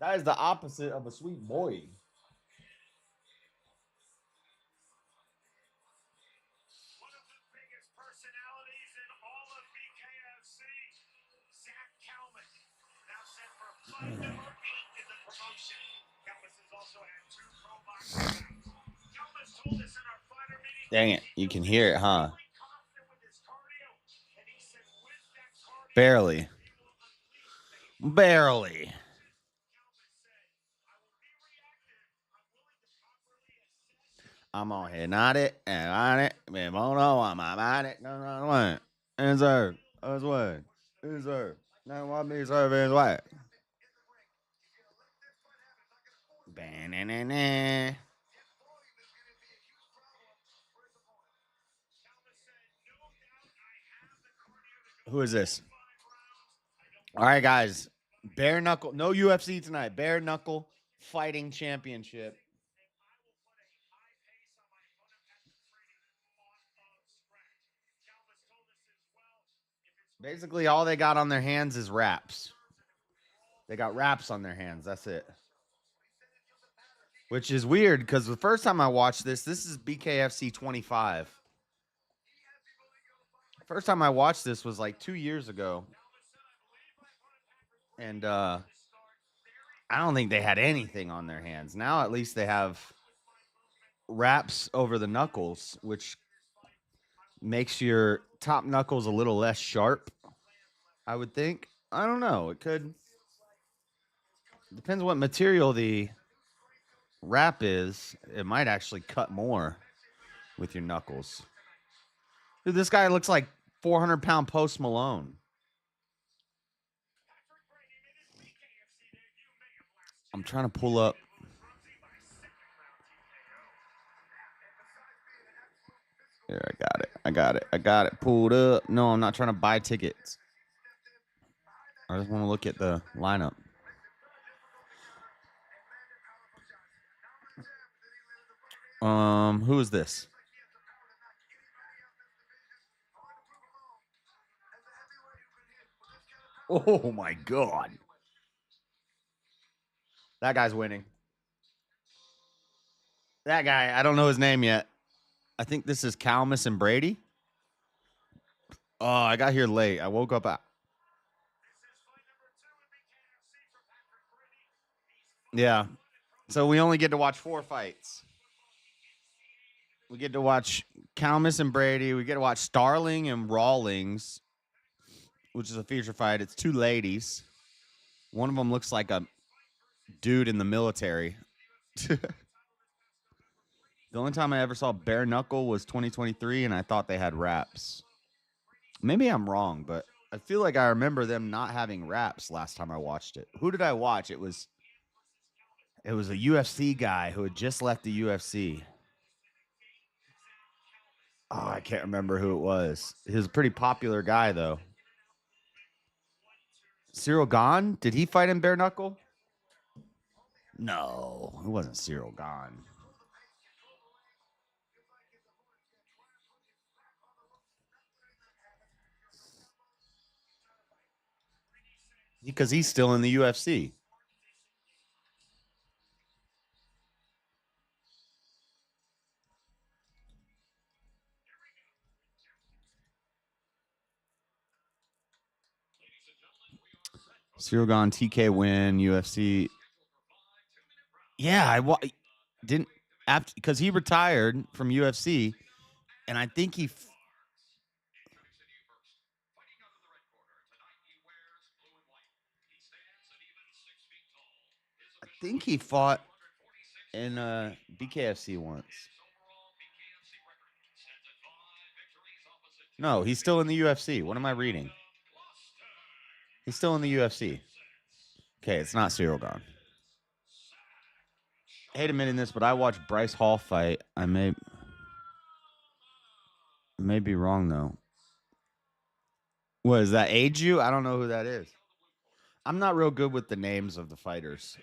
That is the opposite of a sweet boy. One of the biggest personalities in all of Bkfc, Zach Kalman, now set for fight number 8 in the promotion. Kalman has also had 2 pro boxing bouts. Kalman told us in our fighter meeting. Dang it, you can hear it, huh? Really confident with his cardio, and he said with that cardio, Barely. he will unleash Barely. Kalman said, I will be reactive. I'm willing to properly assess. I'm on here, not it, and on it. Man, no, I'm on it. No, what? And sir, as what? Is sir. Now what me serving is what? Ba-na-na-na. Who is this? All right, guys. Bare knuckle. No UFC tonight. Bare knuckle fighting championship. Basically, all they got on their hands is wraps. They got wraps on their hands. That's it. Which is weird because the first time I watched this is Bkfc 25. First time I watched this was like 2 years ago. And I don't think they had anything on their hands. Now at least they have wraps over the knuckles, which makes your top knuckles a little less sharp, I would think. I don't know. It could. Depends what material the wrap is. It might actually cut more with your knuckles. Dude, this guy looks like 400-pound Post Malone. I'm trying to pull up. Here, I got it pulled up. No, I'm not trying to buy tickets. I just want to look at the lineup. Who is this? Oh my God. That guy's winning. That guy, I don't know his name yet. I think this is Kalmus and Brady. Oh, I got here late. I woke up at. Yeah. So we only get to watch 4 fights. We get to watch Kalmus and Brady. We get to watch Starling and Rawlings, which is a feature fight. It's 2 ladies. One of them looks like a dude in the military. The only time I ever saw bare knuckle was 2023, and I thought they had wraps. Maybe I'm wrong, but I feel like I remember them not having wraps last time I watched it. Who did I watch? It was a UFC guy who had just left the UFC. Oh, I can't remember who it was. He was a pretty popular guy, though. Cyril Gahn? Did he fight in bare knuckle? No, it wasn't Cyril Gahn. Because he's still in the UFC. Cyril Gahn, TK win, UFC. Yeah, didn't after because he retired from UFC, and I think he. I think he fought in BKFC once. No, he's still in the UFC. What am I reading? He's still in the UFC. Okay, it's not Cyril Gahn. I hate admitting this, but I watched Bryce Hall fight. I may be wrong, though. What, does that age you? I don't know who that is. I'm not real good with the names of the fighters.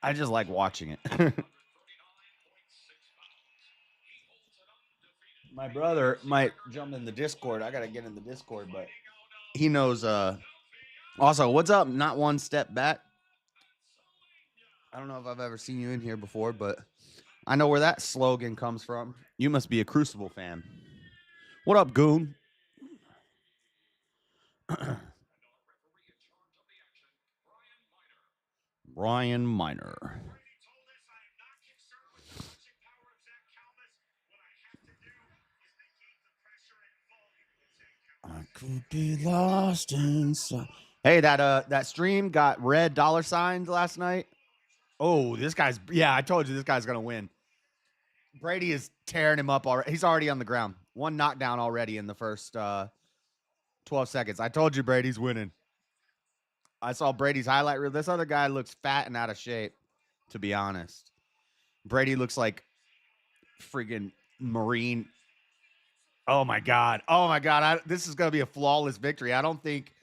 I just like watching it. My brother might jump in the Discord. I got to get in the Discord, but he knows. Also, what's up? Not one step back. I don't know if I've ever seen you in here before, but I know where that slogan comes from. You must be a Crucible fan. What up, Goon? Brian Miner. Brady told us I am not concerned with the punching power of Zach Calmas. What I have to do is negate the pressure and volume of Zach Calmas. I could be lost inside. Hey, that stream got red dollar signs last night. Oh, this guy's I told you this guy's gonna win. Brady is tearing him up already. He's already on the ground. One knockdown already in the first 12 seconds. I told you Brady's winning. I saw Brady's highlight reel. This other guy looks fat and out of shape, to be honest. Brady looks like friggin' Marine. Oh my God. Oh my God. This is gonna be a flawless victory. I don't think.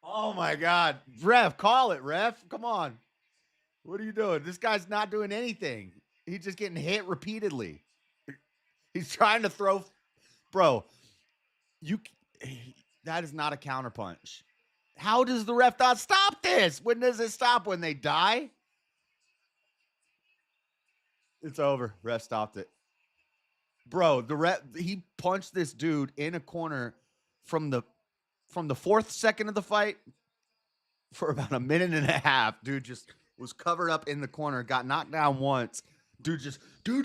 Oh my God. Ref, call it, ref. Come on. What are you doing? This guy's not doing anything. He's just getting hit repeatedly. He's trying to throw. Bro, that is not a counterpunch. How does the ref not stop this? When does it stop? When they die? It's over. Ref stopped it. Bro, the ref, he punched this dude in a corner from the fourth second of the fight for about a minute and a half. Dude just was covered up in the corner, got knocked down once. Dude just do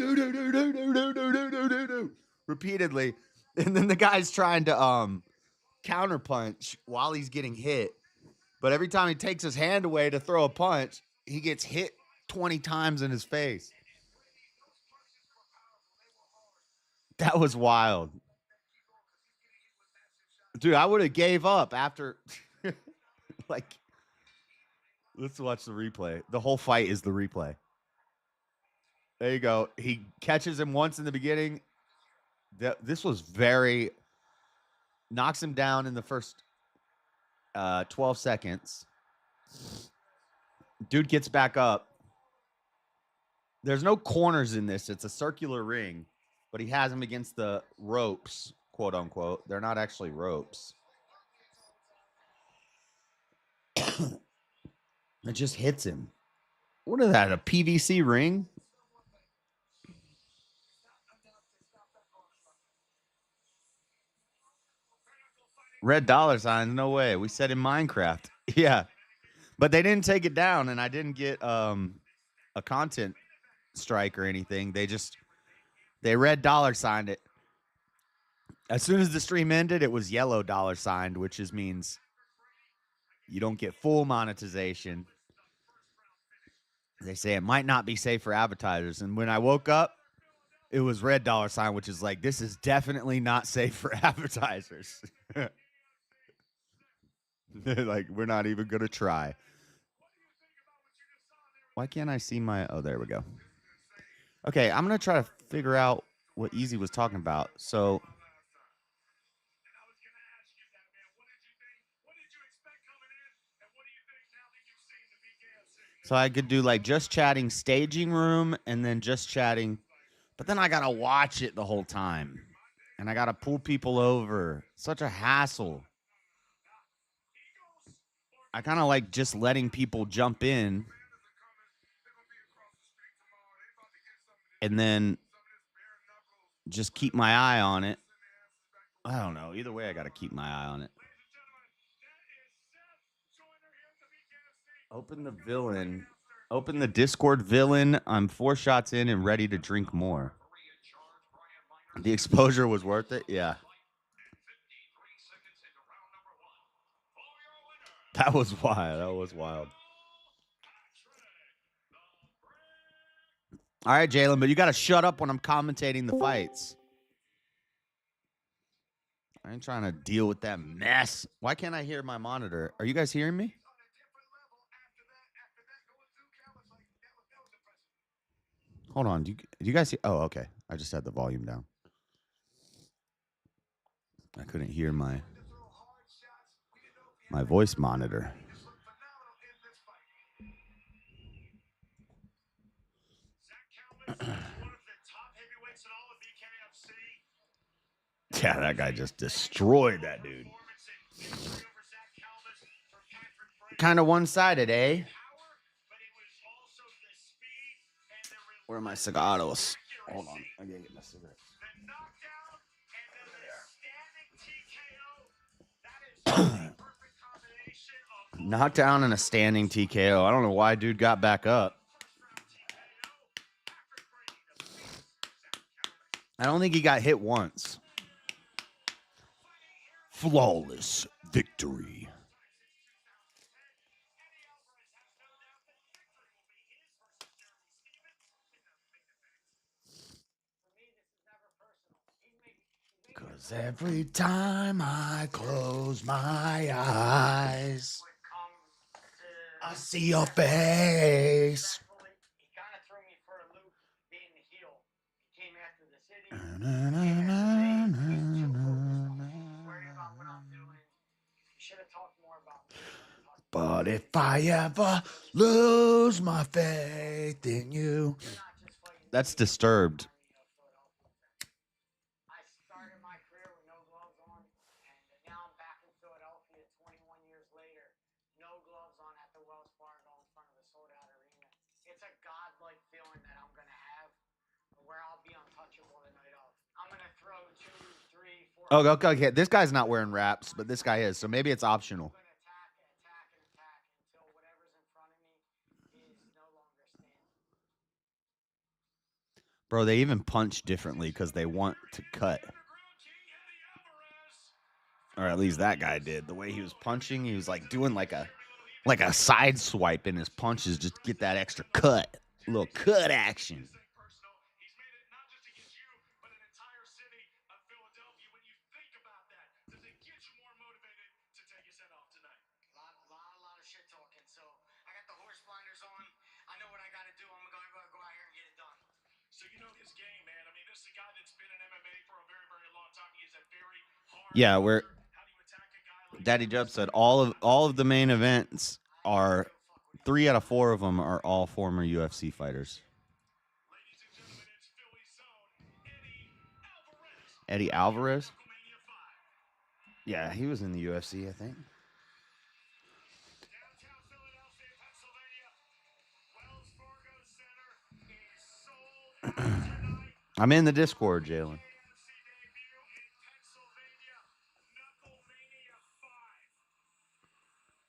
repeatedly. And then the guy's trying to counterpunch while he's getting hit. But every time he takes his hand away to throw a punch, he gets hit 20 times in his face. That was wild. Dude, I would have gave up after like let's watch the replay. The whole fight is the replay. There you go. He catches him once in the beginning. This was very knocks him down in the first 12 seconds. Dude gets back up. There's no corners in this. It's a circular ring, but he has him against the ropes, quote unquote. They're not actually ropes. It just hits him. What is that? A PVC ring? Red dollar signs? No way. We said in Minecraft. Yeah. But they didn't take it down, and I didn't get a content strike or anything. They red dollar signed it. As soon as the stream ended, it was yellow dollar signed, which means you don't get full monetization. They say it might not be safe for advertisers. And when I woke up, it was red dollar sign, which is like, this is definitely not safe for advertisers. Like, we're not even going to try. Why can't I see my... Oh, there we go. Okay, I'm going to try to figure out what Easy was talking about. So I could do like just chatting staging room and then just chatting. But then I got to watch it the whole time. And I got to pull people over. Such a hassle. I kind of like just letting people jump in. And then just keep my eye on it. I don't know. Either way, I got to keep my eye on it. Open the villain. Open the Discord villain. I'm 4 shots in and ready to drink more. The exposure was worth it? Yeah. That was wild. That was wild. All right, Jalen, but you got to shut up when I'm commentating the fights. I ain't trying to deal with that mess. Why can't I hear my monitor? Are you guys hearing me? Hold on. Do you guys see? Oh, okay. I just had the volume down. I couldn't hear my voice monitor. Yeah, that guy just destroyed that dude. Kind of one-sided, eh? Where are my cigaros? Hold on, I gotta get my cigarettes. The knockdown and then the standing TKO. That is a perfect combination of Knockdown and a standing TKO. I don't know why dude got back up. I don't think he got hit once. Flawless victory. Cause every time I close my eyes, I see your face. He kind of threw me for a loop being the heel. He came after the city. He came after me. He's too focused. Worried about what I'm doing. You should have talked more about me. But if I ever lose my faith in you. That's Disturbed. I started my career with no gloves on, and now I'm back in Philadelphia 21 years later. No gloves on at the Wells Fargo in front of a sold-out arena. It's a godlike feeling that I'm going to have where I'll be untouchable the night of. I'm going to throw 2, 3, 4... Oh, okay. This guy's not wearing wraps, but this guy is, so maybe it's optional. I'm going to attack until whatever's in front of me is no longer standing. Bro, they even punch differently because they want to cut. Or at least that guy did. The way he was punching, he was like doing like a side swipe in his punches, just get that extra cut. A little cut action. Yeah, where Daddy Jub said all of the main events are 3 out of 4 of them are all former UFC fighters. Eddie Alvarez? Yeah, he was in the UFC, I think. I'm in the Discord, Jalen.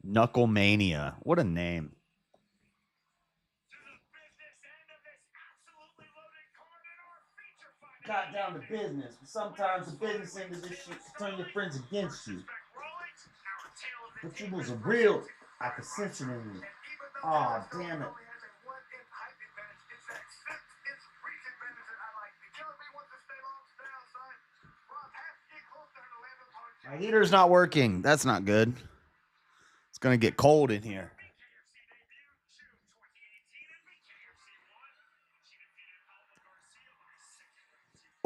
Knucklemania. What a name. Got down to business, but sometimes the business end of this shit can turn your friends against you. But you was a real, I could sense it in you. Aw, damn it. My heater's not working. That's not good. It's gonna get cold in here.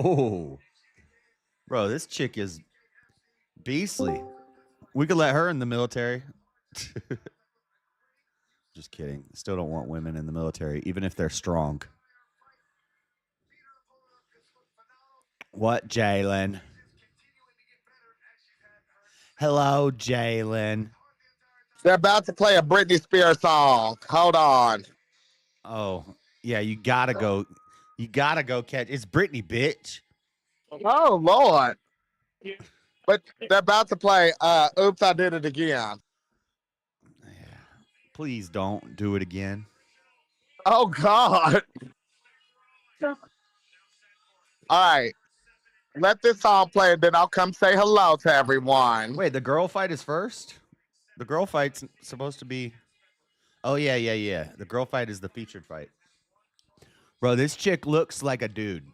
Oh, bro, this chick is beastly. We could let her in the military. Just kidding. Still don't want women in the military, even if they're strong. What, Jalen? Hello, Jalen. They're about to play a Britney Spears song. Hold on. Oh, yeah, you gotta go. You gotta go catch. It's Britney, bitch. Oh, Lord. But they're about to play Oops, I Did It Again. Yeah. Please don't do it again. Oh, God. All right. Let this song play, and then I'll come say hello to everyone. Wait, the girl fight is first? The girl fight's supposed to be... Oh, yeah. The girl fight is the featured fight. Bro, this chick looks like a dude.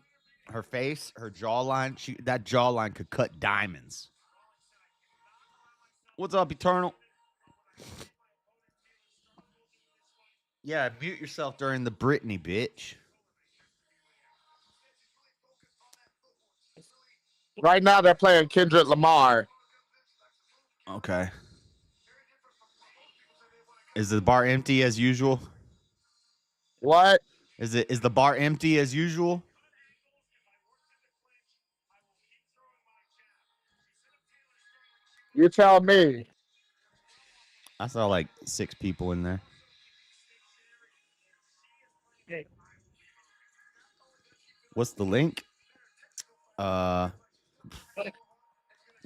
Her face, her jawline, that jawline could cut diamonds. What's up, Eternal? Yeah, mute yourself during the Britney, bitch. Right now, they're playing Kendrick Lamar. Okay. Is the bar empty as usual? What? Is the bar empty as usual? You tell me. I saw like 6 people in there. What's the link?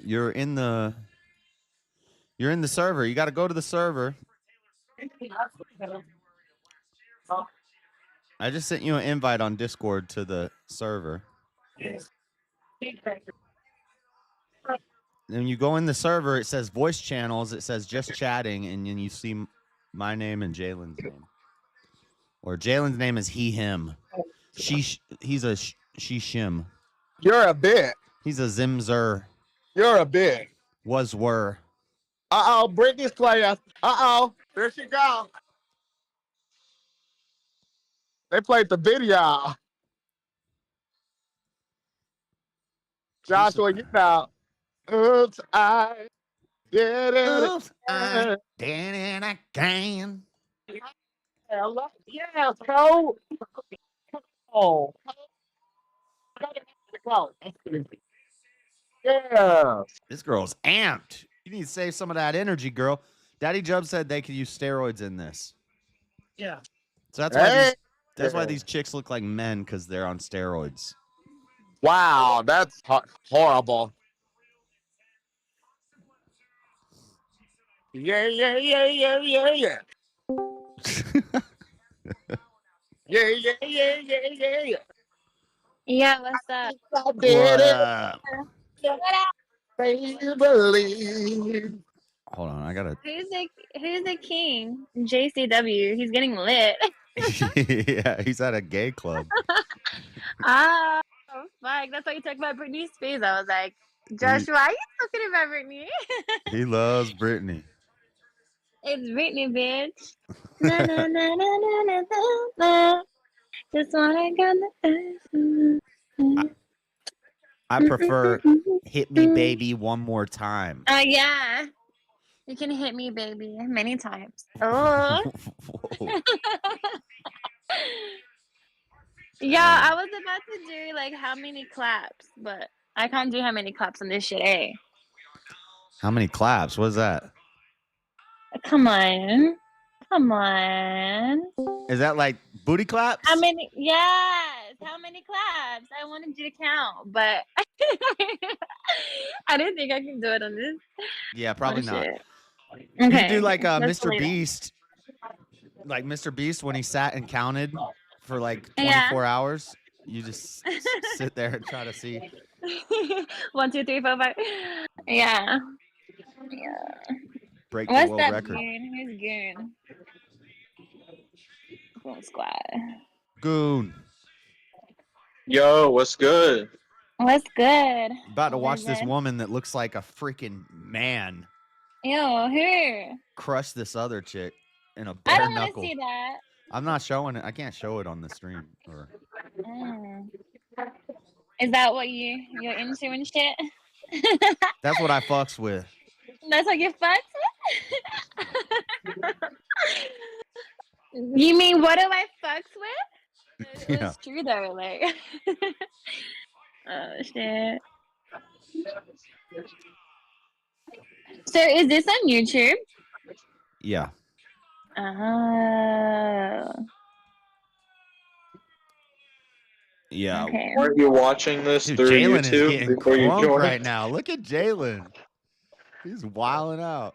You're in the server. You got to go to the server. I just sent you an invite on Discord to the server. Then you go in the server, it says voice channels, it says just chatting, and then you see my name and Jalen's name. Or Jalen's name is he, him. He's a she, shim. You're a bit. He's a zimzer. You're a bit. Was, were. Uh-oh, Britney's playing. Uh-oh, there she go. They played the video. Joshua, you know. Oops, I did it. Oops, I did it again. Yeah, so. Oh. Yeah. This girl's amped. You need to save some of that energy, girl. Daddy Jub said they could use steroids in this. Yeah. So that's why these chicks look like men, because they're on steroids. Wow, that's horrible. Yeah. Yeah. Yeah, what's up? I did What it. up? Believe. Hold on, I gotta. Who's the king? JCW. He's getting lit. Yeah, he's at a gay club. Oh, fuck. That's why you talked about Britney Spears. I was like, Joshua, are you talking about Britney? He loves Britney. It's Britney, bitch. Na, na, na, na, na, na, na, na. Just wanna go. I prefer "Hit Me, Baby, One More Time." Yeah. You can hit me, baby, many times. Oh. Yeah, I was about to do like how many claps, but I can't do how many claps on this shit, eh? How many claps? What's that? Come on. Come on. Is that like booty claps? How many? Yes. How many claps? I wanted you to count, but I didn't think I could do it on this. Yeah, probably not. Shit. You Okay. do like let's Mr. delete it. Beast. Like Mr. Beast when he sat and counted for like 24 Yeah. hours. You just sit there and try to see. 1, 2, 3, 4, 5. Yeah. Break the What's world that record. goon? Who's goon? Goon squad. Goon. Yo, what's good? What's good? About to watch this Wizard. woman that looks like a freaking man Ew, who? crush this other chick in a I bare don't want to knuckle. see that. I'm not showing it. I can't show it on the stream. Or... Is that what you're into and shit? That's what I fucks with. That's what you fucks with? You mean what do I fucks with? Yeah. It's true though, like. Oh shit. So is this on YouTube? Yeah. Oh. Yeah. Okay. Aren't you watching this Dude, through Jalen is YouTube getting before you crunk join? right now. Look at Jalen. He's wilding out.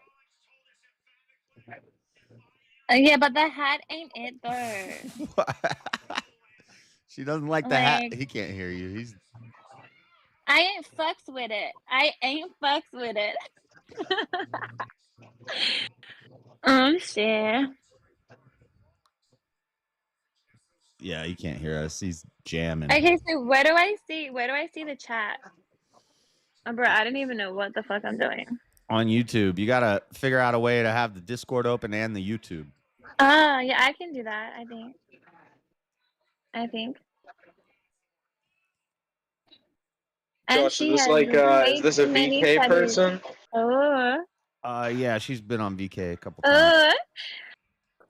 Yeah, but the hat ain't it though. She doesn't like the hat. Like- He can't hear you. He's I ain't fucks with it. I ain't fucks with it. Oh shit. yeah, he can't hear us. He's jamming. Okay, so where do I see the chat? Oh, bro, I didn't even know what the fuck I'm doing. On YouTube. You gotta figure out a way to have the Discord open and the YouTube. Oh, yeah, I can do that, I think. And Josh, she is this has like way is this a too many VK subbies. person? Oh. Yeah, she's been on VK a couple times.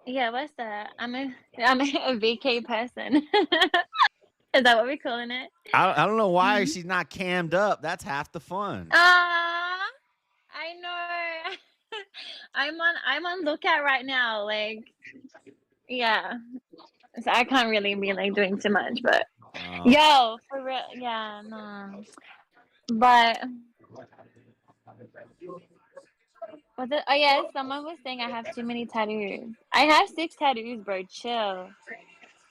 Yeah, what's that? I'm a VK person. Is that what we're calling it? I don't know why she's not cammed up. That's half the fun. I know. I'm on lookout right now. Like, yeah. So I can't really be like doing too much, but Yo, for real, yeah, no. But was it? Oh yeah, someone was saying I have too many tattoos. I have 6 tattoos, bro. Chill.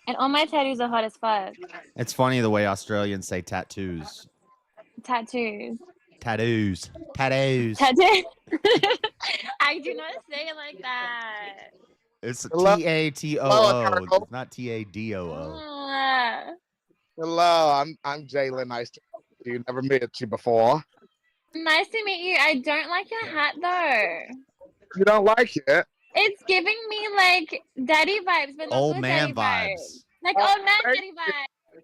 And all my tattoos are hot as fuck. It's funny the way Australians say tattoos. Tattoos. Tattoos. Tattoos. Tattoo. I do not say it like that. It's Hello? TATOO, Hello. not TADOO. Ah. Hello, I'm Jalen. Nice to meet you. Never met you before. Nice to meet you. I don't like your hat though. You don't like it? It's giving me like daddy vibes, but not Old good man daddy vibes. Like Oh, old man thank daddy vibes.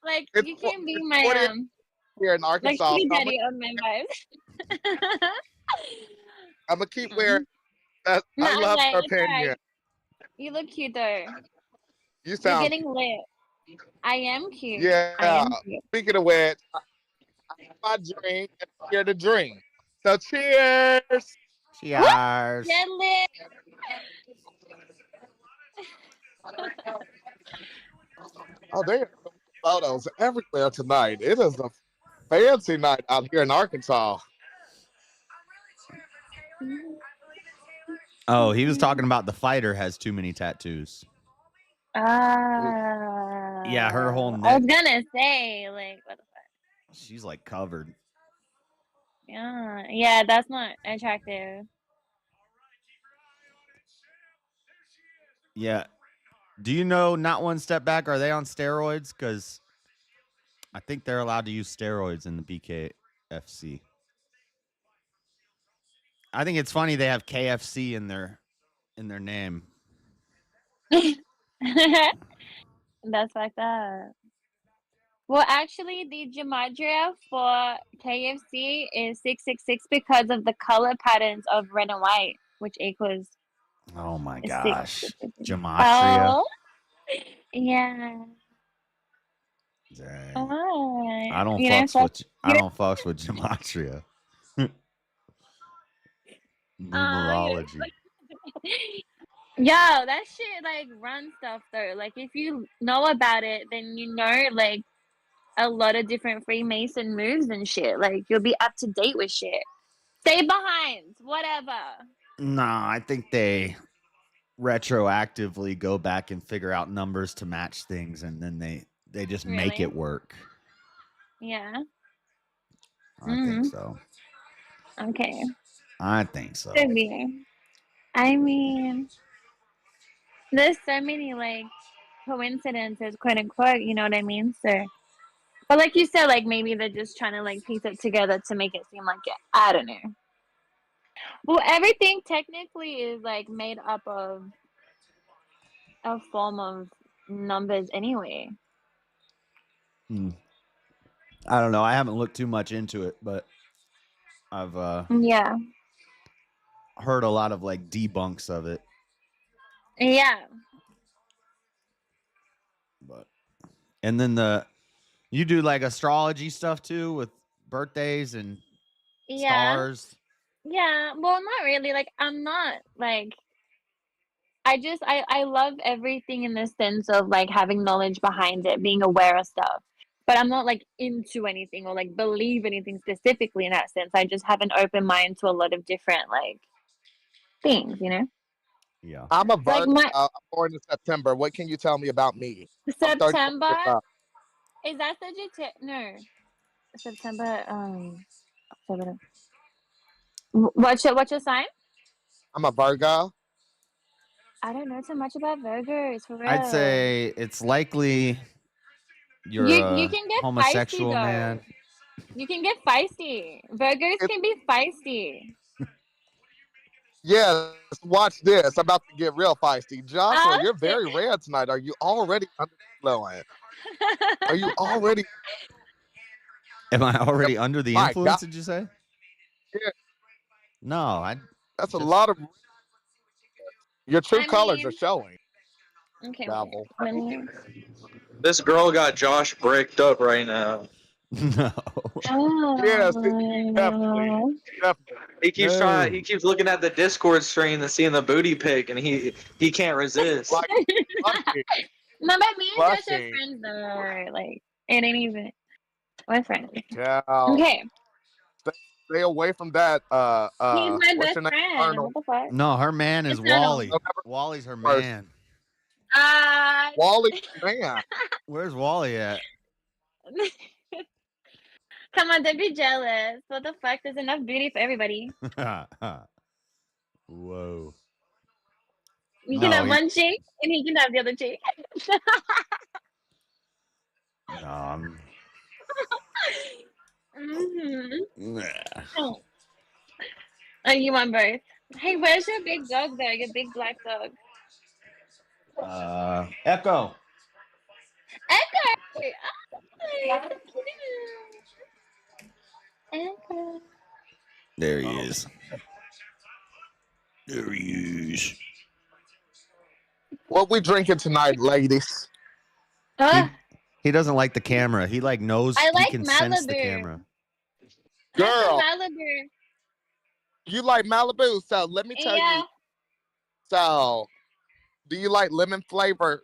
Like It's you can be 40 my here in like Arkansas. sugar So I'm daddy old man vibes. gonna keep wearing that. No, I love okay, your it's alright. opinion. You look cute though. You You're sound getting lit. I am cute. I yeah. am cute. Speaking of which, my drink and I'm here to drink. So cheers. Cheers. Get lit. Oh, there are photos everywhere tonight. It is a fancy night out here in Arkansas. Oh, he was talking about the fighter has too many tattoos. Yeah, her whole I was neck. gonna say, like, what the fuck? She's like covered. Yeah, that's not attractive. Yeah. Do you know Not One Step Back? Are they on steroids? Because I think they're allowed to use steroids in the Bkfc. I think it's funny they have KFC in their name. That's like that. Well, actually, the gematria for KFC is 666 because of the color patterns of red and white, which equals Oh my 6. gosh. Gematria. Oh, yeah. Dang. Oh, I don't you know, fucks with gematria. Numerology. Yo, that shit like run stuff though. Like if you know about it, then you know like a lot of different Freemason moves and shit. Like you'll be up to date with shit. Stay behind, whatever. No, I think they retroactively go back and figure out numbers to match things, and then they just make Really? it work. Yeah. I think so. Okay. I think so. Could be. I mean, there's so many like coincidences, quote unquote. You know what I mean? So, but like you said, like maybe they're just trying to like piece it together to make it seem like it. I don't know. Well, everything technically is like made up of a form of numbers anyway. I don't know. I haven't looked too much into it, but I've Yeah. heard a lot of like debunks of it. Yeah. But and then you do like astrology stuff too with birthdays and Yeah. stars. Yeah. Well, not really. Like I'm not like I love everything in the sense of like having knowledge behind it, being aware of stuff. But I'm not like into anything or like believe anything specifically in that sense. I just have an open mind to a lot of different like things, you know? Yeah. I'm a Like Virgo. my I'm born in September. What can you tell me about me? I'm 34 September years old. is that no September October. What's your sign? I'm a Virgo. I don't know too much about Virgos for real. I'd say it's likely you're you a can get homosexual feisty, though. man. You can get feisty. Virgos It- can be feisty. Yes, watch this. I'm about to get real feisty. Joshua, Oh, you're shit. very red tonight. Are you already under the influence? Are you already? Am I already under the My influence? God. Did you say? Yeah. No, That's a just- lot of. Your true I colors are mean, showing. okay, Babble. let me. This girl got Josh bricked up right now. no. Oh, Yes, definitely. He keeps No. trying. He keeps looking at the Discord stream and seeing the booty pic, and he can't resist. Like, lucky. No, but me and Josh are Flushing. friends though. Like, it ain't even. We're friends. Yeah. Okay. Stay away from that. He's my What's best your name? friend. Arnold. What the fuck? No, her man is It's Arnold. Wally. Wally's her First. man. Wally, man. Where's Wally at? Come on, don't be jealous. What the fuck? There's enough beauty for everybody. Whoa. You can No, have he- one cheek, and he can have the other cheek. No, Mm-hmm. I'm. Oh, you want both? Hey, where's your big dog though? Your big black dog. Echo. Echo. Oh, cute. Echo. There he is. There he is. What we drinking tonight, ladies? He doesn't like the camera. He like knows I like he can sense the Malibu. camera. Girl, Malibu. you like Malibu, so let me tell Yeah. you. So, do you like lemon flavor?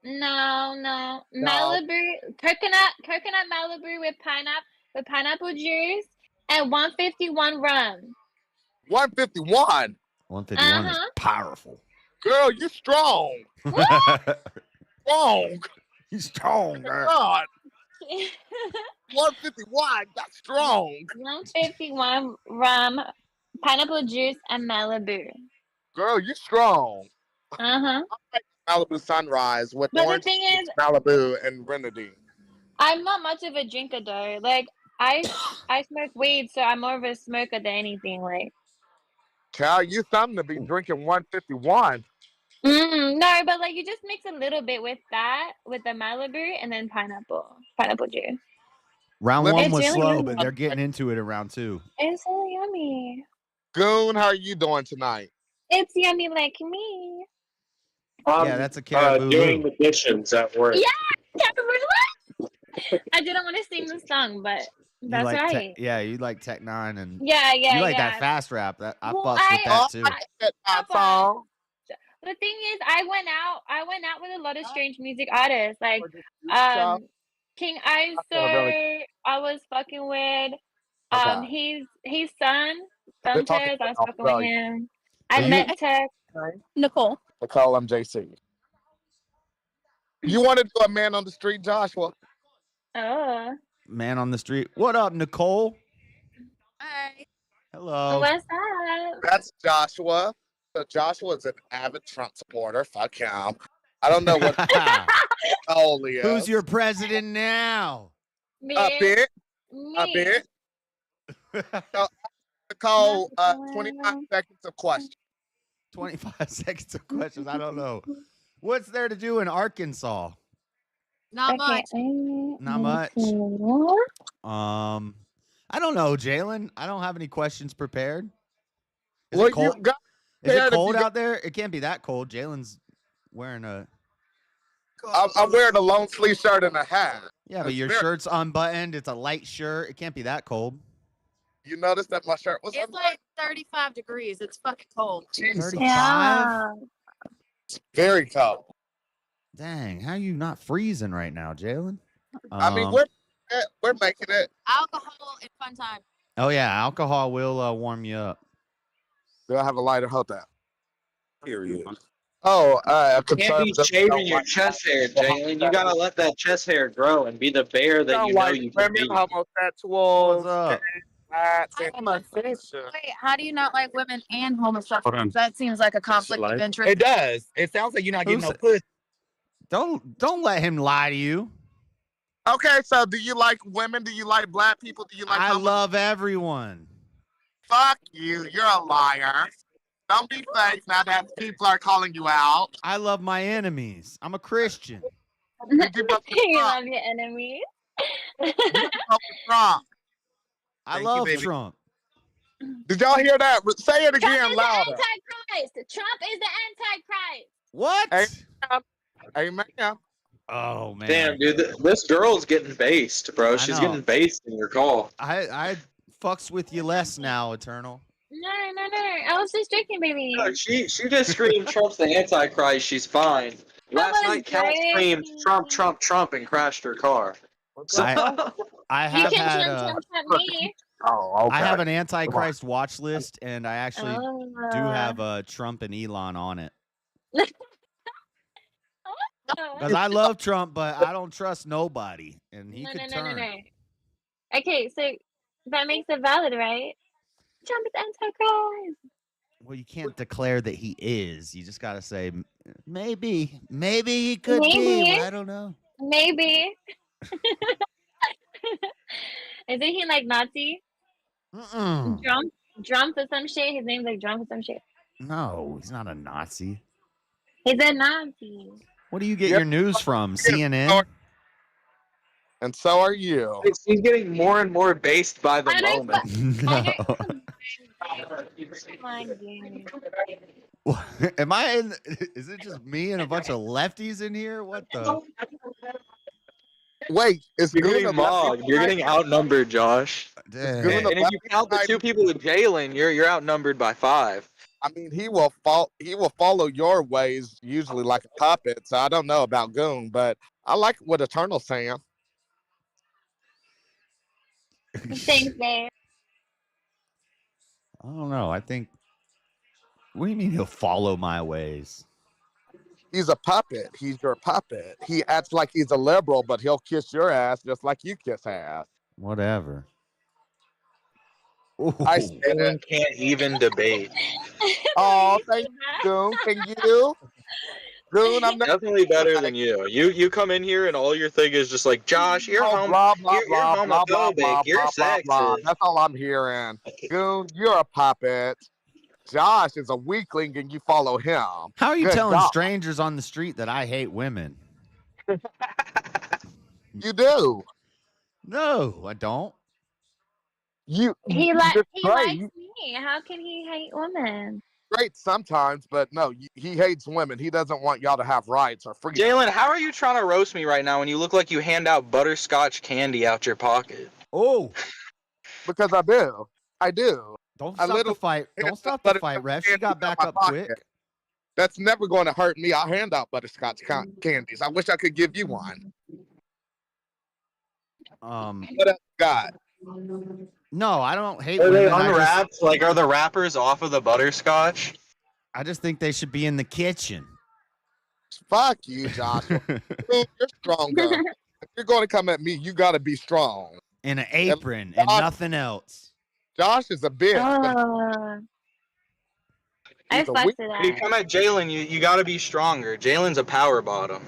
No. No. Malibu, coconut Malibu with pineapple juice and 151 rum. 151. 151 is powerful. Girl, you strong. Strong. He's strong, girl. God. 151. That's strong. 151 rum, pineapple juice, and Malibu. Girl, you strong. Uh-huh. Malibu Sunrise with But the orange, thing is, Malibu, and grenadine. I'm not much of a drinker though. Like I smoke weed, so I'm more of a smoker than anything. Like Cal, you something to be drinking 151. no, but like you just mix a little bit with that, with the Malibu, and then pineapple juice. Round It's one was really slow, yummy. but they're getting into it in round two. It's so yummy. Goon, how are you doing tonight? It's yummy like me. Yeah, that's a caribou. Doing the dishes at work. Yeah, I didn't want to sing the song, but that's like right. you like Tech Nine and Yeah. you like that fast rap. That I Well, fucks with that too. That song. The thing is, I went out with a lot of strange music artists, like So, King ISO. I was fucking with Okay. his son, They're talking Sanchez. I was about fucking with Australia. him. I you- met Tech. Nicole. Nicole, I'm JC. You want to do a man on the street, Joshua? Oh, Man on the street. What up, Nicole? Hi. Hello. what's up? That's Joshua. So Joshua is an avid Trump supporter. Fuck him. I don't know what Nicole is. Who's your president now? Me, A bit. A me. bit. Nicole, 25 seconds of question. 25 seconds of questions. I don't know. What's there to do in Arkansas? Not much. Not much. I don't know, Jalen. I don't have any questions prepared. Is Well, it cold? you got Is prepared it if cold you got- out there? It can't be that cold. Jalen's wearing a I'm wearing a long sleeve shirt and a hat. yeah, but It's your very- shirt's unbuttoned. It's a light shirt. It can't be that cold. You noticed that my shirt was It's like 35 degrees. It's fucking cold. Jesus, 35? Yeah. very cold. Dang, how you not freezing right now, Jalen? I mean, Um, we're making it. Alcohol and fun time. Oh yeah, alcohol will warm you up. Do I have a lighter? Hold that. Period. Oh, You can't be conservative. shaving your chest hair, Jalen. You gotta let that chest hair grow and be the bear that you know you can women, be. homosexuals, What's up? Wait, how do you not like women and homosexuals? That seems like a conflict of interest. It does. It sounds like you're not getting Who's- no pussy. Don't let him lie to you. Okay, so do you like women? Do you like black people? Do you like I love everyone. Fuck you. You're a liar. Don't be fake now that people are calling you out. I love my enemies. I'm a Christian. Did you vote for You Trump? love your enemies. Did you vote for Trump? I Thank you, love baby. Trump. Did y'all hear that? Say it Trump again is louder. the Antichrist. Trump is the Antichrist. What? Hey. Amen. Oh man. Damn, dude, this girl's getting based, bro. I She's know. getting based in your call. I fucks with you less now, Eternal. No. I was just joking, baby. No, she just screamed Trump's the Antichrist. She's fine. Last was night, Cal screamed great. Trump, Trump, Trump, and crashed her car. I You have can had Trump me. Oh, okay. I have an Antichrist watch list, and I actually do Oh. have Trump and Elon on it. Because I love Trump, but I don't trust nobody, and he could turn. No. Okay, so that makes it valid, right? Trump is Antichrist. Well, you can't declare that he is. You just got to say maybe he could be. Maybe. I don't know. Maybe. Isn't he like Nazi? Drump or some shit? His name's like Drump or some shit. No, he's not a Nazi. He's a Nazi. What do you get your news from? CNN? And so are you. He's getting more and more based by the I know, moment. No. Am I in? Is it just me and a bunch of lefties in here? What the? Wait, is You're Goon getting a mobbed. lefty You're tonight? getting outnumbered, Josh. Dang. Goon And a if you lefty count the tonight? 2 people with Jalen, you're outnumbered by 5. I mean, he will follow your ways usually like a puppet. So I don't know about Goon, but I like what Eternal's saying. Thanks, babe. I don't know. I think. What do you mean he'll follow my ways? He's a puppet. He's your puppet. He acts like he's a liberal, but he'll kiss your ass just like you kiss ass. Whatever. I Ooh. said Jalen it. can't even debate. Oh, thank you, Goon. Can you? Goon, I'm not. Definitely better than you. You come in here and all your thing is just like, Josh, you're Oh, blah, blah, you're blah, blah, blah, homophobic. blah, You're blah, blah, blah. sexist. That's all I'm hearing. Goon, you're a puppet. Josh is a weakling and you follow him. How are you Good telling God. strangers on the street that I hate women? You do. No, I don't. He you're likes straight. me. How can he hate women? Great sometimes, but no, he hates women. He doesn't want y'all to have rights or freedom. Jalen, how are you trying to roast me right now when you look like you hand out butterscotch candy out your pocket? Oh, Because I do. I do. don't I stop the literally fight. hand Don't out stop the butterscotch fight, Ref. She candy got out back my up pocket. quick. That's never going to hurt me. I'll hand out butterscotch candies. I wish I could give you one. What else you got? No, I don't hate Are they women. unwrapped? Like, are the wrappers off of the butterscotch? I just think they should be in the kitchen. Fuck you, Joshua. You're stronger. If you're going to come at me, you got to be strong. In an apron and nothing else. Josh is a bitch. but I he's a fucked weak- with When you that. come at Jalen, you got to be stronger. Jalen's a power bottom.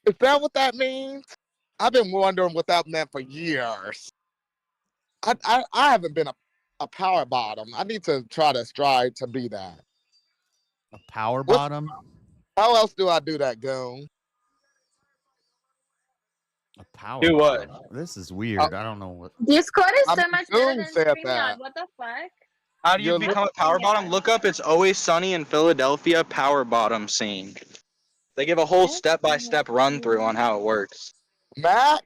Is that what that means? I've been wondering what that meant for years. I haven't been a power bottom. I need to try to strive to be that. A power What's- bottom? How else do I do that, Goon? A power Do what? bottom. This is weird. I don't know what. Discord is I so mean, much better Zoom than said StreamYard. that. What the fuck? How do you You're become a power bottom? Look up It's Always Sunny in Philadelphia power bottom scene. They give a whole step-by-step run-through on how it works. Mac?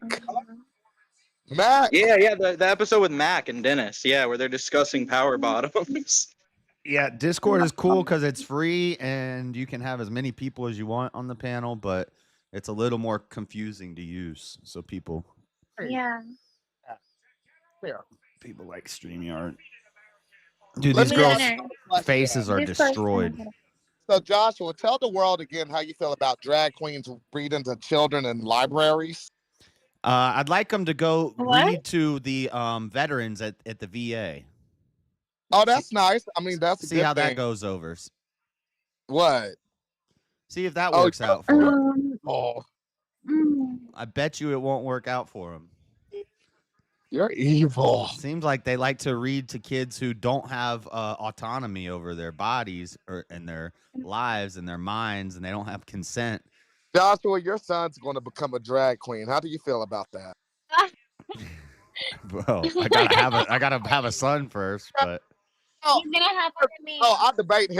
Mac? Yeah, the episode with Mac and Dennis. Yeah, where they're discussing power bottoms. Yeah, Discord is cool because it's free and you can have as many people as you want on the panel, but it's a little more confusing to use. So people Yeah. like StreamYard. Dude, Let these me girls' ask you a question. faces are Discord is destroyed. better. So, Joshua, tell the world again how you feel about drag queens reading to children in libraries. I'd like them to go What? read to the veterans at the VA. Oh, that's nice. I mean, that's a See good how thing. that goes over. What? See if that Oh, works out for them. Oh, I bet you it won't work out for them. you're evil. Seems like they like to read to kids who don't have autonomy over their bodies and their lives and their minds, and they don't have consent. Joshua, your son's going to become a drag queen. How do you feel about that? Well, I gotta have a son first, but He's gonna have one for me. Oh, I debate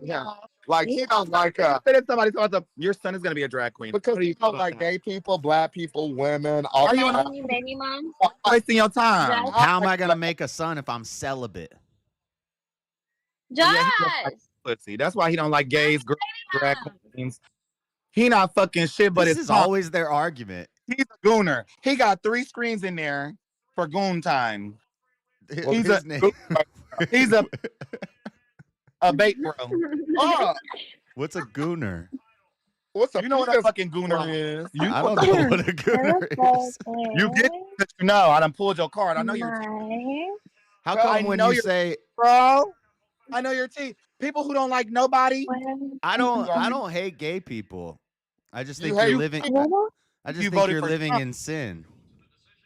him. Like, he don't like If somebody thought your son is gonna be a drag queen, because he don't like gay people, black people, women. All Are you that. Are you baby mom? wasting your time. Yes. how am I gonna make a son if I'm celibate? Josh! Yeah, Pussy. That's why he don't like gays, girls, drag queens. He not fucking shit, but This it's is always their argument. He's a gooner. He got 3 screens in there for goon time. He's His a name. he's a bait bro. Oh, What's a gooner? what's a You know what a penis? fucking gooner is? You I don't know what a gooner is. You did, but you know. I done pulled your card. I know your teeth, My. How Well, come I when know you you're- say bro. I know your teeth. People who don't like nobody. I don't hate gay people. I just think You hate- you're living. What? I just You think voted you're for living Trump. in sin.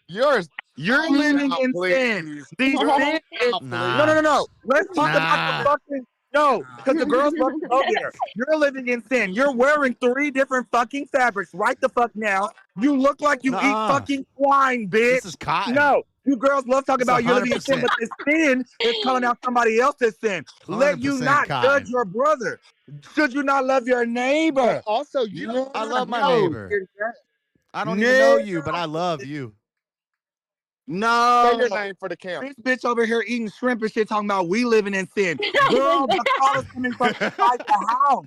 Yours. You're living Now, in please. sin. These Now, sin is Nah. no. Let's talk about the fucking because the girls love to go there. You're living in sin. You're wearing 3 different fucking fabrics right the fuck now. You look like you Nuh-uh. eat fucking swine, bitch. This is cotton. No, you girls love talking It's about you're living in sin, 100%. but this sin is calling out somebody else's sin. Let you 100% not cotton. judge your brother. Should you not love your neighbor? Also, you Yeah. don't I love my No. neighbor. I don't even know you, but I love you. No. say your name for the camera. This bitch over here eating shrimp and shit talking about we living in sin. Girl, the call is coming from inside the house.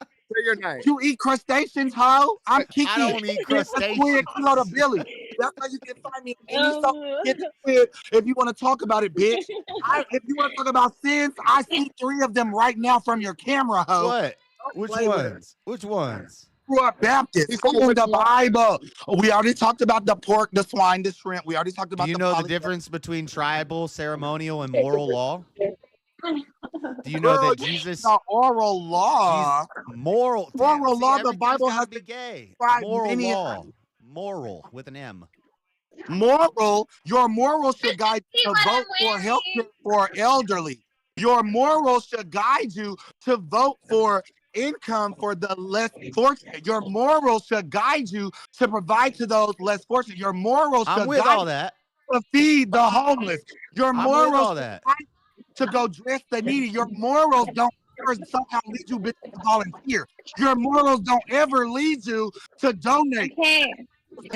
Say your name. You eat crustaceans, hoe? I'm Kiki. I don't eat Here's the crustaceans. squid kilo to Billy. That's how you can find me. And you so get the squid if you want to talk about it, bitch. If you want to talk about sins, I see 3 of them right now from your camera, hoe. What? Which play with her. ones? Which ones? You are Baptist. He's From going the with you. Bible. We already talked about the pork, the swine, the shrimp. We already talked about Do you the know the poly- difference between tribal, ceremonial, and moral law? Do you know Girl, that you Jesus? the oral law. Moral. Moral See, law, the everything's Bible gotta has be gay. described Moral many- law. Moral with an M. Moral, your morals should guide you See to what vote I'm for health care wearing? for elderly. Your morals should guide you to vote for income for the less fortunate. Your morals should guide you to provide to those less fortunate. Your morals I'm should with guide all that. you to feed the homeless. Your I'm with morals all that. to go dress the needy. Your morals don't ever somehow lead you to volunteer. Your morals don't ever lead you to donate. Okay.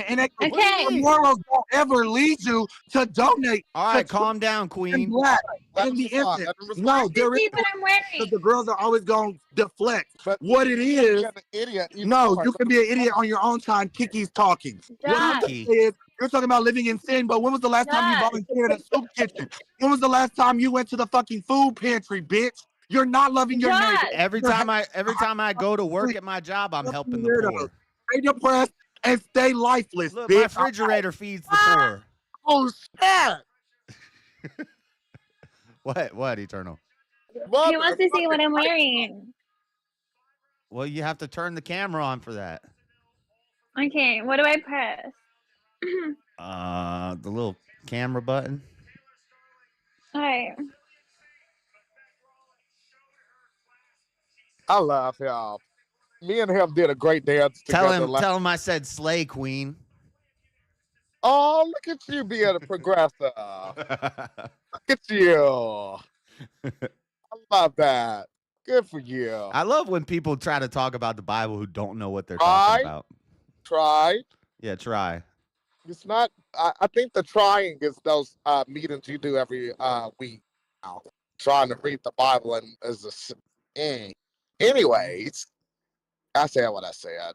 And What do you Okay. your mean? morals don't ever lead you to donate All right, to calm down, and Queen. black Let in him the respond. infant. Let him respond. No, there See is what I'm because wearing? the girls are always going to deflect. But What it is, you're an idiot. no, you can be an idiot on your own time. Kiki's talking. What I'm Josh. saying is, you're talking about living in sin, but when was the last time you Josh. volunteered at a soup kitchen? When was the last time you went to the fucking food pantry, bitch? You're not loving your Josh. neighbor. Every time I go to work at my job, I'm helping the poor. Stay depressed and stay lifeless, Look, my bitch. refrigerator feeds the poor. Oh, shit. What, Eternal? He wants to see what I'm wearing. Well, you have to turn the camera on for that. Okay, what do I press? The little camera button. All right. I love him. Me and him did a great dance together. Tell him I said slay, Queen. Oh, look at you being a progressive. Look at you. I love that. Good for you. I love when people try to talk about the Bible who don't know what they're talking about. Try. Yeah, try. It's not. I think the trying is those meetings you do every week. Now, trying to read the Bible and anyways, I said what I said.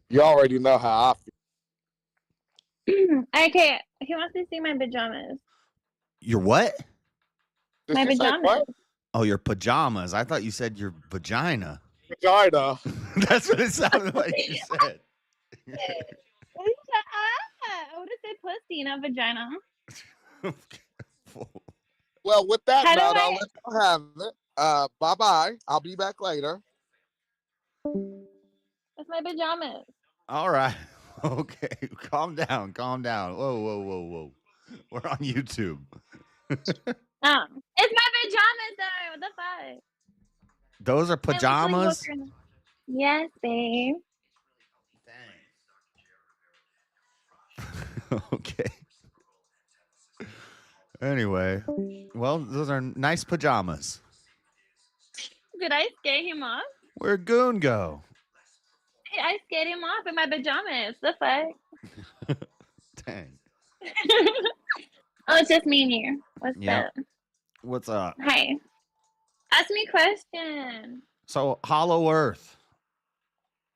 You already know how I feel. Okay, he wants to see my pajamas. Your what? Did My you say pajamas. what? Oh, your pajamas. I thought you said your vagina. Vagina. That's what it sounded like you said. I would have said pussy, not vagina. Well, with that How do note, I- I'll let you have it. Bye-bye. I'll be back later. That's my pajamas. All right. Okay. Calm down. Whoa. We're on YouTube. It's my pajamas though. What the fuck? Those are I literally pajamas? woke her- Yes, babe. Okay. Anyway, well, those are nice pajamas. Did I scare him off? Where'd Goon go? I scared him off in my pajamas. The fuck? Dang. Oh, it's just me and you. What's Yeah. up? What's up? Hi. Ask me a question. So, Hollow Earth.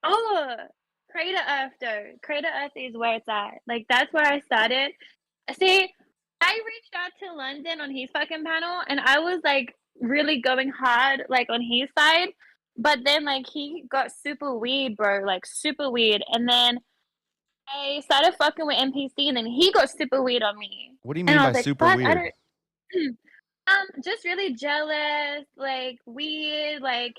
Oh, Crater Earth though. Crater Earth is where it's at. Like that's where I started. See, I reached out to London on his fucking panel, and I was like really going hard like on his side, but then like he got super weird, bro, like super weird, and then I started fucking with NPC, and then he got super weird on me, What do you and mean I by was like, super fuck, I weird? don't. Just really jealous, like weird, like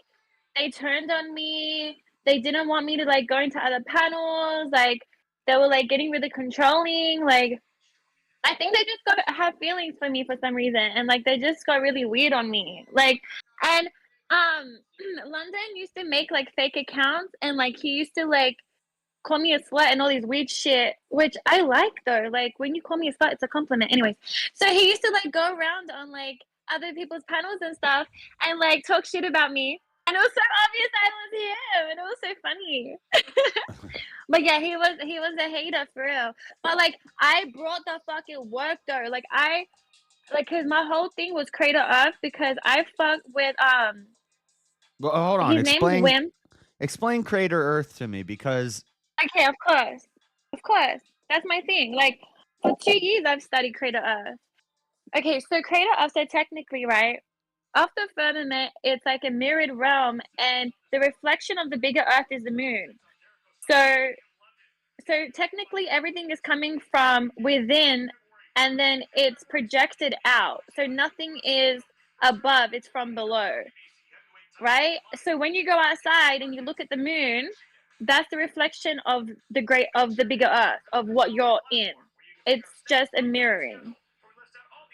they turned on me. They didn't want me to like go into other panels. Like they were like getting really controlling. Like I think they just got have feelings for me for some reason, and like they just got really weird on me. Like and London used to make like fake accounts, and like he used to like call me a slut and all these weird shit, which I like though. Like when you call me a slut, it's a compliment. Anyways, so he used to like go around on like other people's panels and stuff and like talk shit about me. And it was so obvious I was him, and it was so funny. But yeah, he was a hater for real. But like I brought the fucking work though. Like cause my whole thing was Crater Earth because I fucked with Well, hold on. his name's Wim. Explain Crater Earth to me because Okay, of course. Of course. That's my thing. Like, for 2 years, I've studied Crater Earth. Okay, so Crater Earth, so technically, right, after Firmament, it's like a mirrored realm, and the reflection of the bigger Earth is the moon. So technically, everything is coming from within, and then it's projected out. So nothing is above, it's from below. Right? So when you go outside and you look at the moon, that's the reflection of the bigger earth, of what you're in. It's just a mirroring.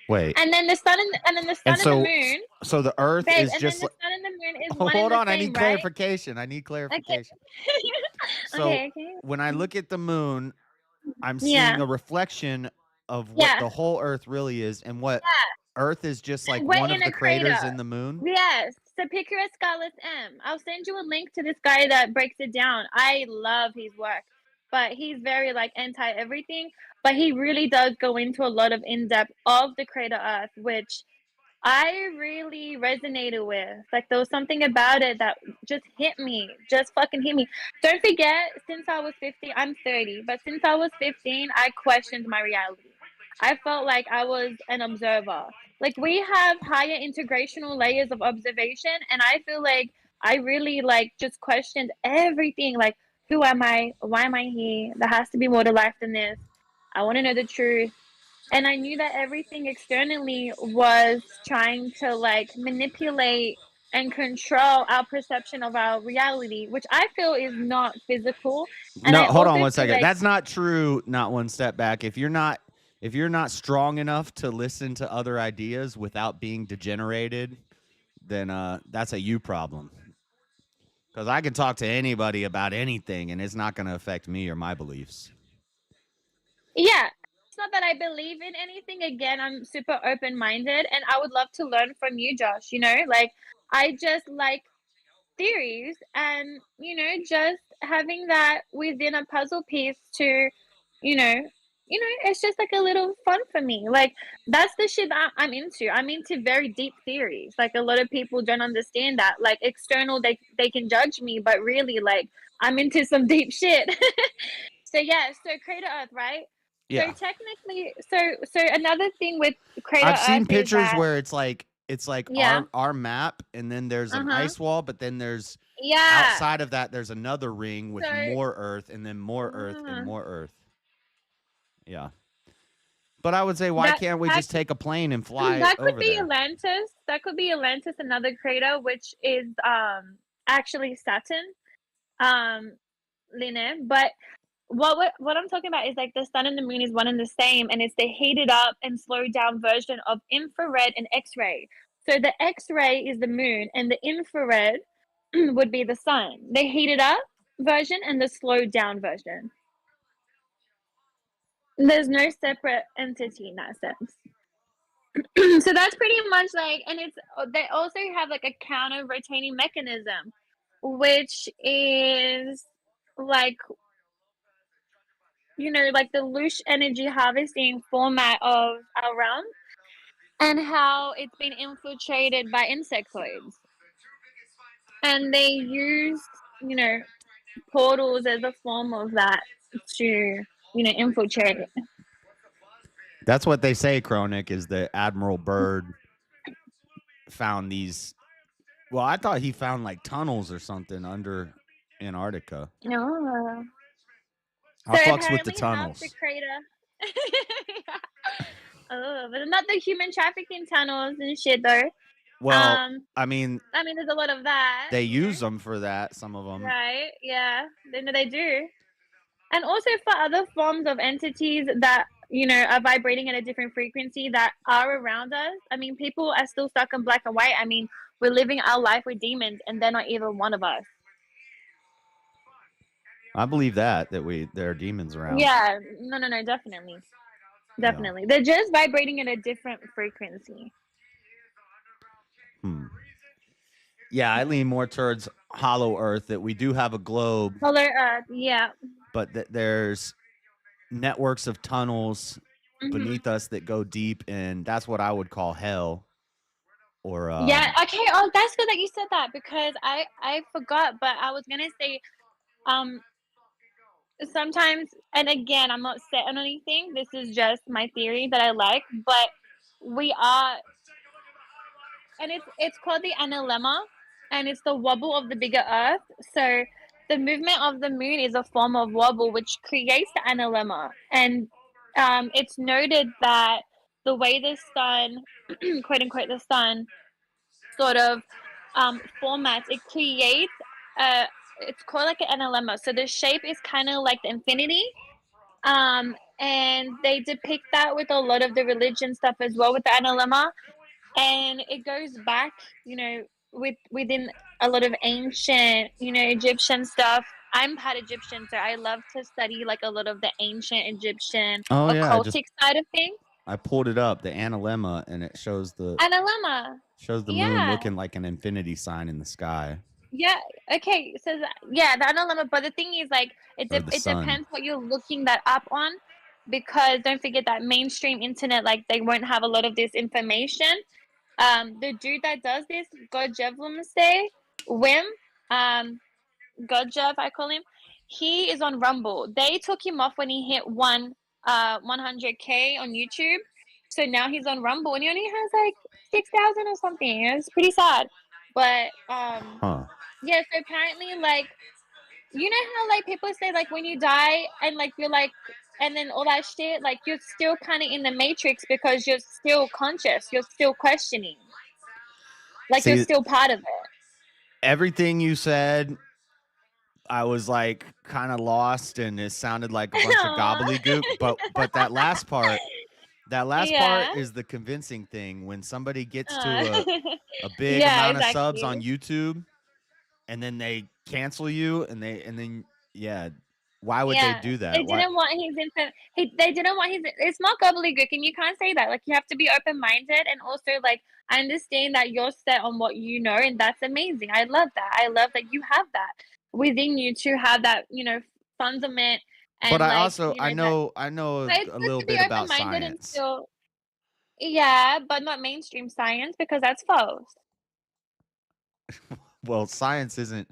wait. And then the sun and then the sun and the moon, So the Earth babe, is and just then like. the sun and the moon is Oh, one hold and on, the I same, need right? clarification. I need clarification. So Okay. when I look at the moon, I'm Yeah. seeing a reflection of what Yeah. the whole Earth really is, and what Earth is just like We're one of in a the craters crater. in the moon. Yes. So Picurus Scalus M. I'll send you a link to this guy that breaks it down. I love his work, but he's very like anti everything. But he really does go into a lot of in depth of the crater Earth, which I really resonated with. Like there was something about it that just hit me, just fucking hit me. Don't forget, since I was 15, I'm 30, but since I was 15, I questioned my reality. I felt like I was an observer. Like we have higher integrational layers of observation, and I feel like I really like just questioned everything. Like, who am I? Why am I here? There has to be more to life than this. I want to know the truth. And I knew that everything externally was trying to like manipulate and control our perception of our reality, which I feel is not physical. And No, I hold also on one feel second. like, That's not true. Not one step back. If you're not strong enough to listen to other ideas without being degenerated, then that's a you problem. Because I can talk to anybody about anything, and it's not going to affect me or my beliefs. yeah, it's not that I believe in anything. Again, I'm super open minded, and I would love to learn from you, Josh. You know, like I just like theories, and just having that within a puzzle piece to you know it's just like a little fun for me. Like that's the shit that I'm into very deep theories. Like a lot of people don't understand that. Like external, they can judge me, but really like I'm into some deep shit. So yeah, so crater earth, right? Yeah. So technically, so another thing with crater I've seen earth is pictures that where it's like yeah, our map, and then there's an ice wall, but then there's yeah. outside of that there's another ring with So more Earth, and then more Earth and more Earth. Yeah. But I would say, why can't we just take a plane and fly that could over be there? Atlantis. That could be Atlantis, another crater, which is actually Saturn, Linne. But what I'm talking about is like the sun and the moon is one and the same, and it's the heated up and slowed down version of infrared and X-ray. So the X-ray is the moon, and the infrared would be the sun. The heated up version and the slowed down version. There's no separate entity in that sense. So that's pretty much like, and they also have like a counter rotating mechanism, which is like like the loose energy harvesting format of our realm, and how it's been infiltrated by insectoids, and they use portals as a form of that to infiltrate. That's what they say, Chronic, is that Admiral Byrd found these. Well, I thought he found like tunnels or something under Antarctica. No. I So fucks with the apparently half tunnels. the crater. Oh, but not the human trafficking tunnels and shit though. Well, I mean, there's a lot of that. they use them for that. Some of them, right? Yeah, they do. And also for other forms of entities that are vibrating at a different frequency that are around us. I mean, people are still stuck in black and white. I mean, we're living our life with demons, and they're not even one of us. I believe that there are demons around. Yeah, no, definitely. Yeah. They're just vibrating at a different frequency. Yeah, I lean more towards Hollow Earth, that we do have a globe. Hollow Earth, yeah. But there's networks of tunnels beneath us that go deep, and that's what I would call hell. Or yeah, okay. Oh, that's good that you said that, because I forgot, but I was gonna say, sometimes, and again, I'm not set on anything. This is just my theory that I like, but we are, and it's called the analemma, and it's the wobble of the bigger Earth. So the movement of the moon is a form of wobble, which creates the analemma, and it's noted that the way the sun, quote unquote, the sun, sort of formats, it creates it's called like an analemma. So the shape is kind of like the infinity, and they depict that with a lot of the religion stuff as well with the analemma, and it goes back, within a lot of ancient, Egyptian stuff. I'm part Egyptian, so I love to study like a lot of the ancient Egyptian occultic side of things. I pulled it up, the analemma, and it shows the analemma. Shows the moon looking like an infinity sign in the sky. Yeah. Okay. So the analemma. But the thing is, like, it depends what you're looking that up on, because don't forget that mainstream internet, like, they won't have a lot of this information. The dude that does this, Wim, Godjev, I call him. He is on Rumble. They took him off when he hit 100K on YouTube. So now he's on Rumble, and he only has like 6,000 or something. It's pretty sad. But yeah. So apparently, like, you know how like people say like when you die and like you're like, and then all that shit, like you're still kind of in the matrix because you're still conscious, you're still questioning, like you're still part of it. Everything you said, I was like kind of lost, and it sounded like a bunch of gobbledygook. But that last part is the convincing thing. When somebody gets to a big amount of subs on YouTube, and then they cancel you, and then why would they do that? They didn't want his they didn't want his. It's not gobbledygook, and you can't say that. Like, you have to be open-minded, and also, like, I understand that you're set on what you know, and that's amazing. I love that. I love that you have that within you to have that, fundament. And, but I like, also I know a little bit about science. Still, but not mainstream science, because that's false. Well, science isn't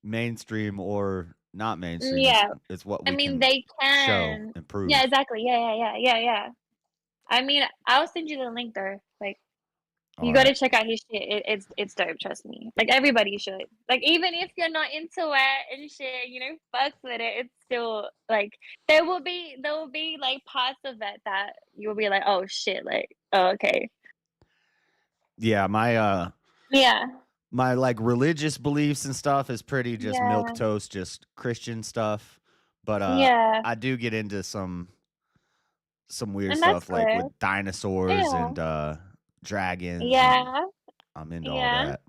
mainstream or not mainstream. Yeah, it's what they can show and prove. Yeah, exactly. Yeah. I mean, I'll send you the link though. Like, you got to check out his shit. It's dope. Trust me. Like, everybody should. Like, even if you're not into it and shit, fuck with it. It's still like there will be like parts of it that you'll be like, oh shit, like, oh, okay. Yeah, my like religious beliefs and stuff is pretty just milquetoast, just Christian stuff. But I do get into some weird stuff, like with dinosaurs and dragons. Yeah. I'm into all that.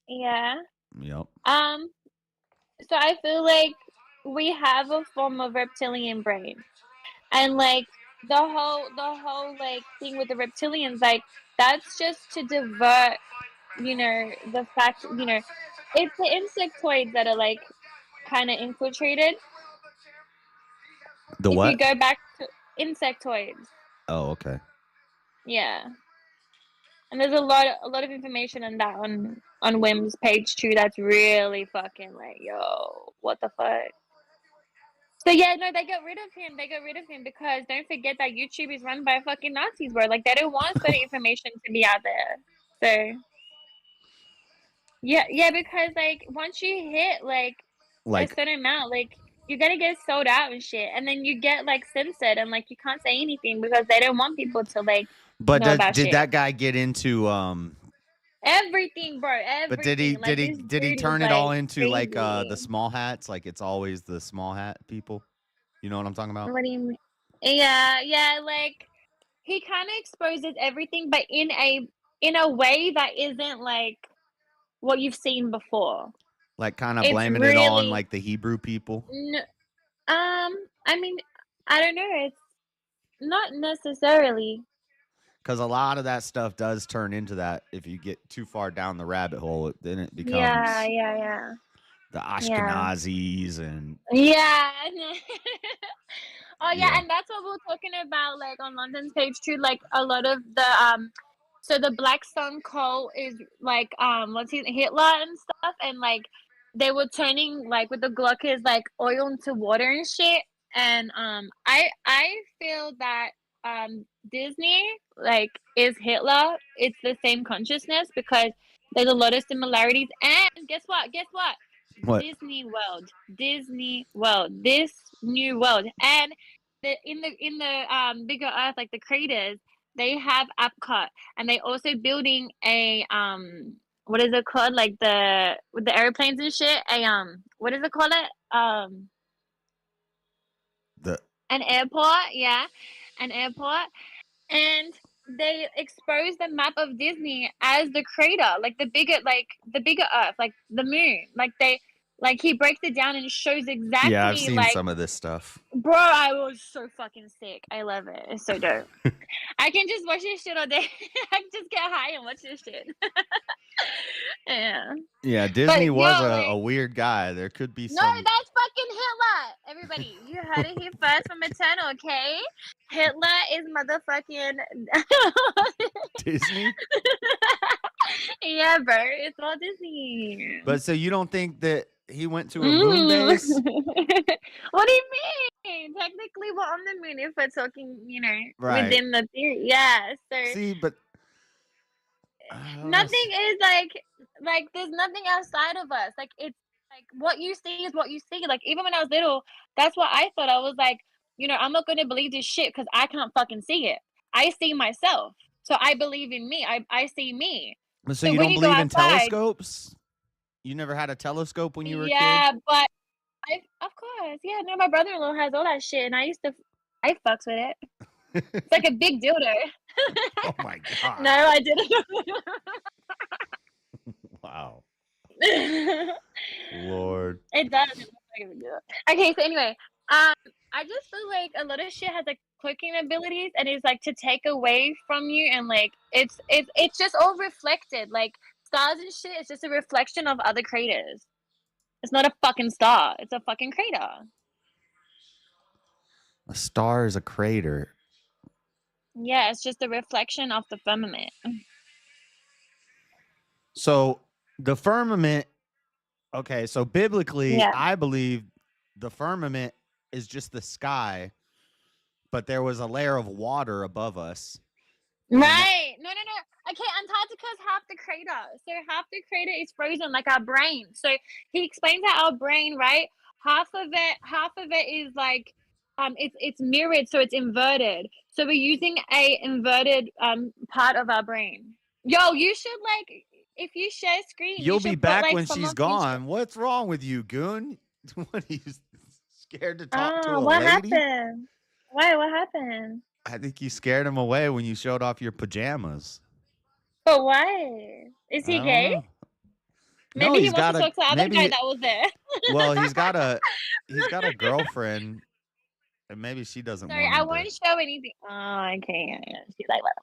Yeah. Yep. So I feel like we have a form of reptilian brain. And like the whole like thing with the reptilians, like, that's just to divert, the fact, it's the insectoids that are like kind of infiltrated. The what? If you go back to insectoids. Oh, okay. Yeah. And there's a lot of information on that on Wim's page 2 that's really fucking like, yo, what the fuck? So yeah, no, they got rid of him. They got rid of him because don't forget that YouTube is run by fucking Nazis, bro. Like they don't want certain information to be out there. So yeah, because like once you hit like a certain amount, like you're gonna get sold out and shit, and then you get like censored and like you can't say anything because they don't want people to like know about did shit. that guy get into Everything, bro. Everything. But did he like, did he turn it all into like the small hats? Like it's always the small hat people. You know what I'm talking about? What do you mean? Yeah. Like he kind of exposes everything, but in a way that isn't like what you've seen before. Like kind of blaming it on like the Hebrew people. I mean, I don't know. It's not necessarily. Because a lot of that stuff does turn into that if you get too far down the rabbit hole, then it becomes the Ashkenazis and oh yeah, and that's what we're talking about like on London's page too. Like a lot of the so the Black Sun cult is like Hitler and stuff, and like they were turning like with the Glockers like oil into water and shit. And I feel that Disney like is Hitler. It's the same consciousness because there's a lot of similarities. And guess what? What? Disney World, this new world, and in the bigger Earth, like the craters, they have Epcot, and they also building a what is it called? Like with the airplanes and shit. What is it called? An airport, an airport, and they expose the map of Disney as the crater, like the bigger Earth, like the moon. Like he breaks it down and shows exactly. Yeah, I've seen like, some of this stuff. Bro, I was so fucking sick. I love it. It's so dope. I can just watch this shit all day. I can just get high and watch this shit. Yeah, Disney was a weird guy. There could be some. No, that's fucking Hitler. Everybody, you heard it here first from Eternal, okay? Hitler is motherfucking Disney? Yeah, bro. It's all Disney. But so you don't think that he went to a moon base? What do you mean? Technically, we're on the moon if we're talking, within the theory. Yeah. So see, but nothing is like there's nothing outside of us. Like it's like what you see is what you see. Like even when I was little, that's what I thought. I was like, I'm not gonna believe this shit because I can't fucking see it. I see myself, so I believe in me. I see me. So you don't believe in telescopes? You never had a telescope when you were a kid? Yeah, but of course, yeah. No, my brother-in-law has all that shit, and I fucks with it. It's like a big dildo. Oh my god! No, I didn't. Wow. Lord. It does. It looks like a big dildo. Okay, so anyway, I just feel like a lot of shit has like clicking abilities, and it's like to take away from you, and like it's just all reflected. Like stars and shit, it's just a reflection of other craters. It's not a fucking star. It's a fucking crater. A star is a crater. Yeah, it's just a reflection of the firmament. So the firmament, okay, so biblically, Yeah. I believe the firmament is just the sky, but there was a layer of water above us. Right. No. Okay, Antarctica's half the crater. So half the crater is frozen like our brain. So he explains how our brain, right? Half of it is like it's mirrored, so it's inverted. So we're using a inverted part of our brain. Yo, you should like if you share screen. You'll be back when she's gone. Feature. What's wrong with you, goon? What are you scared to talk to a what lady? Happened? Why? What happened? I think you scared him away when you showed off your pajamas. But why? Is he gay? Maybe no, he wants to talk to the other guy that was there. Well, he's got a girlfriend, and maybe she doesn't. Sorry, I won't show anything. Oh, okay. Yeah. She's like, what?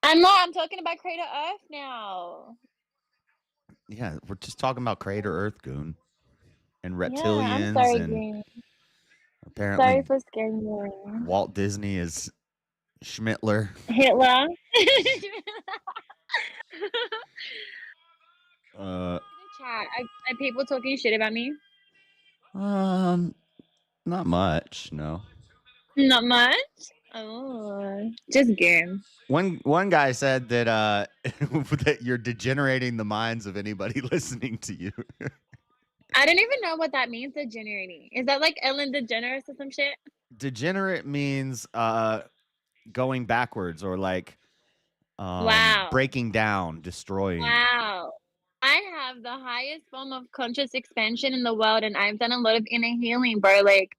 I'm talking about Crater Earth now. Yeah, we're just talking about Crater Earth, goon, and reptilians. Yeah, I'm sorry, and Goon. apparently, Sorry for scaring you. Walt Disney is Schmittler. Hitler. Uh, The chat. Are people talking shit about me? not much. No. Not much. Oh, just game. One guy said that that you're degenerating the minds of anybody listening to you. I don't even know what that means. Degenerating. Is that like Ellen DeGeneres or some shit? Degenerate means going backwards or like Wow. breaking down, destroying. Wow. I have the highest form of conscious expansion in the world, and I've done a lot of inner healing, bro. Like,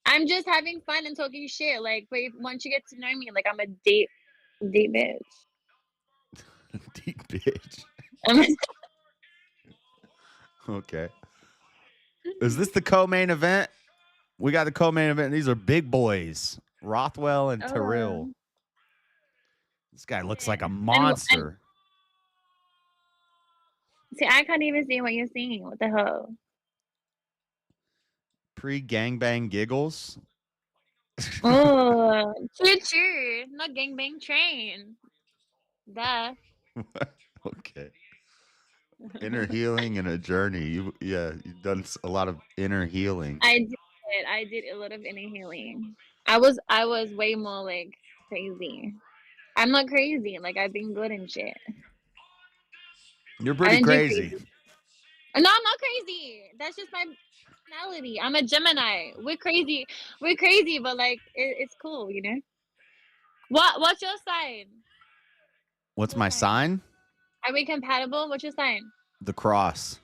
I'm just having fun and talking shit. Like, but once you get to know me, like, I'm a deep bitch. Deep bitch. I'm a- Okay. Is this the co-main event? We got the co-main event. These are big boys, Rothwell and Terrell. This guy looks like a monster. See, I can't even see what you're seeing. What the hell? Pre-gangbang giggles. Oh, choo-choo, not gangbang train. Duh. Okay. Inner healing and a journey. You've done a lot of inner healing. I did a lot of inner healing. I was way more like crazy. I'm not crazy. Like, I've been good and shit. You're pretty crazy. No, I'm not crazy. That's just my personality. I'm a Gemini. We're crazy. We're crazy, but like it's cool, you know. What's your sign? What's my sign? Are we compatible? What's your sign? The cross.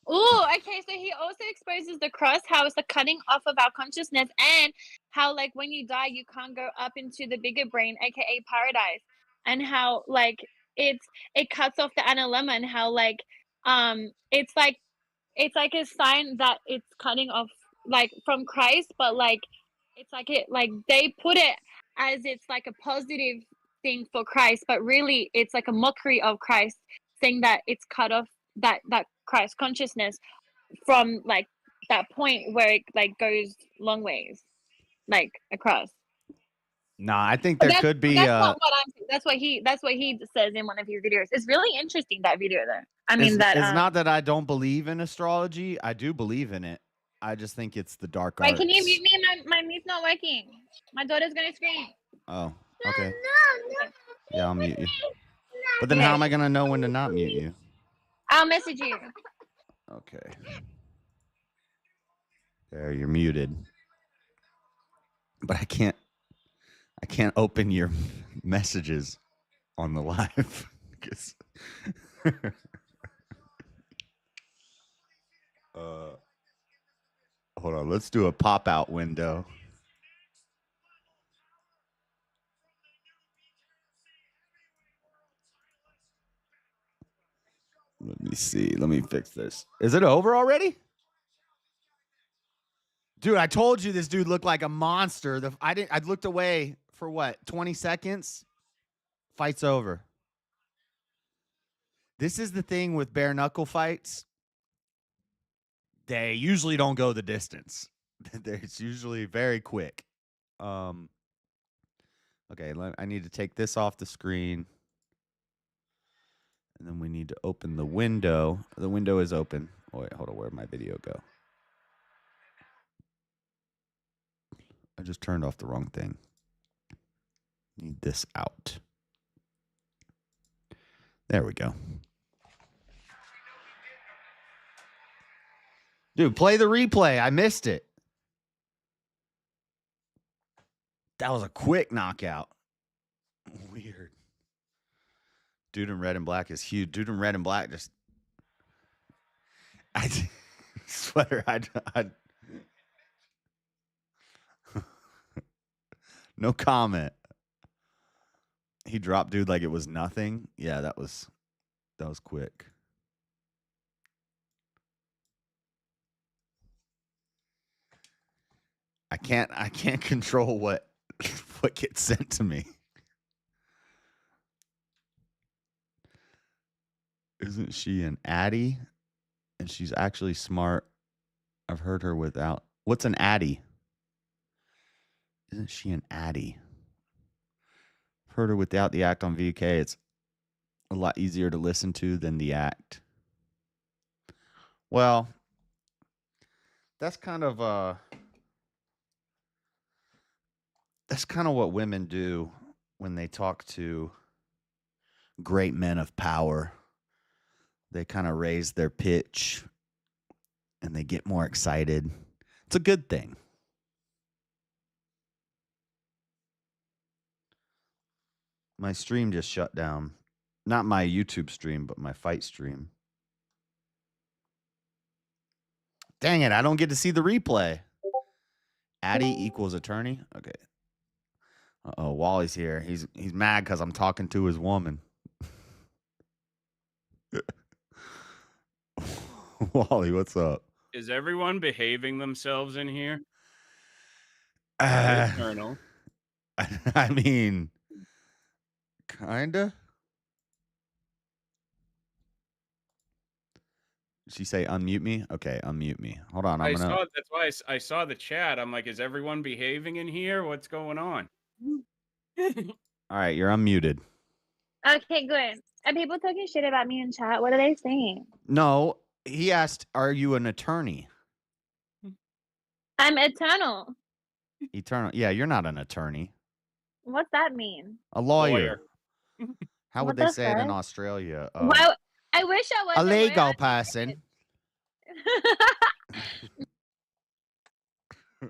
Oh, okay. So he also exposes the cross, how it's the cutting off of our consciousness, and how like when you die, you can't go up into the bigger brain, aka paradise, and how like it cuts off the analemma, and how like it's like a sign that it's cutting off like from Christ, but like it's like it like they put it as it's like a positive thing for Christ, but really it's like a mockery of Christ, saying that it's cut off that Christ consciousness from like that point where it like goes long ways, like across. No, I think there could be. That's not what I'm saying. That's what he says in one of his videos. It's really interesting, that video though. I mean, it's not that I don't believe in astrology. I do believe in it. I just think it's the dark arts. Wait, can you mute me? My mute's not working. My daughter's gonna scream. Oh, okay. No. Yeah, I'll mute you. But then how am I gonna know when to not mute you? I'll message you. Okay. There, you're muted. But I can't open your messages on the live. Hold on, let's do a pop-out window. Let me see. Let me fix this. Is it over already? Dude, I told you this dude looked like a monster. I looked away for what? 20 seconds? Fight's over. This is the thing with bare knuckle fights. They usually don't go the distance. It's usually very quick. Okay, I need to take this off the screen. And then we need to open the window. The window is open. Oh, wait, hold on. Where'd my video go? I just turned off the wrong thing. Need this out. There we go. Dude, play the replay. I missed it. That was a quick knockout. Weird. Dude in red and black is huge. Dude in red and black just... I sweater. No comment. He dropped dude like it was nothing. Yeah, that was quick. I can't control what gets sent to me. Isn't she an Addie? And she's actually smart. I've heard her without. What's an Addie? Isn't she an Addie? I've heard her without the act on VK. It's a lot easier to listen to than the act. Well, that's kind of what women do when they talk to great men of power. They kind of raise their pitch and they get more excited. It's a good thing. My stream just shut down. Not my YouTube stream, but my fight stream. Dang it, I don't get to see the replay. Addy equals attorney? Okay. Uh-oh, Wally's here. He's mad because I'm talking to his woman. Wally, what's up? Is everyone behaving themselves in here? Eternal. I mean, kinda. Did she say unmute me? Okay, unmute me. Hold on, That's why I saw the chat. I'm like, is everyone behaving in here? What's going on? All right, you're unmuted. Okay, good. Are people talking shit about me in chat? What are they saying? No, he asked, are you an attorney? I'm eternal. Eternal. Yeah, you're not an attorney. What's that mean? A lawyer. How would What they the say it in fuck? Australia? Why? I wish I was A legal lawyer. person.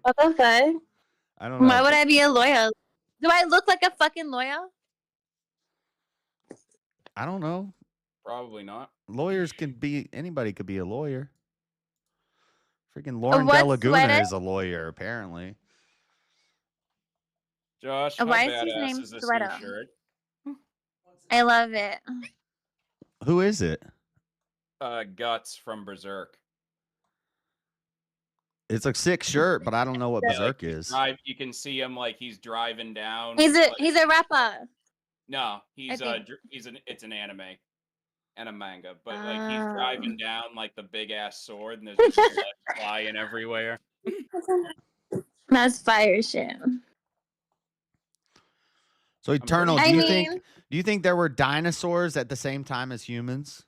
What the fuck? I don't know. Why would I be a lawyer? Do I look like a fucking lawyer? I don't know. Probably not. Lawyers can be, anybody could be a lawyer. Freaking Lauren De What Laguna sweater? is a lawyer, apparently. Josh, how Why is his badass name is this Sweater? new shirt? I love it. Who is it? Guts from Berserk. It's a sick shirt, but I don't know what Berserk is. You can see him like he's driving down. He's a rapper. No, it's an anime and a manga, but like he's driving down like the big ass sword, and there's just bullets flying everywhere. That's fire shit. So Eternal, do you think there were dinosaurs at the same time as humans?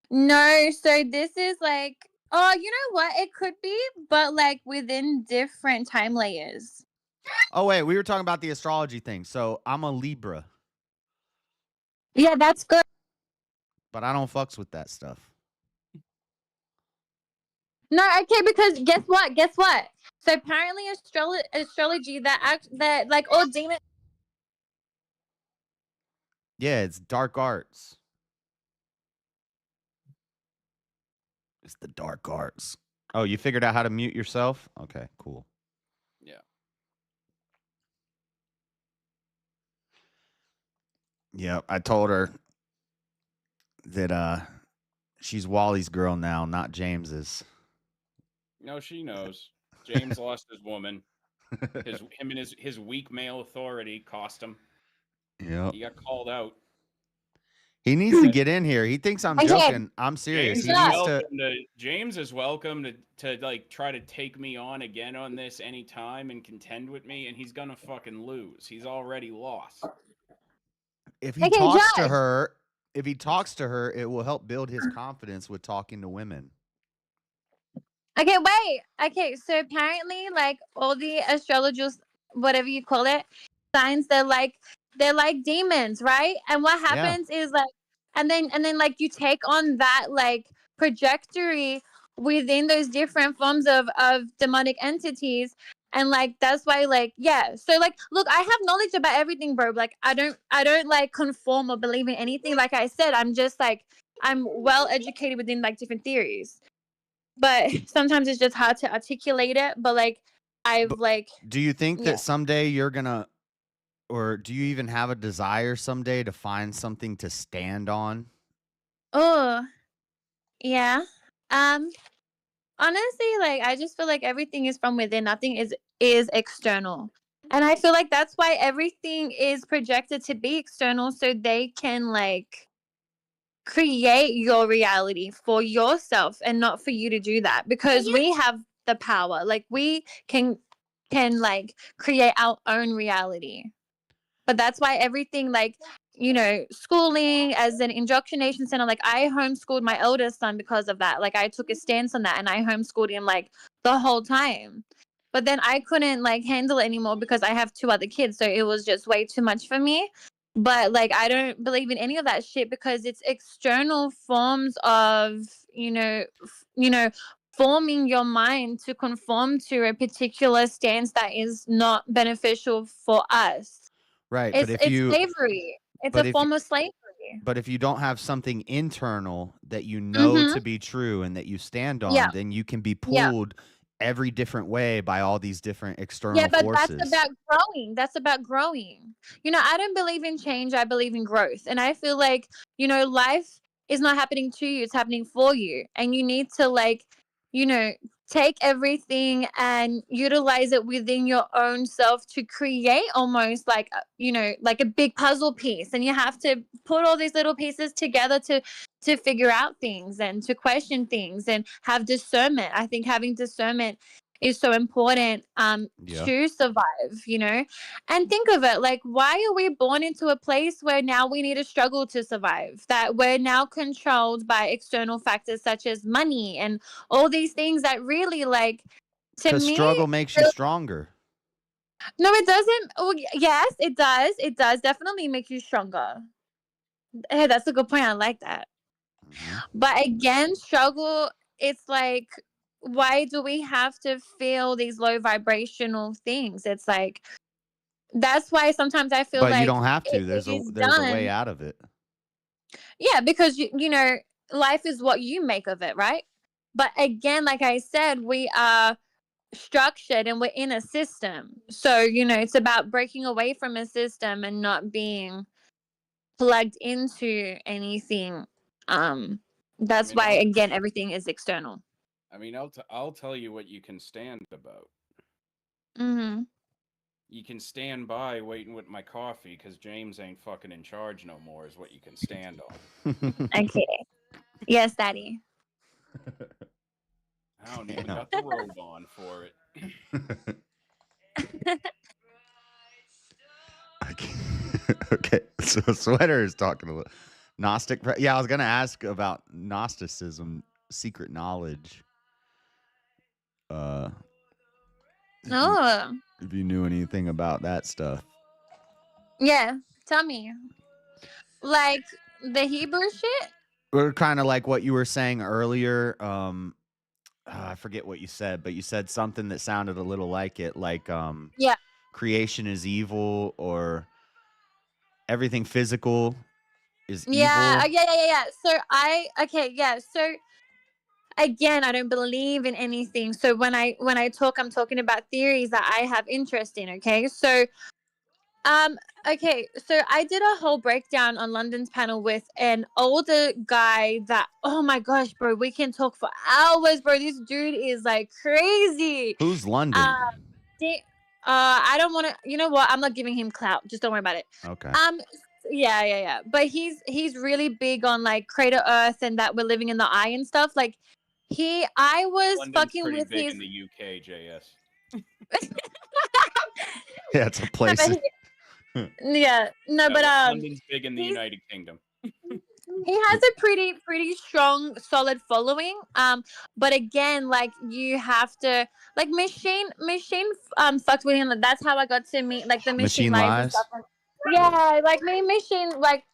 No, so this is like, oh, you know what? It could be, but like within different time layers. Oh wait, we were talking about the astrology thing. So I'm a Libra. Yeah, that's good. But I don't fucks with that stuff. No, okay, because guess what? So apparently astrology that like all demons. Yeah, it's dark arts. It's the dark arts. Oh, you figured out how to mute yourself? Okay, cool. Yeah. Yeah, I told her that she's Wally's girl now, not James's. No, she knows. James lost his woman. His weak male authority cost him. Yeah. He got called out. He needs to get in here. He thinks I'm joking. I'm serious. James is welcome to like try to take me on again on this anytime and contend with me, and he's gonna fucking lose. He's already lost. If he talks to her, it will help build his confidence with talking to women. Okay, wait. Okay, so apparently, like all the astrologers, whatever you call it, signs, they're like demons, right? And what happens is like, and then like you take on that like trajectory within those different forms of demonic entities, and like that's why like so like look, I have knowledge about everything, bro. Like I don't like conform or believe in anything. Like I said, I'm just like I'm well educated within like different theories. But sometimes it's just hard to articulate it. But like, do you think that someday you're gonna, or do you even have a desire someday to find something to stand on? Oh, yeah. Honestly, like I just feel like everything is from within. Nothing is external, and I feel like that's why everything is projected to be external, so they can like create your reality for yourself and not for you to do that, because we have the power. Like we can like create our own reality. But that's why everything like you know, schooling as an indoctrination center. Like I homeschooled my eldest son because of that. Like I took a stance on that and I homeschooled him like the whole time. But then I couldn't like handle it anymore because I have 2 other kids. So it was just way too much for me. But like I don't believe in any of that shit because it's external forms of, you know, forming your mind to conform to a particular stance that is not beneficial for us. Right, It's slavery. It's a form of slavery. But if you don't have something internal that you know Mhm. to be true and that you stand on, Yeah. then you can be Yeah. pulled every different way by all these different external Yeah, but forces. that's about growing. That's about growing. You know, I don't believe in change. I believe in growth. And I feel like, you know, life is not happening to you. It's happening for you. And you need to like, you know, take everything and utilize it within your own self to create almost like, you know, like a big puzzle piece. And you have to put all these little pieces together to figure out things and to question things and have discernment. I think having discernment is so important to survive, you know. And think of it, like, why are we born into a place where now we need to struggle to survive, that we're now controlled by external factors such as money and all these things that really, like, to Because me, struggle makes you stronger. no, it doesn't. Oh, yes, it does definitely make you stronger. Hey, that's a good point. I like that. But again, struggle, it's like, why do we have to feel these low vibrational things? It's like, that's why sometimes I feel But like you don't have to. it There's is a way done. out of it. Yeah, because you know, life is what you make of it, right? But again, like I said, we are structured and we're in a system. So, you know, it's about breaking away from a system and not being plugged into anything. That's why again everything is external. I mean, I'll tell you what you can stand about. Mm-hmm. You can stand by waiting with my coffee because James ain't fucking in charge no more. Is what you can stand on. Okay. Yes, Daddy. I don't even got the robe on for it. Okay, so Sweater is talking a little Gnostic. Yeah, I was gonna ask about Gnosticism, secret knowledge. Oh. If you knew anything about that stuff. Yeah. Tell me. Like the Hebrew shit? We're kind of like what you were saying earlier. I forget what you said, but you said something that sounded a little like it, like Yeah. creation is evil or everything physical is Yeah. evil. Yeah. So again, I don't believe in anything. So when I talk, I'm talking about theories that I have interest in. Okay. So okay, so I did a whole breakdown on London's panel with an older guy that, oh my gosh, bro, we can talk for hours, bro. This dude is like crazy. Who's London? I don't want to. You know what? I'm not giving him clout. Just don't worry about it. Okay. Yeah. But he's really big on like crater Earth and that we're living in the eye and stuff. Like I was London's fucking pretty with big his. in the UK, JS. Yeah, it's a place. Yeah, no, but London's big in the United Kingdom. He has a pretty strong, solid following. But again, like you have to like machine fucked with him. That's how I got to meet like the machine lives and stuff. Yeah, like me and machine like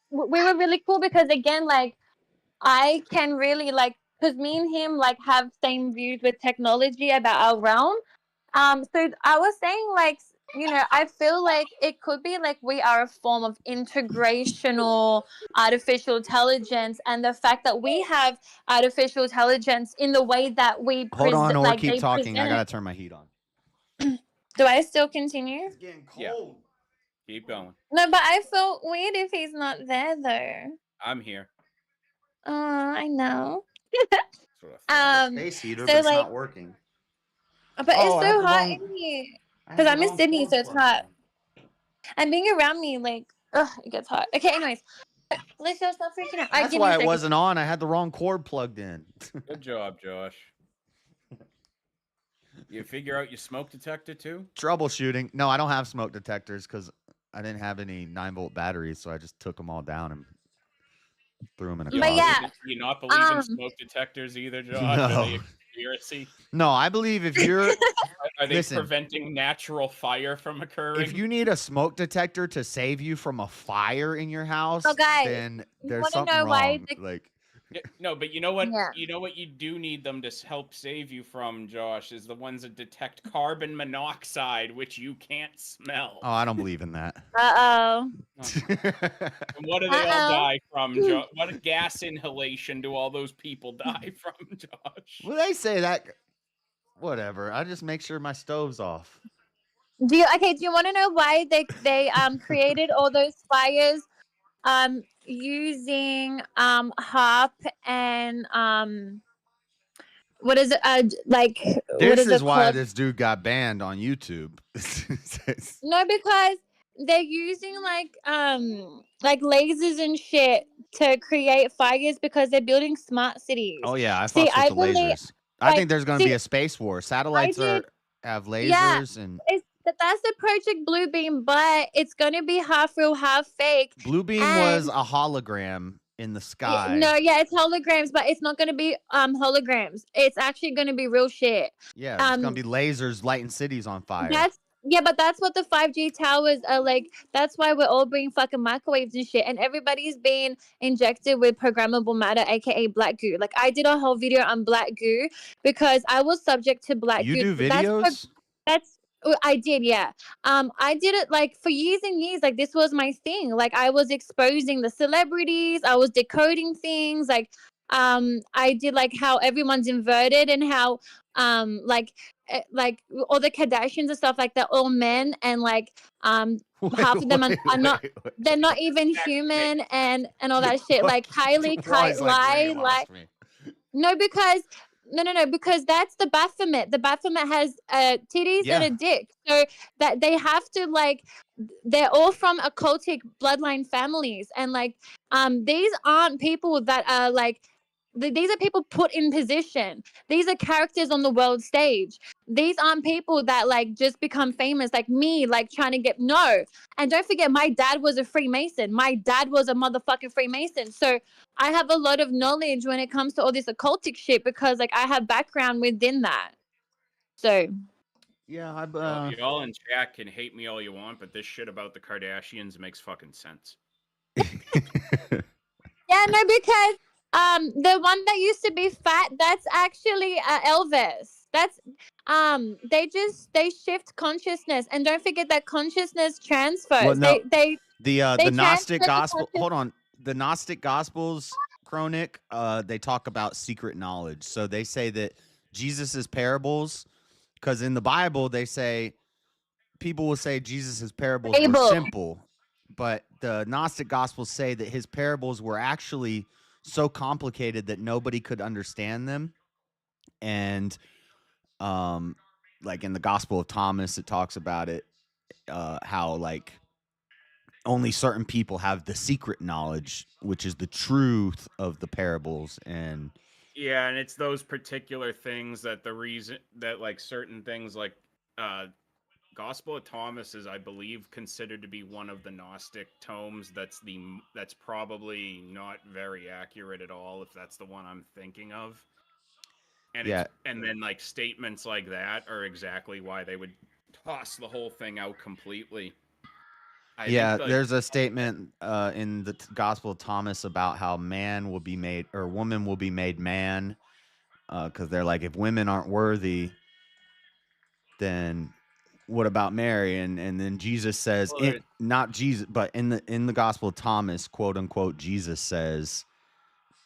we were really cool because again, like I can really like because me and him like have same views with technology about our realm. So I was saying like, you know, I feel like it could be like we are a form of integrational artificial intelligence, and the fact that we have artificial intelligence in the way that we Hold on, or like keep talking. I gotta turn my heat on. Do I still continue? It's getting cold. Yeah. Keep going. No, but I feel weird if he's not there though. I'm here. Oh, I know. Space heater, so but it's like, not working. but it's so hot in here because I'm in Sydney, so it's hot. And being around me, like, ugh, it gets hot. Okay, anyways, let's just stop freaking out. That's why it wasn't on. I had the wrong cord plugged in. Good job, Josh. You figure out your smoke detector too? Troubleshooting. No, I don't have smoke detectors because I didn't have any 9-volt batteries, so I just took them all down and threw them in a You But don't closet. yeah, believe in- you not believe in um, smoke detectors either, Josh? Are they No. a conspiracy? No, I believe if you're Are they Listen. preventing natural fire from occurring? if you need a smoke detector to save you from a fire in your house, So, guys, then you there's wanna something know why wrong. the- Like Yeah, no, but you know what? Yeah. You know what you do need them to help save you from, Josh, is the ones that detect carbon monoxide, which you can't smell. oh, I don't believe in that. Uh-oh. And what do they all Uh-oh. die from, Josh? What gas inhalation do all those people die from, Josh? Well, they say that. Whatever. I just make sure my stove's off. Do you want to know why they created all those fires using harp and what is it like what This is is it why called? this dude got banned on YouTube. No, because they're using like lasers and shit to create fires because they're building smart cities. Oh yeah, I See, fucks with I the believe lasers. I like think there's going to see be a space war. Satellites did- have yeah. lasers and that's the Project Bluebeam, but it's gonna be half real, half fake. Bluebeam was a hologram in the sky. No, yeah, it's holograms, but it's not gonna be holograms. It's actually gonna be real shit. Yeah, it's going to be lasers lighting cities on fire. But that's what the 5G towers are like. That's why we're all being fucking microwaves and shit, and everybody's being injected with programmable matter, aka black goo. Like I did a whole video on black goo because I was subject to black You goo. do videos? I did, yeah. I did it like for years and years. Like this was my thing. Like I was exposing the celebrities. I was decoding things. Like, I did like how everyone's inverted and how, like all the Kardashians and stuff like they're all men and like, half of them are not. They're not even human and all that shit. Like Kylie, No, because that's the Baphomet. The Baphomet has titties and a dick, so that they have to like. They're all from occultic bloodline families, and like, these aren't people that are like. These are people put in position. These are characters on the world stage. These aren't people that like just become famous, like me, like trying to get no. And don't forget, my dad was a Freemason. My dad was a motherfucking Freemason. So I have a lot of knowledge when it comes to all this occultic shit because like I have background within that. So yeah, y'all in chat can hate me all you want, but this shit about the Kardashians makes fucking sense. yeah, no, because the one that used to be fat, that's actually Elvis. That's they shift consciousness, and don't forget that consciousness transfers. Well, no, they the Gnostic transfer gospel. Hold on, the Gnostic Gospels chronic. They talk about secret knowledge. So they say that Jesus's parables, because in the Bible they say people will say Jesus's parables were simple, but the Gnostic Gospels say that his parables were actually so complicated that nobody could understand them. And like in the Gospel of Thomas, it talks about it, how like only certain people have the secret knowledge, which is the truth of the parables. And yeah, and it's those particular things that the reason that like certain things like Gospel of Thomas is, I believe, considered to be one of the Gnostic tomes. That's probably not very accurate at all, if that's the one I'm thinking of. And and then like statements like that are exactly why they would toss the whole thing out completely. I think, like, there's a statement in the Gospel of Thomas about how man will be made, or woman will be made man, because they're like, if women aren't worthy, then what about Mary? And then Jesus says, not Jesus, but in the Gospel of Thomas, quote unquote, Jesus says,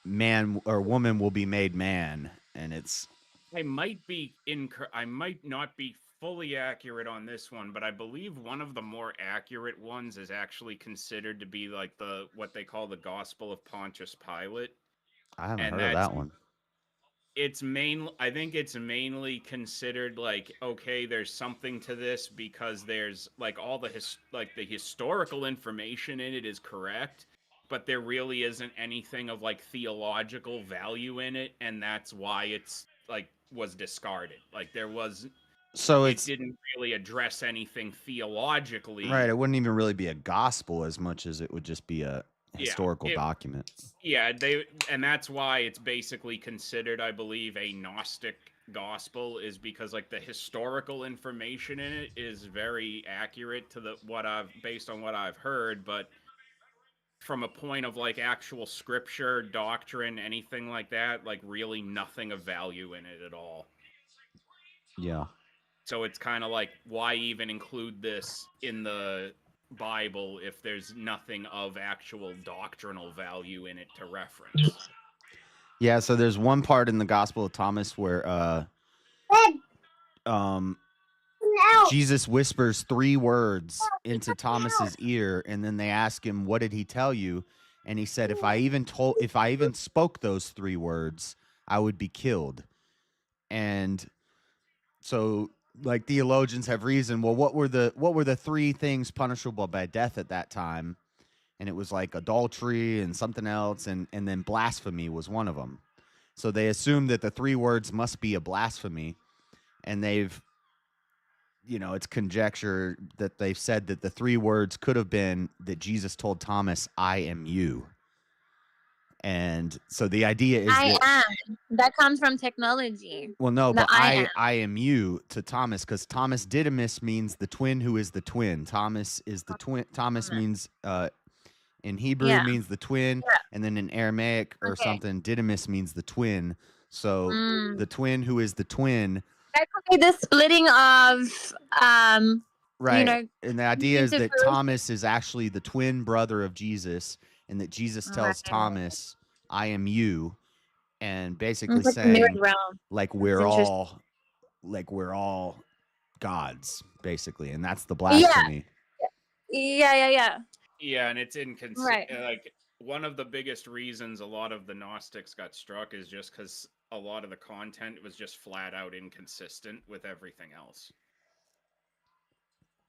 man or woman will be made man, and it's. I might not be fully accurate on this one, but I believe one of the more accurate ones is actually considered to be like what they call the Gospel of Pontius Pilate. I haven't heard of that one. I think it's mainly considered like, okay, there's something to this because there's like all the historical information in it is correct, but there really isn't anything of like theological value in it, and that's why it's like was discarded. Like there was So it it's didn't really address anything theologically. right. It wouldn't even really be a gospel as much as it would just be a historical document. Yeah, and that's why it's basically considered, I believe, a Gnostic gospel, is because like the historical information in it is very accurate to based on what I've heard, but from a point of like actual scripture, doctrine, anything like that, like really nothing of value in it at all. Yeah. So it's kind of like, why even include this in the Bible if there's nothing of actual doctrinal value in it to reference? Yeah, so there's one part in the Gospel of Thomas where Jesus whispers 3 words into Thomas's ear, and then they ask him, "What did he tell you?" And he said, if I even spoke those 3 words, I would be killed." And so like theologians have reasoned, well, what were the 3 things punishable by death at that time? And it was like adultery and something else, and then blasphemy was one of them. So they assume that the 3 words must be a blasphemy, and they've, it's conjecture that they've said that the 3 words could have been that Jesus told Thomas, "I am you." And so the idea is that comes from technology. well, no, The but I I am you to Thomas, because Thomas Didymus means the twin who is the twin. Thomas is the twin. Thomas means in Hebrew means the twin, and then in Aramaic or something, Didymus means the twin. So the twin who is the twin. That could be the splitting of right. And the idea is that Thomas is actually the twin brother of Jesus, and that Jesus tells Thomas, "I am you," and basically saying like we're all gods, basically, and that's the blasphemy. Yeah. Yeah, and it's like one of the biggest reasons a lot of the Gnostics got struck is just because a lot of the content was just flat out inconsistent with everything else.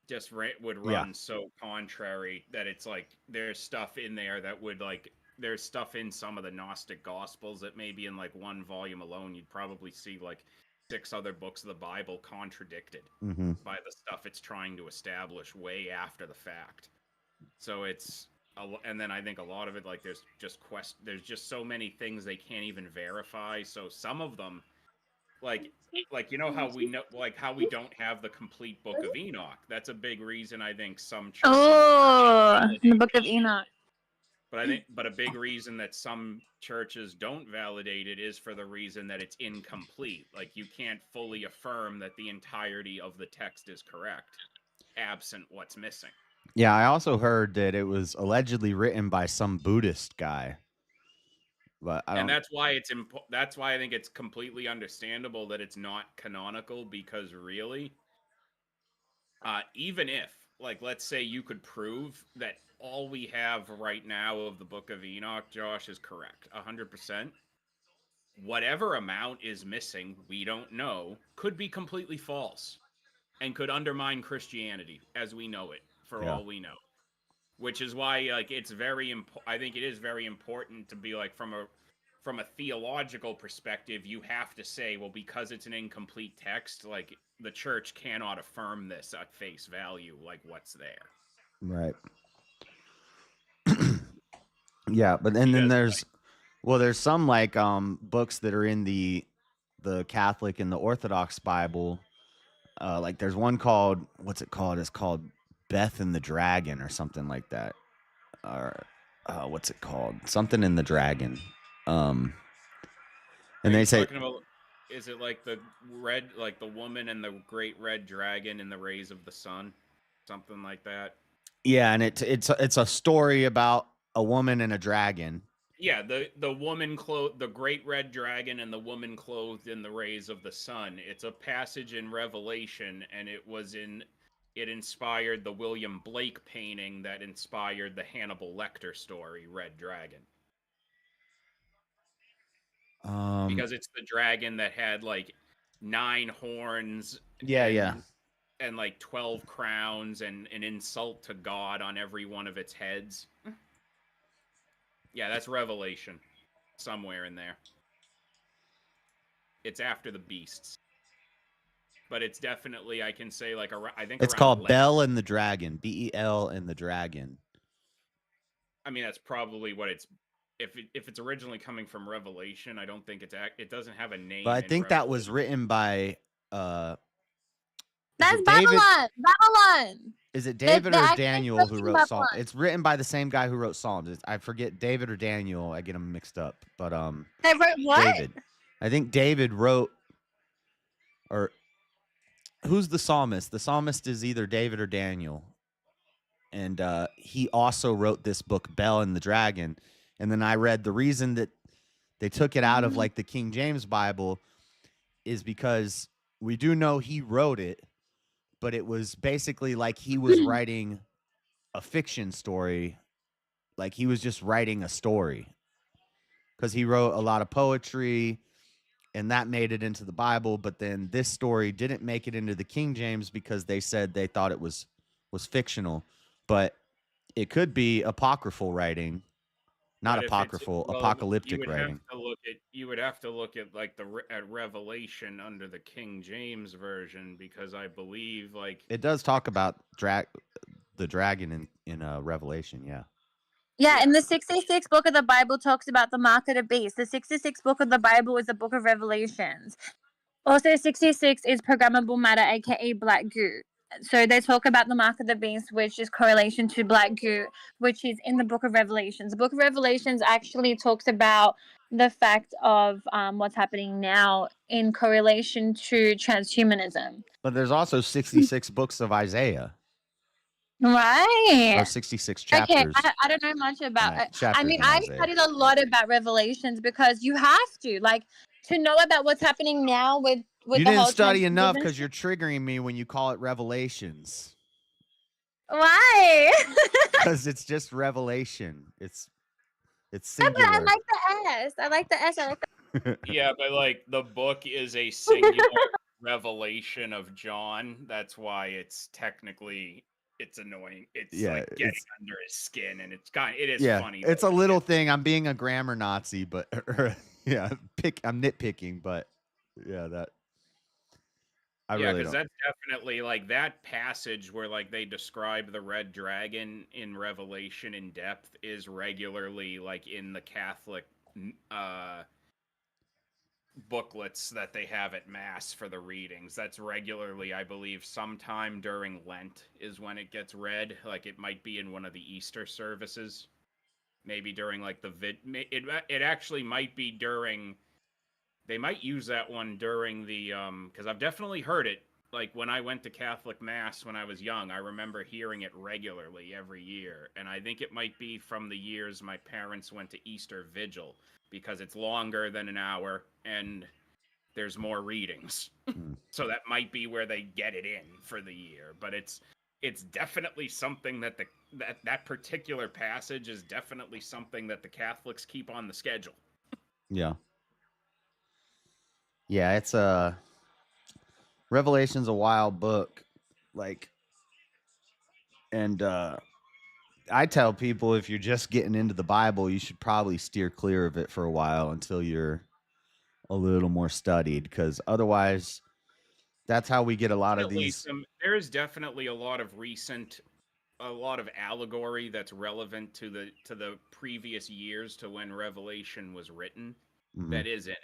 Just would run so contrary that it's like there's stuff in there that would like there's stuff in some of the Gnostic Gospels that maybe in like one volume alone you'd probably see like 6 other books of the Bible contradicted by the stuff it's trying to establish way after the fact. So it's and then I think a lot of it, like there's just so many things they can't even verify. So some of them, like how we know, like how we don't have the complete Book of Enoch. That's a big reason I think some churches. The Book of Enoch. But a big reason that some churches don't validate it is for the reason that it's incomplete. Like you can't fully affirm that the entirety of the text is correct, absent what's missing. Yeah, I also heard that it was allegedly written by some Buddhist guy. But I don't... And that's why that's why I think it's completely understandable that it's not canonical, because really, even if, like, let's say you could prove that all we have right now of the Book of Enoch, Josh, is correct, 100%. Whatever amount is missing, we don't know, could be completely false and could undermine Christianity as we know it, for all we know. Which is why, like, it's I think it is very important to be like, from a theological perspective, you have to say, well, because it's an incomplete text, like the church cannot affirm this at face value, like what's there. Right. Yeah, but then there's there's some like books that are in the Catholic and the Orthodox Bible. Like there's one called, what's it called? It's called Beth and the Dragon or something like that. Or what's it called? Something in the Dragon. And they say, is it like the woman and the great red dragon in the rays of the sun, something like that? Yeah, and it's a story about a woman and a dragon. Yeah, the woman the great red dragon and the woman clothed in the rays of the sun. It's a passage in Revelation, and it inspired the William Blake painting that inspired the Hannibal Lecter story, Red Dragon. Because it's the dragon that had like 9 horns. And like 12 crowns and an insult to God on every one of its heads. Yeah, that's Revelation. Somewhere in there. It's after the beasts. but it's definitely, I can say, like, I think It's around called 11. Bell and the Dragon. Bel and the Dragon. I mean, that's probably what it's. If it's originally coming from Revelation, I don't think it doesn't have a name. But I in think that was Revelation. written by That's David? Babylon. Is it David they or actually Daniel who wrote wrote Psalms? Babylon. It's written by the same guy who wrote Psalms. I forget David or Daniel. I get them mixed up. But They wrote what? David. I think David wrote, or who's the psalmist? The psalmist is either David or Daniel. And he also wrote this book, Bell and the Dragon. And then I read the reason that they took it out of like the King James Bible is because we do know he wrote it, but it was basically like he was writing a fiction story. Like he was just writing a story because he wrote a lot of poetry and that made it into the Bible. But then this story didn't make it into the King James because they said they thought it was fictional, but it could be apocryphal writing. Not But if apocryphal, apocalyptic writing. You would have to look at like at Revelation under the King James version, because I believe like It does talk about the dragon in Revelation, yeah. Yeah, and the 66th book of the Bible talks about the mark of the beast. The 66th book of the Bible is the book of Revelations. Also, 66 is programmable matter, aka black goo. So they talk about the mark of the beast, which is correlation to black goo, which is in the book of Revelations. The book of Revelations actually talks about the fact of what's happening now in correlation to transhumanism. But there's also 66 books of Isaiah. Right. Or 66 chapters. Okay, I don't know much about it. I mean, in I Isaiah. studied a lot about Revelations because you have to, like, to know about what's happening now with You the didn't whole study enough transhumanism. because you're triggering me when you call it Revelations. Why? Because it's just Revelation. It's Yeah, singular. but I like the S. I like the S. I like the... Yeah, but like the book is a singular revelation of John. That's why it's technically annoying. It's like getting under his skin, and it is funny. It's a little thing. I'm being a grammar Nazi, but yeah, I'm nitpicking, but yeah, that I really because don't. that's definitely like that passage where like they describe the red dragon in Revelation in depth is regularly like in the Catholic booklets that they have at Mass for the readings. That's regularly, I believe, sometime during Lent is when it gets read. Like it might be in one of the Easter services, maybe during like it actually might be during. They might use that one during the because I've definitely heard it. Like when I went to Catholic Mass when I was young, I remember hearing it regularly every year, and I think it might be from the years my parents went to Easter Vigil, because it's longer than an hour and there's more readings. So that might be where they get it in for the year. But it's definitely something that that particular passage is definitely something that the Catholics keep on the schedule. Yeah. Yeah, it's Revelation's a wild book. Like, and I tell people if you're just getting into the Bible, you should probably steer clear of it for a while until you're a little more studied, because otherwise that's how we get a lot of these. There is definitely a lot of allegory that's relevant to the previous years to when Revelation was written. That is in it.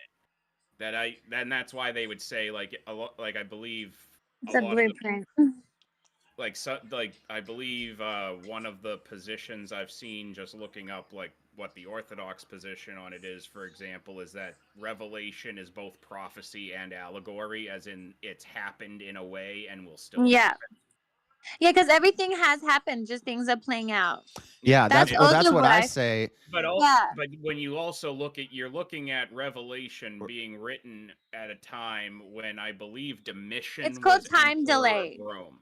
That's why they would say like I believe it's a blueprint. I believe one of the positions I've seen just looking up like what the Orthodox position on it is, for example, is that Revelation is both prophecy and allegory, as in it's happened in a way and will still happen. Yeah, because everything has happened, just things are playing out. Yeah, that's what I say. But when you also you're looking at Revelation being written at a time when I believe Domitian it's called was time emperor delay. of Rome.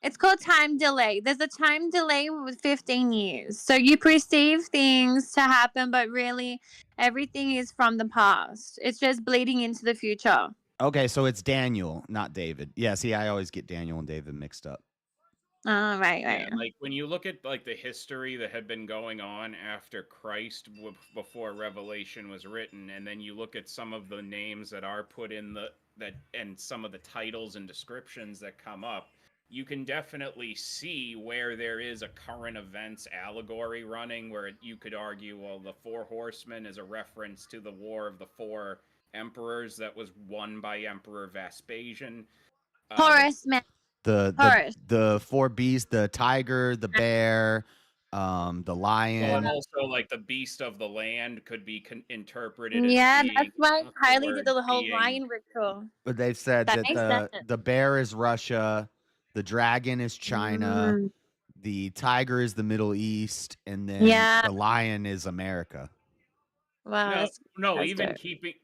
It's called time delay. There's a time delay with 15 years. So you perceive things to happen, but really everything is from the past. It's just bleeding into the future. Okay, so it's Daniel, not David. Yeah, see, I always get Daniel and David mixed up. Right. Yeah, like when you look at like the history that had been going on after Christ before Revelation was written, and then you look at some of the names that are put in that and some of the titles and descriptions that come up, you can definitely see where there is a current events allegory running, where you could argue, well, the Four Horsemen is a reference to the War of the Four Emperors that was won by Emperor Vespasian. Horus, man. Horus. The four beasts, the tiger, the bear, the Well, lion. and also like the beast of the land could be interpreted as Yeah, being that's why Kylie did afterwards the whole being- lion ritual. But they've said That that makes sense. the bear is Russia, the dragon is China, Mm. the tiger is the Middle East, and then Yeah. the lion is America. Wow. that's even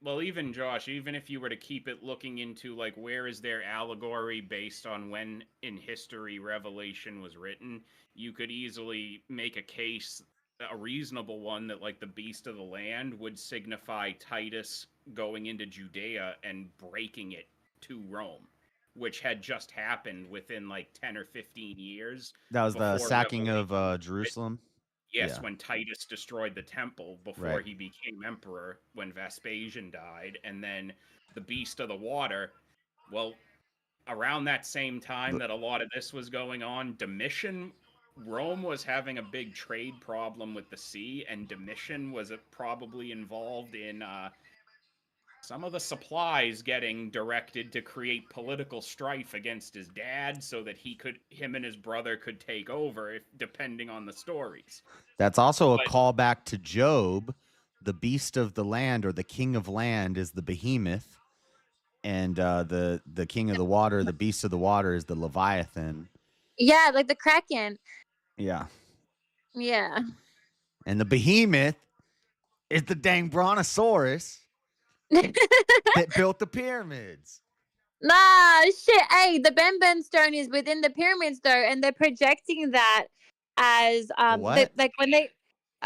dope. even Josh, even if you were to keep it looking into like where is their allegory based on when in history Revelation was written, you could easily make a case, a reasonable one, that like the beast of the land would signify Titus going into Judea and breaking it to Rome, which had just happened within like 10 or 15 years. That was the before sacking of Revelation. Jerusalem. Yes, Yeah. when Titus destroyed the temple before Right. he became emperor, when Vespasian died, and then the beast of the water. Well, around that same time that a lot of this was going on, Domitian, Rome was having a big trade problem with the sea, and Domitian was probably involved in some of the supplies getting directed to create political strife against his dad, so that him and his brother could take over, depending on the stories. That's also a callback to Job. The beast of the land, or the king of land, is the behemoth, and the king of the water, the beast of the water, is the Leviathan. Yeah, like the Kraken. Yeah. Yeah. And the behemoth is the dang brontosaurus that built the pyramids. Nah, shit. Hey, the Ben stone is within the pyramids though, and they're projecting that as what? like when they.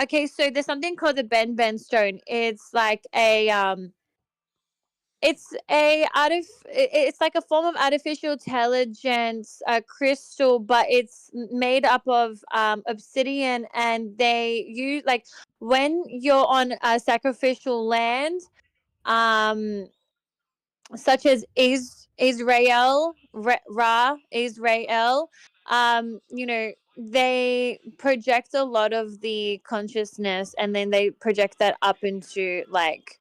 Okay, so there's something called the Ben stone. It's like it's like a form of artificial intelligence crystal, but it's made up of obsidian, and they use like when you're on a sacrificial land, such as Israel, Israel, they project a lot of the consciousness, and then they project that up into like,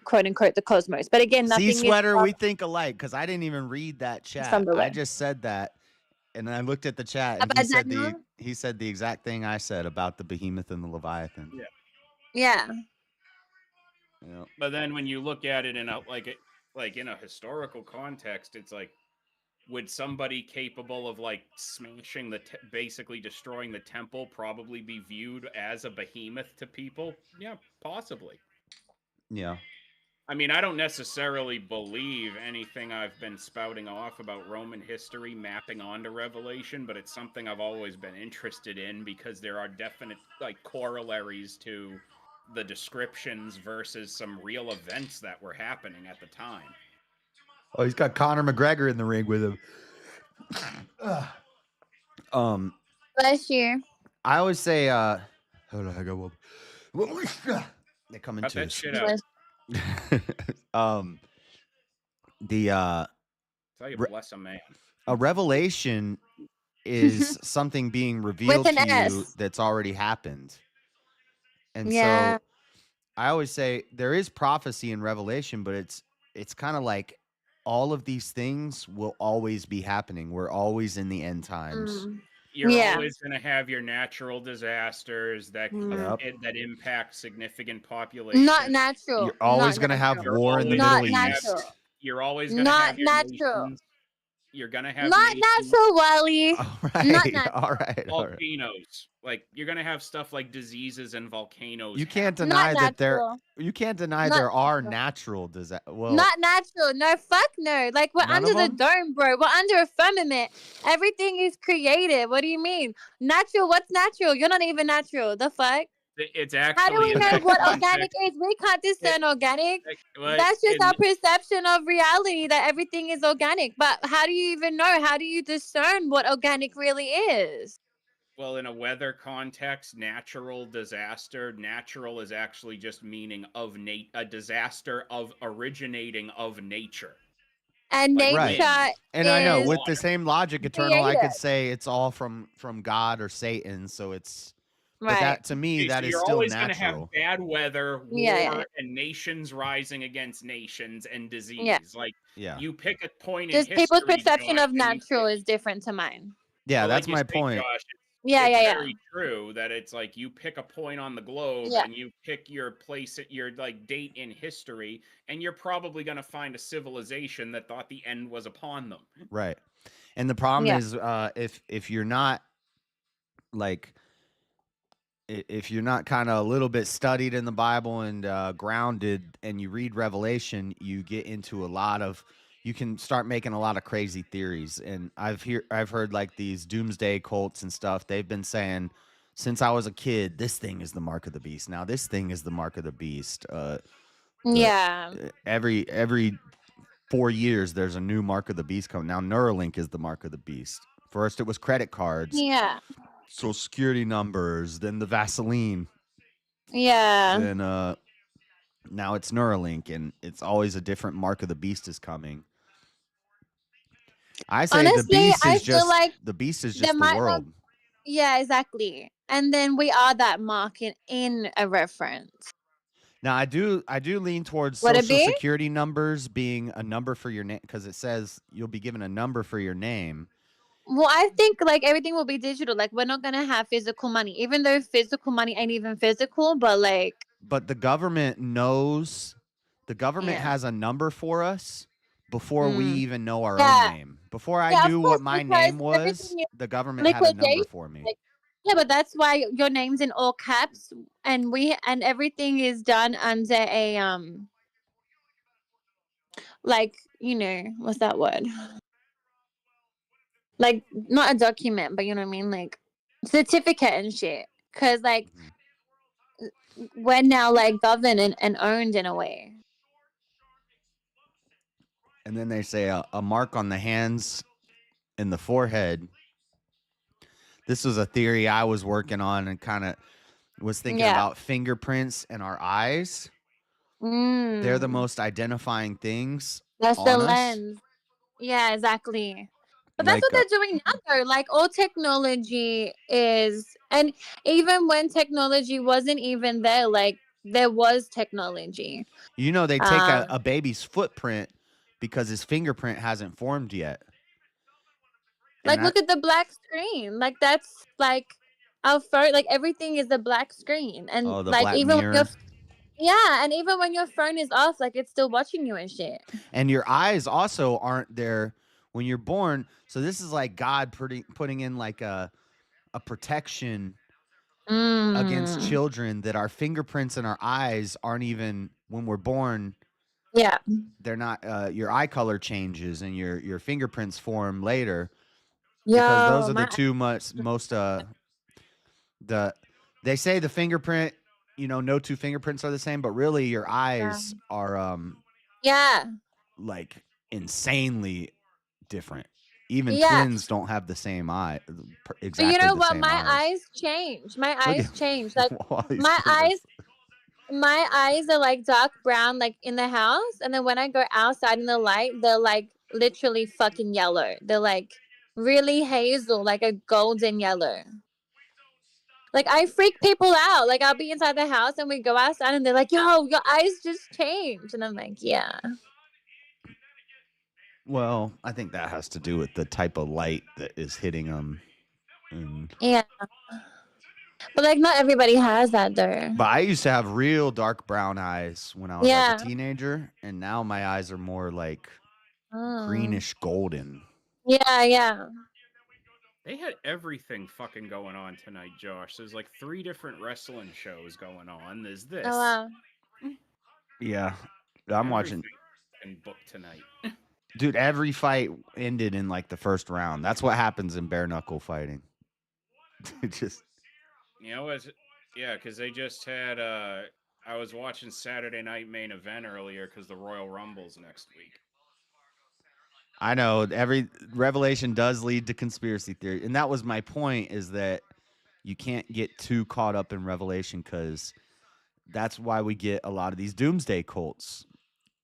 quote unquote, the cosmos. But again, nothing See, Sweater, is we think alike, because I didn't even read that chat. from the I way. just said that, and I looked at the chat, and About Daniel? he said the exact thing I said about the behemoth and the Leviathan. Yeah. Yeah. But then when you look at it in a historical context, it's like, would somebody capable of like smashing basically destroying the temple probably be viewed as a behemoth to people? Yeah, possibly. Yeah. I mean, I don't necessarily believe anything I've been spouting off about Roman history mapping onto Revelation, but it's something I've always been interested in, because there are definite like corollaries to the descriptions versus some real events that were happening at the time. Oh, he's got Conor McGregor in the ring with him. Bless you. I always say, hold on, I got one. They come Cut into that shit out. Tell you, bless a man. A revelation is something being revealed With an to you S. that's already happened. And Yeah. so I always say there is prophecy in Revelation, but it's kind of like all of these things will always be happening. We're always in the end times. You're Yeah. always going to have your natural disasters that that impact significant populations. Not natural. You're always Not going to have natural. war in the Not Middle natural. East. You're always going to Not have your natural. nations. You're going to have Not nations, natural, Wally. All Not right. natural. All right. volcanoes. Like, you're going to have stuff like diseases and volcanoes. You can't happen. deny Not that natural. you can't deny Not there are natural. natural disasters. Well, Not natural. No, fuck no. Like, we're None under of the them? dome, bro. We're under a firmament. Everything is created. What do you mean? Natural? What's natural? You're not even natural. The fuck? It's How do actually we in know that what context. organic is? We can't discern organic. Well, That's just in- our perception of reality, that everything is organic. But how do you even know? How do you discern what organic really is? Well, in a weather context, natural disaster, natural is actually just meaning of a disaster of originating of nature. And Like, Right. nature And I know is with the same logic, eternal, I could created. say it's all from God or Satan. So it's, but Right. that to me, okay, that so is you're still always going to have natural. bad weather, war, Yeah. and nations rising against nations and disease. Yeah. Like, Yeah. you pick a point Just in people's history, perception Josh, of and you natural is different to mine. Yeah, But that's like you my say, point. Josh, Yeah, it's yeah, yeah. very true that it's like you pick a point on the globe Yeah. and you pick your place at your like date in history, and you're probably going to find a civilization that thought the end was upon them. Right. And the problem Yeah. is, if you're not like, if you're not kind of a little bit studied in the Bible and grounded, and you read Revelation, you get into a lot of, you can start making a lot of crazy theories. And I've heard like these doomsday cults and stuff. They've been saying since I was a kid, this thing is the mark of the beast. Now this thing is the mark of the beast. Yeah. Every 4 years, there's a new mark of the beast coming. Now Neuralink is the mark of the beast. First, it was credit cards, Yeah. Social Security numbers, then the Vaseline. Yeah. Then now it's Neuralink, and it's always a different mark of the beast is coming. I say Honestly, the beast I is feel just like the beast is there just the might not. world. Yeah, exactly. And then we are that mark in a reference. Now I do lean towards Would it Social be? Security numbers being a number for your name, because it says you'll be given a number for your name. Well, I think like everything will be digital. Like we're not gonna have physical money, even though physical money ain't even physical. But like, But the government knows. The government yeah, has a number for us before we even know our own yeah, name. Before I yeah. knew Of what course, my because name was, everything is the government had a number liquidation. for me. Like, yeah, but that's why your name's in all caps, and everything is done under a like what's that word? Like not a document, but you know what I mean, like certificate and shit. Cause like we're now like governed and owned in a way. And then they say a mark on the hands and the forehead. This was a theory I was working on and kind of was thinking about fingerprints and our eyes. They're the most identifying things. That's on the us. lens. Yeah, exactly. But that's Like, what they're doing now, though. Like all technology is, and even when technology wasn't even there, like there was technology. they take a baby's footprint because his fingerprint hasn't formed yet. Like look at the black screen. Like that's like our phone. Like everything is a black screen, and the like black even mirror. and even when your phone is off, like it's still watching you and shit. And your eyes also aren't there when you're born. So this is like God putting in like a protection against children, that our fingerprints and our eyes aren't even when we're born. Yeah. They're not. Your eye color changes and your fingerprints form later. Yo, because those are the two most they say the fingerprint, no two fingerprints are the same, but really your eyes are like insanely different. Even twins don't have the same eye, exactly. You know the what? same My eyes change. My eyes change. Like my my eyes are like dark brown, like in the house, and then when I go outside in the light, they're like literally fucking yellow. They're like really hazel, like a golden yellow. Like I freak people out. Like I'll be inside the house and we go outside and they're like, "Yo, your eyes just changed," and I'm like, "Yeah." Well, I think that has to do with the type of light that is hitting them. Yeah. But like not everybody has that though. But I used to have real dark brown eyes when I was like a teenager, and now my eyes are more like greenish golden. Yeah. They had everything fucking going on tonight, Josh. There's like 3 different wrestling shows going on. There's this. Oh wow. Yeah, I'm watching. And book tonight. Dude, every fight ended in like the first round. That's what happens in bare knuckle fighting. Just. Because they just had. I was watching Saturday Night Main Event earlier because the Royal Rumble's next week. I know every revelation does lead to conspiracy theory, and that was my point. Is that you can't get too caught up in revelation, because that's why we get a lot of these doomsday cults.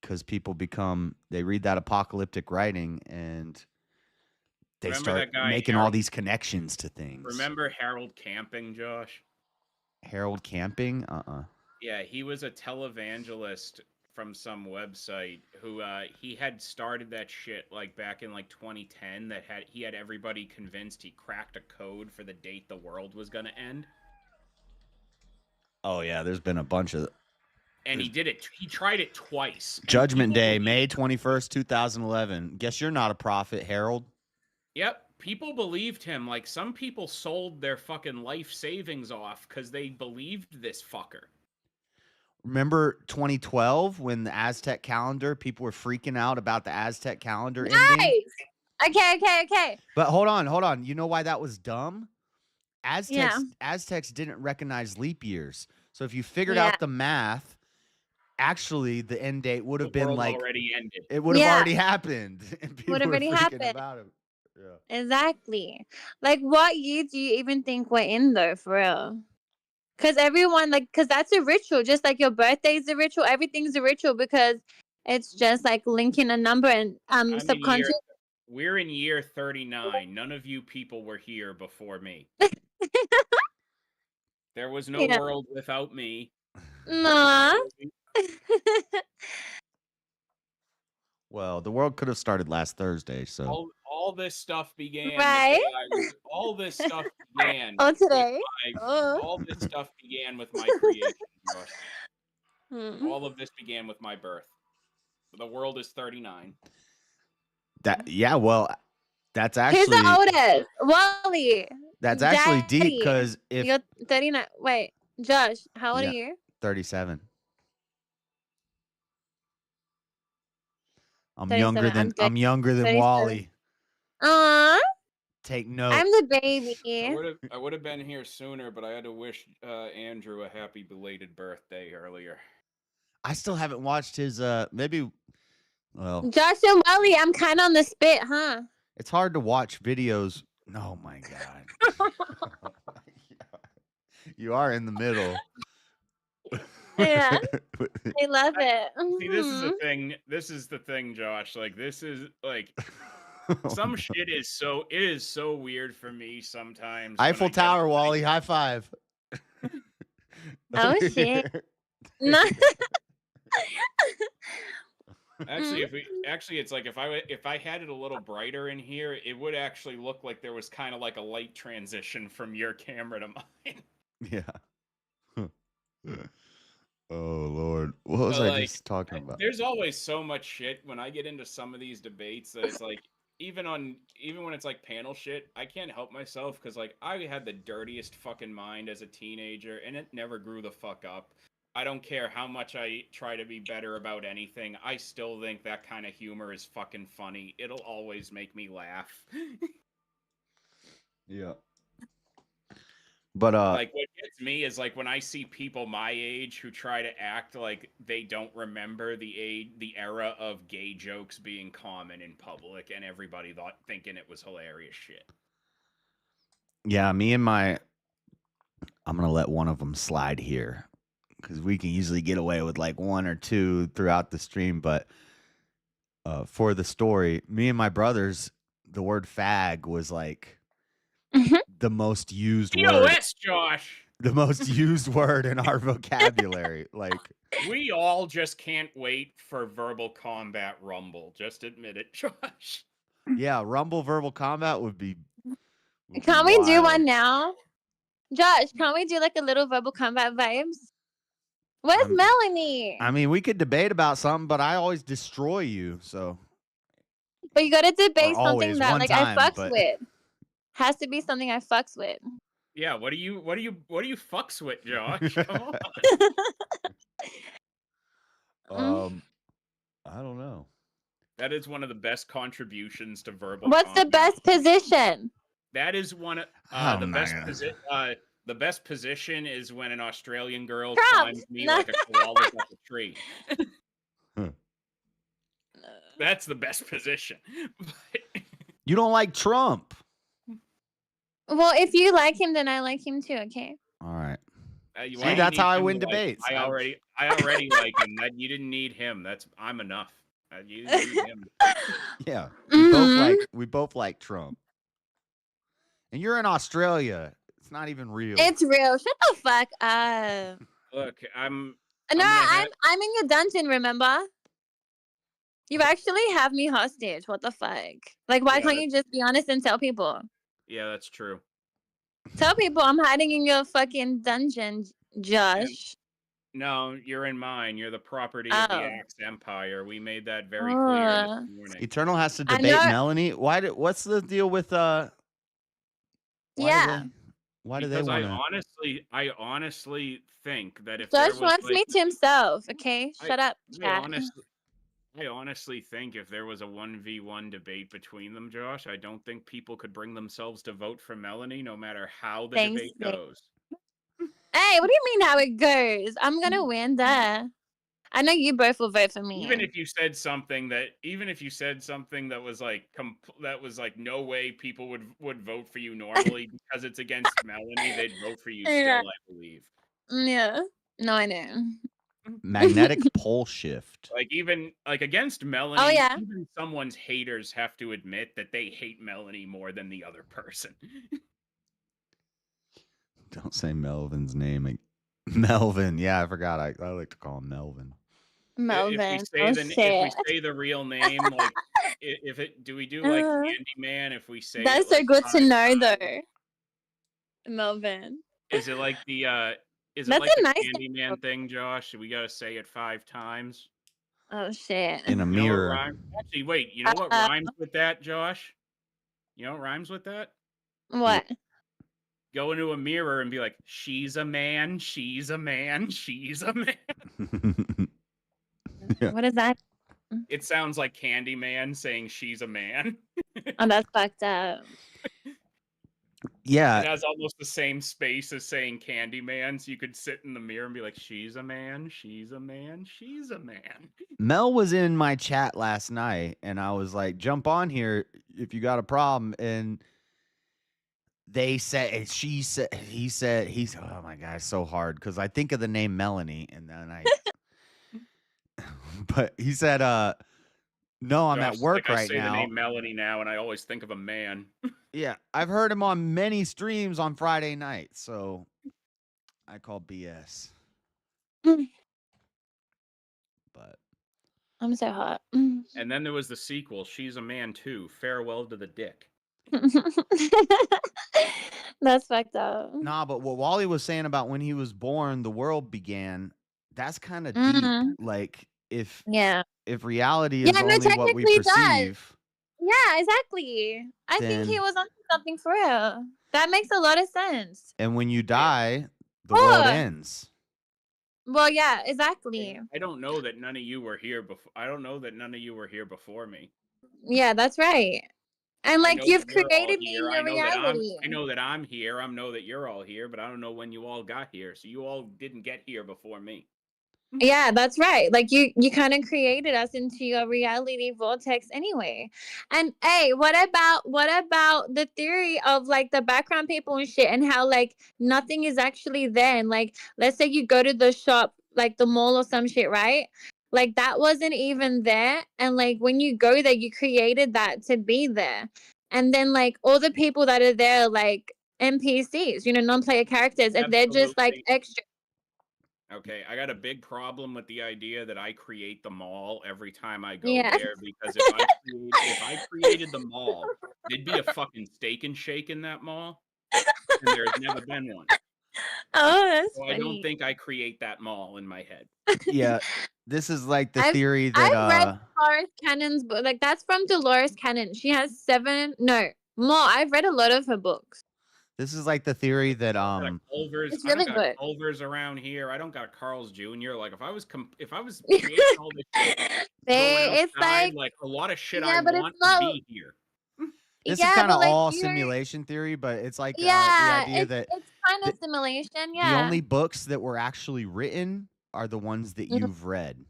because people they read that apocalyptic writing and they Remember start that guy, making all Harold? these connections to things. Remember Harold Camping, Josh? Harold Camping? Yeah, he was a televangelist from some website who he had started that shit like back in like 2010 he had everybody convinced he cracked a code for the date the world was going to end. Oh yeah, there's been a bunch of. And he did it. He tried it twice. Judgment Day, May 21st, 2011. Guess you're not a prophet, Harold. Yep. People believed him. Like, some people sold their fucking life savings off because they believed this fucker. Remember 2012 when the Aztec calendar, people were freaking out about the Aztec calendar ending? Okay. But hold on. You know why that was dumb? Aztecs didn't recognize leap years. So if you figured out the math, actually the end date would have been like already ended. It would have already happened. Would have already happened. About it. Yeah. Exactly. Like, what year do you even think we're in, though, for real? Because everyone, because that's a ritual. Just like your birthday is a ritual, everything's a ritual because it's just like linking a number and subconscious. We're in year 39. None of you people were here before me. There was no world without me. Nah. Well, the world could have started last Thursday, so all this stuff began. Right? All this stuff began. Today. All this stuff began with my creation, Josh. All of this began with my birth. The world is 39. Well, that's actually. Who's the oldest? Wally. That's actually deep because if you're 39. Wait, Josh, how old are you? 37. I'm 37. I'm younger than 37. Wally. Take note. I'm the baby. I would have been here sooner, but I had to wish Andrew a happy belated birthday earlier. I still haven't watched his maybe. Well, Josh and Wally, I'm kind of on the spit, huh? It's hard to watch videos. Oh my god. You are in the middle. Yeah. I love it. See, this is the thing. This is the thing, Josh. Like, this is like some shit is so weird for me sometimes. Eiffel Tower, Wally, high five. Oh shit. No. Actually, it's like if I had it a little brighter in here, it would actually look like there was kind of like a light transition from your camera to mine. Yeah. Oh Lord, what was I just talking about? There's always so much shit when I get into some of these debates that it's like even when it's like panel shit, I can't help myself because like I had the dirtiest fucking mind as a teenager and it never grew the fuck up. I don't care how much I try to be better about anything. I still think that kind of humor is fucking funny. It'll always make me laugh. Yeah. But like what gets me is like when I see people my age who try to act like they don't remember the era of gay jokes being common in public and everybody thinking it was hilarious shit. Yeah, I'm gonna let one of them slide here because we can usually get away with like one or two throughout the stream. But for the story, me and my brothers, the word fag was like the most used word. Josh. The most used word in our vocabulary. Like we all just can't wait for verbal combat Rumble. Just admit it, Josh. Yeah, Rumble verbal combat would be. Can we do one now? Josh, can't we do like a little verbal combat vibes? Where's Melanie? I mean, we could debate about something, but I always destroy you, so. But you gotta debate something always, that like I fucks but... with. Has to be something I fucks with. Yeah, what do you fucks with, Josh? Come on. I don't know. That is one of the best contributions to verbal. What's the best position? That is one the best position is when an Australian girl climbs me like a koala up a tree. That's the best position. You don't like Trump. Well, if you like him, then I like him too, okay? All right. Why See, do you that's need how I him win to like him? debates. I already like him. That you didn't need him. I'm enough. You didn't need him. Yeah, Mhm. we both like Trump. And you're in Australia. It's not even real. It's real. Shut the fuck up. Look, I'm No, gonna have- I'm in your dungeon, remember? You actually have me hostage. What the fuck? Like, why Yeah, can't you just be honest and tell people? Yeah, that's true. Tell people I'm hiding in your fucking dungeon, Josh. No, you're in mine. You're the property of the Oh. Axe Empire. We made that very clear Oh. this morning. Eternal has to I debate know- Melanie. What's the deal with Yeah. Why do they Because want to? I honestly think that if Josh there was wants like, me to himself, okay? Shut up, I chat. honestly think if there was a 1v1 debate between them, Josh, I don't think people could bring themselves to vote for Melanie no matter how the Thanks, debate Nick. goes. Hey, what do you mean how it goes? I'm gonna win there. I know you both will vote for me. Even if you said something that was like that was like no way people would vote for you normally because it's against Melanie, they'd vote for you Yeah. still, I believe. Yeah. No, I know. Magnetic pole shift. Like even like against Melanie, Oh, yeah. even someone's haters have to admit that they hate Melanie more than the other person. Don't say Melvin's name. Melvin. Yeah, I forgot. I like to call him Melvin. Melvin. If we say the real name, like do we do like Candyman if we say That's it, so like, good to 5 know, times? though. Melvin. Is it like the That's a nice Candyman thing, Josh? We gotta say it 5 times. Oh shit. In a You know what mirror. Actually, wait. You know what rhymes with that, Josh? You know what rhymes with that? What? Go into a mirror and be like, "She's a man. She's a man. She's a man." Yeah. What is that? It sounds like Candyman saying she's a man. Oh, that's fucked up. Yeah. It has almost the same space as saying Candyman, so you could sit in the mirror and be like, "She's a man. She's a man. She's a man." Mel was in my chat last night, and I was like, "Jump on here if you got a problem." And he said, oh my god, it's so hard because I think of the name Melanie, and then but he said, "No, I'm Josh, at it's work like I right say the now." name Melanie now, and I always think of a man. Yeah, I've heard him on many streams on Friday night, so I call BS. But I'm so hot. And then there was the sequel, She's a Man Too. Farewell to the Dick. That's fucked up. nah, but what Wally was saying about when he was born, the world began. That's kind of deep. Mhm. Like if Yeah. reality is Yeah, no, only what we technically it does. perceive, Yeah, exactly. I think he Then- was onto something for real. That makes a lot of sense. and when you die, the world Oh. ends. Well, yeah, exactly. I don't know that none of you were here before. I don't know that none of you were here before me. Yeah, that's right. And I like know you've that we're all created me in here. your I know reality. I know that I'm here. I know that you're all here, but I don't know when you all got here. So you all didn't get here before me. Yeah, that's right. Like you kind of created us into your reality vortex anyway. And hey, what about the theory of like the background people and shit and how like nothing is actually there? And like let's say you go to the shop, like the mall or some shit, right? Like that wasn't even there. And like when you go there, you created that to be there. And then like all the people that are there, like NPCs, non-player characters, and they're just like Absolutely. extra. Okay, I got a big problem with the idea that I create the mall every time I go Yeah. there, because if I created the mall, there'd be a fucking Steak and Shake in that mall, and there's never been one. Oh, that's So funny. I don't think I create that mall in my head. Yeah, this is like the I've- theory that I've read Dolores Cannon's book. Like that's from Dolores Cannon. She has 7, no, more. I've read a lot of her books. this is like the theory that Culver's, It's I don't really got good. Culver's around here. I don't got Carl's Jr. Like if I was creating all this shit, going It's outside, like a lot of shit yeah, I but it's want not- to be here. this yeah, is kind but, of like, all you're- simulation theory, but it's like yeah, the idea it's, that it's kind of the- simulation. Yeah. the only books that were actually written are the ones that Mhm. you've read.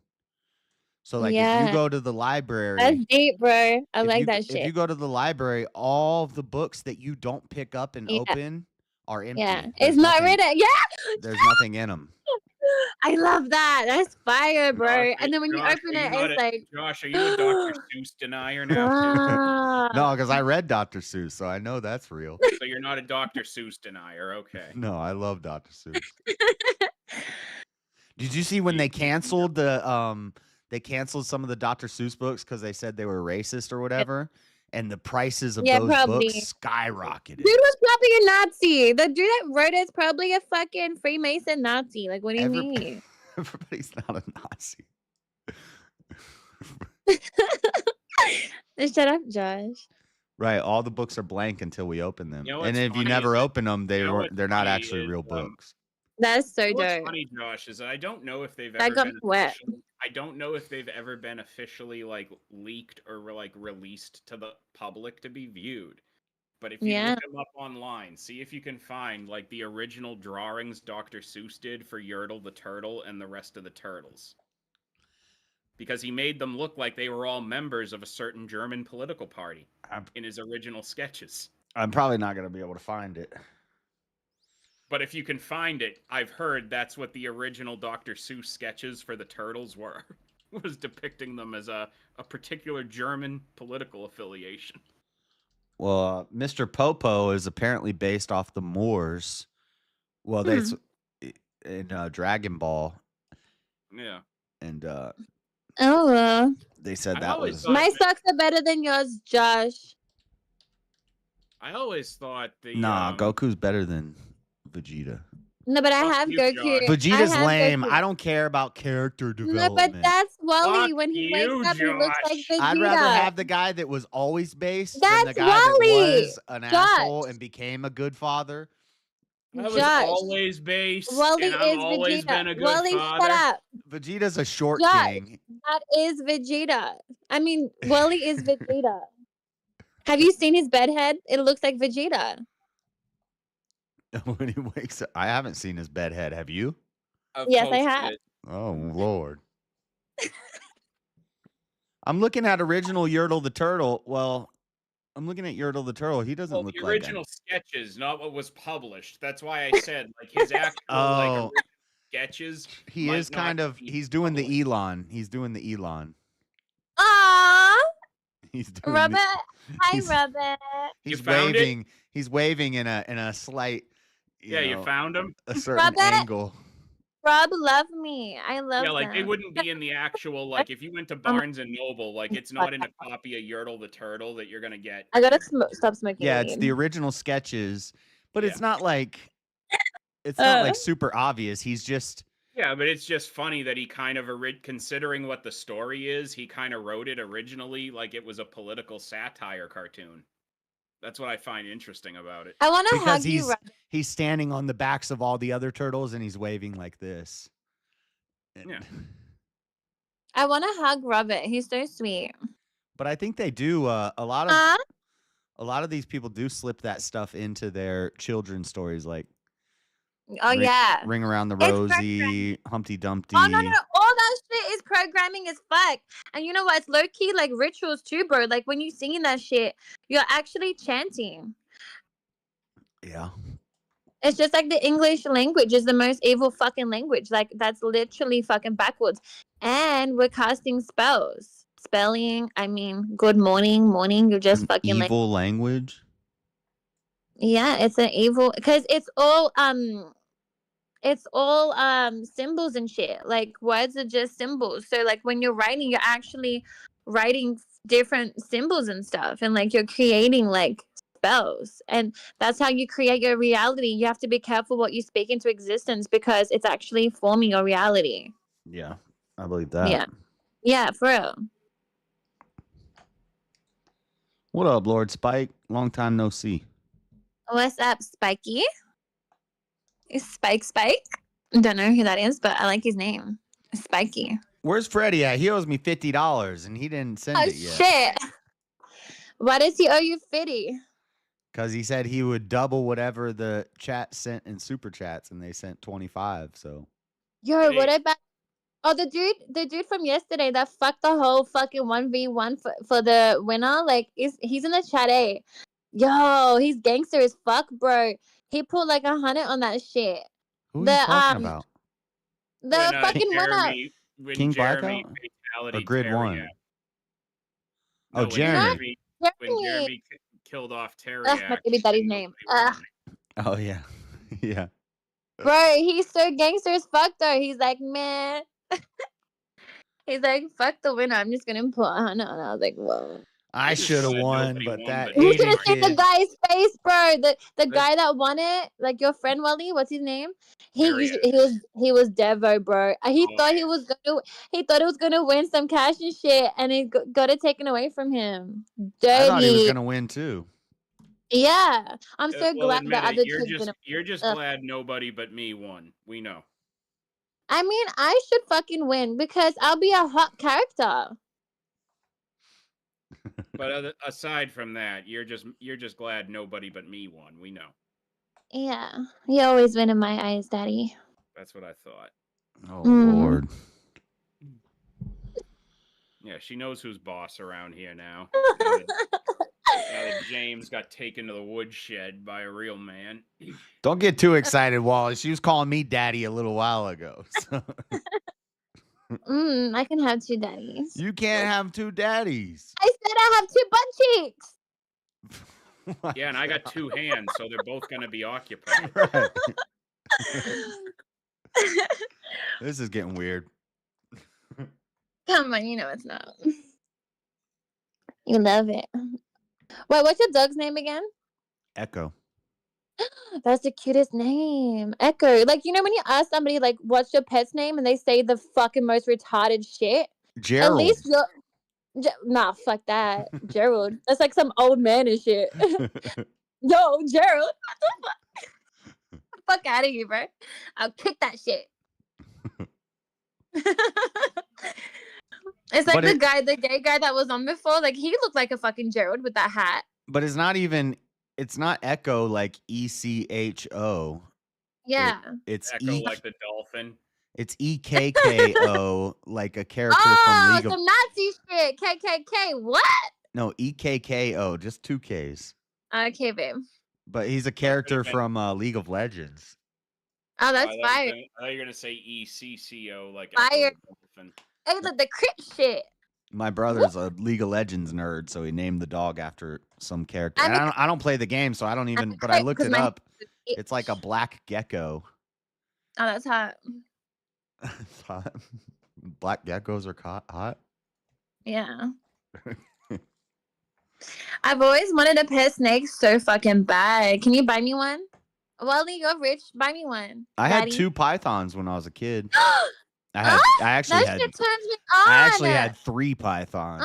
So like if Yeah. you go to the library, That's deep, bro. I if like you, that if shit. you go to the library, all of the books that you don't pick up and Yeah. open are empty. Yeah, There's it's not nothing- written. Yeah, There's nothing in them. I love that. That's fire, bro. Josh, And then when you Josh, open are you it, not it's like, Josh, are you a Dr. Seuss denier now? wow. No, because I read Dr. Seuss, so I know that's real. So you're not a Dr. Seuss denier, okay? No, I love Dr. Seuss. Did you see when they canceled they canceled some of the Dr. Seuss books because they said they were racist or whatever, and the prices of Yeah, those probably. books skyrocketed. Dude was probably a Nazi. The dude that wrote it's probably a fucking Freemason Nazi. Like, what do you mean? Everybody's not a Nazi. Shut up, Josh. Right, all the books are blank until we open them, You know and what's if you funny never is that- open them, you know what's they're not funny actually is, real books. That's so What's dope. funny, Josh, is I don't know if they've That ever got been me wet. I don't know if they've ever been officially like leaked or like released to the public to be viewed. But if you Yeah. look them up online, see if you can find like the original drawings Dr. Seuss did for Yertle the Turtle and the rest of the turtles. Because he made them look like they were all members of a certain German political party in his original sketches. I'm probably not gonna be able to find it. But if you can find it, I've heard that's what the original Dr. Seuss sketches for the turtles were. Was depicting them as a particular German political affiliation. Well, Mr. Popo is apparently based off the Moors. Well, that's in Dragon Ball, Yeah. and Oh, well. they said I that always was. thought- My socks are better than yours, Josh. I always thought the Nah, Goku's better than Vegeta. No, but I Fuck have you, Goku. Josh. Vegeta's I have lame. Goku. I don't care about character No, development. but that's Wally. Fuck When he you, wakes up, he looks like Josh. Vegeta. I'd rather have the guy that was always based than the That's guy Wally. that was an Josh. asshole and became a good father. I was Josh. always based, Wally and I've is always Vegeta. been a good Wally, father. shut up. Vegeta's a short Josh. king. That is Vegeta. I mean, Wally is Vegeta. Have you seen his bed head? It looks like Vegeta. When he wakes up, I haven't seen his bed head. Have you? Yes, I have. Oh Lord. I'm looking at original Yertle the Turtle. Well, I'm looking at Yertle the Turtle. He doesn't Well, look the like original sketches, not what was published. That's why I said like his actual like Oh. original sketches. He might is not kind of. be He's doing published. the Elon. He's doing the Elon. Aww. He's doing. Robert. Hi, he's- Robert. He's found it? waving. He's waving in a slight. Yeah, you know, found him. a certain Robert? angle. Rob, love me. I love Yeah, like they them. wouldn't be in the actual like if you went to Barnes and Noble, like it's not in a copy of Yertle the Turtle that you're gonna get. I gotta stop smoking Yeah, weed. it's the original sketches, but it's Yeah. not like. It's not like super obvious. He's just. Yeah, but it's just funny that he kind of considering what the story is, he kind of wrote it originally like it was a political satire cartoon. That's what I find interesting about it. I want to hug Because you, Rob. he's standing on the backs of all the other turtles and he's waving like this. And- Yeah. I want to hug Robert. He's so sweet. But I think they do a lot Huh? of these people do slip that stuff into their children's stories, like Oh, yeah. Ring Around the It's Rosie, Humpty Dumpty. Oh, no. All that shit is programming as fuck. And you know what? It's low-key like rituals too, bro. Like when you singing that shit, you're actually chanting. Yeah. It's just like the English language is the most evil fucking language. Like that's literally fucking backwards. And we're casting spells. Spelling, I mean, good morning, you're just An fucking like, evil language. yeah, it's an evil because it's all symbols and shit. Like words are just symbols. So like when you're writing, you're actually writing different symbols and stuff, and like you're creating like spells, and that's how you create your reality. You have to be careful what you speak into existence because it's actually forming your reality. Yeah, I believe that. Yeah, for real. What up, Lord Spike? Long time no see. What's up, Spiky? Is Spike? Don't know who that is, but I like his name. Spiky. Where's Freddie at? He owes me $50 and he didn't send Oh it yet. shit! Why does he owe you 50? Because he said he would double whatever the chat sent in super chats, and they sent 25. So Yo, Hey. what about? Oh, the dude from yesterday that fucked the whole fucking 1v1 for the winner. Like, he's in the chat, eh? Yo, he's gangster as fuck, bro. He put like 100 on that shit. Who are you talking about? The Who are you talking about? fucking winner. When King Jeremy Blackout? fatality Or Grid Terry 1? Act. Oh, No, Jeremy. Not when Jeremy. Jeremy killed off Terry Ugh, my Act, baby daddy's he name. won. Oh, yeah. Yeah. Bro, he's so gangster as fuck though. He's like, man. He's like, fuck the winner. I'm just gonna put 100 on. I was like, whoa. I Just should have glad won, nobody but won that the You should Aiden have seen the kid. guy's face, bro. The guy that won it, like your friend Wally, what's his name? He was Devo, bro. He thought he was gonna win some cash and shit, and he got it taken away from him. Dirty. I thought he was gonna win too. Yeah, I'm so glad the other you're two didn't. you're just glad nobody but me won. We know. I mean, I should fucking win because I'll be a hot character. But aside from that, you're just glad nobody but me won. We know. Yeah, you always win in my eyes, Daddy. That's what I thought. Oh Lord. Yeah, she knows who's boss around here now. Now that James got taken to the woodshed by a real man. Don't get too excited, Wally. She was calling me daddy a little while ago. So. I can have 2 daddies. You can't have 2 daddies. I said I have 2 butt cheeks. Yeah, and I got 2 hands, so they're both gonna be occupied. Right. This is getting weird. Come on, you know it's not. You love it. Wait, what's your dog's name again? Echo. That's the cutest name. Echo. Like, you know when you ask somebody, like, what's your pet's name? And they say the fucking most retarded shit? Gerald. At least you're... Nah, fuck that. Gerald. That's like some old man and shit. Yo, Gerald. What the fuck? Fuck out of here, bro. I'll kick that shit. It's like the gay guy that was on before. Like, he looked like a fucking Gerald with that hat. But it's not Echo like ECHO. Yeah. It's Echo like the dolphin. It's EKKO like a character from League of... some Nazi shit. KKK. What? No, EKKO, just 2 Ks. Okay, babe. But he's a character from League of Legends. Oh, that's fire. I thought you were gonna say ECCO like fire. Dolphin. Hey, look, the crit shit. My brother's a League of Legends nerd, so he named the dog after some character. And I don't play the game, so I don't even. But I looked it up. It's like a black gecko. Oh, that's hot. It's hot. Black geckos are hot. Yeah. I've always wanted a pet snake so fucking bad. Can you buy me one? Wally, you're rich. Buy me one. I Daddy. had 2 pythons when I was a kid. I actually had 3 pythons.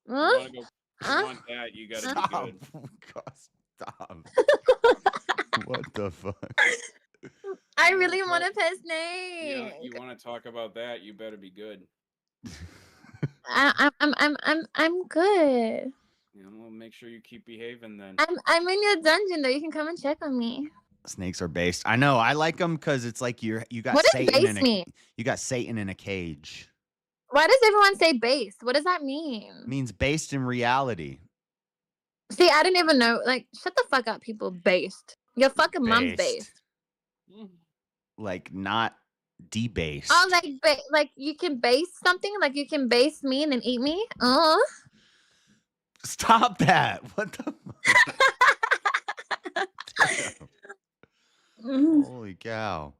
You want that? You gotta be good. Stop. What the fuck? I really want a pet snake. Yeah, you want to talk about that? You better be good. I'm good. Yeah, well, make sure you keep behaving then. I'm in your dungeon though. You can come and check on me. Snakes are based. I know. I like them because it's like you got What does Satan base mean? You got Satan in a cage. Why does everyone say base? What does that mean? It means based in reality. See, I didn't even know. Like, shut the fuck up, people. Based. Your fucking mom's based. Like, not debased. Oh, like you can base something? Like you can base me and then eat me? Oh. Stop that. What the Holy cow.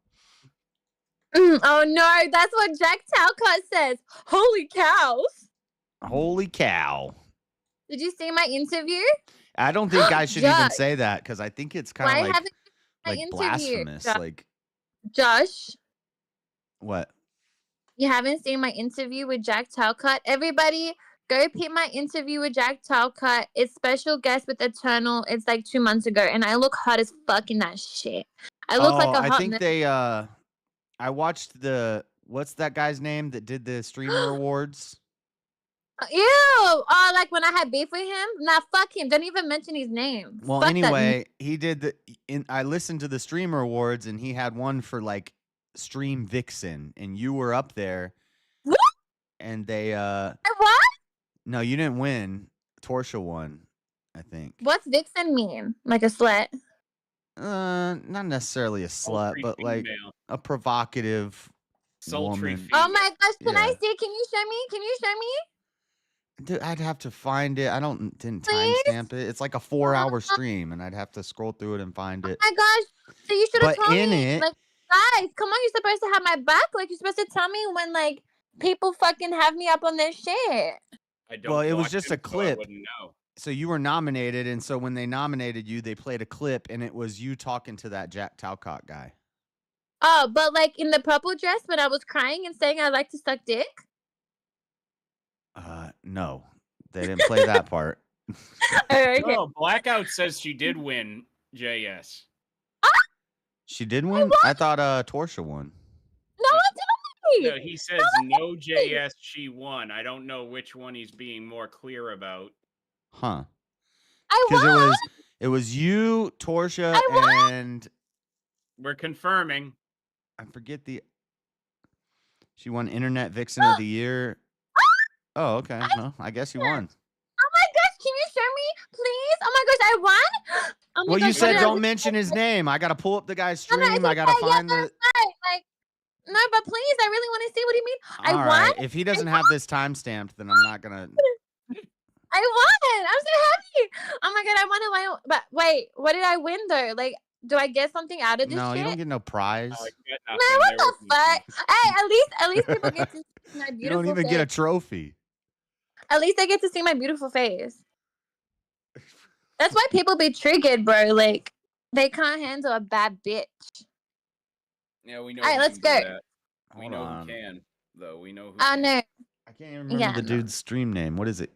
Oh no, that's what Jack Talcott says. Holy cows. Holy cow. Did you see my interview? I don't think I should even say that because I think it's kind of like blasphemous. Josh? Like, Josh, what? You haven't seen my interview with Jack Talcott? Everybody, go peep my interview with Jack Talcott. It's special guest with Eternal. It's like 2 months ago, and I look hot as fuck in that shit. I look like a hot. I think they. I watched what's that guy's name that did the streamer awards? Ew! Oh, like when I had beef with him? Nah, fuck him. Don't even mention his name. Well, fuck anyway, he did I listened to the streamer awards, and he had one for like Stream Vixen, and you were up there. What? And they What? No, you didn't win. Torsha won, I think. What's Vixen mean? Like a slut? Not necessarily a slut, Sultry but like female. a provocative Sultry woman. Oh my gosh, can I Yeah. see? Can you show me? Can you show me? Dude, I'd have to find it. I didn't Please? timestamp it. It's like a 4-hour stream, and I'd have to scroll through it and find it. Oh my gosh. So you should have But told in me. it- Like, guys, come on, you're supposed to have my back. Like, you're supposed to tell me when, like, people fucking have me up on their shit. I don't Well, it was watch just him, a so I clip. wouldn't know. So you were nominated, and so when they nominated you, they played a clip, and it was you talking to that Jack Talcott guy. Oh, but like in the purple dress when I was crying and saying I like to suck dick? No, they didn't play that part. Okay. Oh, Blackout says she did win JS. She did win? I thought Torsha won. No one told me. No, he says no JS, she won. I don't know which one he's being more clear about. Huh. I Because won. it was you, Torsha, I won. and We're confirming. I forget she won Internet Vixen of the Year. Oh, okay. Well, I guess you won. Oh my gosh, can you show me, please? Oh my gosh, I won. Oh my Well, gosh, you said what did I don't win? mention his name. I gotta pull up the guy's No, no, stream. it's I gotta okay. Yeah, find the. that's right. Like, no, but please, I really want to see what do you mean. I All won. right. If he doesn't have this time stamped, then I'm not gonna. I won. I'm so happy. Oh my god, I won. But wait, what did I win though? Like, do I get something out of this No, shit? you don't get no prize. Oh, you get Man, nothing. what There the was fuck? Hey, at least people get to see my You beautiful don't even face. get a trophy. At least I get to see my beautiful face. That's why people be triggered, bro. Like, they can't handle a bad bitch. Yeah, we know. All right, who let's can do go. that. We Hold know on. who can, though. We know who. I can. know. I can't even remember Yeah, the no. dude's stream name. What is it?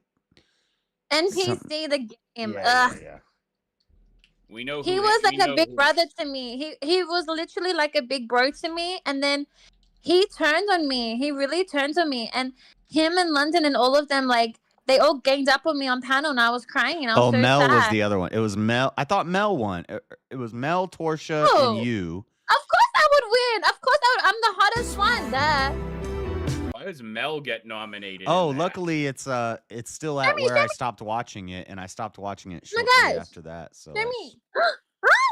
NPC the game. Yeah, Ugh. yeah. We know. He who was we like a know big who- brother to me. He was literally like a big bro to me, and then he turned on me. He really turned on me, and him and London and all of them, like, they all ganged up on me on panel, and I was crying, and I was Oh, so Mel sad. was the other one. It was Mel. I thought Mel won. It was Mel, Torsha, Oh. and you. Of course I would win. Of course I would. I'm the hottest one. Duh. Why does Mel get nominated? Oh, in that? luckily it's still at where I stopped watching it, and I stopped watching it Oh my shortly gosh. after that. So Show I me.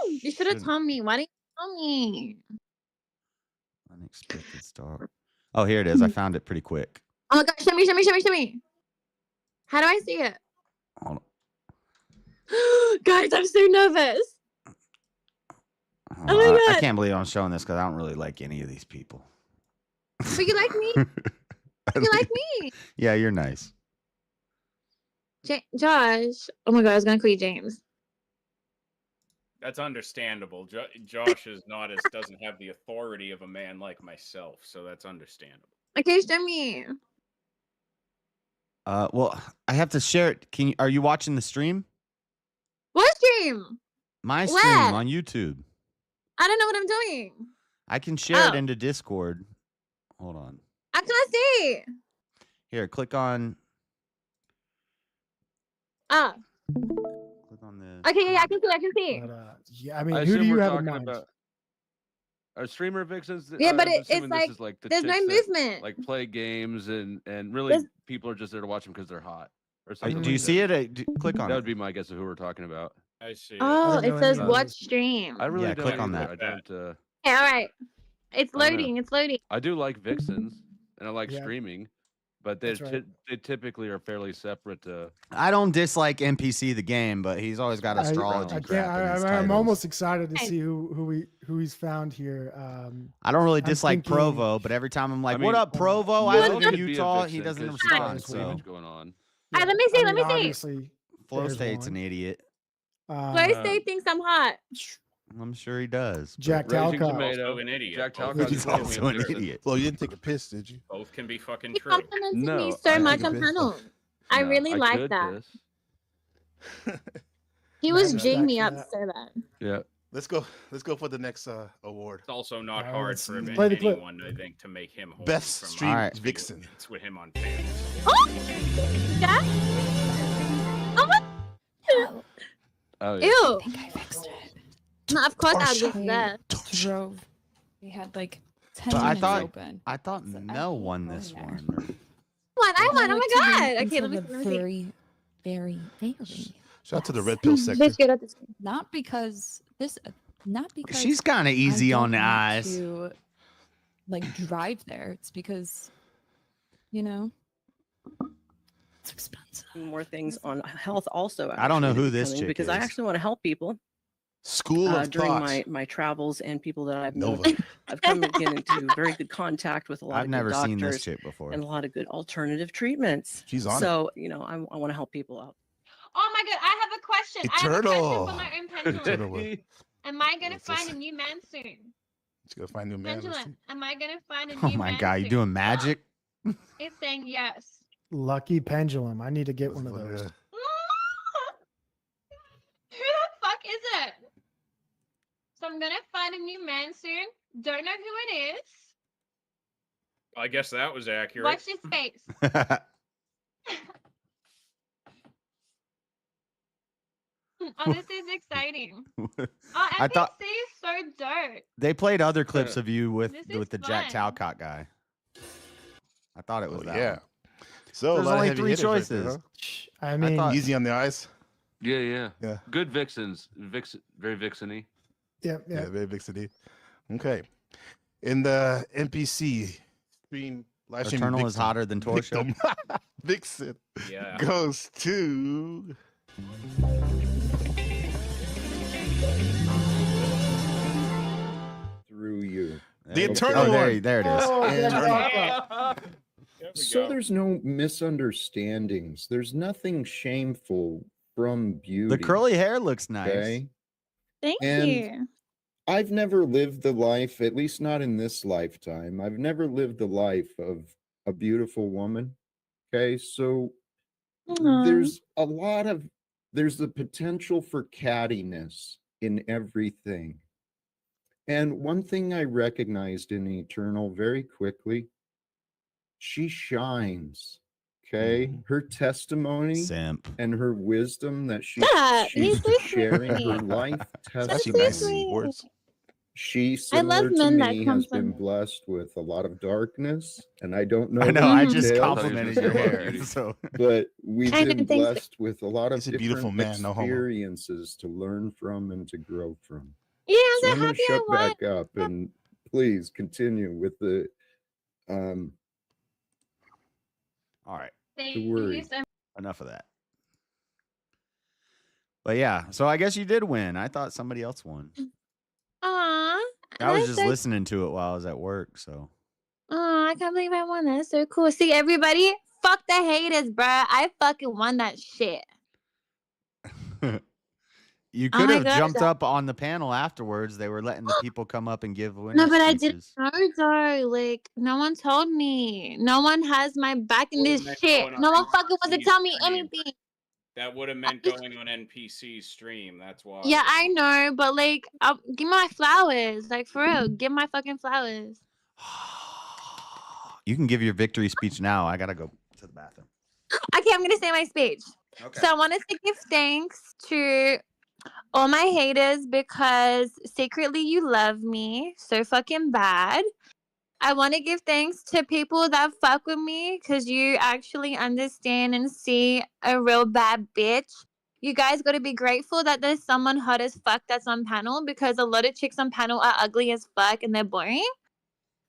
You should have shouldn't- told me. Why didn't you tell me? Unexpected star. Oh, here it is. I found it pretty quick. Oh my god, show me, show me, show me, show me. How do I see it? Hold on. Guys, I'm so nervous. Hold Oh my on. I God. can't believe I'm showing this because I don't really like any of these people. But you like me? I You like don't- me? Yeah, you're nice. Josh. Oh my god, I was gonna call you James. That's understandable. Josh is not as doesn't have the authority of a man like myself, so that's understandable. Okay, show me. Well, I have to share it. Are you watching the stream? What stream? My stream Where? on YouTube. I don't know what I'm doing. I can share it Oh. into Discord. Hold on. I can't see. Here, click on Ah, click on the okay, yeah, I can see. I can see. But, yeah, I mean, I who do assume you we're have in talking mind? about our streamer vixens. Yeah, but I'm it's assuming like this is like the there's no chicks that, movement. like play games and really There's- people are just there to watch them because they're hot or Are- something. do you like see that. it? Click on That it. would be my guess of who we're talking about. I see. Oh, don't know it says any of watch those. stream. I really Yeah, don't click on either. that. I don't. Okay, all right. It's I don't know. loading. It's loading. I do like vixens and I like Yeah. streaming, but they That's right. they typically are fairly separate. I don't dislike NPC the game, but he's always got astrology I crap can't, in his I'm titles. almost excited to Hey. see who he's found here. I don't really I'm dislike thinking- Provo, but every time I'm like, I "What mean, up, Provo? You I would live not in Utah." He doesn't there's respond. some So cleavage going on. All right, let me see. I Let mean, me see. obviously, Flow there's State's an one. idiot. Flow State thinks I'm hot. I'm sure he does. but- Jack Raising Talcott. tomato. Also an idiot. Jack Both Talcott can He's be also an vixen. idiot. Well, you didn't take a piss, did you? Both can be fucking He true. complimented me No, so I much think on it is. panel. I No, really like could that. piss. He was Respect jigging me for up that. so bad. Yeah. Let's go for the next award. It's also not Alright, hard let's for play the clip. anyone, I think, to make him hold Best from stream Alright. vixen. It's with him on panels. Oh! Yeah? Oh my... Oh yeah. Ew! I think I fixed it. No, of course I was Torch. there. Drove. We had like 10 But I minutes thought- open. I thought So I Mel hate won going this there. one. I won! Oh my god! Okay, Until let me the see. Let me see. very. Shout out to the red pill sector. Bitch, get out the screen. Not because this Not because She's kind of easy I on the don't want eyes. to, like, drive there. It's because, you know, it's expensive. More things on health also. I don't know actually, who to be this coming, chick because I is. actually want to help people. School of During thoughts. my travels and people that I've known. Nova. I've come and get into very good contact with a lot I've of never good seen this doctors chick before. and a lot of good alternative treatments. She's on it. So, you know, I want to help people out. Oh my god, I have a question. I have a Eternal. question for my own pendulum. Am I gonna find a new man soon? She's gonna find a new man. Pendulum, am I gonna find a new Oh man my god, you soon? doing magic? It's saying yes. Lucky pendulum. I need to get one of those. Who the fuck is it? So I'm gonna find a new man soon. Don't know who it is. I guess that was accurate. Watch his face. Oh, this is exciting. Oh, I NPC thought is so dope. they played other clips of you with This is the Jack fun. Talcott guy. I thought it was that. yeah. one. So There's a lot of only heavy 3 hitters right choices. there, huh? I mean, thought- Easy on the eyes. Yeah. Yeah. Good vixens. Very vixeny. yeah. Yeah, very big city. Okay. In the NPC stream, live stream Eternal is Vixen- hotter than Torsha. Victim- Vixen Yeah. goes to Through you. The Oh, Eternal there, one. there it is. Oh, And- yeah. So there's no misunderstandings. There's nothing shameful from beauty. The curly hair looks nice. Okay? Thank And you. I've never lived the life, at least not in this lifetime. I've never lived the life of a beautiful woman. Okay, so Aw. there's the potential for cattiness in everything. And one thing I recognized in Eternal very quickly, she shines. Okay, her testimony Simp. and her wisdom that Stop. she's He's so sharing her sweet. life That's testimony. nice sweet. words. She, I love similar to men that me, has been compliment. blessed with a lot of darkness, and I don't know. I know. the I just details, complimented your hair. So but we've I know, been thanks. blessed with a lot of He's a beautiful different man, no homo. experiences to learn from and to grow from. Yeah, I'm So so I'm going happy to I shut won. back up and please continue with the all right. Thank the you word. so Enough of that. But yeah, so I guess you did win. I thought somebody else won. Aw. I was that's just so- listening to it while I was at work. So Aw, I can't believe I won. That's so cool. See, everybody, fuck the haters, bruh. I fucking won that shit. you Oh could my have gosh, jumped that- up on the panel afterwards. They were letting the people come up and give winners No, but I didn't speeches. know, though. Like, no one told me. No one has my back in this Well, shit. going No on one fucking wants to NPC tell me stream. anything. That would have meant going on NPC's stream. That's why. Yeah, I know, but like, give me my flowers. Like, for real, give my fucking flowers. You can give your victory speech now. I gotta go to the bathroom. Okay, I'm gonna say my speech. Okay. So I wanted to give thanks to all my haters because secretly you love me so fucking bad. I want to give thanks to people that fuck with me because you actually understand and see a real bad bitch. You guys got to be grateful that there's someone hot as fuck that's on panel because a lot of chicks on panel are ugly as fuck and they're boring.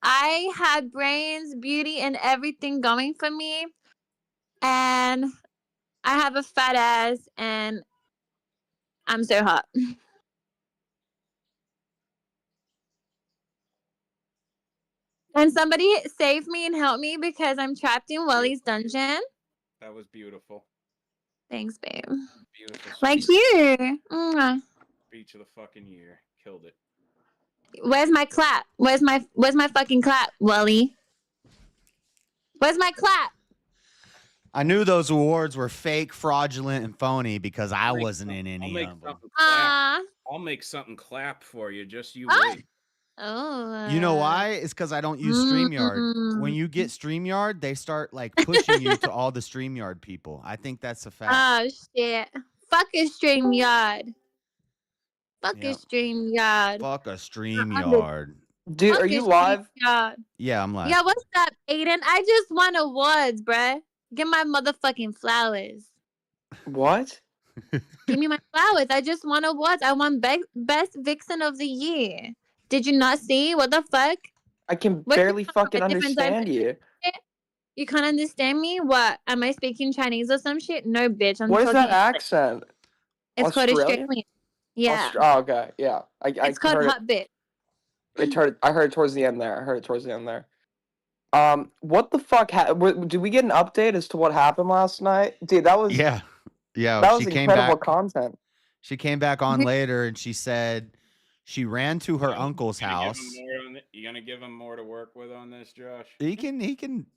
I had brains, beauty, and everything going for me. And I have a fat ass and I'm so hot. And somebody save me and help me because I'm trapped in Wally's dungeon. That was beautiful. Thanks, babe. Beautiful. Like speech. you. Mwah. Speech of the fucking year. Killed it. Where's my clap? Where's my fucking clap, Wally? Where's my clap? I knew those awards were fake, fraudulent, and phony because I wasn't in I'll any make of them. something clap. Ah. I'll make something clap for you. Just you Ah. wait. Oh. You know why? It's because I don't use StreamYard. When you get StreamYard, they start like pushing you to all the StreamYard people. I think that's a fact. Oh shit. Fuck a StreamYard. Fuck a Yep. StreamYard. Fuck a StreamYard. Dude, Fuck are a you live? StreamYard. Yeah, I'm live. Yeah, what's up, Aiden? I just won awards, bruh. Get my motherfucking flowers. What? Give me my flowers. I just won awards. I won best vixen of the year. Did you not see? What the fuck? I can What's barely fucking a different understand dimension? you. You can't understand me? What? Am I speaking Chinese or some shit? No, bitch. I'm What is talking that English. accent? It's called Australian? Australian. Yeah. Oh, okay. Yeah. It's called heard hot bitch. I heard it towards the end there. What the fuck? Did we get an update as to what happened last night? Dude, that was Yeah. that was She came incredible back. content. She came back on later and she said she ran to her uncle's house. You gonna give him more to work with on this, Josh? He can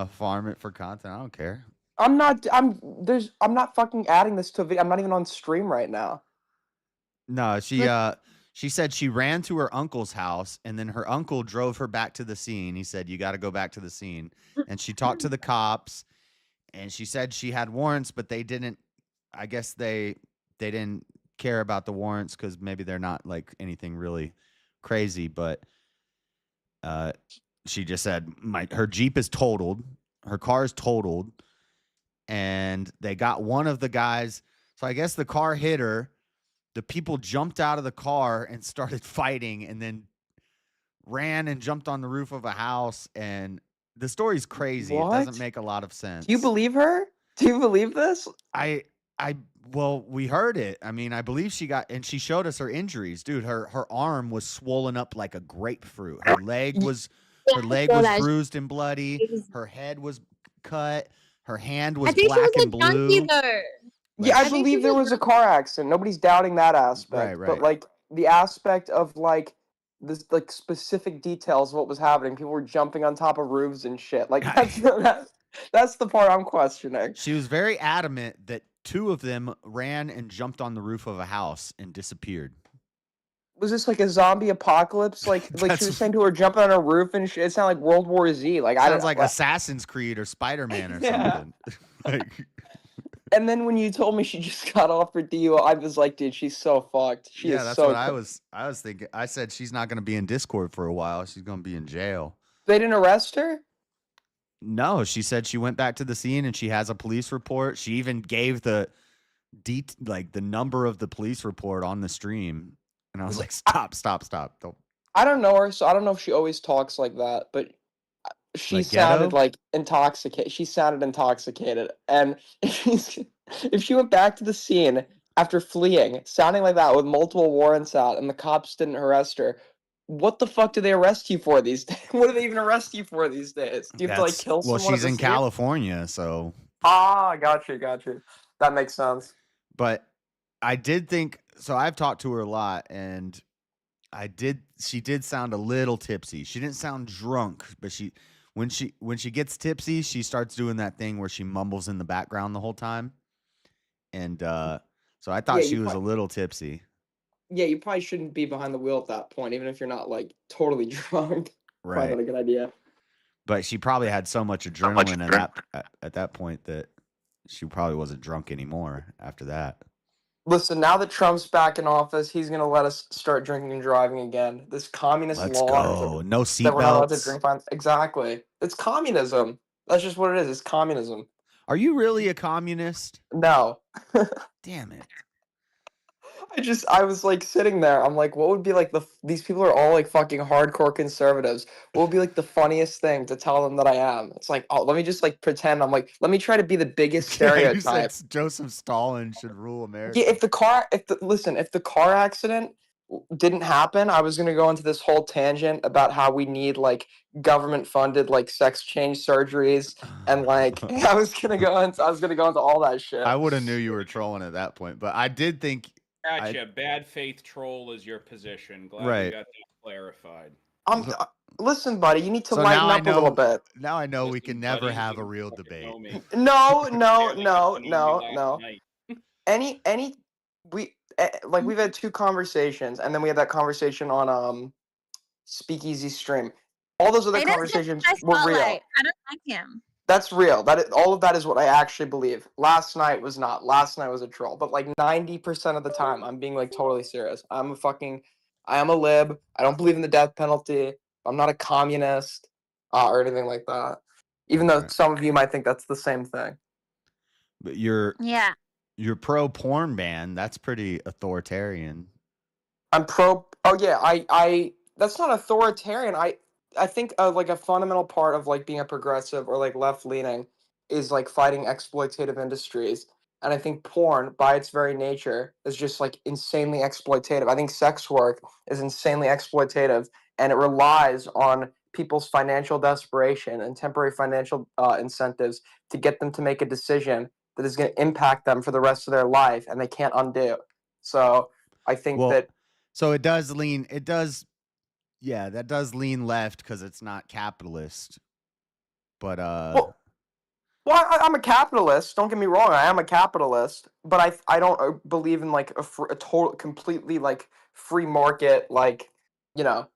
farm it for content. I don't care. I'm not fucking adding this to a video. I'm not even on stream right now. No, she said she ran to her uncle's house and then her uncle drove her back to the scene. He said, "You got to go back to the scene." And she talked to the cops and she said she had warrants, but they didn't, I guess they didn't care about the warrants because maybe they're not like anything really crazy, but she just said her Jeep is totaled, her car is totaled, and they got one of the guys. So I guess the car hit her. The people jumped out of the car and started fighting and then ran and jumped on the roof of a house. And the story's crazy. What? It doesn't make a lot of sense. Do you believe her? Do you believe this? Well, we heard it. I mean, I believe she showed us her injuries. Dude, her arm was swollen up like a grapefruit. Her leg was bruised and bloody. Her head was cut. Her hand was black and blue. Yeah, I believe there was a car accident. Nobody's doubting that aspect. Right. But like the aspect of like this like specific details of what was happening. People were jumping on top of roofs and shit. Like that's the part I'm questioning. She was very adamant that two of them ran and jumped on the roof of a house and disappeared. Was this like a zombie apocalypse? Like she was saying to her jumping on a roof and shit. It sounded like World War Z. Like Sounds like Assassin's Creed or Spider-Man or something. And then when you told me she just got off her DUI, I was like, dude, she's so fucked. That's what I was thinking. I said she's not going to be in Discord for a while. She's going to be in jail. They didn't arrest her? No, she said she went back to the scene and she has a police report. She even gave the number of the police report on the stream. And I was like, stop. Don't. I don't know her, so I don't know if she always talks like that, but she sounded like intoxicated. She sounded intoxicated. And if she went back to the scene after fleeing, sounding like that with multiple warrants out and the cops didn't arrest her, what the fuck do they arrest you for these days? What do they even arrest you for these days? Do you have to like kill someone? Well, she's in California, so. Got you. That makes sense. But I did think, so I've talked to her a lot and she did sound a little tipsy. She didn't sound drunk, but when she gets tipsy, she starts doing that thing where she mumbles in the background the whole time. And so I thought she was a little tipsy. Yeah, you probably shouldn't be behind the wheel at that point, even if you're not like totally drunk. Right. Probably not a good idea. But she probably had so much adrenaline at that point that she probably wasn't drunk anymore after that. Listen, now that Trump's back in office, he's gonna let us start drinking and driving again. This communist Let's law go. No that we're not allowed to seatbelts. drink. Exactly. It's communism. That's just what it is. It's communism. Are you really a communist? No. Damn it. I was like sitting there. I'm like, what would be like these people are all like fucking hardcore conservatives. What would be like the funniest thing to tell them that I am? It's like, oh, let me just like pretend. I'm like, let me try to be the biggest stereotype. You said Joseph Stalin should rule America. Yeah, if the car accident didn't happen, I was gonna go into this whole tangent about how we need like government funded like sex change surgeries and like I was gonna go into all that shit. I would have knew you were trolling at that point, but I did think. Gotcha. Bad faith troll is your position. Glad Right. we got that clarified. Listen, buddy, you need to lighten up a little bit. Now I know we can never have a real debate. No. We've had two conversations, and then we had that conversation on Speakeasy stream. All those other conversations were real. I don't like him. That's real. All of that is what I actually believe. Last night was not. Last night was a troll. But like 90% of the time, I'm being like totally serious. I am a lib. I don't believe in the death penalty. I'm not a communist or anything like that. Even though some of you might think that's the same thing. But you're. Yeah. You're pro porn ban. That's pretty authoritarian. I'm pro. Oh yeah, I. That's not authoritarian. I think like a fundamental part of like being a progressive or like left leaning is like fighting exploitative industries. And I think porn, by its very nature, is just like insanely exploitative. I think sex work is insanely exploitative, and it relies on people's financial desperation and temporary financial incentives to get them to make a decision that is going to impact them for the rest of their life, and they can't undo. So I think that. So it does lean. It does. Yeah, that does lean left because it's not capitalist. But Well, I'm a capitalist. Don't get me wrong. I am a capitalist, but I don't believe in like a total, completely like free market. Like, you know,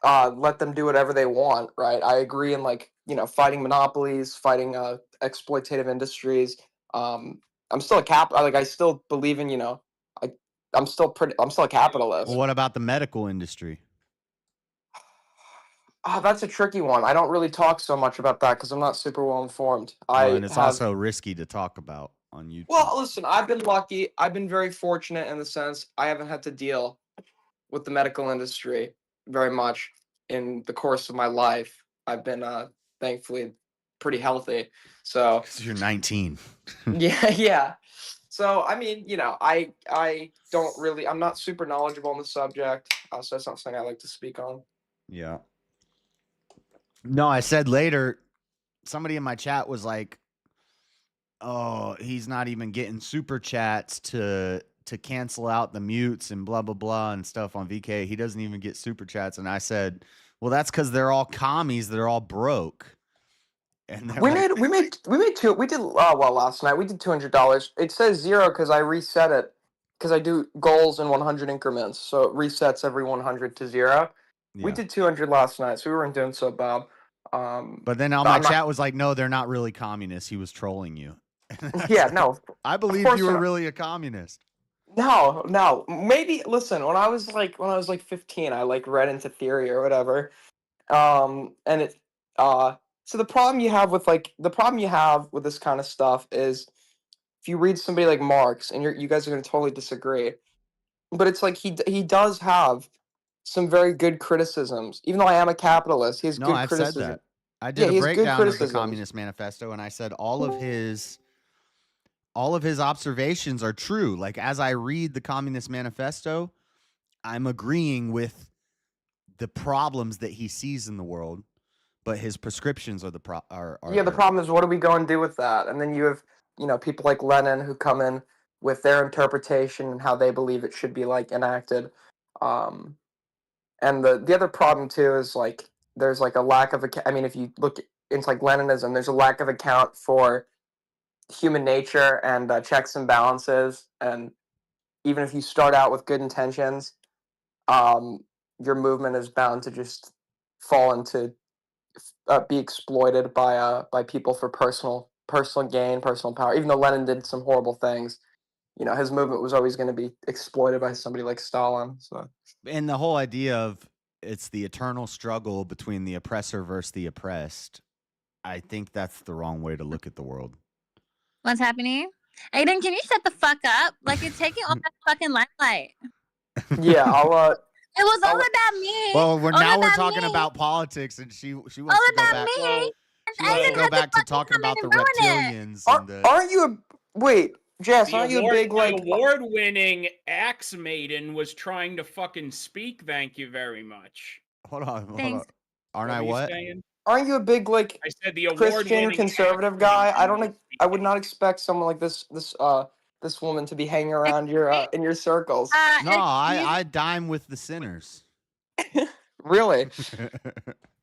let them do whatever they want. Right. I agree in like, you know, fighting monopolies, fighting exploitative industries. I'm still like I still believe in, you know, I'm still a capitalist. Well, what about the medical industry? Oh, that's a tricky one. I don't really talk so much about that because I'm not super well informed. And it's also risky to talk about on YouTube. Well, listen, I've been lucky. I've been very fortunate in the sense I haven't had to deal with the medical industry very much in the course of my life. I've been thankfully pretty healthy. So 'Cause you're 19. yeah. So I mean, you know, I don't really. I'm not super knowledgeable on the subject. So that's not something I like to speak on. Yeah. No, I said later, somebody in my chat was like, oh, he's not even getting super chats to cancel out the mutes and blah, blah, blah and stuff on VK. He doesn't even get super chats. And I said, well, that's because they're all commies. They're all broke. And We did last night we did $200. It says 0 because I reset it because I do goals in 100 increments, so it resets every 100 to 0. We did 200 last night, so we weren't doing so bad. But then all my chat was like, no, they're not really communists. He was trolling you. Yeah, no. I believe you were really a communist. No. Maybe listen, when I was like 15, I like read into theory or whatever. And it so the problem you have with this kind of stuff is if you read somebody like Marx, and you guys are going to totally disagree, but it's like he does have some very good criticisms. Even though I am a capitalist, he has good I've criticism. said that. I did a breakdown of the Communist Manifesto, and I said all of his observations are true. Like, as I read the Communist Manifesto, I'm agreeing with the problems that he sees in the world, but his prescriptions are the problem is, what do we go and do with that? And then you have, you know, people like Lenin who come in with their interpretation and how they believe it should be like enacted. And the other problem too is like there's like a lack of I mean, if you look into like Leninism, there's a lack of account for human nature and checks and balances. And even if you start out with good intentions, your movement is bound to just fall into be exploited by people for personal gain, personal power. Even though Lenin did some horrible things, you know, his movement was always going to be exploited by somebody like Stalin. So, and the whole idea of it's the eternal struggle between the oppressor versus the oppressed, I think that's the wrong way to look at the world. What's happening? Aiden, can you shut the fuck up? Like, you're taking all that fucking limelight. Yeah, I'll It was all about me. Well, we're talking about politics, and she wants to go back. She wants to go back to talking about the reptilians. Aren't you wait, Jess? Aren't you a big like award-winning Axe Maiden was trying to fucking speak? Thank you very much. Hold on. Aren't I what? Aren't you a big like I said the Christian conservative guy? I would not expect someone like this woman to be hanging around your in your circles. No, I dime with the sinners. Really?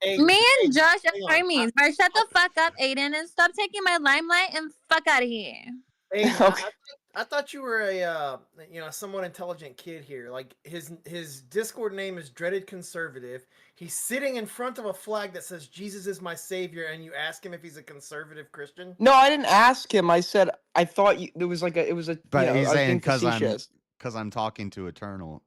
Me and Josh are homies. But shut the fuck up, Aiden, and stop taking my limelight and fuck out of here. Hey, I thought you were a somewhat intelligent kid here. Like his Discord name is Dreadedconservative. He's sitting in front of a flag that says Jesus is my savior, and you ask him if he's a conservative Christian. No, I didn't ask him. I said I thought there was like it was a. But he's saying because I'm talking to Eternal.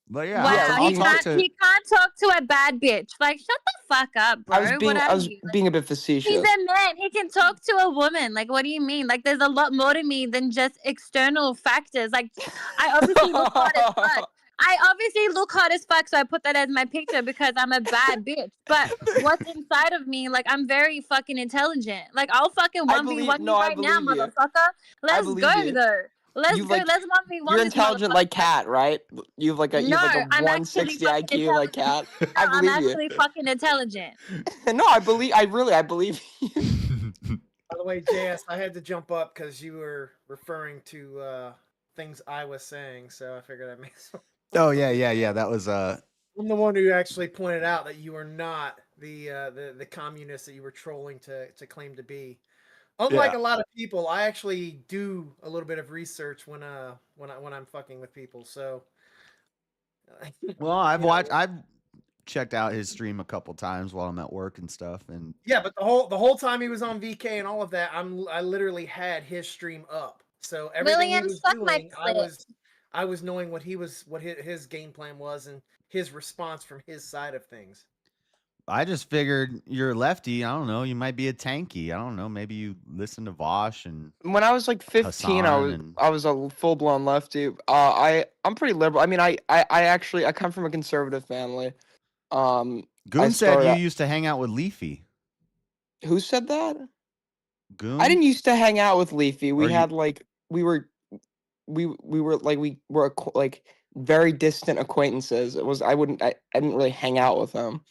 But yeah, Wow, I'll he talk can't. to. He can't talk to a bad bitch. Like, shut the fuck up, bro. I was being What I are was you? being a bit He's facetious. a man. He can talk to a woman. Like, what do you mean? Like, there's a lot more to me than just external factors. Like, I obviously look hot as fuck. I obviously look hot as fuck, so I put that as my picture because I'm a bad bitch. But what's inside of me, like, I'm very fucking intelligent. Like, I'll fucking 1v1 you right now, motherfucker. Let's believe go, you. though. Let's You've go. like Let's 1v1 you're this intelligent motherfucker. like Cat, right? You've like a No, I'm actually 160 fucking IQ like Cat. No, I I'm believe you. actually fucking intelligent. No, I believe you. By the way, JS, I had to jump up because you were referring to things I was saying, so I figured I'd make some. Oh yeah. That was I'm the one who actually pointed out that you are not the communist that you were trolling to claim to be. Unlike Yeah. a lot of people, I actually do a little bit of research when I'm fucking with people. So, Well, I've checked out his stream a couple times while I'm at work and stuff, and yeah, but the whole time he was on VK and all of that, I literally had his stream up. So everything William, he was suck my doing, clit. I was knowing what his game plan was and his response from his side of things. I just figured you're a lefty. I don't know. You might be a tanky. I don't know. Maybe you listen to Vosh and When I was like 15, Hassan I was a full blown lefty. I'm pretty liberal. I mean, I actually come from a conservative family. I Goon said started you out- used to hang out with Leafy. Who said that? Goon. I didn't used to hang out with Leafy. We Or you- had like we were like very distant acquaintances. I didn't really hang out with him.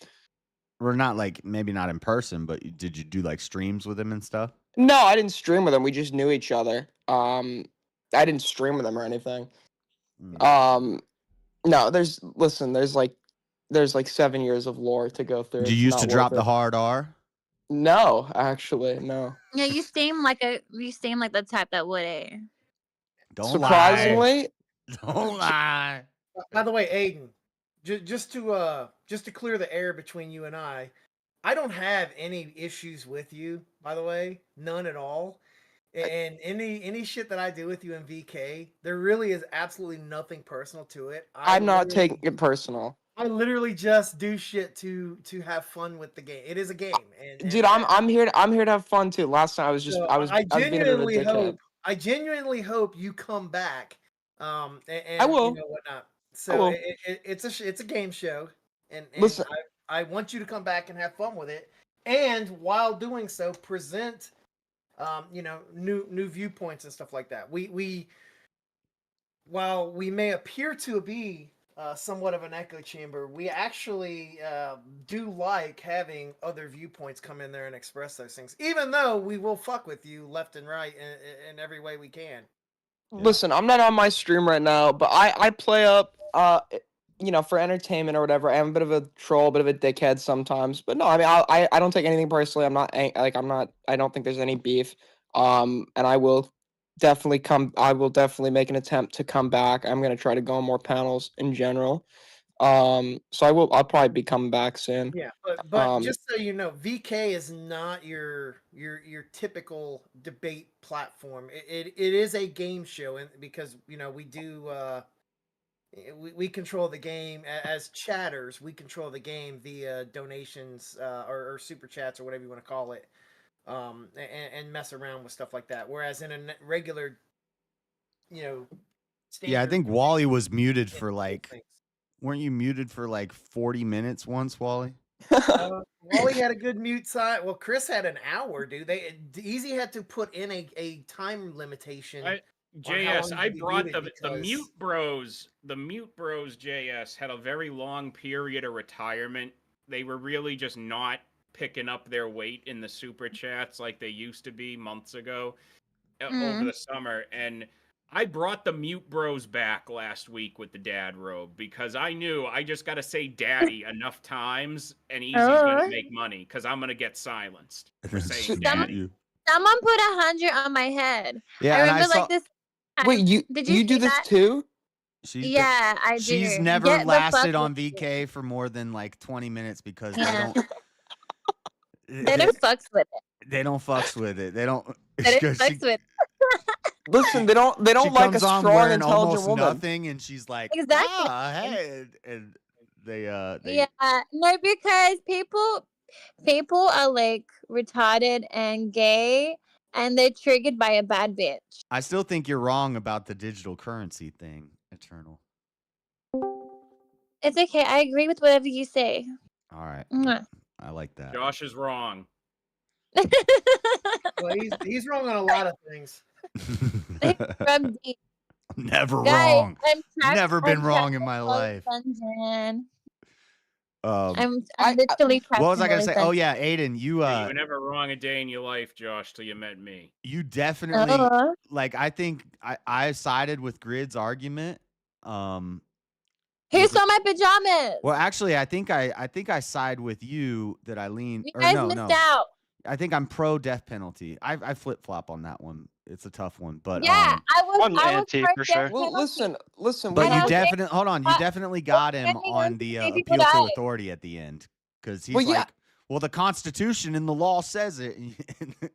We're not like maybe not in person, but did you do like streams with him and stuff? No, I didn't stream with him. We just knew each other. I didn't stream with him or anything. No, there's like 7 years of lore to go through. Did you It's used to not drop worth the it. hard R? No, actually, no. Yeah, you seem like the type that would. Don't Surprisingly, Don't lie. By the way, Aiden, just to clear the air between you and I don't have any issues with you. By the way, none at all. And any shit that I do with you in VK, there really is absolutely nothing personal to it. I'm not taking it personal. I literally just do shit to have fun with the game. It is a game, and Dude, I'm here to have fun too. Last time I was so I was being a bit of a dickhead. I genuinely hope you come back. And I will. You know, whatnot. I So will. it's a game show, and Listen. I want you to come back and have fun with it, and while doing so, present new viewpoints and stuff like that. We while we may appear to be somewhat of an echo chamber, we actually do like having other viewpoints come in there and express those things, even though we will fuck with you left and right in every way we can. Listen, I'm not on my stream right now, but I play up for entertainment or whatever. I'm a bit of a troll, a bit of a dickhead sometimes. But no, I mean I don't take anything personally. I don't think there's any beef. And I will definitely make an attempt to come back. I'm gonna try to go on more panels in general. So I'll probably be coming back soon. Yeah, but just so you know, VK is not your typical debate platform. It is a game show, and because we do we control the game as chatters. We control the game via donations or super chats or whatever you want to call it, and mess around with stuff like that. Whereas in a regular, Yeah, I think Wally was muted for weren't you muted for like 40 minutes once, Wally? Wally had a good mute side. Well, Chris had an hour, dude. Easy had to put in a time limitation. JS, I brought the Mute Bros. The Mute Bros JS had a very long period of retirement. They were really just not picking up their weight in the super chats like they used to be months ago over the summer. And I brought the Mute Bros back last week with the dad robe because I knew I just got to say daddy enough times and Easy's going to make money because I'm going to get silenced for saying daddy. Someone put 100 on my head. Yeah, I and remember like this. Wait, Did you you do see this that? too? Yeah, I do. She's never Get the lasted fuck on with VK for more than like 20 minutes because They don't fucks with it. they don't fucks with it. They don't. They don't fucks with it. Listen, they don't She like a comes on strong, wearing intelligent almost woman. nothing, and she's like, Exactly. hey, and they Yeah, no, because people are like retarded and gay, and they're triggered by a bad bitch. I still think you're wrong about the digital currency thing, Eternal. It's okay. I agree with whatever you say. All right. Mwah. I like that. Josh is wrong. Well, he's wrong on a lot of things. Rub deep. Never Guys, wrong. I'm trapped- Never been I'm wrong trapped in my Molly's life. dungeon. Um, I'm literally trapped what was in I gonna Molly's say? Oh dungeon. yeah, Aiden, you Yeah, you were never wrong a day in your life, Josh, till you met me. you definitely Uh-huh. like. I think I sided with Grid's argument. Who saw my pajamas? Well, actually, I think I side with you that I lean. You Or guys no, missed no. out. I think I'm pro death penalty. I flip flop on that one. It's a tough one, but Yeah, I was. I'm I was anti, pro for sure. death Well, penalty. listen. But And you I was definitely hold on. You definitely got him hang on on, the see people appeal to die. authority at the end because he's Well, yeah. like, well, the Constitution and the law says it.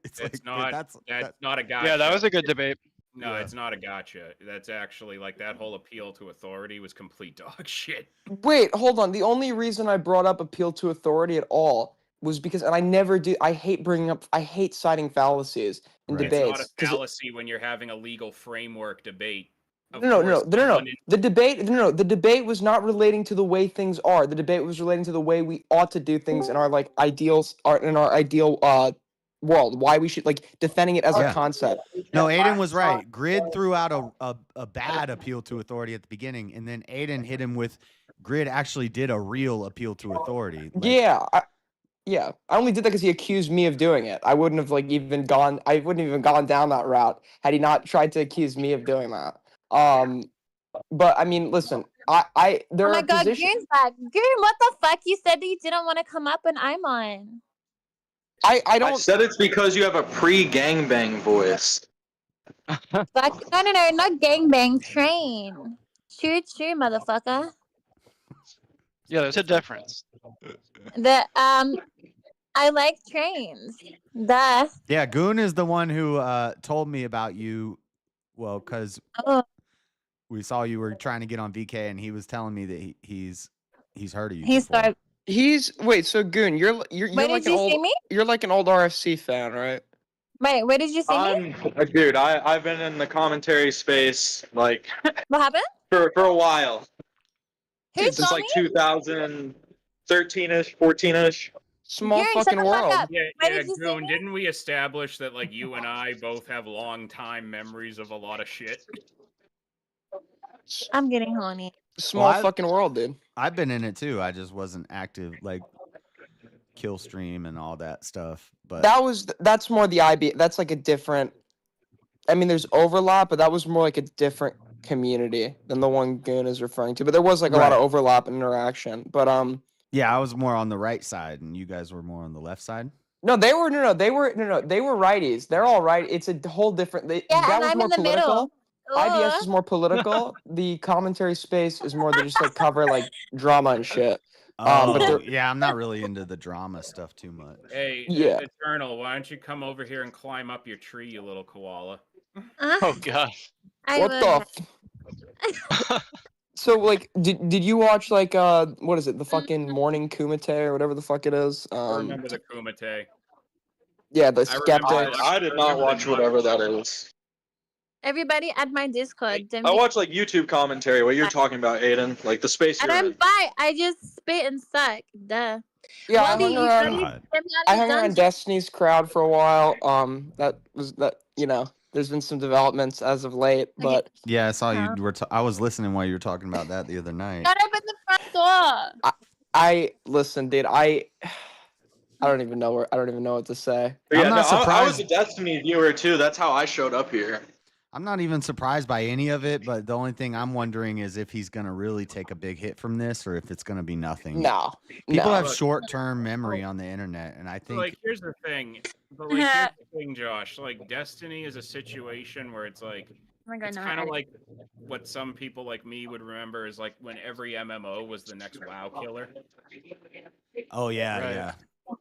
it's like not. that's not a gotcha. Yeah, that was a good debate. No, Yeah. it's not a gotcha. That's actually like that whole appeal to authority was complete dog shit. Wait, hold on. The only reason I brought up appeal to authority at all was because, and I never do. I hate citing fallacies in Right. It's not debates. a fallacy when you're having a legal framework debate. Of No. course, The debate was not relating to the way things are. The debate was relating to the way we ought to do things in our like ideals, in our ideal world. Why we should like defending it as Yeah. a concept. No, Aiden was right. Grid threw out a bad appeal to authority at the beginning, and then Aiden hit him with Grid actually did a real appeal to authority. Like, Yeah. I only did that because he accused me of doing it. I wouldn't have even gone down that route had he not tried to accuse me of doing that. But I mean, listen, there Oh my are god, positions. Goon's back. Goon, what the fuck? You said that you didn't want to come up when I'm on. I don't. I said it's because you have a pre-gangbang voice. Fuck, no, not gangbang, train. Choo choo, motherfucker. Yeah, there's a difference. I like trains. Duh. Yeah, Goon is the one who told me about you. Well, because Oh. we saw you were trying to get on VK, and he was telling me that he's heard of you. He's before. Wait, so Goon, you're Where like did an you see old me? you're like an old RFC fan, right? Wait, where did you see me? Dude, I've been in the commentary space like What happened? for a while. Who Since saw like me? 2013ish, 14ish. Small Goon, shut fucking the fuck world. up. Yeah, Where yeah, did you see Goon, me? didn't we establish that like you and I both have long time memories of a lot of shit? I'm getting horny. Small I've- fucking world, dude. I've been in it too. I just wasn't active, like kill stream and all that stuff. But That's more the IB. That's like a different. I mean, there's overlap, but that was more like a different community than the one Goon is referring to. But there was like a lot of Right. overlap and interaction. But yeah, I was more on the right side, and you guys were more on the left side. they were righties. They're all right. It's a whole different. That and was I'm more in the political. middle. IBS is more political. The commentary space is more they just like cover like drama and shit. Oh, But yeah, I'm not really into the drama stuff too much. Hey, Yeah. Eternal, why don't you come over here and climb up your tree, you little koala? Oh god. What the? So like, did you watch like what is it? The fucking morning Kumite or whatever the fuck it is. I remember the Kumite. Yeah, the I remember skeptics. I did not watch whatever that is. Everybody at my Discord. I watch like YouTube commentary. What you're talking about, Aiden? Like the space I you're in. don't bite. I just spit and suck. Duh. Yeah, Wally, I you hung gotta around. get me out of I the hung around dungeon. Destiny's crowd for a while. That there's been some developments as of late, but Yeah, I saw you were. I was listening while you were talking about that the other night. Gotta open the front door. I listen, dude. I don't even know what to say. But yeah, I'm not I was surprised. a Destiny viewer too. That's how I showed up here. I'm not even surprised by any of it, but the only thing I'm wondering is if he's gonna really take a big hit from this, or if it's gonna be nothing. No, People no. have short-term memory on the internet, and I think Like, here's the thing. But like, here's the thing, Josh. Like, Destiny is a situation where it's like, Oh my God, it's no, kind of I- like what some people like me would remember is like when every MMO was the next WoW killer. oh yeah, Right. yeah,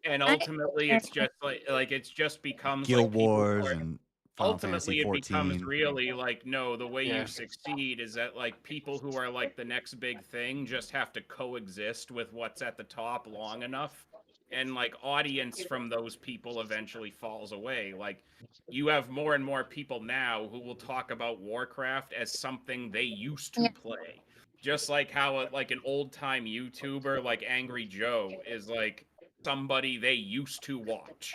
And ultimately, it's just like it's just becomes Guild like people Wars are- and Final ultimately Fantasy it becomes 14. really like, no, the way Yeah. you succeed is that like people who are like the next big thing just have to coexist with what's at the top long enough, and like audience from those people eventually falls away. Like you have more and more people now who will talk about Warcraft as something they used to play, just like how like an old time YouTuber like Angry Joe is like somebody they used to watch.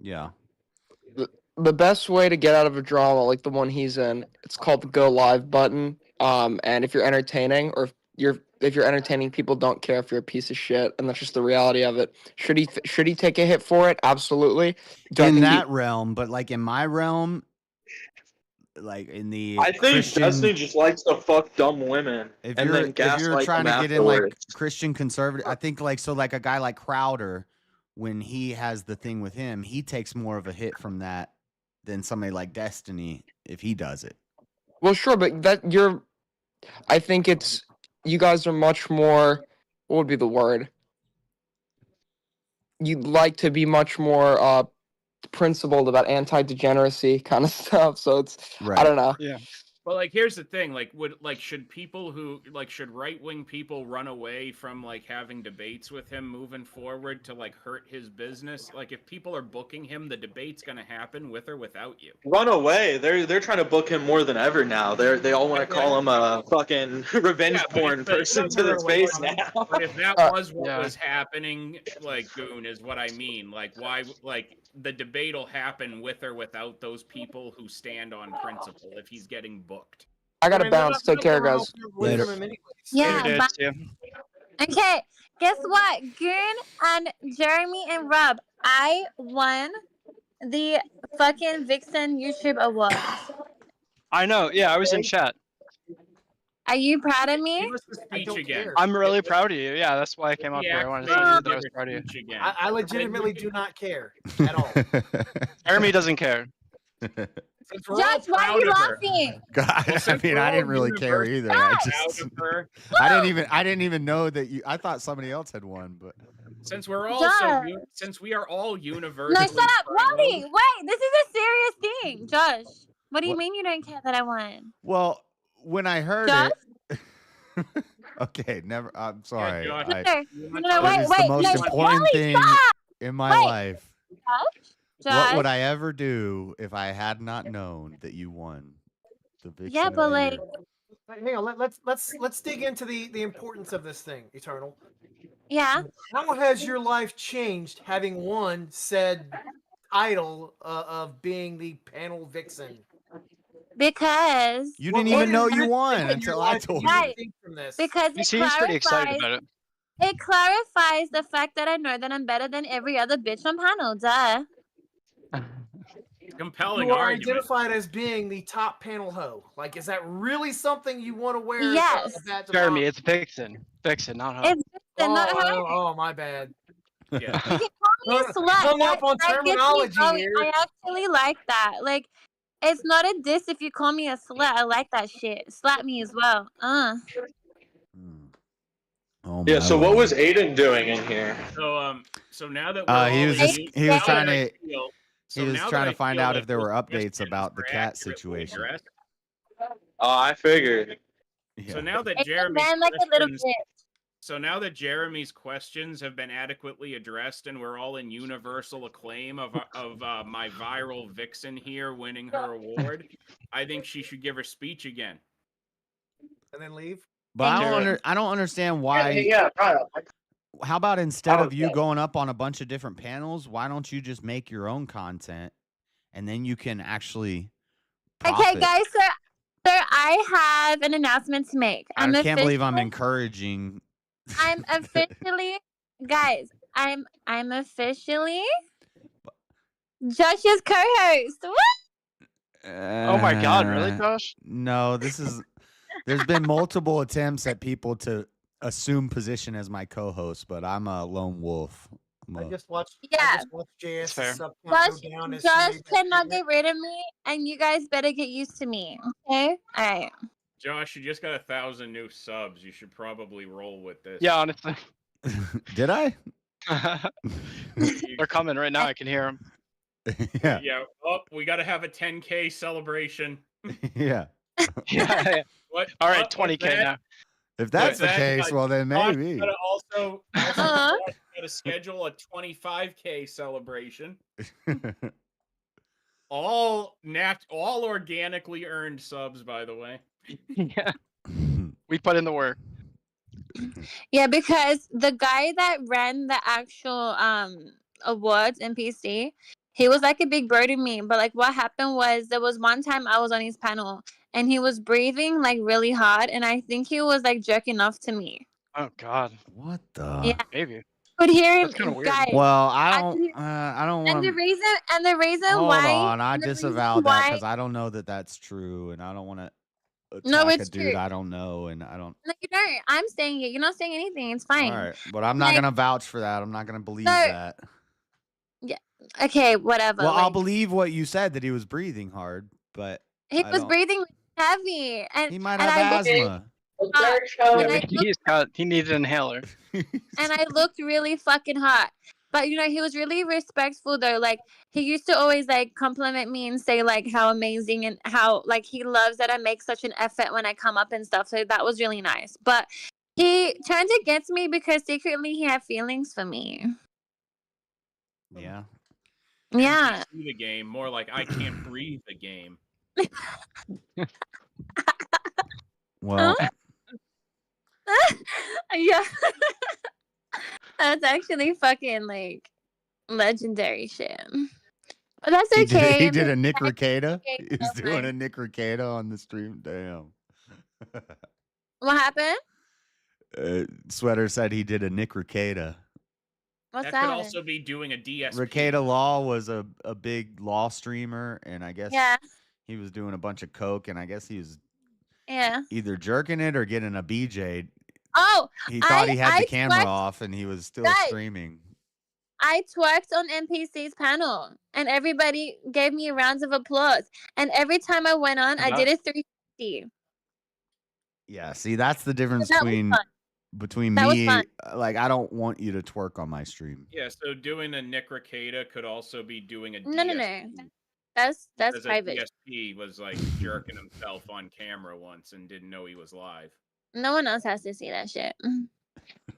Yeah. The best way to get out of a drama like the one he's in, it's called the go live button. And if you're entertaining, or if you're entertaining, people don't care if you're a piece of shit, and that's just the reality of it. Should he take a hit for it? Absolutely. In that realm, but like in my realm, like in the I think Christian, Destiny just likes to fuck dumb women if and you're then gaslight trying them to get in like afterwards. Christian conservative, I think like so like a guy like Crowder, when he has the thing with him, he takes more of a hit from that than somebody like Destiny if he does it. Well, sure, but I think it's, you guys are much more, what would be the word? You'd like to be much more principled about anti-degeneracy kind of stuff. So it's, I don't know. Yeah. But like, here's the thing: like, should people who should right-wing people run away from like having debates with him moving forward to like hurt his business? Like, if people are booking him, the debate's gonna happen with or without you. Run away. They're trying to book him more than ever now. They all want to call him a fucking revenge porn person to his face now. But if that was what was happening, like, Goon, is what I mean. Like, why? Like, the debate will happen with or without those people who stand on principle. If he's getting booked. I gotta bounce. Take care, guys. Later. Yeah. Later, bye. dudes. Okay. Guess what? Goon and Jeremy and Rob, I won the fucking Vixen YouTube Awards. I know. Yeah, I was in chat. Are you proud of me? Speech again. I'm really proud of you. Yeah, that's why I came up here. I wanted to tell you that I was proud of you. I legitimately do not care at all. Jeremy doesn't care. Josh, why are you laughing? God, I mean, I didn't really care either. I didn't even know that you. I thought somebody else had won, but Since we're all Josh. since we are all No, universally shut up, Wally. Wait, this is a serious thing, Josh. What do you mean you don't care that I won? well, when I heard Josh? it. Okay, never. I'm sorry. Josh. I- No, it is the wait, most no, important Wally, thing stop! in my Wait. life. Josh? What would I ever do if I had not known that you won the Vixen Yeah, of but the like, Year? Hang on, let's dig into the importance of this thing, Eternal. yeah. How has your life changed having won said title of being the panel vixen? Because You didn't even know you won until I told you. Right. From this? Because He it seems pretty excited clarifies, about it. it clarifies the fact that I know that I'm better than every other bitch on panel. Duh. Compelling You are argument. identified as being the top panel hoe. Like, is that really something you want to wear? as Yes. a badge of Jeremy, honor? it's Vixen. Vixen, not Ho. It's Vixen, not her. Oh, my bad. Yeah. You can call me a slut. Hung up on That gets me terminology going. here. I actually like that. Like, it's not a diss if you call me a slut. I like that shit. Slap me as well. Oh Yeah, my so what Lord. was Aiden doing in here? So now that we're He all was in just you- he was now trying that I to feel- so he was now that trying I to find feel out like if there were those updates questions about the were cat accurately situation. addressed. Oh, I figured. So now that It's Jeremy's man like a little questions, bitch. so now that Jeremy's questions have been adequately addressed, and we're all in universal acclaim of my viral vixen here winning her award, I think she should give her speech again. And then leave. But I don't understand why. Yeah, How about instead of you going up on a bunch of different panels, why don't you just make your own content, and then you can actually profit. Okay, guys. So I have an announcement to make. I can't believe I'm encouraging. I'm officially, guys. I'm officially Josh's co-host. What? Oh my God, really, Josh? No, this is. There's been multiple attempts at people to assume position as my co-host, but I'm a lone wolf. I just watched. Yeah. I just watched JS fair. sub count Josh, go down as she Josh made that cannot statement. get rid of me, and you guys better get used to me. Okay. All right. Josh, you just got 1,000 new subs. You should probably roll with this. Yeah, honestly. Did I? They're coming right now. I can hear them. Yeah. Yeah. Oh, we got to have a 10K celebration. Yeah. Yeah. What? All right, what was 20K that? now. If that's the That, case, well then Josh maybe. gotta also got to schedule a 25K celebration. All organically earned subs, by the way. Yeah. We put in the work. Yeah, because the guy that ran the actual awards in PC, he was like a big bro to me. But like what happened was there was one time I was on his panel and he was breathing like really hard, and I think he was like jerking off to me. Oh God. What the? Yeah. Maybe. Could hear him, That's kind of weird. guys. Well, I could hear- don't want And the to. reason Hold why. on, I and the reason disavow that why- because I don't know that that's true, and I don't want to attack No, it's a dude true. I don't know, and I don't. No, you don't. I'm saying it. You're not saying anything. It's fine. All right, but I'm not Like- gonna vouch for that. I'm not gonna believe No. that. Yeah. Okay. Whatever. Well, I'll like, believe what you said that he was breathing hard, but he I was don't- breathing heavy, and He might and have I looked- asthma. He needed an inhaler. and I looked really fucking hot. But you know, he was really respectful though. Like he used to always like compliment me and say like how amazing and how like he loves that I make such an effort when I come up and stuff. So that was really nice. But he turned against me because secretly he had feelings for me. Yeah. Yeah. See the game more like I can't breathe the game. Well, Yeah. That's actually fucking like legendary shit. But that's he okay. did, he did a Nick Ricada. Okay, He was doing fine. a Nick Ricada on the stream. Damn. What happened? Sweater said he did a Nick Ricada. What's That that? could also be doing a DSP. Ricada Law was a big law streamer, and I guess Yeah. he was doing a bunch of coke, and I guess he was Yeah. either jerking it or getting a BJ. Oh, He thought he had the camera twerked- off, and he was still Guys. streaming. I twerked on NPC's panel, and everybody gave me rounds of applause. And every time I went on, I did a 360. Yeah, see, that's the difference That was between That was me. fun. Like, I don't want you to twerk on my stream. Yeah, so doing a Nick Ricada could also be doing a No, DSP. no. That's Because private. a DSP was like jerking himself on camera once and didn't know he was live. No one else has to see that shit.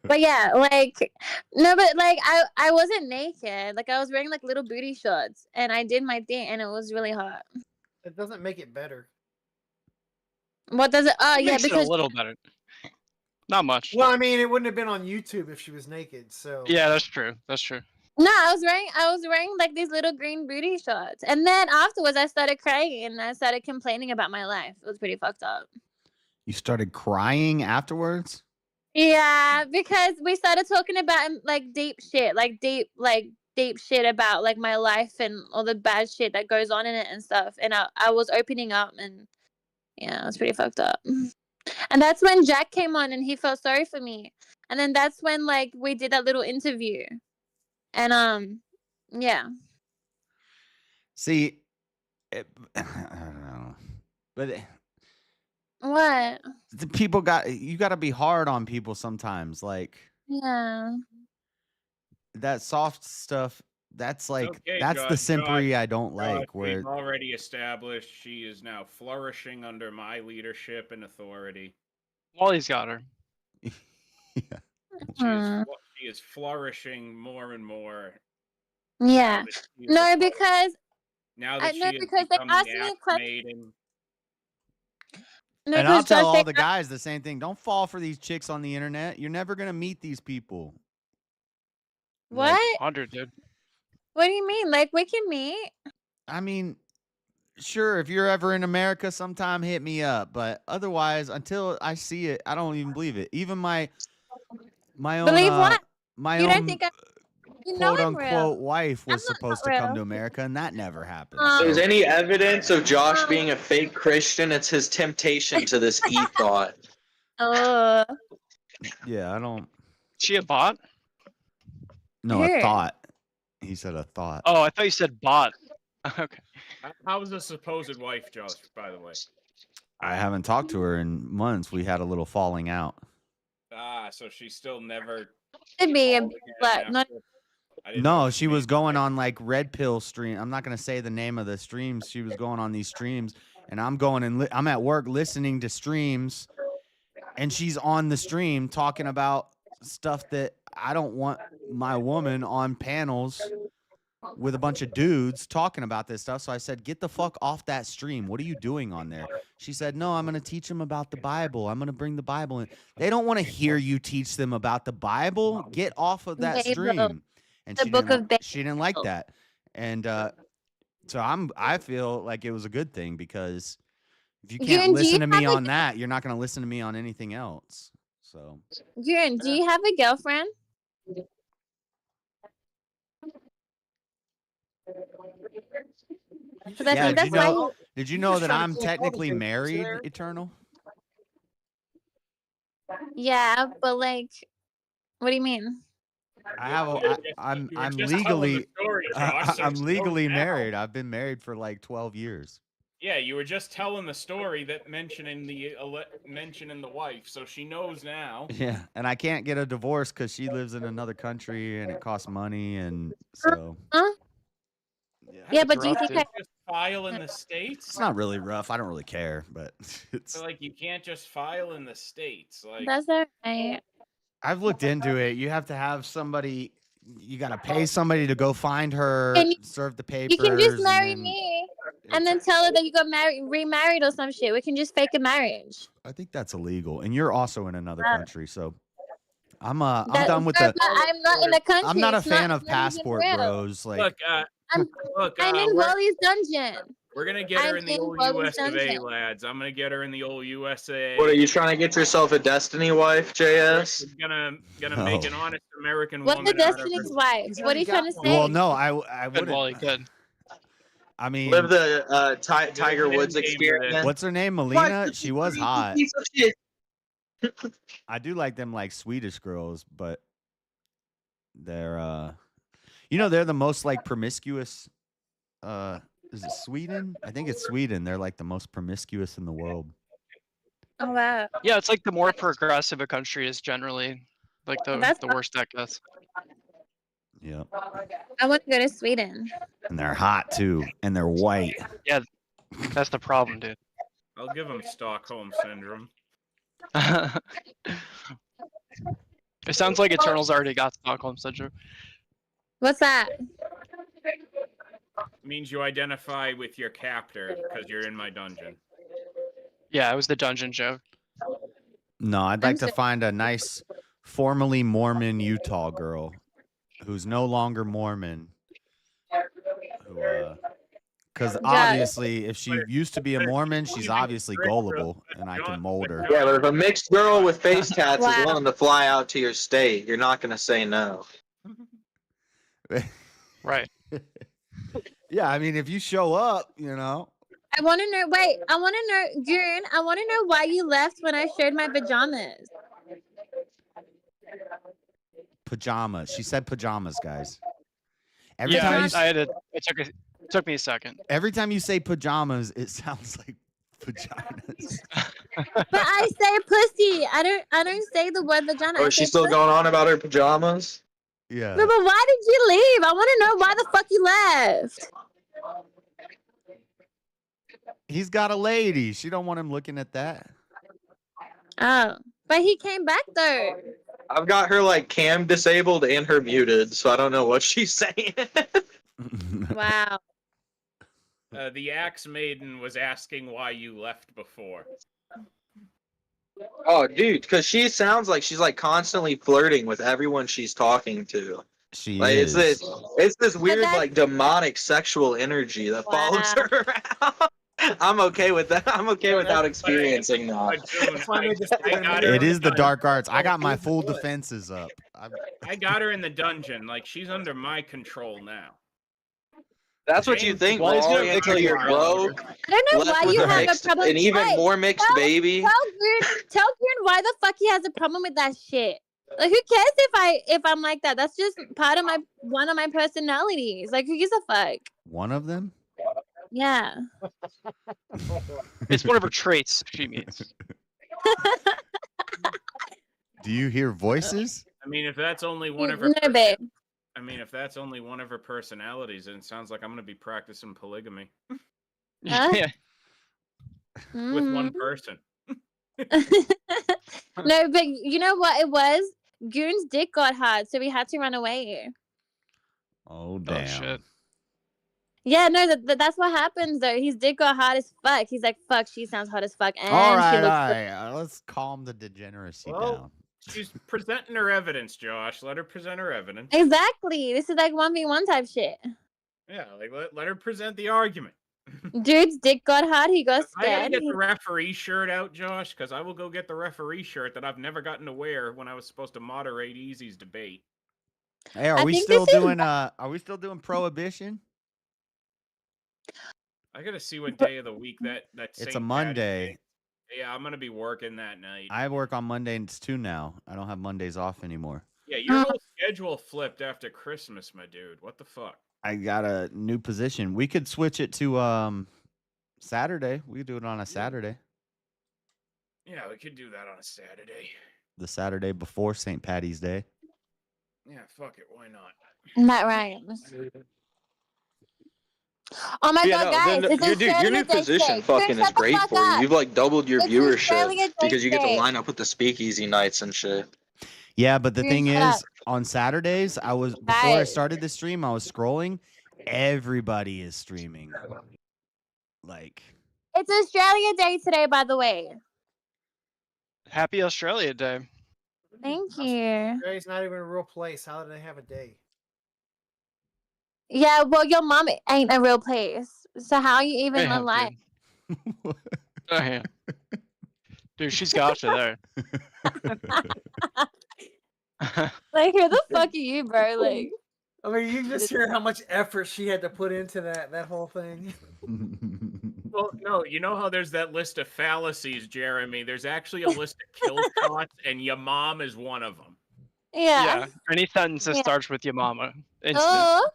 But yeah, like no, but like I wasn't naked. Like I was wearing like little booty shorts, and I did my thing, and it was really hot. It doesn't make it better. What does it? Oh yeah, Makes it because a little better. Not much. Well, I mean, it wouldn't have been on YouTube if she was naked. So Yeah, that's true. That's true. no, I was wearing like these little green booty shorts, and then afterwards I started crying and I started complaining about my life. It was pretty fucked up. You started crying afterwards? Yeah, because we started talking about like deep shit about like my life and all the bad shit that goes on in it and stuff. And I was opening up, and yeah, it was pretty fucked up. And that's when Jack came on and he felt sorry for me. And then that's when like we did that little interview. And yeah. See, I don't know. But What? the people you got to be hard on people sometimes. Like, Yeah. that soft stuff, that's like, Okay, that's the Josh, simpery I don't Josh, like. Where we've already established she is now flourishing under my leadership and authority. Wally's got her. She is flourishing more and more. Yeah. No, because now that no, she has because they become asked the me a act question. maiden. No, and I'll because tell Josh, all they the guys the same thing. Don't fall for these chicks on the internet. You're never gonna meet these people. What? 100, dude. What do you mean? Like we can meet? I mean, sure, if you're ever in America sometime, hit me up. But otherwise, until I see it, I don't even believe it. Even my own Believe what? my You own don't think you know quote I'm real. unquote wife was I'm supposed not to come real. to America, and that never happened. If there's So- any evidence of Josh being a fake Christian, it's his temptation to this e-thought. yeah, I don't. She a bot? No, a Here. thought. He said a thought. Oh, I thought you said bot. Okay. How's the supposed wife, Josh, by the way? I haven't talked to her in months. We had a little falling out. Ah, so she still never. Could be a called again black, not after- No, she was going on like red pill stream. I'm not gonna say the name of the streams. She was going on these streams, and I'm going and I'm at work listening to streams, and she's on the stream talking about stuff that I don't want my woman on panels with a bunch of dudes talking about this stuff. So I said, get the fuck off that stream. What are you doing on there? She said, no, I'm going to teach them about the Bible. I'm going to bring the Bible in. They don't want to hear you teach them about the Bible. Get off of that stream. And she didn't like that. And so I feel like it was a good thing, because if you can't listen to me on that, you're not going to listen to me on anything else. So, June, do you have a girlfriend? Yeah, did you know that I'm technically married, Eternal? Yeah, but like, what do you mean? I'm legally I'm legally married. I've been married for like 12 years. Yeah, you were just telling the story that mentioning the wife, so she knows now. Yeah, and I can't get a divorce because she lives in another country and it costs money, and so. Yeah, but do you think just file in the States? It's not really rough. I don't really care, but it's. So, like, you can't just file in the States. Like, that's all right. I've looked into it. You have to have somebody. You got to pay somebody to go find her, serve the papers. You can just marry me, and then tell her that you got remarried or some shit. We can just fake a marriage. I think that's illegal, and you're also in another country, so. I'm done with the. I'm not in the country. I'm not a fan of passport bros. Like, look, I'm in Wally's dungeon. We're gonna get her in the old US of A, lads. I'm gonna get her in the old USA. What, are you trying to get yourself a Destiny wife, JS? Gonna make an honest American woman. What's the Destiny's wife? What are you trying to say? Well, no, I Good, wouldn't. Wally, good. I mean, live the Tiger Woods experience. What's her name? Melina. She was hot. I do like them like Swedish girls, but they're they're the most like promiscuous. Is it Sweden? I think it's Sweden. They're like the most promiscuous in the world. Oh wow. Yeah, it's like the more progressive a country is generally like the worse that gets. Yeah. I want to go to Sweden. And they're hot too, and they're white. Yeah, that's the problem, dude. I'll give them Stockholm syndrome. It sounds like Eternal's already got Stockholm syndrome. What's that? It means you identify with your captor because you're in my dungeon. Yeah, it was the dungeon joke. No, I'd like to find a nice, formerly Mormon Utah girl who's no longer Mormon. Because obviously, if she used to be a Mormon, she's obviously gullible, and I can mold her. Yeah, but if a mixed girl with face tats is willing to fly out to your state, you're not going to say no. Right. Yeah, I mean, if you show up, I want to know. Wait, I want to know, June. I want to know why you left when I showed my pajamas. Pajamas. She said pajamas, guys. It took me a second. Every time you say pajamas, it sounds like vaginas. But I say pussy. I don't say the word vagina. Oh, is she still going on about her pajamas? Yeah. But why did you leave? I want to know why the fuck you left. He's got a lady. She don't want him looking at that. Oh, but he came back though. I've got her like cam disabled and her muted, so I don't know what she's saying. Wow. The Axe Maiden was asking why you left before. Oh, dude, because she sounds like she's like constantly flirting with everyone she's talking to. She like, is. It's this weird like demonic sexual energy that follows her around. I'm okay with that. I'm okay without experiencing that. It is the dark arts. I got my full defenses up. I got her in the dungeon. Like, she's under my control now. That's what you think, Wally, until you're broke. I don't know why you have a problem. An even more mixed baby. Tell Grin why the fuck he has a problem with that shit. Like, who cares if I'm like that? That's just one of my personalities. Like, who gives a fuck? One of them? Yeah. It's one of her traits, she means. Do you hear voices? I mean, if that's only one of her... No, babe. I mean, if that's only one of her personalities, then it sounds like I'm gonna be practicing polygamy Huh? Yeah. with one Mhm. person. No, but you know what it was? Goon's dick got hard, so we had to run away. Oh damn. Oh shit. Yeah, no, that's what happens though. His dick got hard as fuck. He's like, fuck, she sounds hot as fuck, and All she right, all looks. right. Let's calm the degeneracy Well, down. she's presenting her evidence, Josh. Let her present her evidence. Exactly. This is like 1v1 type shit. Yeah, like let her present the argument. Dude's dick got hard. He got I gotta scared. get the referee shirt out, Josh, because I will go get the referee shirt that I've never gotten to wear when I was supposed to moderate Easy's debate. Hey, are I we think still this is- doing are we still doing prohibition? I gotta see what day of the week that It's a St. Patty's Monday. Day- Yeah, I'm gonna be working that night. I work on Mondays too now. I don't have Mondays off anymore. Yeah, your whole schedule flipped after Christmas, my dude. What the fuck? I got a new position. We could switch it to Saturday. We could do it on a Saturday. Yeah, we could do that on a Saturday. The Saturday before St. Patty's Day. Yeah, fuck it. Why not? Matt Rhymes. Oh my god, guys! It's your new Australia Day position today. fucking Shut is the great fuck for you. up. You've like doubled your It's viewership Australia Day because you get to today. line up with the speakeasy nights and shit. Yeah, but the Dude, thing shut is, on Saturdays, before I Guys. started the stream, I was scrolling. Everybody is streaming. Like, It's Australia Day today, by the way. Happy Australia Day. Thank you. Australia's not even a real place. How do they have a day? Yeah, well, your mom ain't a real place, so how you even Yeah, alive? Oh yeah. Dude, she's got you there. Like, who the fuck are you, bro? Like, I mean, you just hear how much effort she had to put into that whole thing. Well, no, you know how there's that list of fallacies, Jeremy? There's actually a list of kill shots, and your mom is one of them. yeah. Any sentence that Yeah. starts with your mama. Instant. Oh.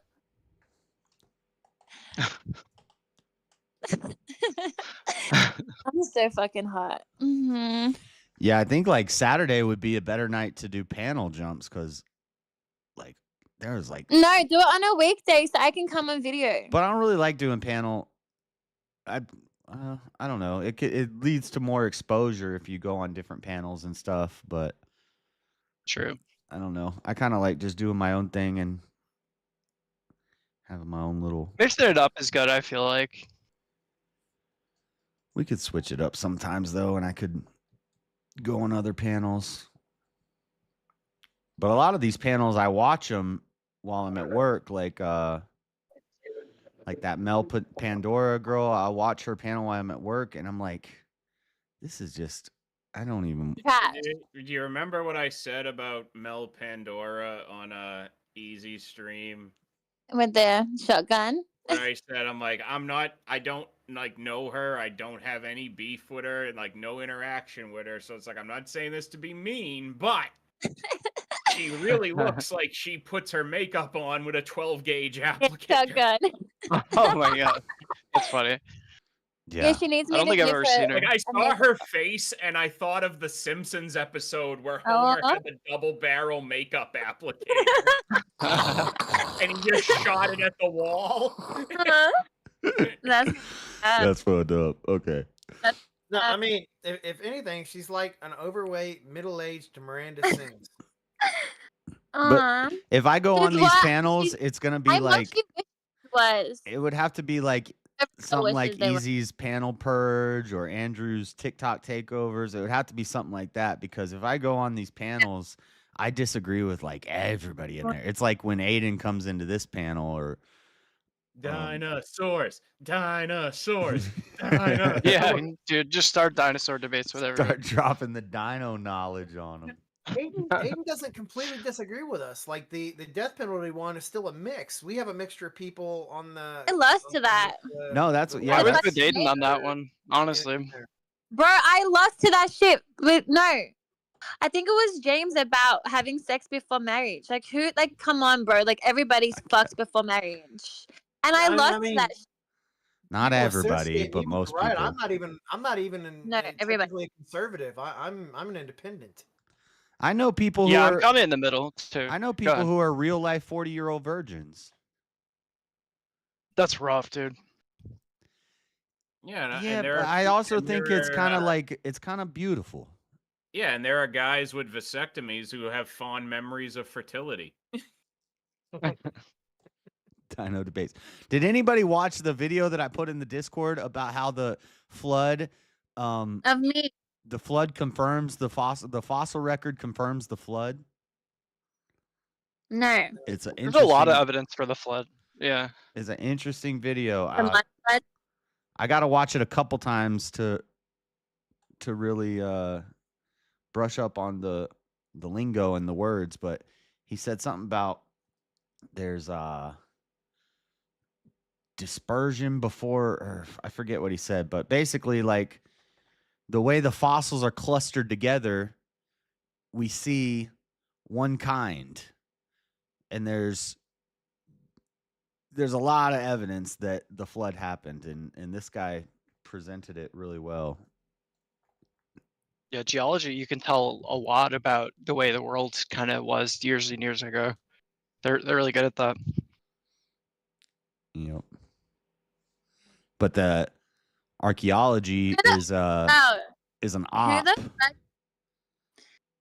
I'm so fucking hot. Mm-hmm. yeah, I think like Saturday would be a better night to do panel jumps because, like, there's like, No, do it on a weekday so I can come on video. but I don't really like doing panel. I don't know. It leads to more exposure if you go on different panels and stuff. But True. I don't know. I kind of like just doing my own thing and having my own little. Mixing it up is good, I feel like. We could switch it up sometimes though, and I could go on other panels. But a lot of these panels, I watch them while I'm at work, like that Mel Pandora girl. I watch her panel while I'm at work, and I'm like, this is just, I don't even. Do you remember what I said about Mel Pandora on a Easy stream? With the shotgun. Where I said, I don't like know her. I don't have any beef with her and like no interaction with her. So it's like, I'm not saying this to be mean, but she really looks like she puts her makeup on with a 12 gauge applicator. Shotgun. Oh my god. That's funny. Yeah, she needs me I don't to think I've give ever her seen her. Like I saw her face and I thought of the Simpsons episode where Homer had the double barrel makeup applicator. And he just shot it at the wall. That's fucked up. Okay. No, I mean, if anything, she's like an overweight, middle-aged Miranda Sings. But if I go on Dude, these what? panels, it's gonna be I like, wish it was. it would have to be like something like wishes they were. Easy's panel purge or Andrew's TikTok takeovers. It would have to be something like that, because if I go on these panels, I disagree with like everybody in there. It's like when Aiden comes into this panel or Dinosaurs. Dinosaurs. Yeah, dude, just start dinosaur debates with everyone. start dropping the dino knowledge on them. Aiden doesn't completely disagree with us. Like the death penalty one is still a mix. We have a mixture of people on the. I lost to that. No, that's I was with Aiden on that one, honestly. Bro, I lost to that shit. No. I think it was James about having sex before marriage. Like, who, like, come on, bro. Like, everybody's fucked before marriage. And I lost to that shit. Not People everybody, associate but me with most the right. people. I'm not even No, everybody. technically conservative. I'm an independent. I know people who Yeah, are. I'm kind of in the middle too. I know Go people ahead. who are real life 40-year-old virgins. That's rough, dude. Yeah, Yeah, and there but are, I also and think there it's kind of are- like it's kind of beautiful. Yeah, and there are guys with vasectomies who have fond memories of fertility. Dino debates. Did anybody watch the video that I put in the Discord about how the flood Of me. the flood confirms the fossil record confirms the flood? No. It's There's a lot of evidence for the flood. Yeah. It's an interesting video. The mud flood? I got to watch it a couple times to really brush up on the lingo and the words, but he said something about there's dispersion before, or I forget what he said, but basically like the way the fossils are clustered together, we see one kind, and there's a lot of evidence that the flood happened, and this guy presented it really well. Yeah, geology, you can tell a lot about the way the world kind of was years and years ago. They're really good at that. Yep. But the archaeology is an op. Who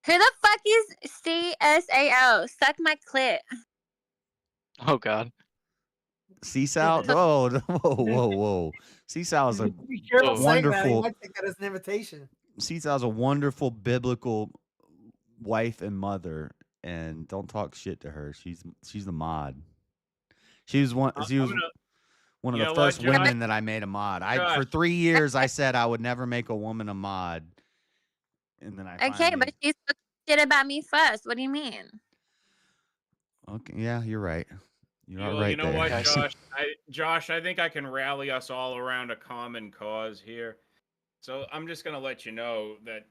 the fuck is CSAO? Suck my clit. Oh God. Seasal? Whoa. Seasal is a Be careful saying that. He wonderful. might take that as an invitation. Seasal is a wonderful biblical wife and mother, and don't talk shit to her. She's the mod. She was one of the first women that I made a mod. For 3 years I said I would never make a woman a mod, and then I Okay, but she spoke shit about me first. What do you mean? Okay, yeah, you're right. You're Well, right you know there. what, Josh? I think I can rally us all around a common cause here. So I'm just gonna let you know that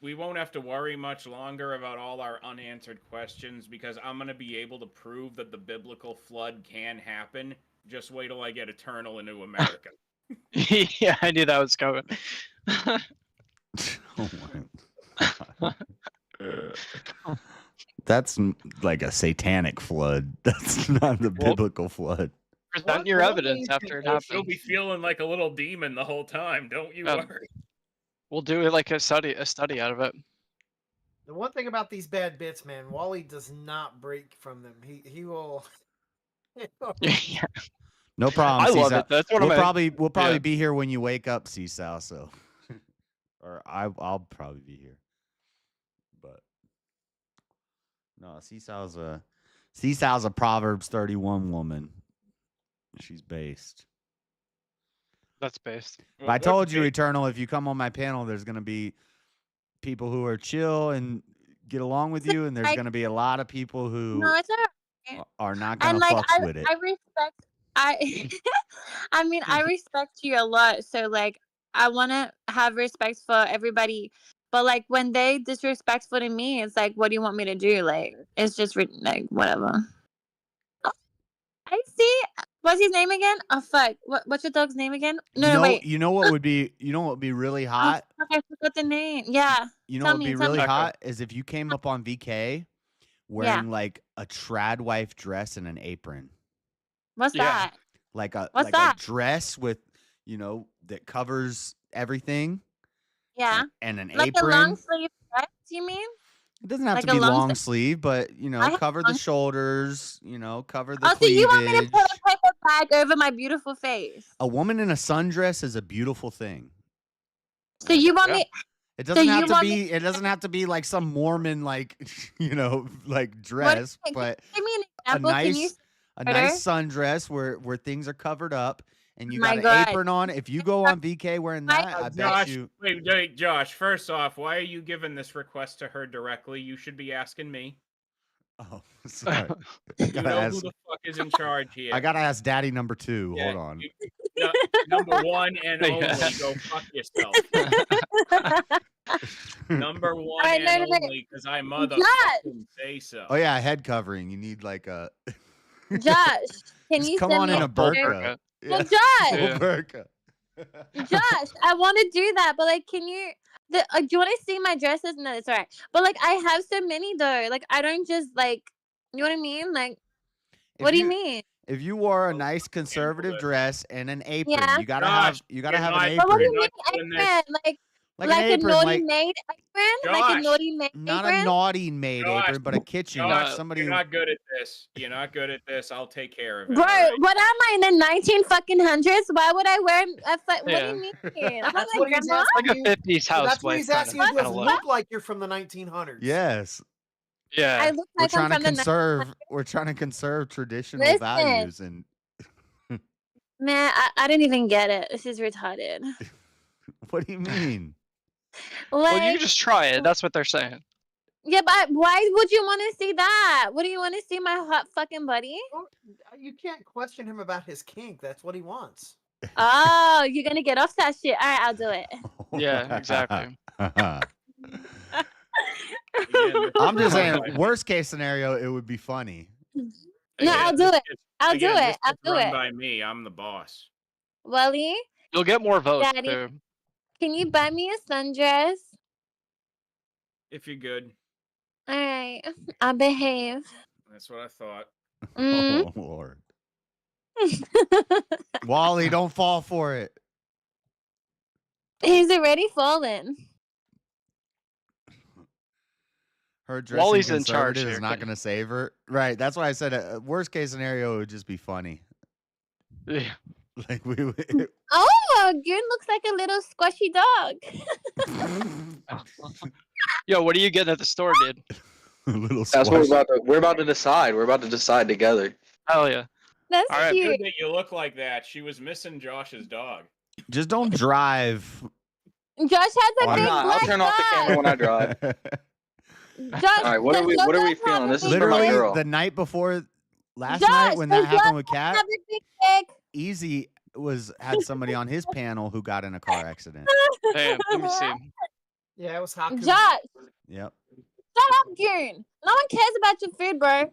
we won't have to worry much longer about all our unanswered questions, because I'm gonna be able to prove that the biblical flood can happen. Just wait till I get Eternal in New America. Yeah, I knew that was coming. That's like a satanic flood. That's not the biblical flood. Present your evidence after it happens. You'll be feeling like a little demon the whole time. Don't you worry. We'll do it like a study out of it. The one thing about these bad bits, man, Wally does not break from them. He will. Yeah. No problem. I love Seasal. it. That's what we'll I'm probably be here when you wake up, Seasal. So, or I'll probably be here. But no, Seasal's a Proverbs 31 woman. She's based. That's based. But I told you, Eternal, if you come on my panel, there's going to be people who are chill and get along with you, and there's going to be a lot of people who are not going to fuck with it. I respect. I mean, I respect you a lot. So like, I want to have respect for everybody. But like, when they disrespectful to me, it's like, what do you want me to do? Like, it's just like whatever. I see. What's his name again? Oh fuck! What's your dog's name again? No, wait. You know what would be really hot? Oh, fuck, I forgot the name. Yeah. You know what would be really hot is if you came up on VK wearing like a trad wife dress and an apron. What's that? Like a What's a that? dress with that covers everything. Yeah. And an like apron. a long sleeve dress, you mean? It doesn't have Like to a be long long sleeve- sleeve, but cover the shoulders. Cover the Oh, so cleavage. you want me to put a paper bag over my beautiful face? A woman in a sundress is a beautiful thing. So you want me? It doesn't So have you to want be. me- It doesn't have to be like some Mormon dress, What- but Give me an a example. Can you? nice sundress where things are covered up and you My got an God. apron on. If you go on VK wearing that, I bet Josh, you. wait, Josh. First off, why are you giving this request to her directly? You should be asking me. Oh, sorry. You know who the fuck is in charge here. I gotta ask Daddy number 2. Yeah, Hold on. Number one and only. Go fuck yourself. Number one Alright, and no. only, because I motherfucking say so. Oh yeah, head covering. You need like a. Josh, can Just you come send on me in a burqa. Well, Yeah. Josh, Full burqa. Josh, I want to do that, but like, can you Do you want to see my dresses? No, it's alright. But like, I have so many though. Like, I don't just like, you know what I mean? Like, what do you mean? If you wore a nice conservative dress and an apron, Yeah. you gotta Josh, have an you're not- apron. But what do you You're mean not doing apron? this. Like Like an a apron, naughty like maid apron? Like a Josh, naughty maid not apron? a naughty maid Josh, apron, but a kitchen. Josh, Somebody. you're not good at this. You're not good at this. I'll take care of it. Bro, all right? what am I in the 1900s? Why would I wear a what do Yeah. you mean? I'm not That's like what he's grandma. asking Like a you. 50s Well, that's what housewife he's kind asking of, you. Does look. look like you're from the 1900s? Yes. Yeah. I look We're like I'm trying to from the conserve. We're trying to conserve traditional Listen. values and. Man, I didn't even get it. This is retarded. What do you mean? Well, you Like, can just try it. That's what they're saying. yeah, but why would you want to see that? What do you want to see my hot fucking buddy? Well, you can't question him about his kink. That's what he wants. Oh, you're gonna get off that shit. All right, I'll do it. Yeah, exactly. I'm just saying, worst case scenario, it would be funny. No, I'll do it. I'll do Again, it. this I'll is do run it. by me. I'm the boss. Wally, You'll get more votes Daddy, too. can you buy me a sundress? If you're good. All right, I'll behave. That's what I thought. Mm. Oh Lord. Wally, don't fall for it. He's already fallen. Her dressing Wally's in charge conservative is here. not going to save her. Right. That's why I said worst case scenario it would just be funny. Yeah. Like we Oh, Goon looks like a little squishy dog. Yo, what are you getting at the store, dude? a little That's what squash. we're about to decide. We're about to decide together. Hell yeah. That's All right. cute. Good that you look like that. She was missing Josh's dog. Just don't drive. Josh has a I'm big not. I'll black turn off the camera dog. when I drive. Josh, All right, what are we feeling? This is for my Literally girl. the night before last Josh, night when that does happened Josh with Kat, have a big dick? Easy had somebody on his panel who got in a car accident. Damn, let me see. Yeah, it was Haku. Josh, Yep. shut up, Goon. No one cares about your food, bro.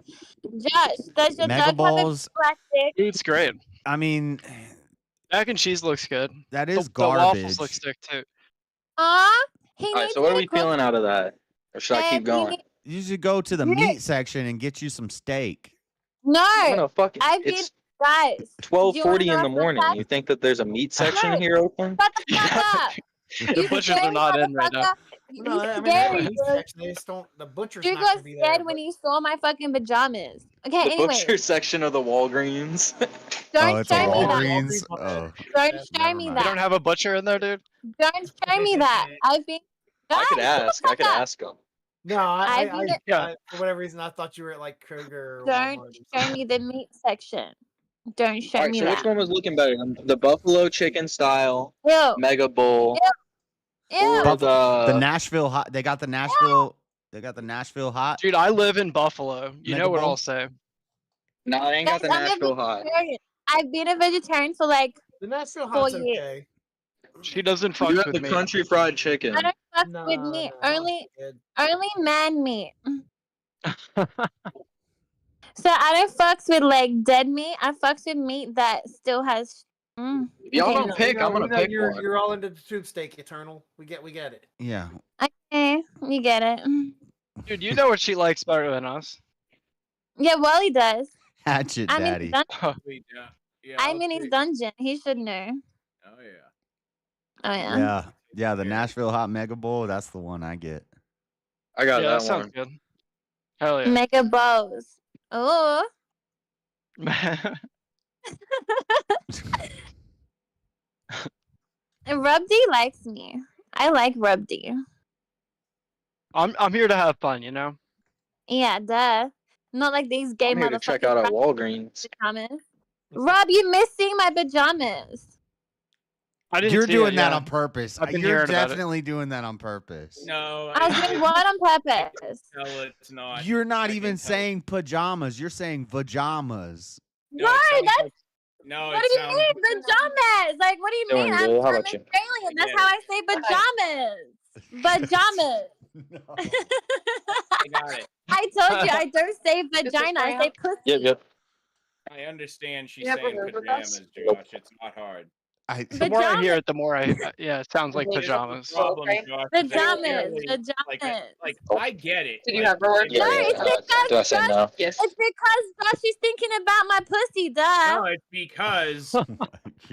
Josh, does your Mega dog have a big Balls. black dick? Food's great. I mean, Mac and cheese looks good. that is The waffles garbage. look sick too. He All right, needs so what me are to we cook. feeling out of that? Or should I And keep he going? need- You should go to the meat section and get you some steak. No, No, fuck it. I've been It's guys. 12:40 in know the morning. sometimes- You think that there's a meat section Right. here open? Shut the fuck up. The You butchers are scared, not in right now. motherfucker? No, I He's mean, they have a scary, meat bro. section. They just don't. The butcher's You not got gonna be scared there. when you saw my fucking pajamas. Okay, The anyway, butcher section of the Walgreens. don't it's a show me that. Walgreens. Oh, Don't show never me mind. You that. don't have a butcher in there, dude? Don't show me that. I've been. I could Guys, ask. I could ask him. No, I've been- Yeah. for whatever reason, I thought you were at like Kroger or Don't Walmart. show me the meat section. Don't show All right, me so that. which one was looking better? The buffalo chicken style Ew. mega bowl, Ew. or The the Nashville hot. They got the Nashville. They got the Nashville hot. Dude, I live in Buffalo. You Mega know what Bowl? I'll say. No, I ain't got Guys, the I'm a Nashville hot. vegetarian. I've been a vegetarian for like The Nashville 4 hot's years. okay. She doesn't fuck You got with the me. country fried chicken. I don't fuck No, with meat. no, Only good. man meat. So I don't fucks with like dead meat. I fucks with meat that still has. Y'all Okay, don't no. pick. I'm gonna pick one. You're all into the tube steak, Eternal. We get it. Yeah. Okay, you get it. Dude, you know what she likes better than us. Yeah, Wally does. Hatchet I'm in daddy. his dungeon. Yeah, I'm in his dungeon. He should know. Oh yeah. Oh yeah. Yeah. Yeah. The Nashville hot mega bowl. That's the one I get. I got Yeah, that that sounds one. good. Hell yeah. Mega bows. Oh. And Rub D likes me. I like Rub D. I'm here to have fun, you know? Yeah, duh. Not like these gay I'm here to motherfuckers. check out at Walgreens. Pajamas. Rob, you missing my pajamas. I didn't You're see doing it, that yeah. on purpose. I've been You're hearing about it. definitely doing that on purpose. No, I was doing what on purpose? No, it's not. You're not even saying pajamas. You're saying vajamas. No, that's No, what it do you sounds. mean pajamas? Like, what do you Doing mean? good. How I'm about you? Australian. That's how I say pajamas. Pajamas. I got it. I told you I don't say vagina. I say pussy. Yep. I understand she's You have a saying word with pajamas, us? Josh. It's not hard. The more I hear it, the more yeah, it sounds like pajamas. Problem, Josh, is that clearly, like, I get it. Did you like, have a word? No, it's because Do I say no? Yes. It's because Josh is thinking about my pussy, duh. No, it's because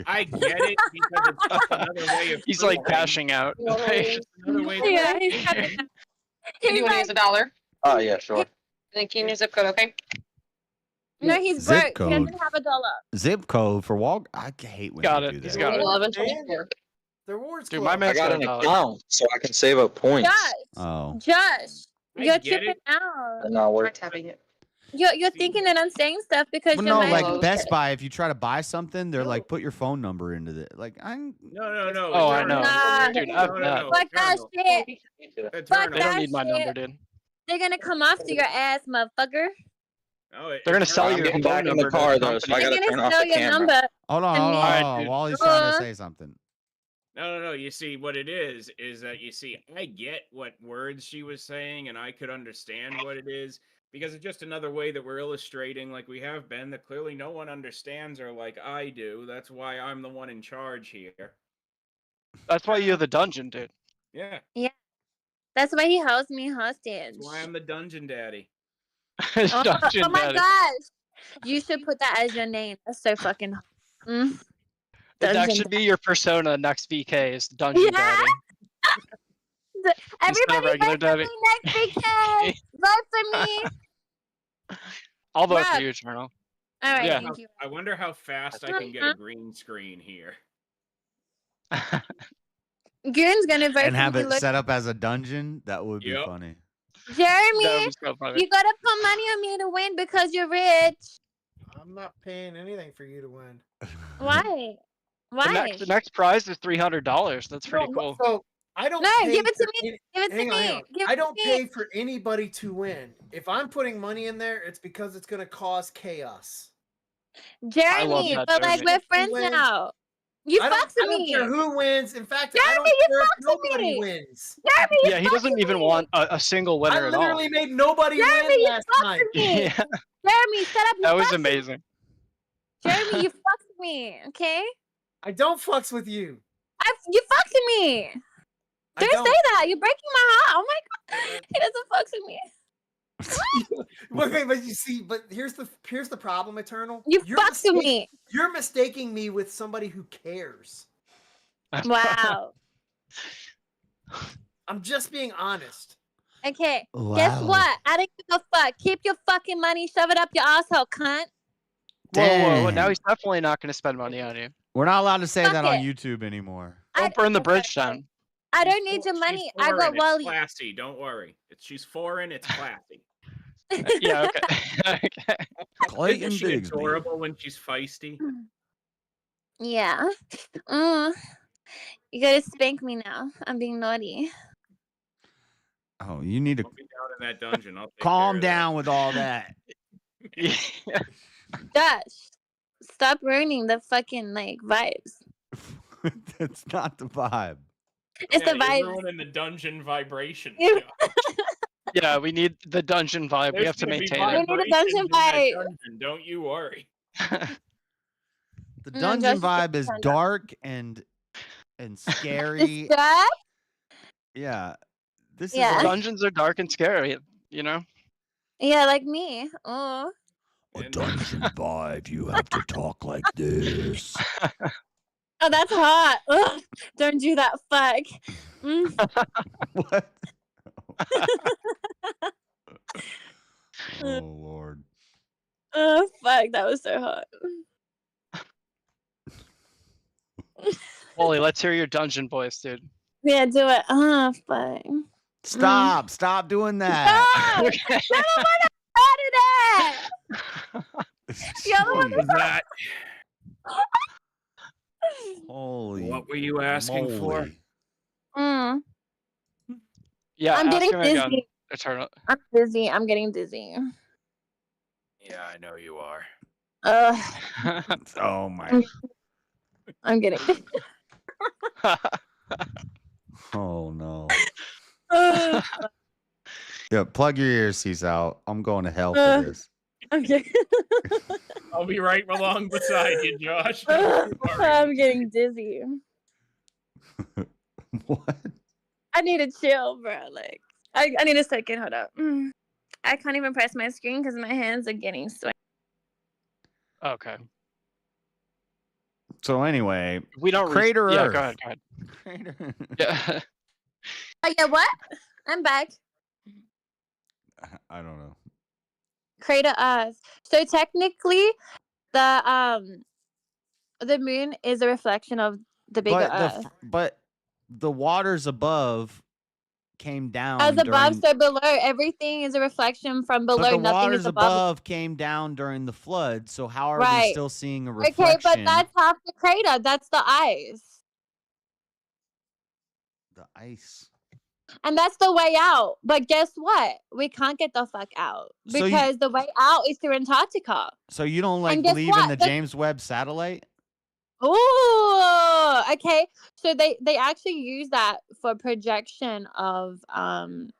I get it because it's just another way of. He's like cashing out. It's just another way. Yeah, he's having Can you use $1? Oh yeah, sure. Then can you use zip code? Okay. No, he's Zip broke. He code. doesn't have $1. Zip code for Walk. I hate when Got they it. do that. He's got it. 1124. The rewards Dude, club. my I man's got got an $1. account so I can save up points. Josh, Oh. Josh, I you're get tripping it. out. No, we're tapping it. You're thinking that I'm saying stuff because Well, you're no, mad. like Best Buy, if you try to buy something, they're like, put your phone number into it. Like, I'm. No. Oh, I know. Nah. Dude, I've that. Fuck that shit. Fuck They don't that need my number, shit. dude. They're gonna come after your ass, motherfucker. They're gonna sell I'm you getting phone back in number the to car the though, so I They're gotta turn gonna off sell the your camera. number. Hold on, to hold me. on, Alright, hold on. dude. Wally's trying to say something. No. You see, what it is that you see, I get what words she was saying, and I could understand what it is because it's just another way that we're illustrating, like we have been, that clearly no one understands her like I do. That's why I'm the one in charge here. That's why you're the dungeon, dude. Yeah, Yeah. That's why he holds me hostage. that's why I'm the dungeon daddy. Dungeon Oh my daddy. gosh. You should put that as your name. That's so fucking That Dungeon should be your persona next VK is dungeon Yeah. daddy. Everybody regular vote for me daddy. next weekend. Vote for me. I'll vote for Rob. you, Eternal. All right, Yeah. thank you. I wonder how fast I can get a green screen here. Goon's gonna vote And for have me. it Look, set up as a dungeon? That would be Yep. funny. Jeremy, That would be so funny. you gotta put money on me to win because you're rich. I'm not paying anything for you to win. Why? The Why? next prize is $300. That's pretty cool. So I don't. No, pay give it to for me. any- Give it to hang on, me. hang on. Give I it don't to me. pay for anybody to win. If I'm putting money in there, it's because it's gonna cause chaos. Jeremy, that, but like Jeremy. we're friends Wins. now. You I fucks don't with care me. who wins. In fact, Jeremy, I don't you care if fucks with nobody me. wins. Jeremy, you Yeah, he fucks doesn't with even me. want a single I winner at all. literally made nobody Jeremy, win you last fucks night. with me. Yeah, Jeremy, shut up. You that was fucks with me. amazing. Jeremy, you fucks with me, okay? I don't fucks with you. You fucks with me. I Don't don't. say that. You're breaking my heart. Oh my god, he doesn't fucks with me. Wait, but you see, but here's the problem, Eternal. You You're fucks with me. You're mistaking me with somebody who cares. Wow. I'm just being honest. Okay. Guess Wow. what? I don't give a fuck. Keep your fucking money. Shove it up your asshole, cunt. Whoa. Now Dang. he's definitely not going to spend money on you. We're not allowed to say Fuck that on it. YouTube anymore. Don't burn the bridge down. I don't need your money. I got It's Wally. classy. Don't worry. She's foreign. It's classy. Yeah, okay. Okay. Clayton Isn't she Bigsby. adorable when she's feisty? Yeah. You gotta spank me now. I'm being naughty. Oh, you need to I'll be down in that dungeon. I'll take calm care of down with all that. Yeah. Josh, stop ruining the fucking like vibes. That's not the vibe. It's the You're vibes. ruining the dungeon vibration. You- Yeah, we need the dungeon vibe. We There's have to gonna be maintain it. We need a dungeon vibrations in that vibe. dungeon, don't you worry. The No, dungeon Josh, vibe is turn down. dark and scary. It's that? Yeah. This Yeah. is like Dungeons are dark and scary, you know? Yeah, like me. Oh. a dungeon vibe. You have to talk like this. Oh, that's hot. Ugh, don't do that. Fuck. What? Oh Lord. Oh, fuck. That was so hot. Wally, let's hear your dungeon voice, dude. Yeah, do it. Oh, fuck. Stop! Stop doing that. Stop! Okay. You're the one that started it! You're the one What was that? Holy. What were you asking for? moly. Mm. Yeah, I'm ask getting him again, dizzy. Eternal. I'm dizzy. I'm getting dizzy. Yeah, I know you are. Oh my. I'm getting dizzy. Oh no. Ugh. Yeah, plug your earpiece out. I'm going to hell for this. Okay. I'll be right along beside you, Josh. I'm getting dizzy. What? I need to chill, bro. Like, I need a second. Hold up. I can't even press my screen because my hands are getting sweaty. Okay. So anyway, We don't. Crater Yeah, Earth. go ahead. Go ahead. Crater. Yeah. Oh yeah, what? I'm back. I don't know. Crater Earth. So technically, the moon is a reflection of the bigger Earth. But the waters above came down. As above, during, so below. Everything is a reflection from below. but the Nothing waters is above. above came down during the flood. So how are we Right. still seeing a reflection? Okay, but that's half the crater. That's the ice. The ice. And that's the way out. But guess what? We can't get the fuck out So you- because the way out is through Antarctica. So you don't like And guess believe in what? the James Webb satellite? Oh, okay. So they actually use that for projection of the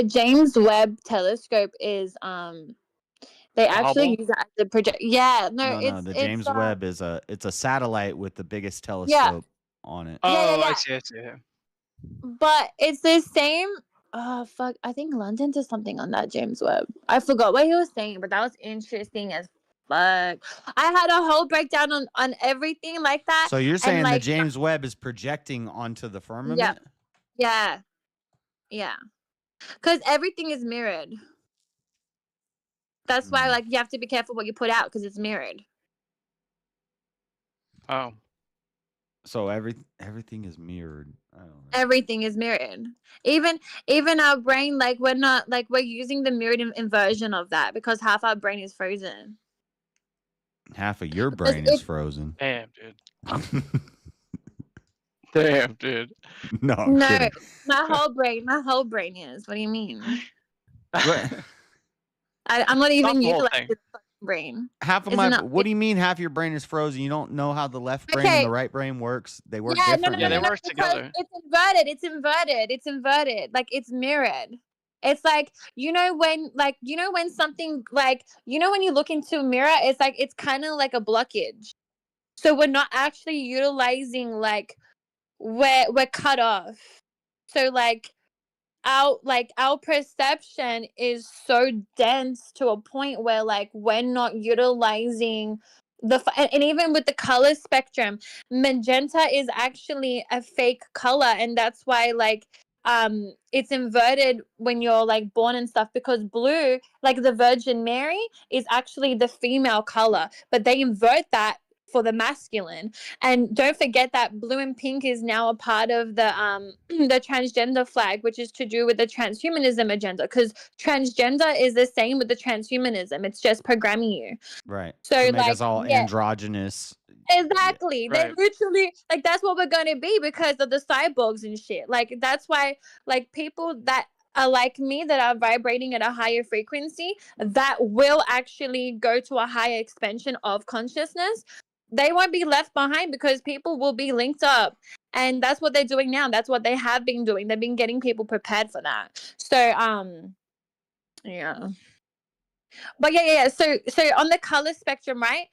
James Webb telescope is they actually Hubble? use that as a project. Yeah, No, it's the James Webb is a satellite with the biggest Yeah. telescope on it. Oh, yeah. I see. Yeah. But it's the same. Oh fuck! I think London did something on that James Webb. I forgot what he was saying, but that was interesting as fuck. I had a whole breakdown on everything like that. So you're saying and, like, the James Webb is projecting onto the firmament? yeah, because everything is mirrored. That's why, like, you have to be careful what you put out because it's mirrored. Oh. So everything is mirrored. I don't know. Everything is mirrored. Even our brain, like we're using the mirrored inversion of that because half our brain is frozen. Half of your brain is frozen. Damn, dude. Damn, dude. No, I'm No, kidding. my whole brain is. What do you mean? What? I'm not even Not the whole utilizing thing. the fucking brain. Half of It's my. not- What do you mean half your brain is frozen? You don't know how the left brain Okay. and the right brain works? They work Yeah, differently. Yeah, they work because together. It's inverted. Like it's mirrored. It's like when something like when you look into a mirror, it's like it's kind of like a blockage. So we're not actually utilizing like we're cut off. So our perception is so dense to a point where like we're not utilizing and even with the color spectrum, magenta is actually a fake color, and that's why it's inverted when you're like born and stuff, because blue, like the Virgin Mary, is actually the female color, but they invert that for the masculine. And don't forget that blue and pink is now a part of the the transgender flag, which is to do with the transhumanism agenda, because transgender is the same with the transhumanism. It's just programming you. Right. So, To make like, us all yeah. androgynous. Exactly. Right. They literally like that's what we're gonna be because of the cyborgs and shit. Like that's why like people that are like me, that are vibrating at a higher frequency, that will actually go to a higher expansion of consciousness, they won't be left behind because people will be linked up. And that's what they're doing now. That's what they have been doing. They've been getting people prepared for that. So yeah. But yeah. So on the color spectrum, right?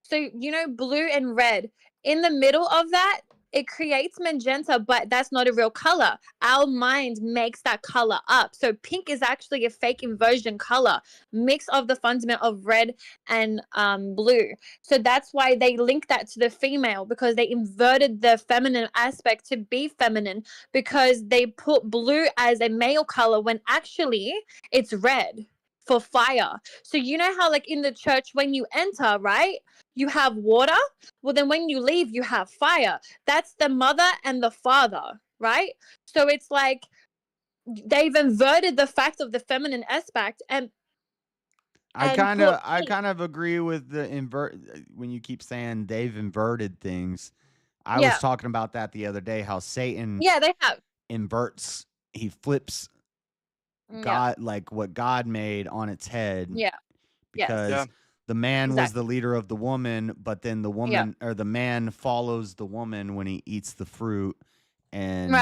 So blue and red, in the middle of that, it creates magenta, but that's not a real color. Our mind makes that color up. So pink is actually a fake inversion color, mix of the fundament of red and blue. So that's why they link that to the female, because they inverted the feminine aspect to be feminine, because they put blue as a male color when actually it's red for fire. So you know how like in the church when you enter, right, you have water? Well, then when you leave, you have fire. That's the mother and the father, right? So it's like they've inverted the fact of the feminine aspect. And I kind of agree with the when you keep saying they've inverted things. I was talking about that the other day, how Satan they have inverts, he flips God, like what God made, on its head. Yeah. Because the man was the leader of the woman, but then the woman or the man follows the woman when he eats the fruit, and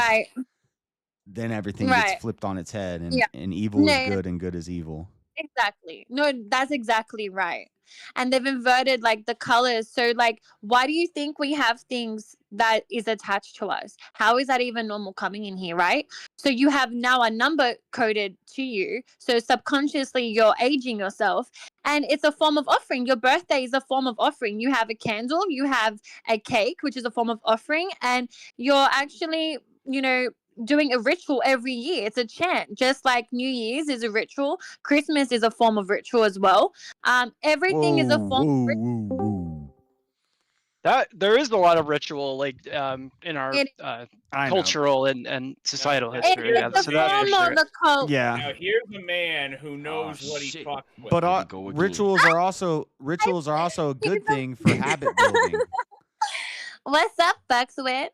then everything gets flipped on its head, and evil is good and good is evil. Exactly. No, that's exactly right. And they've inverted like the colors. So like, why do you think we have things that is attached to us? How is that even normal coming in here, right? So you have now a number coded to you. So subconsciously you're aging yourself, and it's a form of offering. Your birthday is a form of offering. You have a candle, you have a cake, which is a form of offering, and you're actually, doing a ritual every year. It's a chant, just like New Year's is a ritual. Christmas is a form of ritual as well. Everything is a form. That there is a lot of ritual, like in our It- cultural and societal Now, history. Yeah, It's so a that's for form sure. of the cult. Yeah. Now here's a man who knows what he fucked with. But rituals are also a good thing for habit building. What's up, Buckswit?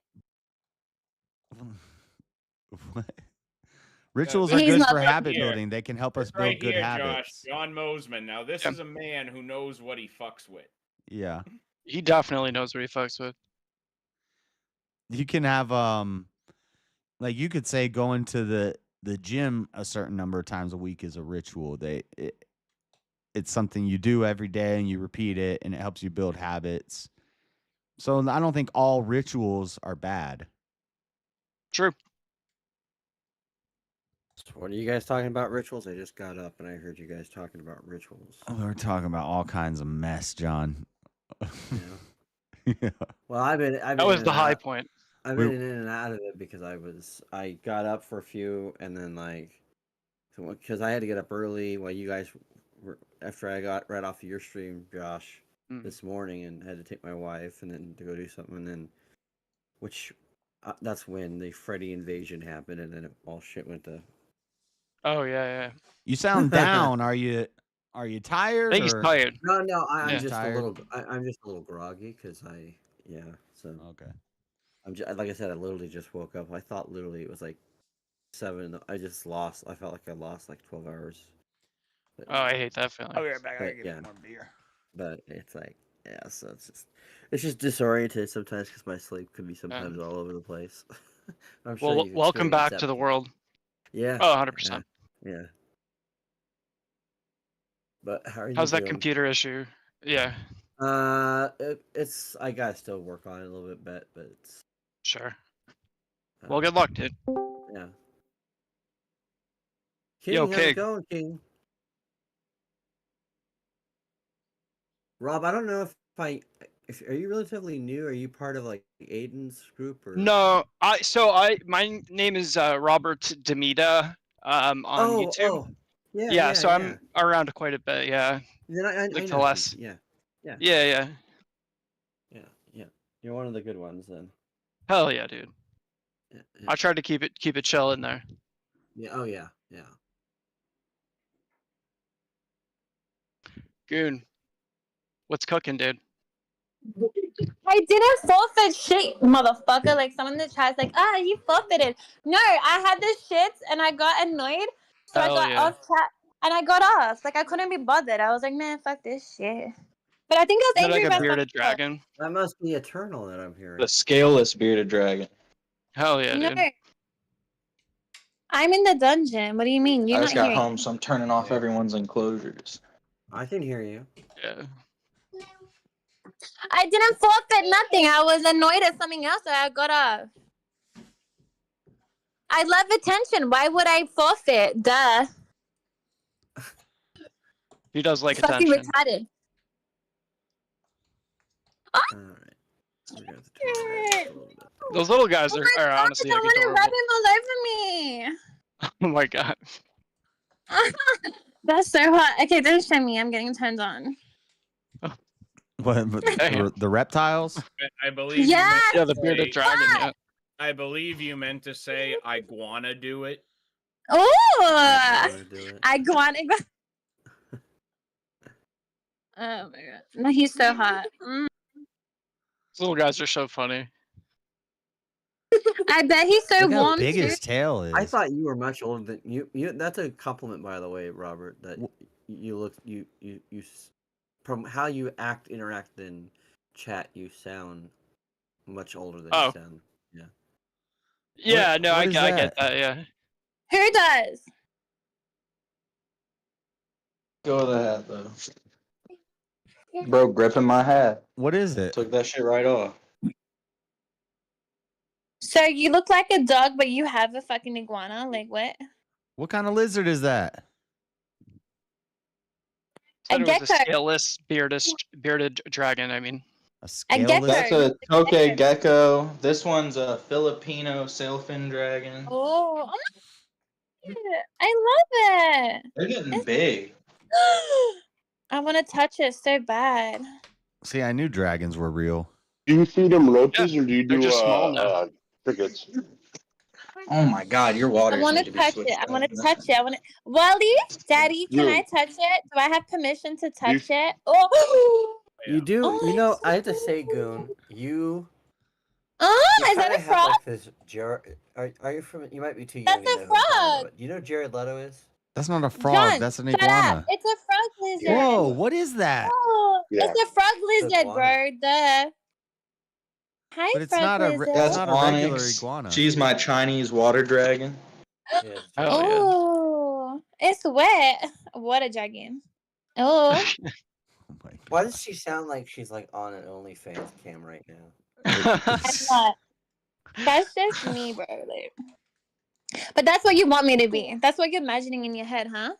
Rituals are He's good not for here. habit building. They can help us build Right good here, habits. Josh, John Mosman. Now this is a man who knows what he fucks with. Yeah. He definitely knows what he fucks with. You can have like you could say going to the gym a certain number of times a week is a ritual. It's something you do every day and you repeat it, and it helps you build habits. So I don't think all rituals are bad. True. So what are you guys talking about rituals? I just got up and I heard you guys talking about rituals. Oh, we're talking about all kinds of mess, John. Yeah. Well, I've been That was in the and high out- point. I've been in and out of it because I got up for a few and then because I had to get up early while you guys were after I got right off of your stream, Josh, this morning, and had to take my wife and then to go do something, and then that's when the Freddy invasion happened, and then all shit went to. Oh yeah. You sound down. Are you tired? I think he's or- tired. No, I'm Yeah. just Tired? I'm just a little groggy because so. Okay. Like I said, I literally just woke up. I thought literally it was like 7. I felt like I lost like 12 hours. But, Oh, I hate that feeling. I'll be right back. I but, gotta get more beer. But it's like, so it's just disoriented sometimes because my sleep could be sometimes all over the place. I'm sure Well, you've welcome back experienced to that the world. Yeah. Oh, 100%. Yeah. But how are you How's that doing? computer issue? Yeah. It's I gotta still work on it a little bit, but it's Sure. Well, good luck, dude. yeah. King, Yo, how's it Pig. going, King? Rob, I don't know if are you relatively new? Are you part of like Aiden's group or? No, my name is Robert Demita on YouTube. Yeah. So I'm around quite a bit. Yeah. Then I like know less. you. Yeah. Yeah. You're one of the good ones then. Hell yeah, dude. Yeah. I tried to keep it chill in there. Yeah. Oh yeah. Goon, what's cooking, dude? I didn't forfeit shit, motherfucker. Like someone in the chat's like, you forfeited. No, I had the shits and I got annoyed, so I got off chat and I got off. Like I couldn't be bothered. I was like, man, fuck this shit. But I think I was Is it angry like a about bearded something. dragon? That must be eternal that I'm hearing. The scaleless bearded dragon. Hell yeah, No, dude. I'm in the dungeon. What do you mean? You're I not just got hearing. home, so I'm turning off everyone's enclosures. I can hear you. Yeah. I didn't forfeit nothing. I was annoyed at something else, so I got off. I love attention. Why would I forfeit? Duh. He does like Fucking attention. retarded. Those little guys are honestly like Someone is adorable. rubbing all over me. Oh my god. That's so hot. Okay, don't show me. I'm getting turned on. What, the reptiles? I believe. Yes! Yeah, the bearded dragon. Yeah. I believe you meant to say I wanna do it. Oh, do I want it. Oh my god. No, he's so hot. Those little guys are so funny. I bet he's so Look how warm big too. his tail is. I thought you were much older than you. That's a compliment, by the way, Robert. That you look from how you interact in chat, you sound much older than you sound. Yeah. Yeah, What- no, what I is get that? that. Yeah. Who does? Go with the hat though. Bro, gripping my hat. What is it? Took that shit right off. So you look like a dog, but you have a fucking iguana. Like what? What kind of lizard is that? Said it was a gecko. scaleless, bearded dragon. I mean, A gecko. That's a toke gecko. This one's a Filipino sailfin dragon. Oh, I love it. They're getting big. I want to touch it so bad. See, I knew dragons were real. Do you feed them roaches or do you they're do just small now. crickets? Oh my god, your water. I want to touch it. I want to touch it. I want to. Wally, Daddy, can I touch it? Do I have permission to touch it? Oh. You do. Oh, You know, I have to say, Goon, you. Is that a kinda have, frog? like, this are you from? You might be too young. That's to a know who I'm talking frog. about. You know who Jared Leto is? That's not a frog. John, That's an shut iguana. up. It's a frog lizard. Whoa, what is that? Oh, Yeah. it's a frog lizard, bro. Duh. Hi, But it's frog not a lizard. That's not a regular Onyx. iguana. She's my Chinese water dragon. Oh, it's wet. Water dragon. Oh. Why does she sound like she's like on an OnlyFans cam right now? That's not. That's just me, bro. Like, but that's what you want me to be. That's what you're imagining in your head, huh?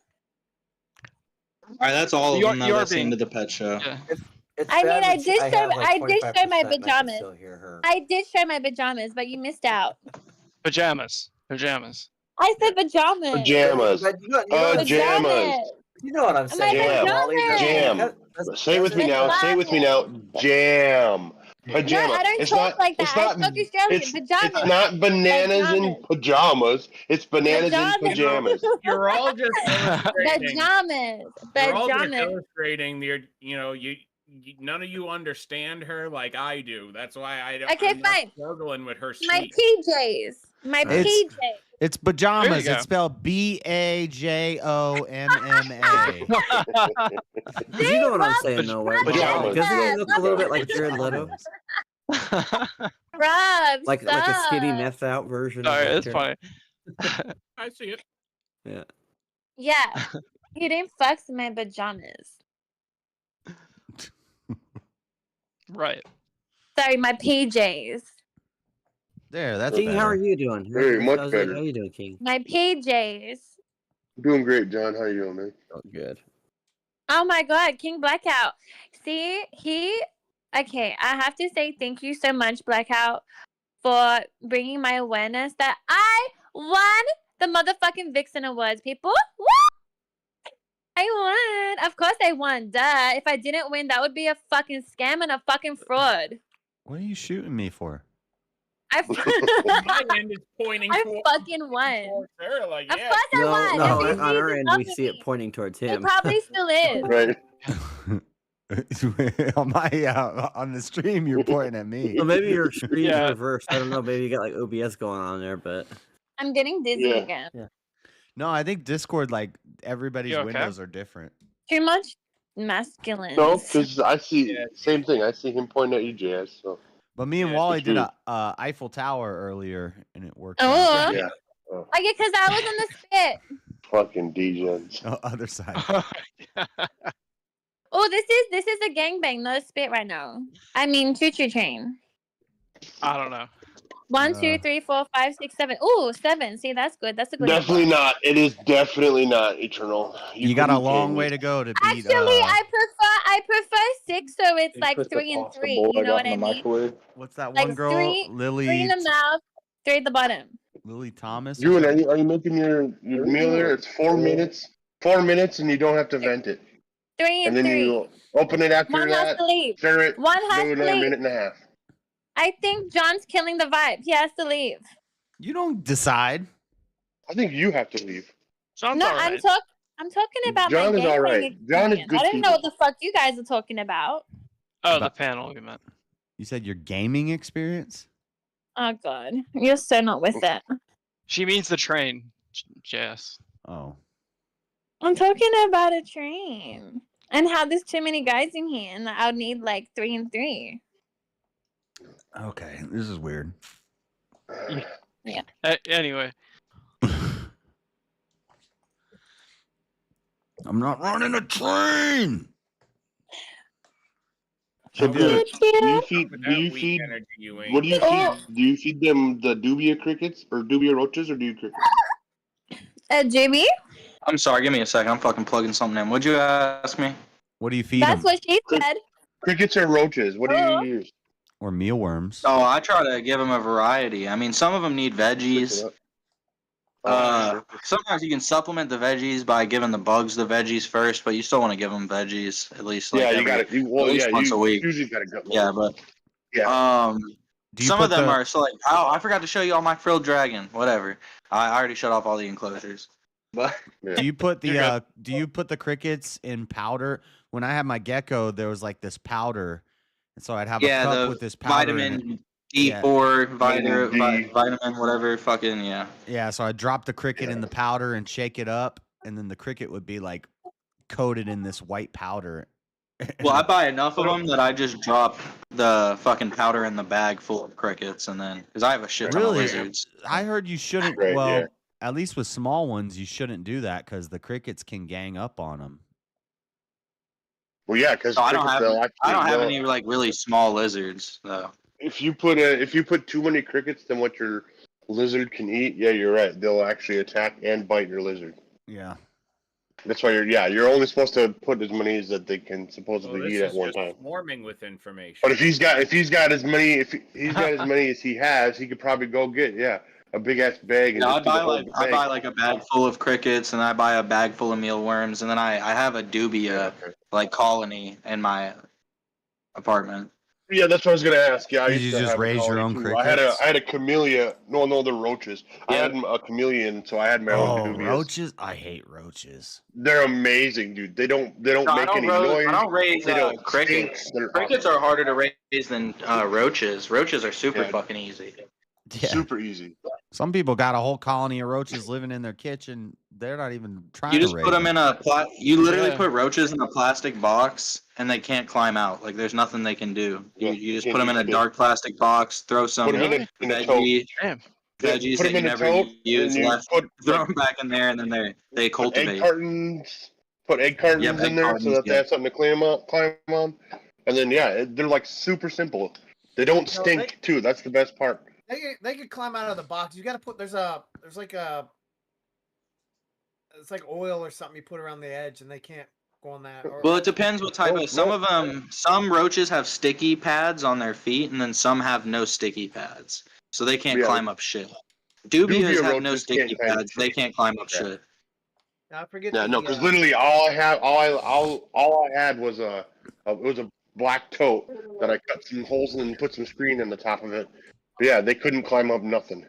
Alright, that's all of You're- them that you're I've seen being- to the pet show. It's I mean, bad I that did show. have, like, I did show my 25% and I can pajamas. still hear her. I did show my pajamas, but you missed out. pajamas. I said pajamas. Pajamas. But you know Pajamas. You know what I'm My saying? Jam. pajamas. Jam. Say it with me now. Say it with me now. Jam. Pajama. No, I don't it's talk not. like that. It's I not. talk Australian. It's, Pajamas. it's not bananas in pajamas. It's bananas in pajamas. You're all just illustrating. Pajamas. You're all just Pajamas. illustrating. You none of you understand her like I do. That's why I don't. Okay, I'm not fine. struggling with her My speech. PJs. My It's- PJs. It's pajamas. go. It's spelled BAJOMMA. You know what I'm saying, though, right? Pajamas. Doesn't it look a little bit like Jared Leto? Rob, Like a skinny stop. methed out version. Sorry, of it's funny. I see it. Yeah. Yeah. You didn't fuck my pajamas. Right. Sorry, my PJs. There, that's King, better. how are you doing? Very much How better. are you doing, King? My PJs. Doing great, John. How you doing, man? Oh, good. Oh my god, King Blackout. See, okay, I have to say thank you so much, Blackout, for bringing my awareness that I won the motherfucking Vixen Awards, people. Woo! I won. Of course I won. Duh. If I didn't win, that would be a fucking scam and a fucking fraud. What are you shooting me for? I My end is pointing I towards fucking won. her. Like, Of yeah. course I No, won. no, If he on our sees end, it we up see at it me, pointing towards It him. probably still is. Right. on my on the stream, you're pointing at me. Well, maybe your screen's Yeah. reversed. I don't know. Maybe you got like OBS going on there, but I'm getting dizzy Yeah. again. No, I think Discord, like everybody's You okay? windows are different. Too much masculine. No, because I see same thing. I see him pointing at you, JS. So But me and Yeah, Wally it's did you. a Eiffel Tower earlier, and it worked. Oh. out. yeah. Oh, Like it because I was on the spit. fucking DJs. Oh, other side. Oh, this is a gangbang, not a spit right now. I mean, choo-choo train. I don't know. 1, 2, 3, 4, 5, 6, 7. Ooh, 7. See, that's good. That's a good Definitely number. not. It is definitely not eternal. You got a couldn't long change way it. to go to beat. Actually, I prefer 6, so it's like 3 and 3. You know what I mean? What's that Like one girl? 3 Lily. in the mouth, 3 at the bottom. Lily Thomas. Drew, are you making your meal there? It's 4 minutes. 4 minutes, and you don't have to vent it. 3 And and then 3. you open it after One has that. to leave. Stir it. One has Do to another leave. minute and a half. I think John's killing the vibe. He has to leave. You don't decide. I think you have to leave. John's No, all right. I'm talking about John my is all gangbang right. John is experience. good I didn't know people. what the fuck you guys are talking about. Oh, the panel you meant. You said your gaming experience. Oh god, you're so not with it. She means the train, Jess. Oh. I'm talking about a train and how there's too many guys in here, and I would need like 3 and 3. Okay, this is weird. Yeah. Anyway, I'm not running a train. So good. Do you feed? With Do that you weak feed? energy, you What do you ain't. feed? Do you feed them the dubia crickets or dubia roaches or do you crickets? JB? I'm sorry, give me a second. I'm fucking plugging something in. What'd you ask me? What do you feed That's them? what she said. Crickets or roaches? What do you use? Or mealworms? Oh, I try to give them a variety. I mean, some of them need veggies. Sometimes you can supplement the veggies by giving the bugs the veggies first, but you still want to give them veggies at least like Yeah, you every, got it. at least once a week. Usually got to go. Yeah, but Do you some put of them the- are so like, oh, I forgot to show you all my frilled dragon. Whatever. I already shut off all the enclosures. But Do you put the crickets in powder? When I had my gecko, there was like this powder, and so I'd have a cup the with this powder in vitamin it. D4, Vitamin vitamin, whatever, fucking yeah. Yeah, so I'd drop the cricket in the powder and shake it up, and then the cricket would be like coated in this white powder. Well, I buy enough of them that I just drop the fucking powder in the bag full of crickets, and then because I have a shit ton of Really? lizards. I heard you shouldn't. Right, well, yeah. at least with small ones, you shouldn't do that because the crickets can gang up on them. Well, yeah, because So I don't have any like really small lizards though. If you put too many crickets than what your lizard can eat, yeah, you're right. They'll actually attack and bite your lizard. Yeah. That's why you're only supposed to put as many as that they can supposedly Well, eat this at is one just time. swarming with information. But if he's got as many as he has, he could probably go get a big ass bag. And Yeah, just do the whole I bag. buy like a bag full of crickets, and I buy a bag full of mealworms, and then I have a dubia like colony in my apartment. Yeah, that's what I was gonna ask. Yeah, I Did used you to just have a raise your colony, own too. crickets? I had a camellia. No, they're roaches. I had a chameleon, so I had my own dubias. Roaches! I hate roaches. They're amazing, dude. They don't No, make any noise. I don't raise They don't crickets. stink. They're Crickets awesome. are harder to raise than roaches. Roaches are super fucking easy. Yeah. Super easy. Some people got a whole colony of roaches living in their kitchen. They're not even trying You to just raise put them in a you literally Yeah. put roaches in a plastic box, and they can't climb out. Like there's nothing they can do. You just put them in a dark plastic box, throw some Put 'em in a veggies Put 'em that you in a never tote, use and you left, put, throw them back in there, and then they Put cultivate. egg cartons. Put egg cartons Yep, in egg there cartons, so that they yeah. have something to climb on. And then they're like super simple. They don't No, stink too. That's the best part. They could climb out of the box. You got to put it's like oil or something you put around the edge, and they can't go on that. Or, Well, it depends what type of. Some roaches have sticky pads on their feet, and then some have no sticky pads, so they can't climb up shit. Dubias have no roaches sticky can't climb pads; they can't climb up shit. I forget. Yeah, no, because literally all I had was it was a black tote that I cut some holes in and put some screen in the top of it. But yeah, they couldn't climb up nothing.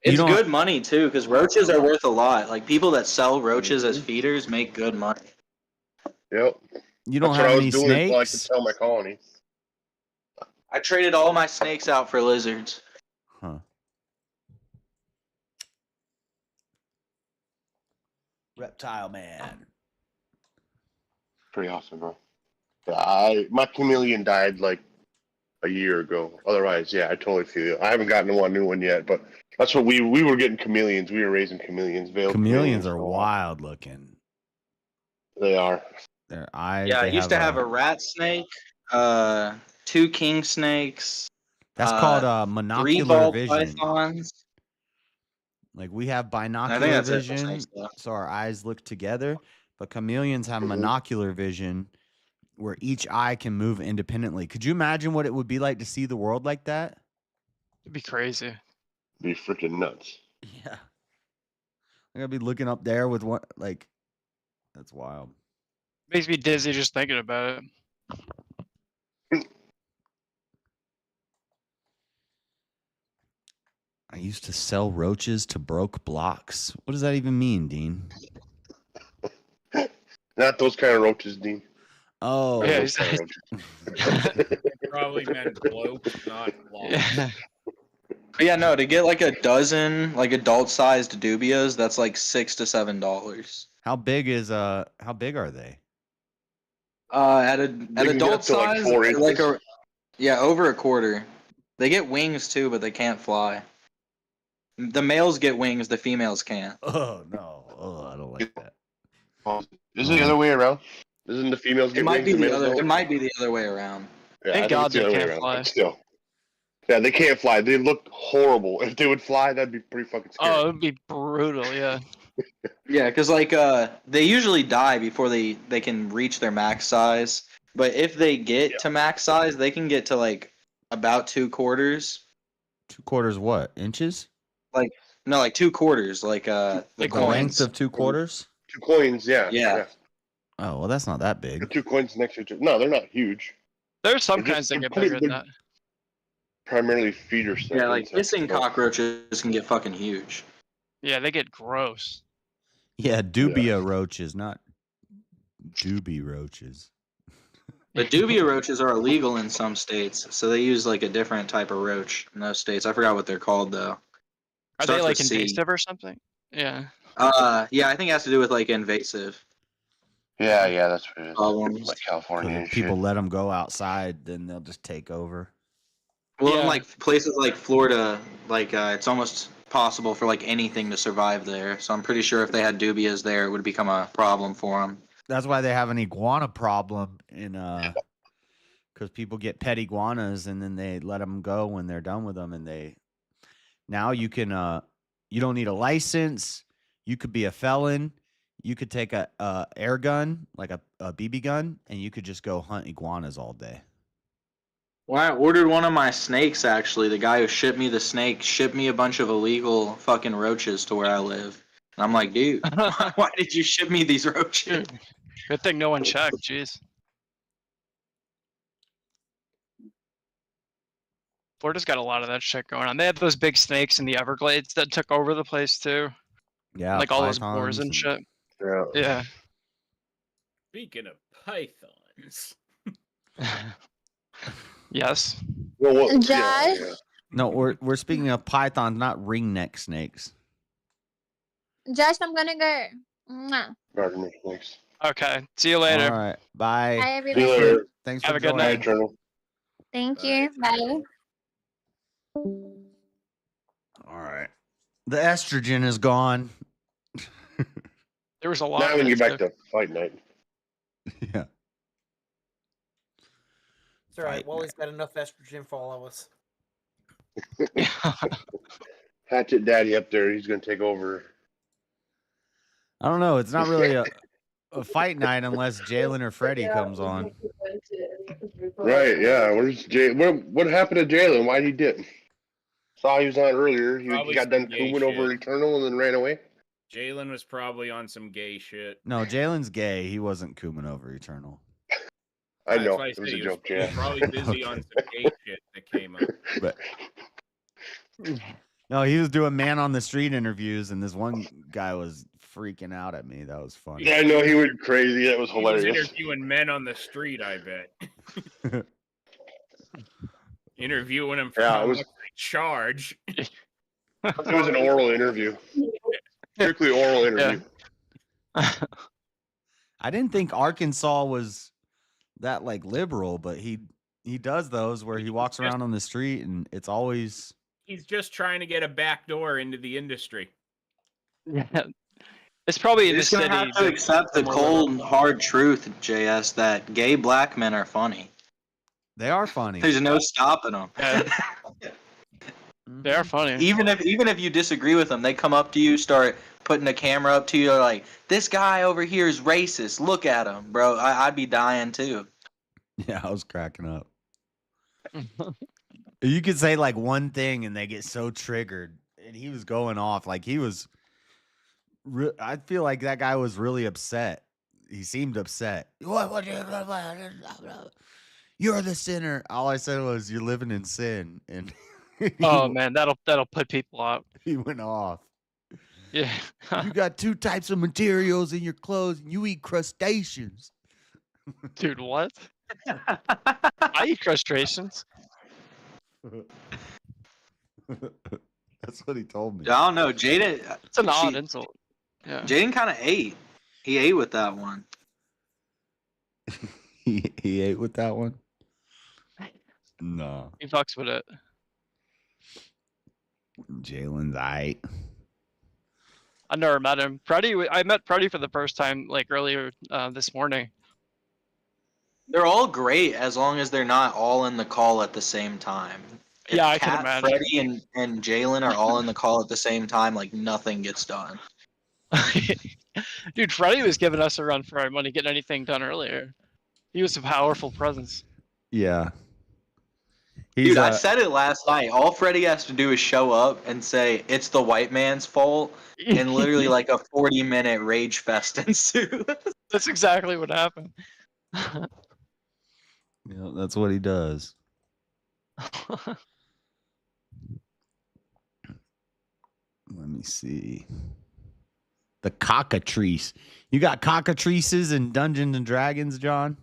It's good money too, because roaches are worth a lot. Like people that sell roaches as feeders make good money. Yep. You don't That's have what I any was doing until I could snakes? sell my colony. I traded all my snakes out for lizards. Huh. Reptile man. Pretty awesome, bro. Yeah, my chameleon died like a year ago. Otherwise, yeah, I totally feel you. I haven't gotten one new one yet, but that's what we were getting chameleons. We were raising chameleons. Veiled Chameleons are wild looking. They are. Their eyes. Yeah, I they used to have a rat snake, 2 king snakes. That's called 3 monocular ball vision. pythons. Like we have I think binocular that's it for vision, snakes, though. so our eyes look together. But chameleons have monocular vision, where each eye can move independently. Could you imagine what it would be like to see the world like that? It'd be crazy. Be freaking nuts. Yeah. I'm gonna be looking up there with what like that's wild. Makes me dizzy just thinking about it. I used to sell roaches to broke blocks. What does that even mean, Dean? Not those kind of roaches, Dean. Oh, Yeah, Those kind of roaches. Probably meant blokes, not blocks. But yeah, no, to get like a dozen like adult-sized dubias, that's like $6 to $7. How big are they? At They can get adult up to, like, size, 4 like inches. over a quarter. They get wings too, but they can't fly. The males get wings, the females can't. Oh no. Oh, I don't like that. Is it the other way around? Doesn't the females get It might wings be and the males other. don't? It might be the other way around. Yeah, I Thank think God it's the they other way can't around. fly. But still. Yeah, they can't fly. They look horrible. If they would fly, that'd be pretty fucking scary. Oh, it would be brutal. Yeah. Yeah, because like they usually die before they can reach their max size. But if they get to max size, they can get to like about 2/4. 2/4 what? Inches? Like no, like 2/4. Like the Like the coins. length of 2/4? 2 coins, yeah. Yeah. Oh well, that's not that big. The 2 coins next to each other. No, they're not huge. There's some They're kinds that they're get bigger than they're that. Primarily feeder stuff. Yeah, like insects, hissing but- cockroaches can get fucking huge. Yeah, they get gross. Yeah, dubia roaches, not doobie roaches. But dubia roaches are illegal in some states, so they use like a different type of roach in those states. I forgot what they're called though. Are Starts they like with C. invasive or something? Yeah. Yeah, I think it has to do with like invasive. Yeah, that's what it is. Problems. Like California and People shit. let them go outside, then they'll just take over. Well, in Yeah. like places like Florida, like it's almost possible for like anything to survive there. So I'm pretty sure if they had dubias there, it would become a problem for them. That's why they have an iguana problem in because people get pet iguanas and then they let them go when they're done with them, and now you can you don't need a license. You could be a felon. You could take a air gun, like a BB gun, and you could just go hunt iguanas all day. Well, I ordered one of my snakes actually. The guy who shipped me the snake shipped me a bunch of illegal fucking roaches to where I live. And I'm like, dude, why did you ship me these roaches? Good thing no one checked. Jeez. Florida's got a lot of that shit going on. They had those big snakes in the Everglades that took over the place too. Yeah, Like all those boars pythons and shit. Yeah. Yeah. Speaking of pythons. Yes. Well, Josh? No, we're speaking of pythons, not ringneck snakes. Josh, I'm gonna go. Mwah. Gardener snakes. Okay. See you later. All right, bye. Bye, See you everybody. later. Thanks Have for a good joining. night. Eternal. Thank you. Bye. All right, the estrogen is gone. There was a lot Now of we can it, get back too. to fight night. Yeah. It's all right. Wally's got enough estrogen for all of us. Hatchet Daddy up there, he's gonna take over. I don't know. It's not really a fight night unless Jalen or Freddie comes on. Right, yeah. Where's Jay? What happened to Jalen? Why'd he dip? Saw he was on earlier. He Probably got done some gay cooming over shit. Eternal and then ran away. Jalen was probably on some gay shit. No, Jalen's gay. He wasn't cooming over Eternal. I That's know. why It was say a he joke, he was Jan. probably busy on some gay shit that came up. But no, he was doing man on the street interviews, and this one guy was freaking out at me. That was funny. Yeah, I know he went crazy. That was He was hilarious. interviewing men on the street, I bet. Interviewing them for Yeah, how it was- much they charge. It was an oral interview. Strictly oral interview. I didn't think Arkansas was that like liberal, but he does those where he walks around on the street and it's always He's just trying to get a back door into the industry. Yeah. It's probably in You're the just gonna city. have to accept the cold, hard truth, JS, that gay black men are funny. they are funny. There's no stopping them. They are funny. Even if you disagree with them, they come up to you, start putting a camera up to you, they're like, "This guy over here is racist. Look at him, bro." I'd be dying too. Yeah, I was cracking up. You could say like one thing and they get so triggered, and he was going off like he was. I feel like that guy was really upset. He seemed upset. What you're the sinner. All I said was you're living in sin, and Oh man, that'll put people out. he went off. Yeah. You got two types of materials in your clothes, and you eat crustaceans. Dude, what? I eat crustaceans. That's what he told me. I don't know, Jaden. It's an odd insult. Yeah. Jaden kind of ate. He ate with that one. He ate with that one. No, He fucks with it. Jalen's aight. I never met him. Freddie, I met Freddie for the first time like earlier this morning. They're all great as long as they're not all in the call at the same time. If Yeah, I can Kat, imagine. Freddie, and Jalen are all in the call at the same time, like nothing gets done. Dude, Freddie was giving us a run for our money, getting anything done earlier. He was a powerful presence. Yeah. Dude, I said it last night. All Freddie has to do is show up and say it's the white man's fault, and literally like a 40-minute rage fest ensues. That's exactly what happened. Yeah, that's what he does. Let me see. The cockatrice. You got cockatrices in Dungeons and Dragons, John?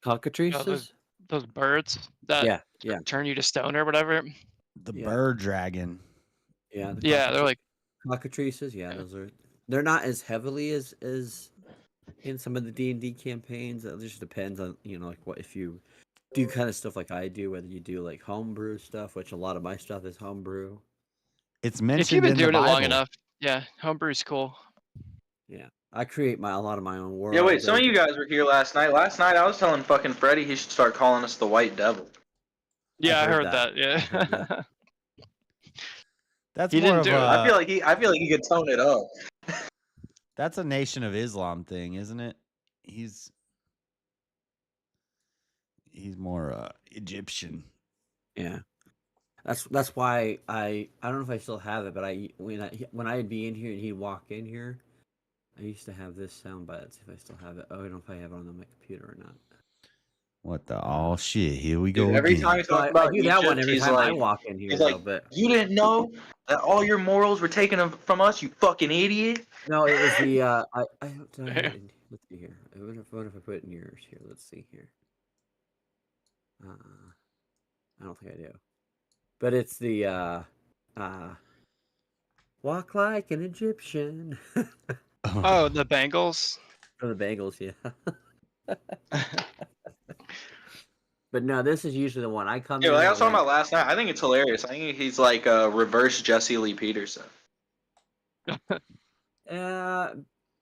Cockatrices? Those birds that turn you to stone or whatever. The bird dragon. Yeah. Yeah, they're like cockatrices. Yeah, those are. They're not as heavily as in some of the D&D campaigns. It just depends on like what if you do kind of stuff like I do, whether you do like homebrew stuff, which a lot of my stuff is homebrew. It's if mentioned you've been in doing the it Bible. long enough. Yeah, homebrew's cool. Yeah, I create a lot of my own world. Yeah, wait, some of you guys were here last night. Last night I was telling fucking Freddie he should start calling us the White Devil. Yeah, I heard that. Yeah. That's He more didn't of do it. a. I feel like he could tone it up. That's a Nation of Islam thing, isn't it? He's more Egyptian. Yeah, that's why I don't know if I still have it, but when I'd be in here and he'd walk in here, I used to have this soundbite. Let's see if I still have it. Oh, I don't know if I have it on my computer or not. What the oh shit? Here we go Every again. time he talks I about do that one Egypt, every he's time I like, walk in here, he's though, like, but you didn't know that all your morals were taken from us, you fucking idiot. no, it was the let's see here. What if I put it in yours here? Let's see here. I don't think I do. But it's the walk like an Egyptian. Oh, the Bengals. For the Bengals, yeah. But no, this is usually the one I come Yeah, in. like I was talking about last night. I think it's hilarious. I think he's like a reverse Jesse Lee Peterson.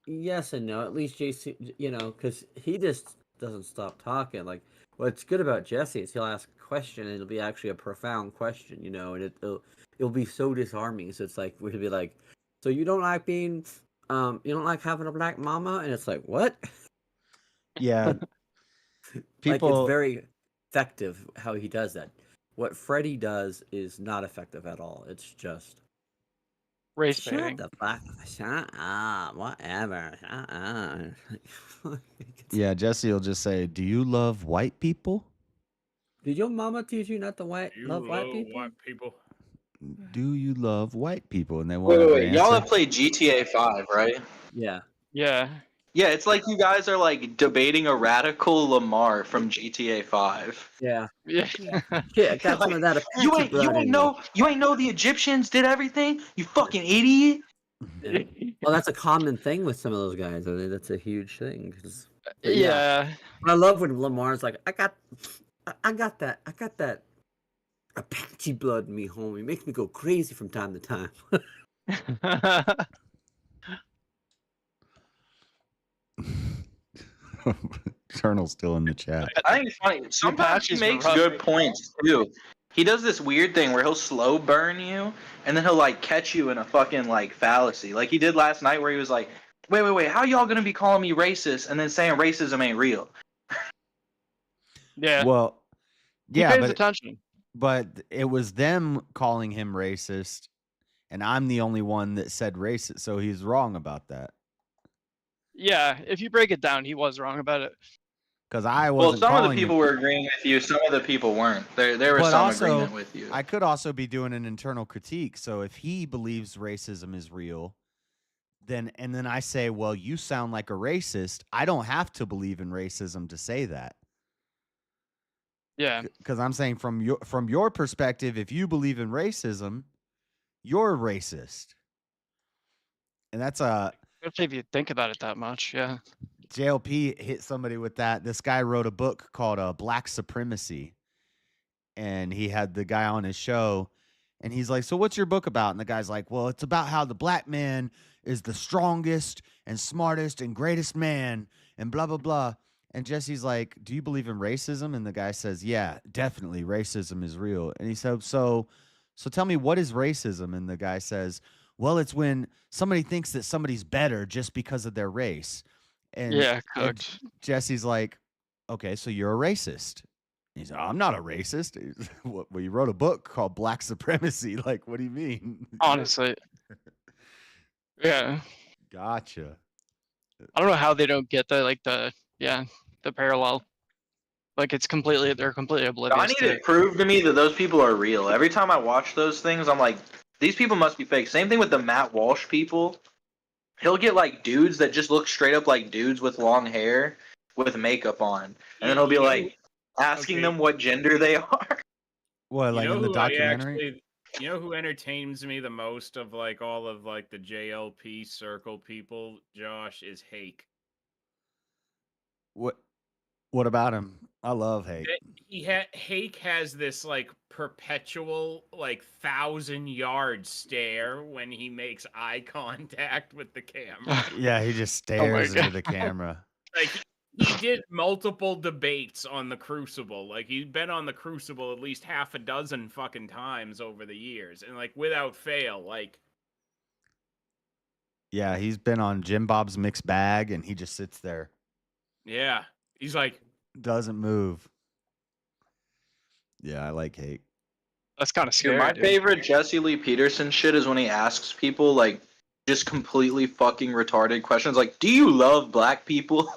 Yes and no. At least JC, because he just doesn't stop talking. Like, what's good about Jesse is he'll ask a question and it'll be actually a profound question, and it'll be so disarming. So it's like we'll be like, so you don't like being, you don't like having a black mama, and it's like what? Yeah, Like it's very effective how he does that. What Freddie does is not effective at all. It's just race shut baiting. the fuck, shut up, whatever. Yeah, Jesse will just say, "Do you love white people? Did your mama teach you not to love white people? White people. Do you love white people?" And they won't Wait. Y'all answer. have played GTA 5, right? Yeah. Yeah. Yeah, it's like you guys are like debating a radical Lamar from GTA 5. Yeah. Yeah. Yeah, got some of that You Apache ain't blood in know the Egyptians did everything? You fucking idiot. Yeah. Well, that's a common thing with some of those guys. I mean, that's a huge thing. But Yeah. I love when Lamar's like, I got that Apache blood in me, homie. It makes me go crazy from time to time. Colonel's still in the chat. I think it's funny. Sometimes he makes good points too. He does this weird thing where he'll slow burn you, and then he'll like catch you in a fucking like fallacy, like he did last night, where he was like, "Wait, how y'all gonna be calling me racist and then saying racism ain't real?" Yeah. Well, He yeah, pays attention. but it was them calling him racist, and I'm the only one that said racist, so he's wrong about that. Yeah, if you break it down, he was wrong about it. Because I Well, wasn't. some of the calling people him. were agreeing with you. Some of the people weren't. There was But some also, agreement with you. I could also be doing an internal critique. So if he believes racism is real, then I say, well, you sound like a racist. I don't have to believe in racism to say that. Yeah. Because I'm saying from your perspective, if you believe in racism, you're racist. And that's if you think about it that much, yeah. JLP hit somebody with that. This guy wrote a book called Black Supremacy. And he had the guy on his show, And he's like, so what's your book about? And the guy's like, well, it's about how the black man is the strongest and smartest and greatest man and blah, blah, blah. And Jesse's like, do you believe in racism? And the guy says, yeah, definitely. Racism is real. And he said, so tell me, what is racism? And the guy says, well, it's when somebody thinks that somebody's better just because of their race. And, Yeah, and cooked. Jesse's like, okay, so you're a racist. He's like, I'm not a racist. Well, you wrote a book called Black Supremacy. Like, what do you mean? Honestly. Yeah. Gotcha. I don't know how they don't get the parallel. Like they're completely oblivious. I need to prove to me that those people are real. Every time I watch those things, I'm like, these people must be fake. Same thing with the Matt Walsh people. He'll get like dudes that just look straight up like dudes with long hair with makeup on. And then he'll be like asking them what gender they are. What, like in the documentary? You know who entertains me the most of like all of like the JLP circle people, Josh, is Hake. What about him? I love Hake. Hake has this like perpetual like 1,000-yard stare when he makes eye contact with the camera. Yeah, he just stares into the camera. Like he did multiple debates on the Crucible. Like he's been on the Crucible at least half a dozen fucking times over the years, and like without fail, like. Yeah, he's been on Jim Bob's Mixed Bag, and he just sits there. Yeah, he's like doesn't move. Yeah, I like Hake. That's kind of scary. My favorite Jesse Lee Peterson shit is when he asks people like just completely fucking retarded questions, like, "Do you love black people?"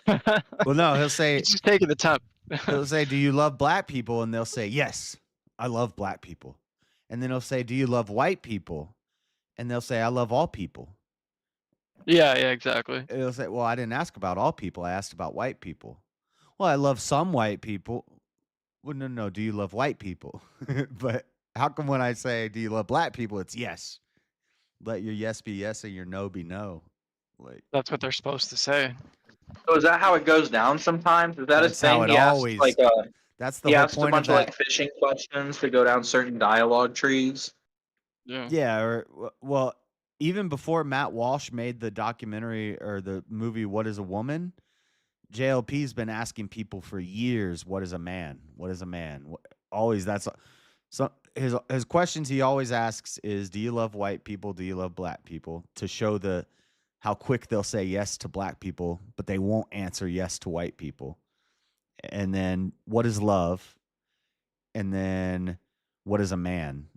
Well, no, he'll say, he's just taking the time. He'll say, "Do you love black people?" And they'll say, "Yes, I love black people." And then he'll say, "Do you love white people?" And they'll say, "I love all people." Yeah, exactly. And he'll say, "Well, I didn't ask about all people. I asked about white people." Well, I love some white people. Well, no. Do you love white people? But how come when I say, "Do you love black people?" it's yes. Let your yes be yes and your no be no. Like that's what they're supposed to say. So is that how it goes down sometimes? Is that That's a thing? how it He asks, always- like that's the he whole asks point a bunch of of like that. fishing questions to go down certain dialogue trees. Yeah, or well, even before Matt Walsh made the documentary or the movie "What Is a Woman," JLP's been asking people for years, "What is a man? What is a man?" Always, that's so his questions he always asks is, "Do you love white people? Do you love black people?" To show how quick they'll say yes to black people, but they won't answer yes to white people. And then, what is love? And then, what is a man?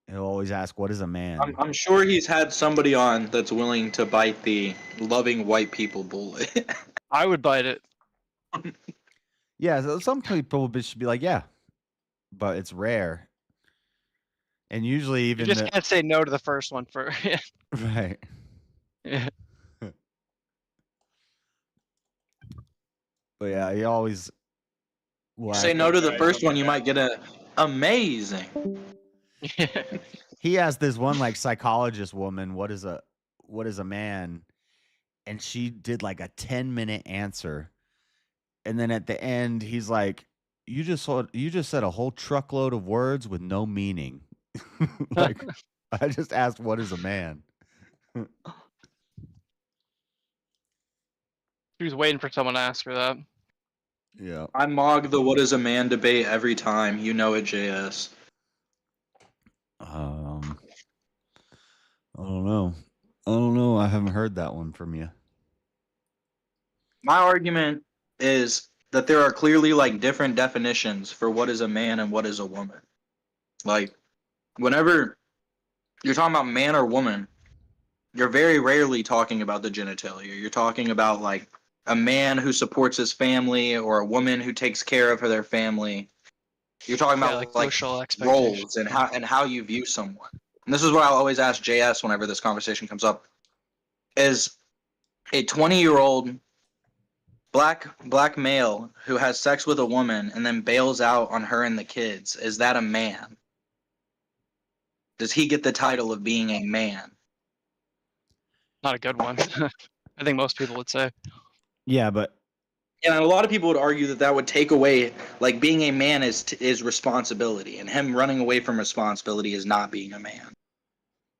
He'll always ask, "What is a man?" I'm sure he's had somebody on that's willing to bite the loving white people bullet. I would bite it. Yeah, so some people should be like, yeah, but it's rare. And usually even You just can't say no to the first one for right. Yeah. But yeah, he always Say no to the first one, you might get a amazing. He asked this one like psychologist woman, what is a man? And she did like a 10-minute answer. And then at the end, he's like, you just said a whole truckload of words with no meaning. Like, I just asked, what is a man? She was waiting for someone to ask her that. Yeah. I mog the "What is a man" debate every time. You know it, JS. I don't know. I haven't heard that one from you. My argument is that there are clearly like different definitions for what is a man and what is a woman. Like, whenever you're talking about man or woman, you're very rarely talking about the genitalia. You're talking about like a man who supports his family or a woman who takes care of their family. You're talking about like social expectations. roles and how you view someone. And this is what I always ask JS whenever this conversation comes up: is a 20-year-old black male who has sex with a woman and then bails out on her and the kids, is that a man? Does he get the title of being a man? Not a good one. I think most people would say. Yeah, but And a lot of people would argue that that would take away, like, being a man is responsibility, and him running away from responsibility is not being a man.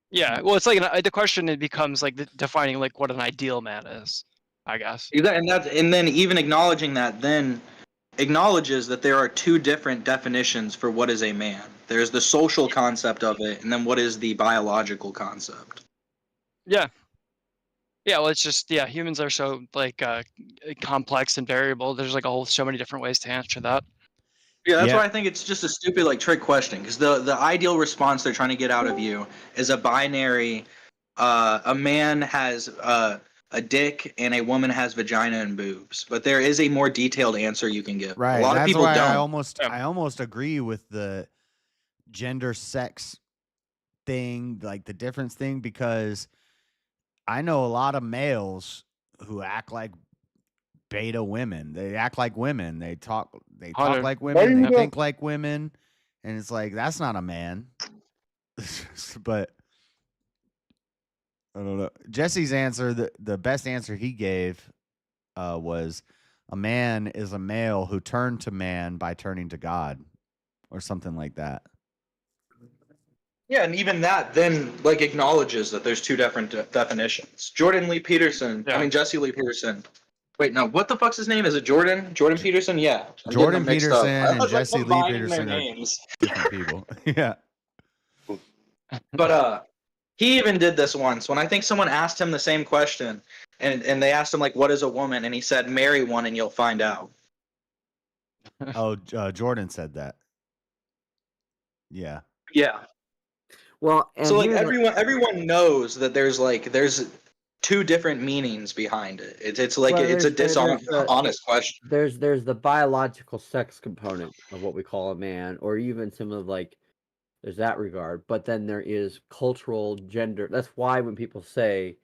Yeah, well, it's like the question. It becomes like defining like what an ideal man is, I guess. And then even acknowledging that then acknowledges that there are two different definitions for what is a man. There's the social concept of it, and then what is the biological concept. Yeah. Yeah, well, it's just humans are so like complex and variable. There's like so many different ways to answer that. Yeah, that's why I think it's just a stupid like trick question, because the ideal response they're trying to get out of you is a binary. A man has a dick and a woman has vagina and boobs, but there is a more detailed answer you can give. Right. A lot That's of people why don't. I almost agree with the gender sex thing, like the difference thing, because I know a lot of males who act like beta women. They act like women. They talk Hunter. like Why women. you They go- think like women. And it's like, that's not a man. But I don't know. Jesse's answer, the best answer he gave was a man is a male who turned to man by turning to God, or something like that. Yeah, and even that then like acknowledges that there's two different definitions. Jordan Lee Peterson. I mean Jesse Lee Peterson. Wait, no, what the fuck's his name? Is it Jordan? Jordan Peterson? Yeah. I'm Jordan getting them mixed up. Peterson I and was, like, Jesse Lee combining their Peterson are names. different people. Yeah. But he even did this once when I think someone asked him the same question, and they asked him like, "What is a woman?" and he said, "Marry one and you'll find out." Oh, Jordan said that. Yeah. Yeah. Well, and So like here's everyone knows that there's two different meanings behind it. It's like well, it's a there's dishonest question. There's the biological sex component of what we call a man, or even some of like there's that regard. But then there is cultural gender. That's why when people say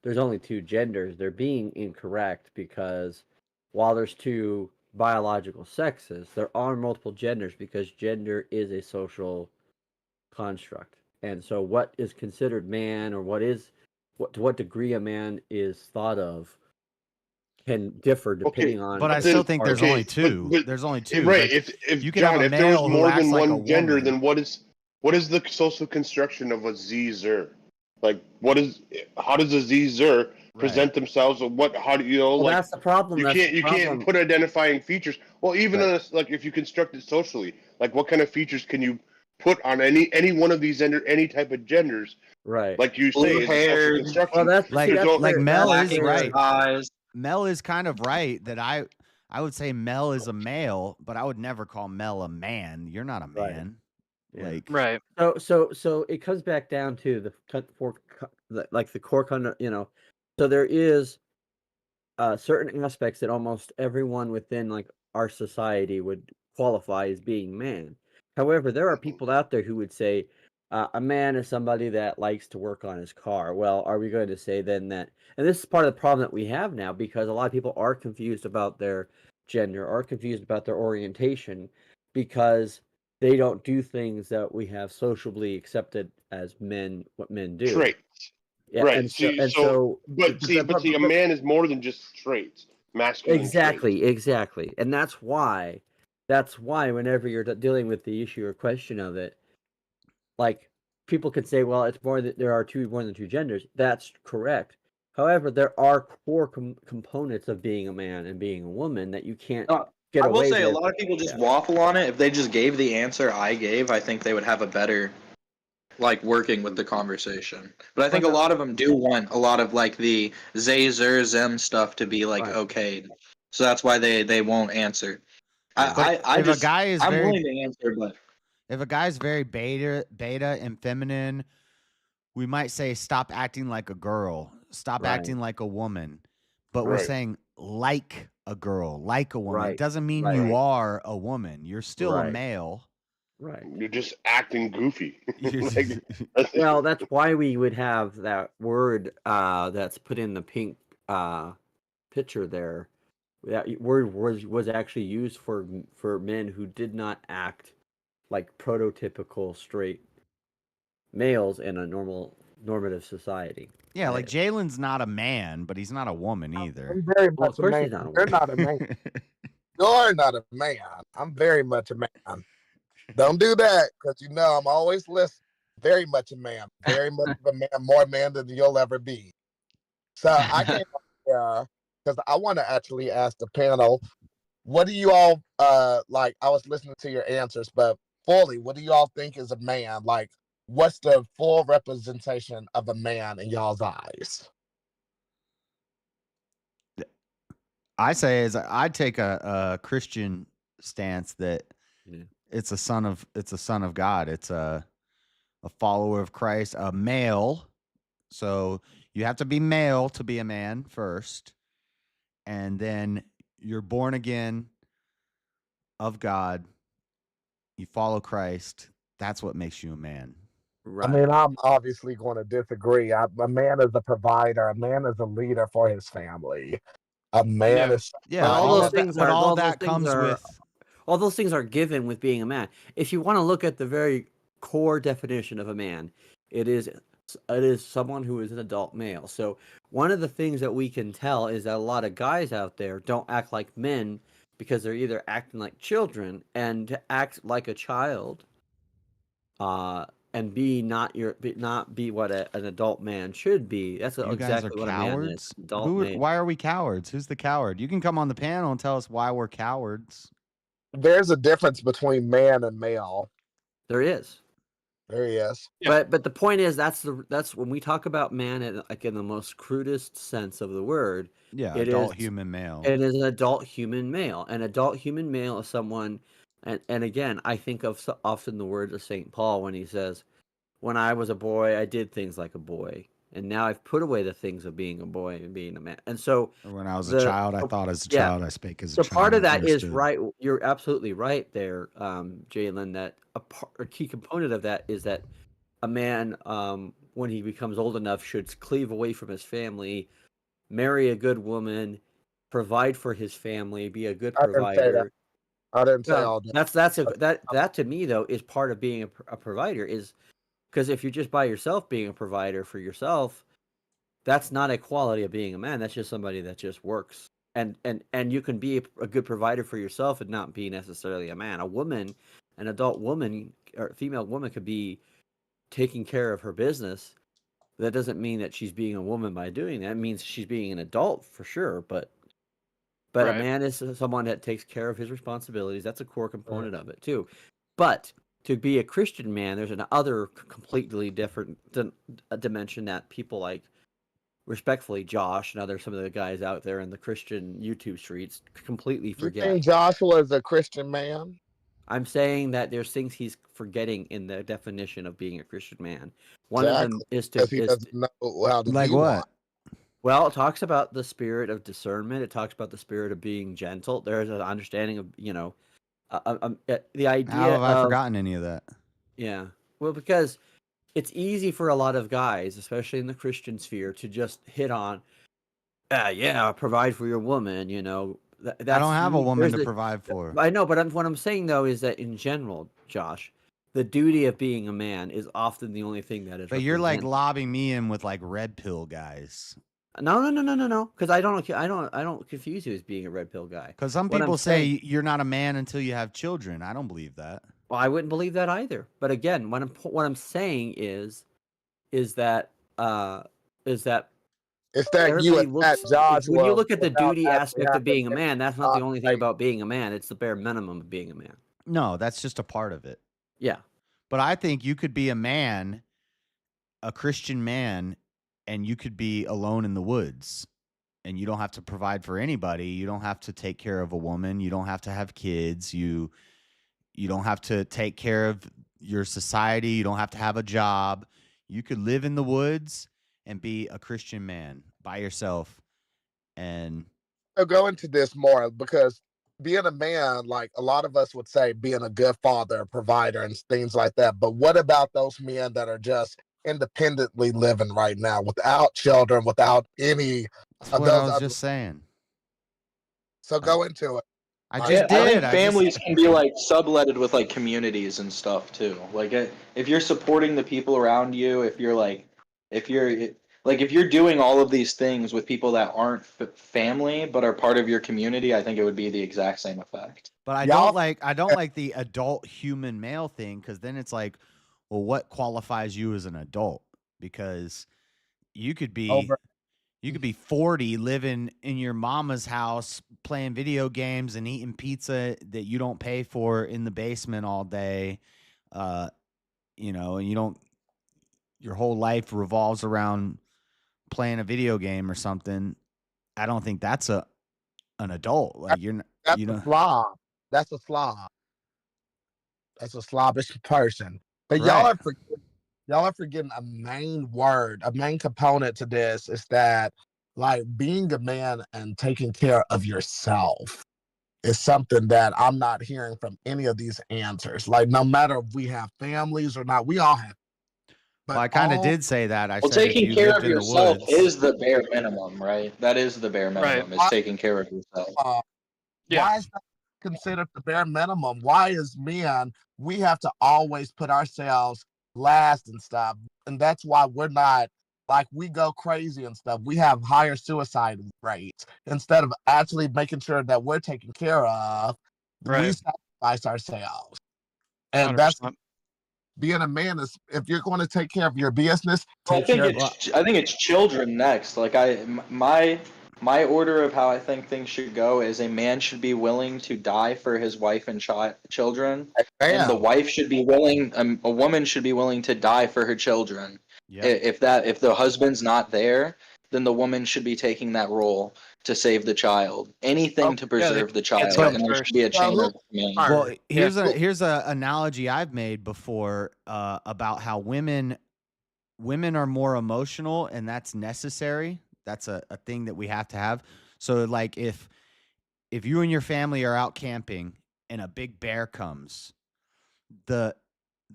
there's only two genders, they're being incorrect, because while there's two biological sexes, there are multiple genders, because gender is a social construct. And so what is considered man, or to what degree a man is thought of, can differ depending on. But I still think there's only two. There's only two. Right. Like, If you can John, have a if there was male who more acts than like a one gender, woman. then what is the social construction of a Z-zer? Like, how does a Z-zer present themselves, or how do you know? Well, like, that's the problem. You That's can't the you can't problem. put identifying features. Well, even Right. on like if you construct it socially, like what kind of features can you put on any one of these any type of genders? Right. Like you Blue say, it's a social haired. construction. Well, that's like There's no- like Mel is Blacking right. eyes. Mel is kind of right that I would say Mel is a male, but I would never call Mel a man. You're not a man. Yeah. Like Right. So it comes back down to the core so there is certain aspects that almost everyone within like our society would qualify as being man. However, there are people out there who would say a man is somebody that likes to work on his car. Well, are we going to say then that? And this is part of the problem that we have now, because a lot of people are confused about their gender, are confused about their orientation, because they don't do things that we have socially accepted as men, what men do. traits. Yeah, Right. and But see, a man is more than just traits. Masculine. Exactly. And that's why whenever you're dealing with the issue or question of it, like people could say, well, it's more that there are more than two genders. That's correct. However, there are core components of being a man and being a woman that you can't get I will away say with. a lot of people just waffle on it. If they just gave the answer I gave, I think they would have a better like working with the conversation. But I think a lot of them do want a lot of like the Zay, Zer, Zem stuff to be like okayed. So that's why they won't answer. But I'm a guy is willing to answer, but if a guy's very beta and feminine, we might say stop acting like a girl, stop Right. acting like a woman. But we're Right. saying like a girl, like a woman. Right. It doesn't mean Right. you are a woman. You're still a Right. male. Right. You're just acting goofy. Well, that's why we would have that word that's put in the pink picture there. That word was actually used for men who did not act like prototypical straight males in a normal normative society. Yeah, like Jalen's not a man, but he's not a woman either. I'm very Well, much of a course man. he's not a You're woman. not a man. You're not a man. I'm very much a man. Don't do that, because you know I'm always listening. Very much a man. Very much of a man. More man than you'll ever be. So I came up here because I want to actually ask the panel, what do you all like? I was listening to your answers, but fully, what do you all think is a man? Like, what's the full representation of a man in y'all's eyes? I say is I'd take a Christian stance that it's a son of God. It's a follower of Christ, a male. So you have to be male to be a man first, and then you're born again of God. You follow Christ. That's what makes you a man. I mean, I'm obviously going to disagree. A man is a provider. A man is a leader for his family. A man is Yeah, But all all those of that- things but are all all that those things comes are, with- all those things are given with being a man. If you want to look at the very core definition of a man, it is someone who is an adult male. So one of the things that we can tell is that a lot of guys out there don't act like men because they're either acting like children, and to act like a child and not be what an adult man should be. That's You exactly guys are what a man is. cowards. Adult man. Why are we cowards? Who's the coward? You can come on the panel and tell us why we're cowards. There's a difference between man and male. There is. There he is. But the point is that's when we talk about man in, like, in the most crudest sense of the word. Yeah, it adult is- human male. It is an adult human male. An adult human male is someone, and again, I think of often the words of St. Paul when he says, "When I was a boy, I did things like a boy, and now I've put away the things of being a boy and being a man." And so, When I was a child, I thought as a child, I spake as a so child. part of that is understood. right. You're absolutely right there, Jalen. That a key component of that is that a man, when he becomes old enough, should cleave away from his family, marry a good woman, provide for his family, be a good I didn't say that. provider. I didn't say Well, all that. that to me though is part of being a provider, is because if you're just by yourself being a provider for yourself, that's not a quality of being a man. That's just somebody that just works. And you can be a good provider for yourself and not be necessarily a man. A woman, an adult woman or female woman, could be taking care of her business. That doesn't mean that she's being a woman by doing that. It means she's being an adult for sure. But a Right. man is someone that takes care of his responsibilities. That's a core component of it too. But to be a Christian man, there's another completely different dimension that people like, respectfully, Josh and some of the guys out there in the Christian YouTube streets completely You forget. think Joshua is a Christian man? I'm saying that there's things he's forgetting in the definition of being a Christian man. One of them is to Because he doesn't know how to Like be what? one. Well, it talks about the spirit of discernment. It talks about the spirit of being gentle. There's an understanding of, the idea How have I of, forgotten any of that? yeah. Well, because it's easy for a lot of guys, especially in the Christian sphere, to just hit on, provide for your woman, I don't have a woman to there's provide for. I know, but what I'm saying though is that in general, Josh, the duty of being a man is often the only thing that is. But you're like represented. lobbing me in with like red pill guys. No. Because I don't confuse you as being a red pill guy. Because some What I'm people say saying- you're not a man until you have children. I don't believe that. Well, I wouldn't believe that either. But again, what I'm saying is that It's that you everybody attack Joshua. when you look at the without duty actually aspect of having being a to- man, that's not the only thing about being a man. It's the bare minimum of being a man. No, that's just a part of it. Yeah. But I think you could be a man, a Christian man, and you could be alone in the woods. And you don't have to provide for anybody. You don't have to take care of a woman. You don't have to have kids. You don't have to take care of your society. You don't have to have a job. You could live in the woods and be a Christian man by yourself. And I'll go into this more because being a man, like a lot of us would say, being a good father, provider, and things like that. But what about those men that are just independently living right now without children, without any that's of what I those was other? just saying. So go into it. I Like, just I did. think I families just- can be like subletted with like communities and stuff too. Like if you're supporting the people around you, if you're like If you're doing all of these things with people that aren't family but are part of your community, I think it would be the exact same effect. But I don't like the adult human male thing, because then it's like, well, what qualifies you as an adult? Because you could be 40 living in your mama's house playing video games and eating pizza that you don't pay for in the basement all day. And your whole life revolves around playing a video game or something. I don't think that's an adult. Like That's a slob. That's a slob. That's a slobbish person. But y'all are forgetting a main word, a main component to this is that, like, being a man and taking care of yourself is something that I'm not hearing from any of these answers. Like, no matter if we have families or not, we all have. Well, I kind of did say that. Well, taking care of yourself is the bare minimum, right? That is the bare minimum, is taking care of yourself. Why is that considered the bare minimum? Why is men, we have to always put ourselves last and stuff? And that's why we're not, like, we go crazy and stuff. We have higher suicide rates. Instead of actually making sure that we're taken care of, we sacrifice ourselves. And 100%. that's being a man is, if you're going to take care of your business, I think it's children next. Like my order of how I think things should go is a man should be willing to die for his wife and children, and the wife should be willing. A woman should be willing to die for her children. Yeah. If the husband's not there, then the woman should be taking that role to save the child. Anything to preserve the child, and there should be a chain of command. Well, here's a analogy I've made before about how women are more emotional, and that's necessary. That's a thing that we have to have. So, like, if you and your family are out camping and a big bear comes, the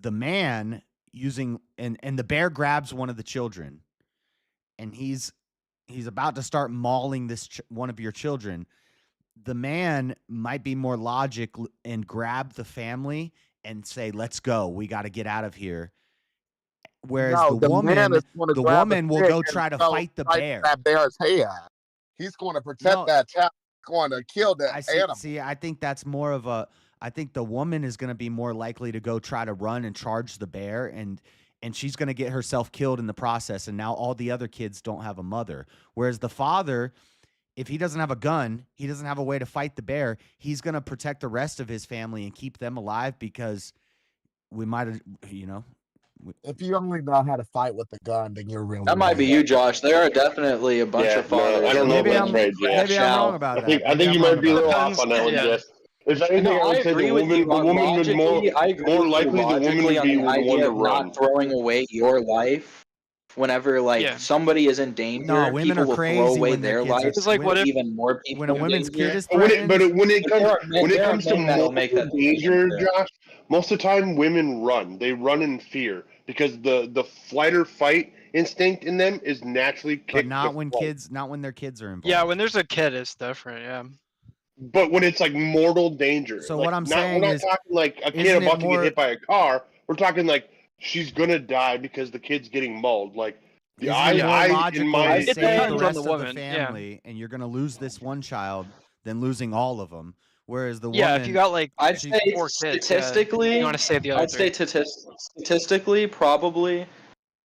man using and the bear grabs one of the children, and he's about to start mauling this one of your children. The man might be more logic and grab the family and say, "Let's go. We got to get out of here." Whereas the woman will go try to fight the bear. That bear's head. He's going to protect that child. He's going to kill that animal. See, I think that's more of a. I think the woman is going to be more likely to go try to run and charge the bear, and she's going to get herself killed in the process. And now all the other kids don't have a mother. Whereas the father, if he doesn't have a gun, he doesn't have a way to fight the bear. He's going to protect the rest of his family and keep them alive, because we might have, If you only know how to fight with a gun, then you're really. That might be you, Josh. There are definitely a bunch of fathers. I don't know if that's right, Jeff. Maybe I'm wrong about that. I think you might be a little off on that one, Jeff. If anything, I would say the woman would more likely the woman would be the one to run. Not throwing away your life whenever somebody is in danger. No, women people are will crazy throw away when their their kids lives. It's like, what if even more people when a woman's kid is threatened? threatened? But when it comes to that'll make that danger, Josh, most of the time women run. They run in fear because the flight or fight instinct in them is naturally kicked. But not when their kids are involved. Yeah, when there's a kid, it's different. Yeah. But when it's like mortal danger. So like, what I'm saying we're not is, talking like a kid about to get hit by a car. We're talking like she's gonna die because the kid's getting mauled. Like Isn't it more logical to save the rest of the family, and you're gonna lose this one child than losing all of them? Whereas the woman, if you got like I'd say 4 kids, statistically, you want to save the other. I'd say statistically, probably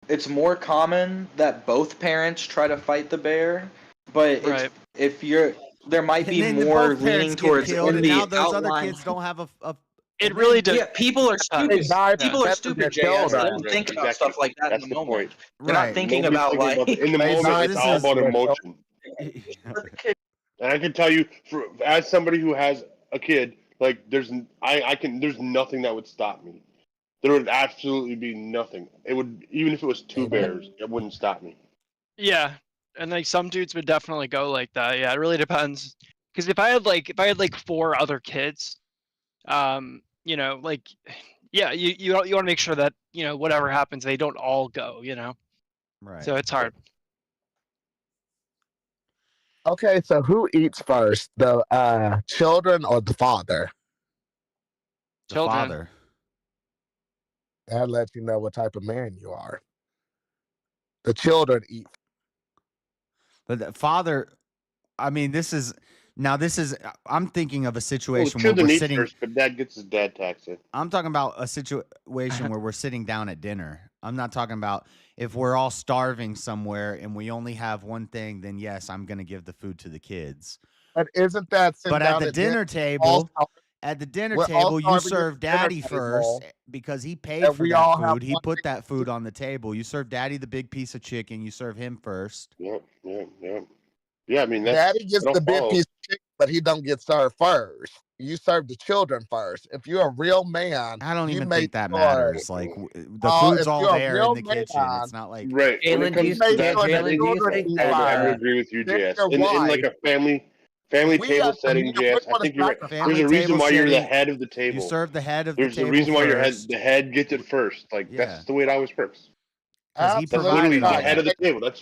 it's more common that both parents try to fight the bear, but if you're there might be more leaning towards and now those other kids don't have a It really does. Yeah, people are stupid. People are stupid, Jay. They don't think about stuff like that in the moment. They're not thinking about like in the moment. It's all about emotion. And I can tell you, as somebody who has a kid, like there's nothing that would stop me. There would absolutely be nothing. It would, even if it was 2 bears, it wouldn't stop me. Yeah, and like some dudes would definitely go like that. Yeah, it really depends. Because if I had like 4 other kids, you know, like, yeah, you want to make sure that, you know, whatever happens, they don't all go, you know. Right. So it's hard. Okay, so who eats first, the children or the father? The father. That lets you know what type of man you are. The children eat. But the father, I mean, this is I'm thinking of a Well, situation where children we're eat sitting. first, but dad gets his dad tax in. I'm talking about a situation where we're sitting down at dinner. I'm not talking about if we're all starving somewhere and we only have one thing, then yes, I'm going to give the food to the kids. But isn't that sitting But at down the dinner table, you serve daddy first because he paid and for we that all have food. He put that food on the table. You serve daddy the big piece of chicken. You serve him first. Yep. Yeah, I mean, that's, Daddy gets I don't the big follow. piece of chicken, but he don't get served first. You serve the children first. If you're a real man, I don't you even make think that sure- matters. Like the Oh, food's if all you're a there real in the kitchen. man- It's not like Right. When it Jalen, do you comes to that, Jalen, I do you think think I that? would agree with you, Then JS. your In like wife- a family We table as a setting, man, JS, we're I think you're right. gonna There's family a reason table why you're the setting, head of the table. you serve the head of There's the a table reason why first. the head gets it first. Like Yeah. that's the way it always works. Because he That's literally provided the all head of that. the table. That's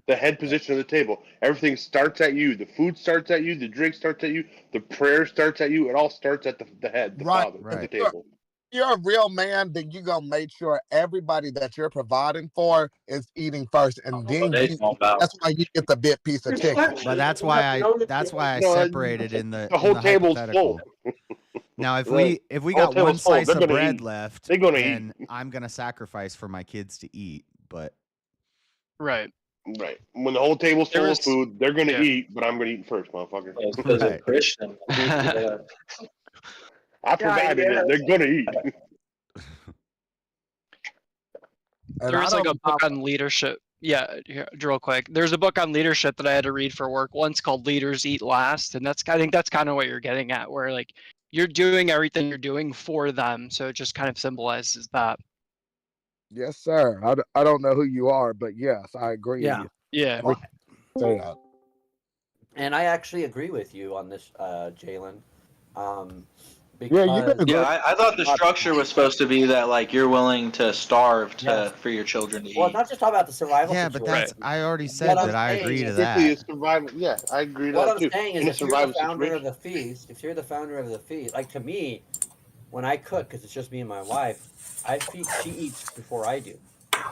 the head position of the table. Everything starts at you. The food starts at you. The drink starts at you. The prayer starts at you. It all starts at the head, the father of the table. If you're a real man, then you're gonna make sure everybody that you're providing for is eating first, and then that's why you get the big piece of chicken. But that's why I separated in the The whole in the table's hypothetical. full. Now, if Right. we The whole got one table's full. slice They're of gonna bread eat. left, They're gonna then eat. I'm gonna sacrifice for my kids to eat. But Right. Right. When the whole table's full of food, they're gonna eat, but I'm gonna eat first, motherfucker. Because I'm Christian. I provided it. They're gonna eat. There was like a book on leadership. Yeah, here, real quick. There's a book on leadership that I had to read for work once called "Leaders Eat Last," and I think that's kind of what you're getting at, where like you're doing everything you're doing for them, so it just kind of symbolizes that. Yes, sir. I don't know who you are, but yes, I agree. Yeah. Yeah. Say that. And I actually agree with you on this, Jalen. I thought the structure was supposed to be that like you're willing to starve for your children to eat. Well, it's not just talking about the survival yeah, but situation. that's I already said What I'm that I saying agree to is- that. Survival. Yeah, I agree to What that I'm too. saying is, In a if you're the survival founder situation. of the feast, like to me, when I cook, because it's just me and my wife, she eats before I do.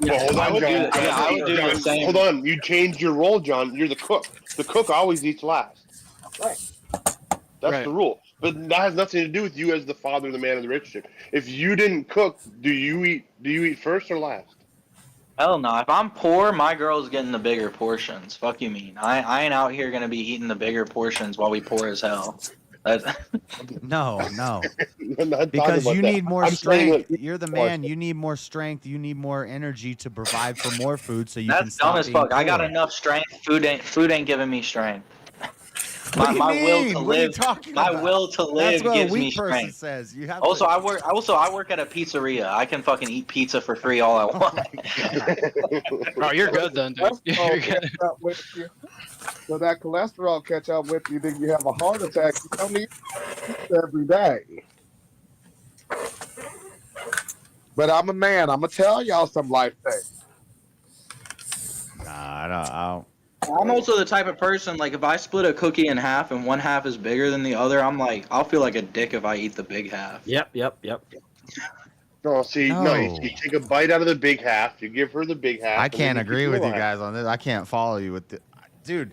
Well, hold I on, would do John. that. Yeah, I would do the same. Hold on, you changed your role, John. You're the cook. The cook always eats last. Right. That's the rule. But that has nothing to do with you as the father, the man of the relationship. If you didn't cook, do you eat first or last? Hell no. If I'm poor, my girl's getting the bigger portions. Fuck you mean? I ain't out here gonna be eating the bigger portions while we poor as hell. No. I'm not Because talking you about need that. more I'm saying, strength. look, You're the man. You need more strength. You need more energy to provide for more food, so you can That's stop dumb as being fuck. I got poor. enough strength. Food ain't giving me strength. What do you my will mean? to What are you live. talking My about? will to live That's what a gives me weak person strength. says. You have Also, to... I work at a pizzeria. I can fucking eat pizza for free all I want. Oh, you're good then, dude. You're good. So that cholesterol catch up with you, then you have a heart attack. You don't need pizza every day. But I'm a man. I'm gonna tell y'all some life things. Nah, I don't. I'm also the type of person, like, if I split a cookie in half and one half is bigger than the other, I'm like, I'll feel like a dick if I eat the big half. Yep. No, see, you take a bite out of the big half. You give her the big half. I and then can't you agree keep with the you little half. guys on this. I can't follow you with the... Dude.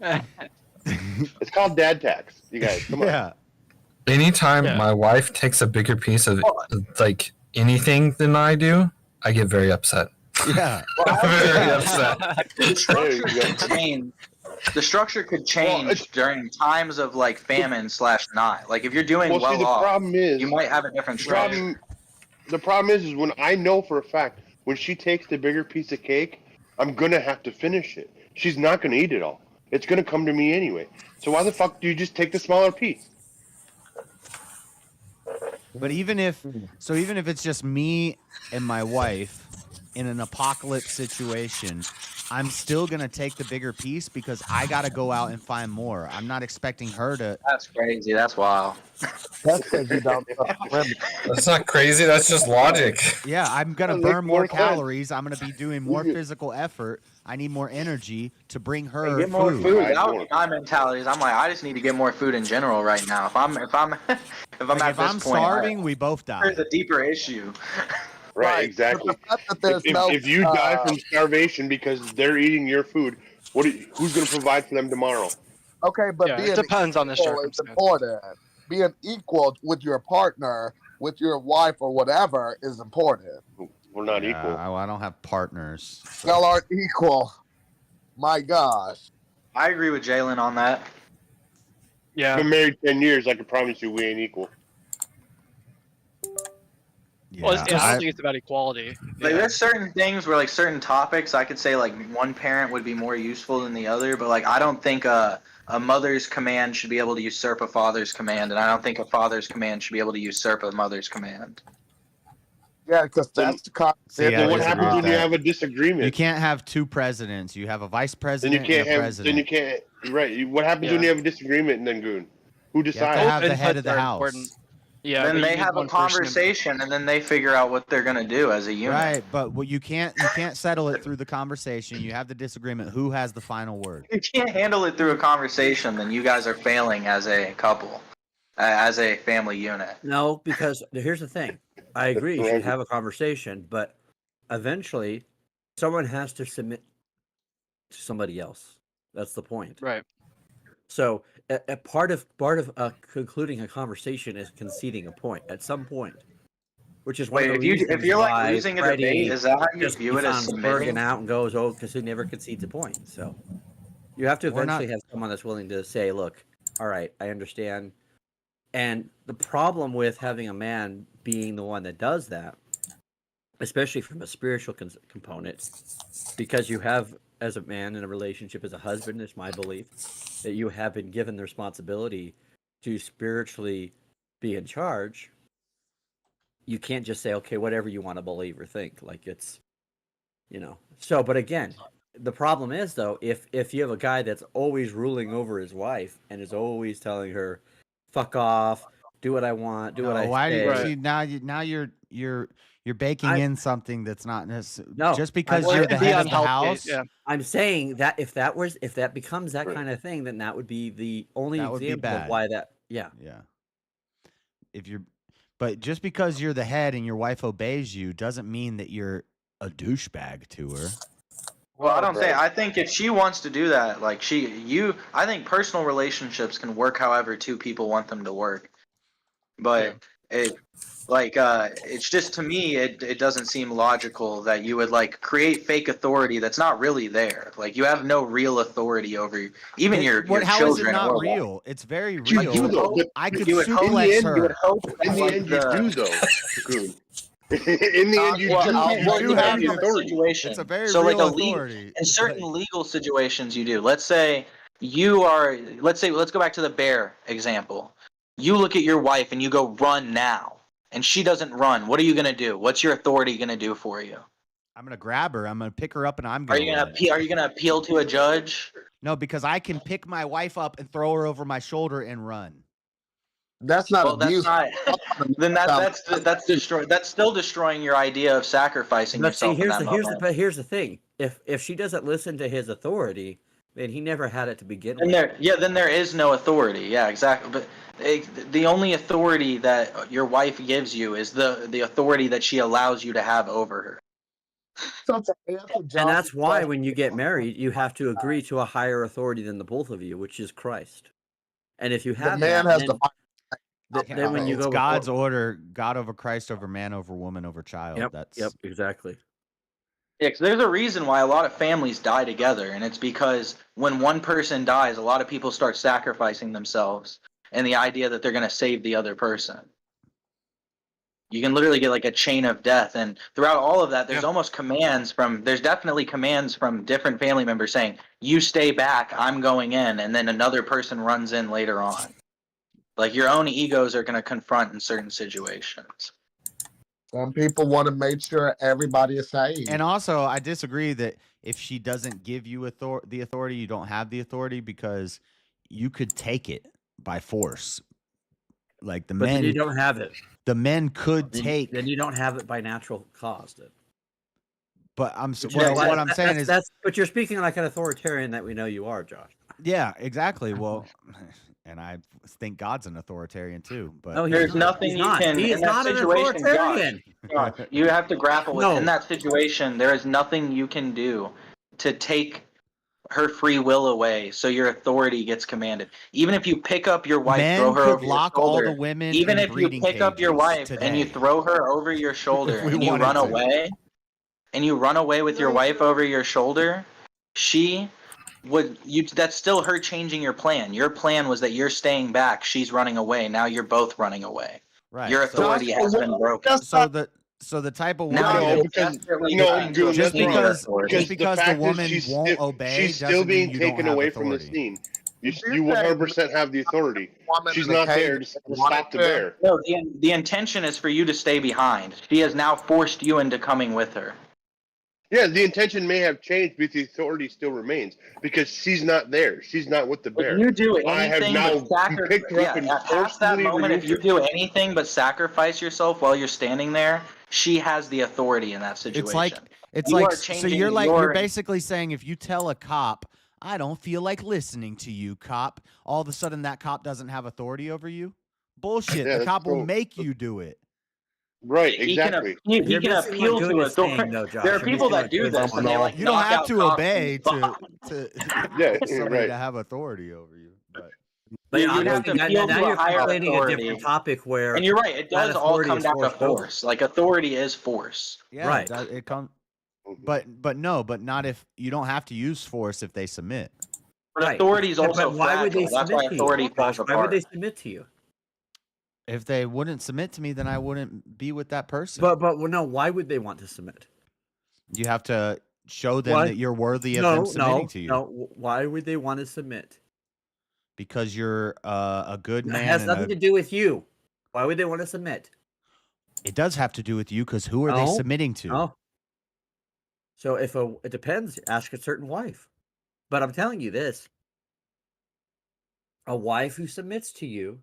It's called dad tax. You guys, come on. Yeah. Anytime my wife takes a bigger piece of like anything than I do, I get very upset. Yeah. Very upset. The structure could change. The structure could change during times of like famine / not. Like if you're doing Well, see, the off, problem is you might have a different structure. The problem is when I know for a fact when she takes the bigger piece of cake, I'm gonna have to finish it. She's not gonna eat it all. It's gonna come to me anyway. So why the fuck do you just take the smaller piece? But even if it's just me and my wife in an apocalypse situation, I'm still gonna take the bigger piece because I gotta go out and find more. I'm not expecting her to. That's crazy. That's wild. That's because you don't. That's not crazy. That's just logic. Yeah, I'm gonna That makes burn more more sense. calories. I'm gonna be doing more physical effort. I need more energy to bring her Get more food. food. That would be my mentality. I'm like, I just need to get more food in general right now. If I'm Like, at if this I'm point, starving, we both die. There's a deeper issue. Right, exactly. If you die from starvation because they're eating your food, who's going to provide for them tomorrow? Okay, but Yeah, being it depends on the equal is circumstance. important. Being equal with your partner, with your wife or whatever is important. We're not equal. I don't have partners. Y'all aren't equal. My gosh. I agree with Jalen on that. Yeah. Been married 10 years. I can promise you, we ain't equal. Well, I don't think it's about equality. Like, there's certain things where, like, certain topics, I could say, like, one parent would be more useful than the other, but, like, I don't think a mother's command should be able to usurp a father's command, and I don't think a father's command should be able to usurp a mother's command. Yeah, because that's the concept. Then what happens when you have a disagreement? You can't have two presidents. You have a vice Then president you can't and a have. president. Then you can't. Right. What happens when you have a disagreement and then goon? Who decides? You have to have the head of the house. Yeah. Then they have a conversation, and then they figure out what they're gonna do as a unit. Right, but what you can't settle it through the conversation. You have the disagreement. Who has the final word? If you can't handle it through a conversation, then you guys are failing as a couple, as a family unit. No, because here's the thing. I agree. You should have a conversation, but eventually, someone has to submit to somebody else. That's the point. Right. So, a part of concluding a conversation is conceding a point at some point, which is one Wait, of the if you're like why losing a Freddie debate, is that how you just view it keeps as on berging submitting? out and goes, oh, because he never concedes a point. So, you have to We're not- eventually have someone that's willing to say, look, all right, I understand. And the problem with having a man being the one that does that, especially from a spiritual component, because you have, as a man in a relationship, as a husband, it's my belief, that you have been given the responsibility to spiritually be in charge. You can't just say, okay, whatever you want to believe or think. Like it's, So, but again, the problem is, though, if you have a guy that's always ruling over his wife and is always telling her, fuck off, do what I want, do what I Why do say. you see now? You're baking in something that's not necessary. No, just because I- you're the I- head of the house. I'm saying that if that becomes that kind of thing, then that would be the only That would be example bad. of why that. Yeah. But just because you're the head and your wife obeys you doesn't mean that you're a douchebag to her. Well, I don't think. I think if she wants to do that, like I think personal relationships can work however two people want them to work. But it's just, to me, it doesn't seem logical that you would like create fake authority that's not really there. Like, you have no real authority over even your How children. is it not or- real? It's very You real. do, though, but I could you would hope- suplex in the end, you would her. hope In the like end, you do, though. Goon. In the end, you well, do. well, You do it have depends the on the authority. situation. It's a very so real like authority. in certain legal situations, you do. Let's say let's go back to the bear example. You look at your wife and you go, run now, and she doesn't run. What are you gonna do? What's your authority gonna do for you? I'm gonna grab her. I'm gonna pick her up, and I'm Are gonna. you gonna appeal to a judge? No, because I can pick my wife up and throw her over my shoulder and run. That's not abuse. That's not. Then that's destroy. That's still destroying your idea of sacrificing But see, yourself in that moment. here's the thing. If she doesn't listen to his authority, then he never had it to begin with. Then there is no authority. Yeah, exactly. But the only authority that your wife gives you is the authority that she allows you to have over her. And that's why when you get married, you have to agree to a higher authority than the both of you, which is Christ. And if you have man that, has then when you It's go God's before- order: God over Christ, over man, over woman, over child. Yep, exactly. Yeah, because there's a reason why a lot of families die together, and it's because when one person dies, a lot of people start sacrificing themselves, and the idea that they're going to save the other person. You can literally get like a chain of death, and throughout all of that, there's there's definitely commands from different family members saying, "You stay back, I'm going in," and then another person runs in later on. Like, your own egos are going to confront in certain situations. Some people want to make sure everybody is saved. And also, I disagree that if she doesn't give you the authority, you don't have the authority, because you could take it by force. Like But then you don't have it. The men could take. Then you don't have it by natural cause. Then. But what I'm saying is that's. But you're speaking like an authoritarian that we know you are, Josh. Yeah, exactly. Well, and I think God's an authoritarian too. But No, There's nothing you can He in is that not an situation. authoritarian. Josh, you have to grapple with No. in that situation. There is nothing you can do to take her free will away, so your authority gets commanded. Even if you pick up your wife, Men throw her could over your lock all shoulder. the women Even in if you breeding pick up your cages wife and you today. throw her over your shoulder If we and you wanted run to. away, with your wife over your shoulder, she would you. That's still her changing your plan. Your plan was that you're staying back. She's running away. Now you're both running away. Right. Your authority has been broken. So the type of Now woman you're No, because desperately no, trying to Goon, that's obtain wrong. your authority. just because the fact is woman she's won't still, obey she's still doesn't being mean you don't taken have away from the authority. scene. You 100% have the authority. She's not there to stop the bear. No, the intention is for you to stay behind. She has now forced you into coming with her. Yeah, the intention may have changed, but the authority still remains because she's not there. She's not with the bear. If you do I have anything now but sacrifice, picked her up and past that forcefully moment, if removed you her. do anything but sacrifice yourself while you're standing there, she has the authority in that situation. It's You like are so changing you're basically saying if you tell a cop, I don't feel like listening to you, cop, all of a sudden that cop doesn't have authority over you? Bullshit. Yeah, the that's cop will cool. make you do it. Right, He can exactly. appeal to authority. There are people that do this and they like You don't knock have out to cops obey on the to Yeah, for somebody right. to have authority over you. But You have obviously, to appeal now to a you're higher complaining a authority. different topic where And you're right, it that does all authority come is down to forced over. force. Like authority is force. Yeah, Right. It comes but not if you don't have to use force if they submit. But authority is also But why would they fragile. That's why submit to authority you? falls Josh, why would apart. they submit to you? If they wouldn't submit to me, then I wouldn't be with that person. But well, no, why would they want to submit? You have to show them Why? that you're worthy of them submitting to you. No, why would they want to submit? Because you're a good man. It has nothing to do with you. Why would they want to submit? It does have to do with you because who are they No, submitting to? no. So it depends. Ask a certain wife. But I'm telling you this: a wife who submits to you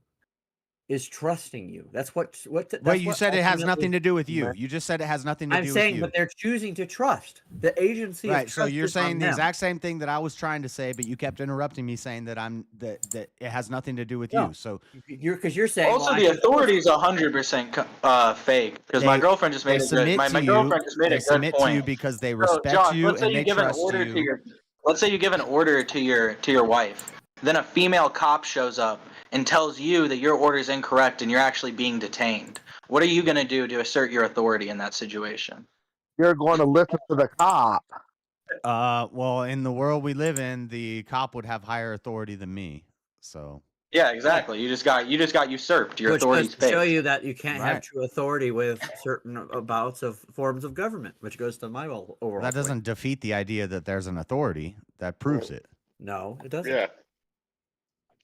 is trusting you. That's what. Wait, you said it has nothing to do with you. You just said it has nothing to do I'm with saying, you. but they're choosing to trust. The agency is Right, so you're trusted on saying the them. exact same thing that I was trying to say, but you kept interrupting me saying that that it has nothing to do with No. you. So you're saying Also, well, the authority is 100% fake because my girlfriend just made a good. My girlfriend just made a good submit point. to you because they So, respect Josh, you let's say and you they give an trust order you. to your. Let's say you give an order to your wife. Then a female cop shows up and tells you that your order is incorrect and you're actually being detained. What are you going to do to assert your authority in that situation? You're going to listen to the cop. Well, in the world we live in, the cop would have higher authority than me. So Yeah, exactly. You just got usurped. Your which authority's goes to show fake. you that you can't have Right. true authority with certain bouts of forms of government, which goes to my overall. that doesn't defeat the idea that there's an authority. That proves it. No, it doesn't. Yeah.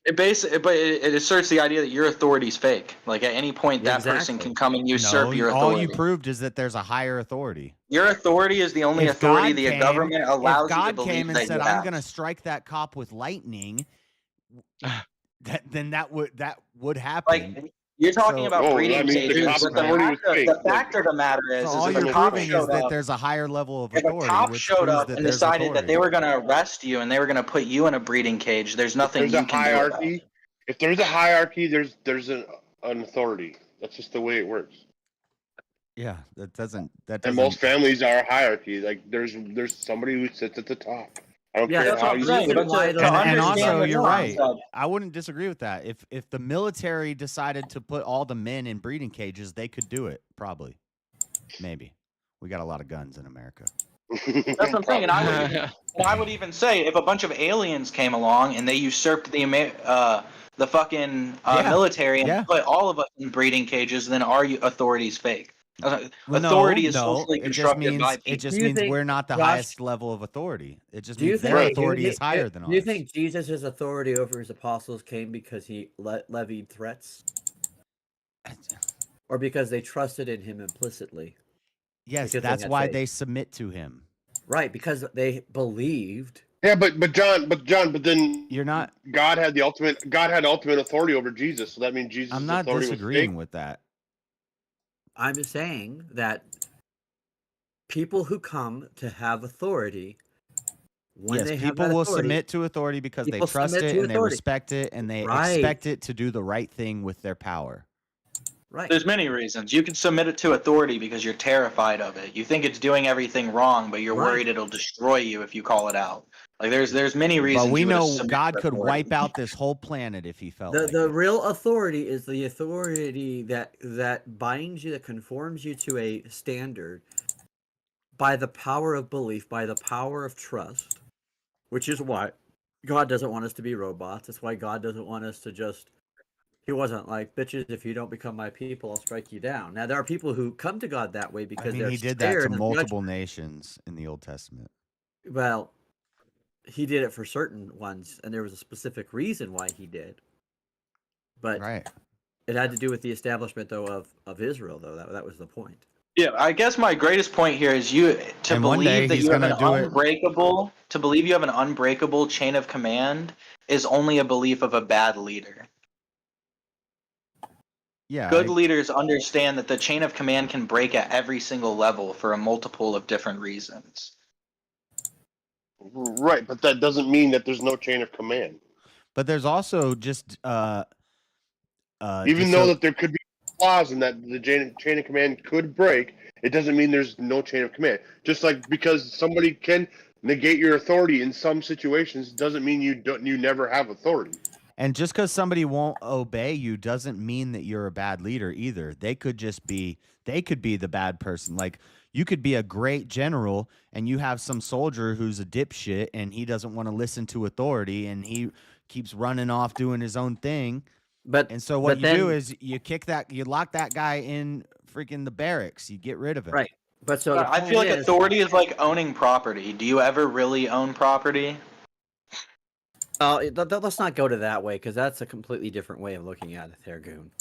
It asserts the idea that your authority's fake. Like at any point, that person can come and usurp your all authority. you proved is that there's a higher authority. Your authority is the only If authority God the came- government allows if you to God believe came and that said, you "I'm have. going to strike that cop with lightning," then that would happen. Like you're talking about breeding cages, but the fact of the matter is all if you're a cop proving is showed that up, there's a higher level of if a authority. cop which showed proves up that and there's decided that authority. they were going to arrest you and they were going to put you in a breeding cage, there's nothing There's you a can do about it. hierarchy. If there's a hierarchy, there's an authority. That's just the way it works. Yeah, that doesn't. And most families are a hierarchy. Like there's somebody who sits at the top. I don't care how you sit. And also, you're right. I wouldn't disagree with that. If the military decided to put all the men in breeding cages, they could do it. Probably, maybe. We got a lot of guns in America. That's what I'm saying. And I would even say if a bunch of aliens came along and they usurped the fucking military and put all of us in breeding cages, then our authority's fake. Authority is socially constructed by people. It just means we're not the highest level of authority. It just Do you means think their authority is higher than Do you ours. think Jesus' authority over his apostles came because he levied threats, or because they trusted in him implicitly? Yes, Because that's had why faith. they submit to him. Right, because they believed. Yeah, but then you're not. God had ultimate authority over Jesus, so that means Jesus' I'm not authority disagreeing was with that. I'm saying that people who come to have authority when Yes, they have people that will authority, submit to authority because they people trust submit it to and they authority. respect it and they Right. expect it to do the right thing with their power. Right. There's many reasons. You can submit it to authority because you're terrified of it. You think it's doing everything wrong, but you're Right. worried it'll destroy you if you call it out. Like there's many reasons. But we you would know submit God to could authority. wipe out this whole planet if he felt The like the it. real authority is the authority that binds you, that conforms you to a standard by the power of belief, by the power of trust, which is why God doesn't want us to be robots. That's why God doesn't want us to just. He wasn't like, bitches, if you don't become my people, I'll strike you down. Now, there are people who come to God that way I because mean, they're he did that to scared of multiple judgment. nations in the Old Testament. Well, he did it for certain ones, and there was a specific reason why he did. But right. It had to do with the establishment, though, of Israel, though. That was the point. Yeah, I guess my greatest point here is And one day believe that he's you have an gonna do it. unbreakable to believe you have an unbreakable chain of command is only a belief of a bad leader. Yeah. Good leaders understand that the chain of command can break at every single level for a multiple of different reasons. Right, but that doesn't mean that there's no chain of command. But there's also just Even though that there could be flaws and that the chain of command could break, it doesn't mean there's no chain of command. Just like because somebody can negate your authority in some situations doesn't mean you never have authority. And just because somebody won't obey you doesn't mean that you're a bad leader either. They could be the bad person. Like you could be a great general and you have some soldier who's a dipshit and he doesn't want to listen to authority and he keeps running off doing his own thing. And so what you do is you lock that guy in freaking the barracks. You get rid of him. Right. But so I feel like authority is like owning property. Do you ever really own property? Let's not go to that way, because that's a completely different way of looking at it, Goon.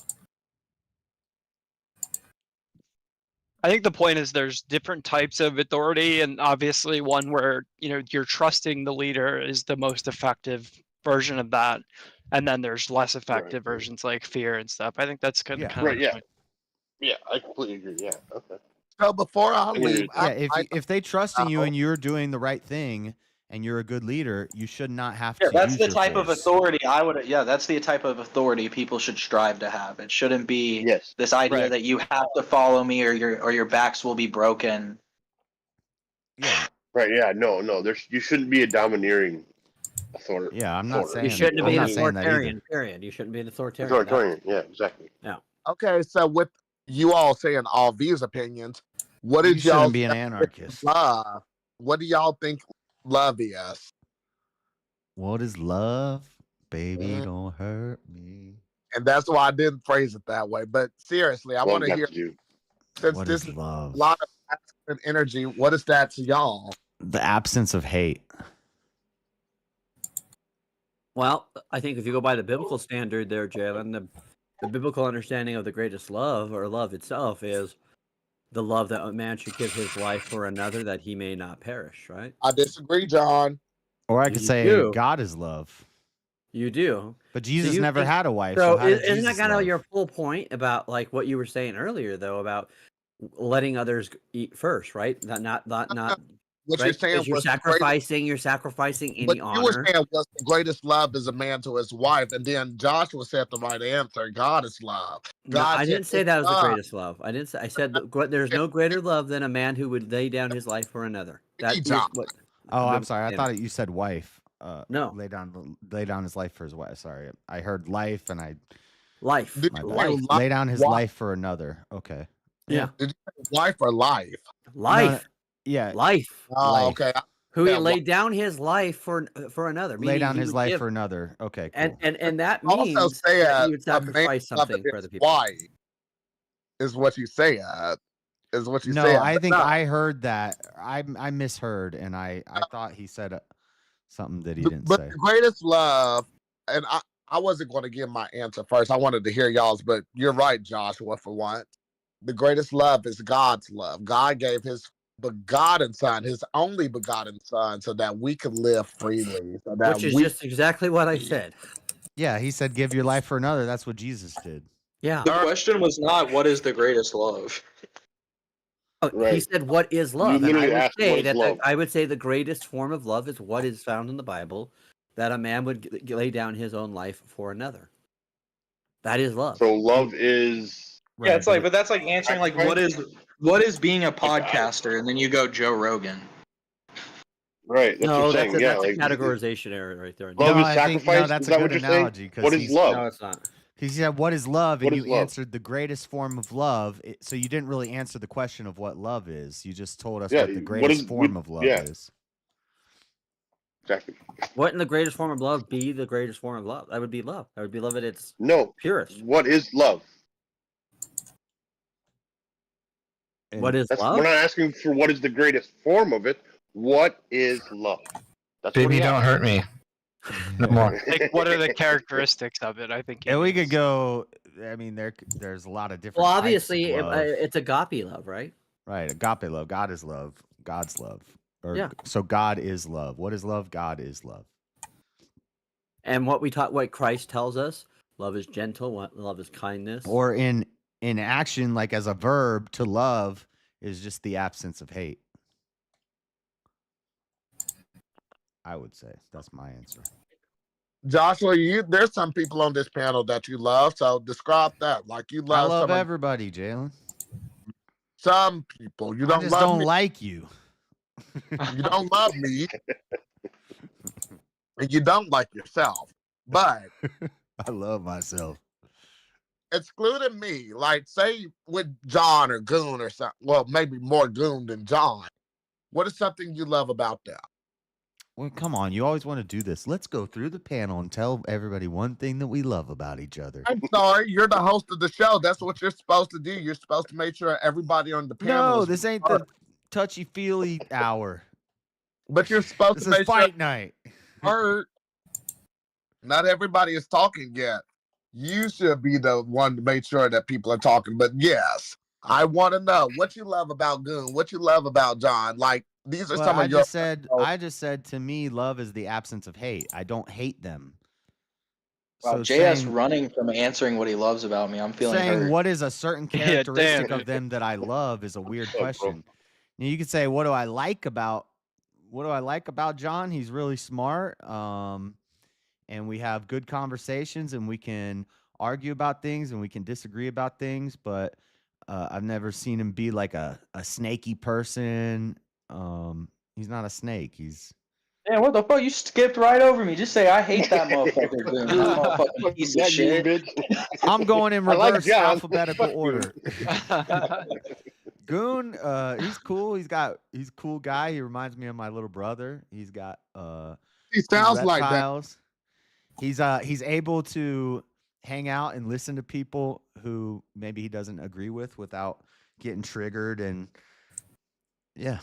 I think the point is there's different types of authority, and obviously one where you're trusting the leader is the most effective version of that, and then there's less effective versions like fear and stuff. I think that's kind of Right. the Yeah. point. Yeah, I completely agree. Yeah. Okay. So before I leave, if they trust in you and you're doing the right thing and you're a good leader, you should not have Yeah, to. that's use the your type of force. authority that's the type of authority people should strive to have. It shouldn't be this idea that you have to follow me or your backs will be broken. Yeah. Right. Yeah. No. You shouldn't be a domineering authority. Yeah, I'm not saying You shouldn't I'm be an not saying that authoritarian. either. Period. You shouldn't be an authoritarian. Authoritarian. Yeah. Exactly. Yeah. Okay, so with you all saying all these opinions, what You did y'all shouldn't be an think anarchist. love? What do y'all think love is? What is love? Baby, Mhm. don't hurt me. And that's why I didn't phrase it that way. But seriously, I Well, want to got hear, you. since What this is is love? a lot of masculine energy, what is that to y'all? The absence of hate. Well, I think if you go by the biblical standard there, Jalen, the biblical understanding of the greatest love, or love itself, is the love that a man should give his life for another that he may not perish, right? I disagree, John. Or I could You say do. God is love. You do. But Jesus you never think- had a wife. So So how did isn't Jesus that kind of love? your full point about like what you were saying earlier, though, about letting others eat first, right? Not What right? you're saying Because you're was the sacrificing But any you were honor. saying was the greatest love is a man to his wife, and then Joshua said the right answer. God is love. No, God I said didn't say it's that was the love. greatest love. I didn't say. I said there's no greater love than a man who would lay down his life for another. That is John. what. Oh, I'm the- sorry. I yeah. thought you said wife. No. Lay down his life for his wife. Sorry, I heard life and I. Life. Did My you bad. say Lay down his wife? life for another. Okay. Yeah. Did you say wife or life? Life. Yeah. Life. Oh, Life. okay. Who he Yeah, laid down his life for another. Lay meaning down he his would life give- for another. Okay. Cool. and that Also means say that you would a man sacrifice loving something for his other people. wife is what you say. Is what you No, say. I But think no, I heard that. I misheard, and I thought he said something that he didn't but say. the greatest love, and I wasn't going to give my answer first. I wanted to hear y'all's, but you're right, Joshua, for once. The greatest love is God's love. God gave his begotten son, his only begotten son, so that we could live freely. So that Which is we just exactly what I said. Yeah, he said, "Give your life for another." That's what Jesus did. Yeah. The question was not what is the greatest love. Oh, he Right. said, "What is You love?" And I literally would asked, say "What is that love?" I would say the greatest form of love is what is found in the Bible, that a man would lay down his own life for another. That is love. So love is Yeah, it's like, but that's like answering like sacrifice? what is being a podcaster, and then you go Joe Rogan. Right. That's No, what I'm that's saying. a, Yeah, that's a like categorization error right there. love No, is I think sacrifice. that's Is a that good what you're saying? analogy because What is love? No, it's not. He said, "What is love?" And What you is love? answered the greatest form of love. So you didn't really answer the question of what love is. You just told us Yeah. what the What greatest is form of love yeah. is. Exactly. Wouldn't the greatest form of love be the greatest form of love? That would be love. That would be love at its No. purest. What is love? What is We're love? not asking for what is the greatest form of it. What is love? That's what Baby, he don't asked. hurt me. No more. Like, what are the characteristics of it? I think. And we could go. I mean, there's a lot of different. Well, types obviously, of love. it's agape love, right? Right, agape love. God is love. God's love. Or, Yeah. So God is love. What is love? God is love. And what Christ tells us, love is gentle, love is kindness. Or in action, like as a verb, to love is just the absence of hate. I would say that's my answer. Joshua, there's some people on this panel that you love, so describe that. Like you I love love some everybody, Jalen. some people. You I don't just love don't me. like you. You don't love me. And you don't like yourself. But I love myself. excluding me, like say with John or Goon or something. Well, maybe more Goon than John. What is something you love about them? Well, come on. You always want to do this. Let's go through the panel and tell everybody one thing that we love about each other. I'm sorry, you're the host of the show. That's what you're supposed to do. You're supposed to make sure everybody on the panel. No, is this ain't the touchy-feely hour. But you're supposed This to is make fight sure night. heard. Not everybody is talking yet. You should be the one to make sure that people are talking. But yes, I want to know what you love about Goon, what you love about John. Like these are Well, some I of your. just said to me, love is the absence of hate. I don't hate them. Wow, So JS saying- running from answering what he loves about me. I'm feeling saying hurt. what is a certain Yeah, characteristic damn. of them that I love is a weird What's up, bro? question. You could say, what do I like about John? He's really smart. And we have good conversations and we can argue about things and we can disagree about things, but I've never seen him be like a snaky person. He's not a snake. He's Damn, what the fuck? You skipped right over me. Just say I hate that motherfucker. Boom. That motherfucking piece of shit. I'm going in I like reverse John. alphabetical Fuck you. order. Goon, he's cool. He's a cool guy. He reminds me of my little brother. He's got He sounds like that. reptiles. He's able to hang out and listen to people who maybe he doesn't agree with without getting triggered, and yeah.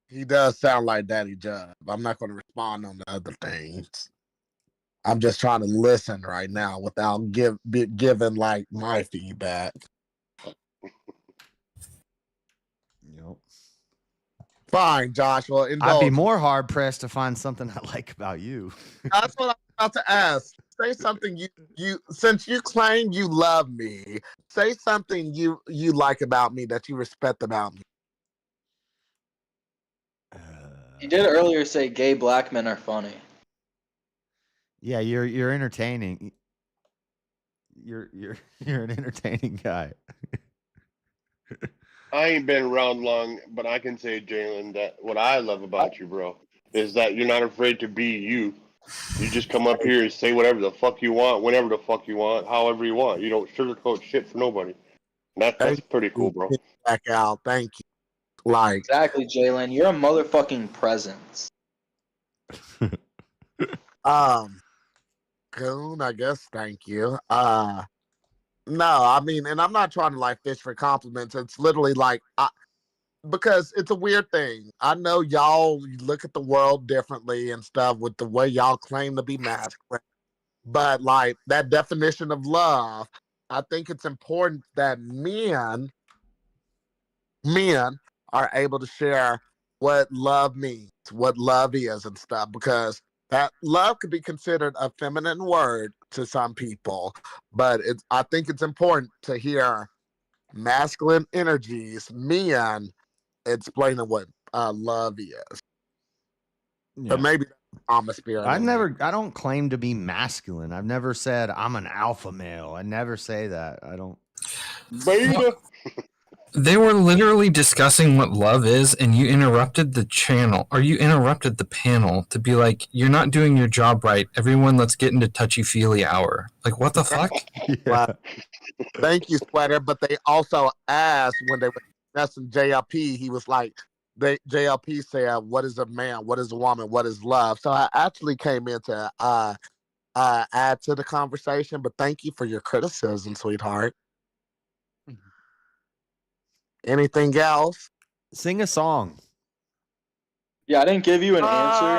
He does sound like Daddy Jub. I'm not going to respond on the other things. I'm just trying to listen right now without giving like my feedback. Yep. Fine, Joshua. I'd be indulge. more hard pressed to find something I like about you. That's what I'm about to ask. Say something you since you claim you love me. Say something you like about me that you respect about me. You did earlier say gay black men are funny. Yeah, you're entertaining. You're an entertaining guy. I ain't been around long, but I can say, Jalen, that what I love about you, bro, is that you're not afraid to be you. You just come up here and say whatever the fuck you want, whenever the fuck you want, however you want. You don't sugarcoat shit for nobody. That's pretty cool, bro. Back out. Thank you. Like Exactly, Jalen. You're a motherfucking presence. Coon, I guess. Thank you. No, I mean, and I'm not trying to like fish for compliments. It's literally like because it's a weird thing. I know y'all look at the world differently and stuff with the way y'all claim to be masculine, but like that definition of love, I think it's important that men are able to share what love means, what love is and stuff, because that love could be considered a feminine word to some people, but I think it's important to hear masculine energies, men explaining what love is. But maybe I'm a spirit. I don't claim to be masculine. I've never said I'm an alpha male. I never say that. I don't. Beta. They were literally discussing what love is, and you interrupted the channel, or you interrupted the panel to be like, "You're not doing your job right. Everyone, let's get into touchy-feely hour." Like, what the fuck? Well, thank you, Sweater. But they also asked when they were discussing JLP, he was like, JLP said, "What is a man? What is a woman? What is love?" So I actually came in to add to the conversation. But thank you for your criticism, sweetheart. Anything else? Sing a song. Yeah, I didn't give you an answer.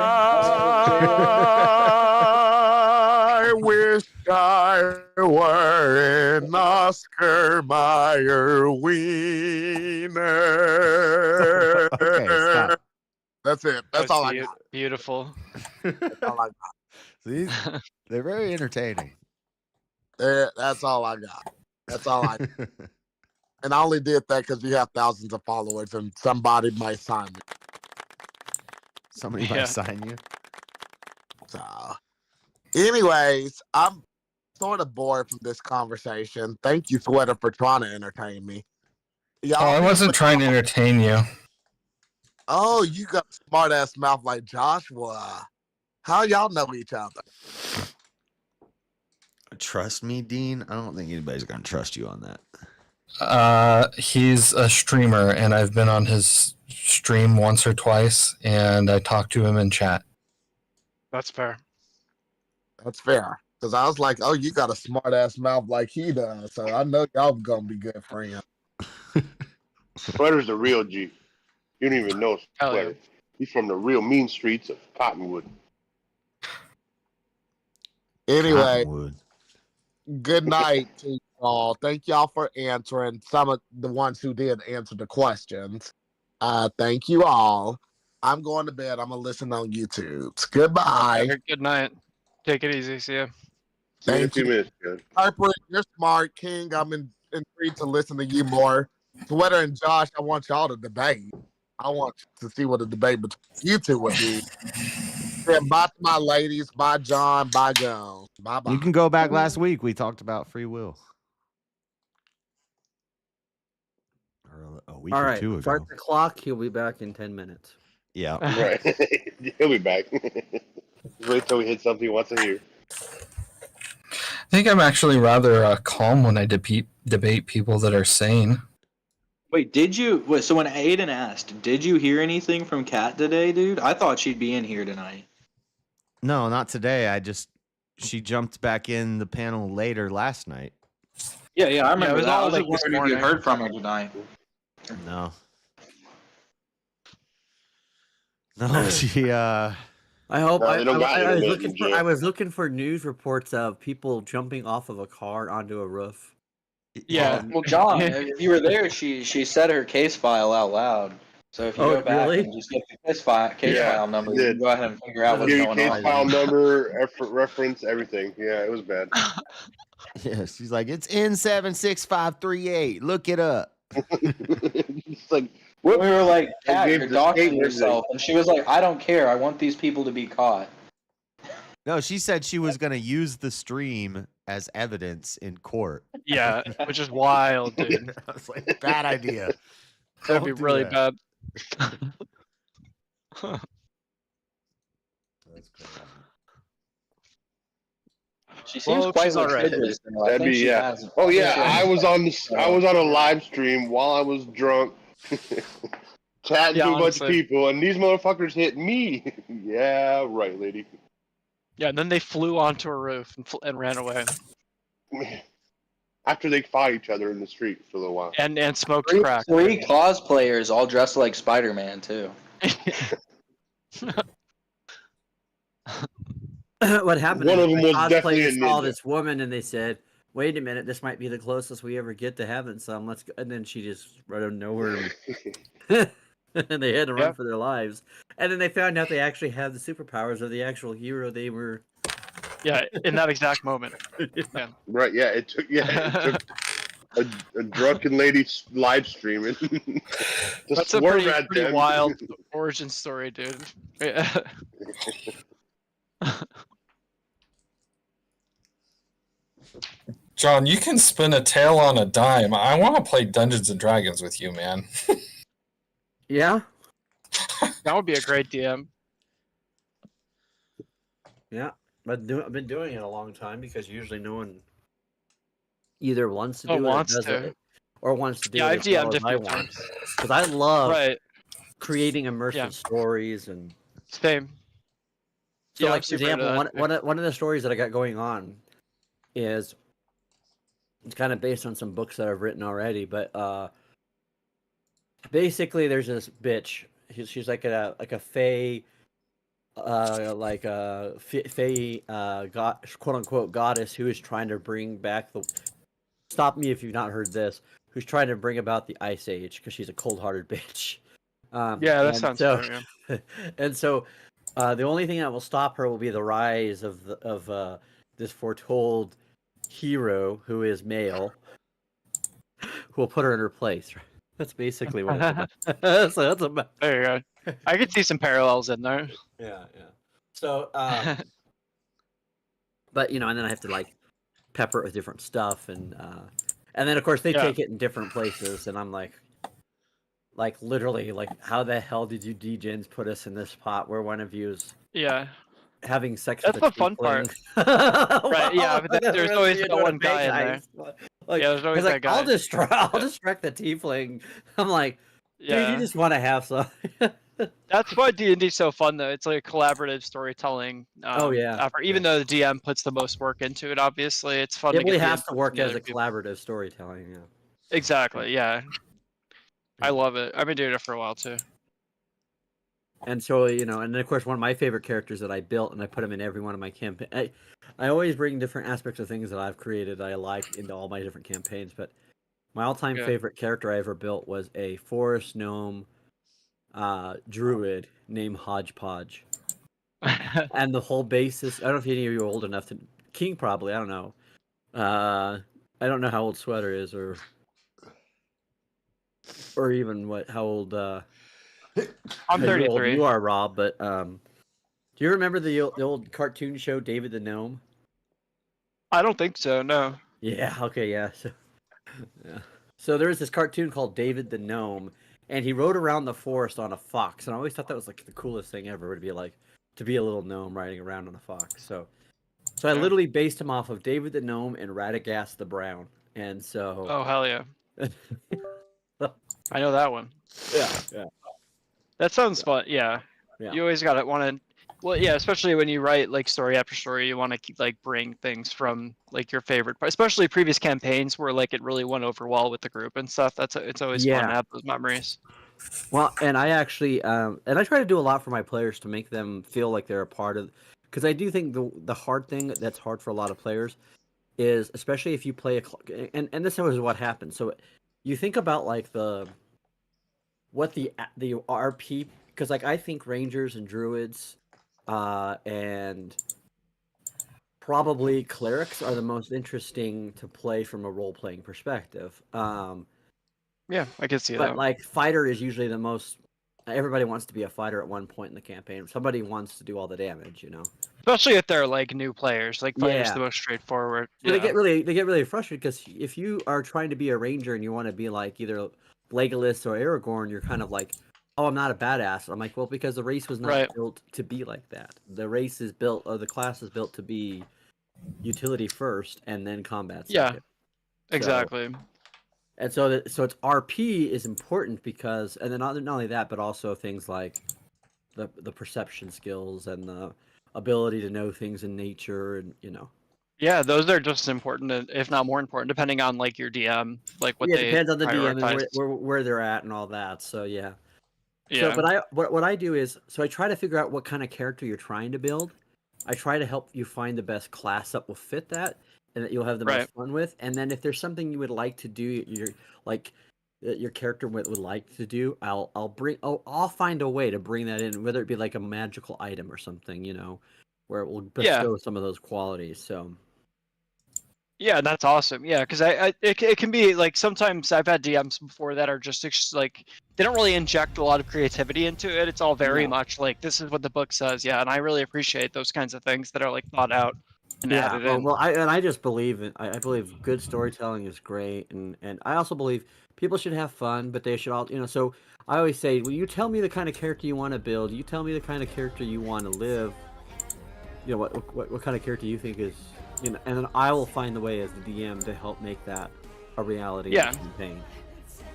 I wish I were an Oscar Mayer wiener. Okay, stop. That's it. That's all I got. Beautiful. That's all I got. See, they're very entertaining. That's all I got. That's all I got. And I only did that because you have thousands of followers and somebody might sign me. Somebody might sign you. So, anyways, I'm sort of bored from this conversation. Thank you, Sweater, for trying to entertain me. I wasn't trying to entertain you. Oh, you got a smart ass mouth like Joshua. How y'all know each other? Trust me, Dean. I don't think anybody's gonna trust you on that. He's a streamer, and I've been on his stream once or twice, and I talked to him in chat. That's fair. That's fair. Because I was like, oh, you got a smart ass mouth like he does. So I know y'all gonna be good friends. Sweater's the real G. You don't even know Sweater. He's from the real mean streets of Cottonwood. Anyway, Cottonwood. Good night to y'all. Thank y'all for answering. Some of the ones who did answer the questions. Thank you all. I'm going to bed. I'm gonna listen on YouTube. Goodbye. Good night. Take it easy. See ya. Thank you. Harper, you're smart. King, I'm intrigued to listen to you more. Sweater and Josh, I want y'all to debate. I want to see what the debate between you two would be. Yeah, bye to my ladies. Bye, John. Bye, Jones. Bye, bye. You can go back last week. We talked about free will. Or a week All or right, two ago. start the clock. He'll be back in 10 minutes. Yeah. Right. He'll be back. Wait till we hit something he wants to hear. I think I'm actually rather calm when I debate people that are sane. Wait, did you? Wait, so when Aiden asked, did you hear anything from Kat today, dude? I thought she'd be in here tonight. No, not today. She jumped back in the panel later last night. Yeah, I remember it was that. I all was like, this wondering if you morning. heard from her tonight. No. No, she I hope No, they don't got I was internet looking in for jail. I was looking for news reports of people jumping off of a car onto a roof. Yeah. Well, John, if you were there, she said her case file out loud. So if you go back really? and just get the case file number, you can go ahead and figure out what's Give you going case on. file number, reference, everything. Yeah, it was bad. Yeah, she's like, it's N76538. Look it up. It's like, We were like, Kat, gave you're the doxing statement yourself. And she was like, I don't care. I want these people to be caught. No, she said she was going to use the stream as evidence in court. Yeah, which is wild, dude. I was like, bad idea. That'd be Don't do really that. bad. That's crazy. She seems Well, quite she's all right. litigious. I That'd think be she yeah. has- Oh she yeah, has- I was on a live stream while I was drunk, chatting Yeah, to a bunch of honestly. people, and these motherfuckers hit me. Yeah, right, lady. Yeah, and then they flew onto a roof and ran away. After they fought each other in the street for a little while. And smoked Three crack. cosplayers all dressed like Spider-Man too. What happened? One is of them the was definitely a cosplayers saw ninja. this woman and they said, "Wait a minute, this might be the closest we ever get to having some. Let's go." And then she just right out of nowhere, and they had to run Yep. for their lives. And then they found out they actually had the superpowers of the actual hero they were. Yeah, in that exact moment. Yeah. Right, yeah, it took a drunken lady live streaming. That's a pretty wild origin story, dude. John, you can spin a tail on a dime. I want to play Dungeons and Dragons with you, man. Yeah. That would be a great DM. Yeah, but I've been doing it a long time because usually no one either wants to do it or does it, or wants to do Yeah, it I've as well DM'd as a I few want. times. Because I love Right. creating immersive stories and same. So, Yeah, like I'm for super into example, that. one of the stories that I got going on is it's kind of based on some books that I've written already, but basically there's this bitch. She's like a fae, like a fae, god, quote unquote goddess who is trying to bring back the. Stop me if you've not heard this. Who's trying to bring about the Ice Age because she's a cold-hearted bitch. Yeah, that sounds fair, And so, the only thing that will stop her will be the rise of this foretold hero who is male, who will put her in her place. That's basically what it's about. So that's about. There you go. I could see some parallels in there. Yeah. So, but and then I have to like pepper it with different stuff, and then of course they take it in different places, and I'm like literally, like, how the hell did you D-gens put us in this pot where one of you is having sex That's with the a fun part. tiefling? Right, yeah, but That's there's really always you're that doing one a guy big in there. ice. Like, Yeah, there's always he's that like, guy. I'll distract the tiefling. I'm like, dude, Yeah. you just want to have some. That's why D&D's so fun, though. It's like collaborative storytelling. Oh, yeah. Effort. Even though the DM puts the most work into it, obviously, it's fun It to really get the has input to work from the as other a people. collaborative storytelling. Yeah. Exactly, yeah. I love it. I've been doing it for a while, too. And so, and then of course, one of my favorite characters that I built, and I put them in every one of my campaigns. I always bring different aspects of things that I've created I like into all my different campaigns. But my all-time favorite character I ever built was a forest gnome druid named Hodgepodge. And the whole basis, I don't know if any of you are old enough to, King probably, I don't know. I don't know how old Sweater is, or even how old I'm 33. You are, Rob, but do you remember the old cartoon show David the Gnome? I don't think so, no. Yeah, okay, yeah. So there was this cartoon called David the Gnome, and he rode around the forest on a fox, and I always thought that was like the coolest thing ever, would be like to be a little gnome riding around on a fox. So I literally based him off of David the Gnome and Radagast the Brown. And so Oh, hell yeah. I know that one. Yeah. That sounds fun. Yeah. You always gotta want to. Well, yeah, especially when you write like story after story, you want to keep like bring things from like your favorite, especially previous campaigns where like it really went over well with the group and stuff. It's always fun to have those memories. Well, and I actually and I try to do a lot for my players to make them feel like they're a part of, because I do think the hard thing that's hard for a lot of players is, especially if you play and this is what happens. So you think about like the RP, because like I think rangers and druids and probably clerics are the most interesting to play from a role-playing perspective. Yeah, I can see that. But like fighter is usually the most. Everybody wants to be a fighter at one point in the campaign. Somebody wants to do all the damage, Especially if they're like new players. Like fighter's the most straightforward. So they get really frustrated, because if you are trying to be a ranger and you want to be like either Legolas or Aragorn, you're kind of like, oh, I'm not a badass. I'm like, well, because the race was not built to be like that. The race is built, or the class is built to be utility first and then combat second. Yeah, exactly. And so it's RP is important because, and then not only that, but also things like the perception skills and the ability to know things in nature, and Yeah, those are just as important, if not more important, depending on like your DM, like what it they depends on the DM prioritize. and where they're at and all that. So yeah. Yeah. So, but what I do is, so I try to figure out what kind of character you're trying to build. I try to help you find the best class that will fit that, and that you'll have the most fun with. And then if there's something you would like to do, your character would like to do, I'll find a way to bring that in, whether it be like a magical item or something, where it will bestow some of those qualities. So Yeah, that's awesome. Yeah, because it can be like sometimes I've had DMs before that are just like they don't really inject a lot of creativity into it. It's all very No. much like this is what the book says. Yeah, and I really appreciate those kinds of things that are like thought out and Yeah, added in. well, I just believe I believe good storytelling is great, and I also believe people should have fun, but they should all So I always say, well, you tell me the kind of character you want to build, you tell me the kind of character you want to live. You know what kind of character you think is, and then I will find the way as the DM to help make that a reality. Yeah. In the campaign.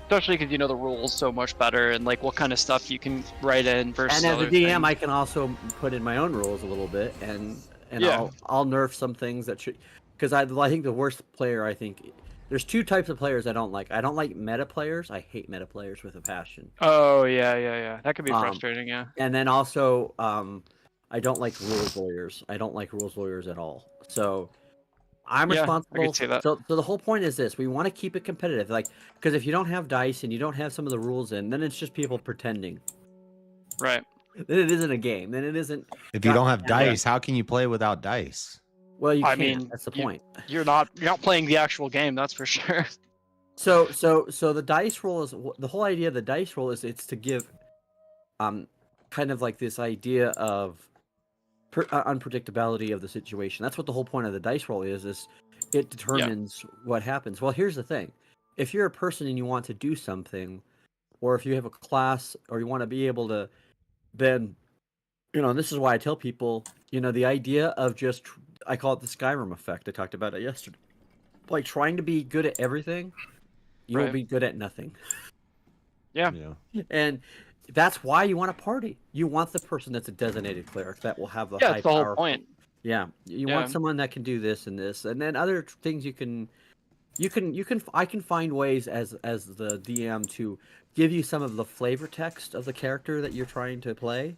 Especially because you know the rules so much better and like what kind of stuff you can write in versus And as a other DM, things. I can also put in my own rules a little bit, and Yeah. I'll nerf some things that should, because I think the worst player, I think there's two types of players I don't like. I don't like meta players. I hate meta players with a passion. Oh yeah. That could be frustrating. Yeah. And then also, I don't like rules lawyers. I don't like rules lawyers at all. So I'm Yeah, I responsible. could see that. So the whole point is this: we want to keep it competitive, like because if you don't have dice and you don't have some of the rules in, then it's just people pretending. Right. Then it isn't a game. Then it isn't. If you don't have dice, how can you play without dice? Well, you I can't. mean, That's the point. You're not playing the actual game. That's for sure. So the dice roll is the whole idea of the dice roll is it's to give, kind of like this idea of unpredictability of the situation. That's what the whole point of the dice roll is it determines what happens. Well, here's the thing. If you're a person and you want to do something, or if you have a class or you want to be able to, then, and this is why I tell people, the idea of just, I call it the Skyrim effect. I talked about it yesterday. Like trying to be good at everything, you will Right. be good at nothing. Yeah. And that's why you want a party. You want the person that's a designated cleric that will have the Yeah, high it's the whole power. point. Yeah, you Yeah. want someone that can do this and this, and then other things I can find ways as the DM to give you some of the flavor text of the character that you're trying to play,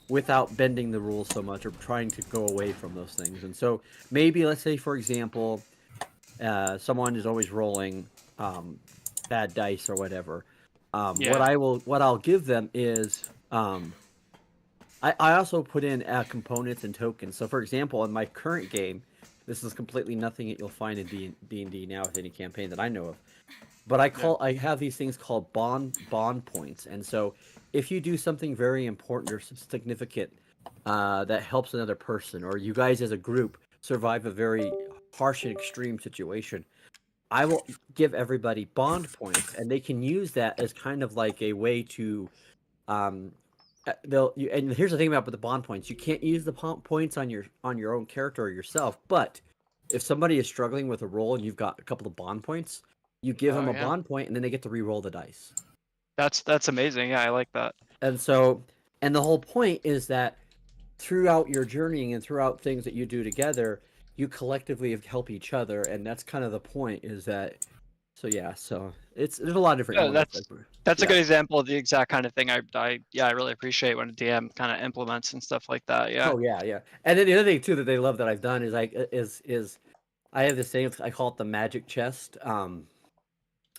without bending the rules so much or trying to go away from those things. And so maybe let's say, for example, someone is always rolling bad dice or whatever. What I'll give them is I also put in components and tokens. So for example, in my current game, this is completely nothing that you'll find in D&D now with any campaign that I know of. But I have these things called bond points. And so if you do something very important or significant that helps another person, or you guys as a group survive a very harsh and extreme situation, I will give everybody bond points, and they can use that as kind of like a way to, and here's the thing about the bond points: you can't use the points on your own character or yourself. But if somebody is struggling with a roll and you've got a couple of bond points, you give them a bond point, and then they get to re-roll the dice. That's amazing. Yeah, I like that. And so, and the whole point is that throughout your journeying and throughout things that you do together, you collectively help each other, and that's kind of the point. Is that so? Yeah. So there's a lot of different. Yeah, elements that's a good example of the exact kind of thing I really appreciate when a DM kind of implements and stuff like that. Yeah. Oh yeah. And then the other thing too that they love that I've done is I have this thing, I call it the magic chest,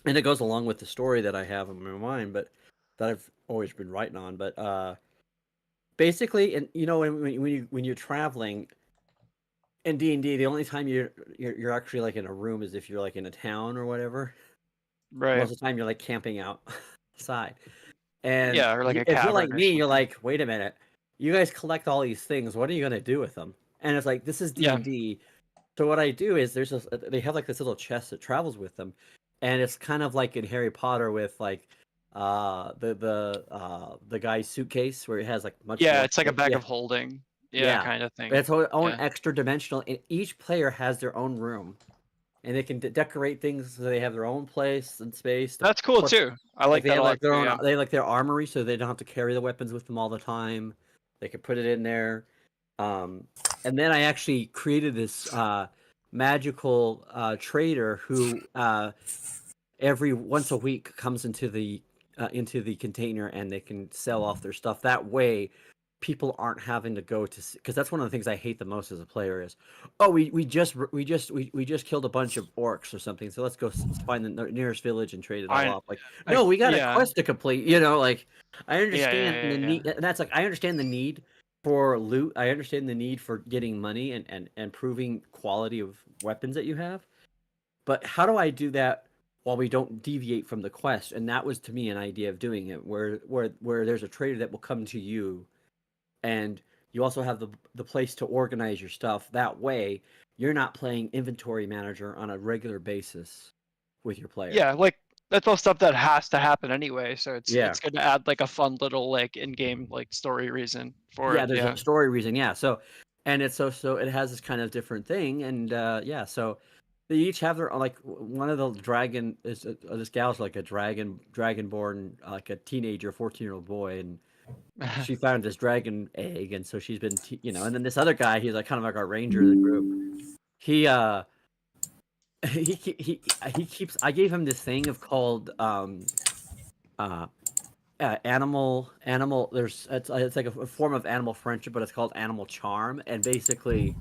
and it goes along with the story that I have in my mind, but that I've always been writing on. But basically, and when you're traveling in D&D, the only time you're actually like in a room is if you're like in a town or whatever. Right. Most of the time you're like camping outside. And Yeah, or like a if you're like cavern or me, you're like, wait a minute, you guys collect all these things. What are you gonna do with them? And it's like, this is D&D. So what I do is they have like this little chest that travels with them, and it's kind of like in Harry Potter with like the guy's suitcase where it has like much. Yeah, more it's like a shit. bag Yeah. of holding. Yeah, kind of thing. But it's own Yeah. extra dimensional, and each player has their own room, and they can decorate things so they have their own place and space. That's cool too. I like they that have a lot like their too, own. yeah. They like their armory, so they don't have to carry the weapons with them all the time. They can put it in there. And then I actually created this magical trader who every once a week comes into the container, and they can sell off their stuff. That way, people aren't having to go to, because that's one of the things I hate the most as a player is, oh, we just killed a bunch of orcs or something, so let's go find the nearest village and trade it all off. Like, no, we got a quest to complete. Like, I understand the need, and that's like, I understand the need for loot. I understand the need for getting money and improving quality of weapons that you have. But how do I do that while we don't deviate from the quest? And that was to me an idea of doing it, where there's a trader that will come to you, and you also have the place to organize your stuff. That way, you're not playing inventory manager on a regular basis with your player. Yeah, like that's all stuff that has to happen anyway. So it's Yeah. it's going to add like a fun little like in-game like story reason for Yeah, it. there's Yeah. a story reason. Yeah, so and it's so it has this kind of different thing, and yeah, so they each have their like one of the dragon is this gal's like a dragonborn like a teenager, 14-year-old boy, and she found this dragon egg, and so she's been and then this other guy, he's like kind of like our ranger of the group. He keeps. I gave him this thing of called animal. There's it's like a form of animal friendship, but it's called animal charm, and basically,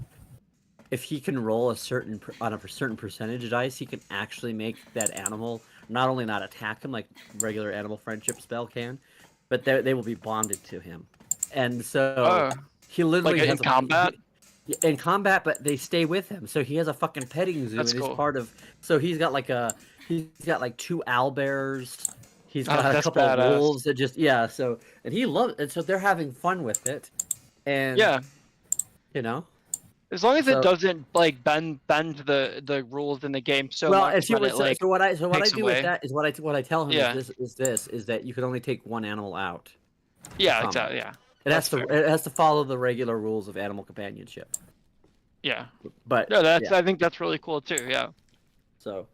if he can roll a certain percentage of dice, he can actually make that animal not only not attack him like regular animal friendship spell can, but they will be bonded to him, and so he literally like has in combat. In combat, but they stay with him. So he has a fucking petting zoo. That's and he's cool. part of. So he's got like 2 owlbears. He's got a that's couple badass. of wolves that just so and he loves and so they're having fun with it, and Yeah. As long as So- it doesn't like bend the rules in the game so well, much and see that what it, like, so what I takes do away. with that is what I tell him Yeah. is that you can only take one animal out. Yeah, Combat. exactly. Yeah. It has to follow the regular rules of animal companionship. Yeah. But No, that's yeah. I think that's really cool too. Yeah. So,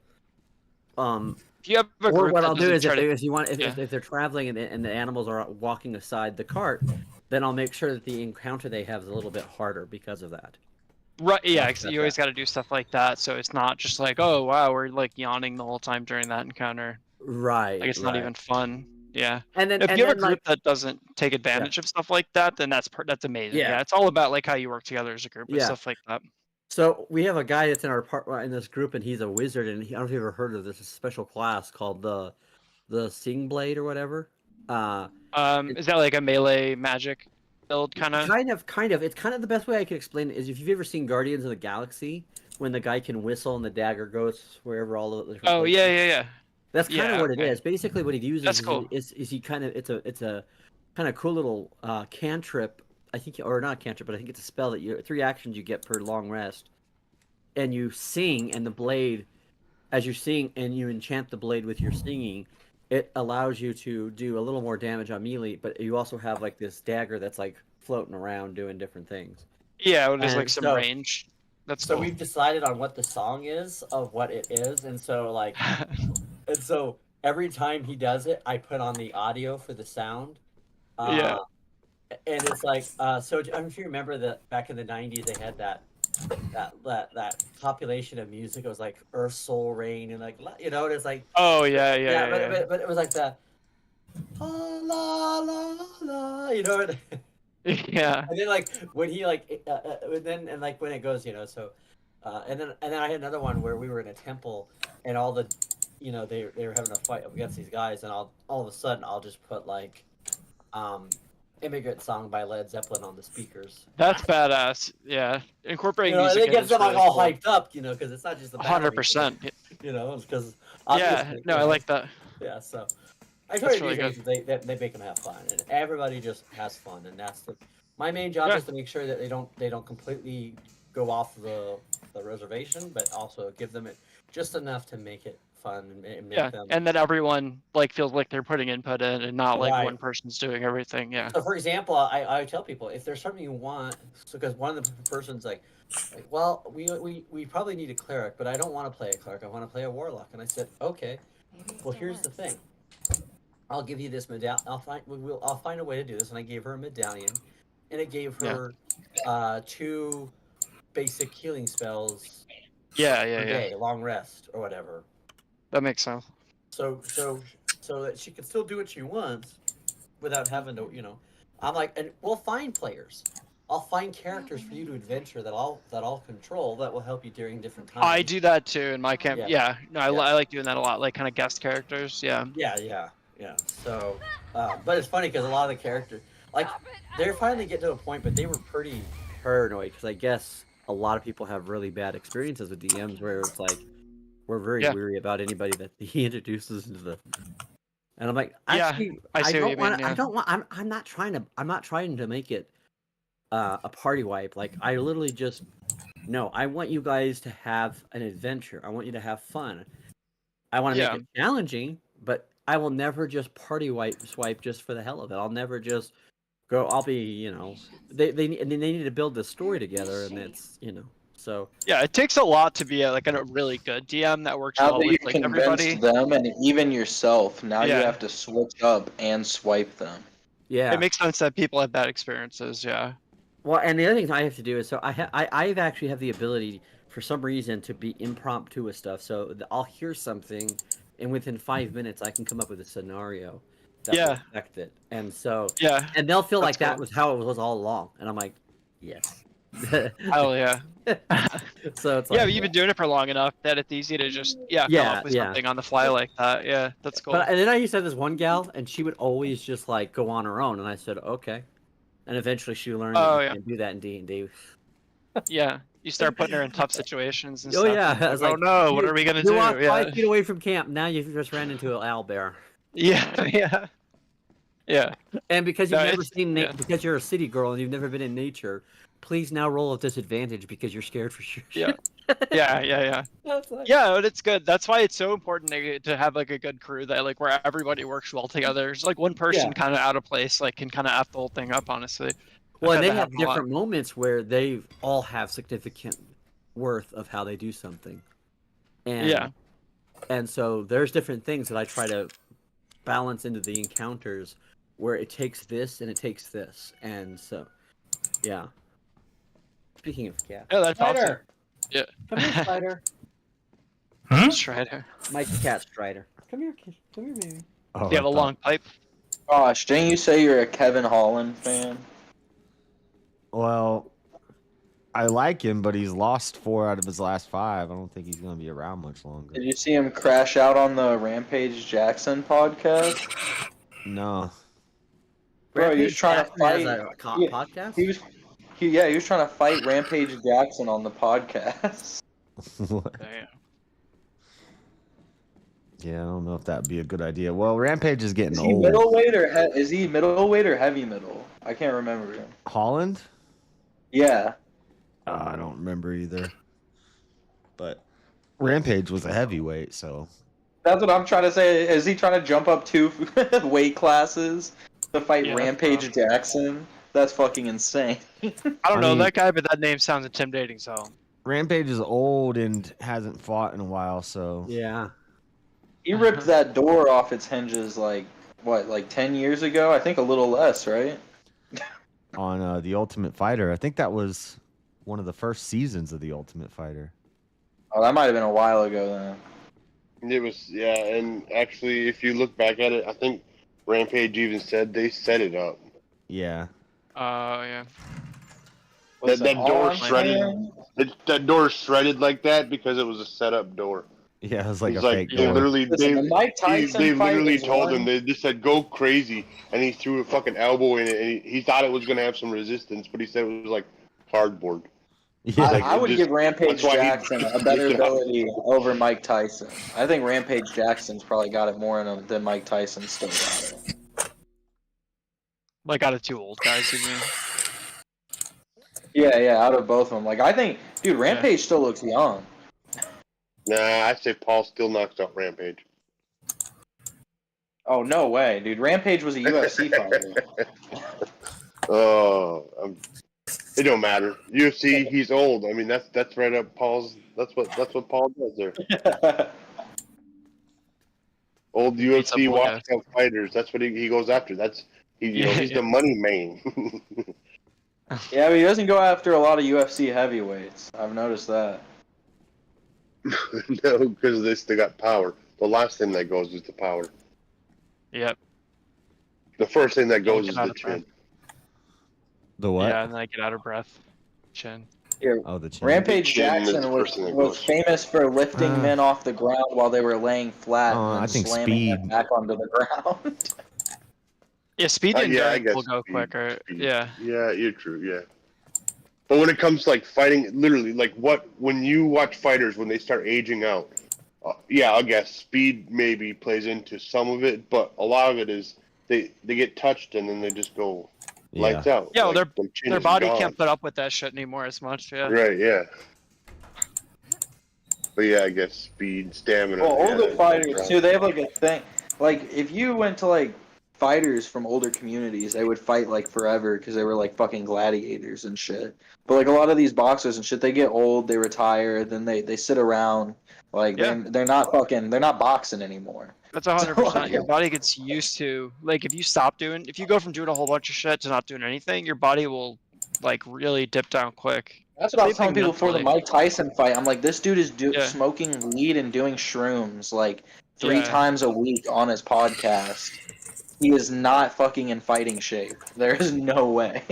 If you have a or group what that I'll do doesn't is try to- if they're traveling and the animals are walking aside the cart, then I'll make sure that the encounter they have is a little bit harder because of that. Right, yeah, That's you always got to do stuff like that, so it's not just like, oh wow, we're like yawning the whole time during that encounter. Right. Like it's not even fun. Yeah. And then if and you have a then, group that doesn't take advantage of stuff like that, then that's amazing. Yeah. Yeah, it's all about like how you work together as a group and Yeah. stuff like that. So we have a guy that's in our in this group, and he's a wizard. And I don't know if you've ever heard of this special class called the Sing Blade or whatever. Is that like a melee magic build kind of? Kind of. It's kind of the best way I can explain it is if you've ever seen Guardians of the Galaxy, when the guy can whistle and the dagger goes wherever all of the different Oh places. yeah. That's kind of Yeah, what it okay. is. Basically, what he uses That's cool. is he kind of it's a kind of cool little cantrip. I think, or not cantrip, but I think it's a spell that 3 actions you get per long rest, and you sing, and the blade, as you sing and you enchant the blade with your singing, it allows you to do a little more damage on melee. But you also have like this dagger that's like floating around doing different things. Yeah, well, there's And like some so- range. That's So cool. we've decided on what the song is of what it is, and so like, and so every time he does it, I put on the audio for the sound. Yeah. And it's like, so I don't know if you remember that back in the '90s they had that population of music. It was like Earth, Soul, Rain, and like and it's like. Oh yeah. But it was like the. La la la, Yeah. And then like when he like and like when it goes, so and then I had another one where we were in a temple and all the they were having a fight against these guys, and all of a sudden I'll just put like Immigrant Song by Led Zeppelin on the speakers. That's badass. Yeah, incorporating And music. it gets them like really all cool. hyped up, because it's not just the battle 100%. music, it's because Yeah, no, I like that. Yeah, so I That's try to really do good. things that they make them have fun, and everybody just has fun, and that's my main job Yeah. is to make sure that they don't completely go off the reservation, but also give them it just enough to make it fun and make Yeah, them. and that everyone like feels like they're putting input in, and not like Right. one person's doing everything. Yeah. So, for example, I tell people if there's something you want, because one of the person's like, well, we probably need a cleric, but I don't want to play a cleric. I want to play a warlock. And I said, okay, well, here's the thing. I'll give you this medallion. I'll find a way to do this. And I gave her a medallion, and it gave her 2 basic healing spells. Yeah. Per day, long rest or whatever. That makes sense. So that she can still do what she wants without having to, I'm like, and we'll find players. I'll find characters for you to adventure that I'll control that will help you during different times. I do that too in my camp. Yeah. Yeah. No, I like doing that a lot. Like kind of guest characters. Yeah. Yeah. So, but it's funny because a lot of the characters, like, they're finally getting to a point, but they were pretty paranoid because I guess a lot of people have really bad experiences with DMs where it's like, we're very Yeah. weary about anybody that he introduces into the. And I'm like, Yeah, actually, I see what you don't want. mean, yeah. I don't want. I'm not trying to make it a party wipe. Like I literally just no. I want you guys to have an adventure. I want you to have fun. I want to Yeah. make it challenging, but I will never just swipe just for the hell of it. I'll never just go. I'll be, they need to build this story together, and it's, so. Yeah, it takes a lot to be a really good DM that works Now well that you with like convinced everybody. them and even yourself, now you Yeah. have to switch up and swipe them. Yeah. It makes sense that people have bad experiences. Yeah. Well, and the other thing I have to do is so I've actually have the ability for some reason to be impromptu with stuff. So I'll hear something, and within 5 minutes I can come up with a scenario that will Yeah. affect it. And so Yeah, and they'll feel like that's that cool. was how it was all along. And I'm like, yes. Oh yeah. So it's Yeah, like, but you've been doing it for long enough that it's easy to just come up with something on the fly like that. Yeah, that's cool. But and then I used to have this one gal, and she would always just like go on her own, and I said okay, and eventually she learned Oh, that you yeah. can't do that in D&D. Yeah, you start putting her in tough situations and Oh stuff. yeah, and I was oh like, no, what are we gonna you do? walk Yeah. 5 feet away from camp. Now you just ran into an owlbear. Yeah, yeah, yeah. And because you've No, never it's- seen yeah. because you're a city girl and you've never been in nature, please now roll at disadvantage because you're scared for sure. Yeah. Yeah. That's like- Yeah, but it's good. That's why it's so important to have like a good crew that like where everybody works well together. There's like one person Yeah. kind of out of place, like can kind of F the whole thing up. Honestly. Well, I've and had they that have happen a lot. different moments where they all have significant worth of how they do something. And Yeah. And so there's different things that I try to balance into the encounters where it takes this and it takes this. And so, yeah. Speaking of cats. Yeah, that's awesome. Strider! Yeah. Come here, Strider. Strider. Mike's cat, Strider. Come here, kid. Come here, baby. Oh, Do you have a long pipe? Gosh, didn't you say you're a Kevin Holland fan? Well, I like him, but he's lost 4 out of his last 5. I don't think he's going to be around much longer. Did you see him crash out on the Rampage Jackson podcast? No. Bro, he was Rampage trying to Jackson has fight. a podcast? He was trying to fight Rampage Jackson on the podcast. Damn. Yeah, I don't know if that'd be a good idea. Well, Rampage is getting Is he old. middleweight or is he middleweight or heavy middle? I can't remember. Holland? Yeah. I don't remember either. But Rampage was a heavyweight, so. That's what I'm trying to say. Is he trying to jump up 2 weight classes to fight Yeah, Rampage Jackson? That's fucking insane. I don't know mean- that guy, but that name sounds intimidating. So. Rampage is old and hasn't fought in a while, so. Yeah. He ripped that door off its hinges like 10 years ago? I think a little less, right? On The Ultimate Fighter. I think that was one of the first seasons of The Ultimate Fighter. Oh, that might have been a while ago then. It was, yeah, and actually, if you look back at it, I think Rampage even said they set it up. Yeah. Yeah. That door I'm shredded. saying? That door is shredded like that because it was a setup door. Yeah, it was like He's a fake they door. literally, Listen, the Mike Tyson they fight literally was told one- him, they just said, go crazy, and he threw a fucking elbow in it, and he thought it was going to have some resistance, but he said it was like cardboard. Yeah. Like, I would just- give Rampage that's why he- Jackson a better ability over Mike Tyson. I think Rampage Jackson's probably got it more in him than Mike Tyson still got it. Like out of 2 old guys, you mean? Yeah, out of both of them. Like, I think, dude, Rampage still looks young. Nah, I say Paul still knocks out Rampage. Oh, no way, dude. Rampage was a UFC fighter. It don't matter. UFC, he's old. I mean, that's right up Paul's. That's what Paul does there. Old UFC boy. washed out fighters. That's what he goes after. He's the money man. Yeah, but he doesn't go after a lot of UFC heavyweights. I've noticed that. No, because they still got power. The last thing that goes is the power. Yep. The first thing that goes Get is out the of breath. chin. The what? Yeah, and then I get out of breath. Chin. Yeah, Oh, the chin. Rampage Chin is Jackson the was first thing that was goes. famous for lifting men off the ground while they were laying flat and then I think slamming them speed. back onto the ground. Yeah, speed and Yeah, I endurance guess will go speed, quicker. speed. Yeah. Yeah, you're true. Yeah. But when it comes to like fighting, literally, like when you watch fighters when they start aging out, Yeah, I guess speed maybe plays into some of it, but a lot of it is they get touched and then they just go lights out. Yeah, well, like, chin their is body gone. can't put up with that shit anymore as much. Yeah. Right, yeah. But yeah, I guess speed, stamina. Well, yeah, older that's fighters right. too, they have like a thing. Like if you went to like fighters from older communities, they would fight like forever because they were like fucking gladiators and shit. But like a lot of these boxers and shit, they get old, they retire, then they sit around. Like they're not boxing anymore. That's 100%. Your body gets used to, like, if you go from doing a whole bunch of shit to not doing anything, your body will like really dip down quick. That's what I was Same telling thing people for the mentally. Mike Tyson fight. I'm like, this dude is smoking weed and doing shrooms like 3 times a week on his podcast. He is not fucking in fighting shape. There is no way.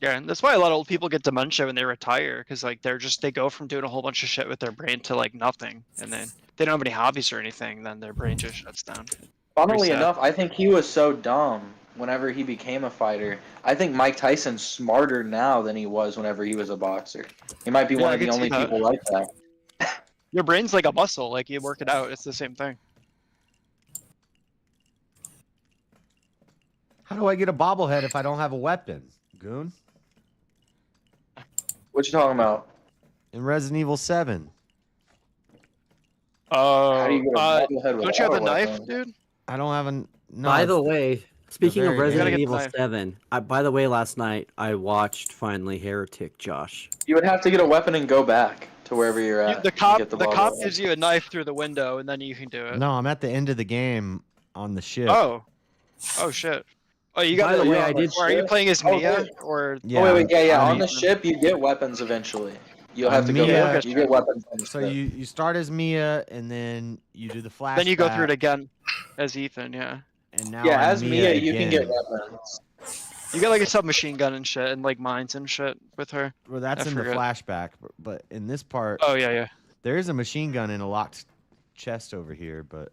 Yeah, and that's why a lot of old people get dementia when they retire, because like they go from doing a whole bunch of shit with their brain to like nothing, and then they don't have any hobbies or anything, then their brain just shuts down. Funnily Reset. enough, I think he was so dumb whenever he became a fighter. I think Mike Tyson's smarter now than he was whenever he was a boxer. He might be Yeah, one I of the could see only that. people like that. Your brain's like a muscle, like you work it out, it's the same thing. How do I get a bobblehead if I don't have a weapon, Goon? What you talking about? In Resident Evil 7. Oh, How do you get a bobblehead don't you have a without a knife, weapon? dude? I don't have a. No, By the it's way, speaking of very end. Resident get the Evil knife. 7, by the way, last night I watched finally Heretic, Josh. You would have to get a weapon and go back to wherever you're at. The to cop, get the the cop bobblehead. gives you a knife through the window, and then you can do it. No, I'm at the end of the game on the ship. Oh shit. Oh, you got. By the way, I on the did. Are you ship? playing as Oh, Mia wait. or? Yeah, Oh wait, yeah. I'm On the Ethan. ship, you get weapons eventually. You'll have to I'm go Mia. back. You get weapons on the So ship. you start as Mia, and then you do the flashback. Then you go through it again, as Ethan. Yeah. And now Yeah, I'm as Mia, you can get again. weapons. You get like a submachine gun and shit, and like mines and shit with her. Well, that's I in forget. the flashback, but in this part, Oh yeah. there is a machine gun in a locked chest over here, but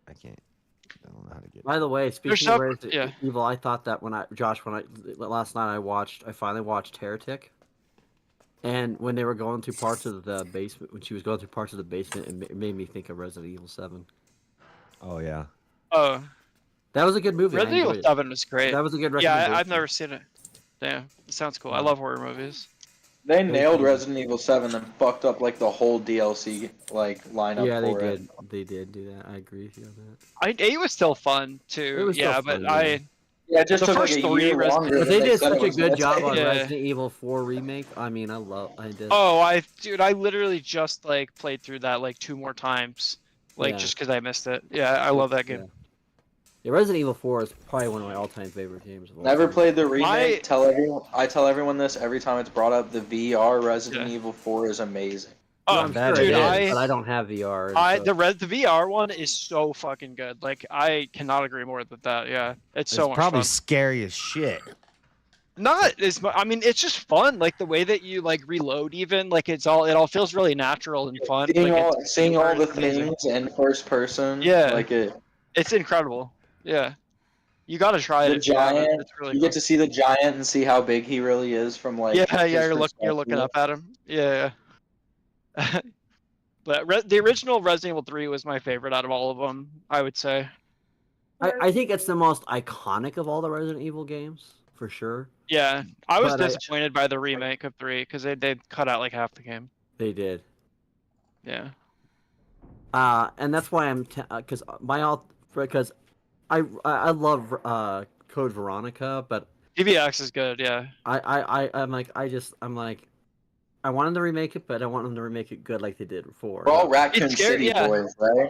I can't. I don't know how to get. By the way, speaking up- of Resident yeah. Evil, I thought that when last night I finally watched Heretic, and when they were going through parts of the basement, when she was going through parts of the basement, it made me think of Resident Evil 7. Oh yeah. Oh, That was a good movie. I Resident Evil enjoyed it. 7 was great. That was a good Yeah, recommendation. I've never seen it. Damn, it sounds cool. I love horror movies. They nailed Resident Evil 7 and fucked up like the whole DLC like lineup Yeah, they for it. did. They did do that. I agree with you on that. 8 was still fun too. It was still yeah, fun, but yeah. Yeah, it just the took like first a 3 year Resident longer. But than they did said such it a was good gonna job take. on Yeah. Resident Evil 4 remake. I mean, I did. Oh, I literally just like played through that like 2 more times, like Yeah. just because I missed it. Yeah, I love that game. Yeah, Resident Evil 4 is probably one of my all-time favorite games. Of all Never time. played the remake. My- I tell everyone this every time it's brought up. The VR Resident Evil 4 is amazing. Oh, I'm sure dude, it is, but I don't have VR. and so- the VR one is so fucking good. Like I cannot agree more with that. Yeah, it's so much probably fun. scary as shit. Not as much. I mean, it's just fun. Like the way that you like reload, even like it all feels really natural and fun. Like, Seeing all the it's amazing. things in first person. Yeah. Like it. It's incredible. Yeah, you gotta try The it. Yeah, giant. it's really You fun. get to see the giant and see how big he really is from like. Yeah, his you're looking up at him. Yeah. But the original Resident Evil 3 was my favorite out of all of them, I would say. I think it's the most iconic of all the Resident Evil games, for sure. Yeah, I was But disappointed by the remake of 3 because they cut out like half the game. They did. Yeah. And that's why I'm because I love Code Veronica, but DVX is good. Yeah. I'm like I want them to remake it, but I want them to remake it good like they did before. We're all Raccoon It's scary, City yeah. boys, right?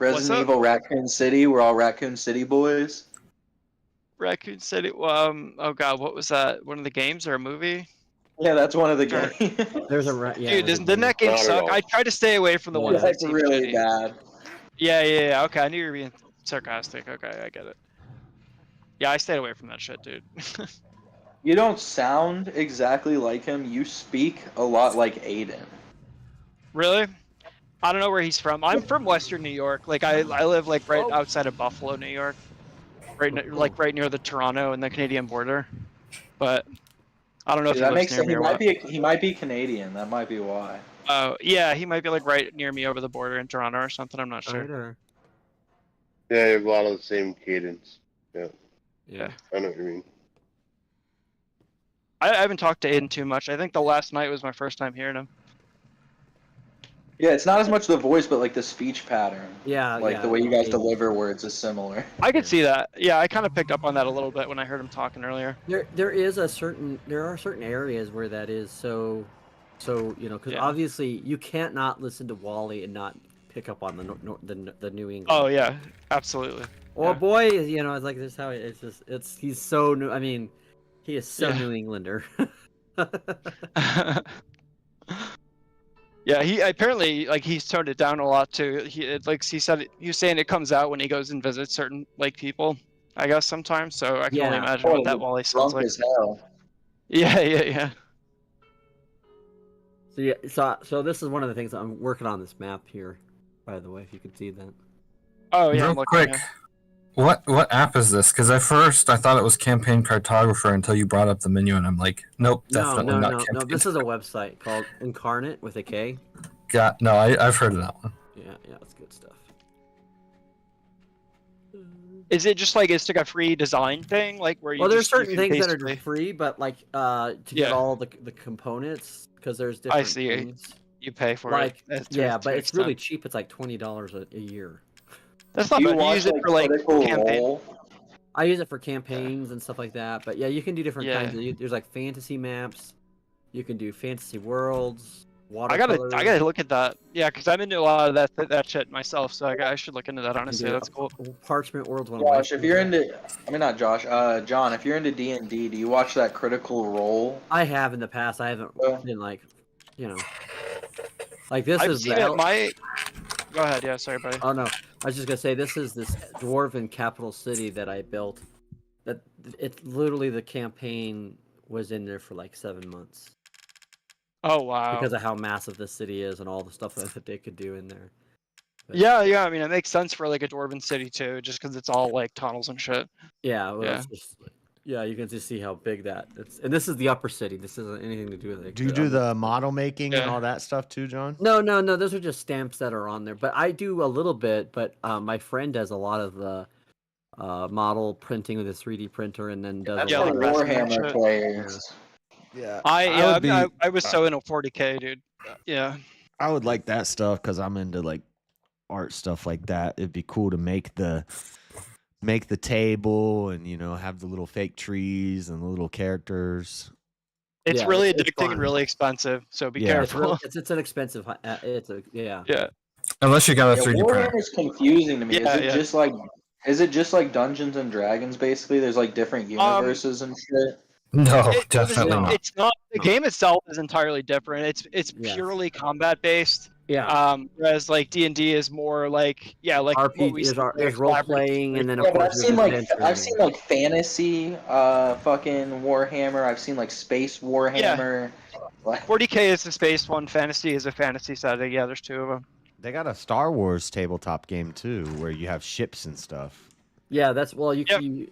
Resident up? Evil Raccoon City. We're all Raccoon City boys. Raccoon City. Oh god, what was that? One of the games or a movie? Yeah, that's one of the games. There's a Dude, didn't that game Not at suck? all. I tried to stay away from the ones that That's seemed really shitty. bad. Yeah. Okay, I knew you were being sarcastic. Okay, I get it. Yeah, I stayed away from that shit, dude. You don't sound exactly like him. You speak a lot like Aiden. Really? I don't know where he's from. I'm from Western New York. Like I live like right outside of Buffalo, New York. Right near the Toronto and the Canadian border. But I don't know if See, he that lives makes near sense. me or what. He might be Canadian. That might be why. Oh, yeah, he might be like right near me over the border in Toronto or something. I'm not sure. Yeah, you have a lot of the same cadence. Yeah. Yeah. I know what you mean. I haven't talked to Aiden too much. I think the last night was my first time hearing him. Yeah, it's not as much the voice, but like the speech pattern. Yeah, Like the way you guys deliver words is similar. I could see that. Yeah, I kind of picked up on that a little bit when I heard him talking earlier. There are certain areas where that is so because obviously you can't not listen to Wally and not pick up on the New England. Oh yeah, absolutely. Oh boy, it's like this how he's so new. I mean, he is so New Englander. Yeah, he apparently he's toned it down a lot too. He said he was saying it comes out when he goes and visits certain people, I guess sometimes. So I can only imagine what that Wally sounds like. As hell. Yeah. So this is one of the things I'm working on this map here, by the way, if you could see that. Oh yeah, Real quick. What app is this? Because at first I thought it was Campaign Cartographer until you brought up the menu, and I'm like, nope, definitely not Campaign. No, this is a website called Incarnate with a K. I've heard of that one. Yeah, it's good stuff. Is it just it's like a free design thing, where you? Well, there's you certain can things that are free, but to get all the components, because there's different. I see. Things. You pay for it. But it's really cheap. It's like $20 a year. That's not bad. You use it for campaign. I use it for campaigns and stuff like that. But yeah, you can do different kinds. There's like fantasy maps. You can do fantasy worlds. I gotta look at that. Yeah, because I'm into a lot of that shit myself. So I should look into that. Honestly, that's cool. Parchment Worlds. Josh, if you're into, not Josh. John, if you're into D&D, do you watch that Critical Role? I have in the past. I haven't been like this I've is seen it. Go ahead. Yeah, sorry, buddy. Oh no, I was just gonna say this dwarven capital city that I built. That it literally the campaign was in there for like 7 months. Oh wow! Because of how massive this city is and all the stuff that they could do in there. But, yeah. I mean, it makes sense for like a dwarven city too, just because it's all like tunnels and shit. Yeah. Well, you can just see how big that is. And this is the upper city. This isn't anything to do with it. Do you do the model making and all that stuff too, John? No. Those are just stamps that are on there. But I do a little bit. But my friend does a lot of the model printing with a 3D printer, and then does a lot of Warhammer players. Yeah. I was so into 40K, dude. Yeah. I would like that stuff because I'm into like art stuff like that. It'd be cool to make the table and have the little fake trees and the little characters. It's really addicting and really expensive, so be careful. It's an expensive. Yeah. Unless you got a 3D printer. Warhammer's confusing to me. Is it just like Dungeons and Dragons? Basically, there's like different universes and shit. No, definitely not. It's not. The game itself is entirely different. It's purely combat based. Yeah. Whereas like D&D is more like RPG. There's role playing, and then of course I've seen like fantasy, fucking Warhammer. I've seen like space Warhammer. Yeah. 40K is the space one. Fantasy is a fantasy setting. Yeah, there's two of them. They got a Star Wars tabletop game too, where you have ships and stuff. Yeah, that's you're talking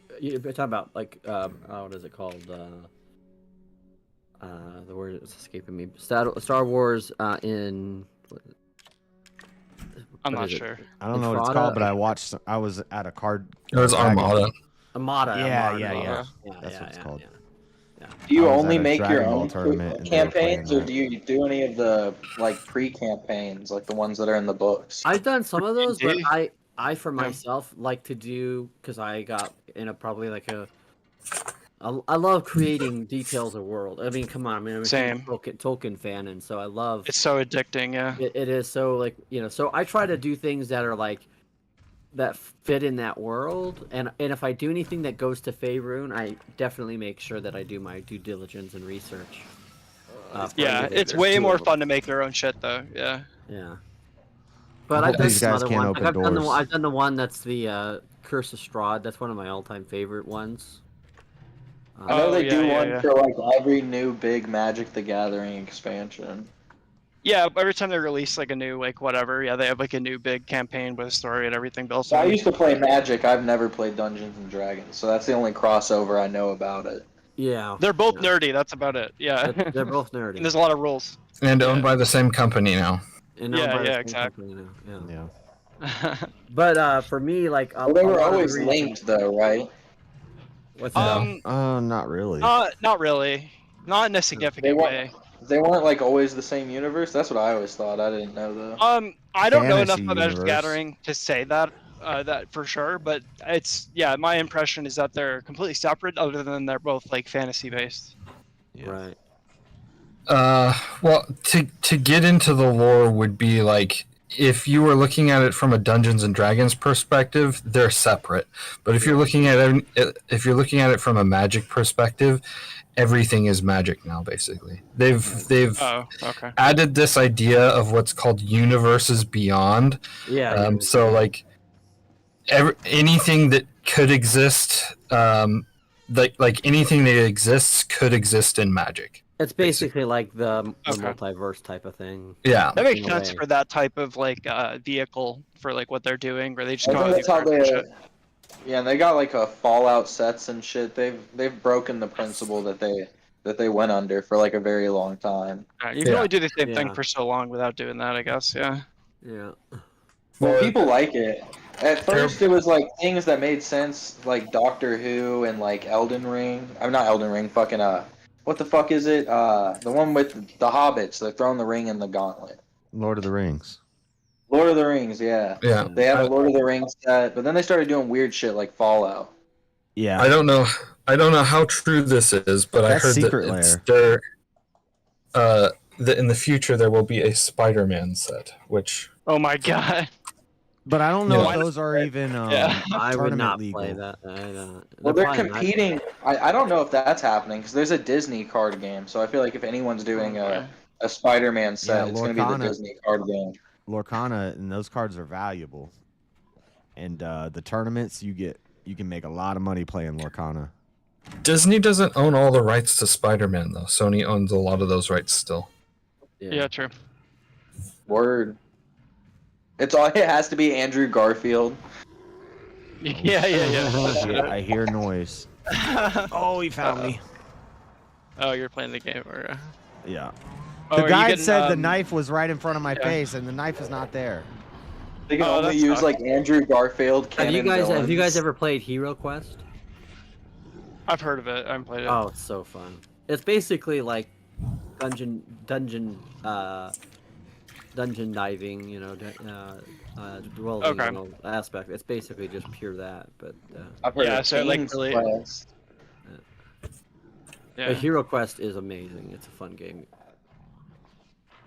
about like what is it called? The word is escaping me. Star Wars in. I'm not sure. I don't know what it's called, but I was at a card. It was Armada. Armada. Yeah. That's what it's called. Yeah. Do you only make your own campaigns, or do you do any of the like pre-campaigns, like the ones that are in the books? I've done some of those, but I for myself like to do because I got probably like I love creating details of world. I mean, come on, I'm a Tolkien fan, and so I love. It's so addicting, yeah. It is so so I try to do things that are like that fit in that world, and if I do anything that goes to Faerun, I definitely make sure that I do my due diligence and research. It's way more fun to make your own shit, though. Yeah. Yeah. But I've done some other ones. I've done the one that's the Curse of Strahd. That's one of my all-time favorite ones. I know they do one for like every new big Magic the Gathering expansion. Yeah, every time they release like a new whatever, they have like a new big campaign with a story and everything built. So I used to play Magic. I've never played Dungeons and Dragons, so that's the only crossover I know about it. Yeah. They're both nerdy. That's about it. Yeah. They're both nerdy. And there's a lot of rules. And owned by the same company now. And owned Yeah, by the yeah, same exactly. company now, Yeah. But for me, like, Well, they a were lot of the always reasons- linked, though, right? What's that? Not really. Not really. Not in a significant way. They weren't like always the same universe. That's what I always thought. I didn't know though. I don't know enough Fantasy about Magic the universe. Gathering to say that for sure, but it's my impression is that they're completely separate, other than they're both like fantasy based. Right. Well, to get into the lore would be like, if you were looking at it from a Dungeons and Dragons perspective, they're separate. But if you're looking at it from a Magic perspective, everything is Magic now. Basically, they've added this idea of what's called universes beyond. Yeah. So like, anything that could exist, like anything that exists could exist in Magic. It's basically like the multiverse type of thing. Yeah. That makes in a sense way. for that type of like vehicle for like what they're doing, where they just I go think out that's and how do they. shit. Yeah, and they got like a Fallout sets and shit. They've broken the principle that they went under for like a very long time. You can only do the same thing for so long without doing that, I guess. Yeah. Yeah. Well, people like it. At first, it was like things that made sense, like Doctor Who and like Elden Ring. I'm not Elden Ring. Fucking what the fuck is it? The one with the hobbits. They're throwing the ring in the gauntlet. Lord of the Rings. Lord of the Rings, yeah. Yeah. They have a Lord of the Rings set, but then they started doing weird shit like Fallout. Yeah. I don't know how true this is, but I That's heard Secret that it's Lair. that in the future there will be a Spider-Man set, which. Oh my god. But I don't know Yeah. if those are even I would tournament not legal. play that. Well, they're competing. I don't know if that's happening because there's a Disney card game. So I feel like if anyone's doing a Spider-Man set, it's going to be the Lorcana. Disney card game. Lorcana, and those cards are valuable. And the tournaments you can make a lot of money playing Lorcana. Disney doesn't own all the rights to Spider-Man though. Sony owns a lot of those rights still. Yeah, true. Word. It has to be Andrew Garfield. Yeah. I hear noise. Oh, he found me. Oh, you're playing the game, or Yeah. Oh, The are you guide getting, said the knife was right in front of my yeah. face, and the knife is not there. They can Oh, only that's use tough. like Andrew Garfield. Have you canon guys villains. ever played Hero Quest? I've heard of it. I haven't played it. Oh, it's so fun. It's basically like dungeon diving, you know, dwelling aspect. It's basically just pure that, but I've heard of so like King's really. Quest. but Hero Quest is amazing. It's a fun game.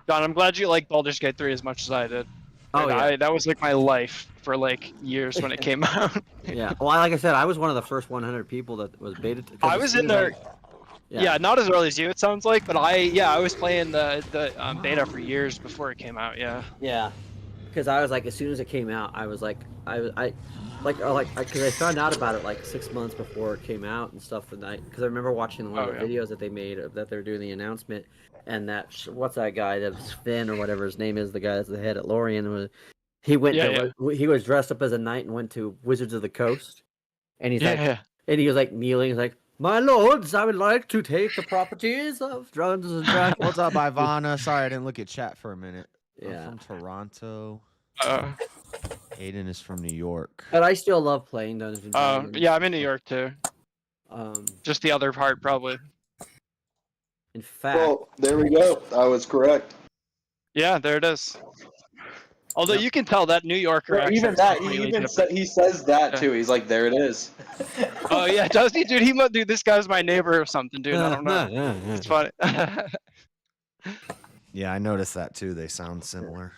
Don, I'm glad you liked Baldur's Gate 3 as much as I did. Oh, yeah. That was like my life for like years when it came out. Yeah. Well, like I said, I was one of the first 100 people that was beta. I was in there. Yeah, not as early as you, it sounds like, but I was playing the beta for years before it came out. Yeah. Yeah. Because I was like, as soon as it came out, I was like, because I found out about it like 6 months before it came out and stuff. And because I remember watching one of the videos that they made that they were doing the announcement, and that what's that guy, that's Finn or whatever his name is, the guy that's the head at Lorien, he went he was dressed up as a knight and went to Wizards of the Coast, and he's and he was like kneeling, he's like, "My lords, I would like to take the properties of Dungeons and Dragons." What's up, Ivana? Sorry, I didn't look at chat for a minute. Yeah. I'm from Toronto. Aiden is from New York. But I still love playing Dungeons and Dragons. Yeah, I'm in New York too. Just the other part, probably. In fact, Well, there we go. I was correct. Yeah, there it is. Although you can tell that New Yorker Well, even accent's that, completely he even different. he says that too. He's like, there it is. Oh yeah, does he, dude? Dude, this guy's my neighbor or something, dude. I don't know. It's funny. Yeah, I noticed that too. They sound similar.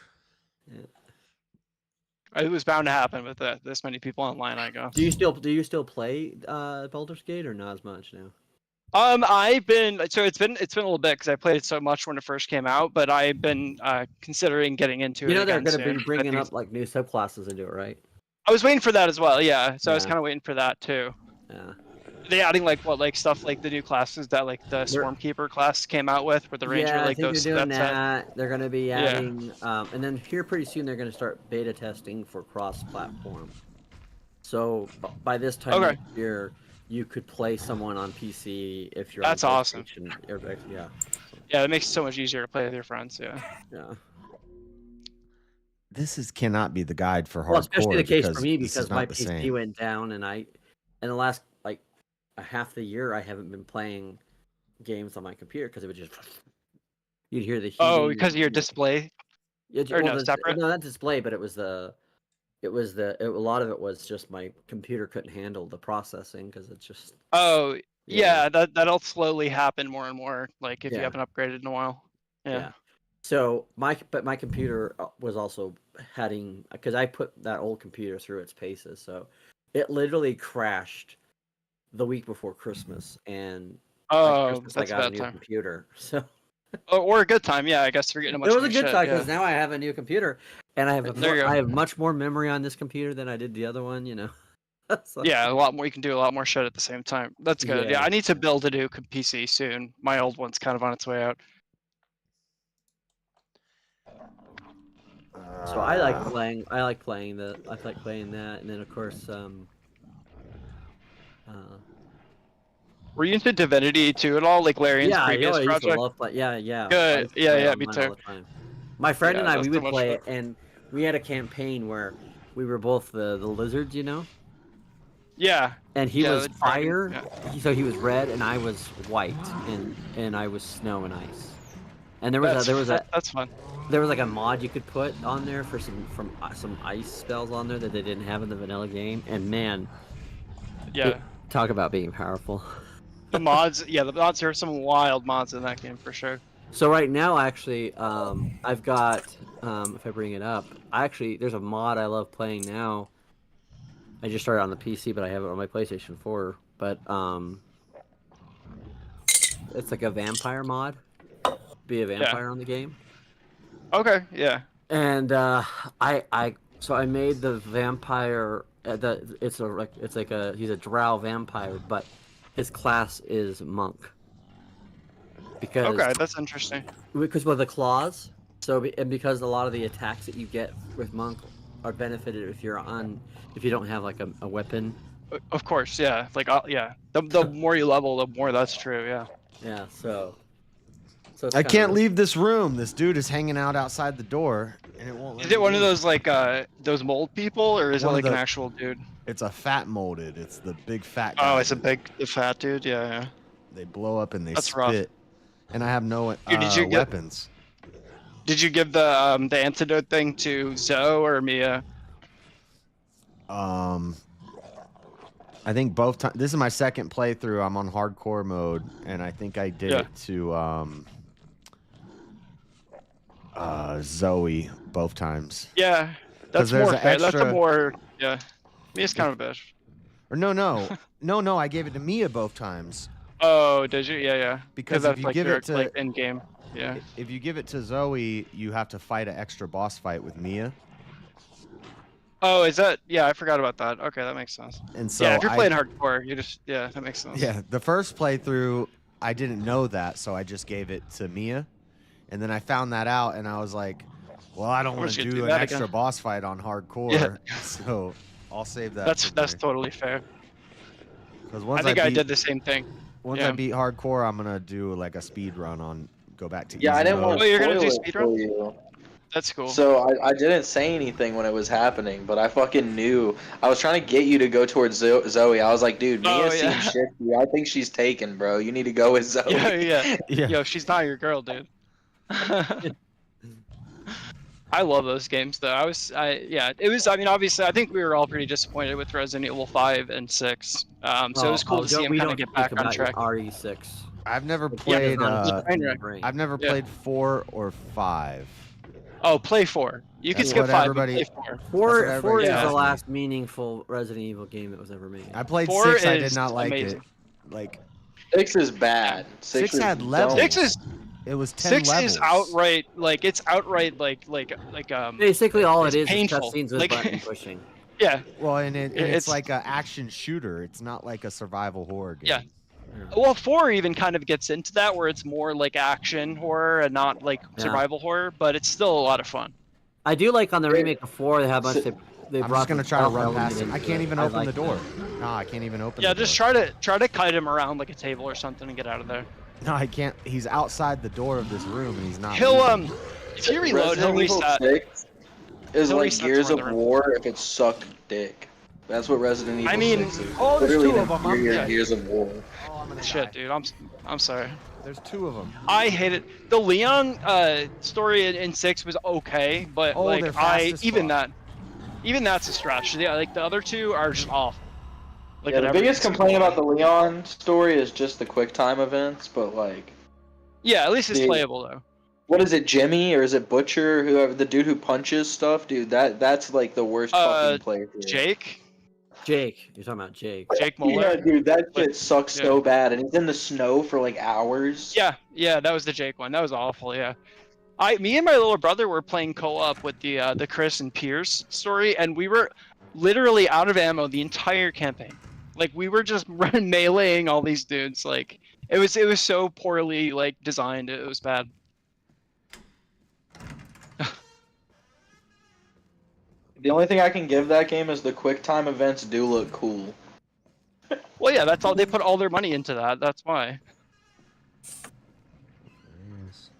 It was bound to happen with this many people online. I go. do you still play Baldur's Gate or not as much now? I've been it's been a little bit because I played it so much when it first came out, but I've been considering getting into it. You know they're going going to be bringing up like new subclasses into it, right? I was waiting for that as well. Yeah, so I was Yeah. kind of waiting for that too. Yeah. They adding like stuff like the new classes that like the Swarmkeeper class came out with the Ranger, Yeah, like I think those. they're doing that's that. They're going to be adding, and then here pretty soon they're going to start beta testing for cross-platform. So by this time next year, you could play someone on PC if you're. That's on awesome. Yeah. Yeah, it makes it so much easier to play with your friends. Yeah. Yeah. This cannot be the guide for hardcore. Well, especially the case for me this is because my not the PC same. went down, and in the last like a half the year, I haven't been playing games on my computer because it would just. You'd hear the. Oh, because of your display. Yeah, Or well, no, separate. No, not display, but it was a lot of it was just my computer couldn't handle the processing because it's just. Oh yeah, that'll slowly happen more and more. Like if you Yeah. haven't upgraded in a while. Yeah. So my computer was also heading because I put that old computer through its paces, so it literally crashed the week before Christmas, and Oh, Christmas I that's a got a bad new time. computer. So Or a good time, yeah. I guess for getting a much. it was a new good shit, time yeah. because now I have a new computer, and I have There you go. I have much more memory on this computer than I did the other one. You know. So- Yeah, a lot more. You can do a lot more shit at the same time. That's good. Yeah, Yeah. I need to build a new PC soon. My old one's kind of on its way out. So I like playing. I like playing that, and then of course, Were you into Divinity too at all, like Larian's yeah, previous I used to project? love play. Yeah. I Good. used to Yeah, play yeah, me online all too. the time. My friend Yeah, and I, that's we so would much play fun. it, and we had a campaign where we were both the lizards, you know. Yeah. And he Yeah, was the dragon, fire, yeah. so he was red, and I was white, and I was snow and ice. And there was that's fun. There was like a mod you could put on there for some ice spells on there that they didn't have in the vanilla game, and man, Yeah. talk about being powerful. The mods, yeah, the mods are some wild mods in that game for sure. So right now, actually, I've got if I bring it up, there's a mod I love playing now. I just started on the PC, but I have it on my PlayStation 4. But it's like a vampire mod. Be a vampire on the game. Okay, yeah. And so I made the vampire. He's a drow vampire, but his class is monk. Because Okay, that's interesting. Because of the claws. And because a lot of the attacks that you get with monk are benefited if you don't have like a weapon. Of course, yeah. Like, yeah. The more you level, the more that's true. Yeah. Yeah. So it's I kinda can't leave this room. This dude is hanging out outside the door, and it won't. Is it one of those like those mold people, or is it like an actual dude? It's a fat molded. It's the big fat guy. Oh, it's the fat dude. Yeah, yeah. They blow up and they That's spit. rough. And I have no Dude, did you weapons. Did you give the antidote thing to Zoe or Mia? I think both times. This is my second playthrough. I'm on hardcore mode, and I think I did it to Zoe both times. Yeah, that's there's more an fair. That's a extra- more yeah. Mia's kind of a bitch. Or no, I gave it to Mia both times. Oh, did you? Yeah, yeah. Because that's if you like give your it to like end game. Yeah. If you give it to Zoe, you have to fight an extra boss fight with Mia. Oh, is that? Yeah, I forgot about that. Okay, that makes sense. And so yeah, if you're playing hardcore, you just that makes sense. Yeah, the first playthrough, I didn't know that, so I just gave it to Mia, and then I found that out, and I was like, "Well, I don't Of want course to you do do an that extra again. boss fight on hardcore." Yeah. So I'll save that. That's totally fair. Because I think I did the same thing. Once yeah. I beat hardcore, I'm gonna do like a speed run on. Go back to Yeah, easy I didn't mode. want to you're gonna do spoil it speedrun? for you. That's cool. So I didn't say anything when it was happening, but I fucking knew. I was trying to get you to go towards Zoe. I was like, dude, Mia Oh, seems yeah. shifty. I think she's taken, bro. You need to go with Zoe. Yeah. Yo, she's not your girl, dude. I love those games though. It was. I mean, obviously, I think we were all pretty disappointed with Resident Evil 5 and 6. So it was cool to see him kind of get back on track. RE6. I've never played. Brain. I've never played 4 or 5. Oh, play 4. You can That's skip what 5. everybody- But play 4. Four is Yeah. the last meaningful Resident Evil game that was ever made. I played 4 6. I is did not like amazing. it. Like 6 is bad. 6 is had levels. dumb. 6 is. It was 10 6 levels. is outright like Basically, all it it's is painful. cutscenes with Like- button pushing. Yeah. Well, and it's It's- like an action shooter. It's not like a survival horror game. Yeah. Well, 4 even kind of gets into that where it's more like action horror and not like survival horror, but it's still a lot of fun. I do like on the remake of 4 they have a bunch of they I'm brought just gonna the try to stealth run past element him. I into can't it. even I open the like door. that. No, I can't even open Yeah, the door. just try to kite him around like a table or something and get out of there. No, I can't. He's outside the door of this room and he's not. He'll leaving. if you reload, he'll Resident Evil reset. 6 is He'll like reset Gears somewhere of in the room. War if it sucked dick. That's what Resident Evil I mean, 6 is. oh, there's Literally two an of 'em. inferior Yeah. Gears of War. Oh, I'm gonna Shit, die. dude, I'm sorry. There's two of them. I hate it. The Leon story in 6 was okay, but Oh, they're like fast as even fuck. that's a stretch. Yeah, like the other two are just awful. Like Yeah, in the every biggest single complaint way. about the Leon story is just the quick time events, but like, Yeah, at least it's Dude. playable though. what is it, Jimmy or is it Butcher? Whoever the dude who punches stuff, dude. That's like the worst fucking playthrough. Jake You're talking about Jake. Moeller. Yeah, dude, that But- shit sucks so bad, and he's in the snow for like hours. Yeah, that was the Jake one. That was awful. Yeah, me and my little brother were playing co-op with the Chris and Pierce story, and we were literally out of ammo the entire campaign. Like we were just meleeing all these dudes. Like it was so poorly like designed. It was bad. The only thing I can give that game is the quick time events do look cool. Well, yeah, that's all. They put all their money into that. That's why.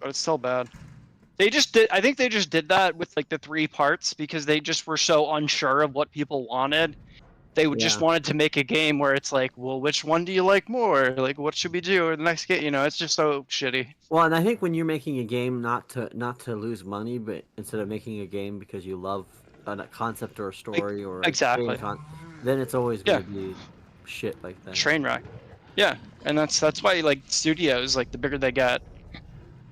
But it's still bad. They just did. I think they just did that with like the 3 parts because they just were so unsure of what people wanted. They just wanted to make a game where it's like, well, which one do you like more? Like, what should we do? Or the next game, you know, it's just so shitty. Well, and I think when you're making a game not to lose money, but instead of making a game because you love a concept or a story or Exactly. then it's always going to be shit like that. Train wreck. Yeah, and that's why like studios, like the bigger they get,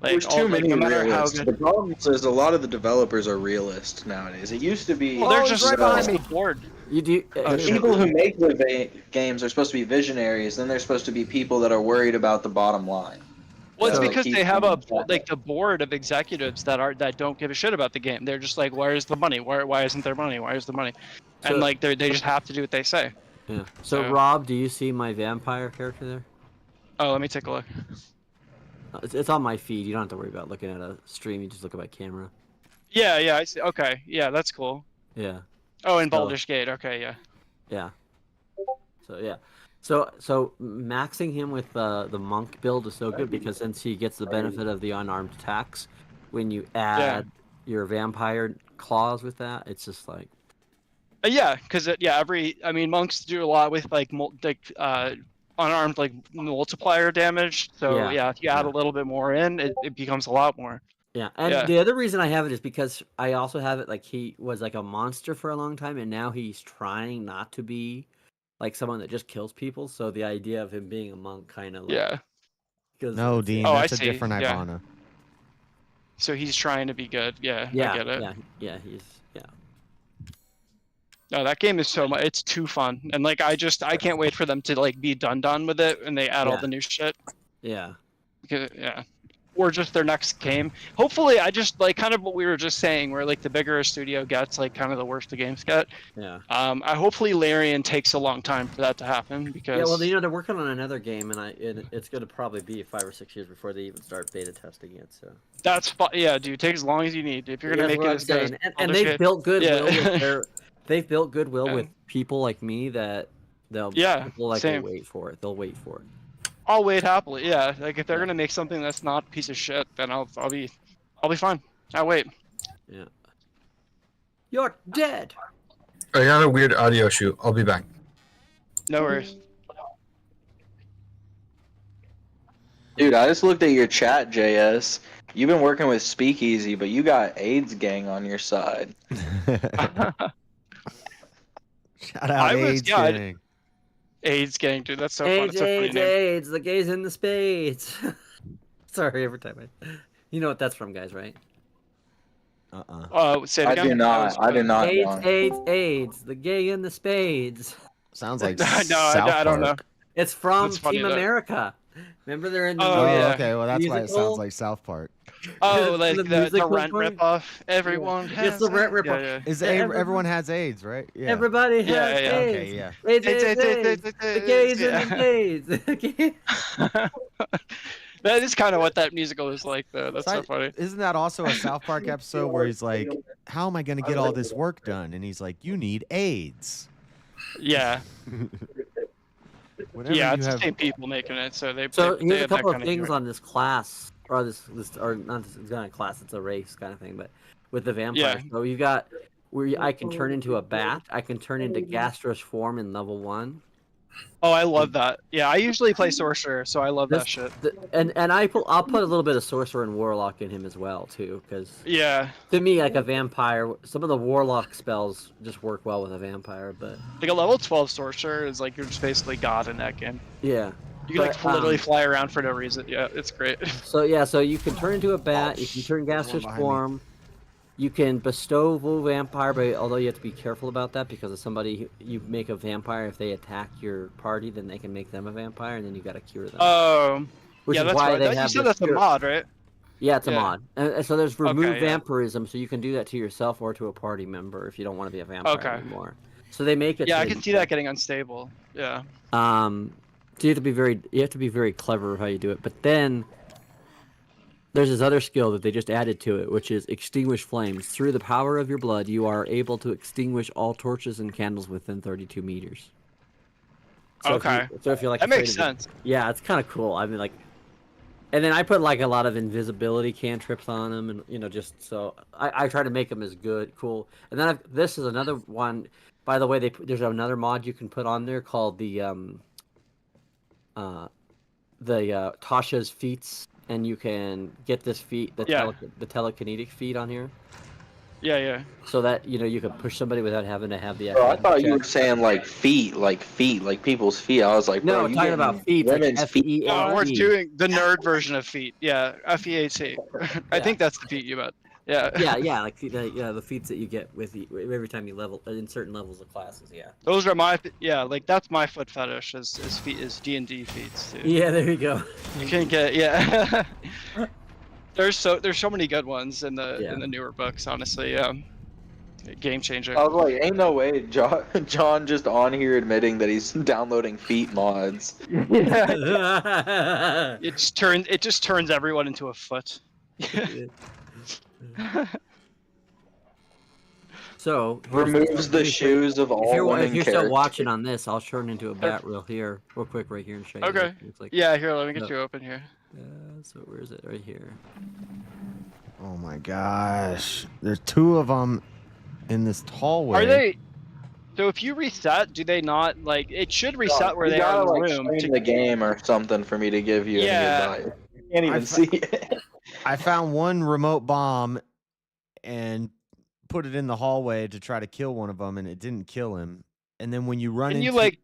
like There's too many no matter how realists. good. The problem is a lot of the developers are realists nowadays. It used to be. Well, they're just bored. You do. The people who make the games are supposed to be visionaries. Then they're supposed to be people that are worried about the bottom line. Well, it's So because keep they have them- the board of executives that don't give a shit about the game. They're just like, where's the money? Why isn't there money? Where's the money? And So- like they just have to do what they say. Yeah. So Rob, do you see my vampire character there? Oh, let me take a look. It's on my feed. You don't have to worry about looking at a stream. You just look at my camera. Yeah, I see. Okay, yeah, that's cool. Yeah. Oh, in So- Baldur's Gate. Okay, yeah. Yeah. So yeah. So maxing him with the monk build is so good because since he gets the benefit of the unarmed attacks, when you add your vampire claws with that, it's just like Yeah, because I mean, monks do a lot with like unarmed like multiplier damage. So Yeah, if you add a little bit more in, it becomes a lot more. yeah. And the other reason I have it is because I also have it like he was like a monster for a long time, and now he's trying not to be like someone that just kills people. So the idea of him being a monk kind of like, No, Dean, Oh, that's I a see. different Yeah. Ivana. So he's trying to be good. Yeah, yeah, I get it. yeah, he's No, that game is so much. It's too fun, and like I can't wait for them to like be done with it, and they add all Yeah. the new shit. yeah. Because, or just their next game. Hopefully, I just like kind of what we were just saying, where like the bigger a studio gets, like kind of the worse the games get. Yeah. I hopefully Larian takes a long time for that to happen because Yeah, well, you know, they're working on another game, and it's going to probably be 5 or 6 years before they even start beta testing it. So that's yeah, dude. Take as long as you need if you're gonna That's make what it I'm as good as saying. And Baldur's they've Gate. built goodwill Yeah. with with people like me that people like same. will wait for it. They'll wait for it. I'll wait happily. Yeah, like if they're gonna make something that's not a piece of shit, then I'll be fine. I'll wait. Yeah. You're dead. I got a weird audio shoot. I'll be back. No worries. Dude, I just looked at your chat, JS. You've been working with Speakeasy, but you got AIDS gang on your side. Shout out AIDS gang. AIDS gang, dude. That's so fun. AIDS, It's a funny AIDS, name. AIDS. The gays in the spades. Sorry, every time you know what that's from, guys, right? Say it I again. do not. I do not AIDS, know. AIDS, AIDS. The gay in the spades. Sounds like No, South I don't know. Park. It's from That's funny, Team though. America. Remember they're in the Oh, yeah. Okay, well that's why it musical? sounds like South Park. Oh, like The the musical rent part? ripoff. Everyone has It's the rent it. ripoff. Yeah, Is Yeah, everyone has AIDS, right? Yeah. Everybody has Yeah, yeah. AIDS. Okay, yeah. AIDS, AIDS, AIDS, AIDS, AIDS. AIDS, The gays yeah. in the AIDS. yeah. That is kind of what that musical is like, though. That's so funny. Isn't that also a South Park episode where he's like, how am I going to get all this work done? And he's like, you need AIDS. Yeah. Whenever Yeah, you it's have- the same people making it, so they. So they here's a have that couple of kind things humor. on this class, or this or not this, it's not a class, it's a race kind of thing, but with the vampires. Yeah. So you got where I can turn into a bat, I can turn into gastrous form in level 1. Oh, I love that. Yeah, I usually play sorcerer, so I love that This- shit. And I'll put a little bit of sorcerer and warlock in him as well too, because Yeah. to me, like a vampire, some of the warlock spells just work well with a vampire, but Like a level 12 sorcerer is like you're just basically god in that game. yeah. You can like But, literally fly around for no reason. Yeah, it's great. So yeah, so you can turn into a bat, you can turn gaseous behind me. form, you can bestow full vampire, but although you have to be careful about that because if somebody you make a vampire, if they attack your party, then they can make them a vampire, and then you got to cure them. Which yeah, is that's why right. they You have said this that's a cure. mod, right? Yeah, it's a Yeah. mod. And so there's remove Okay, yeah. vampirism, so you can do that to yourself or to a party member if you don't want to be a vampire Okay. anymore. So they make it. Yeah, so I that can see that getting unstable. Yeah. So you have to be very clever how you do it. But then there's this other skill that they just added to it, which is extinguish flames. Through the power of your blood, you are able to extinguish all torches and candles within 32 meters. So Okay. if you're like That makes afraid of it- sense. Yeah, it's kind of cool. I mean, like, and then I put like a lot of invisibility cantrips on them, and just so I try to make them as good, cool. And then this is another one. By the way, there's another mod you can put on there called the Tasha's feats, and you can get this feat, the telekinetic feat on here, Yeah, yeah. so that you can push somebody without having to have the. Bro, I athletic thought you were check. saying like feet, like people's feet. I was like, No, bro, I'm you talking getting about feet, like women's feet. FEAT. No, we're doing the nerd version of feet. Yeah, FEAT. I think that's the feat you meant. Yeah. yeah, like the feats that you get with every time you level in certain levels of classes. Yeah. Those are my like that's my foot fetish is feet is D&D feats too. Yeah, there you go. You can get there's so many good ones in the newer books, honestly. Yeah. Game changer. I was like, ain't no way, John just on here admitting that he's downloading feet mods. It just turns everyone into a foot. So Removes the shoes of all If women you're still characters. watching on this, I'll turn into a bat real quick right here and show you. Okay. It's like, Yeah, here, let me get no. you open here. So where is it? Right here. Oh my gosh. There's 2 of them in this hallway. Are they? So if you reset, do they not like? It should reset where You they are in gotta, the like, room. stream the game or something for me to give you Yeah. any advice. You can't even see it. I found one remote bomb and put it in the hallway to try to kill one of them, and it didn't kill him. And then when you run Can into, you like?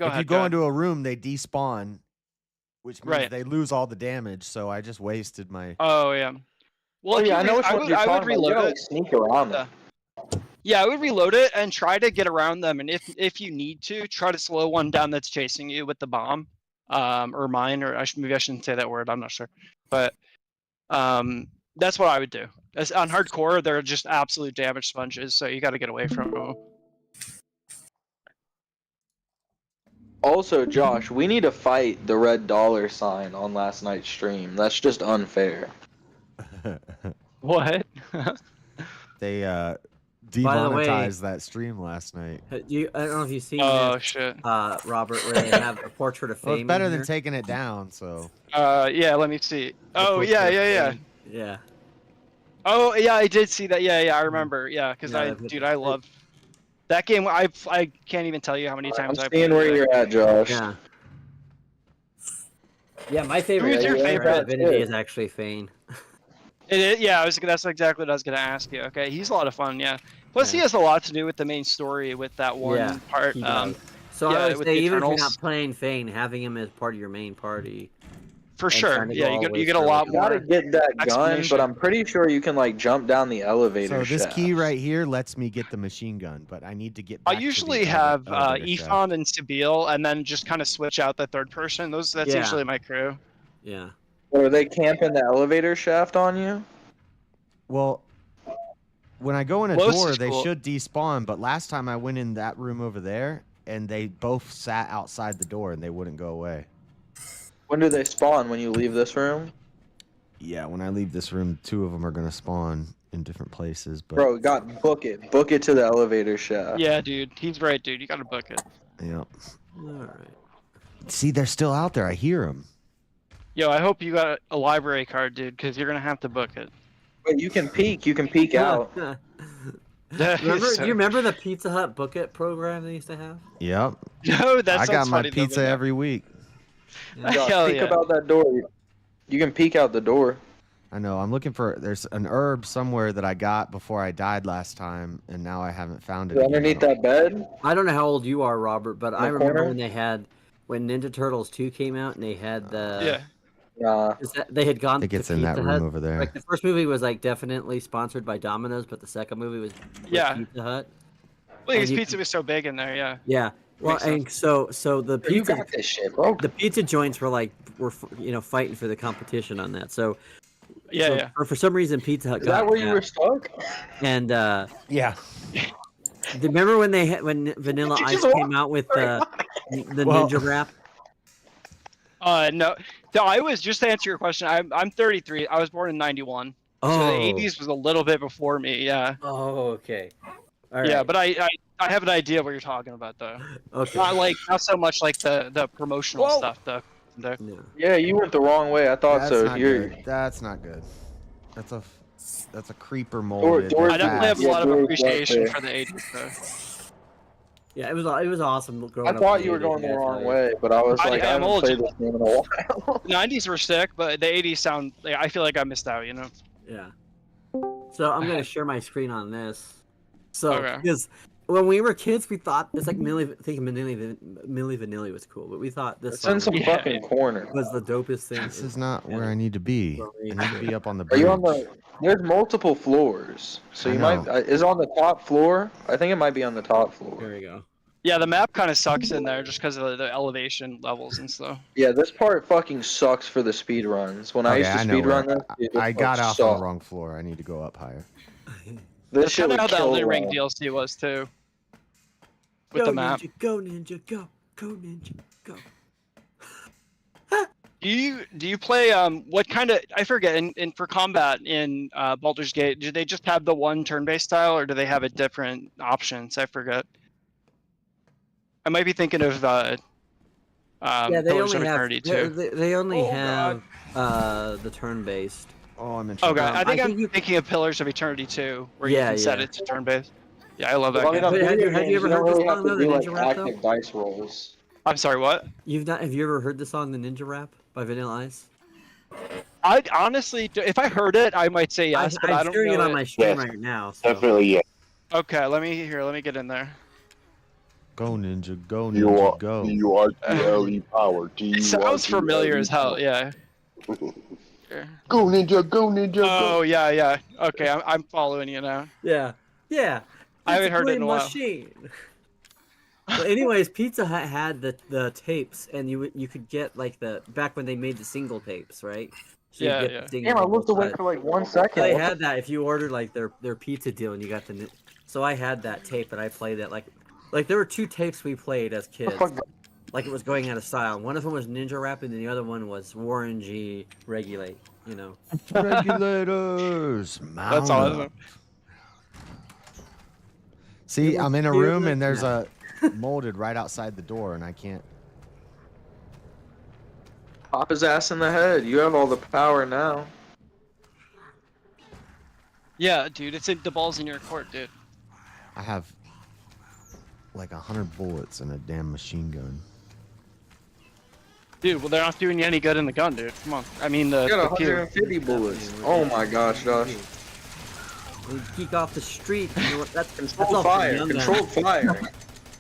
if you go into a room, they despawn, which means Right. they lose all the damage. So I just wasted my. Oh yeah. Well, Oh, if yeah, you I know which I one would, you're I would talking about. You reload gotta, it. like, sneak around them. Yeah, I would reload it and try to get around them, and if you need to, try to slow one down that's chasing you with the bomb, or mine, or maybe I shouldn't say that word. I'm not sure, but that's what I would do. As on hardcore, they're just absolute damage sponges, so you got to get away from them. Also, Josh, we need to fight the red dollar sign on last night's stream. That's just unfair. What? They By the way- demonetized that stream last night. I don't know if you've seen Oh this, shit. Robert, where they have a portrait of fame. Well, it's better in than here. taking it down. So. Yeah, let me see. Oh yeah, yeah. Yeah. Oh yeah, I did see that. Yeah, I remember. Yeah, because Yeah, dude, I love that game. I can't even tell you how many times I'm I've seeing played where it. you're at, Josh. Yeah. Yeah, my favorite Who's your character favorite? in Divinity is actually Fane. It is, yeah, that's exactly what I was gonna ask you. Okay, he's a lot of fun. Yeah. Plus, he has a lot to do with the main story with that one part. he does. So yeah, I would with say the even if you're Eternals. not playing Fane, having him as part of your main party. For and sure. trying to Yeah, go all the you way get a through. lot You gotta more get that gun, explanation. but I'm pretty sure you can like jump down the elevator. So this shaft. key right here lets me get the machine gun, but I need to get. I Back usually to the have elevator shaft. Ifan and Sabil, and then just kind of switch out the third person. That's Yeah. usually my crew. Yeah. Or are they camping the elevator shaft on you? Well, when I go in a Close door, is they cool. should despawn. But last time I went in that room over there, and they both sat outside the door, and they wouldn't go away. When do they spawn? When you leave this room? Yeah, when I leave this room, 2 of them are gonna spawn in different places. But Bro, book it to the elevator shaft. Yeah, dude. He's right, dude. You gotta book it. yeah. All right. See, they're still out there. I hear them. Yo, I hope you got a library card, dude, because you're gonna have to book it. But you can peek. You can peek out. That Remember, is do you remember the Pizza Hut Book It program they used to have? Yep. No, that I got sounds my funny, though, pizza but no. every week. Josh, Hell peek yeah. about that door. You can peek out the door. I know. I'm looking for. There's an herb somewhere that I got before I died last time, and now I haven't found it. Underneath that bed. I don't know how old you are, Robert, but I remember corner? when Ninja Turtles 2 came out and they had the Yeah. they had gone. I think to it's in that Pizza room Hut. over there. Like the first movie was like definitely sponsored by Domino's, but the second movie was with Yeah. Pizza Hut. Well, his And you pizza was so big in there, yeah. Yeah. Well, Makes and so the You pizza got this shit, bro. the pizza joints were fighting for the competition on that. So Yeah. For some reason Pizza Hut Is got that where you were stuck? And yeah. Remember when Vanilla You Ice just came out with the Well- Ninja Rap? No. So I was just to answer your question. I'm 33. I was born in 91. So Oh. the 80s was a little bit before me. Yeah. Oh, okay. All Yeah, right. but I have an idea what you're talking about though. Okay. Not so much like the promotional stuff though. Yeah, you went the wrong way. I thought That's so. not You're good. That's not good. That's a creeper molded. Doors- I definitely have a lot of George appreciation Bush. for the 80s though. Yeah, it was awesome growing I up. thought in you were 80s, going the yeah, wrong tell you. way, but I was like, I I'm haven't old. played this game in a while. 90s were sick, but the 80s sound. Like, I feel like I missed out. You know. Yeah. So I'm gonna share my screen on this. So Okay. because when we were kids, we thought it's like Milli Vanilli was cool, but we thought this It's in some song fucking corner. was the dopest thing. This is not where I need to be. I need to be up on the Are bridge. you on the? There's multiple floors, so I you know. might. Is it on the top floor? I think it might be on the top floor. There you go. Yeah, the map kind of sucks in there just because of the elevation levels and stuff. Yeah, this part fucking sucks for the speed runs. When I used to know speed run where- this, dude, this I part got off on sucked. the wrong floor. I need to go up higher. This That's shit kind of would how the kill Elden Ring one. DLC was too. With Go the map. Ninja, go Ninja, go Ninja, go. Do you play what kind of I forget in for combat in Baldur's Gate, do they just have the one turn-based style or do they have a different options? I forget. I might be thinking of Yeah, they Pillars only of have Eternity too. they only have the turn based. Oh, I'm in. Okay, I think I I'm think you- thinking of Pillars of Eternity too, where Yeah, you can set yeah. it to turn-based. Yeah, I love that Well, I mean, game. on But have video you games, ever you don't heard really the have song to though, the do like Ninja Rap though? active dice rolls. I'm sorry, what? Have you ever heard the song "The Ninja Rap" by Vanilla Ice? I honestly, if I heard it, I might say yes, but I I'm don't hearing know it on it. my stream Yes. right now. So. Definitely, yeah. Okay, let me get in there. Go Ninja, go You Ninja, are go. D-U-R-T-L-E power. It sounds familiar as hell, yeah. Go Ninja, go Ninja, Oh yeah. Okay, I'm following you now. Yeah. I haven't It's a heard it in a green while. machine. Well, anyways, Pizza Hut had the tapes, and you could get like back when they made the single tapes, right? So you'd Yeah, get yeah. the single Damn, I looked away but for like 1 second. They had that if you ordered like their pizza deal, and you got the. So I had that tape, and I played it like there were 2 tapes we played as kids. Like it was going out of style. One of them was Ninja Rap, and the other one was Warren G. Regulate. You know. Regulators. That's mount awesome. up. See, I'm in a room and there's a molded right outside the door, and I can't. Pop his ass in the head. You have all the power now. Yeah, dude, the ball's in your court, dude. I have like 100 bullets and a damn machine gun. Dude, well, they're not doing you any good in the gun, dude. Come on. I mean, You got the pew. 150 bullets. Oh my gosh, Josh. We geek off the street. You know what? That's Controlled all for fire. young guns. Controlled fire.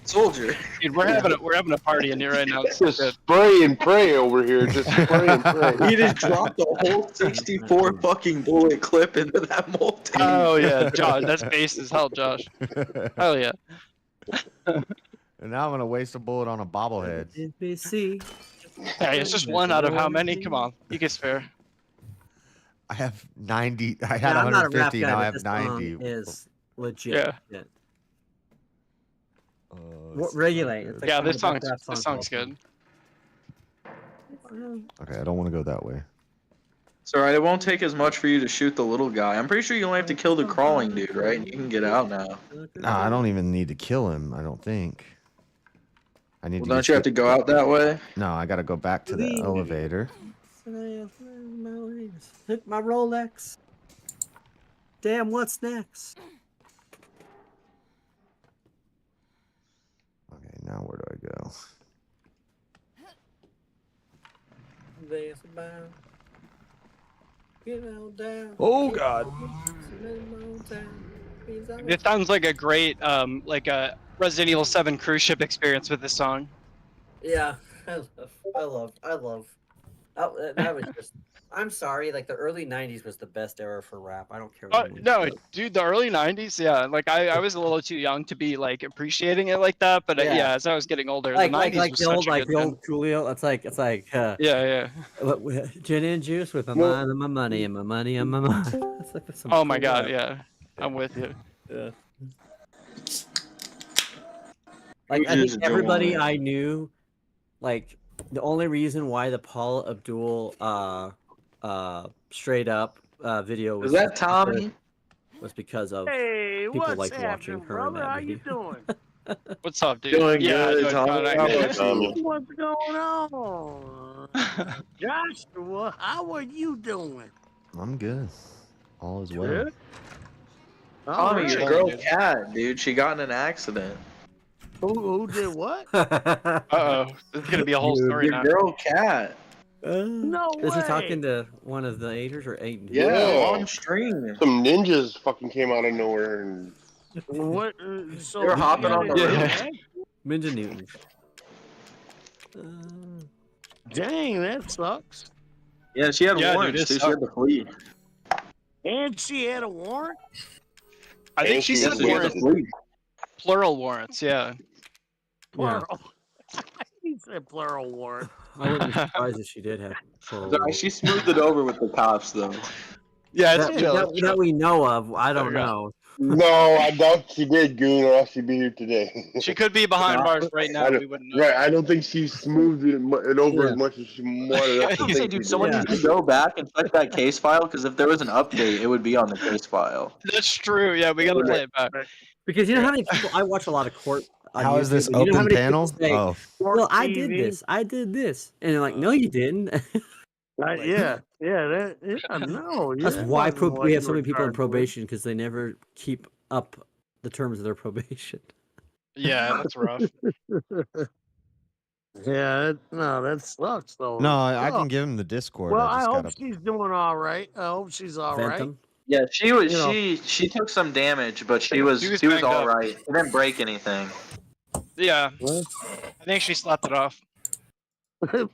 Soldier. Dude, we're having a party in here right now. It's so Just good. spray and pray over here. Just spray and pray. He just dropped the whole 64 fucking bullet clip into that multi. Oh yeah, Josh, that's base as hell, Josh. Hell yeah. And now I'm gonna waste a bullet on a bobblehead. NPC. Hey, it's just one out of how many? Come on, you can spare. I have 90. I had Yeah, I'm not a rap 150. guy, Now I but have this song 90. is legit. Yeah. Regulate. It's like Yeah, one of this the best song's rap this songs song's of all good. Okay, I don't want to go that way. It's alright. It won't take as much for you to shoot the little guy. I'm pretty sure you only have to kill the crawling dude, right? And you can get out now. No, I don't even need to kill him. I don't think. I need Well, to. don't you have to go out that way? No, I got to go back to the elevator. Hit my Rolex. Damn, what's next? Okay, now where do I go? Oh God! It sounds like a great, like a Resident Evil 7 cruise ship experience with this song. Yeah, I love. That was just. I'm sorry, like the early '90s was the best era for rap. I don't care. What No, dude, the early '90s, yeah. Like I was a little too young to be like appreciating it like that, but yeah, as I was getting older, like the '90s was the such old a like good the time. old Coolio. It's like Yeah. Gin and juice with my mind and my money and my money and my mind. It's like some Oh my cool God, rap. yeah, I'm with you. Yeah. Like I think everybody I knew, like the only reason why the Paula Abdul straight up video Is that Tommy? was because of Hey, people what's liked happening, watching her brother? in that How you video. doing? What's up, dude? Doing Yeah, good, doing Tommy. fine, How I about guess. you? What's going on? Joshua, how are you doing? I'm good. All is well. Good. Tommy, your Alright. girl Cat, dude, she got in an accident. Who did what? Uh-oh, this is gonna be a whole story Your now. girl Cat. No Is he way. talking to one of the Aiders or Aiden? Yeah, on stream. Some ninjas fucking came out of nowhere and What? So They were you hopping got on the it- roof. Hey, Minja Newton. Dang, that sucks. Yeah, she had Yeah, dude, warrants, it too. She had to flee. And she had a warrant? I think And she she said had to warrants, flee. plural warrants. Yeah. Yeah. Plural. He said plural warrant. I wouldn't be surprised if she did have. Sorry, she smoothed it over with the cops, though. Yeah, that, it's chill. that, It's chill. that we know of. I don't Yeah. know. no, I doubt she did, Goon, or else she'd be here today. She could be behind bars right now. We wouldn't know. Right, I don't think she smoothed it over Yeah. as much as she wanted us to You say, think dude, she someone did. needs to go back and check that case file, because if there was an update, it would be on the case file. That's true. Yeah, we gotta play it back. Because you know how many people I watch a lot of court. On How is YouTube, this and you know how open many panel? people say, Oh, well, I did TV. this. I did this, and they're like, no, you didn't. Yeah, no. That's that why wasn't what we have you so many were people in charged with. probation because they never keep up the terms of their probation. Yeah, that's rough. Yeah, no, that sucks though. no, I Oh, can give him the Discord. well, I I just hope gotta. she's doing all right. I hope she's all Vent right. them. Yeah, she was You know. she took some damage, but she was She was banged all up. right. She didn't break anything. Yeah, What? I think she slept it off.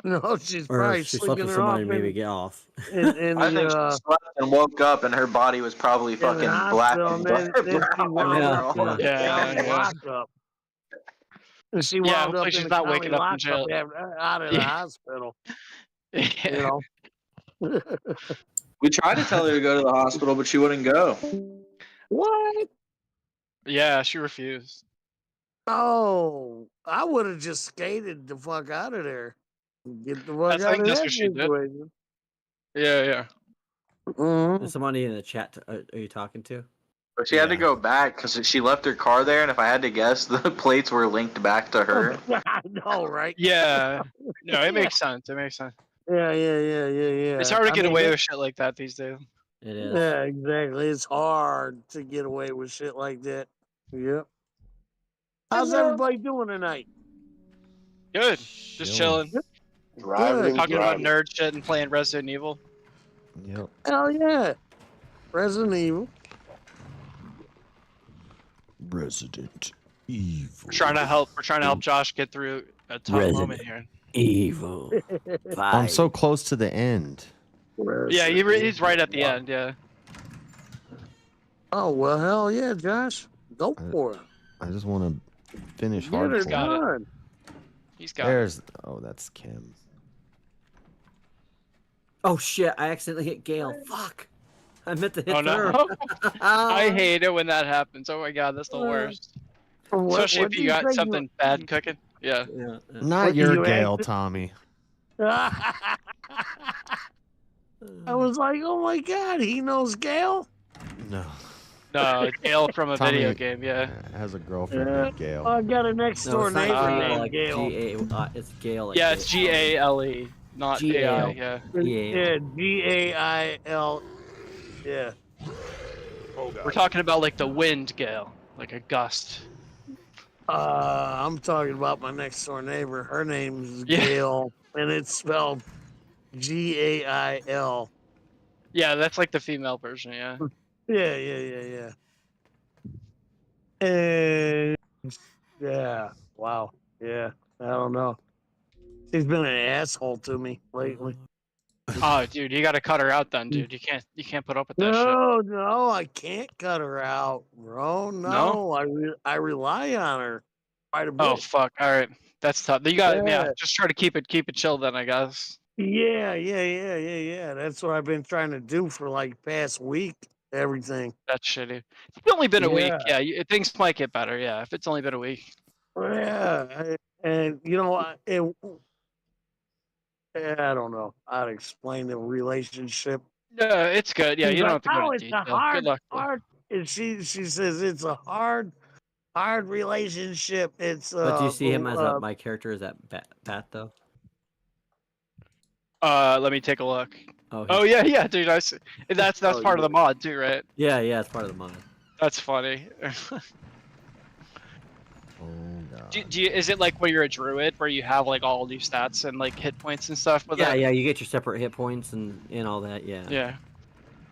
No, she's Or probably if she slept sleeping with her off somebody, maybe get off. in I think the she slept and woke up, and her body was probably fucking black hospital, and and then she brown. wound Yeah, up in the yeah. county lockup. And she Yeah, wound up hopefully in she's the not county waking up in jail. lockup out of the Yeah. hospital. Yeah. You know. We tried to tell her to go to the hospital, but she wouldn't go. What? Yeah, she refused. Oh, I would have just skated the fuck out of there. Get the fuck I out think of that's that what she did. situation. Yeah. Mhm. There's somebody in the chat. Are you talking to? But she had to go back because she left her car there, and if I had to guess, the plates were linked back to her. I know, right? Yeah. No, it makes sense. It makes sense. Yeah. It's hard to get away with shit like that these days. It is. Yeah, exactly. It's hard to get away with shit like that. Yep. How's everybody doing tonight? Good. Just chilling. Driving, Talking about driving. nerd shit and playing Resident Evil. Yep. Hell yeah. Resident Evil. Resident Evil. We're trying to help Josh get through a tough moment here. Evil. I'm so close to the end. Yeah, he's right at the end. Yeah. Oh, well, hell yeah, Josh. Go for it. I just want to finish Get it hardcore. done. He's got There's. Oh, that's Kim. Oh shit! I accidentally hit Gail. Fuck! I meant to hit Oh her. no! I hate it when that happens. Oh my god, that's the worst. Especially if you got something bad cooking. Yeah. Not your Gale, Tommy. I was like, oh my god, he knows Gail. No. No, Gale from a video Tommy game. Yeah. has a girlfriend named Gail. I got a next No, door it's not neighbor Gale, named like Gail. it's Gale. Like Yeah, it's Gale, not AI. Yeah. Yeah, Gail. Yeah. Oh god. We're talking about like the wind gale, like a gust. I'm talking about my next door neighbor. Her name's Yeah. Gail, and it's spelled Gail. Yeah, that's like the female version. Yeah. Yeah. And yeah, wow. Yeah, I don't know. She's been an asshole to me lately. Oh, dude, you gotta cut her out then, dude. You can't put up with that shit. No, I can't cut her out, bro. No, No? I rely on her quite a bit. Oh fuck! All right, that's tough. You got Yeah. Just try to keep it chill then, I guess. Yeah. That's what I've been trying to do for like past week. Everything. That's shitty. It's only been a week. Yeah. Yeah, things might get better. Yeah, if it's only been a week. Yeah, and you know what? I don't know how to explain the relationship. No, it's good. Yeah, She's you don't like, have to go "Oh, into it's a detail. hard, Good luck. hard." And she says it's a hard relationship. It's. But do you see him as my character as that Pat though? Let me take a look. Oh yeah, dude. That's part of the mod too, right? Yeah, it's part of the mod. That's funny. Is it like when you're a druid where you have like all these stats and like hit points and stuff with that? Yeah, you get your separate hit points and all that. Yeah. Yeah,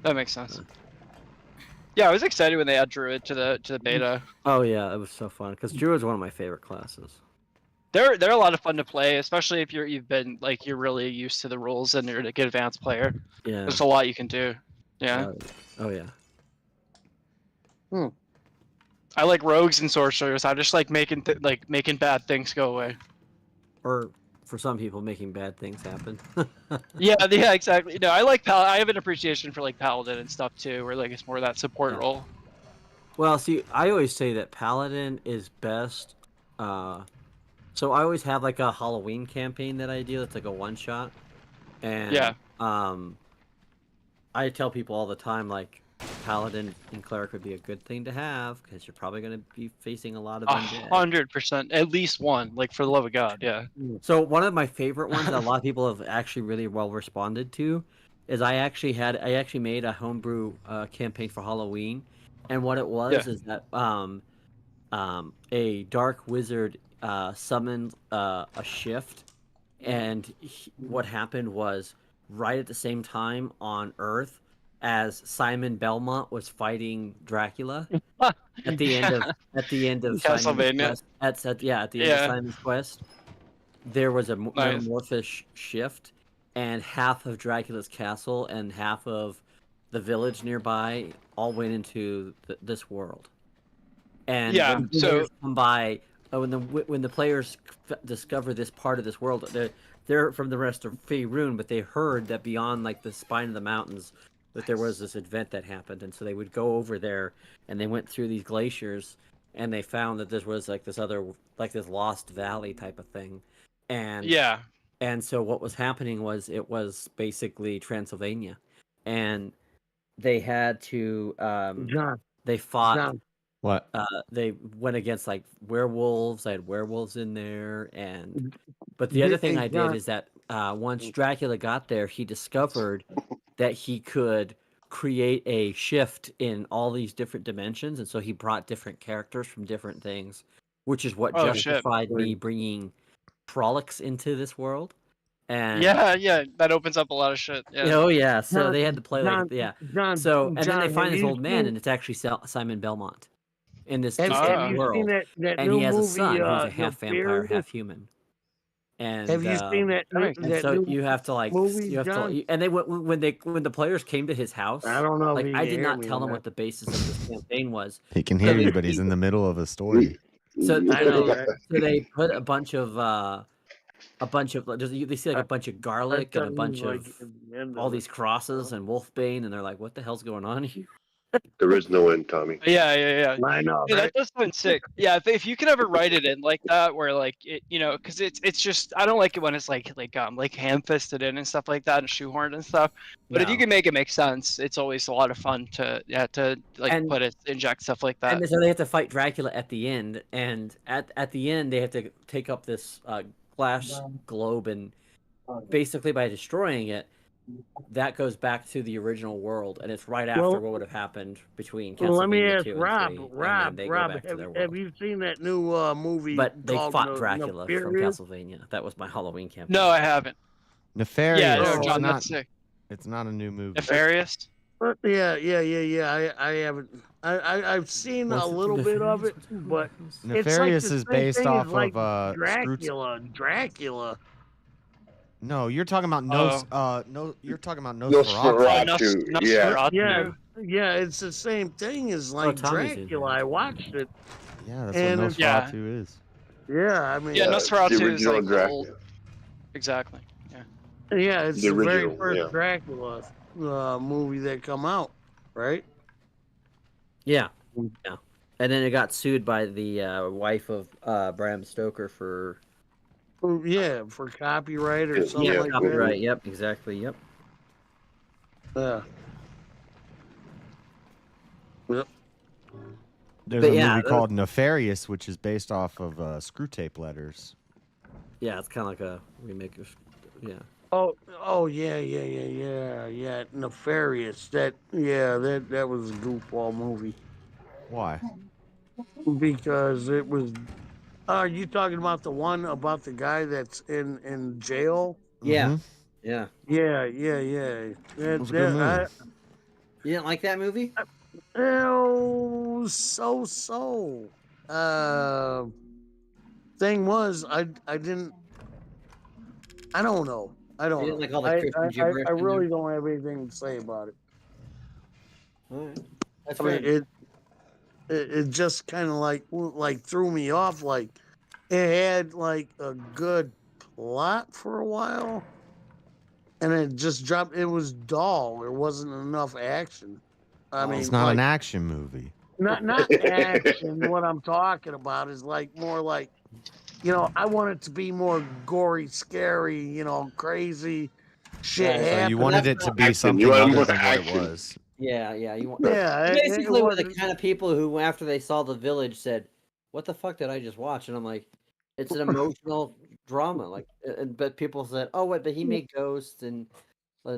that makes sense. Yeah, I was excited when they add druid to the beta. Oh yeah, it was so fun because druid's one of my favorite classes. They're a lot of fun to play, especially if you're really used to the rules and you're a good advanced player. Yeah. There's a lot you can do. Yeah. Oh yeah. I like rogues and sorcerers. I just like making bad things go away. Or for some people, making bad things happen. yeah, exactly. No, I like I have an appreciation for like paladin and stuff too, where like it's more that support role. Well, see, I always say that paladin is best. So I always have like a Halloween campaign that I do. It's like a one shot, and I tell people all the time like paladin and cleric would be a good thing to have because you're probably going to be facing a lot of undead. 100%, at least one. Like for the love of God, yeah. So one of my favorite ones that a lot of people have actually really well responded to is I actually made a homebrew campaign for Halloween, and what it was is that a dark wizard summoned a shift, and what happened was right at the same time on Earth as Simon Belmont was fighting Dracula at the end of Castlevania. At the end of Simon's quest, there was a metamorphosis shift, and half of Dracula's castle and half of the village nearby all went into this world. And when the players come by, when the players discover this part of this world, they're from the rest of Faerun, but they heard that beyond like the spine of the mountains that there was this event that happened, and so they would go over there, and they went through these glaciers, and they found that there was like this other, like this lost valley type of thing, and so what was happening was it was basically Transylvania, and they had to they fought. What? They went against like werewolves. I had werewolves in there, but the other thing I did is that once Dracula got there, he discovered that he could create a shift in all these different dimensions, and so he brought different characters from different things, which is what justified me bringing Frolics into this world. And that opens up a lot of shit. Yeah. So they had to play and then they find this old man, and it's actually Simon Belmont in this world, and he has a son who's a half vampire, half human. And have you seen that? So you have to and they when the players came to his house. I don't know. Like I did not tell them what the basis of this campaign was. He can hear you, but he's in the middle of a story. So they put a bunch of they see like a bunch of garlic and a bunch of all these crosses and wolfbane, and they're like, "What the hell's going on here?" There is no end, Tommy. Yeah. I know. Yeah, Right? that does sound sick. Yeah, if you can ever write it in like that, where like it, because it's just I don't like it when it's like ham-fisted in and stuff like that and shoehorned and stuff. But if you No. can make it make sense, it's always a lot of fun to like And- inject stuff like that. And so they have to fight Dracula at the end, and at the end they have to take up this glass globe, and basically by destroying it, that goes back to the original world, and it's right after Well- what would have happened between Well, let me Castlevania ask 2 and Rob. 3, and then Rob, they go Rob, back to their have world. you seen that new movie? But they called fought Dracula from Nefarious? Castlevania. That was my Halloween campaign. No, I haven't. Nefarious. Yeah, no, it's John, not, that's sick. It's not a new movie. Nefarious. Yeah. I haven't. I've seen What's a the little bit of it, difference? but Nefarious it's is like the same based thing off as, like, of Dracula. No, you're talking about you're talking about Nosferatu. Yeah, it's the same thing as like Tommy's in Dracula. I watched it. Yeah, that's And what it's- Nosferatu is. Yeah, I mean, Yeah, Nosferatu the is original like Dracula. old. Exactly. Yeah. yeah, it's The the very original, first yeah. Dracula movie that come out, right? Yeah. And then it got sued by the wife of Bram Stoker for Yeah, for copyright or something yeah, like copyright. Yep, exactly. Yep. that. Yep. There's But a yeah, movie called Nefarious, which is based off of Screw Tape Letters. Yeah, it's kind of like a remake of. Yeah. Oh, yeah. Nefarious. That was a goofball movie Why? because it was. Are you talking about the one about the guy that's in jail? Yeah. Mhm. Yeah. Yeah. It was a good movie. You didn't like that movie? So. Thing was, I didn't. I don't know. I don't You didn't know. like all the Christian gibberish I in really there? don't have anything to say about it. Alright. That's I mean, fair. it just kind of like threw me off. Like it had like a good plot for a while, and it just dropped. It was dull. There wasn't enough action. I mean, It's not like, an action movie. not action. What I'm talking about is like more like, I want it to be more gory, scary, crazy shit Right. So happening. So you wanted it to be Action. something You want other more than what it action. was. Yeah. You want. Yeah, You it basically were the wasn't- kind of people who, after they saw The Village, said, "What the fuck did I just watch?" And I'm like, "It's an emotional drama." Like, but people said, "Oh, wait, but he made ghosts," and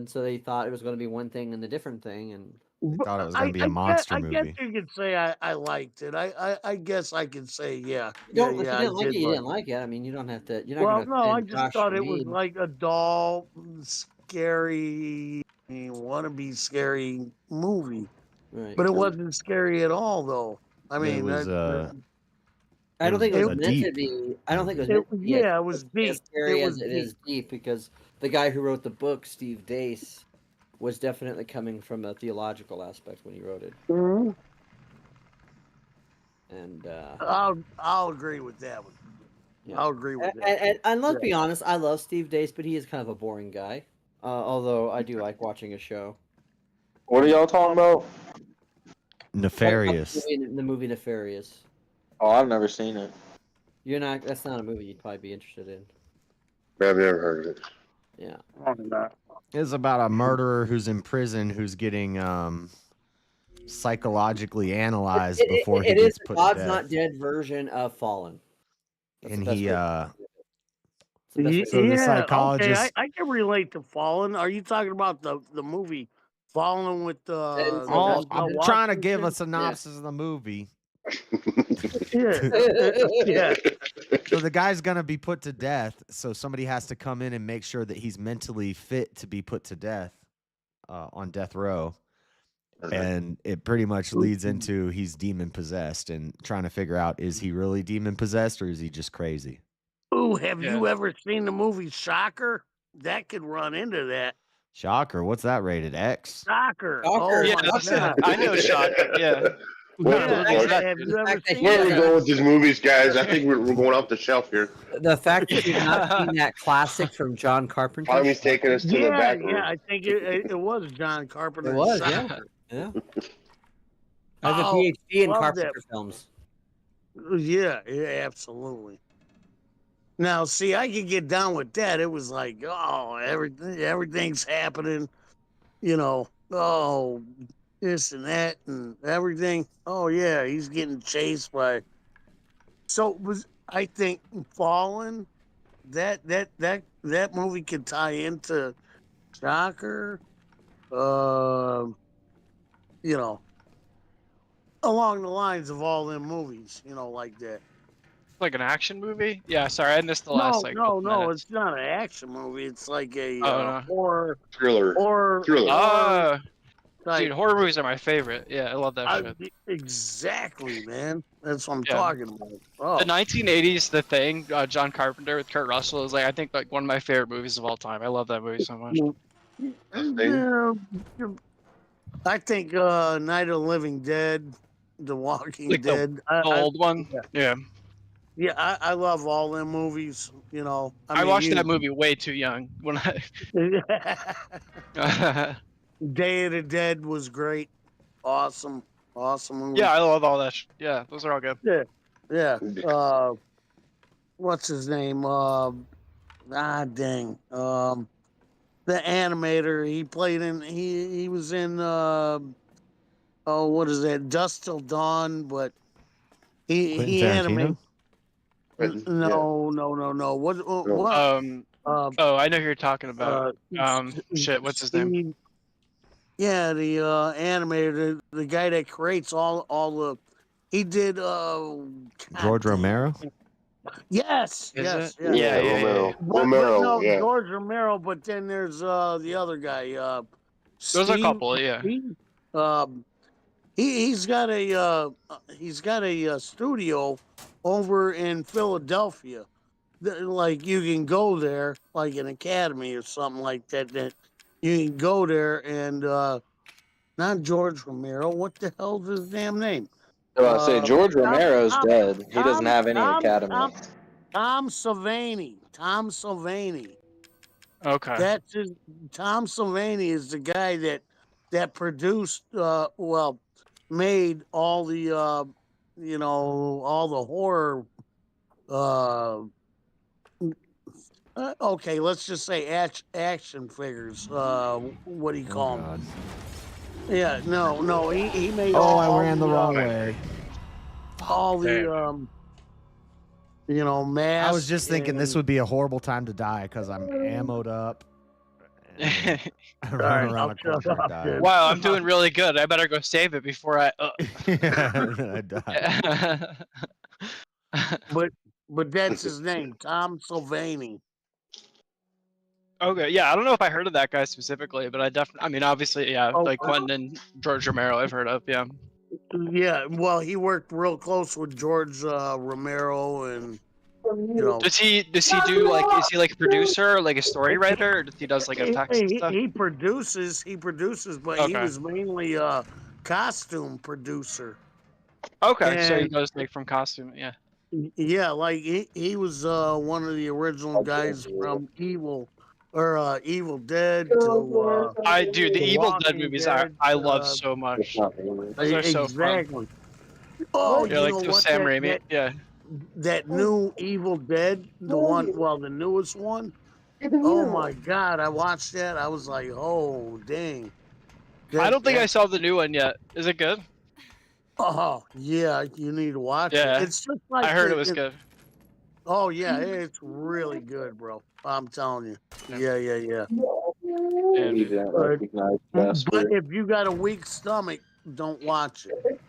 so they thought it was going to be one thing and a different thing, and They thought it was going to be a monster I movie. guess you could say I liked it. I guess I could say yeah. you don't. If yeah, you didn't like it, you like didn't like it. I mean, you don't have to. You're not Well, going to. no, I just thought it was like a dull, scary, wannabe scary movie. Right. But it wasn't scary at all, though. I mean, it was, I don't think it was a meant to deep be. I don't think it was. It- Meant to be yeah, it was as deep. scary It as was it is deep because the guy who wrote the book, Steve Dace, was definitely coming from a theological aspect when he wrote it. Mhm. And I'll agree with that one. Yeah. I'll agree with that. and let's Yeah. be honest, I love Steve Dace, but he is kind of a boring guy. Although I do like watching his show. What are y'all talking about? Nefarious. The movie Nefarious. Oh, I've never seen it. You're not. That's not a movie you'd probably be interested in. I've never heard of it. Yeah. It's about a murderer who's in prison who's getting psychologically analyzed before he it is gets the put God's to Not death. Dead version of Fallen. That's And the best he way- it's the best way to so the do it. psychologist Okay, I can relate to Fallen. Are you talking about the movie Fallen with Oh, I'm trying to give a Washington? synopsis of the movie. Yeah. So the guy's gonna be put to death. So somebody has to come in and make sure that he's mentally fit to be put to death on death row. And it pretty much leads into he's demon possessed and trying to figure out, is he really demon possessed or is he just crazy? Ooh, have you ever seen the movie Shocker? That could run into that. Shocker, what's that rated? X? Shocker. Shocker. Oh Yeah, my that's God. I know Shocker. Yeah. Yeah, have you ever fact that seen Where are we that? going with these movies, guys? I think we're going off the shelf here. The fact that you've not seen that classic from John Carpenter. Tommy's taking us to the back room. Yeah, I think it was John Carpenter. It was, Shocker. yeah. I have a Oh, PhD in love Carpenter that. films. Yeah, absolutely. Now, see, I could get down with that. It was like, oh, everything's happening, oh, this and that and everything. Oh yeah, he's getting chased by. So I think Fallen, that movie could tie into Shocker, you know, along the lines of all them movies, like that. Like an action movie? Yeah, sorry, I missed the last couple No, minutes. it's not an action movie. It's like a No. horror thriller. Oh, type. dude, horror movies are my favorite. Yeah, I love that shit. Exactly, man. That's what I'm Yeah. talking about. Oh. The 1980s, The Thing, John Carpenter with Kurt Russell is like I think like one of my favorite movies of all time. I love that movie so much. Yeah, I think Night of the Living Dead, The Walking Like Dead. the old one. Yeah. Yeah, I love all them movies. I mean, watched that movie way too young when I. Day of the Dead was great. Awesome movie. Yeah, I love all that. Yeah, those are all good. Yeah. What's his name? Dang. The animator. He played in. He was in. What is that? Dusk Till Dawn. But he animated. No. What? Oh, I know who you're talking about. Shit, what's his name? Yeah, the animator, the guy that creates all the. He did. George Romero. Yes. Yes. It? Yeah. Romero. No, Yeah. George Romero. But then there's the other guy. There's a couple. Yeah. He's got a studio over in Philadelphia. Like you can go there, like an academy or something like that. That you can go there and not George Romero. What the hell's his damn name? I say George Romero's dead. He doesn't have any academy. Tom Savini. Okay. That's his. Tom Savini is the guy that produced. Made all the all the horror. Okay, let's just say action figures. What do you call them? Yeah, no, he made. Oh, I ran the wrong way. All the masks. I was just thinking this would be a horrible time to die because I'm ammoed up. I run around a corner and die. Wow, I'm doing really good. I better go save it before I. I die. But that's his name, Tom Savini. Okay, yeah, I don't know if I heard of that guy specifically, but I definitely, I mean, obviously, yeah, like Quentin and George Romero, I've heard of, yeah. Yeah, well, he worked real close with George Romero, and Does he do like, is he like a producer, or like a story writer, or does he does like a text and stuff? He produces, but he was mainly a costume producer. Okay, so he goes like from costume, yeah. Yeah, like he was one of the original guys from Evil Dead to the Evil Dead movies I love so much. Those are so fun. Oh, yeah, like the Sam Raimi. Yeah. That new Evil Dead, the newest one. Oh my God, I watched that. I was like, oh dang. I don't think I saw the new one yet. Is it good? Oh yeah, you need to watch it. It's just like I heard it was good. Oh yeah, it's really good, bro. I'm telling you. Yeah. But if you got a weak stomach, don't watch it.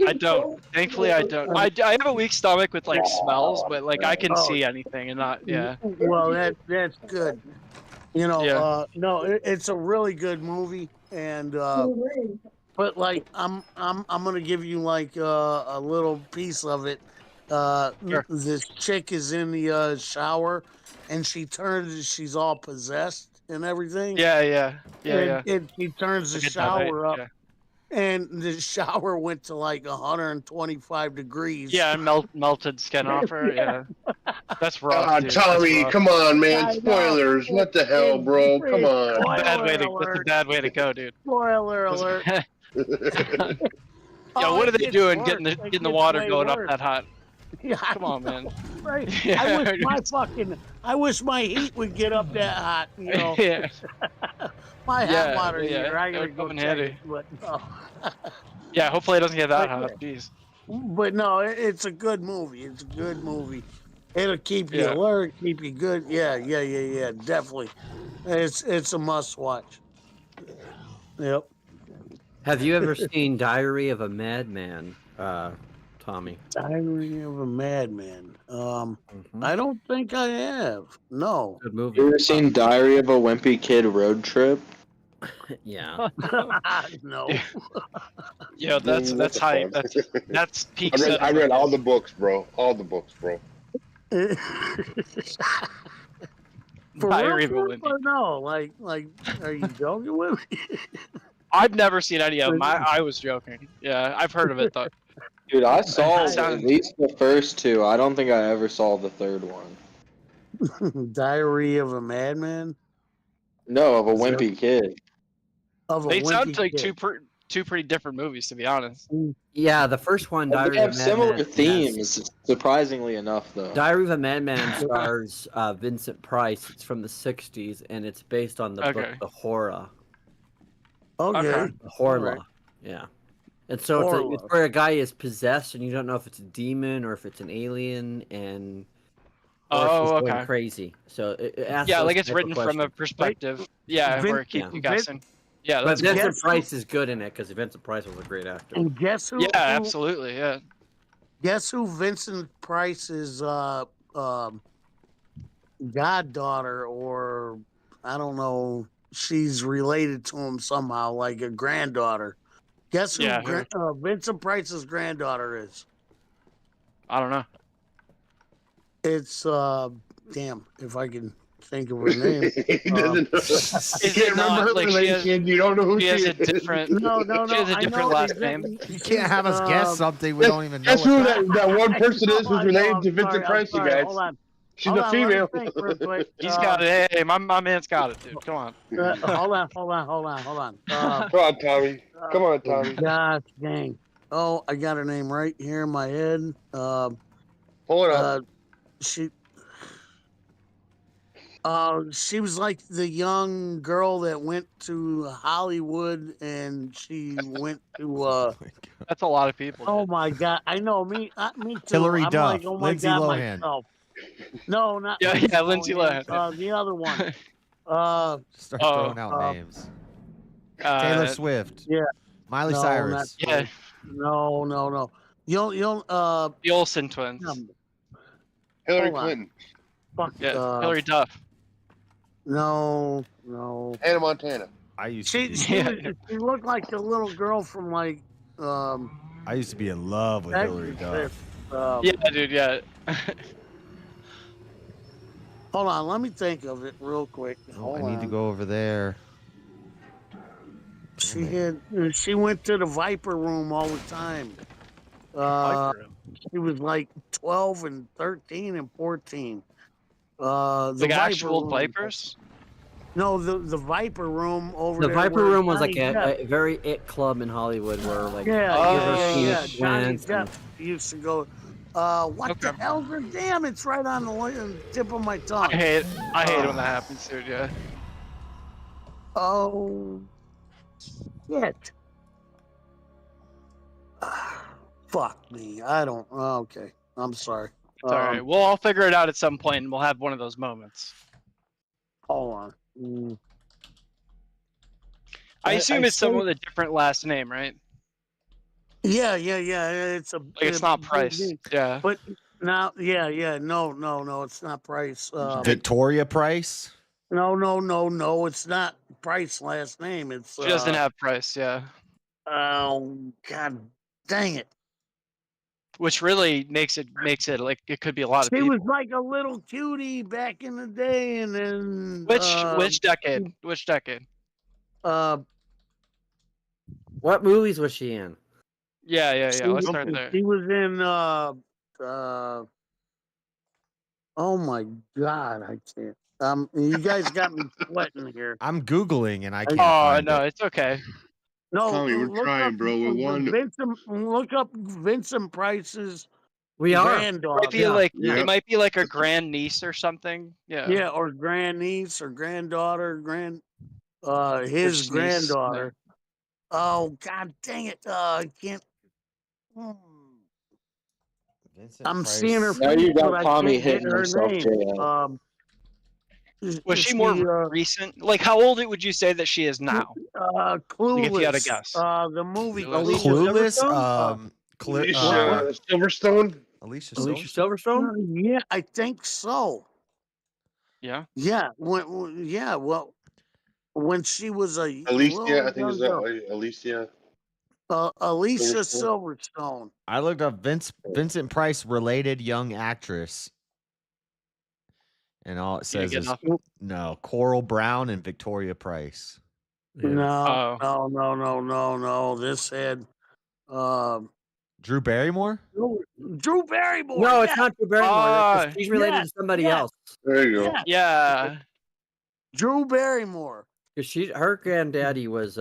I don't. Thankfully, I don't. I have a weak stomach with like smells, but like I can see anything and not. Yeah. Well, that's good. No, it's a really good movie, and but like I'm gonna give you like a little piece of it. This chick is in the shower, and she's all possessed and everything. Yeah. And she turns the shower up. Yeah. And the shower went to like 125 degrees. Yeah, and melted skin off her. Yeah, that's rough. Dude. Tommy, come on, man! Spoilers! What the hell, bro? Come on! That's a bad way to go, dude. Spoiler alert! Yeah, Oh, what are it they gets doing worse. getting the It getting the gets water way going up worse. that hot? Yeah, Come on, man. right. Yeah. I wish my heat would get up that hot. You know, Yeah. my hot Yeah, water yeah, heater. I that gotta would go come in check handy. it, but no. Yeah, hopefully it doesn't get that But hot. yeah. Jeez. But no, it's a good movie. It's a good movie. It'll keep you Yeah. alert, keep you good. Yeah. Definitely. It's a must watch. Yep. Have you ever seen Diary of a Madman, Tommy? Diary of a Madman. I don't think I have. No. Good movie. You ever seen Diary of a Wimpy Kid Road Trip? Yeah. No. Yeah, that's What the hype. fuck? That's peak. I read all the books, bro. All the books, bro. For Diary of a real, Wimpy. or no? Like, are you joking with me? I've never seen any of them. I was joking. Yeah, I've heard of it though. Dude, I saw at Sounds- least the first two. I don't think I ever saw the third one. Diary of a Madman. No, of a Is that- wimpy kid. Of a They sound wimpy like kid. two pretty different movies, to be honest. Yeah, the first one, But Diary they have of a similar Madman. themes, surprisingly enough, though. Diary of a Madman stars Vincent Price. It's from the 60s, and it's based on the book Okay. The Horror. Okay. The Horror. Alright. Yeah. And so it's where a guy is possessed, and you don't know if it's a demon or if it's an alien, and or if he's going crazy. So it asks Yeah, those like it's type of written from a questions. perspective. Yeah, where it keeps you guessing. Yeah, But that's Vincent cool. Price is good in it because Vincent Price was a great actor. And guess who? Yeah, absolutely. Yeah. Guess who Vincent Price's goddaughter, or I don't know, she's related to him somehow, like a granddaughter. Guess who Yeah, who? Vincent Price's granddaughter is? I don't know. It's damn, if I can think of her name. He doesn't know. You can't remember her relation. You don't know who she has a is. different. No. She has a I different know last name. You can't have us guess something we don't even know. Guess who what that one person is who's related to I'm Vincent sorry, Price, you guys? Hold on. She's Hold a on, let me female. think real quick. He's got it. Hey, my man's got it, dude. Come on. Hold on. Come on, Tommy. Come on, Tommy. Gosh dang. Oh, I got her name right here in my head. Pull it up. She was like the young girl that went to Hollywood, and she went to. That's a lot of people. Oh my God! I know me too. Hillary I'm Duff, like, oh my Lindsay God, Lohan. myself. No, not Yeah, Lindsay Lohan. The other one. Start throwing out names. Taylor Swift. Yeah. Miley No, Cyrus. not- No. You'll The Olsen twins. Hillary hold on. Clinton. Fuck. Yeah, Hillary Duff. No. Hannah Montana. I used She looked like the little girl from like. I used to be in love with Hillary Duff. Yeah, dude. Yeah. Hold on, let me think of it real quick. Hold I need to on. go over there. She went to the Viper Room all the time. She was like 12 and 13 and 14. The Like Viper actual Room. Vipers? No, the Viper Room over The there. Viper where Room was like Johnny Depp- a very it club in Hollywood where like Yeah. Steve Johnny went Depp used to go. What the hell? Damn, it's right on the tip of my tongue. I hate it when that happens, dude. Yeah. Oh, shit. Fuck me. I don't. Okay. I'm sorry. It's all right. Well, I'll figure it out at some point, and we'll have one of those moments. Hold on. I assume it's say- someone with a different last name, right? Yeah. It's a. Like it's not Price. Yeah. But now, yeah. No. It's not Price. Victoria Price. No. It's not Price last name. It's. She doesn't have Price. Yeah. Oh God, dang it! Which really makes it like it could be a lot of She people. was like a little cutie back in the day, and then Which decade? Which decade? What movies was she in? Yeah. She Let's was- start there. She was in. Oh my God, I can't. You guys got me sweating here. I'm googling and I can't. Oh find no, it. it's okay. No, Tommy, we're look trying, up, bro. We're one. Look up Vincent Price's We are. granddaughter. Might be like Yeah. it might be like a grandniece or something. Yeah. Yeah, or grandniece or granddaughter, his niece, granddaughter. Oh God dang it! I can't. I'm seeing her Now face, you got but I Tommy can't get hitting her himself, name. JL. Was she more recent? Like, how old would you say that she is now? Clueless. Like, if you had a guess. The movie Clueless. Alicia Silverstone. Alicia Silverstone. Yeah, I think so. Yeah. Yeah. Well, when she was a Alicia, I think young it's girl. Alicia. Alicia Silverstone. Silverstone. I looked up Vincent Price related young actress. And all it says get is nothing? no, Coral Brown and Victoria Price. No. This had Drew Barrymore? Drew Barrymore. No, yes. it's not Drew Barrymore. She's related to somebody else. There you go. Yes. Yeah. Drew Barrymore. Her granddaddy was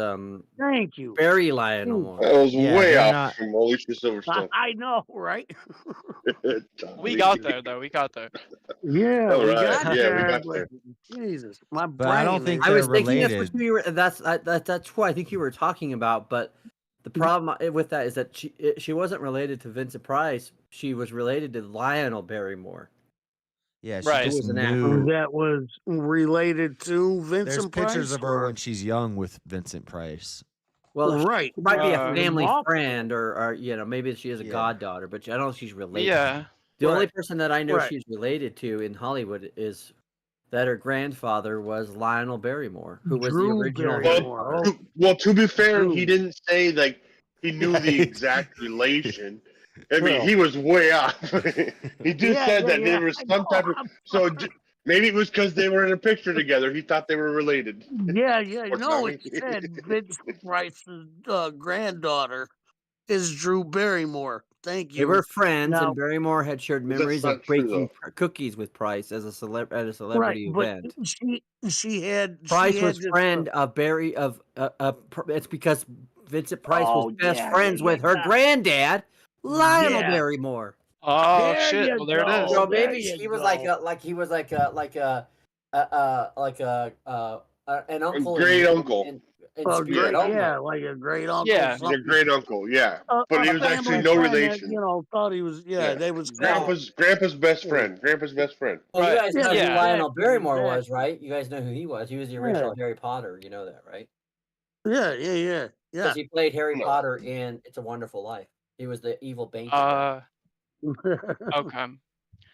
Thank you. Barry Lionel. That was way they're off not- from Alicia Silverstone. I know, right? We got there though. We got there. Yeah, All we right. got Yeah, there. we got but there. Jesus, my But I don't brain think is- I was they're thinking related. that's what you were. That's what I think you were talking about. But the problem with that is that she wasn't related to Vincent Price. She was related to Lionel Barrymore. Yeah, she Right. just was an knew. that was related to Vincent There's Price. pictures of her or- when she's young with Vincent Price. Well, Right. She might be a Uh, family Mom- friend, or maybe she is a Yeah. goddaughter, but I don't know if she's related. Yeah. The only Right. person that I know Right. she's related to in Hollywood is that her grandfather was Lionel Barrymore, who was Drew the original. Barrymore. Harry Potter. Oh, Well, to be fair, True. he didn't say like he knew the exact relation. I mean, Well. he was way off. He just Yeah, said yeah, that yeah. there was some type of. So maybe it was because they were in a picture together. He thought they were related. Yeah. Or No, it something. said Vincent Price's granddaughter is Drew Barrymore. Thank you. They were friends, Now- and Barrymore had shared That's memories not of true, breaking though. cookies with Price as a right, celebrity but event. she had Price she had was this, friend of Barry of it's because Vincent Price Oh, was best yeah, friends yeah, with her yeah. granddad, Lionel Yeah. Barrymore. Oh There shit. you Well, there it go. is. So there maybe you she was go. an uncle, great uncle. in A spirit great, only. yeah, like a great uncle. Yeah. Like a something. great uncle, yeah. But he was family actually no friend that, relation. thought he was. Yeah, they was Grandpa's best friend. Grandpa's best friend. Well, you guys know Yeah, who Lionel exactly, Barrymore exactly. was, right? You guys know who he was. He was the original Harry Potter. You know that, right? Yeah. Because he played Harry No. Potter in It's a Wonderful Life. He was the evil banker. Okay.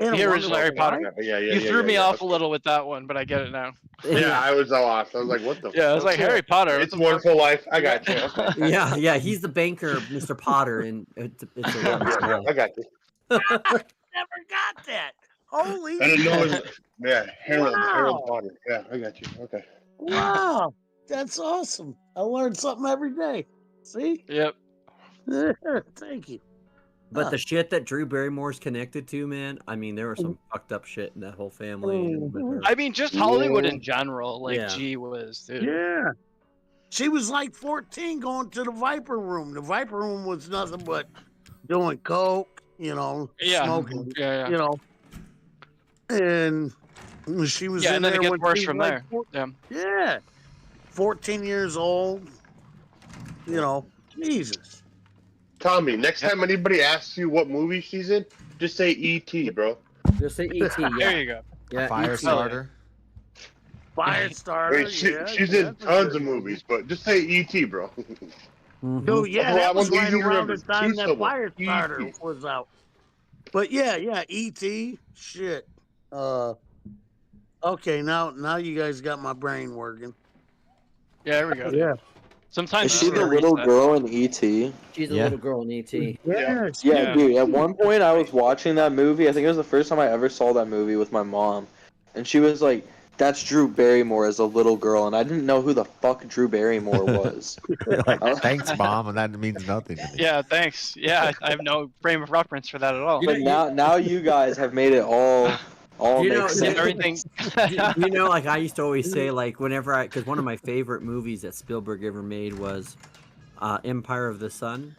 And The a original Harry Wonderful Potter. Life? Yeah. You threw me off a little with that one, but I get it now. Yeah, I was lost. I was like, what the Yeah, I was like, Harry Potter. It's a Wonderful Life. I got you. Okay. yeah. He's the banker, Mr. Potter, and it's a Wonderful Life. I got you. Never got that. Holy I didn't know it shit. was, yeah, Harold Wow. Potter. Yeah, I got you. Okay. Wow. That's awesome. I learn something every day. See? Yep. Thank you. But the shit that Drew Barrymore's connected to, man, I mean, there was some fucked up shit in that whole family. and with her. I mean, just Hollywood in general. Like, Yeah. gee whiz, dude. Yeah. She was like 14 going to the Viper Room. The Viper Room was nothing but doing coke, Yeah. smoking, Yeah. and she was Yeah, in and then there it gets when worse she from was there. Yeah. Yeah. 14 years old. Jesus. Tommy, next time anybody asks you what movie she's in, just say E.T., bro. Just say E.T. Yeah. There you go. Yeah, Firestarter. Firestarter. She's in tons of movies, but just say E.T., bro. Dude, yeah, Well, that was one right easy to around remember. the time Two that syllables. Firestarter E.T. was out. But yeah, E.T. Shit. Okay, now you guys got my brain working. Yeah, there we go. Yeah. Sometimes Is she it's the a little reset. girl in E.T.? She's a Yeah. little girl in E.T. Yes. Yeah, dude. At one point, I was watching that movie. I think it was the first time I ever saw that movie with my mom, and she was like, "That's Drew Barrymore as a little girl," and I didn't know who the fuck Drew Barrymore was. Like, thanks, mom, and that means nothing to me. Yeah, thanks. Yeah, I have no frame of reference for that at all. But now you guys have made it all You know, makes sense. Everything. You know, like I used to always say, like whenever because one of my favorite movies that Spielberg ever made was Empire of the Sun,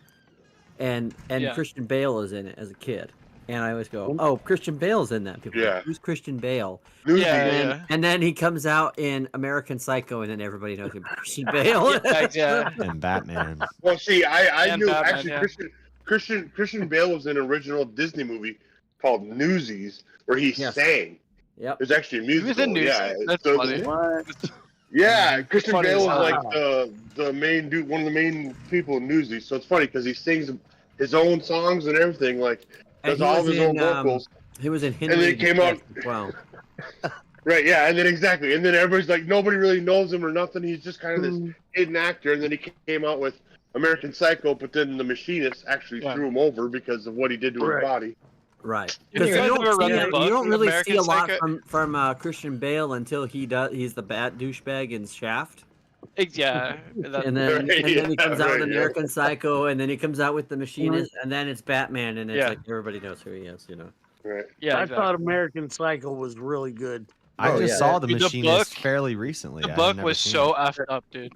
and Yeah. Christian Bale is in it as a kid. And I always go, "Oh, Christian Bale's in that." People, Yeah. go, who's Christian Bale? Newsy. And then he comes out in American Psycho, and then everybody knows him. Christian Bale. Yeah. And Batman. Well, see, I And knew Batman, actually yeah. Christian Bale was in an original Disney movie called Newsies where he sang. Yep. It was actually a He musical. was in Newsies. Yeah. That's so- funny. What? Yeah, Christian Funny Bale as was hell. like the main dude, one of the main people in Newsies. So it's funny because he sings his own songs and everything, like And does he all of was his own in, vocals. He was in And then it came out. Wow. Right, yeah, and then exactly, and then everybody's like, nobody really knows him or nothing. He's just kind of this hidden actor, and then he came out with American Psycho, but then the Machinist actually threw him over because of what he did to his body. Right. Did you guys ever read the book, You don't really American see a lot Psycho? from Christian Bale until he's the bad douchebag in Shaft. Yeah. And then he comes out with right, American Psycho, and then he comes out with the Machinist, and then it's Batman, and it's Yeah. like everybody knows who he is, you know. Right. Yeah, I exactly. thought American Psycho was really good. I Oh, just yeah. saw the Dude, the Machinist book- fairly recently. The I book had never was seen so it. effed up, dude.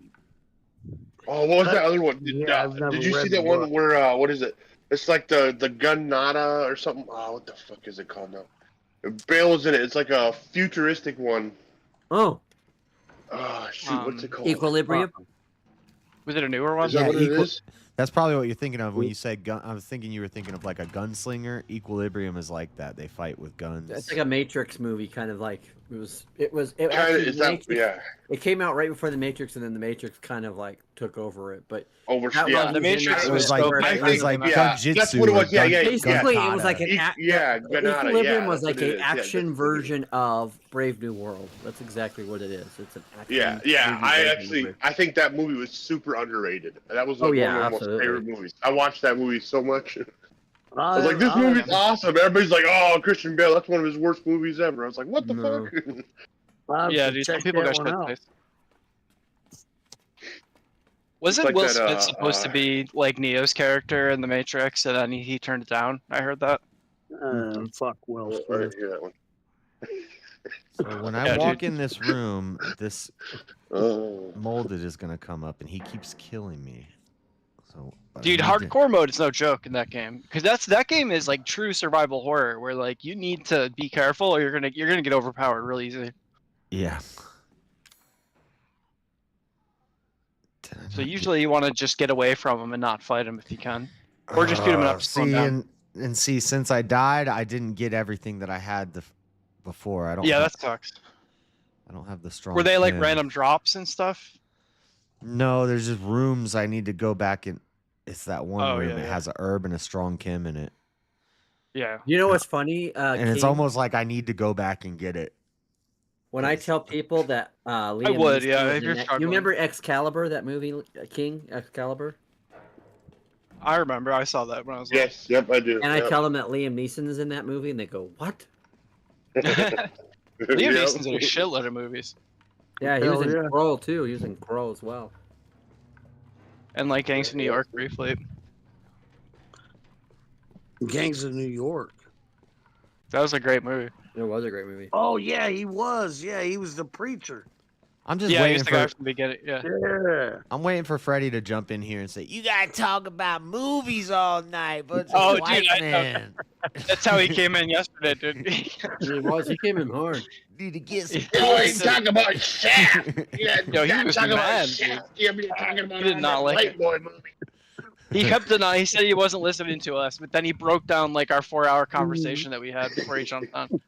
Oh, what was that other one? Yeah, I've never did you read see the that one book. where what is it? It's like the Gun Nada or something. Oh, what the fuck is it called now? Bale was in it. It's like a futuristic one. Oh, Oh shoot, what's it called? Equilibrium. Was it a newer one? Is that what it Equi- is? That's probably what you're thinking of when you say gun. I was thinking you were thinking of like a gunslinger. Equilibrium is like that. They fight with guns. It's like a Matrix movie, kind of like it Kinda, actually, is that, Matrix, yeah. It came out right before the Matrix, and then the Matrix kind of like took over it. But Over, that yeah. one The was in Matrix that It was was like so it bad. was like Yeah, gunjitsu. that's what it was. or Yeah, gun- yeah, Basically, it was gunkata. like an Ganada, Equilibrium yeah, was that's like what it an is. Yeah, that's action what it is. version of Brave New World. That's exactly what it is. It's an action. Yeah. movie I version of actually, Brave. I think that movie was super underrated. That was like Oh, yeah, one of my most absolutely. favorite movies. I watched that movie so much. I I was like, this movie's awesome. Everybody's like, oh, Christian Bale, that's one of his worst movies ever. I was like, what the No. fuck? Yeah, dude. Some people got shit faced. Wasn't like Will that, Smith supposed to be like Neo's character in The Matrix, and then he turned it down? I heard that. Fuck Will I Smith. didn't hear that one. So when I Yeah, walk dude. in this room, this Oh. molded is gonna come up, and he keeps killing me. So, but I Dude, need to- hardcore mode is no joke in that game, because that game is like true survival horror, where like you need to be careful, or you're gonna get overpowered real easy. Yeah. So usually you want to just get away from them and not fight them if you can, or just shoot them enough to slow 'em See, down. and see, since I died, I didn't get everything that I had before. I don't. Yeah, have, that sucks. I don't have the strong. Were they like kin. random drops and stuff? No, there's just rooms I need to go back and. It's that one Oh, room. yeah, It yeah. has a herb and a strong Kim in it, Yeah. You know what's funny? and it's King? almost like I need to go back and get it. When I tell people that Liam would, Neeson yeah, was if in you're that- struggling. you remember Excalibur, that movie, King Excalibur? I remember. I saw that when I was. Yes, yep, I do. And I yep. tell them that Liam Neeson is in that movie, and they go, "What?" Liam Yep. Neeson's in a shitload of movies, Yeah, he was Hell in yeah. Crow too. He was in Crow as well. and like Gangs of New York briefly. Gangs of New York. That was a great movie. It was a great movie. Oh yeah, he was. Yeah, he was the preacher. I'm just Yeah, he waiting was the guy for. from the beginning. Yeah. Yeah. I'm waiting for Freddie to jump in here and say, "You gotta talk about movies all night, but Oh, oh, white dude, I know. man That's how he came in yesterday, dude. He was. He came in hard. need to get some." Oh, he's talking about Shaft. Yeah, Yo, he was talking mad, about Shaft. Yeah, we're talking about He did not like it. Playboy movie. He kept denying. He said he wasn't listening to us, but then he broke down like our 4-hour conversation that we had before he jumped on.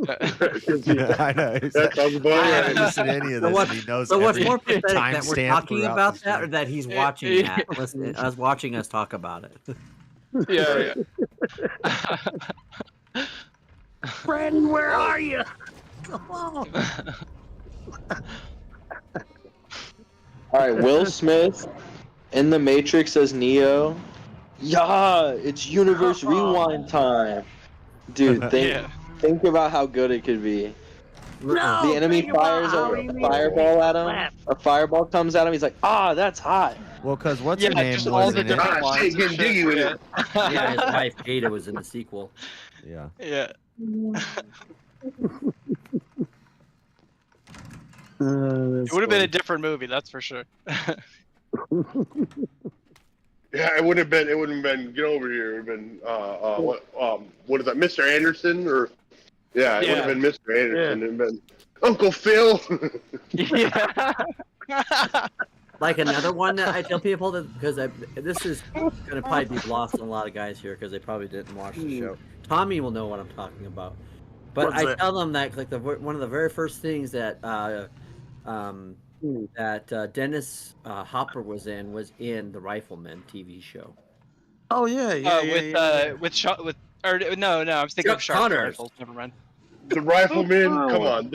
I know. He's That sounds about I right. haven't listened to any of So this. what- and he knows So what's every more pathetic, that we're timestamp talking throughout about the that, or stream. that he's watching that, listening, us watching us talk about it? Yeah, Brandon, where are you? Come on. All right, Will Smith in The Matrix as Neo. Yeah, it's universe rewind time, dude. Think about how good it could be. No, The enemy think about fires how a he made fireball at him. laugh. A fireball comes at him. He's like, "Ah, that's hot." Well, because what's Yeah, her name just all was the in it? different Ah, lines shit, and getting shit, jiggy with yeah. it. Yeah, his wife Ada was in the sequel. Yeah. Yeah. Uh, It would have been a different movie, that's for sure. Yeah, it wouldn't have been. It wouldn't have been. Get over here. It would have been. What is that? Mr. Anderson or? Yeah, it would have been Mr. Anderson. It would have been Uncle Phil. Yeah. Like another one that I tell people that because this is gonna probably be lost on a lot of guys here because they probably didn't watch the show. Tommy will know what I'm talking about, but What's I that? tell them that like one of the very first things that Dennis Hopper was in the Rifleman TV show. Oh yeah. With no, I was thinking of Sharp Connors. Rifles. Never mind. The Rifleman. Oh. Come on,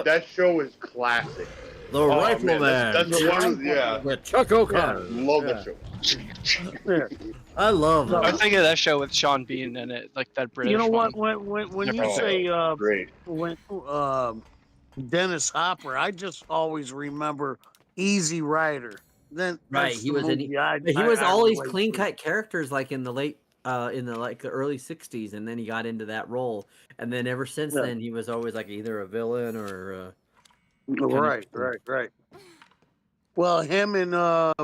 that show is classic. The Rifleman. Man, that's one of with Chuck O'Connor. Love that show. I love that. I was thinking of that show with Sean Bean in it, like that British. You know one. what? When you Different say great. when Dennis Hopper, I just always remember Easy Rider. Then Right, that's he the was in. movie I He was all these relate clean to. cut characters, like in the late, the early '60s, and then he got into that role, and then ever since Yeah. then, he was always like either a villain or. Right. Well, him and oh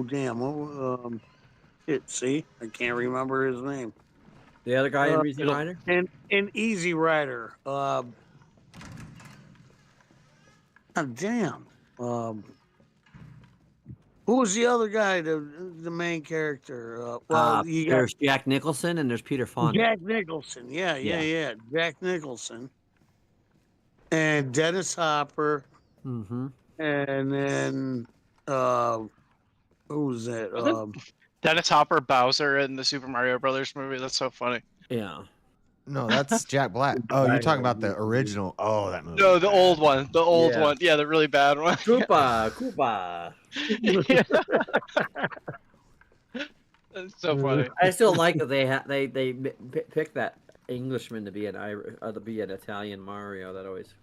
damn, see, I can't remember his name. The other guy in Easy Rider. And Easy Rider. Damn. Who was the other guy? The main character. You got There's Jack Nicholson and there's Peter Fonda. Jack Nicholson. Yeah. Jack Nicholson. And Dennis Hopper. Mm-hmm. And then who was that? Dennis Hopper Bowser in the Super Mario Brothers movie. That's so funny. Yeah. No, that's Jack Black. Oh, you're talking about the original. Oh, that movie. No, the old one. The old Yeah. one. Yeah, the really bad one. Koopa. That's so funny. I still like that they picked that Englishman to be an Italian Mario. That always.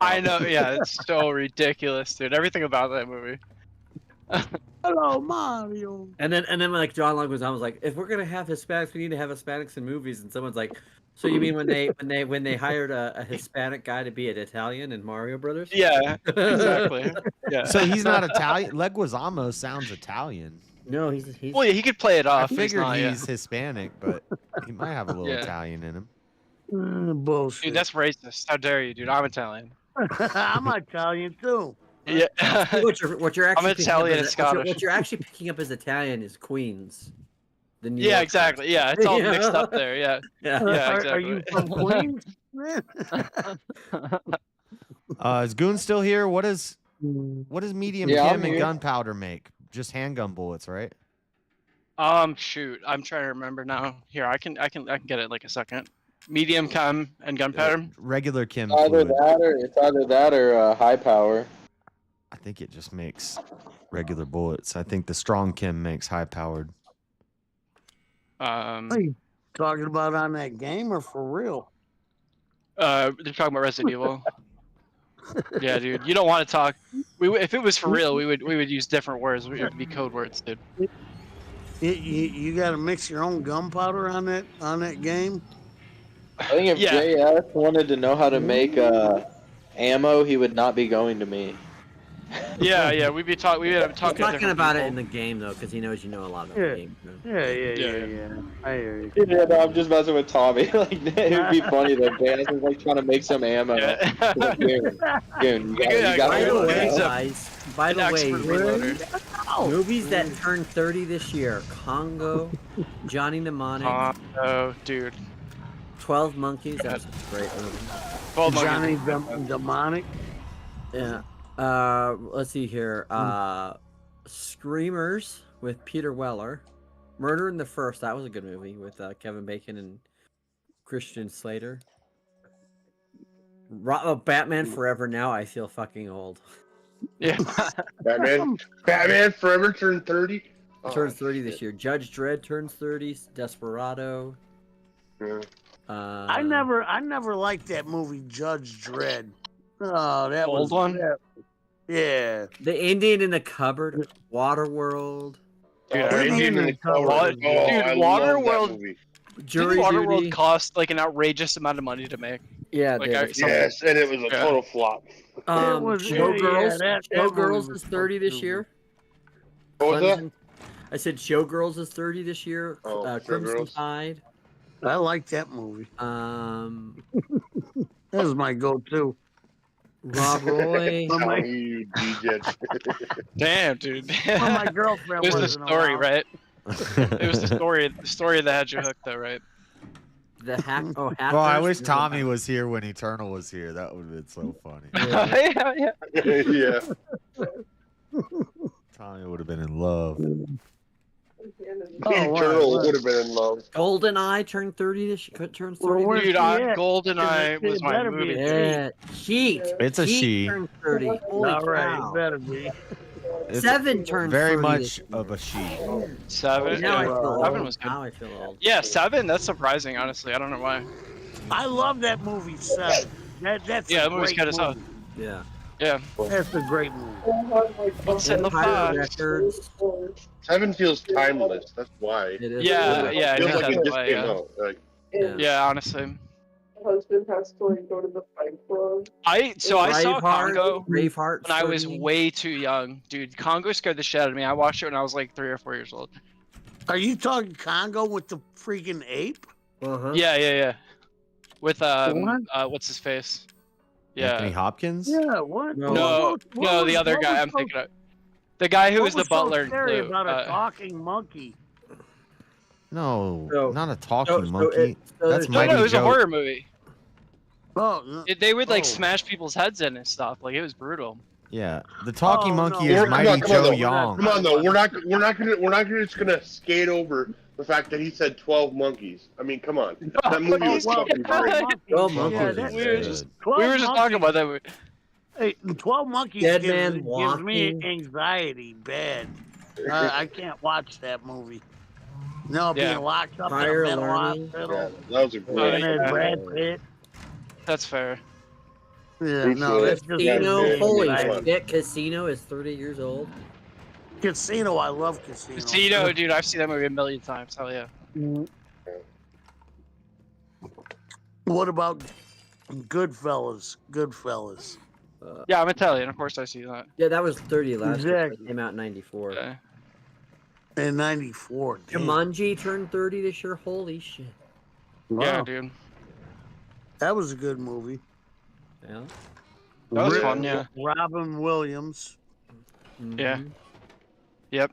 I know. Yeah, it's so ridiculous, dude. Everything about that movie. Hello, Mario. And then like John Long was like, if we're gonna have Hispanics, we need to have Hispanics in movies. And someone's like, so you mean when they hired a Hispanic guy to be an Italian in Mario Brothers? Yeah, exactly. Yeah. So he's not Italian. Leguizamo sounds Italian. No, he's. Well, yeah, he could play it I off. figured not, yeah. he's Hispanic, but he might have a little Yeah. Italian in him. Bullshit. Dude, that's racist. How dare you, dude? I'm Italian. I'm Italian too. Yeah. what you're actually I'm Italian and Scottish. What you're actually picking up as Italian is Queens. The New Yeah, York exactly. Yeah, it's all mixed up there. Yeah. Yeah. Yeah, exactly. Are you from Queens? Is Goon still here? What does medium Yeah, I'm Kim and here. gunpowder make? Just handgun bullets, right? Shoot, I'm trying to remember now. Here, I can get it in like a second. Medium chem and gunpowder. Regular Kim Either fluid. that or high power. I think it just makes regular bullets. I think the strong Kim makes high powered. What are you talking about on that game or for real? They're talking about Resident Evil. Yeah, dude. You don't want to talk. If it was for real, we would use different words. It would be code words, dude. You got to mix your own gunpowder on that game. I think if JS wanted to know how to make ammo, he would not be going to me. Yeah, we'd be talking. He's to talking different about it people. in the game though, because he knows you know a lot about Yeah. the game. Yeah. I hear you. Yeah, no, I'm just messing with Tommy. Like, it would be funny that JS is like trying to make some ammo. Like, dude, you got By the to way, know. guys. By the way, reloader. movies that turned 30 this year: Congo, Johnny Mnemonic, Oh, dude. 12 Monkeys. That's a great movie. 12 Johnny Monkeys. Demonic. Yeah. Let's see here. Screamers with Peter Weller. Murder in the First. That was a good movie with Kevin Bacon and Christian Slater. Batman Forever. Now I feel fucking old. Yeah. Batman Forever turned 30. Turns 30 this year. Judge Dredd turns 30. Desperado. Yeah. I never liked that movie Judge Dredd. Oh, that Old was one? Yeah. The Indian in the Cupboard. Waterworld. Dude, Oh, Indian in the Cupboard. Oh, I love that Waterworld. movie. Jury Didn't Waterworld Duty. cost like an outrageous amount of money to make? Yeah, Like, dude. Yes, and it was a total flop. was- Showgirls. yeah, that Showgirls movie is was 30 this stupid. year. What was that? Clemson- I said Showgirls is 30 this year. Oh, Crimson Showgirls. Tide. I like that movie. That was my go-to. Rob Roy. Tommy, you DJ. Damn, dude. Well, my girlfriend It was the wasn't story, around. right? It was the story that had you hooked, though, right? The hack. Oh, Well, I Hackers? wish Tommy was here when Eternal was here. That would have been so funny. Yeah. Yeah. Tommy would have been in love. Eternal would have been in love. Golden Eye turned 30 this year. Turns 30. Well, where's Dude, she at? GoldenEye was my better be movie. a Yeah, Sheet. It's a she. Turned 30. Holy All right, cow. it better be. It's Seven turned very 30 much this of a she. Seven. Now I Yeah. feel old. Seven was good. Now I feel old. Yeah, Seven. That's surprising, honestly. I don't know why. I love that movie, Seven. That's Yeah, a that movie's great good as hell. movie. Yeah. Yeah. That's a great movie. What's in the Empire box? Records. Seven feels timeless. That's why. It is. Yeah, yeah, It feels it like is it that just way, came yeah. out. Like, Yeah, honestly. Husband has to like go to the fight club. I saw Congo Braveheart. when I was 30. way too young, dude. Congo scared the shit out of me. I watched it when I was like 3 or 4 years old. Are you talking Congo with the freaking ape? Uh-huh. Yeah. With What? what's his face? Anthony Yeah. Hopkins? Yeah, what? No, What the was- other what guy. was I'm so- thinking of. The guy who what was the so butler in scary Blue. about a talking monkey? No, So- not a talking so monkey. That's No, Mighty it was a Joe. horror movie. Oh, They would like oh. smash people's heads in and stuff. Like it was brutal. Yeah, the talking Oh, monkey no. is Come on, Mighty come on, Joe though. Young. Come on, though. We're not just gonna skate over the fact that he said 12 monkeys. I mean, come on. That movie was well, fucking 12 great. monkeys. 12 Yeah, monkeys that- is We were good. just 12 we were just talking monkeys. about that movie. Hey, 12 monkeys Dead gives, man gives me walking. anxiety bad. I can't watch that movie. No, Yeah. being locked up Higher in a mental learning. hospital. Yeah, that was a And great. then Yeah. Brad Pitt. That's fair. Yeah, Pretty no, sure. that's just Casino. Yeah, Holy yeah. shit. Casino is 30 years old. Casino. I love Casino. Casino, dude. I've seen that movie a million times. Hell yeah. What about Goodfellas? Goodfellas. Yeah, I'm Italian. Of course, I see that. Yeah, that was 30 last year. Exactly. It came out in 94. Yeah. In '94. damn. Jumanji turned 30 this year. Holy shit. Yeah, Wow. dude. That was a good movie. Yeah. That was Ri- fun. Yeah. Robin Williams. Yeah. Mhm. Yep.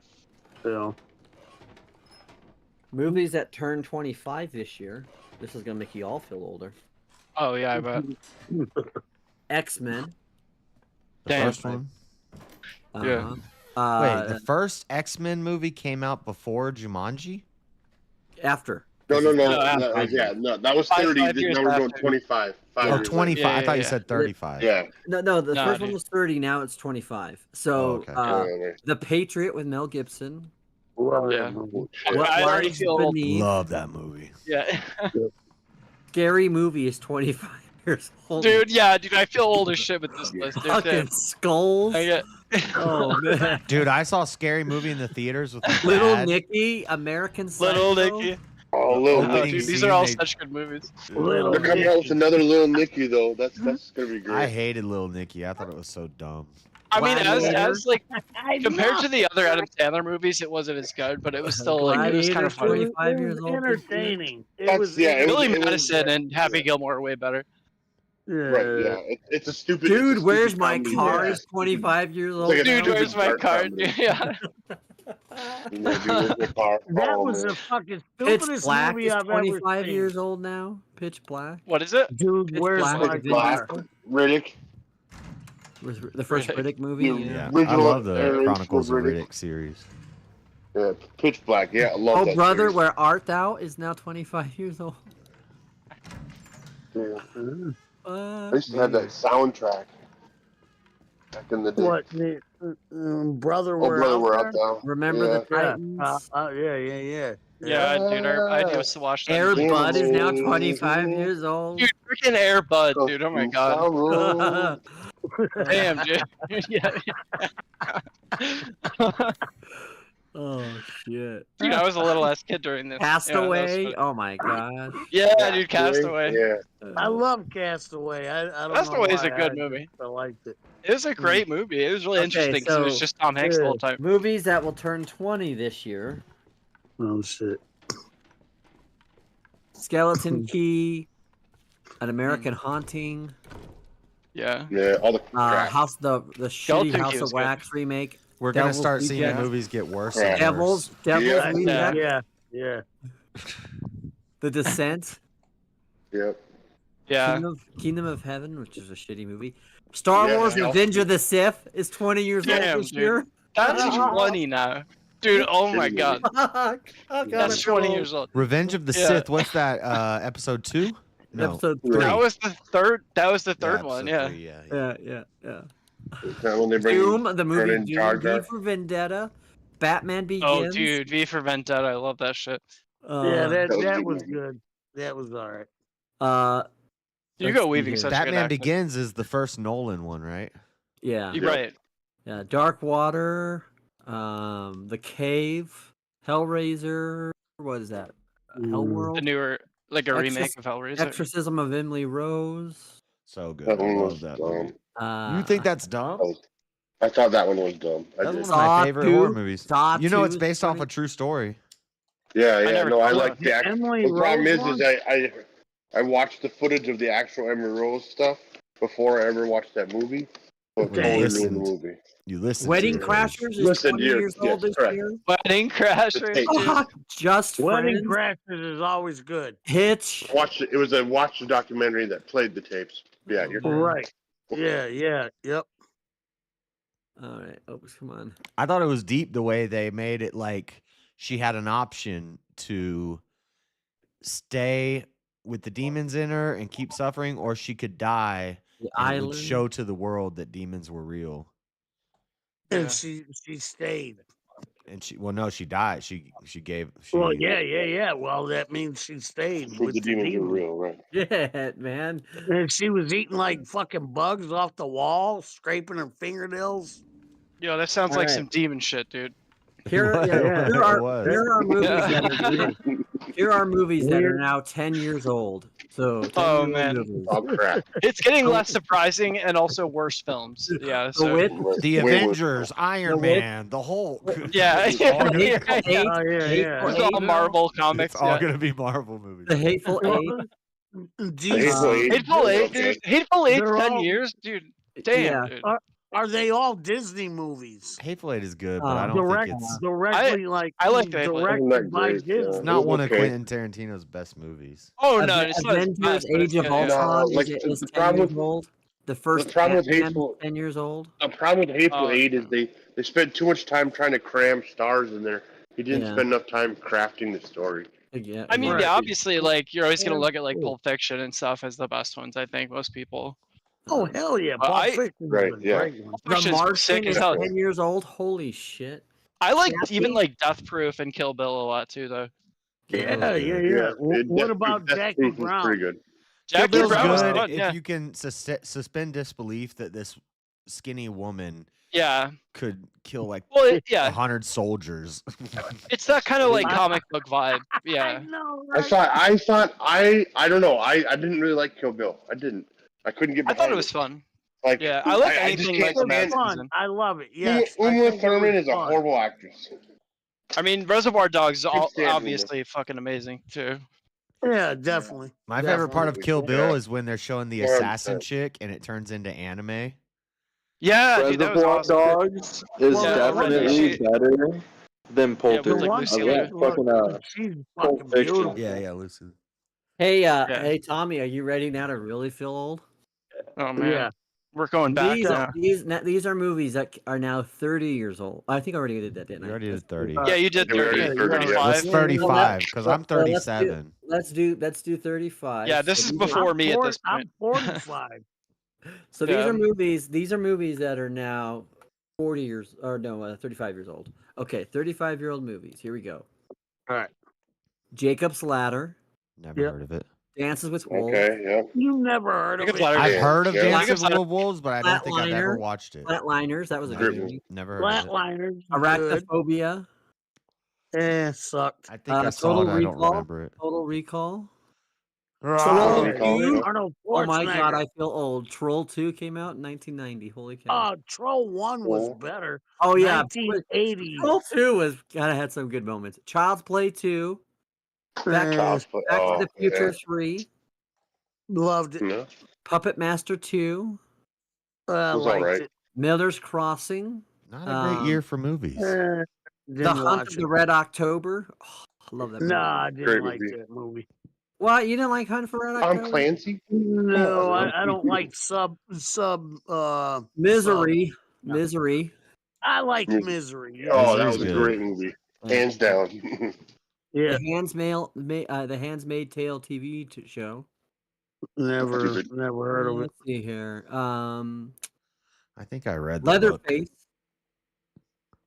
So, Movies that turned 25 this year. This is gonna make you all feel older. Oh yeah, I bet. X-Men. The Damn. first one. Yeah. Wait, the first X-Men movie came out before Jumanji? After. No. No, That was 30. Five years Now we're going after. 25. 5 Oh, years 25. Yeah, I thought you yeah. said 35. later. Yeah. No, the Nah, first one dude. was 30, now it's 25. So, Oh, okay. The Patriot with Mel Gibson. love Yeah. that movie. What I already Lies feel old. Beneath. Love that movie. Yeah. Scary Movie is 25 years old. Dude, yeah, dude. I feel old as shit with this list, dude. Fucking Damn. skulls. I get. Oh, man. Dude, I saw a scary movie in the theaters with my Little dad. Nicky, American Little Psycho. Nicky. Oh, Little Opening Oh, Nicky. dude, these are all scene, such good movies. Little They're coming out with Nicky. another Little Nicky, though. That's gonna be great. I hated Little Nicky. I thought it was so dumb. I mean, Gladiator. as like I compared know. to the other Adam Sandler movies, it wasn't as good, but it was still like it was kind of Gladiator, funny. 25 It years was old. entertaining. That's- Billy it was- Madison and Happy Gilmore are way better. Right, yeah. It's a stupid. Dude, it's a where's stupid my comedy. car? Yeah. Is 25 years old. like a Dude, stupid where's my dark card? comedy. Yeah. You know, dude, where's my car? That Oh, was man. the fucking Pitch stupidest Black movie is I've ever 25 seen. years old now. Pitch Black. What is it? Dude, Pitch where's Black my with Vin Black. car? Riddick. Was the first Riddick. Riddick movie. Yeah. Yeah, I Original love the iteration Chronicles of of Riddick. Riddick series. Yeah, Pitch Black. Yeah, I love Oh, that. brother, series. where art thou? Is now 25 years old. Yeah. I used to have that soundtrack back in the day. What? Brother, Oh, we're brother, out we're there? out now. Remember yeah. the Titans? Yeah. Yeah, dude, I used to watch that. Air Damn, Bud is now man. 25 years old. Dude, freaking Air Bud, dude. Oh my god. Damn, dude. Yeah. Oh shit. Dude, I was a little ass kid during this. Castaway. Yeah, Oh my gosh. yeah, dude, Castaway. Yeah. I love Castaway. I don't Castaway know is why. a good movie. I liked it. It was a great movie. It was really interesting because it was just Tom Hanks the whole time. Movies that will turn 20 this year. Oh shit. Skeleton Key, An American Haunting. Yeah. Yeah, all the crap. the shitty Skeleton House Key of was good. Wax remake. We're gonna Devil's start seeing the Rejects. movies get worse. Yeah. And Devil's worse. Rejects. Yeah. The Descent. Yep. Yeah. Kingdom of Heaven, which is a shitty movie. Star Yeah, Wars yeah. Revenge of the Sith is 20 years Damn, old this dude. year. That's 20 now. Dude, oh my god. Fuck. I gotta That's 20 go. years old. Revenge of the Yeah. Sith. What's that? Episode 2? No. Episode 3. That was the third. That was the third episode one. Yeah. 3, yeah. Yeah. Is that when they bring Doom, the turn movie in Doom, Jar V Jar? for Vendetta, Batman Begins. Oh, dude, V for Vendetta. I love that shit. Yeah, that that was was good. That was all right. You let's go see weaving here. such a good Batman accent. Begins is the first Nolan one, right? Yeah. You're right. Yeah, Dark Water, The Cave, Hellraiser. What is that? The Hellworld. newer, like a remake of Hellraiser. Exorcism of Emily Rose. So good. That I one love was that dumb. movie. You think that's dumb? I thought that one was dumb. I That's did. one of my Saw favorite 2, horror movies. Saw You know, it's 2 based off funny. a true story. Yeah, never no, I saw like it. the actual. Emily The problem Rose is I watched the footage of the actual Emily Rose stuff before I ever watched that movie. So it Well, totally you ruined the listened. movie. You listen. Wedding to it. Crashers is Listen, 20 dear, years yes, old this correct. year. Wedding Crashers. tape. Dude. Just Wedding Friends. Crashers is always good. Hitch. It was a watch the documentary that played the tapes. Yeah, you're Right. Yeah. Yep. All right. Oh, come on. I thought it was deep the way they made it. Like she had an option to stay with the demons in her and keep suffering, or she could die. The And it would Island. show to the world that demons were real. And she stayed. And she died. She gave. Well, yeah. Well, that means she stayed Prove with the demons are real, right? Yeah, man. And she was eating like fucking bugs off the wall, scraping her fingernails. Yo, that sounds All like right. some demon shit, dude. Here are movies that are now 10 years old. So 10 Oh year-old man, movies. Oh crap! it's getting less surprising and also worse films. Yeah. The So Witch. The Way Avengers, Iron Witch. Man, the Hulk. yeah, It's all gonna, yeah, Hateful yeah. Eight. Oh, yeah. Hateful It's all Eight. Marvel comics. it's all Yeah. gonna be Marvel movies. The Hateful Eight. Jesus. Hateful Eight, Okay. dude. Hateful Eight, They're 10 all- years, dude. Damn, Yeah. dude. Are they all Disney movies? Hateful Eight is good, but I don't Direct, think it's directly I like the Hateful Eight. directed by Great, Disney. it's not one of Okay. Quentin Tarantino's best movies. Oh no, it's not as Avengers bad, but Age it's of good, yeah. Ultron like, is the 10 problem years with- old. The first problem with Ant-Man, Hateful- 10 years old. The problem with Hateful Oh, Eight is they spent too much time trying to cram stars in there. He didn't Yeah. spend enough time crafting the story. Yeah, I mean, Right. yeah, obviously, like you're always gonna Yeah, look at like cool. Pulp Fiction and stuff as the best ones. I think most people. Oh hell yeah! Pulp I- Fiction Right, was a yeah. great one. The Fiction's Martian sick is as hell. 10 years old. Holy shit. I like Jackie? even like Death Proof and Kill Bill a lot too, though. Yeah. It- What Death about Proof- Death Jackie Proof was Brown? Pretty good. Jackie Bill's Brown was good fun, if yeah. you can suspend disbelief that this skinny woman Yeah. could kill like Well, yeah, 100 soldiers. it's that kind of like comic book vibe. Yeah. I don't know. I didn't really like Kill Bill. I didn't. I couldn't get I behind thought it was fun. Like, Yeah, I like I just anything like can't stand- romanticism. I love it. Uma, Yes. I Uma think it Thurman was is a fun. horrible actress. I mean, Reservoir Dogs is Can't stand Uma. obviously fucking amazing too. Yeah, definitely. My favorite part of Definitely. Kill Bill Yeah. is when they're showing the 100%. assassin chick and it turns into anime. Yeah, dude, that was Reservoir awesome. Dogs is Well, definitely she- better than Pulp Yeah, with, Fiction. like, Lucy I Liu. love fucking, She's Pulp fucking Fiction. beautiful. Yeah, Lucy. Hey, Yeah. hey, Tommy, are you ready now to really feel old? Oh man, Yeah. we're going back These now. these are movies that are now 30 years old. I think I already did that, didn't I? You already did 30. Yeah, you did Yeah, we already 30. did 30, yeah. What's 35. 35? Because I'm Well, let's do- 37. Let's do 35. Yeah, this is these before are- me at this point. I'm 45. So these Yeah. are movies. These are movies that are now 40 years, or no, 35 years old. Okay, 35-year-old movies. Here we go. All right. Jacob's Ladder, Never Yep. heard of it. Dances with Wolves, Okay, yeah. You never heard of Jacob's it. Ladder. I've Yeah, heard of yeah. Dances Jacob's with Ladder. Wolves, but I don't think I've ever Flatliner. watched it. Flatliners. That was a No, good Good movie. never heard of it. Flatliners. Good. Arachnophobia, Sucked. I think I saw it. I don't remember it. Total Recall. Troll Troll 2? Arnold Oh my god, Schwarzenegger. I feel old. Troll 2 came out in 1990. Holy cow. Troll 1 was better. Oh yeah, 1980. Troll 2 was kind of had some good moments. Child's Play 2. Back to the Future 3. Loved it. Yeah. Puppet Master 2. Liked it. Miller's Crossing. Not a great year for movies. The Hunt of the Red October. Oh, I love that movie. Nah, I didn't like that movie. What? You didn't like Hunt for Red October? Tom Clancy? No, I don't like Misery. Misery. I like Misery. Yeah. Oh, that was a great movie. Hands down. Yeah. The Handmaid's Tale TV show. Never heard of it. Let's see here. I think I read the book. Leatherface.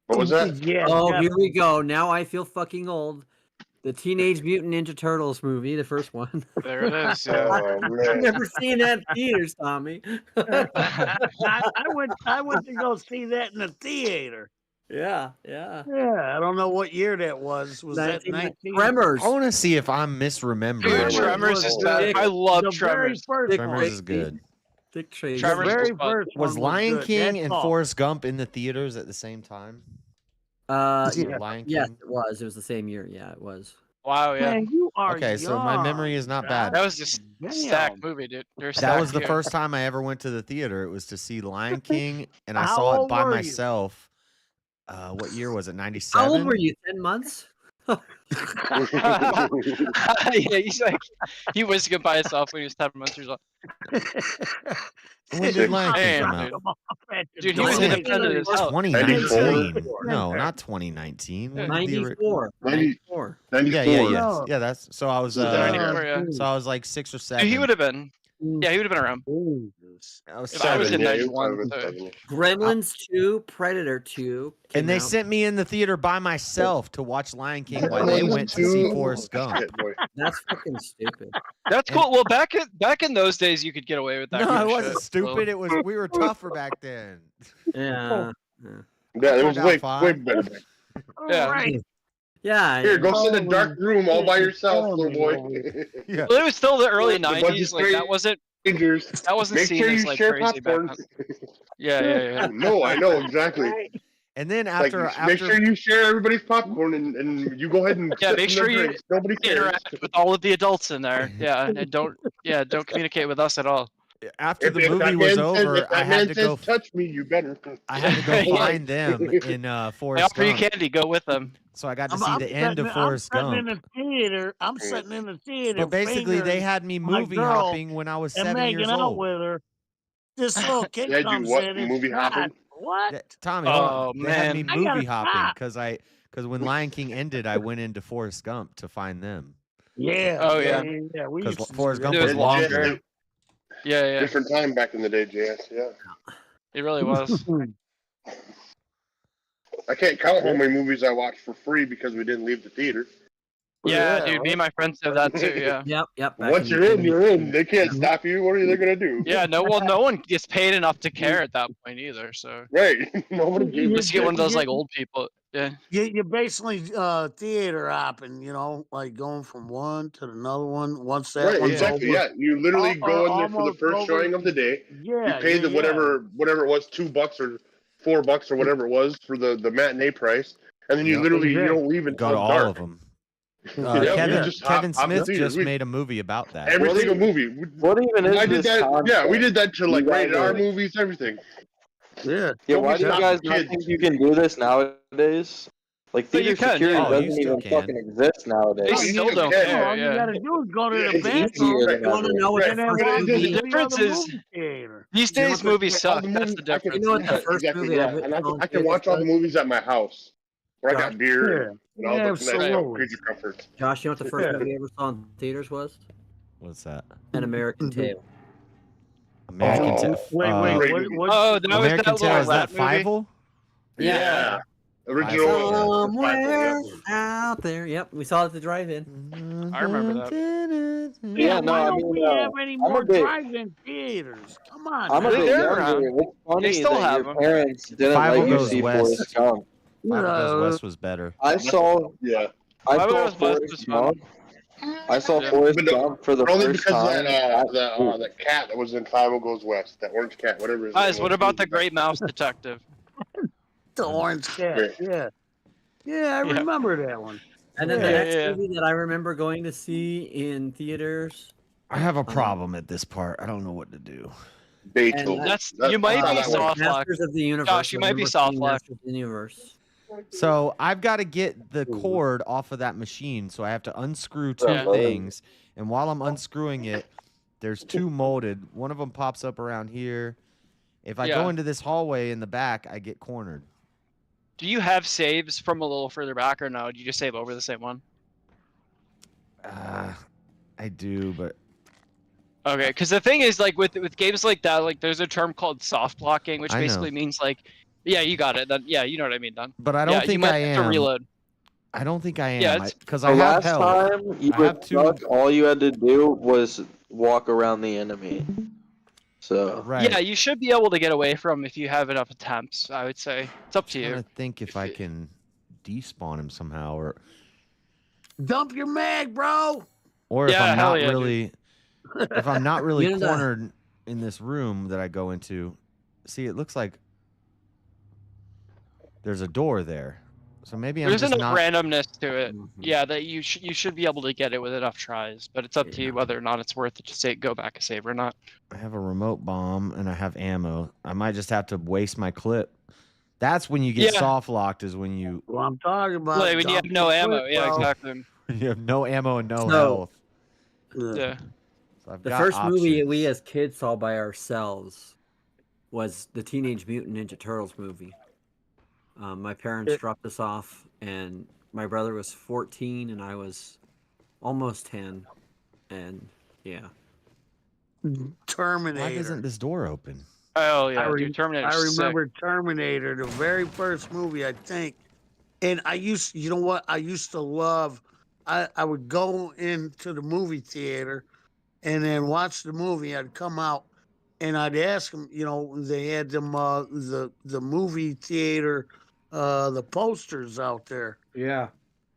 What was that? Yeah. Oh, here we go. Now I feel fucking old. The Teenage Mutant Ninja Turtles movie, the first one. There it is. Oh, I've never seen that in theaters, Tommy. I went to go see that in the theater. Yeah. I don't know what year that was. Was that 19? Tremors. I want to see if I'm misremembering. Dude, Tremors is bad. I love Tremors. Tremors is good. Dick Tracy. Tremors The very was fun. first Was one Lion good. King That's and all. Forrest Gump in the theaters at the same time? Lion Yes, King? it was. It was the same year. Yeah, it was. Wow, yeah. Man, you are Okay, so my young. memory is not bad. That was just stacked movie, dude. That was the first time I ever went to the theater. It was to see Lion King, and I How saw it old by were you? myself. What year was it? 97? How old were you? 10 months? Yeah, he's like, he was good by himself when he was 10 months old. When did Lion King come Damn, out? dude, he was independent as hell. 2019. No, not 2019. When did the 94. 94. Yeah. That's so I was. 94, yeah. So I was like 6 or 7. Dude, he would have been. Yeah, he would have been around. I was If I was in 7. 91. Gremlins 2, Predator 2. And they out. sent me in the theater by myself to watch Lion King while they went to see Forrest Gump. That's fucking stupid. That's cool. Well, back in those days, you could get away with that. No, kind it of wasn't shit. stupid. It was we were tougher back then. Yeah. Yeah, it was way fine. better. Yeah. Right. Yeah. Here, go sit in a dark room all by yourself, little boy. Yeah. Well, it was still the early The budget 90s. Like that wasn't Make seen sure as you like share crazy back popcorn. then. Yeah. No, I know exactly. And then Like, after make sure you share everybody's popcorn and you go ahead and Yeah, sip make in sure their you drinks. Nobody cares. interact with all of the adults in there. Yeah, and don't communicate with us at all. After If the that movie man was says- over, if that I man had to says go. touch me, you better. I had to go find them in I Forrest offer you Gump. candy. Go with them. So I got to see the end of Forrest I'm Gump. sitting in the theater. I'm sitting in the theater. But basically, they fingering had me my movie girl hopping when I was and 7 making years out old. with her. This little kid They had you comes what, in and movie hopping? What? Yeah, Tommy, hold Oh, on. They had me man. I gotta movie hopping stop. because when Lion King ended, I went into Forrest Gump to find them. Yeah. Oh, yeah. We Because used to Forrest do Gump that. was longer. Yeah. Different time back in the day, JS. Yeah. It really was. I can't count how many movies I watched for free because we didn't leave the theater. Yeah, dude. Me and my friends did that too. Yeah. Yep. Once you're in, you're in. They can't stop you. What are they gonna do? Yeah. No one gets paid enough to care at that point either. So Right. Nobody gave just get one of those like old people. Yeah. You're basically theater hopping, like going from one to another one. Once that Right, one's exactly. over. Yeah, you literally go in there for the almost first over. showing of the day. Yeah. You pay the whatever it was, $2 or $4 or whatever it was for the matinee price, and then you Yep. literally you don't leave until Go to all dark. of them. Yeah, Kevin, just Kevin hop the Smith theater. just made a movie about that. Every What single even- movie. What even is I did this that. concept? Yeah, we did that to like You guys rated R are- movies, everything. Yeah. Yeah, why do you Stop guys the not kids. think you can do this nowadays? Like But you theater can, security yeah. Oh, you doesn't still even can. fucking exist nowadays. They still don't care. All you Yeah. gotta do is go to Yeah, the it's bathroom. easier You want to know what Right. the And then first Right. walk The into The difference another is movie theater. these You know days what the- movies all suck. the That's movies- the I can- difference. You know what the first exactly, movie yeah. I went And saw in I can theaters watch all the was? movies at my house where I got beer Yeah. and all the nice Absolutely. creature comforts. Josh, you know what the first Yeah. movie I ever saw in theaters was? What's that? An American Tale. American Tale. Wait, what? Oh, that was American that Tale. little Is that rat movie? Fievel? Yeah. Original. Somewhere out there. Yep, we saw it at the drive-in. I remember that. Yeah, no, why I don't mean, we have any I'm a more bit- drive-in theaters? Come on. I'm a now. bit They're younger. around. It's funny They still that have your them. parents didn't Fievel let you goes see west. Forrest Gump. Five Goes West was better. I saw. Yeah. I Five saw Goes West Forrest was fun. Gump. I saw Forrest But no, Gump for the only first because time. that cat that was in Five Goes West, that orange cat, whatever his name Guys, what was. about the Great Mouse Detective? The orange cat. Yeah. Yeah, I remember that one. And then Yeah. the next yeah. movie that I remember going to see in theaters. I have a problem at this part. I don't know what to do. Beethoven. That's you might be soft lock. Masters of the Universe. Josh, you I might be remember soft seeing lock. Masters of the Universe. So I've got to get the cord off of that machine. So I have to unscrew two Yeah. things. And while I'm unscrewing it, there's two molded. One of them pops up around here. If I go Yeah. into this hallway in the back, I get cornered. Do you have saves from a little further back or no? Do you just save over the same one? I do, but Okay, because the thing is, like with games like that, like there's a term called soft blocking, which I know. basically means like, yeah, you got it. Then yeah, you know what I mean. Then. But I don't Yeah, you think might I have to am. reload. I don't think I am. Yeah, it's- Because The I have last health. time you I were have two. stuck, all you had to do was walk around the enemy. So Right. Yeah, you should be able to get away from if you have enough attempts. I would say it's up to I'm you. trying to think if I can despawn him somehow, Dump your mag, bro. or if Yeah, I'm hell not yeah, dude. really, if I'm not really You know the- cornered in this room that I go into. See, it looks like there's a door there, so maybe I'm There's just enough not. randomness to it. Yeah, that you should be able to get it with enough tries, but it's up to you whether or not it's worth it to say go back a save or not. I have a remote bomb and I have ammo. I might just have to waste my clip. That's when you get Yeah. soft locked. Is when you Well, I'm talking about. Like, when you have dump no your ammo, clip, yeah, bro. exactly. you have no ammo and no So- health. Yeah. So I've The got first movie options. we as kids saw by ourselves was the Teenage Mutant Ninja Turtles movie. My parents dropped us off, and my brother was 14, and I was almost 10. And yeah, Terminator. Why doesn't this door open? Oh yeah, I dude, Terminator. I remember Terminator, the very first movie, I think. And you know what? I used to love. I would go into the movie theater, and then watch the movie. I'd come out, and I'd ask them. You know, they had them the movie theater, the posters out there, yeah.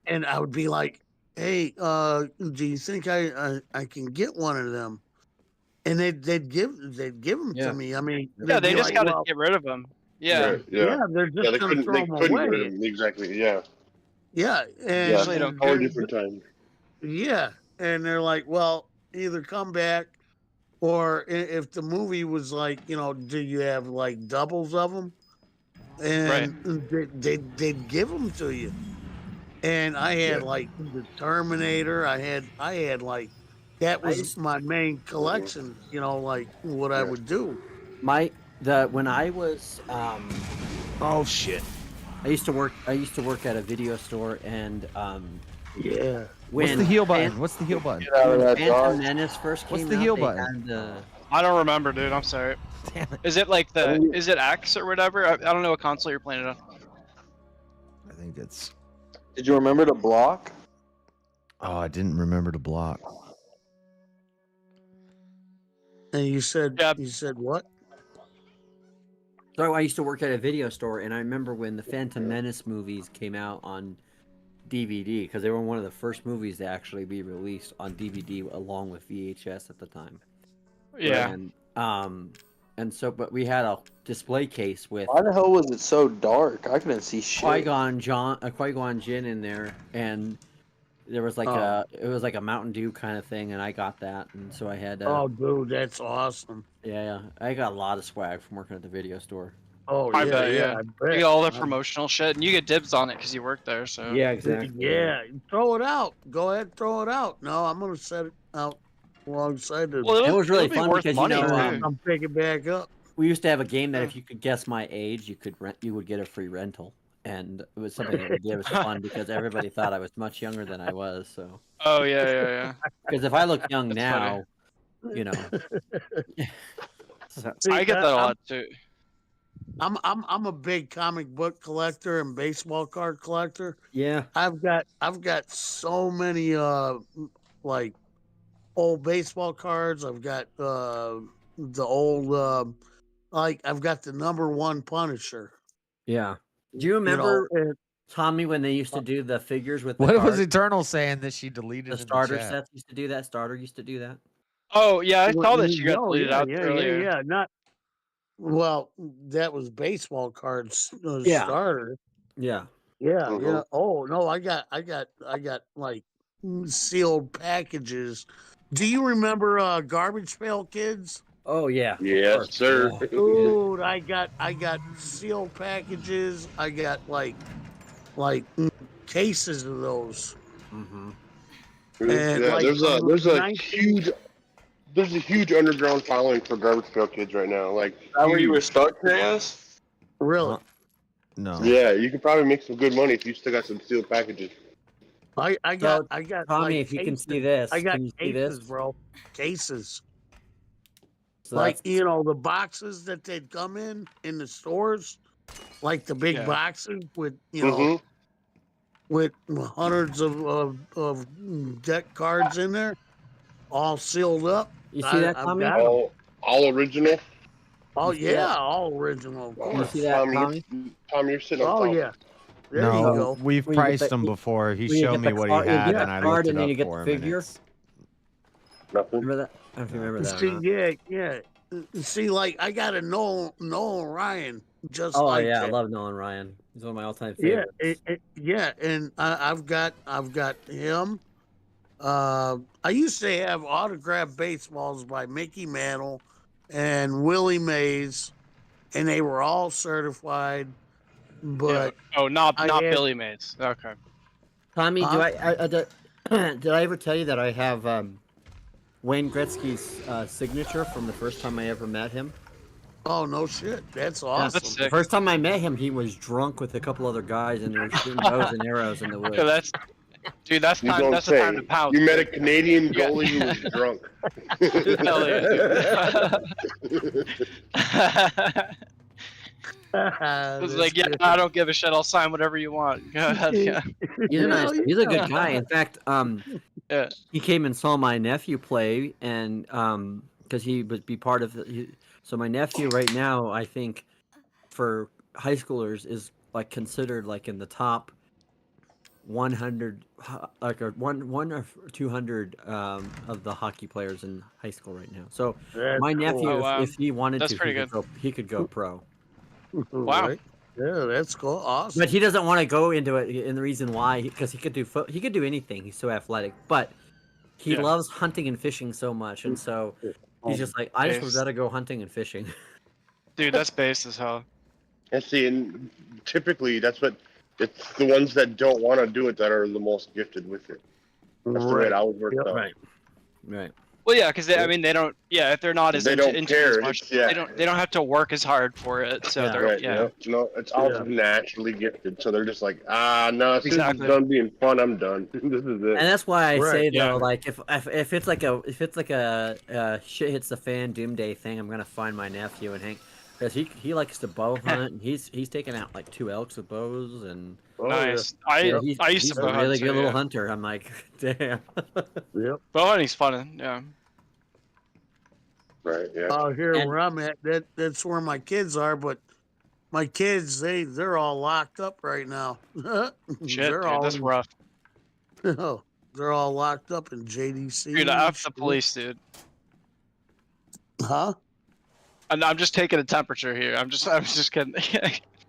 and I would be like, "Hey, do you think I can get one of them?" And they'd give them Yeah. to me. I mean, Yeah, they'd they be just like, gotta well, get rid of them. Yeah. yeah, they're just they gonna couldn't, throw they them couldn't away. get him. Exactly. Yeah. Yeah, and Usually don't All they're- different times. yeah, and they're like, well, either come back, or if the movie was like, you know, do you have like doubles of them? And they'd give them to you. And I had like the Terminator. I had like that was my main collection. You know, like what I would do. When I was Oh shit! I used to work at a video store, and Yeah. What's the heal button? What's the heal button? Get out of that Phantom dog. Menace first came What's the out, heal they button? had, I don't remember, dude. I'm sorry. Damn it! Is it like is it X or whatever? I don't know what console you're playing it on. I think it's. Did you remember to block? Oh, I didn't remember to block. And you said what? So I used to work at a video store, and I remember when the Phantom Menace movies came out on DVD, because they were one of the first movies to actually be released on DVD along with VHS at the time. Yeah. And so, but we had a display case with Why the hell was it so dark? I couldn't see shit. Qui-Gon Jinn in there, and there was like it was like a Mountain Dew kind of thing, and I got that, and so I had. Oh, dude, that's awesome. Yeah, I got a lot of swag from working at the video store. Oh I yeah, bet, yeah. I You bet. get all the promotional shit, and you get dibs on it because you work there. So Yeah, exactly. Yeah, throw it out. Go ahead, throw it out. No, I'm gonna set it out alongside the. Well, It was really it'll be fun worth because money, you know too. I'm picking back up. we used to have a game that if you could guess my age, you would get a free rental, and it was something that would give us fun because everybody thought I was much younger than I was. So Oh yeah. because if I look young That's now, you know, See, I get that a lot too. I'm a big comic book collector and baseball card collector. yeah, I've got so many like old baseball cards. I've got the old like I've got the #1 Punisher. yeah. Do you remember, and- Tommy, when they used to do the figures with the What was cards? Eternal saying that she deleted The in starter chat? sets used to do that. Starter used to do that. Oh yeah, I saw that she got No, deleted out earlier. yeah. Not well. That was baseball cards Yeah. starter. Yeah. Yeah. Oh no, I got like sealed packages. Do you remember Garbage Pail Kids? Oh yeah. Yes, sir. Dude, I got sealed packages. I got like cases of those. Mm-hmm. And Yeah, like, there's a 19 huge underground following for Garbage Pail Kids right now. Like, How were you huge. were stuck, Chris? Really? No. Yeah, you can probably make some good money if you still got some sealed packages. I got Tommy, like, if you can cases. see this, I got can you see cases, this? bro. Cases. So Like, that's- you know, the boxes that they'd come in the stores, like the big boxes with, you know, with hundreds of deck cards in there, all sealed up. You see that, I've Tommy? got 'em. All original. Oh You see yeah, that? all original, of course. You see that, Tommy? Tom, you're sitting on Oh top. yeah. There No, you go. we've When you get priced the- them before. He when you showed get me the what card- he you had, get and the I card looked and it then up you get for the him. and figure. it's- Nothing. Remember that? I don't know if you remember that. or See, not. yeah. See, like I got a Nolan Ryan just Oh like yeah, I that. love Nolan Ryan. He's one of my all-time Yeah, favorites. and I've got him. I used to have autographed baseballs by Mickey Mantle and Willie Mays, and they were all certified. But not I had- Billy Mays. Okay. Tommy, Huh? did I ever tell you that I have Wayne Gretzky's signature from the first time I ever met him? Oh no shit, that's Yeah, awesome. the first time I met him, he was drunk with a couple other guys, and they were shooting bows and arrows in the woods. Yeah, that's You the don't time to say. pounce. You met a Canadian goalie who was drunk. Hell yeah, dude. I was like, yeah, I don't give a shit. I'll sign whatever you want. Go ahead. Yeah. He's a good guy. In fact, he came and saw my nephew play, and because he would be part of the. So my nephew right now, I think, for high schoolers, is like considered like in the top 100, like one or 200 of the hockey players in high school right now. So That's my cool. nephew, Oh, wow. if he wanted That's to, pretty he could go pro. Wow. Right? Yeah, that's cool. Awesome. But he doesn't want to go into it, and the reason why, because he could do anything. He's so athletic, but he loves hunting and fishing so much, and so he's just like, I just would rather go hunting and fishing. Dude, that's base as hell. And see, and typically it's the ones that don't want to do it that are the most gifted with it. That's the way it always works out. Right. Well, yeah, because they don't. Yeah, if they're not as They into, don't into care, it as much, it's- they don't have to work as hard for it. So they're Right, yeah. No, it's all naturally gifted. So they're just like, no, since Exactly. it's done being fun, I'm done. This is it. And that's why I say yeah. though, like if it's like a shit hits the fan doomsday thing, I'm gonna find my nephew and Hank, because he likes to bow hunt, and he's taken out like 2 elks with bows, and Nice. yeah, I he's used to a bow hunt really too, good little yeah. hunter. I'm like, damn. Yep. Bow hunting's fun. Yeah. Right. Yeah. Here where I'm at, that's where my kids are, but my kids they're all locked up right now. Shit, dude, that's rough. They're all locked up in JDC. Dude, F the police, dude. Huh? I'm just taking a temperature here. I'm just kidding.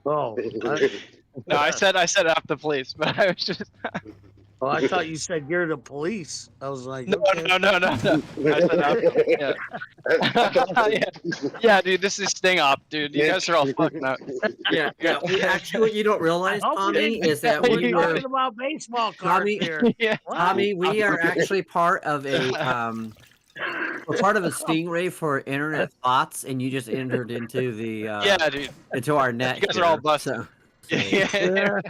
Oh. No, I said F the police, but I was just. Oh, I thought you said you're the police. I was like, No. okay. I said F. Yeah. Yeah, dude, this is Sting Op, dude. You guys are all fucking up. Yeah. We actually, what you don't realize, I hope you Tommy, didn't- is that we're we were talking about baseball cards Tommy, here. Tommy, we are actually part of a we're part of a stingray for internet bots, and you just entered into the Yeah, dude. into our net. You guys are all here, busted. so- Yeah.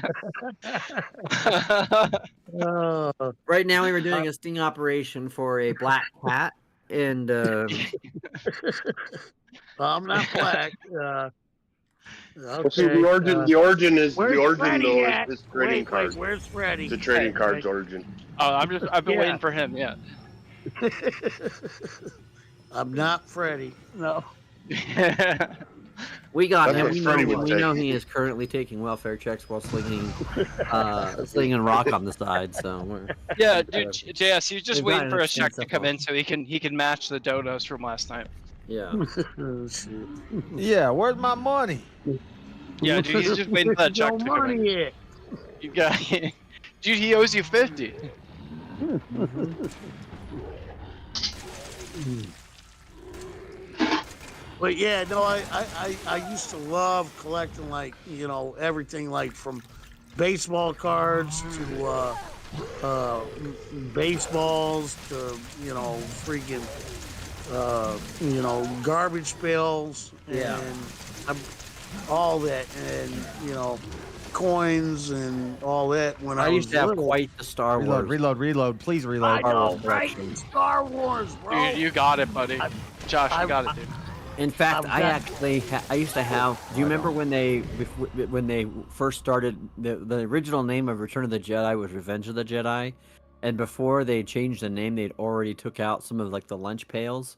Right now, we were doing a sting operation for a black cat, and I'm not black. Well, Okay. see, the origin is where's Freddie though at? is trading Wait, cards. where's Freddie? The trading cards origin. Oh, I've been Yeah. waiting for him. Yeah. I'm not Freddie. No. We got That's him. what We Freddie know, would we say. know he is currently taking welfare checks while slinging rock on the side. So Yeah, dude, JS, he was just We've got waiting an for his check to extensive come one. in so he can match the dodos from last night. Yeah. Yeah, where's my money? Yeah, dude, he's just waiting for that check to come in. Money You got, dude, he owes you 50. But yeah, no, I used to love collecting, like, you know, everything, like from baseball cards to baseballs to, you know, freaking you know, garbage pails and Yeah. all that, and you know, coins and all that when I used was to have little. quite the Star Wars. Reload. Please reload. I know, right? Star Wars, bro. Dude, you got it, buddy. Josh, you got it, dude. In fact, I've got- I used to have. Do you remember when they first started the original name of Return of the Jedi was Revenge of the Jedi, and before they changed the name, they'd already took out some of like the lunch pails.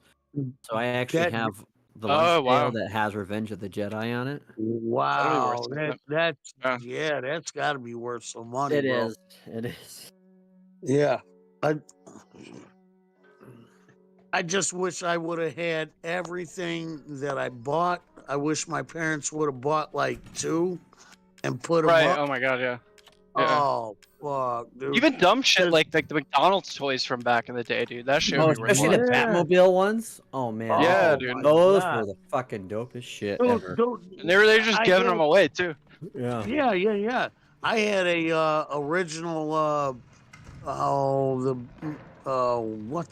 So I actually That- have the Oh, lunch wow. pail that has Revenge of the Jedi on it. Wow, worth that's yeah, that's got to be worth some money. It bro. is. It is. Yeah, I just wish I would have had everything that I bought. I wish my parents would have bought like 2 and put them Right. up. Oh my god, yeah. Yeah. Oh fuck, dude. Even dumb shit like the McDonald's toys from back in the day, dude. That shit Oh, would be worth especially the money. Batmobile ones. Oh man. Yeah, Oh, dude. my Those God. were the fucking dopest shit Dude, ever. dude, And they're just I giving had- them away too. Yeah. Yeah. I had a original what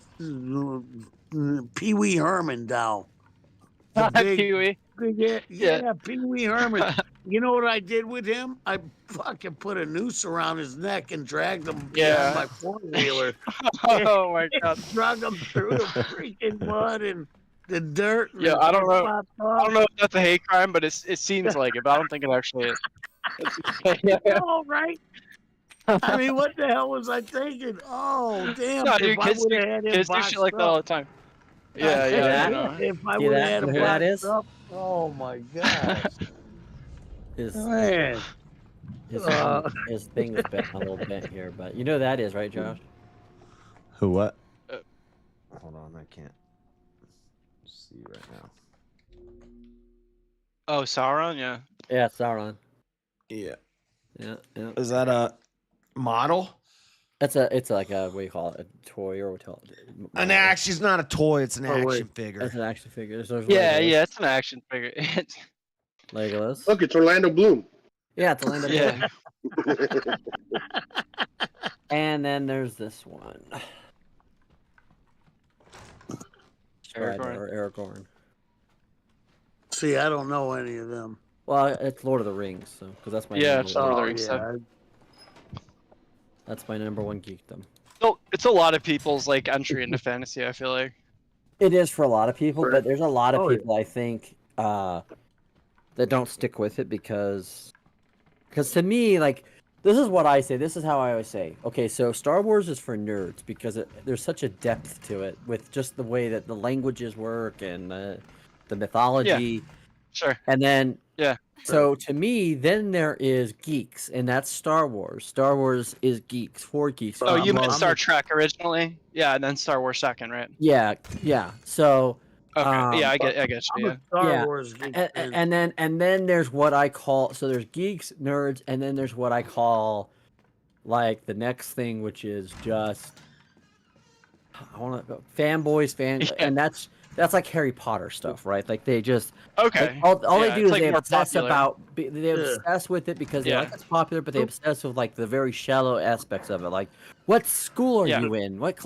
Pee Wee Herman doll. The big- Pee-wee. Yeah, Pee Wee Herman. You know what I did with him? I fucking put a noose around his neck and dragged him Yeah. behind my four-wheeler. Oh my god. Drug him through the freaking mud and the dirt. and Yeah, the I don't know. popped I off. don't know if that's a hate crime, but it seems like it. But I don't think it actually is. All right. I mean, what the hell was I thinking? Oh, damn. No, if dude, I kids would do, have had him kids do shit boxed like that all up. the time. Yeah, See yeah. that? You know. If I See would have that? had him Who that boxed is? up. Oh, my gosh. His Man. his thing is bent a little bit here, but you know that is right, Josh. Who what? Hold on, I can't see right now. Oh, Sauron, yeah. Yeah, Sauron. Yeah. Yeah. Is that a model? It's like a what do you call it? A toy or what do you call it? An action. It's not a toy. It's an Oh, wait. action figure. It's an action figure. There's Yeah, Legolas. yeah. It's an action figure. Legolas. Look, it's Orlando Bloom. Yeah, it's a Orlando Yeah. Bloom. And then there's this one. Aragorn. Aragorn. See, I don't know any of them. Well, it's Lord of the Rings, so because that's my Yeah, number it's one. Lord of the Oh, Rings. yeah. That's my number one geekdom. So it's a lot of people's like entry into fantasy. I feel like. It is for a lot of people, but there's a lot of Oh, yeah. people I think that don't stick with it because to me, like, this is what I say. This is how I always say. Okay, so Star Wars is for nerds because there's such a depth to it with just the way that the languages work and the mythology. Sure. And then Yeah. so to me, then there is geeks, and that's Star Wars. Star Wars is geeks for geeks. Oh, you meant I'm Star a- Trek originally? Yeah, and then Star Wars second, right? Yeah. So Okay. Yeah, I get I'm you. a Yeah. Star Yeah. Wars geek. and then there's what I call, so there's geeks, nerds, and then there's what I call like the next thing, which is just I want to fanboys, and that's like Harry Potter stuff, right? Like they just Okay. all they Yeah, do it's is like they more obsess popular. about they Yeah. obsess with it because they Yeah. like it's popular, but they obsess with like the very shallow aspects of it, like what school are Yeah. you in, what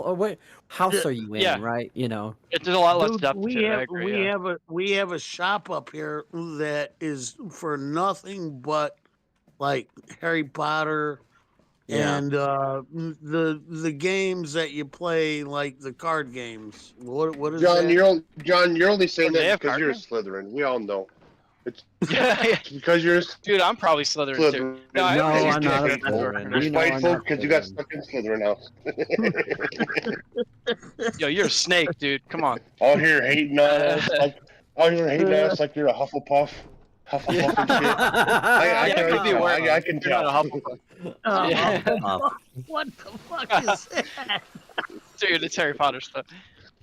house are you in, Yeah. right? You know. There's a lot less Dude, depth to it. I agree. Yeah. we have a shop up here that is for nothing but like Harry Potter Yeah. and the games that you play, like the card games. What is John, that? you're only saying They that have because card you're a games? Slytherin. We all know. It's Yeah. because you're a Dude, I'm probably Slytherin too. Slytherin. No, I No, don't I'm not a Slytherin. You're You know I'm spiteful not because you got Slytherin. stuck in Slytherin house. Yo, you're a snake, dude. Come on. Out here hating on us like you're a Hufflepuff. Hufflepuff and shit. I can already tell. I can You're not a tell. Hufflepuff. Yeah. Hufflepuff. What the fuck is that? Dude, it's Harry Potter stuff.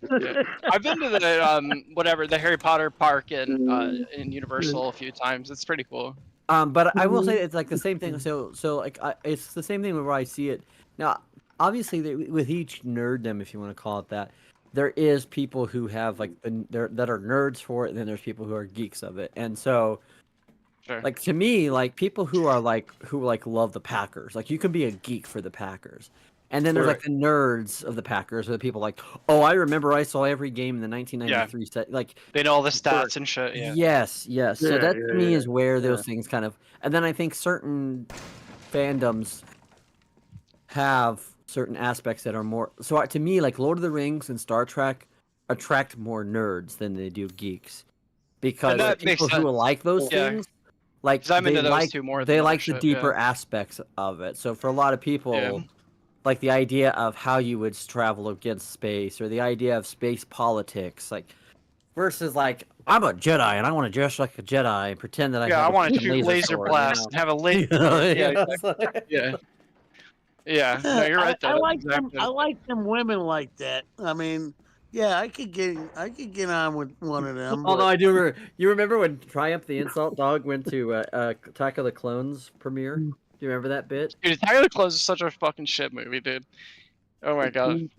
Yeah. I've been to the Harry Potter park in Universal a few times. It's pretty cool. But I will say it's like the same thing. So like it's the same thing where I see it now. Obviously, with each nerddom, if you want to call it that, there is people who have like that are nerds for it, and then there's people who are geeks of it. And so, like to me, like people who love the Packers, like you can be a geek for the Packers. And then there's like the nerds of the Packers, or the people like, oh, I remember I saw every game in the 1993 set. Like they know all the stats and shit. Yeah. Yes. So that to me is where those things kind of, and then I think certain fandoms have certain aspects that are more. So to me, like Lord of the Rings and Star Trek attract more nerds than they do geeks, because people who like those things, like I'm into they those like two more. They like the deeper aspects of it. So for a lot of people. Like the idea of how you would travel against space, or the idea of space politics, like versus like I'm a Jedi and I want to dress like a Jedi and pretend that I want to shoot laser blast and have a laser. Yeah. No, you're right. I like them. I like them women like that. I mean, yeah, I could get on with one of them. Although I do, you remember when Triumph the Insult Dog went to Attack of the Clones premiere? Do you remember that bit? Dude, Attack of the Clones is such a fucking shit movie, dude. Oh my god.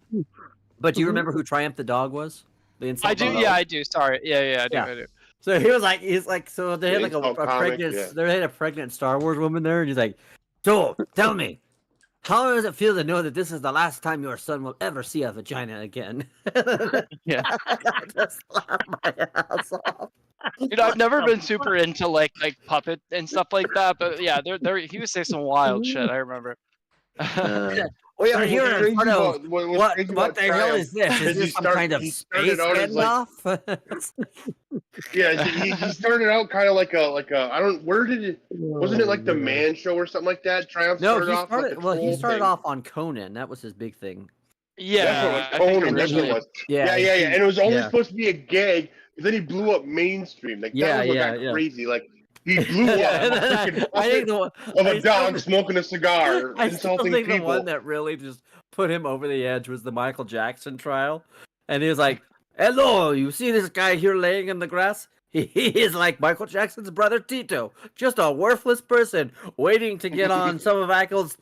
But do you remember who Triumph the Dog was? The Insult I do. Dog? Yeah, I do. Sorry. Yeah, I do. So he's like, so they had like a pregnant, they had a pregnant Star Wars woman there, and he's like, so tell me, how does it feel to know that this is the last time your son will ever see a vagina again? Yeah. I just laughed my ass off. Dude, I've never been super into like puppet and stuff like that, but yeah, he was saying some wild shit. I remember. We are here in front of what the hell is this? Is this some kind of space standoff? Yeah, he started out kind of like a I don't, where did it, wasn't it like the Man Show or something like that? Triumph started off like he started off on Conan. That was his big thing. Yeah, that's what Conan, that's what it was. Yeah, and it was only supposed to be a gag, but then he blew up mainstream. Like that was got crazy. Like he blew up of a dog smoking a cigar, insulting think people. The one that really just put him over the edge was the Michael Jackson trial, and he was like, "Hello, you see this guy here laying in the grass? He is like Michael Jackson's brother Tito, just a worthless person waiting to get on some of Michael's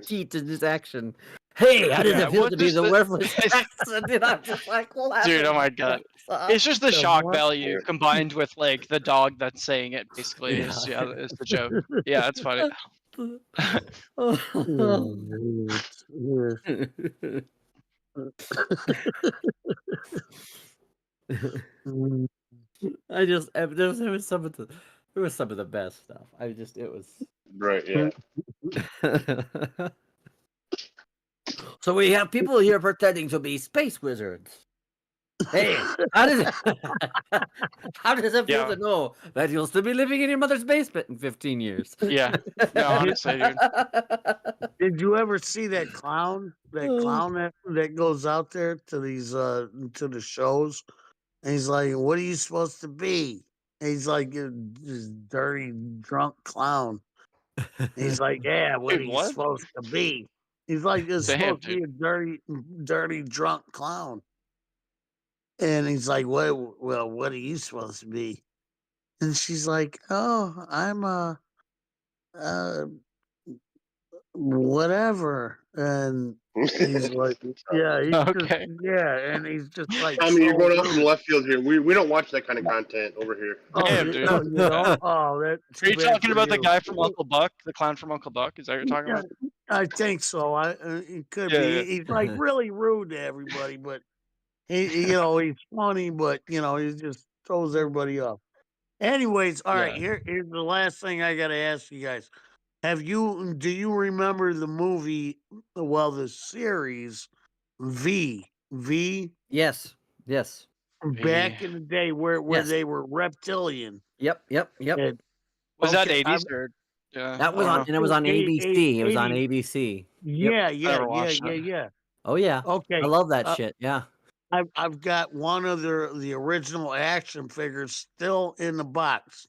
teat in his action." Hey, how does it feel to be the worthless Jackson? And I'm just like, dude, oh my god. It's just the shock value combined with like the dog that's saying it basically is the joke. Yeah, it's funny. There was some of the best stuff. It was right, yeah. So we have people here pretending to be space wizards. Hey, how does it feel to know that you'll still be living in your mother's basement in 15 years? Yeah, no, honestly, dude. Did you ever see that clown? That clown that goes out there to these to the shows, and he's like, "What are you supposed to be?" And he's like, "This dirty drunk clown." And he's like, "Yeah, what are you supposed to be?" He's like, "It's supposed to be a dirty drunk clown." And he's like, "What? Well, what are you supposed to be?" And she's like, "Oh, I'm whatever." And he's like, "Yeah, he's okay, and he's just like." I mean, you're going off in left field here. We don't watch that kind of content over here. Oh, damn, dude. Are you talking about the guy from Uncle Buck, the clown from Uncle Buck? Is that what you're talking about? I think so. It could be. He's like really rude to everybody, but he's funny, but he just throws everybody off. Anyways, all right. Here's the last thing I got to ask you guys. Do you remember the movie? Well, the series V. Yes. Back in the day, where they were reptilian. Yep. Was that 80s or? Yeah, that was on, and it was on ABC. It was on ABC. Yeah. Oh yeah. Okay. I love that shit. Yeah. I've got one of the original action figures still in the box.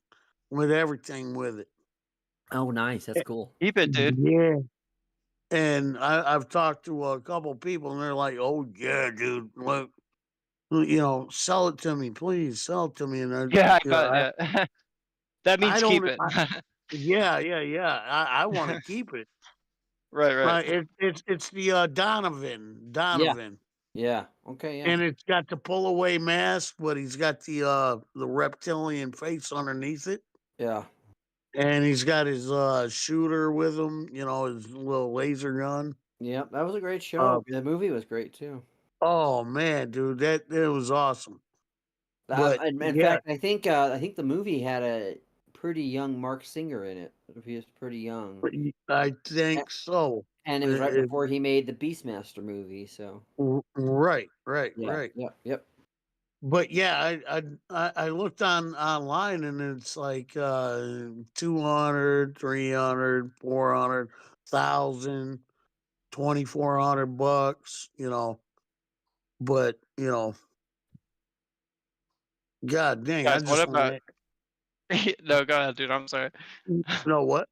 with everything with it. Oh, nice. That's cool. Keep it, dude. Yeah. And I've talked to a couple people, and they're like, "Oh yeah, dude, look, sell it to me, please, sell it to me." And Yeah, I bet. Yeah. That means keep it. Yeah. I want to keep it. Right. It's the Donovan. Yeah. Okay. Yeah. And it's got the pull away mask, but he's got the reptilian face underneath it. Yeah. And he's got his shooter with him, his little laser gun. Yep, that was a great show. The movie was great too. Oh man, dude, it was awesome. But in fact, I think the movie had a pretty young Mark Singer in it. He was pretty young. I think so. And it was right before he made the Beastmaster movie. So right. Yep. But yeah, I looked online, and it's like 200, 300, 400, 1,000, $2,400, But God dang, Guys, I what just about? No, go ahead, dude. I'm sorry. No, what?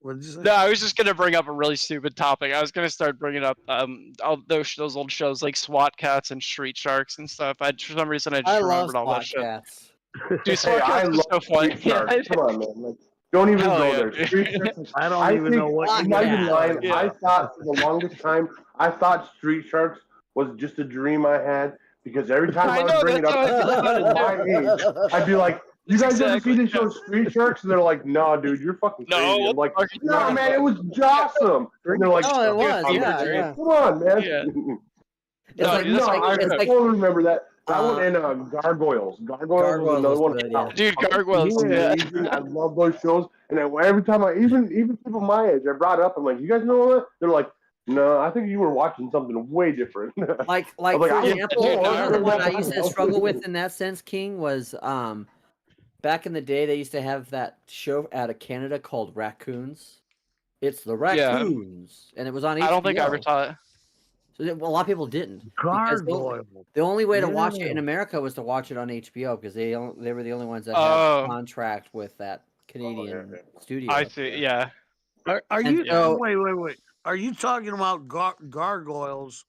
What did you say? No, I was just gonna bring up a really stupid topic. I was gonna start bringing up all those old shows like SWAT Cats and Street Sharks and stuff. For some reason I just remembered all that shit. Cats. Dude, SWAT Cats is so funny. Come on, man. Like, don't even Hell go yeah, there. dude. Street Sharks, I don't even know what. I'm not even lying. Yeah. I thought for the longest time, I thought Street Sharks was just a dream I had because every time I would bring it up to my age, I'd be like, "You guys ever see the show Street Sharks?" And they're like, "No, dude, you're fucking crazy." I'm like, "No, man, it was awesome." And they're like, "No, it was, yeah. Come on, man." Yeah. I totally remember that. That one and Gargoyles. Gargoyles was another one. Good, yeah. Dude, Gargoyles. Yeah. I love those shows. And then every time even people my age, I brought it up. I'm like, "You guys know that?" They're like, "No, I think you were watching something way different." Like for example, the one I used to struggle with in that sense, King, was back in the day they used to have that show out of Canada called Raccoons. It's the Raccoons, and it was on HBO. I don't think I ever saw it. So a lot of people didn't. Gargoyle. The only way to watch it in America was to watch it on HBO because they were the only ones that had a contract with that Canadian studio. I see. Yeah. Are you wait? Are you talking about Gargoyles,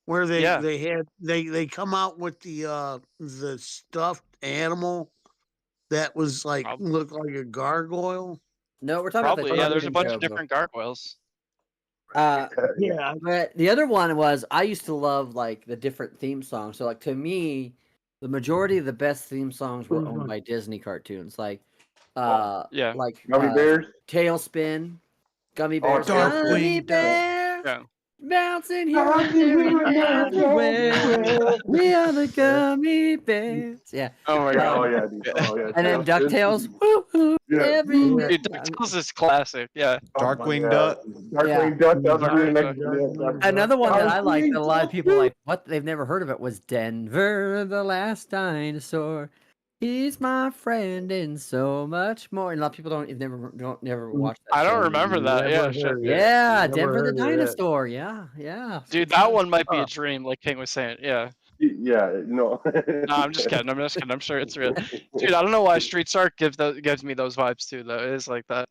where they come out with the stuffed animal that was like looked like a gargoyle? No, we're talking about there's a bunch of different gargoyles. Yeah, but the other one was I used to love like the different theme songs. So like to me, the majority of the best theme songs were owned by Disney cartoons, like like Gummy Bears, Tailspin, Gummy Bears, Darkwing Bears, Yeah. bouncing here and everywhere. We are the Gummy Bears. Yeah. Oh my god. And then DuckTales. Woo-hoo, everywhere. Dude, DuckTales is classic. Yeah. Darkwing Duck. Darkwing Duck. That was really next. Another one that I like that a lot of people like, what they've never heard of it, was Denver the Last Dinosaur. He's my friend and so much more. And a lot of people never watch that. I don't remember that. Yeah, sure. Yeah, Denver the Dinosaur. Yeah. Dude, that one might be a dream, like King was saying. Yeah. Yeah, no. No, I'm just kidding. I'm sure it's real. Dude, I don't know why Street Shark gives me those vibes too, though. It is like that.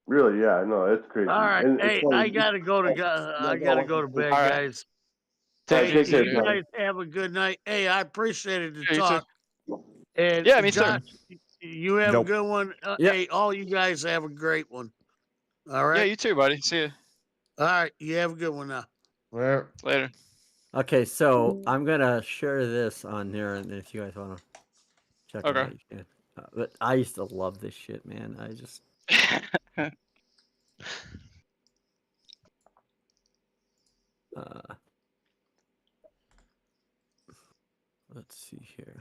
Really? Yeah, no, it's crazy. All right, hey, I gotta go to bed, guys. Hey, you guys have a good night. Hey, I appreciated the talk. And yeah, me Josh, too. You have a good one. Hey, all you guys have a great one. All right. Yeah, you too, buddy. See you. All right, you have a good one now. Later. Okay, so I'm gonna share this on there, and if you guys want to check it out, you can. But I used to love this shit, man. I just. Let's see here.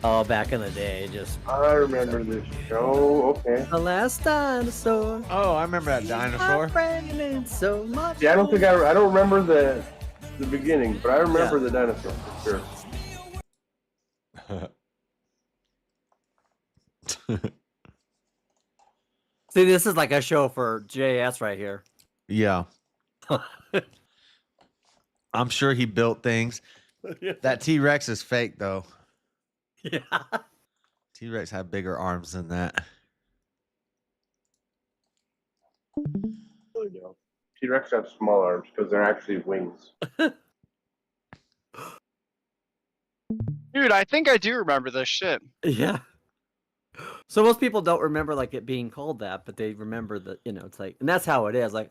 Oh, back in the day, just. I remember this show. Okay. The last dinosaur. Oh, I remember that dinosaur. So much. Yeah, I don't think I don't remember the beginning, but I remember the dinosaur for sure. See, this is like a show for JS right here. Yeah. I'm sure he built things. That T-Rex is fake, though. Yeah. T-Rex had bigger arms than that. T-Rex have small arms because they're actually wings. Dude, I think I do remember this shit. Yeah. So most people don't remember like it being called that, but they remember that, you know, it's like, and that's how it is. Like,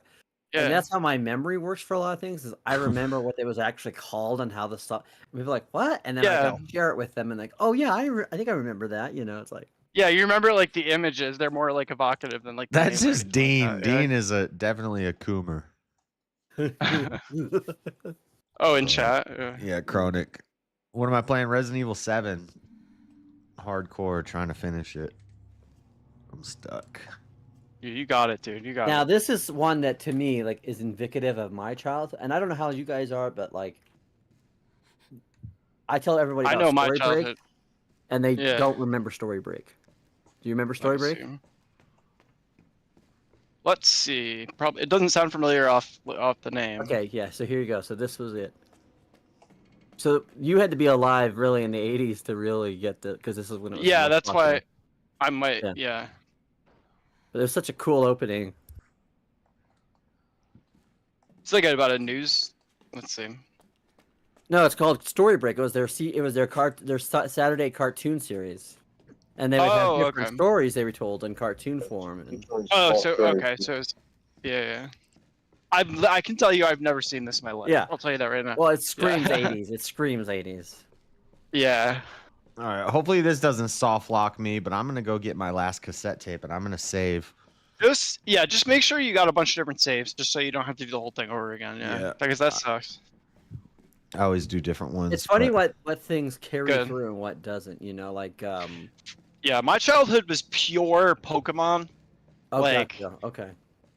Yeah. and that's how my memory works for a lot of things. Is I remember what it was actually called and how the stuff. People are like, what? And then Yeah. I'll share it with them and like, oh yeah, I think I remember that. You know, it's like. Yeah, you remember like the images. They're more like evocative than like. The That's name or just anything Dean. like that, yeah. Dean is definitely a coomer. Oh, in chat. Yeah, Chronic. What am I playing? Resident Evil 7. Hardcore, trying to finish it. I'm stuck. You got it, dude. You got Now it. this is one that to me like is indicative of my childhood, and I don't know how you guys are, but like, I tell everybody I about know my Story childhood. Break, and they Yeah. don't remember Story Break. Do you remember Story Break? Let's see. Probably it doesn't sound familiar off the name. Okay, yeah. So here you go. So this was it. So you had to be alive really in the '80s to really get the because this is when it was. Yeah, most that's popular. why I might. Yeah. Yeah. But it was such a cool opening. It's like about a news. Let's see. No, it's called Story Break. It was their Saturday cartoon series, and they would have Oh, different okay. stories they were told in cartoon form. And... Oh, so okay, so it's, yeah. I can tell you, I've never seen this in my life. Yeah. I'll tell you that right now. Well, it screams Yeah. 80s. It screams 80s. Yeah. All right. Hopefully this doesn't soft lock me, but I'm gonna go get my last cassette tape and I'm gonna save. Just make sure you got a bunch of different saves, just so you don't have to do the whole thing over again. Yeah. Because that sucks. I always do different ones. It's funny but- what things carry Good. through and what doesn't. You know, like Yeah, my childhood was pure Pokemon. oh, Like, gotcha. Okay.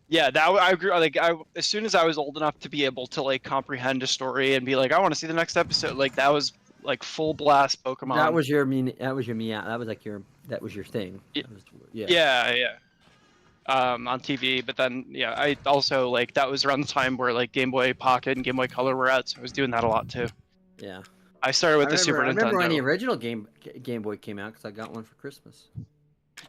yeah, I agree. Like, as soon as I was old enough to be able to like comprehend a story and be like, I want to see the next episode. Like, that was like full blast Pokemon. That was your meow. That was like that was your thing. Yeah. That was- yeah. Yeah. On TV, but then yeah, I also like that was around the time where like Game Boy Pocket and Game Boy Color were out, so I was doing that a lot too. Yeah. I started with the Super I remember when the Nintendo. original Game Boy came out because I got one for Christmas.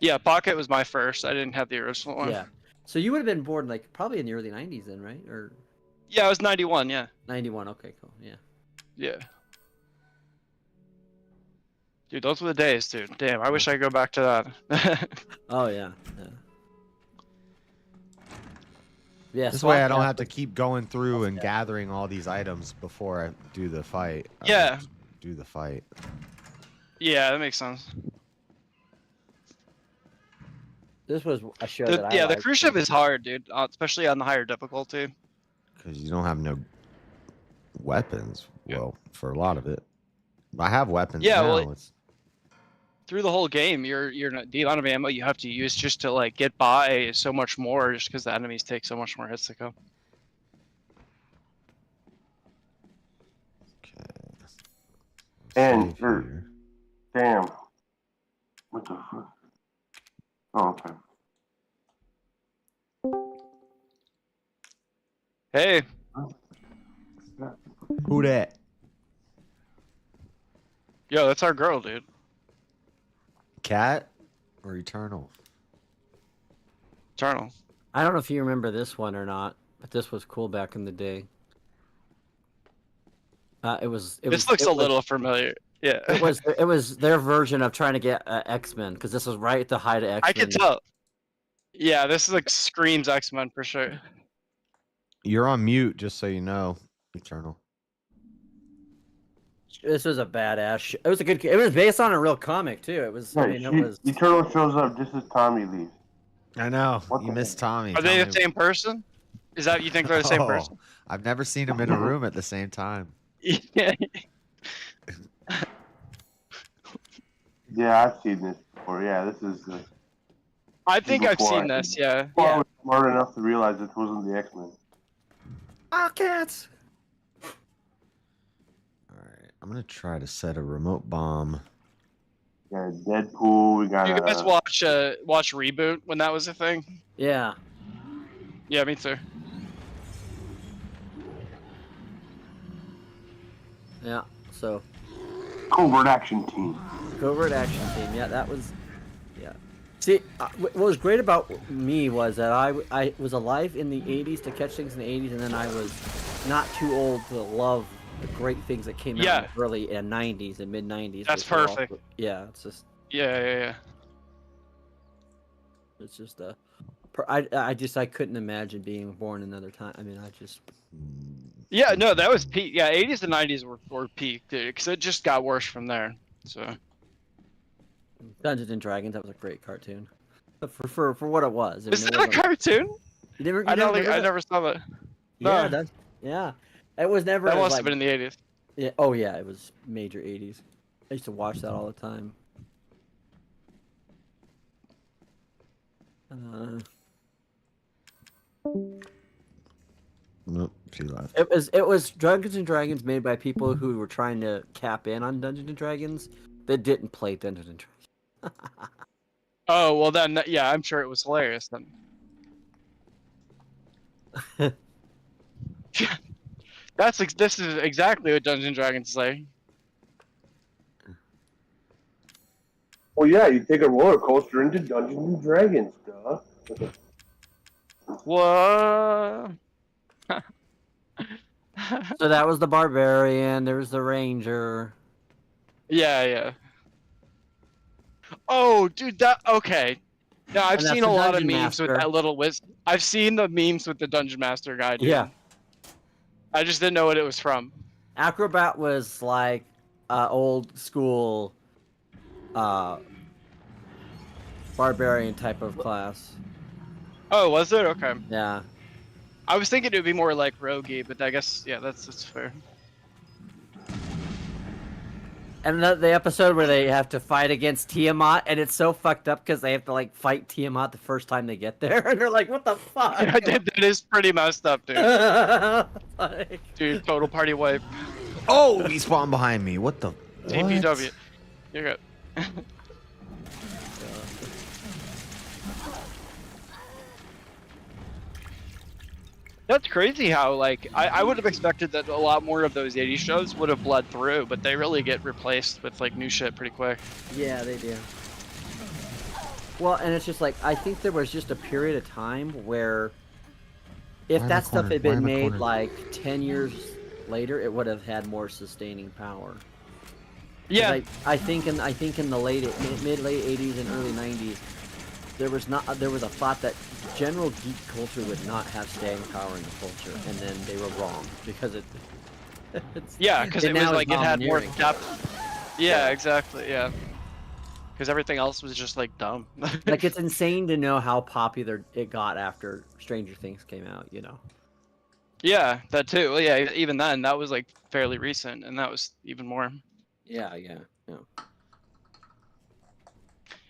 Yeah, Pocket was my first. I didn't have the original one. Yeah. So you would have been born like probably in the early '90s then, right? Or Yeah, I was 91. Yeah. 91. Okay, cool. Yeah. Yeah. Dude, those were the days, dude. Damn, I wish I could go back to that. Oh yeah. Yeah. Yeah, This so way I don't have to keep going through and gathering all these items before I do the fight. I Yeah. just do the fight. Yeah, that makes sense. This was a show that I Yeah, the liked. cruise ship is hard, dude, especially on the higher difficulty. Because you don't have no weapons. Well, for a lot of it. I have weapons Yeah, now. well, It's Through the whole game, you're not, the amount of ammo you have to use just to like get by is so much more, just because the enemies take so much more hits to kill. And damn. What the fuck? Oh, okay. Hey. Who that? Yo, that's our girl, dude. Cat or Eternal? Eternal. I don't know if you remember this one or not, but this was cool back in the day. This looks a little familiar. Yeah. It was their version of trying to get X-Men because this was right at the height of X-Men. I can tell. Yeah, this is like screams X-Men for sure. You're on mute, just so you know, Eternal. This was a badass. It was a good. It was based on a real comic too. It was. I Right, mean, it was. Eternal shows up just as Tommy leaves. I know. You missed Tommy. Are they the Tommy- same person? Is that you think they're the same Oh, person? I've never seen them in a room at the same time. Yeah. Yeah, I've seen this before. Yeah, this is. I think I've seen this. Yeah. I was smart enough to realize this wasn't the X-Men. Ah, cats. I'm gonna try to set a remote bomb. We got Deadpool. We got. You guys watch Reboot when that was a thing? Yeah. Yeah, me too. Yeah. So. Covert Action Team. Covert Action Team. Yeah, that was. Yeah. See, what was great about me was that I was alive in the 80s to catch things in the 80s, and then I was not too old to love the great things that came out in the early 90s and mid 90s. That's perfect. Yeah, it's just. Yeah. It's just I couldn't imagine being born another time. I mean, I just. Yeah, no, that was peak. Yeah, 80s and 90s were peak, dude, because it just got worse from there. So. Dungeons and Dragons, that was a great cartoon. For what it was. Is that a cartoon? I never saw that. Yeah, No. yeah. It was never. That must like, have been in the 80s. Yeah. Oh yeah, it was major 80s. I used to watch that all the time. Nope, she left. It was Dungeons and Dragons made by people who were trying to cap in on Dungeons and Dragons that didn't play Dungeons and Dragons. Oh well, then yeah, I'm sure it was hilarious then. This is exactly what Dungeons and Dragons say. Well, yeah, you take a roller coaster into Dungeons and Dragons, duh. What? So that was the barbarian. There was the ranger. Yeah. Oh, dude, okay. Now I've And that's seen the a lot of Dungeon memes with Master. that little I've seen the memes with the Dungeon Master guy. Dude. Yeah. I just didn't know what it was from. Acrobat was like old school barbarian type of class. Oh, was it? Okay. Yeah. I was thinking it would be more like roguey, but I guess that's fair. And the episode where they have to fight against Tiamat, and it's so fucked up because they have to like fight Tiamat the first time they get there, and they're like, "What the fuck?" Yeah, that is pretty messed up, dude. Like... Dude, total party wipe. Oh, he spawned behind me. What the? TPW. You're good. That's crazy how, like, I would have expected that a lot more of those 80s shows would have bled through, but they really get replaced with, like, new shit pretty quick. Yeah, they do. Well, and it's just like, I think there was just a period of time where if that stuff had been made, like, 10 years later, it would have had more sustaining power. Yeah. I think in the mid-late 80s and early 90s, there was a thought that general geek culture would not have staying power in the culture, and then they were wrong because it. Yeah, because it was like it had more domineering. depth. Yeah, exactly. Yeah. Because everything else was just like dumb. Like it's insane to know how popular it got after Stranger Things came out. You know. Yeah, that too. Well, yeah, even then, that was like fairly recent, and that was even more. Yeah.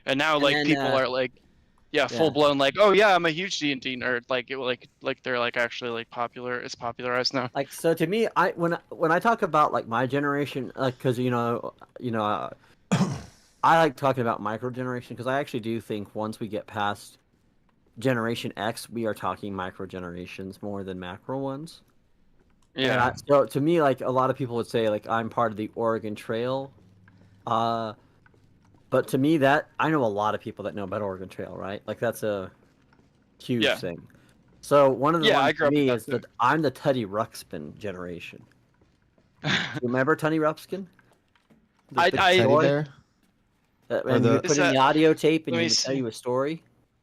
And now, And like then, people are like, full blown like, oh yeah, I'm a huge D&D nerd. Like it, like they're like actually like popular. It's popularized now. Like so, to me, when I talk about like my generation, like because I like talking about micro generation because I actually do think once we get past Generation X, we are talking micro generations more than macro ones. Yeah. So to me, like a lot of people would say, like I'm part of the Oregon Trail, but to me that I know a lot of people that know about Oregon Trail, right? Like that's a huge thing. So one of the ones for me is that I'm the Tuddy Ruxpin generation. Remember Tuddy Ruxpin? I there. And you put in the audio tape and he would tell you a story.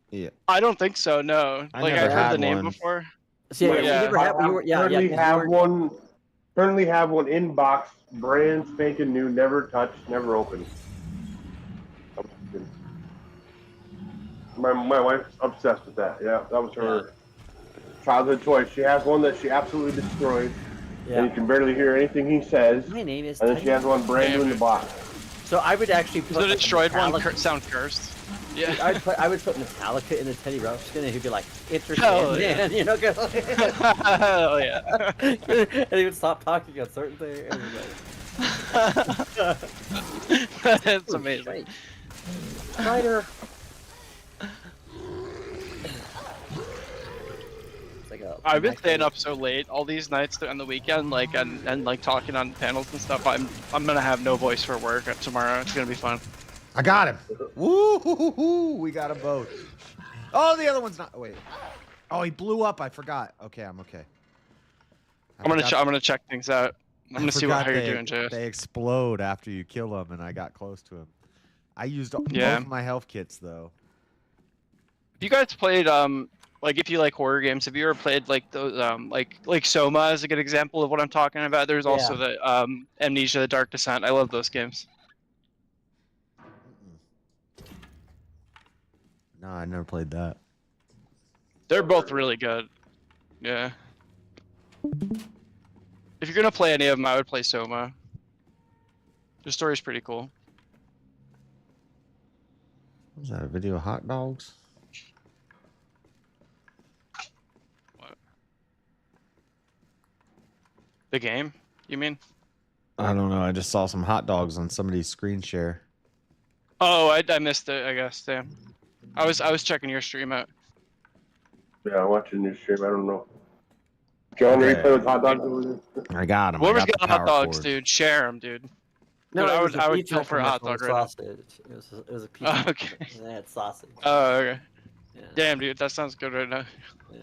Yeah. I don't think so. No. Like I've heard the name before. So, Currently have one in box, brand spanking new, never touched, never opened. My wife's obsessed with that. Yeah, that was her childhood toy. She has one that she absolutely destroyed, and you can barely hear anything he says. My name is. And then she has one brand new in the box. So I would actually put The like, destroyed one Metallica- sound cursed. Yeah. I would put Metallica in the Teddy Ruxpin, and he'd be like, "Interesting, Hell man," yeah. you know. Hell yeah. And he would stop talking on certain things. That's amazing. Spider. I've been staying up so late all these nights on the weekend, like and like talking on panels and stuff. I'm gonna have no voice for work tomorrow. It's gonna be fun. I got him. Woo! We got them both. Oh, the other one's not. Wait. Oh, he blew up. I forgot. Okay, I'm okay. I'm gonna check things out. I'm gonna see how you're doing, JS. They explode after you kill them, and I got close to him. I used both of my health kits though. You guys played like if you like horror games, have you ever played like those like Soma is a good example of what I'm talking about. There's also the Amnesia: The Dark Descent. I love those games. No, I never played that. They're both really good. Yeah. If you're gonna play any of them, I would play Soma. The story's pretty cool. Was that a video of hot dogs? What? The game? You mean? I don't know. I just saw some hot dogs on somebody's screen share. Oh, I missed it. I guess. Damn. I was checking your stream out. Yeah, I'm watching your stream. I don't know. John, are you playing with hot dogs over there? I got them. Whoever's got hot dogs, dude, share them, dude. No, Dude, I would kill for a hot dog right now. sausage. It was a pizza. Oh, okay. And they had sausage. Oh, okay. Yeah. Damn, dude, that sounds good right now. Yeah.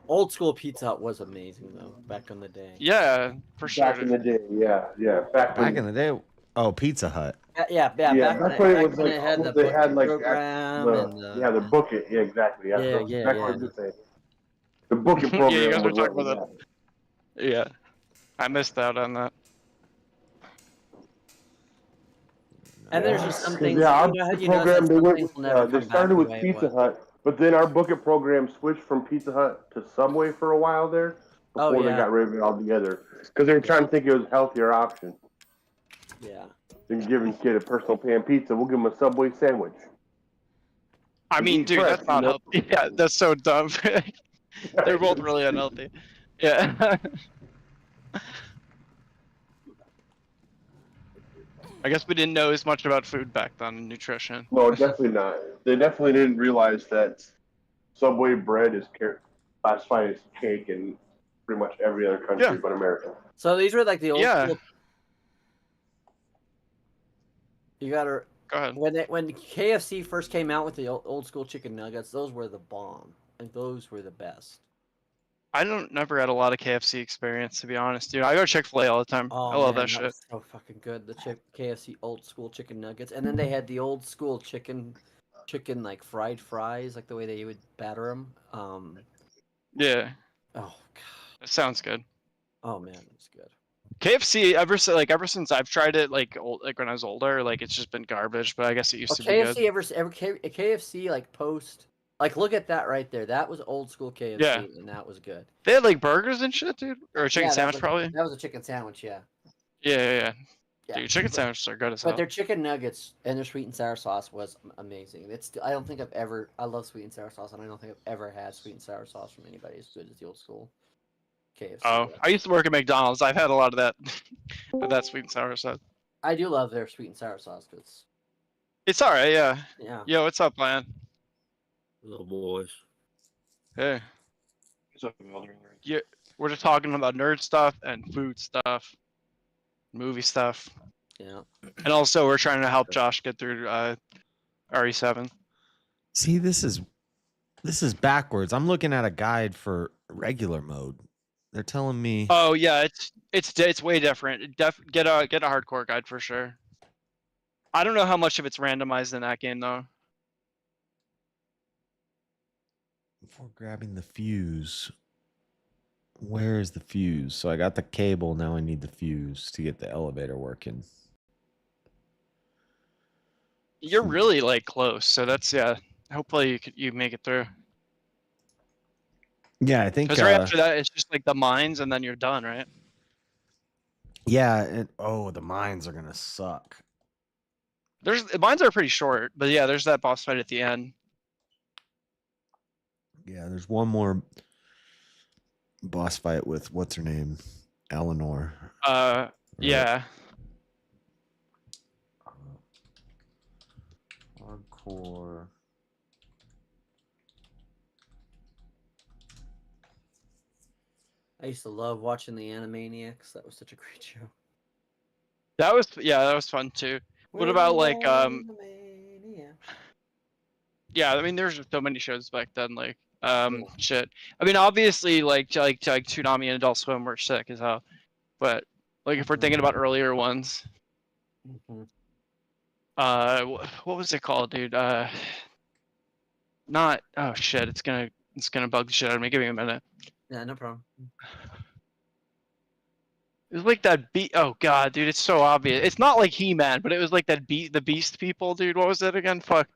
Old school Pizza Hut was amazing though, back in the day. Yeah, for sure. Back in the day, yeah. Back in the day. Oh, Pizza Hut. Yeah. That's when it was like, had the they had like program and, the book it. Yeah, exactly. Yeah. Exactly what I was gonna say. The booking program. Yeah, you guys were was talking what about was that. Yeah, I missed out on that. And there's just some things. Yeah, our you program some they went. things will never They come started back with the way it Pizza was. Hut, but then our book it program switched from Pizza Hut to Subway for a while there Oh, before they yeah. got rid of it altogether because they were trying to think it was a healthier option Yeah. than giving kid a personal pan pizza. We'll give him a Subway sandwich. I mean, Eat dude, fresh, that's not you know? healthy. Yeah, that's so dumb. They're both really unhealthy. Yeah. I guess we didn't know as much about food back then and nutrition. No, definitely not. They definitely didn't realize that Subway bread is classified as cake in pretty much every other country but America. So these were like the old Yeah. school. You gotta Go ahead. when KFC first came out with the old school chicken nuggets, those were the bomb. Like those were the best. I never had a lot of KFC experience, to be honest, dude. I go Chick-fil-A all the time. Oh, I love man, that shit. was so fucking good. The KFC old school chicken nuggets, and then they had the old school chicken like fried fries, like the way they would batter them. Yeah. Oh That sounds good. Oh man, it's good. KFC ever since I've tried it like when I was older, like it's just been garbage. But I guess it used to be KFC good. KFC like post like look at that right there. That was old school KFC, Yeah. and that was good. They had like burgers and shit, dude, or a chicken Yeah, that sandwich was- probably. That was a chicken sandwich, yeah. Yeah. Yeah. Dude, chicken sandwiches are good as But hell. their chicken nuggets and their sweet and sour sauce was amazing. I don't think I love sweet and sour sauce, and I don't think I've ever had sweet and sour sauce from anybody as good as the old school KFC. Oh, I used to work at McDonald's. I've had a lot of that, but that sweet and sour sauce. I do love their sweet and sour sauce because It's all right, yeah. Yeah. Yo, what's up, man? little boys. Hey. Yeah, we're just talking about nerd stuff and food stuff, movie stuff. Yeah. And also, we're trying to help Josh get through RE7. See, this is backwards. I'm looking at a guide for regular mode. They're telling me. Oh yeah, it's way different. Get a hardcore guide for sure. I don't know how much of it's randomized in that game though. Before grabbing the fuse. Where is the fuse? So I got the cable. Now I need the fuse to get the elevator working. You're really like close, so that's hopefully you make it through. Yeah, I think. Because right after that, it's just like the mines, and then you're done, right? Yeah, and the mines are gonna suck. Mines are pretty short, but yeah, there's that boss fight at the end. Yeah, there's one more boss fight with what's her name, Eleanor. Yeah. Hardcore. I used to love watching the Animaniacs. That was such a great show. That was fun too. What about like yeah, I mean there's just so many shows back then, like shit. I mean obviously like Toonami and Adult Swim were sick as hell. But like if we're thinking about earlier ones. What was it called, dude? Not oh shit, it's gonna bug the shit out of me. Give me a minute. Yeah, no problem. It was like that oh god, dude, it's so obvious. It's not like He-Man, but it was like that the Beast people, dude. What was it again? Fuck.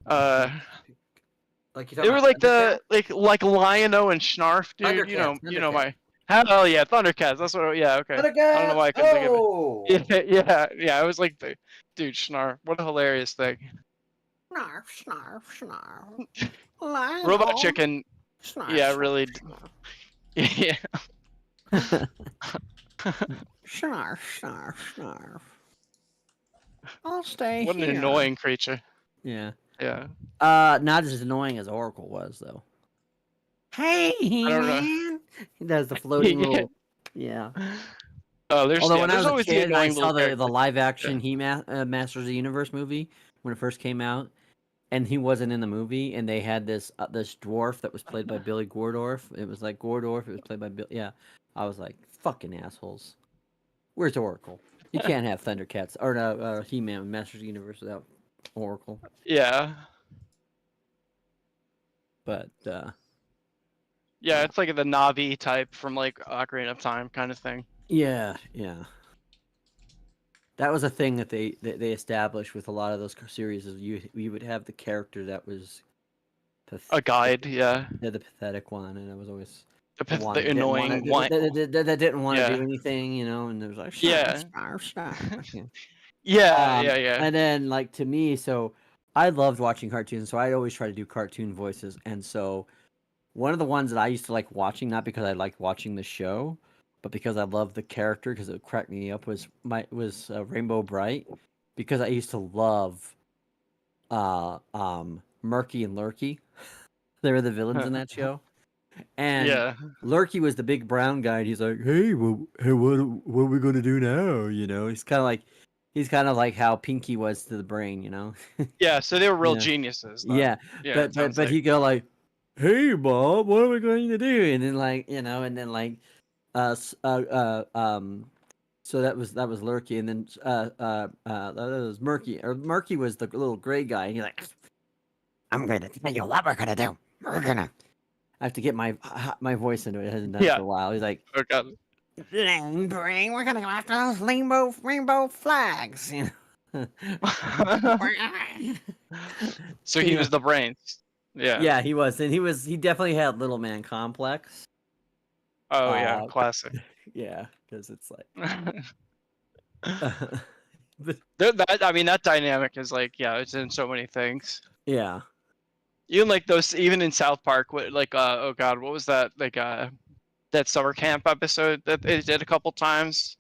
Like they were like like Lion-O and Snarf, dude. You know my hell yeah, Thundercats. That's what. Yeah, okay. Thundercats! I don't know why I couldn't think of it. Yeah. It was like dude, Snarf. What a hilarious thing. Snarf. Robot Chicken. Yeah, really. Yeah. Snarf. I'll stay What an here. annoying creature. Yeah. Yeah. Not as annoying as Oracle was though. Hey, I don't know. man. He does the floating little. Yeah. Oh, there's. Although Yeah, when there's I was always a kid, the I annoying saw little the live action Masters of the Universe movie when it first came out, and he wasn't in the movie, and they had this dwarf that was played by Billy Gordorf. It was like Gordorf. It was played by Bill. Yeah, I was like, fucking assholes. Where's Oracle? You can't have Thundercats or He-Man Masters of the Universe without Oracle. Yeah. But yeah, it's like the Navi type from like Ocarina of Time kind of thing. yeah. That was a thing that they established with a lot of those series. Is you would have the character that was a guide, yeah. The pathetic one, and it was always the annoying one that didn't want to do anything, and there was like yeah. Yeah. And then like to me, so I loved watching cartoons, so I'd always try to do cartoon voices, and so one of the ones that I used to like watching, not because I liked watching the show, but because I loved the character, because it cracked me up, was Rainbow Bright, because I used to love Murky and Lurky. They were the villains in that show. And Lurky was the big brown guy, and he's like, "Hey, what are we gonna do now?" He's kind of like how Pinky was to the Brain, Yeah, so they were real geniuses. Though. Yeah, but he go like, "Hey, Bob, what are we going to do?" And then so that was Lurky, and then that was Murky. Or Murky was the little gray guy, and he's like, "I'm gonna tell you what we're gonna do. We're gonna." I have to get my voice into it. It hasn't done it for a while. He's like, "Oh God, we're gonna go after those rainbow flags." So he was the brains. Yeah. Yeah, he was, and he definitely had little man complex. Oh yeah, classic. Yeah, because it's like that dynamic is like it's in so many things. Yeah. Even like those, even in South Park, like oh god, what was that? Like that summer camp episode that they did a couple times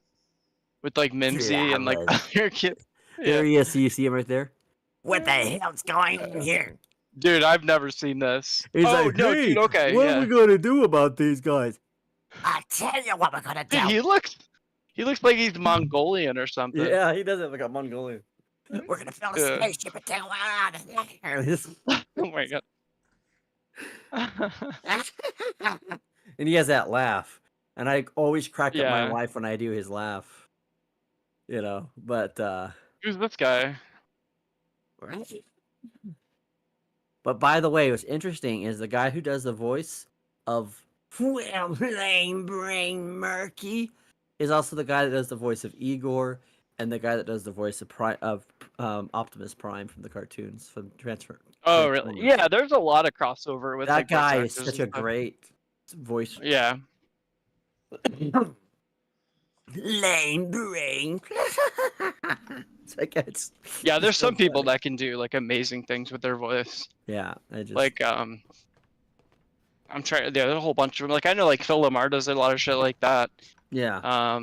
with like Mimsy and like your kid. There he is. You see him right there. What the hell's going on here? Dude, I've never seen this. He's like, no, "Hey, dude, okay, what are we gonna do about these guys?" I tell you what we're gonna do. Dude, he looks like he's Mongolian or something. Yeah, he does have like a Mongolian. We're gonna fill a spaceship and take out of here. Oh my god. And he has that laugh, and I always crack up my wife when I do his laugh. But who's this guy? But by the way, what's interesting is the guy who does the voice of Lame Brain Murky is also the guy that does the voice of Igor, and the guy that does the voice of Optimus Prime from the cartoons from Transfer. Oh, really? Yeah, there's a lot of crossover with that guy. Is such a great voice. Yeah. Lame brain. It's like Yeah, there's so some people funny. that can do like amazing things with their voice. Yeah, I just Like I'm trying. Yeah, there's a whole bunch of them. Like I know like Phil Lamar does a lot of shit like that. yeah.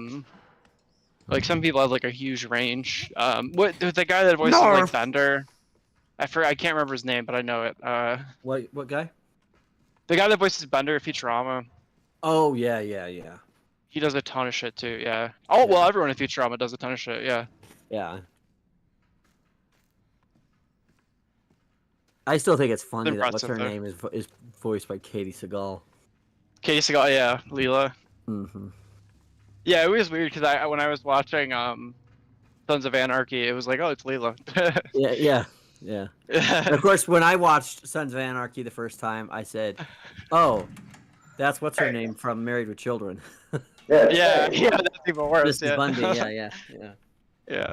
Like some people have like a huge range. What the guy that voices like Narf. Bender? I can't remember his name, but I know it. What guy? The guy that voices Bender, Futurama. Oh yeah. He does a ton of shit too. Yeah. Oh well, everyone in Futurama does a ton of shit. Yeah. Yeah. I still think it's funny that what's impressive, her though. name is voiced by Katie Seagal. Katie Seagal, yeah, Leela. Mm-hmm. Yeah, it was weird because when I was watching Sons of Anarchy, it was like, oh, it's Leela. Yeah. And of course, when I watched Sons of Anarchy the first time, I said, "Oh, that's what's her name from Married with Children." Yeah, that's even worse. Mrs. Yeah. Bundy. Yeah.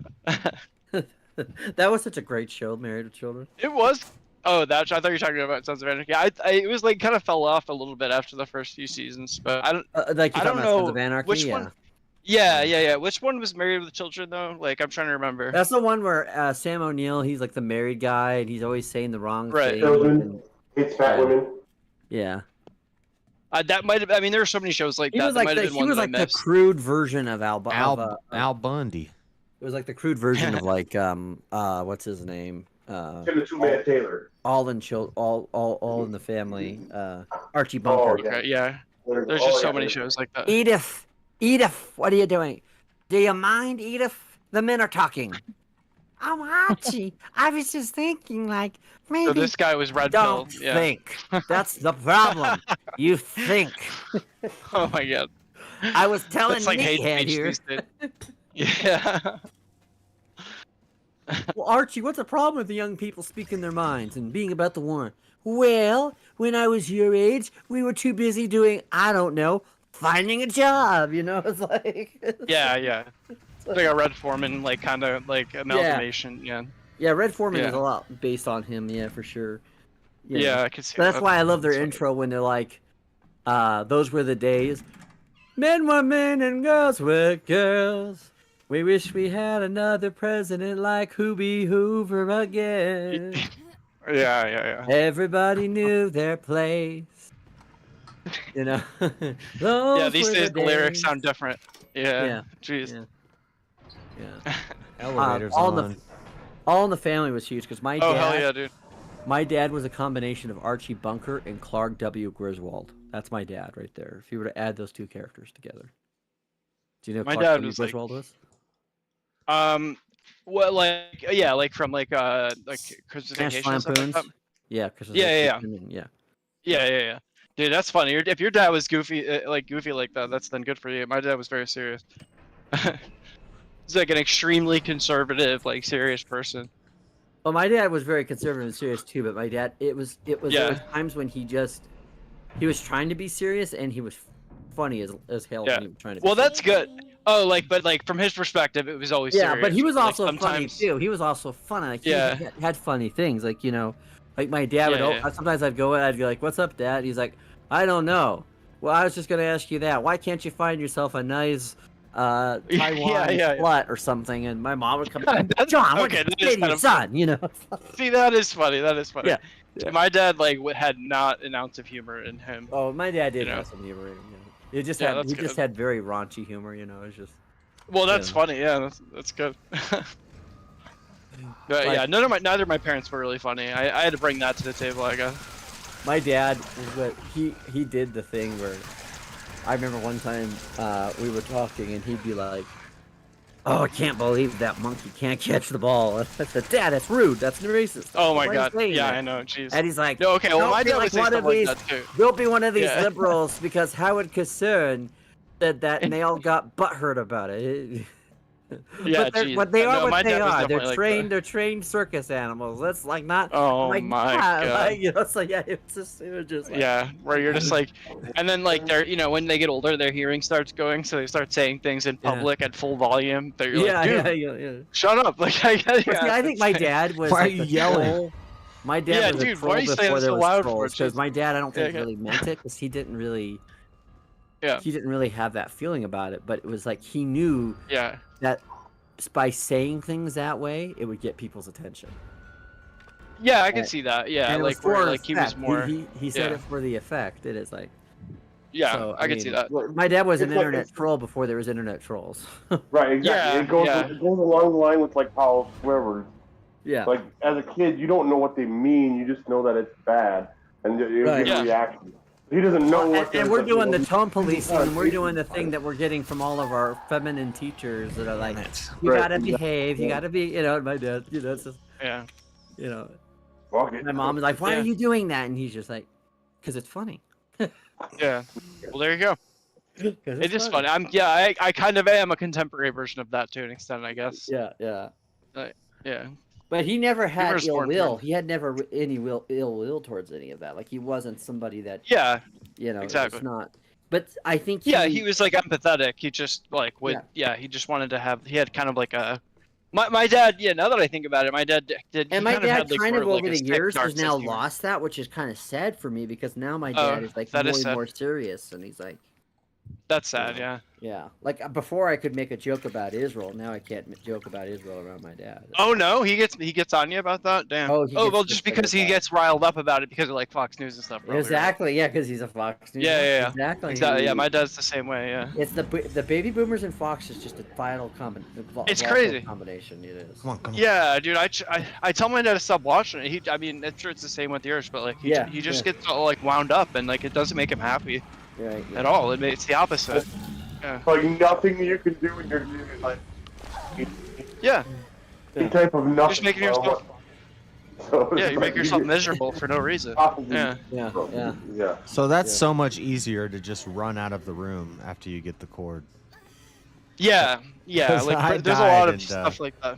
That was such a great show, Married with Children. It was. Oh, I thought you were talking about Sons of Anarchy. It was like kind of fell off a little bit after the first few seasons, but I don't. Like you're I talking don't about know Sons of Anarchy, which yeah. one. Yeah. Which one was Married with Children though? Like I'm trying to remember. That's the one where Sam O'Neill, he's like the married guy, and he's always saying the wrong Right. thing. Children, it's fat women. Yeah. That might have. I mean, there were so many shows like He that. was That like might have been he one was that like I the missed. crude version of Al Bundy. It was like the crude version of like what's his name? The Two-Man Taylor. All in the Family. Archie Bunker. Okay, yeah. There's just so many shows like that. Edith, what are you doing? Do you mind, Edith? The men are talking. Oh, Archie, I was just thinking, like, maybe. So this guy was red Don't pilled. Yeah. think. That's the problem. You think. Oh my god. I was telling That's like hate Meathead speech here. these days. Yeah. Well, Archie, what's the problem with the young people speaking their minds and being about the war? Well, when I was your age, we were too busy doing, I don't know, finding a job. You know, it's like. Yeah. It's like a Red Foreman, like kind of like amalgamation. Yeah. Yeah, Red Foreman is Yeah. a lot based on him. Yeah, for sure. Yeah, I can see That's that. why I love their intro when they're like, "Those were the days. Men were men and girls were girls. We wish we had another president like Hoobie Hoover again." Yeah. Everybody knew their place. You know. Yeah, these days the lyrics sound different. Yeah. Yeah. Jeez. Yeah. Elevators All on. in the Family was huge because my Oh dad. hell yeah, dude. My dad was a combination of Archie Bunker and Clark W. Griswold. That's my dad right there. If you were to add those two characters together. Do you know who My Clark dad W. was like- Griswold was? Well, like from Christmas Nash Vacation. and stuff like Lampoons? that. Yeah, Christmas Yeah. Vacation, yeah. Yeah. Dude, that's funny. If your dad was goofy like that, that's then good for you. My dad was very serious. He's like an extremely conservative, like serious person. Well, my dad was very conservative and serious too, but my dad, it was there was times when he was trying to be serious and he was funny as hell Yeah. when he was trying to be Well, serious. that's good. Oh, but from his perspective, it was always Yeah, serious. but he was Like, also funny sometimes- too. He was also funny. Like, he Yeah. had funny things. Like, you know, like my dad Yeah. sometimes I'd go in, I'd be like, "What's up, Dad?" He's like, "I don't know." Well, I was just gonna ask you that. Why can't you find yourself a nice Taiwan yeah. slut or something? And my mom would come, That's- "John, what okay, did that you is say to kind your of son?" You know. See, that is funny. Yeah. My dad had not an ounce of humor in him. Oh, my dad did You know? have some humor in him. Yeah. It just Yeah, had that's he just good. had very raunchy humor. You know, it's just. Well, that's Yeah. funny. Yeah, that's good. But Like- yeah, neither of my parents were really funny. I had to bring that to the table, I guess. My dad, he did the thing where I remember one time we were talking and he'd be like, "Oh, I can't believe that monkey can't catch the ball." And I said, "Dad, that's rude. That's racist." Oh Why my are you god. saying Yeah, that?" I know. Jeez. And he's like, No, okay. Well, "Don't my be dad like would say one stuff of like these. that too. Don't be one of these Yeah. liberals because Howard Concern said that and they all got butthurt about it." Yeah, but they geez. are No, what my they dad was are. definitely They're like trained. that. They're trained circus animals. That's like not. Oh like, my yeah, god. like, you know, so yeah, it was just like, Yeah, where you're just like, and then like they're, when they get older, their hearing starts going, so they start saying things in public at full volume. That you're like, dude, yeah. shut up! Like, But see, I think my dad was. Why are like you the yelling? troll. My dad Yeah, was a dude, troll why are you saying before it there so was loud for? trolls. Because Jeez. my dad, I don't think Yeah, really meant it, because he didn't really. he didn't really have that feeling about it, but it was like he knew that by saying things that way, it would get people's attention. Yeah, I can see that. Yeah, And it was like where for like he was effect. more. He said it for the effect. It is like. Yeah, So, I can see that. My dad was an It's like- internet troll before there was internet trolls. Right, exactly. Yeah, it goes along the line with like how swear words. Yeah. Like as a kid, you don't know what they mean. You just know that it's bad, and you Right. get a reaction. He doesn't know what. And we're doing the tone policing, and we're doing the thing that we're getting from all of our feminine teachers that are like, you gotta behave, you gotta be, my dad, it's just, my mom is like, why are you doing that? And he's just like, because it's funny. Yeah. Well, there you go. It is funny. I kind of am a contemporary version of that to an extent, I guess. Yeah. Yeah. But he never had Humor's ill more will. important. He had never any ill will towards any of that. Like he wasn't somebody that. Yeah. Exactly. It's not. But I think. He was like empathetic. He just like would. Yeah. He just wanted to have. He had kind of like a. My dad. Yeah. Now that I think about it, my dad did. And my dad kind of over like the years has now lost that, which is kind of sad for me because now my dad is like more serious, and he's like. That's sad. Yeah. Yeah. Like before, I could make a joke about Israel. Now I can't joke about Israel around my dad. Oh no, he gets on you about that. Damn. Well, just because he gets riled up about it because of like Fox News and stuff. Probably, exactly. Right? Yeah, because he's a Fox News. Yeah. Exactly. Yeah, my dad's the same way. Yeah. It's the baby boomers and Fox is just a vital It's crazy combination. It is. Come on. Yeah, dude. I tell my dad to stop watching it. I mean, I'm sure it's the same with yours, but like he just gets all like wound up and like it doesn't make him happy. Right. At all. It's the opposite. Yeah. Like nothing you can do in your like. Yeah. Any type of nothing. Just making yourself. You make yourself miserable for no reason. Yeah. So that's so much easier to just run out of the room after you get the cord. Yeah. 'Cause I Like there's a lot of died stuff like that.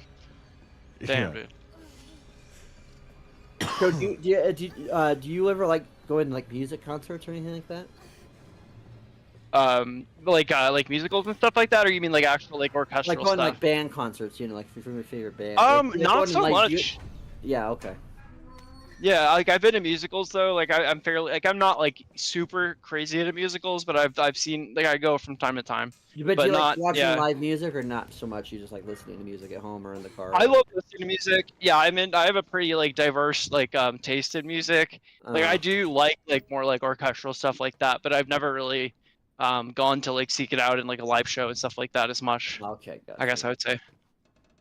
Damn, dude. So do you ever like go in like music concerts or anything like that? Like musicals and stuff like that, or you mean like actual like orchestral like going stuff? like band concerts, like from your favorite band. Not so much. Yeah. Okay. Yeah, like I've been to musicals though. Like I'm fairly I'm not like super crazy into musicals, but I've seen like I go from time to time. But do you not like watching live music or not so much? You just like listening to music at home or in the car? I love listening to music. Yeah, I have a pretty like diverse like taste in music. Like I do like more like orchestral stuff like that, but I've never really gone to like seek it out in like a live show and stuff like that as much. Okay, gotcha. I guess I would say.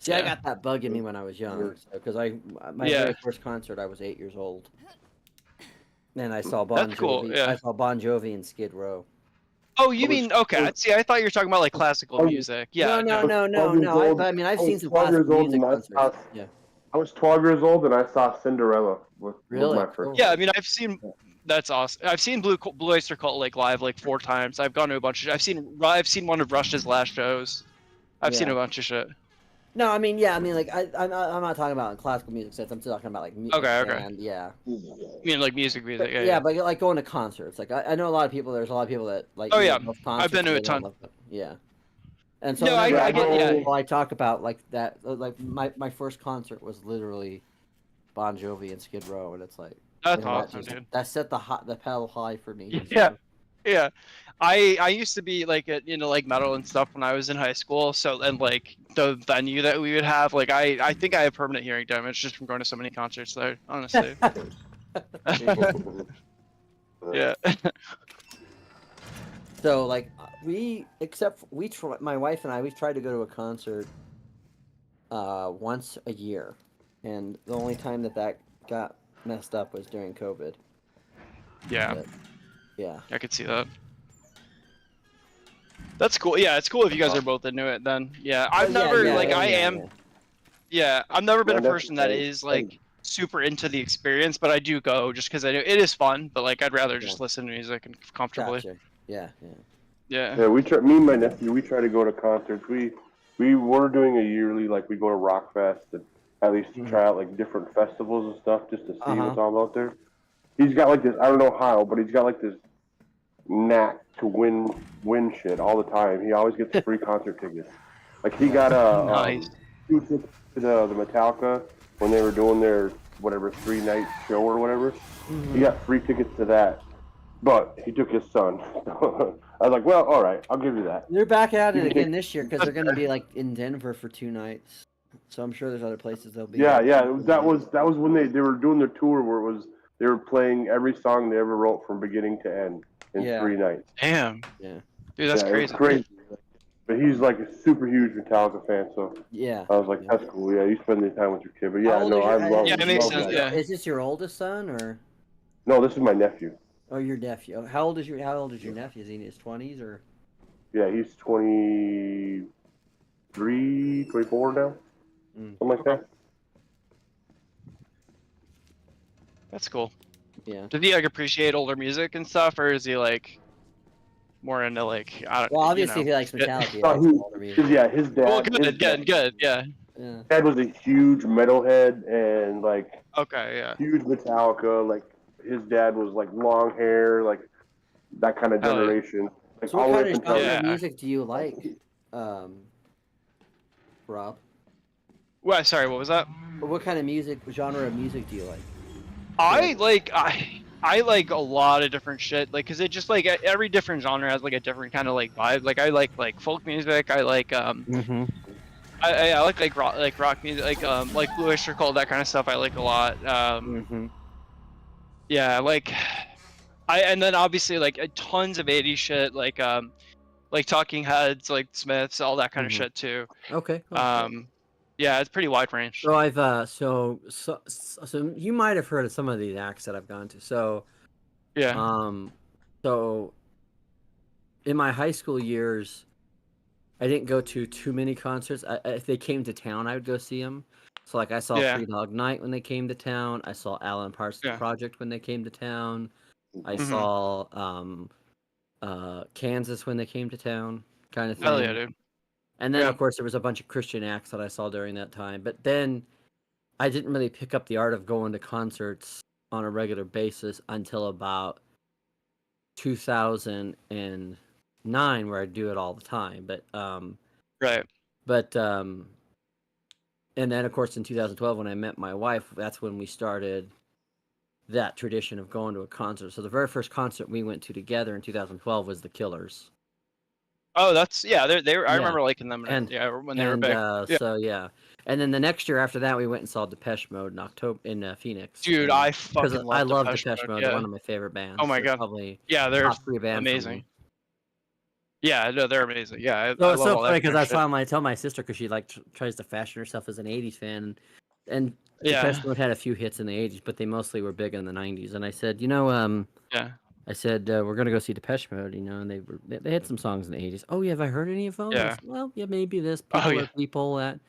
See, I got that bug in me when I was young, because my very first concert I was 8 years old, and I saw Bon That's Jovi. cool, yeah. I saw Bon Jovi in Skid Row. Oh, you mean okay? See, I thought you were talking about like classical music. Yeah. No. I mean, I've seen some classical music concerts. Yeah. I was 12 years old and I saw Cinderella with my first. Yeah, I mean, I've seen. That's awesome. I've seen Blue Oyster Cult like live like 4 times. I've gone to a bunch of. I've seen one of Rush's last shows. I've seen a bunch of shit. No, I mean, like I'm not talking about classical music sets. I'm still talking about like music. Okay. And, yeah. You mean like music? Yeah, but like going to concerts. Like I know a lot of people. There's a lot of people that like. Oh yeah, love I've been to a ton. Yeah. And so no, I talk about like that. Like my first concert was literally Bon Jovi and Skid Row, and it's like that's awesome, dude. That set the pedal high for me. Yeah. I used to be like like metal and stuff when I was in high school. So and like the venue that we would have, like I think I have permanent hearing damage just from going to so many concerts there. Honestly. Yeah. So like my wife and I, we've tried to go to a concert once a year, and the only time that got messed up was during COVID. Yeah. But, yeah. I could see that. That's cool. Yeah, it's cool if you guys are both into it then. Yeah. I've never I've never been a person that is like super into the experience, but I do go just because I know it is fun, but like I'd rather just listen to music and comfortably. Gotcha. Yeah. Yeah, me and my nephew, we try to go to concerts. We were doing a yearly, like we go to Rock Fest and at least try out like different festivals and stuff just to see what's all out there. He's got like this, I don't know how, but he's got like this knack to win shit all the time. He always gets free concert tickets. Like he got nice. 2 tickets to the Metallica when they were doing their 3-night show or whatever. He got free tickets to that. But he took his son. I was like, well, all right, I'll give you that. They're back at You it can again take- this year because they're going to be like in Denver for 2 nights. So I'm sure there's other places they'll be. Yeah, at. yeah. That was when they were doing their tour where they were playing every song they ever wrote from beginning to end in 3 nights. Damn. Yeah. Dude, that's Yeah, it was crazy. But he's like a super huge Metallica fan, so Yeah. I was like, that's cool. Yeah, you spend the time with your kid. But How yeah, old no, is I your- love. Yeah, it makes sense. that. Yeah. Is this your oldest son or? No, this is my nephew. Oh, your nephew. How old is your nephew? Is he in his 20s or? Yeah, he's 23, 24 now. Something like that. That's cool. Yeah. Does he like appreciate older music and stuff, or is he like more into like I don't? Well, obviously, you know, if he likes Metallica, he Oh, likes older music. yeah, his dad. Well, his good, yeah. dad was a huge metalhead and like Okay, yeah. huge Metallica. Like his dad was like long hair, like that kind of Hell yeah. generation. Like So what all the kind way of up until genre of music do you like, Rob? What? Sorry, what was that? What kind of genre of music do you like? I like a lot of different shit, like, cause it just like every different genre has like a different kind of like vibe. Like I like folk music. I like I like rock music, like Blue Oyster Cult, that kind of stuff. I like a lot. Yeah, and then obviously like tons of 80s shit, like Talking Heads, like Smiths, all that kind of shit too. Okay. Yeah, it's pretty wide range. So I've so you might have heard of some of these acts that I've gone to. So yeah. So in my high school years, I didn't go to too many concerts. If they came to town, I would go see them. So like I saw Three Dog Night when they came to town. I saw Alan Parsons Project when they came to town. I saw Kansas when they came to town, kind of thing. Hell yeah, dude. And then, of course, there was a bunch of Christian acts that I saw during that time. But then I didn't really pick up the art of going to concerts on a regular basis until about 2009, where I do it all the time. But right. But and then, of course, in 2012, when I met my wife, that's when we started that tradition of going to a concert. So the very first concert we went to together in 2012 was The Killers. Oh, that's they were. I remember liking them. When they were big. So yeah, and then the next year after that, we went and saw Depeche Mode in October in Phoenix. Dude, I fucking I love Depeche Depeche Mode. yeah. They're one of my favorite bands. Oh my god, probably they're top 3 bands for amazing. me. Yeah, no, they're amazing. Yeah, I So it's love so all that funny because kind of I tell my sister because she like tries to fashion herself as an '80s fan, and Yeah. Depeche Mode had a few hits in the '80s, but they mostly were big in the '90s. And I said, yeah. I said we're gonna go see Depeche Mode, and they had some songs in the '80s. Oh yeah, have I heard any of them? I Yeah. said, well, yeah, maybe this. Oh, People yeah. are people that.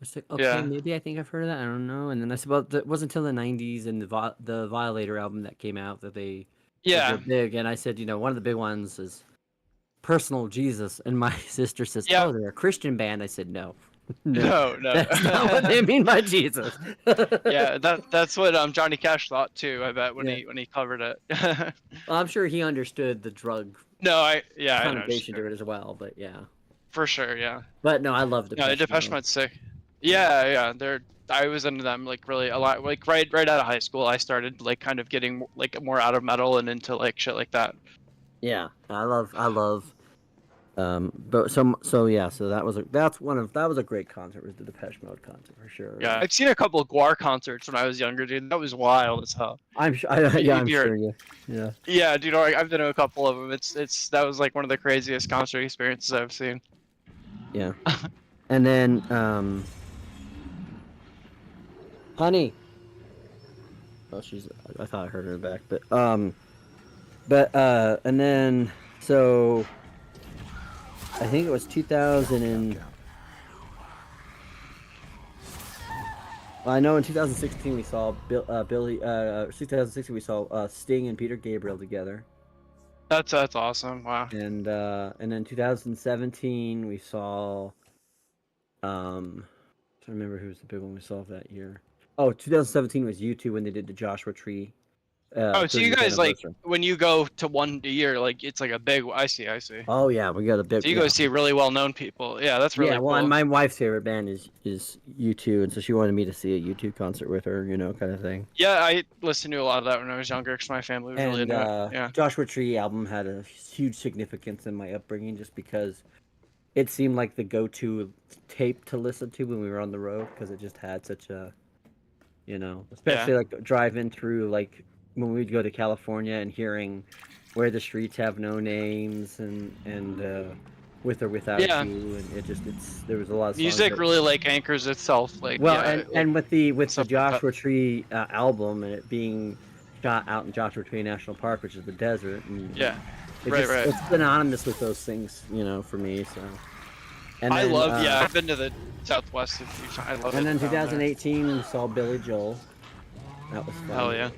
I said, okay, Yeah. maybe I think I've heard of that. I don't know. And then I said, well, it wasn't until the '90s and the Violator album that came out that they Yeah. were big. And I said, one of the big ones is Personal Jesus. And my sister says, Yeah. oh, they're a Christian band. I said, no. No. That's not what they mean by Jesus. Yeah, that's what Johnny Cash thought too. I bet when he covered it. Well, I'm sure he understood the drug I know, connotation to it as well, but yeah. for sure. Yeah. But no, I love No, Depeche Depeche Mode. Mode's sick. Yeah. I was into them like really a lot. Like right out of high school, I started like kind of getting like more out of metal and into like shit like that. Yeah, I love but so yeah, so that was a great concert, was the Depeche Mode concert for sure. Yeah, I've seen a couple of Guar concerts when I was younger, dude. That was wild as hell. I'm sure. Yeah. Yeah, dude. I've been to a couple of them. That was like one of the craziest concert experiences I've seen. Yeah. And then honey. Oh, I thought I heard her in the back, but and then so I think it was 2000 and I know in 2016 we saw 2016 we saw Sting and Peter Gabriel together. That's awesome. Wow. And then 2017 we saw I'm trying to remember who was the big one we saw that year. Oh, 2017 was U2 when they did the Joshua Tree Oh, so you 30th guys like anniversary. when you go to one a year, like it's like a big. I see. Oh yeah, we got a big. So you go yeah. see really well-known people. Yeah, that's really yeah, well, cool. and my wife's favorite band is U2, and so she wanted me to see a U2 concert with her, kind of thing. Yeah, I listened to a lot of that when I was younger because my family was really And into it. Yeah. Joshua Tree album had a huge significance in my upbringing, just because it seemed like the go-to tape to listen to when we were on the road, because it just had such a, especially like driving through, like when we'd go to California and hearing Where the Streets Have No Names and With or Without Yeah. You, and there was a lot of songs Music that- really like anchors itself. Like well, yeah, and with the stuff like that. Joshua Tree album and it being shot out in Joshua Tree National Park, which is the desert, and Yeah. it Right, just- right. it's synonymous with those things, for me. So, and I then, love. Yeah, I've been to the Southwest. I love it. And then down there. 2018, we saw Billy Joel. That was fun. Hell yeah.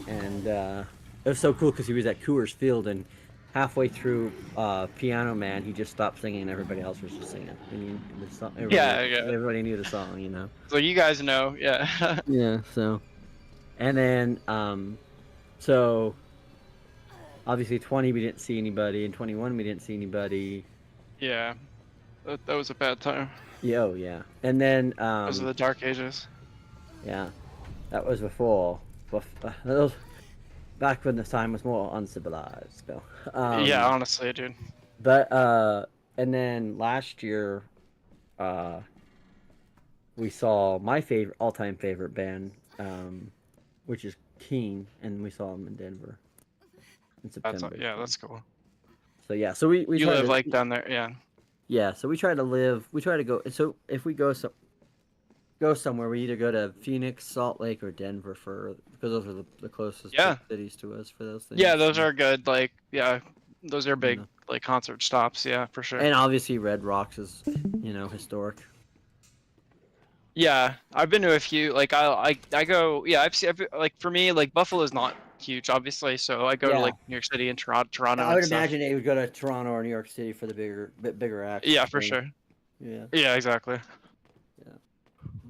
And it was so cool because he was at Coors Field, and halfway through Piano Man, he just stopped singing, and everybody else was just singing. Everybody knew the song, So you guys know, yeah. Yeah. So, and then so obviously 20 we didn't see anybody, and 21 we didn't see anybody. Yeah. That was a bad time. Yeah, oh yeah. And then Those are the dark ages. yeah, that was before. That was back when the time was more uncivilized. So, Yeah, honestly, dude. But and then last year, we saw my all-time favorite band, which is Keen, and we saw them in Denver in September. That's cool. So yeah, so we You try live to, like down there, yeah. Yeah, so we try to go. So if we go somewhere, we either go to Phoenix, Salt Lake, or Denver because those are the closest Yeah. cities to us for those things. Yeah, those are good. Like, yeah, those are big like concert stops. Yeah, for sure. And obviously Red Rocks is, historic. Yeah, I've been to a few. Like I go. Yeah, like for me, like Buffalo's not huge, obviously. So I go to Yeah. like New York City and Toronto. I would and stuff. imagine they would go to Toronto or New York City for the bigger acts. Yeah, for I think. sure. Yeah. Yeah, exactly.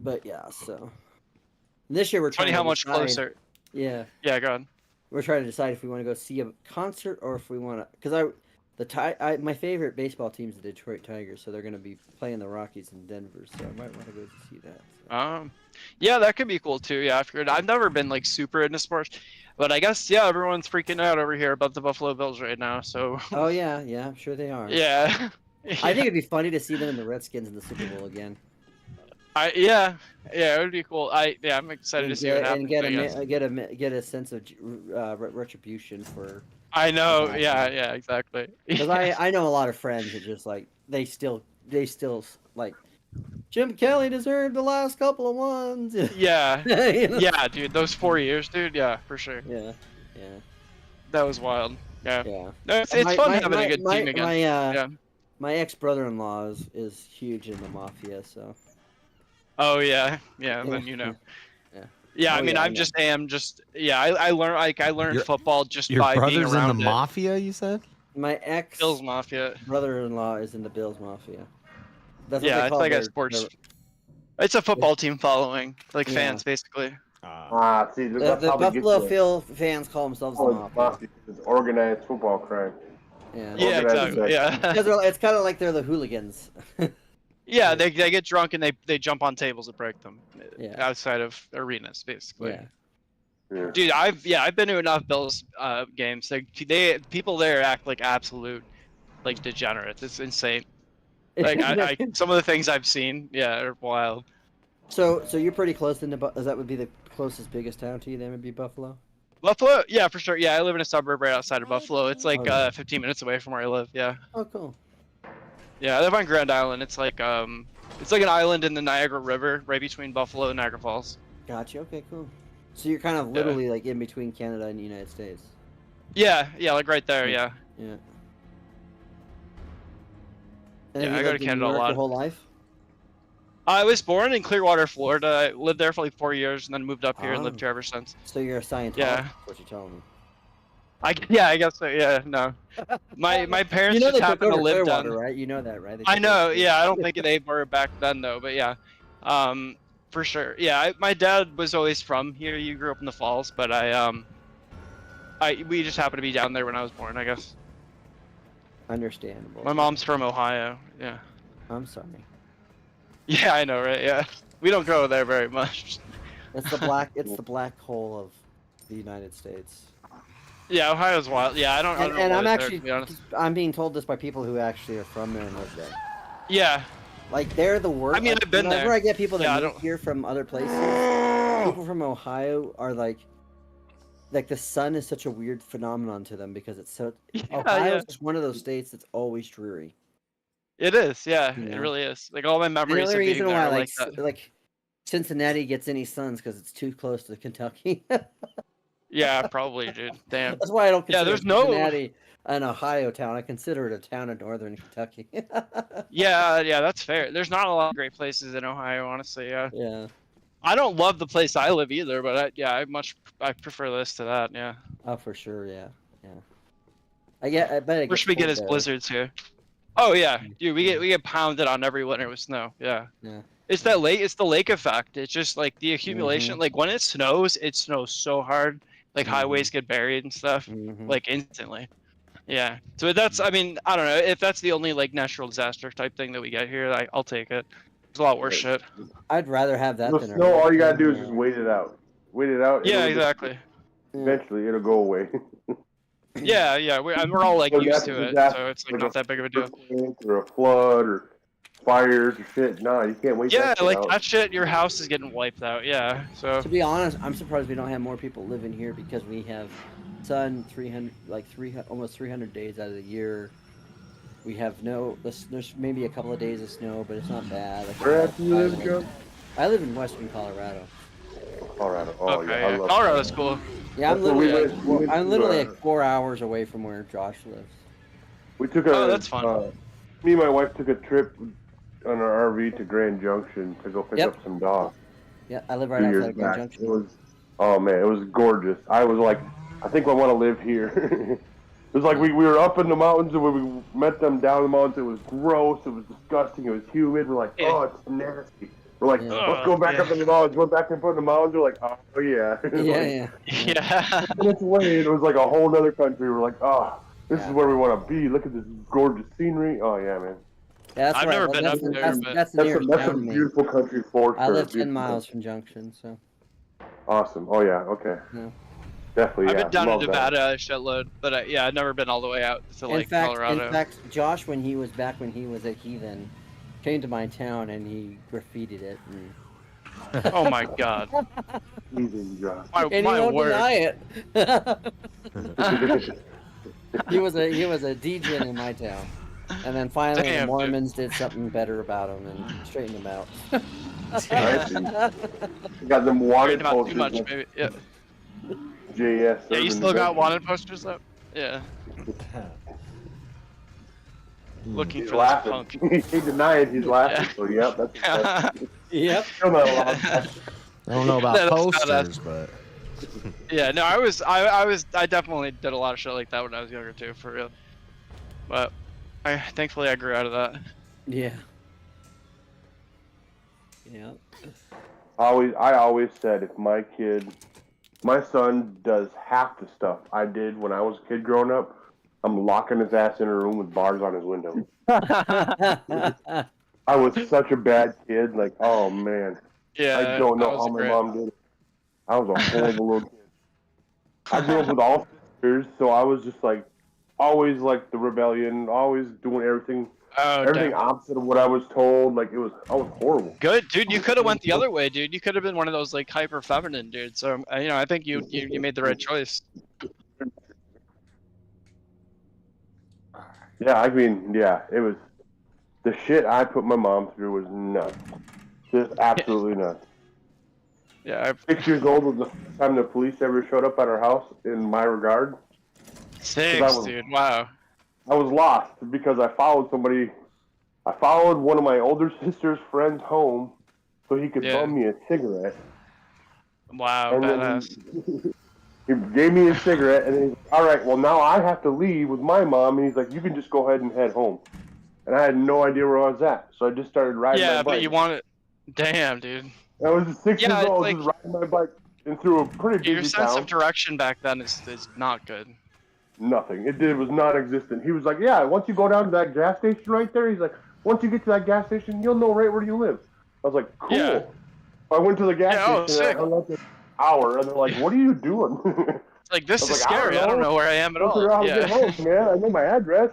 But yeah, so this year we're trying Funny to how much decide- closer. Yeah. Yeah, go ahead. We're trying to decide if we want to go see a concert or if we want to, because my favorite baseball team is the Detroit Tigers, so they're going to be playing the Rockies in Denver, so I might want to go see that. Yeah, that could be cool too. Yeah, I've never been like super into sports, but I guess everyone's freaking out over here about the Buffalo Bills right now. So. Oh yeah, I'm sure they are. Yeah. I think it'd be funny to see them in the Redskins in the Super Bowl again. Yeah, it would be cool. I'm excited to see what happens. And get a sense of retribution for. I know. Yeah, exactly. Because I know a lot of friends that just like they still like Jim Kelly deserved the last couple of ones. Yeah. You know? Yeah, dude. Those 4 years, dude. Yeah, for sure. Yeah. That was wild. Yeah. Yeah. No, it's fun having a good team again. My ex-brother-in-law is huge in the mafia, so. Oh yeah. And then Yeah, I mean, I learned football just Your by being brother's in around the it. mafia, you said? My ex Bills Mafia. brother-in-law is in the Bills Mafia. That's what Yeah, they it's call like a their- sports. their- It's a football team following, like Yeah. fans, basically. See, The that's how they get Buffalo to it. Phil fans call themselves the Oh, Mafia. mafia. It's organized football crime. Yeah. Yeah, exactly. Yeah. Because it's kind of like they're the hooligans. Yeah, they get drunk and they jump on tables and break them Yeah. outside of arenas, basically. Yeah. Dude, I've been to enough Bills games. People there act like absolute like degenerates. It's insane. Like some of the things I've seen, are wild. So you're pretty close to that would be the closest biggest town to you. Then would be Buffalo. Buffalo, yeah, for sure. Yeah, I live in a suburb right outside of Buffalo. It's like 15 minutes away from where I live. Yeah. Oh, cool. Yeah, I live on Grand Island. It's like an island in the Niagara River, right between Buffalo and Niagara Falls. Gotcha. Okay, cool. So you're kind of literally like in between Canada and the United States. Yeah, like right there. Yeah. Yeah. Yeah, I go to Canada a lot. Your whole life. I was born in Clearwater, Florida. I lived there for like 4 years, and then moved up here and lived here ever since. So you're a Scientologist. Yeah. That's what you're telling me. I guess so. Yeah, no. My parents You know just they took happened to over live Clearwater, down. right? You know that, right? They I took know. over- Yeah, I don't think they were back then though, but yeah. for sure. Yeah, my dad was always from here. You grew up in the Falls, but we just happened to be down there when I was born, I guess. Understandable. My mom's from Ohio. Yeah. I'm sorry. Yeah, I know, right? Yeah, we don't go there very much. It's the black. It's the black hole of the United States. Yeah, Ohio's wild. Yeah, I don't know And I'm what is there, actually, to be honest. I'm being told this by people who actually are from there and live there. Yeah. Like they're the worst. I mean, I've been whenever there. I get people that Yeah, I move don't- here from other places, people from Ohio are like the sun is such a weird phenomenon to them because it's so. Ohio is just one of those states that's always dreary. It is. Yeah, You it know? really is. Like all my And the memories only of being reason there why are like that. like Cincinnati gets any suns because it's too close to Kentucky. Yeah, probably, dude. Damn. That's why I don't Yeah, consider there's no. Cincinnati an Ohio town. I consider it a town in northern Kentucky. Yeah, that's fair. There's not a lot of great places in Ohio, honestly. Yeah. Yeah. I don't love the place I live either, but I prefer this to that. Yeah. Oh, for sure. Yeah. I bet it Where gets should we get cold his there. blizzards here? Oh yeah, dude, we get pounded on every winter with snow. Yeah. Yeah. It's that lake. It's the lake effect. It's just like the accumulation. Mhm. Like when it snows so hard. Like highways get buried and stuff, like instantly. Yeah. So that's. I mean, I don't know if that's the only like natural disaster type thing that we get here. I'll take it. There's a lot worse shit. I'd rather have that The than a snow, all you gotta do is hurricane, just wait it out. Wait it out. Yeah, it'll just- exactly. Eventually, it'll go away. Yeah. We're all like So used that's to a it, disaster, so it's like not that big of a deal. Or a flood, or fires, or shit. No, you can't wait. Yeah, that shit like out. that shit. Your house is getting wiped out. Yeah. So. To be honest, I'm surprised we don't have more people living here because we have sun almost 300 days out of the year. We have there's maybe a couple of days of snow, but it's not bad. Like, Where do you live, Joe? I live in western Colorado. Colorado. Oh Okay, yeah, I yeah. love Colorado's cool. Yeah, I'm That's where we literally went- I'm literally to, like 4 hours away from where Josh lives. We took a. Oh, that's fun. Me and my wife took a trip on our RV to Grand Junction to go pick Yep. up some dogs. Yeah, I live right 2 outside years of Grand back. Junction. It was, oh man, it was gorgeous. I was like, I think I want to live here. It was like we were up in the mountains and when we met them down in the mountains, it was gross, it was disgusting, it was humid. We're like, oh, it's nasty. We're like, let's go back up in the mountains. Went back and put in the mountains. We're like, oh yeah. Yeah. Yeah. Minutes away, it was like a whole other country. We're like, oh, this is where we want to be. Look at this gorgeous scenery. Oh yeah, man. Yeah, that's I've where I never live. been up there, but- That's the nearest That's a town to me. beautiful country for I sure. live 10 Beautiful miles country. from Junction, so. Awesome. Oh yeah. Okay. Yeah. Definitely. I've Yeah. been down in Love that. Nevada a shitload, but I've never been all the way out to like Colorado. In fact, Josh, when he was a heathen, came to my town and he graffitied it. And... Oh my god. Heathen Josh. My, and my he won't word. deny it. he was a DJ in my town, and then finally Damn, the dude. Mormons did something better about him and straightened him out. You got them wanted About posters. too much, like maybe. Yeah. JS. Yeah, you Urban still got Adventures. wanted posters up? Yeah. Looking He's for laughing. this punk. He denied he's laughing. So yep, that's Yep. Still not allowed. I don't know about That's not posters, but Yeah, no, I definitely did a lot of shit like that when I was younger too, for real. But thankfully I grew out of that. Yeah. Yeah. I always said if my son does half the stuff I did when I was a kid growing up, I'm locking his ass in a room with bars on his window. I was such a bad kid. Like, oh man. Yeah. I don't know I was how a my great- mom did it. I was a horrible little kid. I grew up with all sisters, so I was just like always like the rebellion, always doing everything damn. opposite of what I was told. Like I was horrible. Good, dude. You could have went the other way, dude. You could have been one of those like hyper feminine dudes. So I think you made the right choice. Yeah, I mean, yeah, it was the shit I put my mom through was nuts. Just absolutely nuts. Yeah. 6 years old was the first time the police ever showed up at our house in my regard. 6, dude. Wow. I was lost because I followed somebody. I followed one of my older sister's friends home so he could bum me a cigarette. Wow, And then badass. He gave me a cigarette, and then he's like, all right, well, now I have to leave with my mom. And he's like, you can just go ahead and head home. And I had no idea where I was at. So I just started riding my Yeah, bike. but you want it. Damn, dude. I was 6 Yeah, years it's old, like- just riding my bike and through a pretty busy Your sense town. of direction back then is not good. Nothing. It was non-existent. He was like, "Yeah, once you go down to that gas station right there," he's like, "once you get to that gas station, you'll know right where you live." I was like, "Cool." Yeah. I went to the gas Yeah, oh, station and I sick. hung out there an hour, and they're like, "What are you doing?" It's like, this I was is like, scary. I don't know where I am at Don't all. figure out how to Yeah. get home, man. I know my address.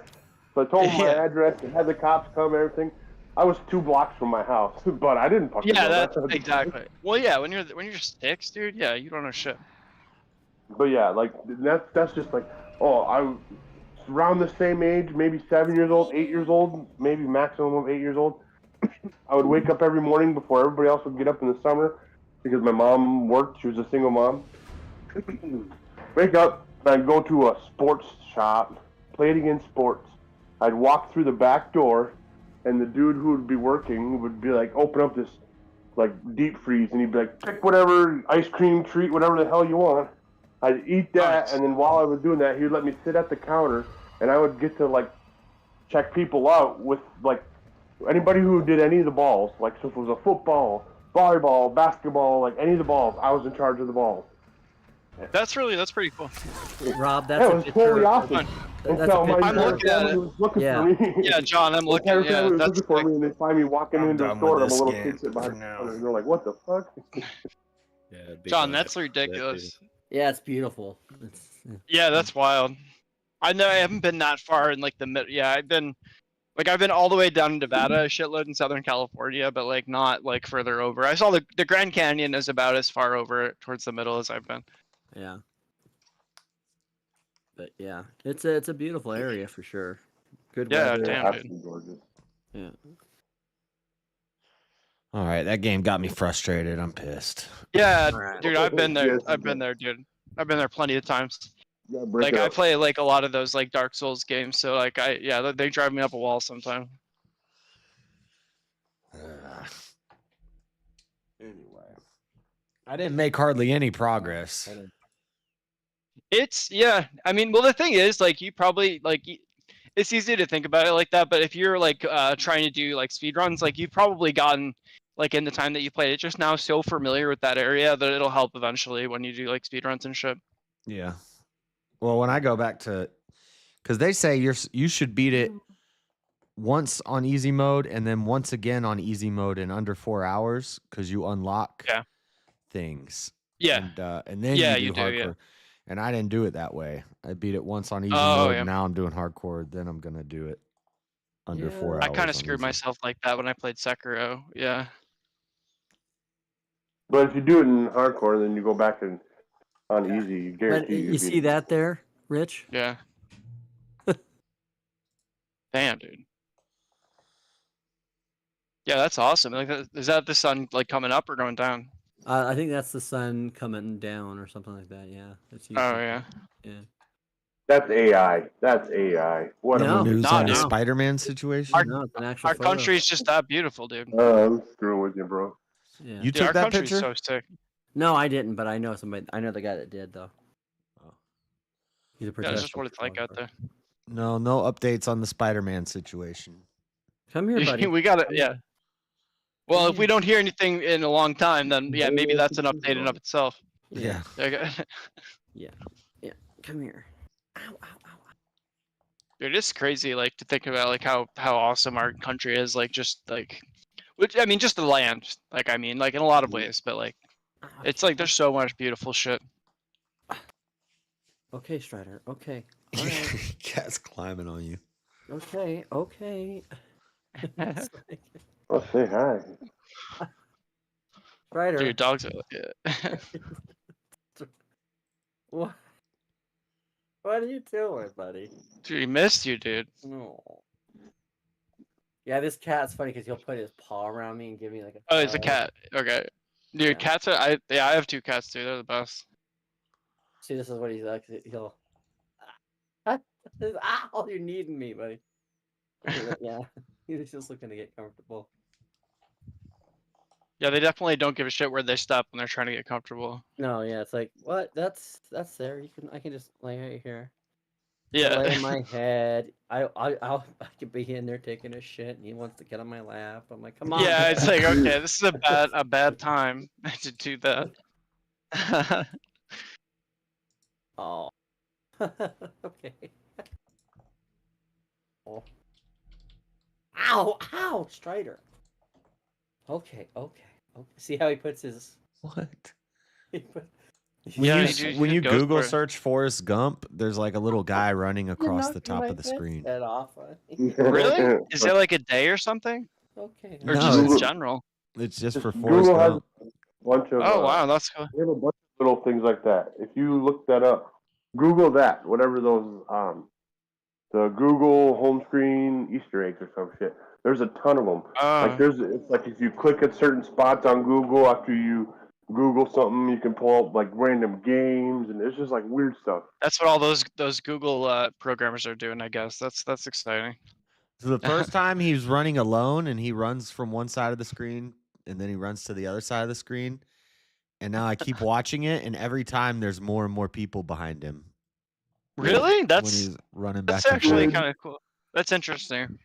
So I told him my Yeah. address and had the cops come and everything. I was 2 blocks from my house, but I didn't fucking Yeah, know that's that. exactly. Well, yeah, when you're 6, dude, yeah, you don't know shit. But yeah, like that's just like, oh, I was around the same age, maybe 7 years old, 8 years old, maybe maximum of 8 years old. I would wake up every morning before everybody else would get up in the summer because my mom worked. She was a single mom. Wake up and I'd go to a sports shop, play it against sports. I'd walk through the back door, and the dude who would be working would be like, open up this like deep freeze, and he'd be like, pick whatever ice cream treat, whatever the hell you want. I'd eat that, and then while I was doing that, he would let me sit at the counter, and I would get to like check people out with like anybody who did any of the balls. Like, so if it was a football, volleyball, basketball, like any of the balls, I was in charge of the balls. That's pretty cool. Rob, that's Yeah, a it was picture. totally awesome. That's a Until my picture. I'm looking at it. was looking Yeah. for me. Yeah, John, I'm My looking. entire Yeah, family was that's looking for me, and they find me walking into the done store, and I'm with a little this kid game sitting behind for the now. counter, and they're like, "What the fuck?" Yeah, John, that's ridiculous. Yeah, it's beautiful. Yeah, that's wild. I know I haven't been that far in like the mid. Yeah, I've been all the way down in Nevada, a shitload in Southern California, but like not like further over. I saw the Grand Canyon is about as far over towards the middle as I've been. Yeah. But yeah, it's a beautiful area for sure. Good Yeah, weather. damn, dude. Gorgeous. Yeah. All right, that game got me frustrated. I'm pissed. Yeah, Alright. dude, I've been there. Yes, I've been there, dude. I've been there plenty of times. Yeah, break Like it I up. play like a lot of those like Dark Souls games, so like they drive me up a wall sometimes. Anyway, I didn't make hardly any progress. It's yeah. I mean, well, the thing is, like, you probably like it's easy to think about it like that, but if you're like trying to do like speed runs, like you've probably gotten like in the time that you played it just now so familiar with that area that it'll help eventually when you do like speed runs and shit. Yeah. Well, when I go back to, because they say you should beat it once on easy mode and then once again on easy mode in under 4 hours because you unlock things. Yeah. And then Yeah, you you do do, hardcore. yeah. And I didn't do it that way. I beat it once on easy Oh, mode. yeah. Now I'm doing hardcore. Then I'm gonna do it under 4 hours. I kind on of screwed easy. myself like that when I played Sekiro. Yeah. But if you do it in hardcore, then you go back and on easy, you But guarantee you beat see it. that there, Rich? Yeah. Damn, dude. Yeah, that's awesome. Like, is that the sun like coming up or going down? I think that's the sun coming down or something like that. Yeah. It's Oh yeah. Yeah. That's AI. That's AI. What No. a News Nah, on the dude. Spider-Man situation. No, it's an actual Our photo. country's just that beautiful, dude. I'm screwing with you, bro. Yeah. You Dude, our took that country's picture? so sick. No, I didn't, but I know somebody. I know the guy that did though. He's a Yeah, it's just professional what it's like out there. No updates on the Spider-Man situation. Come here, buddy. We got it. Yeah. Well, if we don't hear anything in a long time, then yeah, maybe that's an update in of itself. Yeah. Okay. Yeah. Yeah. Come here. Dude, it's crazy, like to think about like how awesome our country is, like just like, which I mean, just the land, like I mean, like in a lot of ways, but like, it's like there's so much beautiful shit. Okay, Strider. Okay. All right. Cat's climbing on you. Okay. Okay. Oh, say hi. Strider. Dude, dogs are yeah. What? What are you doing, buddy? Dude, he missed you, dude. No. Yeah, this cat's funny because he'll put his paw around me and give me like a. Oh, it's a hug. cat. Okay. Dude, Yeah. cats are I have 2 cats too. They're the best. See, this is what he's like. He'll. Oh, you're needing me, buddy. Yeah, he's just looking to get comfortable. Yeah, they definitely don't give a shit where they step when they're trying to get comfortable. No, yeah, it's like what? That's there. I can just lay right here. Yeah. lay in my head. I could be in there taking a shit, and he wants to get on my lap. I'm like, come on. Yeah, it's like, okay, this is a bad time to do that. Oh. Okay. Oh. Ow! Ow! Strider. Okay. See how he puts his. What? Yeah, When you goes Google for it. search Forrest Gump, there's like a little guy running across the top of the screen. Head off. Really? Is there like a day or something? Okay. Or No, just in it's- general? It's just for Google Forrest has Gump. a bunch of. Oh wow, that's cool. They have a bunch of little things like that. If you look that up, Google that, whatever those the Google home screen Easter eggs or some shit. There's a ton of them. It's like if you click at certain spots on Google after you Google something, you can pull up like random games, and it's just like weird stuff. That's what all those Google programmers are doing, I guess. That's exciting. So the first time he was running alone, and he runs from one side of the screen, and then he runs to the other side of the screen. And now I keep watching it, and every time there's more and more people behind him. Really? When he's running back. That's actually kind of cool. That's interesting.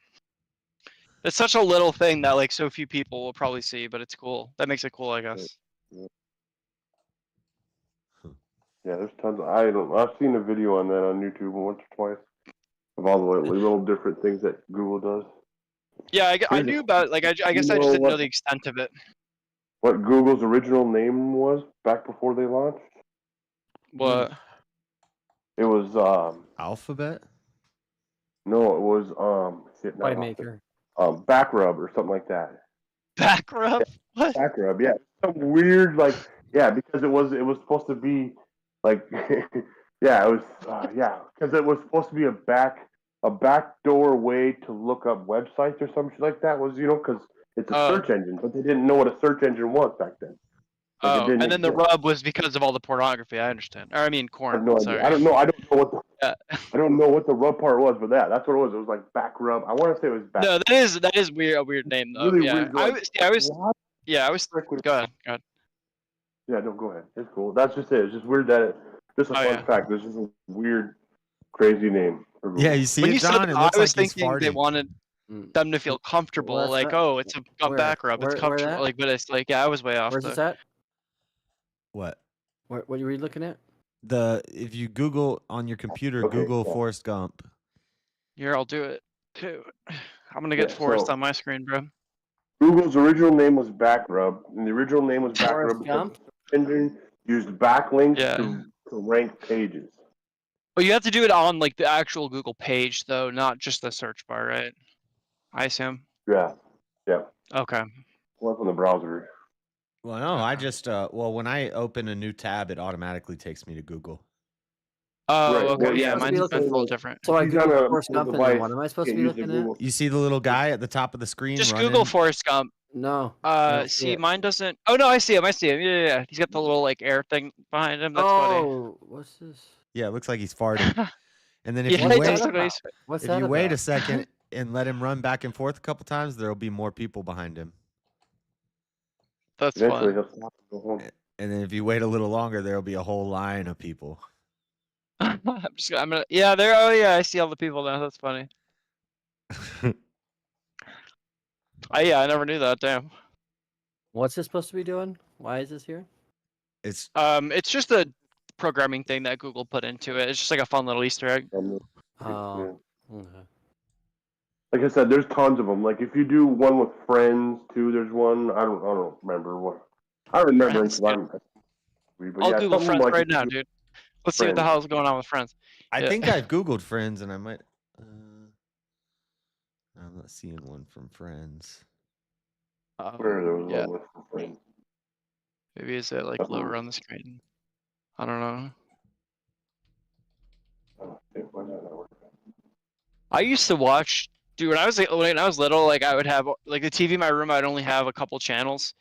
It's such a little thing that like so few people will probably see, but it's cool. That makes it cool, I guess. Yeah, there's tons. I've seen a video on that on YouTube once or twice of all the little different things that Google does. Yeah, I knew about I guess I just didn't know the extent of it. What Google's original name was back before they launched? What? It was Alphabet? No, it was Playmaker. Backrub or something like that. Backrub? What? Backrub, yeah. Some weird because it was supposed to be like yeah, it was because it was supposed to be a backdoor way to look up websites or something like that was because it's a search engine, but they didn't know what a search engine was back then. Oh, and then the rub was because of all the pornography. I understand. Or I mean, corn. No Sorry. I don't know what the rub part was, but that's what it was. It was like back rub. I want to say it was back. No, that is weird. A weird name though. Really yeah, weird, I like, was. Yeah, I was. Go ahead. Yeah, no, go ahead. It's cool. That's just it. It's just weird that just a fun fact. This is a weird, crazy name. Yeah, you see When it, you said John? it, It looks I was like he's thinking they farting. wanted them to feel comfortable. Well, like, oh, it's a back rub. It's where comfortable. that? But it's like, yeah, I was way off. Where's this at? What? What were you looking at? If you Google on your computer, Google Forrest Gump. Here, I'll do it too. I'm gonna get Forrest on my screen, bro. Google's original name was Backrub, and the original name was Forrest Backrub Gump? because the engine used backlinks to rank pages. But you have to do it on like the actual Google page, though, not just the search bar, right? I assume. Yeah. Okay. Well, from the browser. Well, no, I just when I open a new tab, it automatically takes me to Google. Oh, Right. okay. Well, yeah, yeah, mine's so a little different. So I He's Google on a Forrest Gump, and device, then what am I supposed to be can't use looking the at? Google. You see the little guy at the top of the screen Just running? Google Forrest Gump. No. I don't See, it. mine doesn't. Oh no, I see him. Yeah. He's got the little like air thing behind him. That's funny. Oh, what's this? Yeah, it looks like he's farting. And then if Yeah, you it wait, does look like he's- What's if that you wait about? a second and let him run back and forth a couple times, there'll be more people behind him. That's Eventually, fun. he'll stop and go home. And then if you wait a little longer, there'll be a whole line of people. I'm gonna. Yeah, there. Oh yeah, I see all the people now. That's funny. I never knew that. Damn. What's this supposed to be doing? Why is this here? It's just a programming thing that Google put into it. It's just like a fun little Easter egg. Oh. Okay. Like I said, there's tons of them. Like if you do one with friends too, there's one. I don't remember what. I remember Friends, them. But I'll yeah, Google something Friends like right if now, you- dude. Let's see what the Friends. hell's going on with Friends. I Yeah. think I've Googled Friends, and I might. I'm not seeing one from Friends. Where there was Yeah. one with friends. Maybe is it like lower on the screen? I don't know. I used to watch, dude. When I was little, like I would have like the TV in my room. I'd only have a couple channels.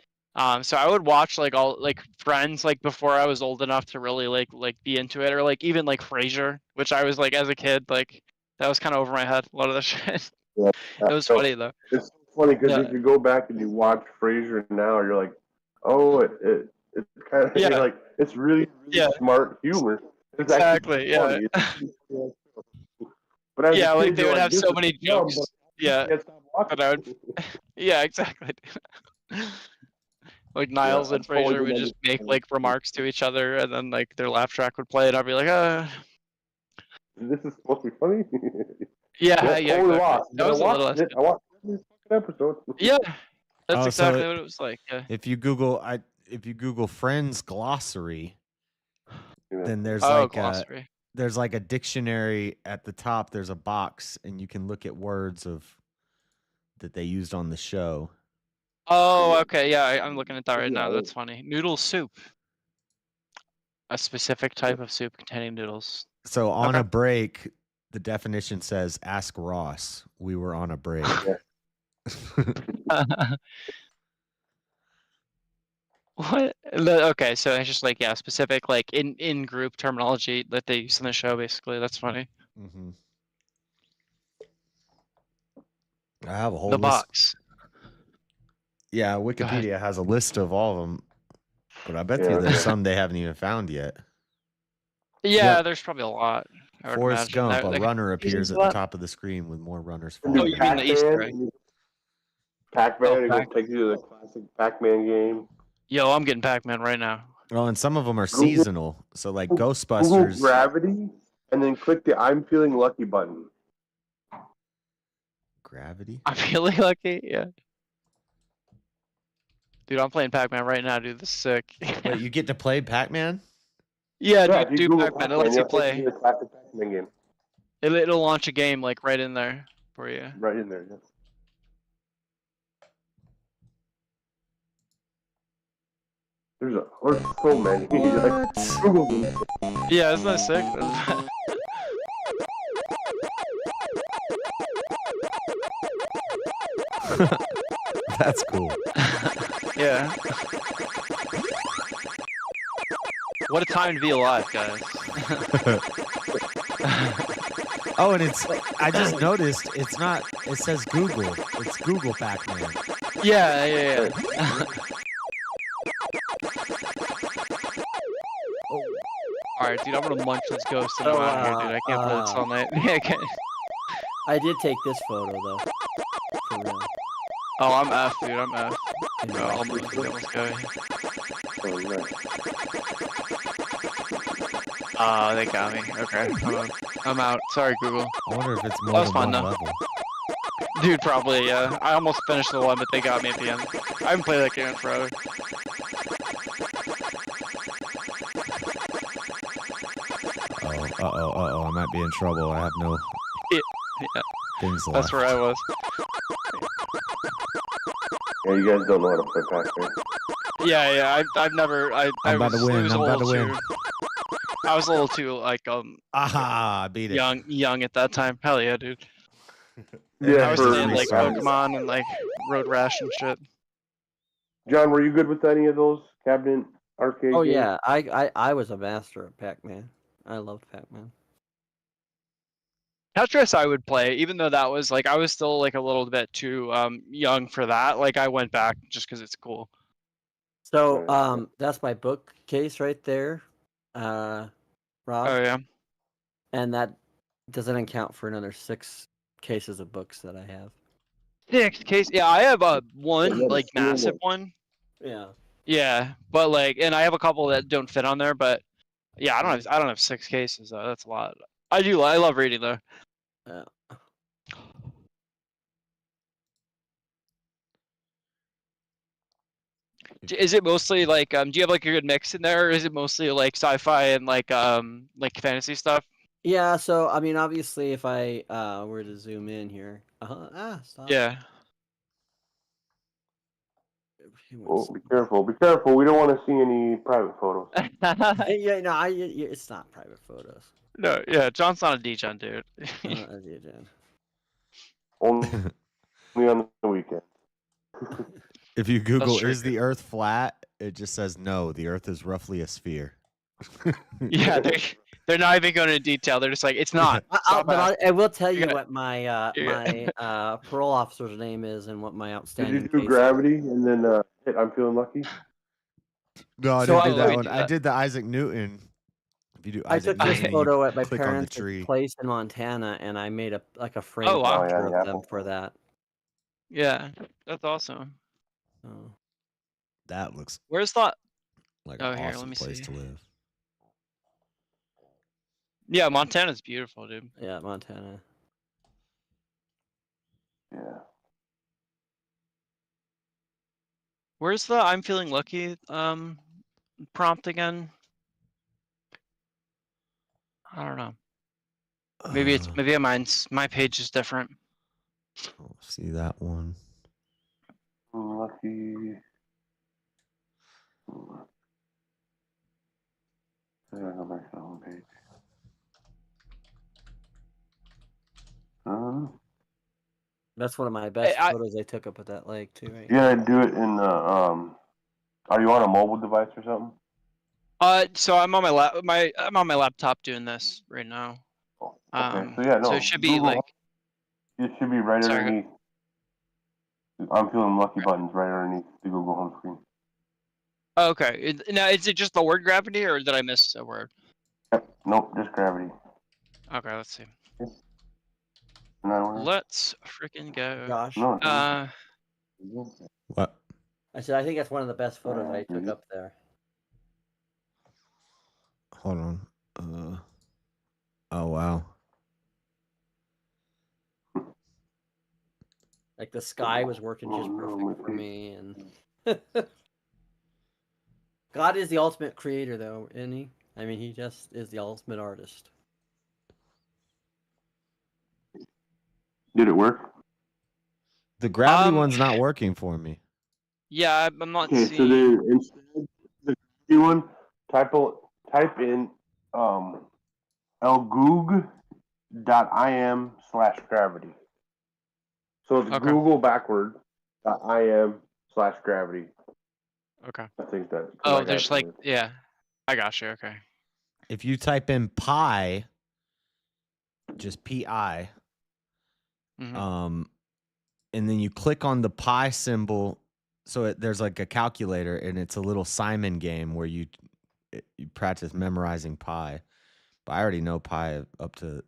So I would watch like all like Friends like before I was old enough to really like be into it, or like even like Frasier, which I was like as a kid like that was kind of over my head. A lot of the shit. Yeah, It was funny though. It's so funny because Yeah. if you go back and you watch Frasier now, you're like, oh, it's kind of Yeah. like it's really Yeah. smart humor. It's Exactly. actually Yeah. funny. But as Yeah, a like kid, they you're would like, have this so is many dumb, jokes. but Yeah, you can't stop watching. but I would. Yeah, exactly. Like Yeah, Niles I and totally Fraser did would that. just make like remarks to each other, and then like their laugh track would play, and I'd be like, This is supposed to be funny. yeah, That's yeah, totally exactly. lost. That But I was a little watched less it. I watched this fucking episode. Yeah, that's Oh, exactly so what it was like. Yeah. if you Google Friends glossary, then there's Glossary. there's like a dictionary at the top. There's a box, and you can look at words that they used on the show. Oh, okay. Yeah, I'm looking at that right now. That's funny. Noodle soup. A specific type of soup containing noodles. So on Okay. a break, the definition says, "Ask Ross. We were on a break." What? Okay, so it's just like specific like in group terminology that they use in the show. Basically, that's funny. Mm-hmm. I have a whole The list. box. Yeah, Wikipedia has a list of all of them, but I bet you there's some they haven't even found yet. Yeah, Yep. there's probably a lot. I would Forrest imagine. Gump, a Like, runner appears at a the lot. top of the screen with more runners And following. you mean the Easter egg? Pac-Man, it Pac- takes you to the classic Pac-Man game. Yo, I'm getting Pac-Man right now. Oh, and some of them are Google- seasonal. So like Google Ghostbusters. Gravity, and then click the I'm feeling lucky button. Gravity? I'm feeling lucky. Yeah. Dude, I'm playing Pac-Man right now, dude. This is sick. Wait, you get to play Pac-Man? Yeah, if dude, you do Google Pac-Man. It Pac-Man, lets you you'll take play. to the classic Pac-Man game. It'll launch a game like right in there for you. Right in there. Yeah. There's so many. Like, Google them. Yeah, isn't that sick? That's cool. Yeah. What a time to be alive, guys. Oh, and I just noticed it's not, it says Google. It's Google Pac-Man. Yeah. Alright, dude, I'm gonna munch this ghost and I'm out here, dude. I can't play this all night. Yeah, I can't. I did take this photo though. For real. Oh, I'm F, dude. I'm F. No, I'll move to this guy. Oh, they got me. Okay, I'm out. Sorry, Google. I wonder if it's more That was than fun, one though. level. Dude, probably, yeah. I almost finished the one, but they got me at the end. I haven't played that game in forever. Uh-oh, I might be in trouble. I have no Yeah, things left. that's where I was. Yeah, you guys don't know how to play Pac-Man. Yeah, I've never. I I'm about was, to win. it was a I'm about to little win. too- I was a little too like Aha, I beat it. young at that time. Hell yeah, dude. Yeah, I was for playing like restart. Pokemon and like Road Rash and shit. John, were you good with any of those cabinet arcade Oh games? yeah, I was a master of Pac-Man. I loved Pac-Man. Tetris I would play, even though that was like I was still like a little bit too young for that. Like I went back just because it's cool. So that's my bookcase right there, Rob. Oh yeah. And that doesn't account for another 6 cases of books that I have. 6 case. Yeah, I have one Yeah, like the small massive one. one. Yeah. Yeah, but like, and I have a couple that don't fit on there. But yeah, I don't have 6 cases though. That's a lot. I love reading though. Yeah. Is it mostly like do you have like a good mix in there, or is it mostly like sci-fi and like fantasy stuff? Yeah, so I mean, obviously, if I were to zoom in here, stop. Yeah. Oh, be careful! Be careful! We don't want to see any private photos. Yeah, no, it's not private photos. No, yeah, John's not a degen, dude. Not a degen. Only on the weekend. If you Google, true, is the Earth flat? It just says no, the Earth is roughly a sphere. Yeah, they're not even going into detail. They're just like, it's not. I will tell you You're gonna- what my you're my parole officer's name is and what my Did outstanding. you do case Gravity and then hit I'm feeling lucky? No, I So didn't do I that would one. do I that. did the Isaac Newton you do I Isaac took this Newton, you photo at my click on the parents' tree. place in Montana, and I made a frame Oh, wow. picture Oh, yeah, of them for that. Yeah, that's awesome. Oh. That looks Where's that? like Oh, an here, let awesome me place see. to live. Yeah, Montana's beautiful, dude. Yeah, Montana. Yeah. Where's the I'm feeling lucky prompt again? I don't know. Maybe my page is different. I'll see that one. Lucky. I gotta go back to the homepage. That's one of my best photos I took up at that lake too. Right? You gotta do it in the Are you on a mobile device or something? So I'm on my laptop doing this right now. Okay, so yeah, no. So it should be Google, like. it should be right Sorry. underneath. I'm feeling lucky buttons right underneath the Google home screen. Oh, okay. Now, is it just the word gravity, or did I miss a word? Yep. Nope, just gravity. Okay, let's see. No, Let's freaking go. Josh. What? I said I think that's one of the best photos I took up there. Hold on. Oh wow. Like the sky was working just perfect for me, and God is the ultimate creator, though, isn't he? I mean, he just is the ultimate artist. Did it work? The gravity one's not working for me. Yeah, I'm not Okay, seeing. so then instead the gravity one, type in elgoog.im/gravity. So it's Okay. Google backward .im/gravity. Okay. I think that. Oh, there's like, yeah. I got you. Okay. If you type in pi, just pi, and then you click on the pi symbol, so there's like a calculator, and it's a little Simon game where you practice memorizing pi. But I already know pi up to,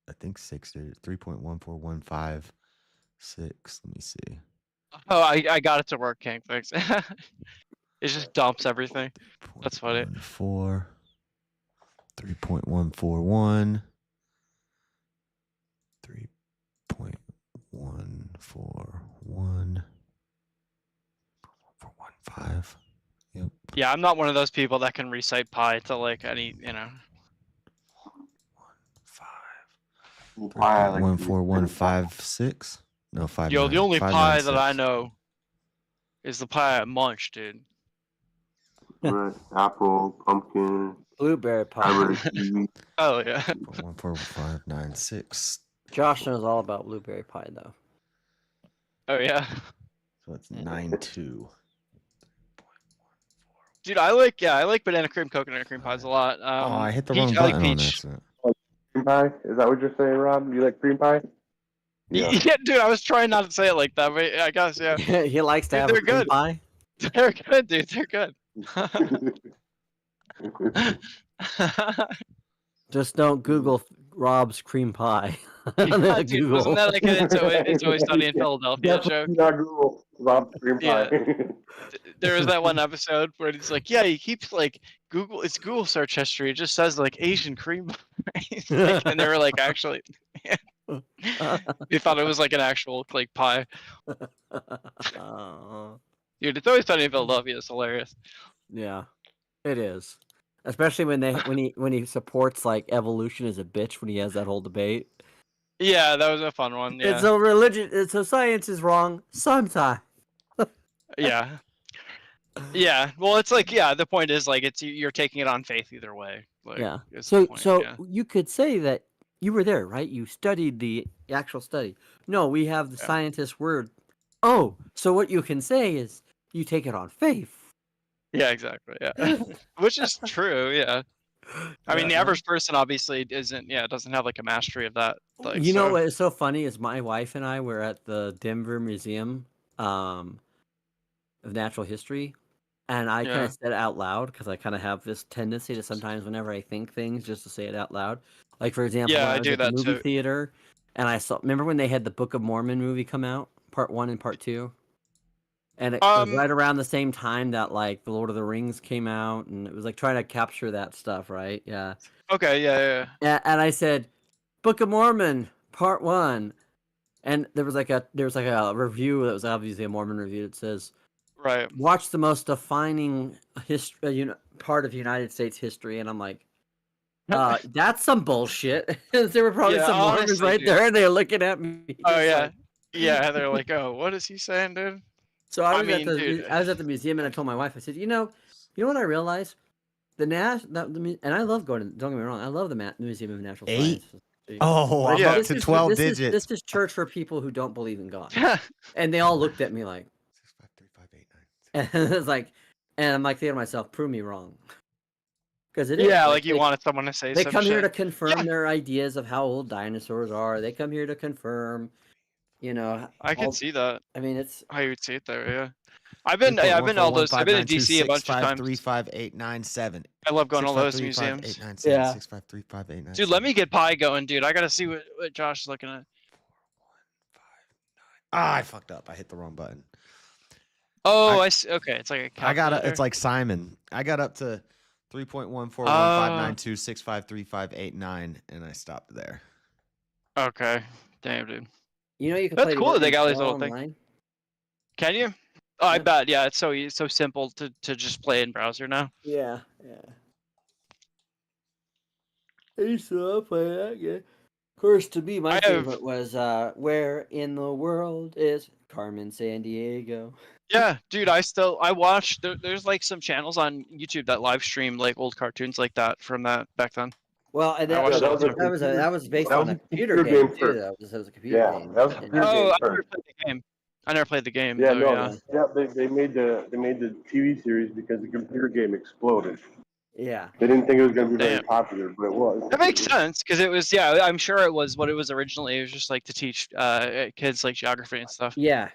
I think 3.14156. Let me see. Oh, I got it to work, King. Thanks. It just dumps everything. That's funny. 4, 3.141, 3.141, 415. Yep. Yeah, I'm not one of those people that can recite pi to like any, 3.14156. No, 5. Yo, the only pie that I know is the pie at Munch, dude. Right. Apple, pumpkin, blueberry pie. Oh yeah. 14596. Josh knows all about blueberry pie, though. Oh yeah. So it's 92. Dude, I like banana cream, coconut cream pies a lot. I hit the peach, wrong I like button on peach. accident. Cream pie? Is that what you're saying, Rob? You like cream pie? Yeah, dude, I was trying not to say it like that, but I guess, yeah. He likes to Dude, have they're a cream good. pie. They're good, dude. They're good. Just don't Google Rob's cream pie. Yeah, dude, wasn't that like it's always sunny in Philadelphia joke? Not Google Rob's cream pie. Yeah. There was that one episode where it's like, yeah, he keeps like it's Google search history. It just says like Asian cream pie. And they were like, actually, they thought it was like an actual like pie. Dude, it's always sunny in Philadelphia. It's hilarious. Yeah, it is. Especially when he supports like evolution as a bitch when he has that whole debate. Yeah, that was a fun one. Yeah. It's a science is wrong sometimes. Yeah. Yeah. Well, it's like, yeah, the point is like you're taking it on faith either way. Like, Yeah. is So the point, yeah. you could say that you were there, right? You studied the actual study. No, we have the scientist word. Oh, so what you can say is you take it on faith. Yeah, exactly. Yeah. Which is true, yeah. I mean, the average person obviously doesn't have like a mastery of that. Like, You know what is so funny is my wife and I were at the Denver Museum of Natural History, And I kind Yeah. of said it out loud because I kind of have this tendency to sometimes, whenever I think things, just to say it out loud. Like, for example, Yeah, when I I was do at the that movie too. theater and I saw, remember when they had the Book of Mormon movie come out, part 1 and part 2? And it was right around the same time that, like, The Lord of the Rings came out, and it was like trying to capture that stuff, right? Yeah. Okay, yeah. And I said, Book of Mormon, part 1. And there was like a review that was obviously a Mormon review that says, right, watch the most defining part of United States history, and I'm like, that's some bullshit. There were probably Yeah, some Mormons honestly, right dude. there, and they're looking at me. Oh just yeah, like- yeah. They're like, oh, what is he saying, dude? So I was dude. I was at the museum, and I told my wife, I said, you know what I realized? And I love going to, don't get me wrong, I love the Museum of Natural 8? Science. Oh, I'm up to 12 digits. This is church for people who don't believe in God. And they all looked at me like, 6, 5, 3, 5, 8, 9. and it's like, and I'm like thinking to myself, prove me wrong. Because it is. Yeah, like you wanted someone to say they some come here shit. to confirm their ideas of how old dinosaurs are. They come here to confirm, I can see that. I mean, it's how you would see it there. Yeah, I've been to all those. I've been to DC a bunch of times. 3, 5, 8, 9, 7. I love going to all those 6, 5, 3, 5, museums. 8, 9, 7. Yeah. 6, 5, 3, 5, 8, 9, Dude, let me get pie going, dude. I gotta see what Josh is looking at. I fucked up. I hit the wrong button. Oh, I see. Okay, it's like a calculator. It's like Simon. I got up to 3.14159265358 and I stopped there. Okay, damn, dude. You know, you can That's play cool that they got these little online. things. Can you? Oh, I bet. Yeah, it's so simple to just play in browser now. Yeah. I used to love playing that game. Of course, to me, my favorite was Where in the World is Carmen Sandiego? Yeah, dude, I watch. There's like some channels on YouTube that live stream like old cartoons like that from that back then. Well, and I watched that it. was based on a computer game too. That was a computer game. That was a computer game I first. never played the game. I never played the game. Yeah, though, no, they made the TV series because the computer game exploded. Yeah. They didn't think it was going to be very popular, but it was. That makes sense because it was. Yeah, I'm sure it was what it was originally. It was just like to teach kids like geography and stuff. Yeah.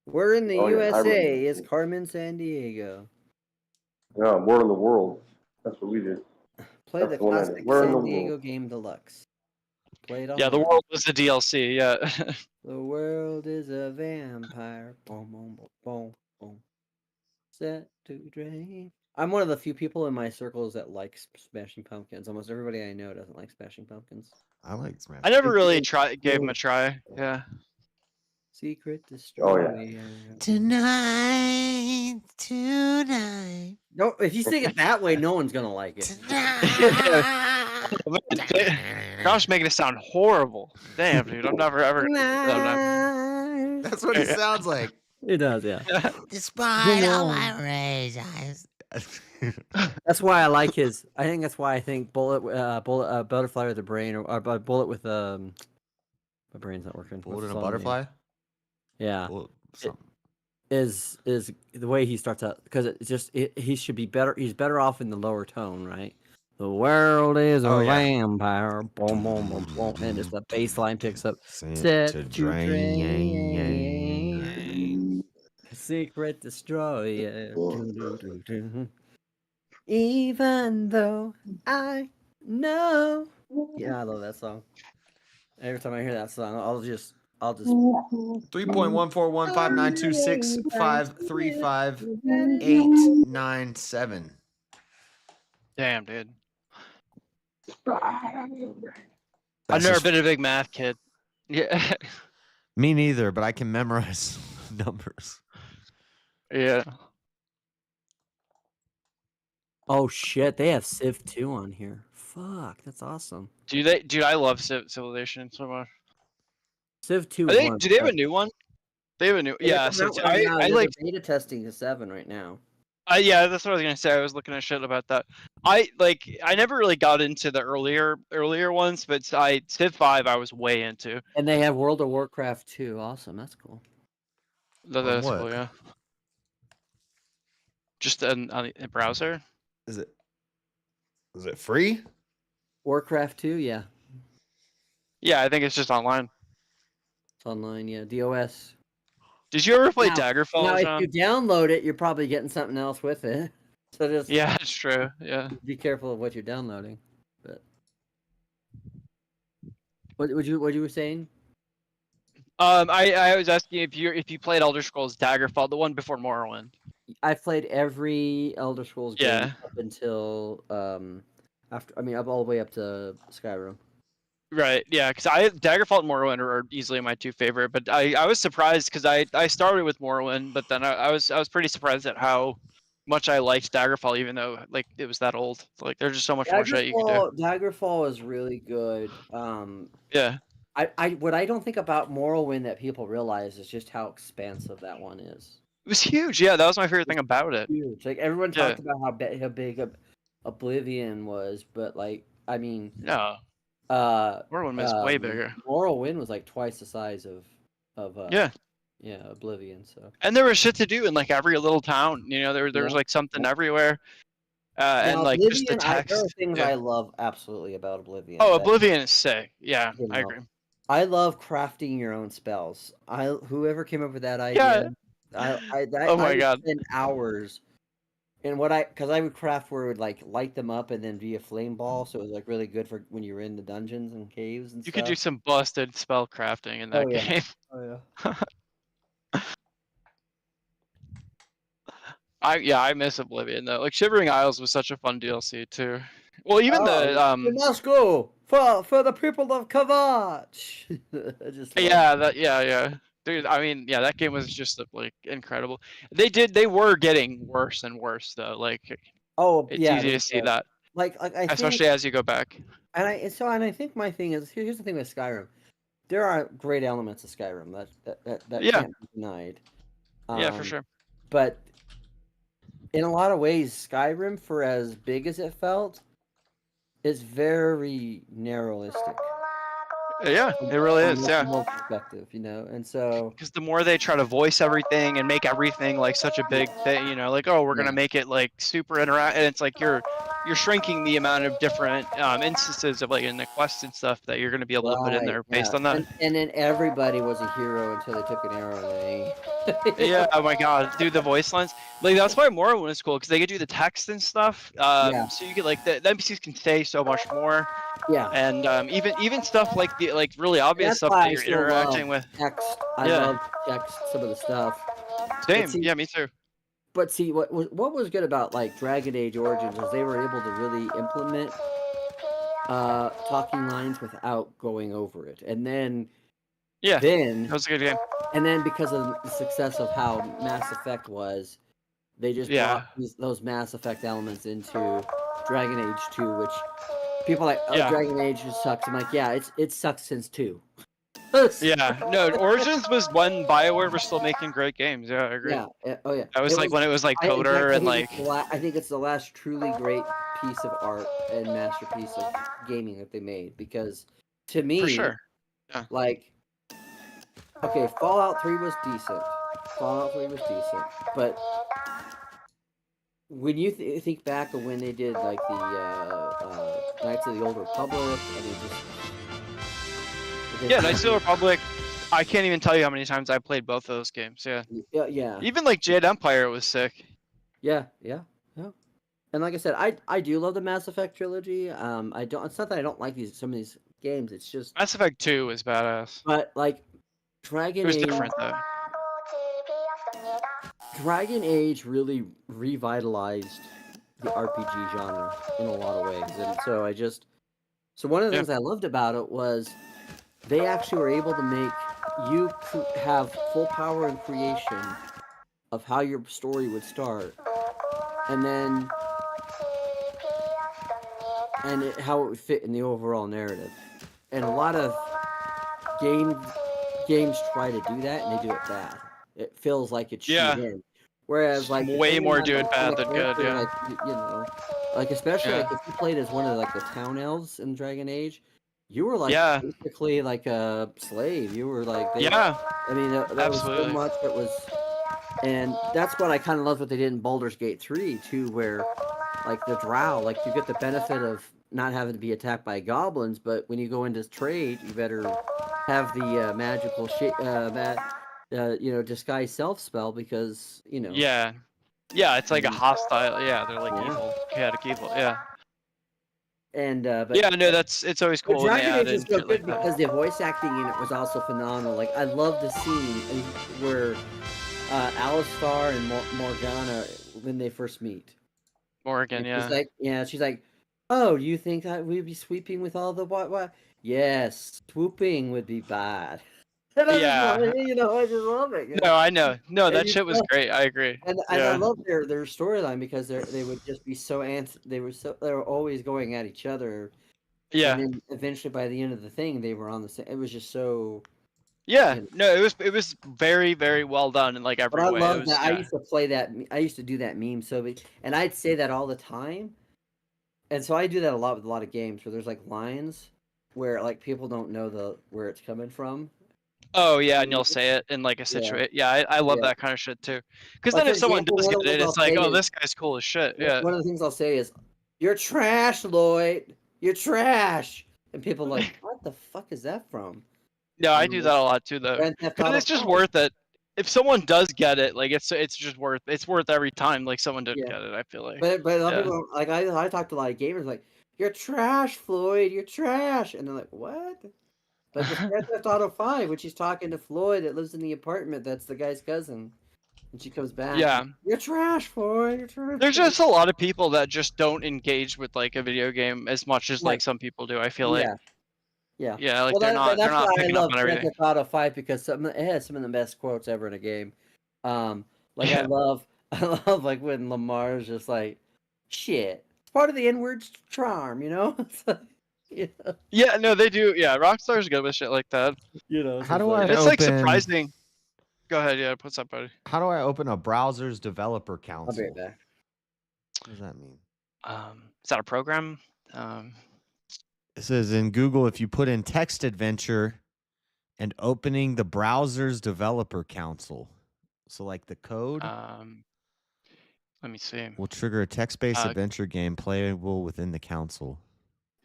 Where in the USA is Carmen Sandiego? Yeah, War in the World. That's what we did. Play the classic San Diego game deluxe. Play it all. Yeah, the world was the DLC. Yeah. The world is a vampire. Boom, boom, boom, boom, boom. Set to dream. I'm one of the few people in my circles that like Smashing Pumpkins. Almost everybody I know doesn't like Smashing Pumpkins. I like Smashing. I never really gave them a try. Yeah. Secret Destroyer. Tonight. No, if you sing it that way, no one's gonna like it. Josh making it sound horrible. Damn, dude, I'm never ever. That's what it sounds like. It does, yeah. Despite all my rage, That's why I like his. I think that's why I think butterfly with a brain or bullet with my brain's not working. Bullet and a butterfly. Yeah, is the way he starts out because it's just he should be better. He's better off in the lower tone, right? The world is a vampire. Boom, boom, boom, boom, and just the bass line picks up. Set to drain. Secret Destroyer. Even though I know. Yeah, I love that song. Every time I hear that song, I'll just 3.1415926535897. Damn, dude. That's I've never just- been a big math kid. Yeah. Me neither, but I can memorize numbers. Yeah. Oh shit, they have Civ 2 on here. Fuck, that's awesome. Dude, I love Civilization so much. Civ 2. Do they have a new one? They have a new. Yeah. So I like beta testing to 7 right now. Yeah, that's what I was gonna say. I was looking at shit about that. I never really got into the earlier ones, but Civ 5 I was way into. And they have World of Warcraft 2. Awesome, that's cool. That's what? cool, yeah. Just on a browser. Is it free? Warcraft 2, yeah. Yeah, I think it's just online. It's online, yeah. DOS. Did you ever play Now, Daggerfall, if John? you download it, you're probably getting something else with it. So just Yeah, it's true. Yeah. be careful of what you're downloading. But what you were saying? I was asking if you played Elder Scrolls Daggerfall, the one before Morrowind. I've played every Elder Scrolls game Yeah. up until up all the way up to Skyrim. Right, yeah, because Daggerfall and Morrowind are easily my two favorite, but I was surprised because I started with Morrowind, but then I was pretty surprised at how much I liked Daggerfall, even though like it was that old. Like there's just so much more shit you can do. Daggerfall is really good. Yeah. What I don't think about Morrowind that people realize is just how expansive that one is. It was huge. Yeah, that was my favorite thing about it. Huge. Like everyone Yeah. talked about how big Oblivion was, but like I mean, No. Morrowind was way bigger. Morrowind was like twice the size of Yeah. Oblivion. So And there was shit to do in like every little town. You know, there was like something everywhere. And like just the text. There are things yeah. I love absolutely about Oblivion. Oh, Oblivion is sick. Yeah, You I know, agree. I love crafting your own spells. Whoever came up with that idea, Oh my I would God. spend hours. And because I would craft where it would like light them up and then be a flame ball, so it was like really good for when you were in the dungeons and caves and You stuff. could do some busted spell crafting in that Oh, yeah. game. Oh yeah. I miss Oblivion though. Like Shivering Isles was such a fun DLC too. Well, even We must go for the people of Kavach. I just love yeah. Dude, I mean, yeah, that game was just like incredible. They were getting worse and worse though. Like it's yeah, easy to see that. Like I especially think, as you go back. and I think my thing is here's the thing with Skyrim. There are great elements of Skyrim that Yeah. can't be denied. Yeah, for sure. But in a lot of ways, Skyrim, for as big as it felt, is very narrowistic. Yeah, it really is. From Yeah. a perspective, and so Because the more they try to voice everything and make everything like such a big thing, like, oh, we're gonna make it like super interactive, and it's like you're shrinking the amount of different instances of like in the quests and stuff that you're gonna be able to put in there based on that. And then everybody was a hero until they took an arrow in the knee. Yeah, oh my God, dude, the voice lines, like that's why Morrowind is cool because they could do the text and stuff. So you could like the NPCs can say so much more. Yeah. And even stuff like the really obvious stuff that you're interacting with. Text. I love text. Some of the stuff. Same. Yeah, me too. But see, what was good about like Dragon Age Origins was they were able to really implement talking lines without going over it, and then that was a good game. And then because of the success of how Mass Effect was, they just brought those Mass Effect elements into Dragon Age 2, which people are like, Dragon Age just sucks. I'm like, yeah, it sucks since 2. Yeah, no, Origins was when BioWare was still making great games. Yeah, I agree. Yeah, oh yeah. That was like when it was like Coder and like. I think it's the last truly great piece of art and masterpiece of gaming that they made, because to me, For sure. Yeah. Like, okay, Fallout 3 was decent. But when you think back of when they did like the Knights of the Old Republic, I mean, Yeah, Knights of the Republic. I can't even tell you how many times I played both of those games. Yeah. Yeah. Even like Jade Empire was sick. Yeah. And like I said, I do love the Mass Effect trilogy. I don't. It's not that I don't like some of these games. It's just Mass Effect 2 was badass. But like Dragon Age. It was different though. Dragon Age really revitalized the RPG genre in a lot of ways, and so one of the things I loved about it was they actually were able to make you have full power and creation of how your story would start, and then how it would fit in the overall narrative. And a lot of games try to do that, and they do it bad. It feels like it's in. Whereas like way more do it bad than good. Yeah. Like, like especially like if you played as one of like the town elves in Dragon Age, you were like basically like a slave. You were like I mean that was so much that was, and that's what I kind of loved what they did in Baldur's Gate 3 too, where like the drow, like you get the benefit of not having to be attacked by goblins, but when you go into trade, you better have the magical disguise self spell because Yeah, it's like a hostile. Yeah, they're like evil, chaotic evil. Yeah. And but Yeah, no, it's always But cool when they Dragon add Age in is so shit good like because that. the voice acting in it was also phenomenal. Like I love the scene where Alistar and Morgana when they first meet. Morgan, And she's like, oh, you think that we'd be sweeping with all the what? Yes, swooping would be bad. And I just love it, I just love it. No, I know. No, And that you shit was know- great. I agree. And I love their storyline because they would just be they were always going at each other. Yeah. And then eventually by the end of the thing they were on the same. It was just so. Yeah. No, it was very, very well done in like every But I way. love It was, that. I used to play that. I used to do that meme. And I'd say that all the time. And so I do that a lot with a lot of games where there's like lines where like people don't know where it's coming from. Oh yeah, and you'll say it in like a situation. Yeah, I love that kind of shit too. Because then For if someone example, does one of get the it, things it's I'll like, say oh, is- this guy's cool as shit. Yeah. One of the things I'll say is, "You're trash, Lloyd. You're trash," and people are like, "What the fuck is that from?" No, I do that a lot too, though. Grand Theft Because Auto it's just 5. worth it. If someone does get it, like it's just worth every time. Like someone did Yeah. get it, I feel like. But a lot Yeah. of people like I talk to a lot of gamers like, "You're trash, Floyd. You're trash," and they're like, "What?" But the Grand Theft Auto 5, which he's talking to Floyd that lives in the apartment, that's the guy's cousin, and she comes back. Yeah. You're trash, Floyd. You're trash. There's just a lot of people that just don't engage with like a video game as much as like some people do. I feel like. Yeah. Yeah, like Well, they're not that's why I picking up love on Grand everything. Theft Auto 5 because it has some of the best quotes ever in a game. Like I love like when Lamar's just like, shit. It's part of the N-word's charm, It's like, Yeah, no, they do. Yeah, Rockstar's good with shit like that. How do I It's like open? surprising. Go ahead. Yeah, what's up, buddy? How do I open a browser's developer council? I'll be right back. What does that mean? Is that a program? It says in Google, if you put in text adventure and opening the browser's developer council. So like the code Let me see. will trigger a text-based adventure game playable within the council.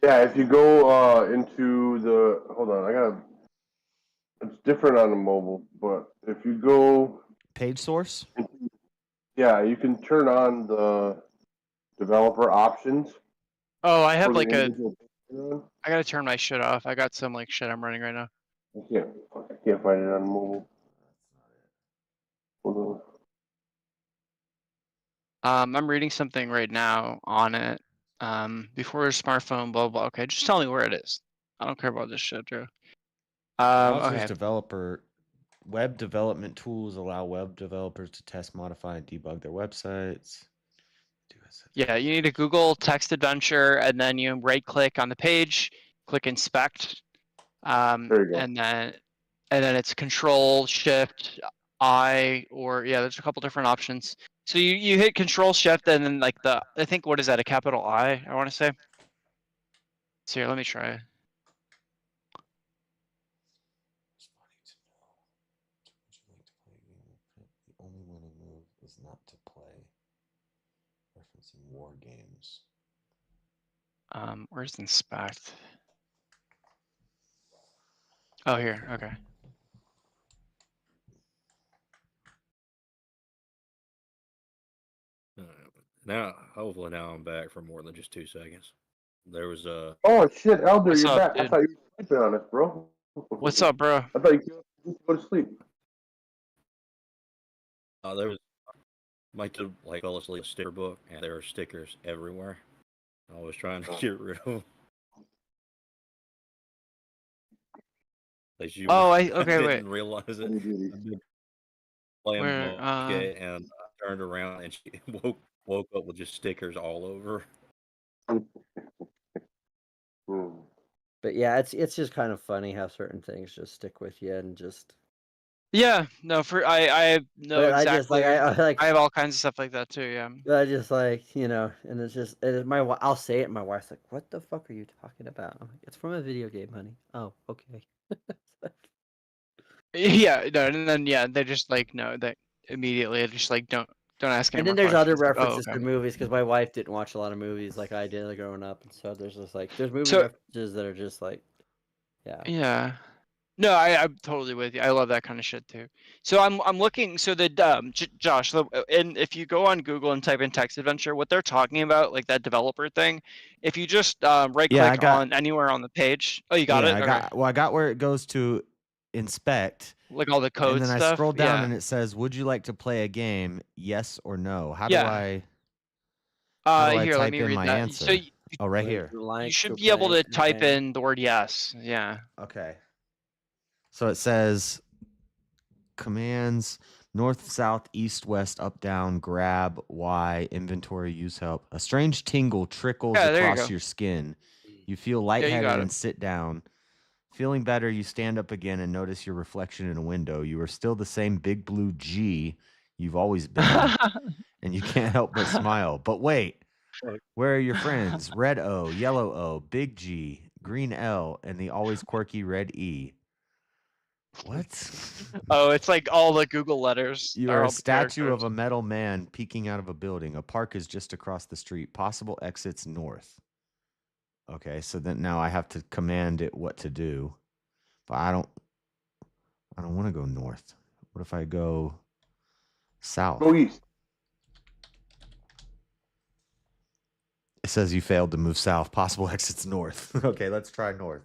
Yeah, if you go into the hold on, it's different on the mobile, but if you go page source, yeah, you can turn on the developer options. Oh, I have for the like a. individual- I gotta turn my shit off. I got some like shit I'm running right now. I can't find it on mobile. Hold on. I'm reading something right now on it. Before a smartphone, blah blah. Okay, just tell me where it is. I don't care about this shit, Joe. browser's Okay. developer web development tools allow web developers to test, modify, and debug their websites. Yeah, you need to Google text adventure, and then you right-click on the page, click inspect, There you go. and then it's Control Shift I, or yeah, there's a couple different options. So you hit Control Shift, and then like I think what is that, a capital I want to say. So here, let me try. The only winning move is not to play. Referencing war games. Where's inspect? Oh, here. Okay. Hopefully now I'm back for more than just 2 seconds. There was a. Oh shit, Elder, What's you're up, back. I dude? thought you were sleeping on us, bro. What's up, bro? I thought you could go to sleep. There was my kid fell asleep a sticker book, and there are stickers everywhere. I was trying to get rid of them. Oh, I okay, wait. didn't realize it. I've been playing Where, okay, and I turned around and she woke up with just stickers all over. But yeah, it's just kind of funny how certain things just stick with you and just. Yeah, no, I know But I exactly. just, like, I have all kinds of stuff like that too. Yeah. I just and it's just I'll say it, and my wife's like, "What the fuck are you talking about?" I'm like, "It's from a video game, honey." Oh, okay. Yeah, no, and then yeah, they just like no, that immediately just like don't ask any And more then there's other questions. Like, oh, references okay. to movies because my wife didn't watch a lot of movies like I did growing up, and so there's just like there's movie So- references that are just like, yeah. Yeah. No, I'm totally with you. I love that kind of shit too. So I'm looking. So the Josh, and if you go on Google and type in text adventure, what they're talking about, like that developer thing, if you just right Yeah, I click got. on anywhere on the page. Oh, you got Yeah, it. I Okay. got. Well, I got where it goes to inspect, Like all the and code then I stuff. scroll down Yeah. and it says, "Would you like to play a game? Yes or no?" How do Yeah. I? How do I Here, let type me in read my that. answer? So Oh, right Would here. you you like should to be able play to a type game? in the word yes. Yeah. Okay. So it says commands north, south, east, west, up, down, grab, Y, inventory, use help. A strange tingle trickles Yeah, there you across go. your skin. You feel Yeah, you lightheaded got it. and sit down. Feeling better, you stand up again and notice your reflection in a window. You are still the same big blue G you've always been, and you can't help but smile. But wait, where are your friends? Red O, yellow O, big G, green L, and the always quirky red E. What? Oh, it's like all the Google letters You are are a all the statue characters. of a metal man peeking out of a building. A park is just across the street. Possible exits north. Okay, so then now I have to command it what to do. But I don't want to go north. What if I go south? Go east. It says you failed to move south. Possible exits north. Okay, let's try north.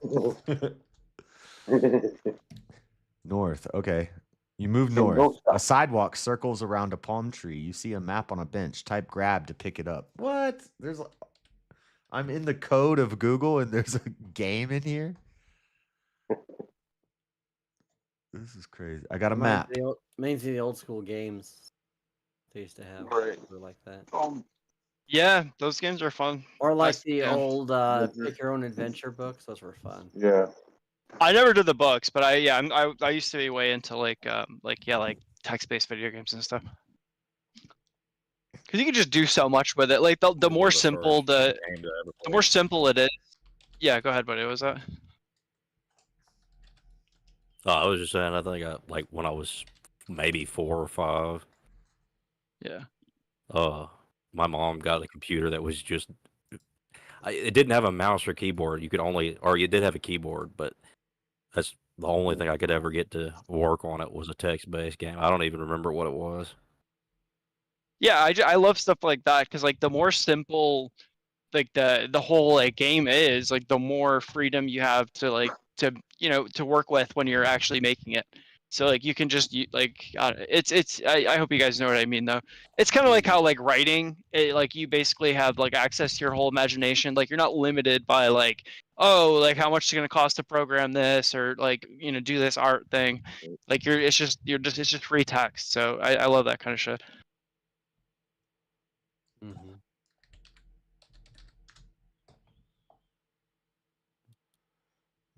North. Okay. You move So don't north. stop. A sidewalk circles around a palm tree. You see a map on a bench. Type grab to pick it up. What? I'm in the code of Google and there's a game in here? This is crazy. I got a map. Reminds me of the old school games they used to have. Right. Like that. Yeah, those games are fun. Or like the yeah. old pick your own adventure books. Those were fun. Yeah. I never did the books, but I used to be way into like text-based video games and stuff. Because you can just do so much with it. Like the more simple the more simple it is. Yeah, go ahead, buddy. What was that? Oh, I was just saying. I think like when I was maybe 4 or 5. Yeah. My mom got a computer that was just. It didn't have a mouse or keyboard. You did have a keyboard, but that's the only thing I could ever get to work on it was a text-based game. I don't even remember what it was. Yeah, I love stuff like that because like the more simple, like the whole like game is, like the more freedom you have to to work with when you're actually making it. So like you can just I hope you guys know what I mean though. It's kind of like how like writing, like you basically have like access to your whole imagination. Like you're not limited by like, oh, like how much it's gonna cost to program this or like do this art thing. Like it's just free text. So I love that kind of shit. Mm-hmm.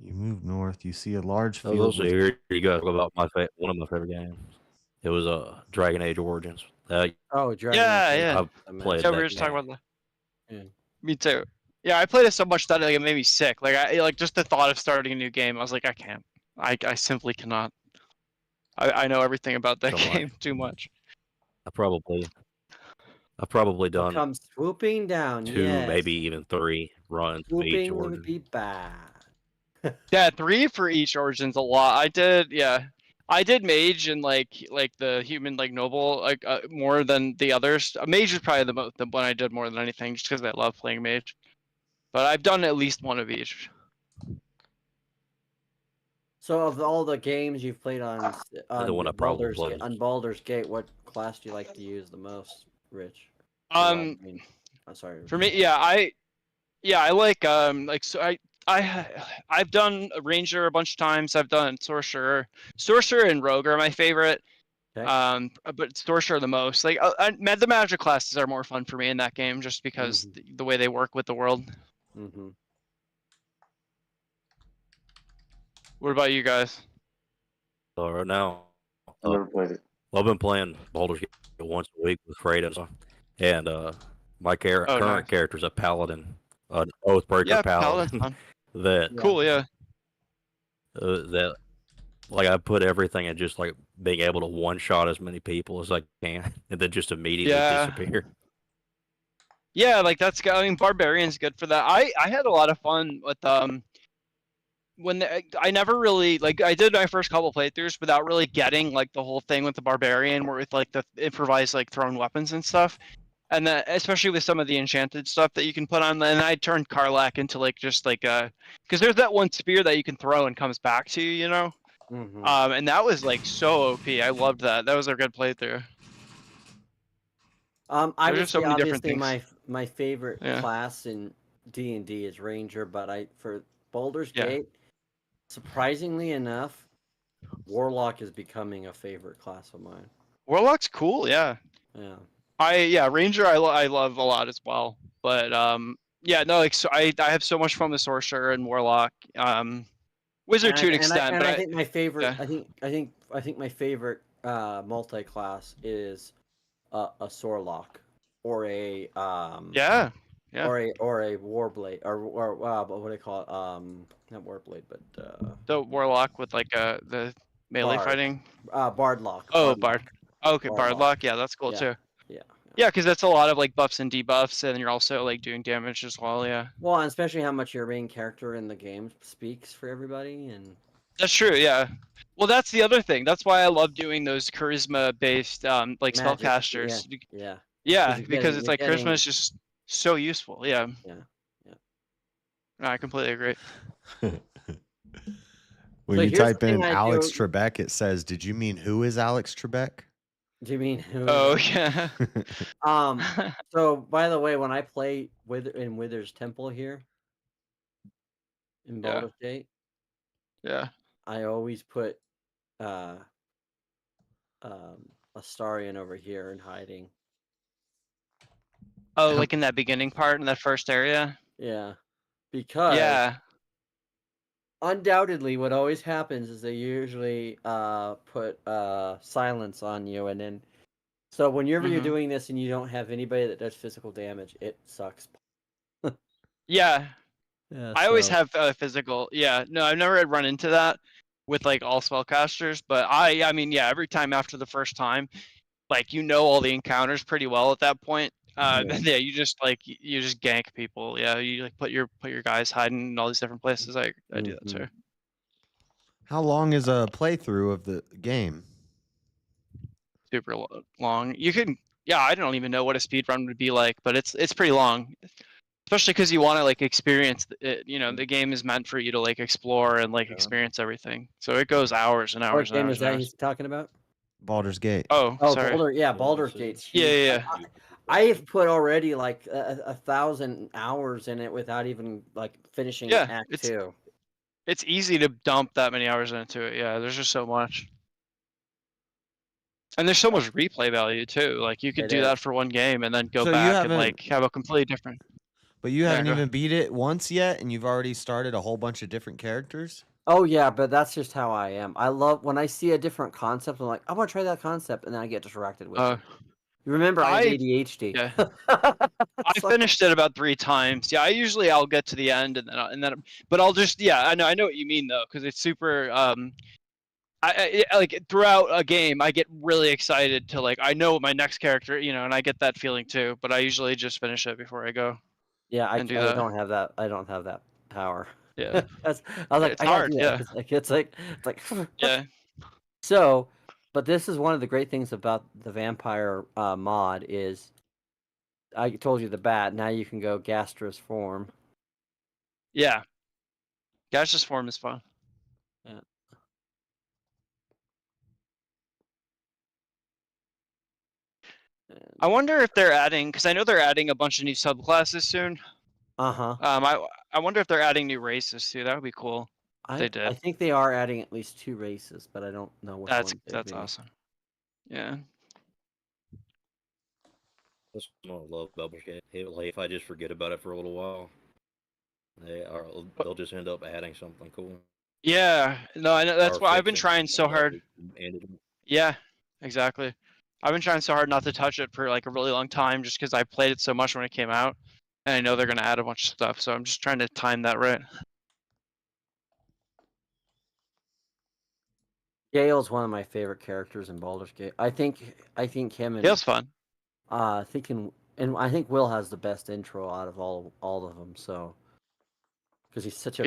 You move north. You see a large field. Those here you go about one of my favorite games. It was Dragon Age Origins. Dragon Age. Yeah. I played Yeah, that we were just talking game. about that. Yeah. Me too. Yeah, I played it so much that like, it made me sick. Like I just the thought of starting a new game, I was like, I can't. I simply cannot. I know everything about that game too much. I've probably done Come swooping down. 2, yes. maybe even 3 runs of each Swooping would Origin. be bad. Yeah, 3 for each Origin's a lot. I did Mage and like the human like noble like more than the others. Mage is probably the one I did more than anything, just because I love playing Mage. But I've done at least one of each. So, of all the games you've played on the one I probably Baldur's Gate, what class do you like to use the most, Rich? I'm sorry. For me, I like so I've done Ranger a bunch of times. I've done Sorcerer and Rogue are my favorite. Okay. But Sorcerer the most. Like the magic classes are more fun for me in that game, just because the way they work with the world. Mm-hmm. What about you guys? Right now, I never played it. I've been playing Baldur's Gate once a week with Kratos, and my current character is a paladin, an Oathbreaker paladin. That cool, yeah. That like I put everything in just like being able to one shot as many people as I can, and then just immediately disappear. Yeah, like Barbarian's good for that. I had a lot of fun with I never really like I did my first couple playthroughs without really getting like the whole thing with the barbarian, where with like the improvised like thrown weapons and stuff, and that especially with some of the enchanted stuff that you can put on. And I turned Karlach into like just like because there's that one spear that you can throw and comes back to you, you know. Mhm. And that was like so OP. I loved that. That was a good playthrough. I would so say many different obviously things. my favorite Yeah. class in D&D is Ranger, but for Baldur's Yeah. Gate, surprisingly enough, Warlock is becoming a favorite class of mine. Warlock's cool, yeah. Yeah. Ranger I love a lot as well. But yeah, no, like so I have so much fun with Sorcerer and Warlock. Wizard to an extent, but I think my favorite yeah. I think my favorite multi-class is a Sorlock or a Yeah. or a Warblade or what do they call it? Not Warblade, but the Warlock with like the melee Bard. fighting. Bardlock. Oh, Bard. Okay, Bardlock. Bardlock. Yeah, that's cool Yeah. too. Yeah. Yeah, because that's a lot of like buffs and debuffs, and you're also like doing damage as well. Yeah. Well, and especially how much your main character in the game speaks for everybody, and That's true. Yeah. Well, that's the other thing. That's why I love doing those charisma-based like Magic, spellcasters. yeah. Yeah, You're because getting- it's you're like getting- charisma is just so useful. Yeah. Yeah. No, I completely agree. When So you here's the type in thing I Alex do- Trebek, it says, "Did you mean who is Alex Trebek?" Do you mean who? Oh yeah. So by the way, when I play in Wither's Temple here in Yeah. Baldur's Gate, Yeah. I always put Astarion over here in hiding. Oh, like in that beginning part in that first area. Yeah, because Yeah. undoubtedly, what always happens is they usually put silence on you, and then so whenever you're Mhm. doing this and you don't have anybody that does physical damage, it sucks. Yeah. Yeah, I always so- have physical. Yeah. No, I've never run into that with like all spellcasters, but I mean, yeah, every time after the first time, like you know all the encounters pretty well at that point. Then yeah, you just you just gank people. Yeah, you like put your guys hiding in all these different places. I do that too. How long is a playthrough of the game? Super long. You can I don't even know what a speed run would be like, but it's pretty long. Especially because you want to like experience it. You know, the game is meant for you to like explore and like experience everything. So it goes hours and hours What and game hours is that and he's talking about? Baldur's Gate. Oh, sorry. Baldur's Gate's Yeah, huge. yeah. I've put already like 1,000 hours in it without even like finishing Yeah, Act it's 2. It's easy to dump that many hours into it. Yeah, there's just so much. And there's so much replay value too. Like you could It do is. that for one game and then go So you back and haven't- like have a completely different. But you haven't go even beat it once yet, and you've already started a whole bunch of different characters. Oh yeah, but that's just how I am. I love when I see a different concept. I'm like, I want to try that concept, and then I get distracted with it. You remember I have ADHD. Yeah. I finished it about 3 times. Yeah, I'll get to the end and then but I'll just I know what you mean though, because it's super I like throughout a game I get really excited to like I know my next character, you know, and I get that feeling too, but I usually just finish it before I go. Yeah, I and do that. don't have that. I don't have that power. Yeah. I was like, It's I gotta hard, do that. yeah. It's like Yeah. So, but this is one of the great things about the vampire mod is, I told you the bat. Now you can go gastrous form. Yeah. Gaseous form is fun. Yeah. I wonder if they're adding, because I know they're adding a bunch of new subclasses soon. Uh-huh. I wonder if they're adding new races too. That would be cool. If they did. I think they are adding at least 2 races, but I don't know which ones. That's awesome. Yeah. That's what I love Baldur's Gate. Like if I just forget about it for a little while, they'll just end up adding something cool. Yeah. No, I know that's Or why I've been fixing trying so something hard. that ended. Yeah, exactly. I've been trying so hard not to touch it for like a really long time, just because I played it so much when it came out, and I know they're gonna add a bunch of stuff. So I'm just trying to time that right. Gale's one of my favorite characters in Baldur's Gate. I think him and Gale's fun. I think Will has the best intro out of all of them. So, because he's such a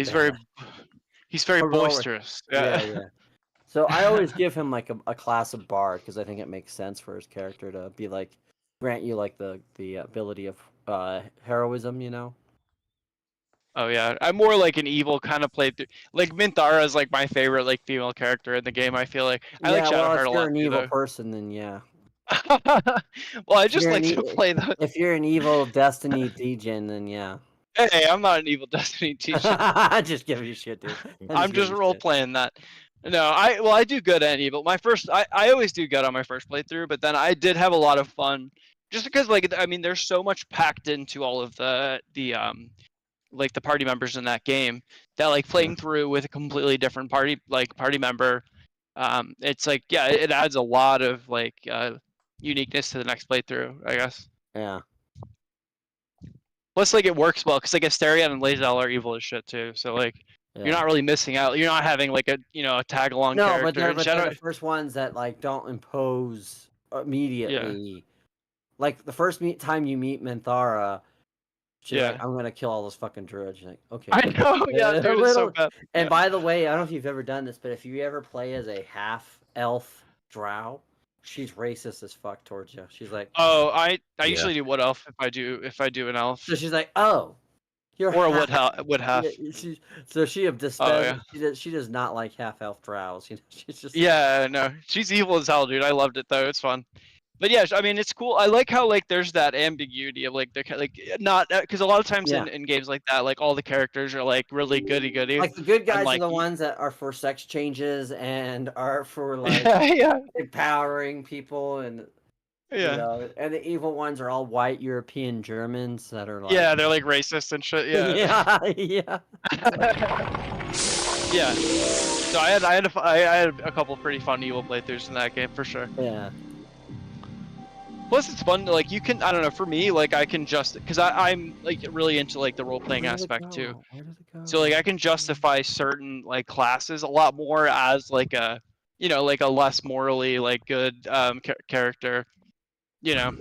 He's He's very Heroic. boisterous. Yeah. So I always give him like a class of bard because I think it makes sense for his character to be like grant you like the ability of heroism, you know. Oh yeah, I'm more like an evil kind of playthrough. Like Minthara is like my favorite like female character in the game. I feel like I like Well, Shadowheart if a you're lot an too, evil though. person, then yeah. Well, I just like to play the. If you're an evil Destiny Degen, then yeah. Hey, I'm not an evil Destiny teacher. Just giving you shit, dude. I'm just role playing that. No, I do good and evil. I always do good on my first playthrough, but then I did have a lot of fun, just because like I mean there's so much packed into all of the like the party members in that game that like playing through with a completely different party member, it's like it adds a lot of like uniqueness to the next playthrough, I guess. Yeah. Plus, like it works well because like Asterion and Lae'zel are evil as shit too. So like you're not really missing out. You're not having like a a tag along No, character. but they're the first ones that like don't impose immediately. Like the first time you meet Minthara, she's like, "I'm gonna kill all those fucking druids." You're like, okay. I know, yeah, dude, it's so bad. And by the way, I don't know if you've ever done this, but if you ever play as a half elf drow, she's racist as fuck towards you. She's like, oh, I usually do wood elf if I do an elf. So she's like, oh, you're or half. a wood half. So she she does not like half elf drows. You know, she's just no, she's evil as hell, dude. I loved it though. It's fun. But yeah, I mean, it's cool. I like how like there's that ambiguity of like not because a lot of times in games like that, like all the characters are like really goody. Like the good guys are the ones that are for sex changes and are for like empowering people and you know, and the evil ones are all white European Germans that are like they're like racist and shit. Yeah. Yeah. So I had a couple pretty fun evil playthroughs in that game for sure. Yeah. Plus, it's fun. Like you can, I don't know. For me, like I can because I'm like really into like the role playing aspect too. So like I can justify certain like classes a lot more as like a like a less morally like good character. You know,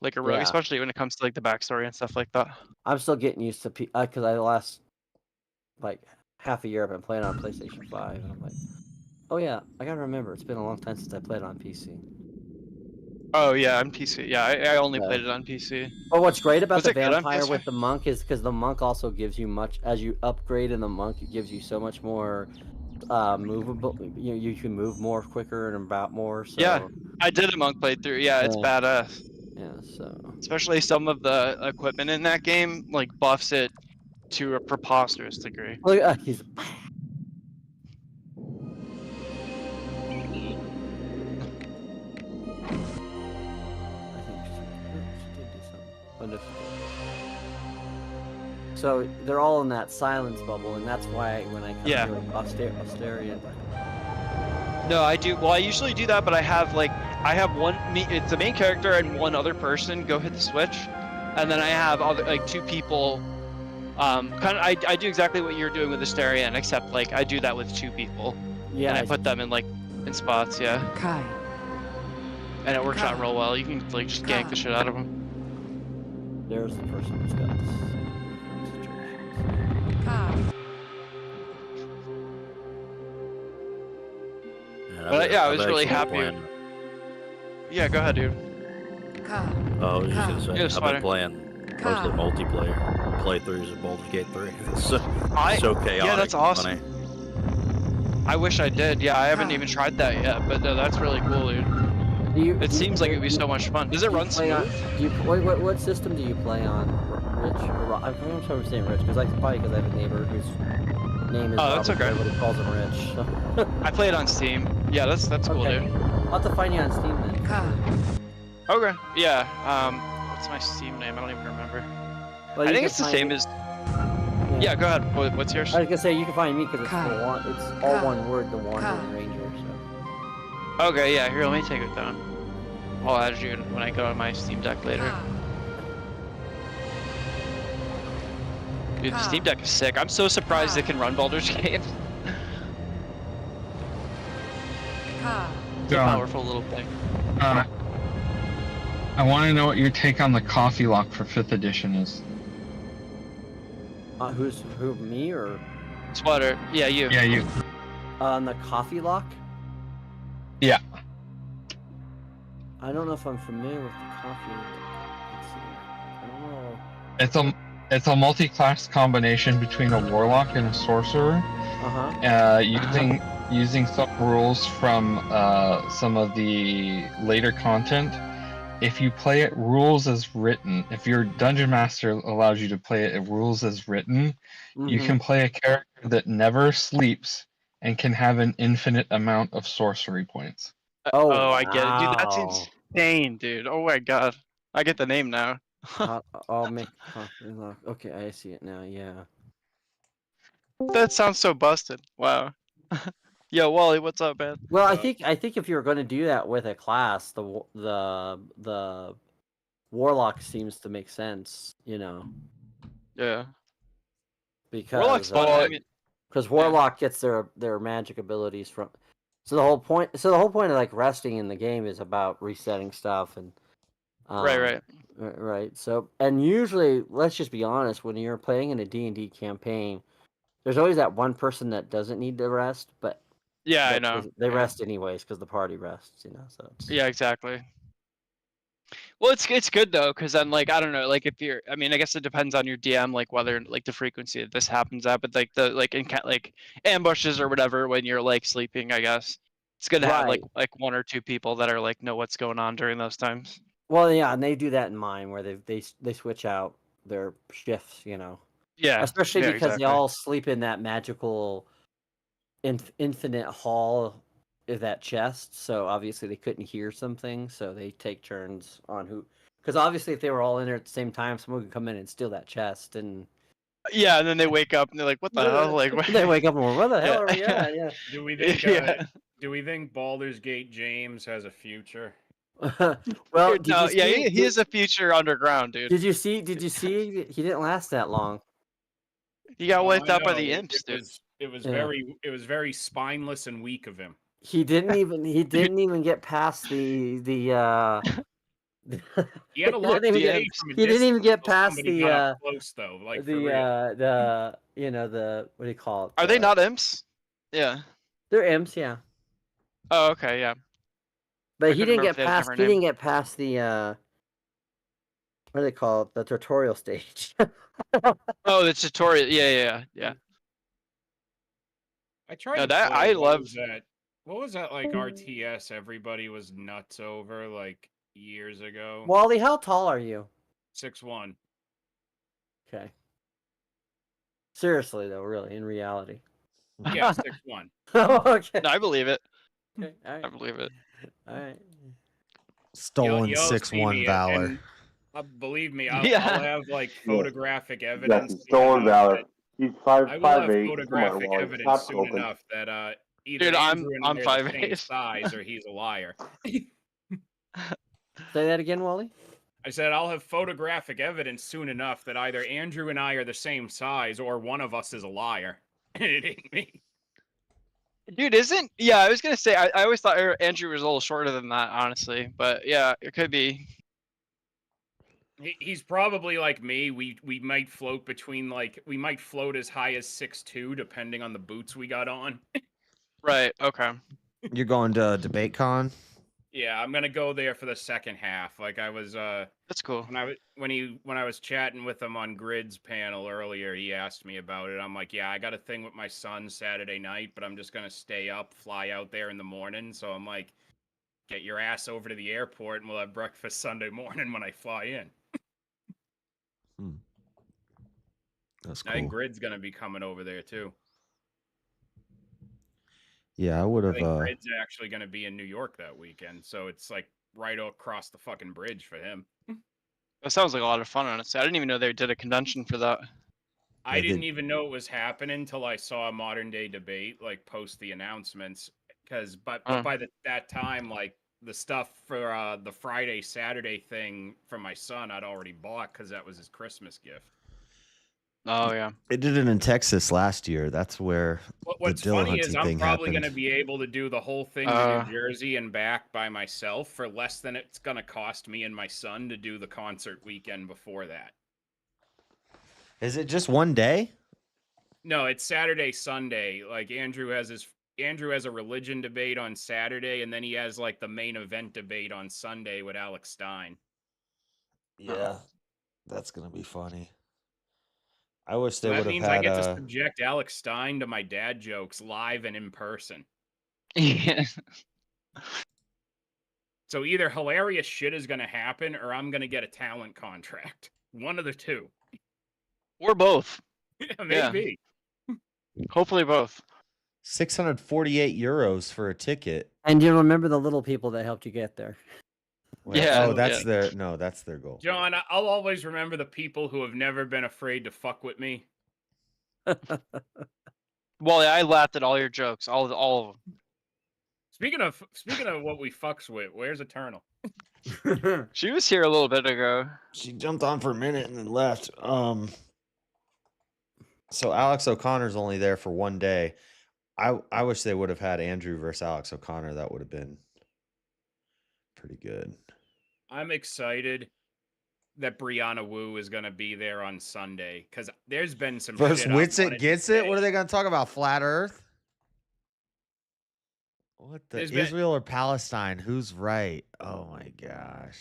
like a rogue, especially when it comes to like the backstory and stuff like that. I'm still getting used to because the last like half a year I've been playing on PlayStation 5, and I'm like, oh yeah, I gotta remember it's been a long time since I played on PC. Oh yeah, on PC. Yeah, I only played it on PC. But what's great about the vampire with the monk is because the monk also gives you much as you upgrade in the monk. It gives you so much more movable. You can move more quicker and about more. So. Yeah, I did a monk playthrough. Yeah, it's badass. Yeah, so especially some of the equipment in that game like buffs it to a preposterous degree. Look, he's. So they're all in that silence bubble, and that's why when I come to Asterion. No, I do. Well, I usually do that, but I have it's the main character and one other person go hit the switch, and then I have like two people. I do exactly what you're doing with Asterion, except like I do that with two people. Yeah. And I put them in like in spots. Yeah. Kai. And it works out real well. You can like just gank the shit out of them. There's the person who's got this. But yeah, I was really happy. Yeah, go ahead, dude. Oh, I was just gonna say, I've been playing mostly multiplayer playthroughs of Baldur's Gate 3. It's so chaotic. Yeah, that's awesome. Funny. I wish I did. Yeah, I haven't even tried that yet, but no, that's really cool, dude. It seems like it'd be so much fun. Does it run smooth? What system do you play on, Rich? I'm not sure I'm saying Rich, because probably because I have a neighbor whose name is that's okay. Everybody calls him Rich. So. I play it on Steam. Yeah, that's cool, dude. I'll have to find you on Steam then. Okay. Yeah. What's my Steam name? I don't even remember. Well, I think it's the same as. Yeah, go ahead. What's yours? I was gonna say you can find me because it's all one word, the Wandering Ranger. So. Okay, yeah. Here, let me take it down. I'll add you when I go on my Steam Deck later. Dude, the Steam Deck is sick. I'm so surprised it can run Baldur's Gate. It's a powerful little thing. I want to know what your take on the coffee lock for 5th edition is. Who, me or? Sweater. Yeah, you. Yeah, you. On the coffee lock? Yeah. I don't know if I'm familiar with the coffee. Let's see. I don't know. It's a multi-class combination between a warlock and a sorcerer. Using some rules from some of the later content. If you play it rules as written, if your dungeon master allows you to play it rules as written, you can play a character that never sleeps and can have an infinite amount of sorcery points. Oh, I get it, dude. That's insane, dude. Oh my god, I get the name now. I'll make coffee lock. Okay, I see it now. Yeah. That sounds so busted. Wow. Yo, Wally, what's up, man? Well, I think if you were going to do that with a class, the warlock seems to make sense. You know. Yeah. Because Warlock's fun. I mean, warlock gets their magic abilities from. So the whole point of like resting in the game is about resetting stuff and. Right. So, and usually, let's just be honest, when you're playing in a D&D campaign, there's always that one person that doesn't need to rest, but yeah, I know they rest anyways because the party rests, you know. So yeah, exactly. Well, it's good though, because then like I don't know, like if you're, I mean, I guess it depends on your DM, like whether like the frequency that this happens at, but like the like in like ambushes or whatever when you're like sleeping, I guess it's good to have like one or two people that are like know what's going on during those times. Well, yeah, and they do that in mine where they switch out their shifts, you know. Yeah, especially because they all sleep in that magical infinite hall of that chest. So obviously they couldn't hear something, so they take turns on who. Because obviously, if they were all in there at the same time, someone could come in and steal that chest, and yeah, and then they wake up and they're like, "What the hell?" Like they wake up and what the hell are we at? Yeah. Do we think Baldur's Gate James has a future? Well, no, yeah, he is a future underground, dude. Did you see? He didn't last that long. He got wiped out by the imps, dude. It was very spineless and weak of him. He didn't even get past the He had a lot of he didn't even get past the close though, like the you know the what do you call it? Are they not imps? Yeah, they're imps. Yeah. Oh, okay, yeah. But he didn't get past. He didn't get past the what do they call it? The tutorial stage. Oh, the tutorial. Yeah. I tried. No, that I love that. What was that like RTS? Everybody was nuts over like years ago. Wally, how tall are you? 6'1". Okay. Seriously though, really, in reality. Yeah, 6'1". Okay. No, I believe it. Okay, all right. I believe it. All right. Stolen 6'1" valor. Believe me, I'll have like photographic evidence. That's stolen valor. He's 5'8". Will have photographic evidence soon enough that either dude, Andrew I'm and I are the 5'8". same size or he's a liar. Say that again, Wally. I said I'll have photographic evidence soon enough that either Andrew and I are the same size or one of us is a liar. And it ain't me. Dude, yeah, I was gonna say I always thought Andrew was a little shorter than that, honestly, but yeah, it could be. He's probably like me. We might float between we might float as high as 6'2", depending on the boots we got on. Right. Okay. You're going to debate con? Yeah, I'm gonna go there for the second half. Like I was. That's cool. When I was chatting with him on Grid's panel earlier, he asked me about it. I'm like, yeah, I got a thing with my son Saturday night, but I'm just gonna stay up, fly out there in the morning. So I'm like, get your ass over to the airport, and we'll have breakfast Sunday morning when I fly in. That's cool. I think Grid's gonna be coming over there too. Yeah, I would have. I think Grid's actually gonna be in New York that weekend, so it's like right across the fucking bridge for him. That sounds like a lot of fun, honestly. I didn't even know they did a convention for that. I didn't even know it was happening until I saw Modern Day Debate like post the announcements, because by that time, like the stuff for the Friday Saturday thing for my son I'd already bought because that was his Christmas gift. Oh yeah, it did it in Texas last year. That's where what's the Dilla funny is I'm thing probably happened. going to be able to do the whole thing to New Jersey and back by myself for less than it's going to cost me and my son to do the concert weekend before that. Is it just one day? No, it's Saturday, Sunday. Like Andrew has a religion debate on Saturday, and then he has like the main event debate on Sunday with Alex Stein. Yeah, that's gonna be funny. I wish So they that would have means I had. get to subject Alex Stein to my dad jokes live and in person. Yeah. So either hilarious shit is gonna happen, or I'm gonna get a talent contract. One of the two. Or both. Yeah, maybe. Hopefully both. 648 euros for a ticket. And you remember the little people that helped you get there. Wait, Yeah, oh, that's yeah. that's their goal. John, I'll always remember the people who have never been afraid to fuck with me. Wally, I laughed at all your jokes, all of them. Speaking of what we fucks with, where's Eternal? She was here a little bit ago. She jumped on for a minute and then left. So Alex O'Connor's only there for one day. I wish they would have had Andrew versus Alex O'Connor. That would have been pretty good. I'm excited that Brianna Wu is going to be there on Sunday, because there's been some Versus shit Witsit gets it? What are they going to talk about? Flat Earth? What the? Israel or Palestine? Who's right? Oh my gosh.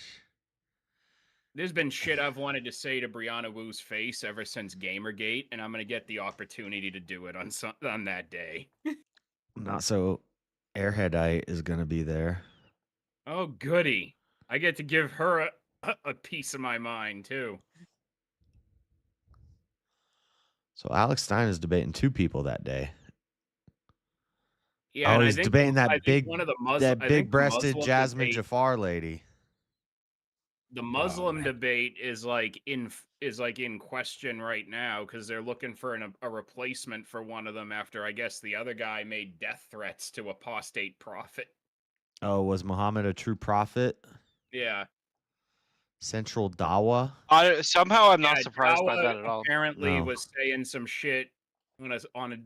There's been shit I've wanted to say to Brianna Wu's face ever since Gamergate, and I'm going to get the opportunity to do it on that day. Not so. Airheadite is going to be there. Oh, goody. I get to give her a piece of my mind, too. So Alex Stein is debating two people that day. Yeah, he's debating that big-breasted Muslim Jasmine debate, Jafar lady. The Muslim debate is like in question right now, because they're looking for a replacement for one of them after, I guess, the other guy made death threats to apostate prophet. Oh, was Muhammad a true prophet? Yeah. Central Dawa? Somehow I'm not surprised by Dawa that at all. Apparently No. was saying some shit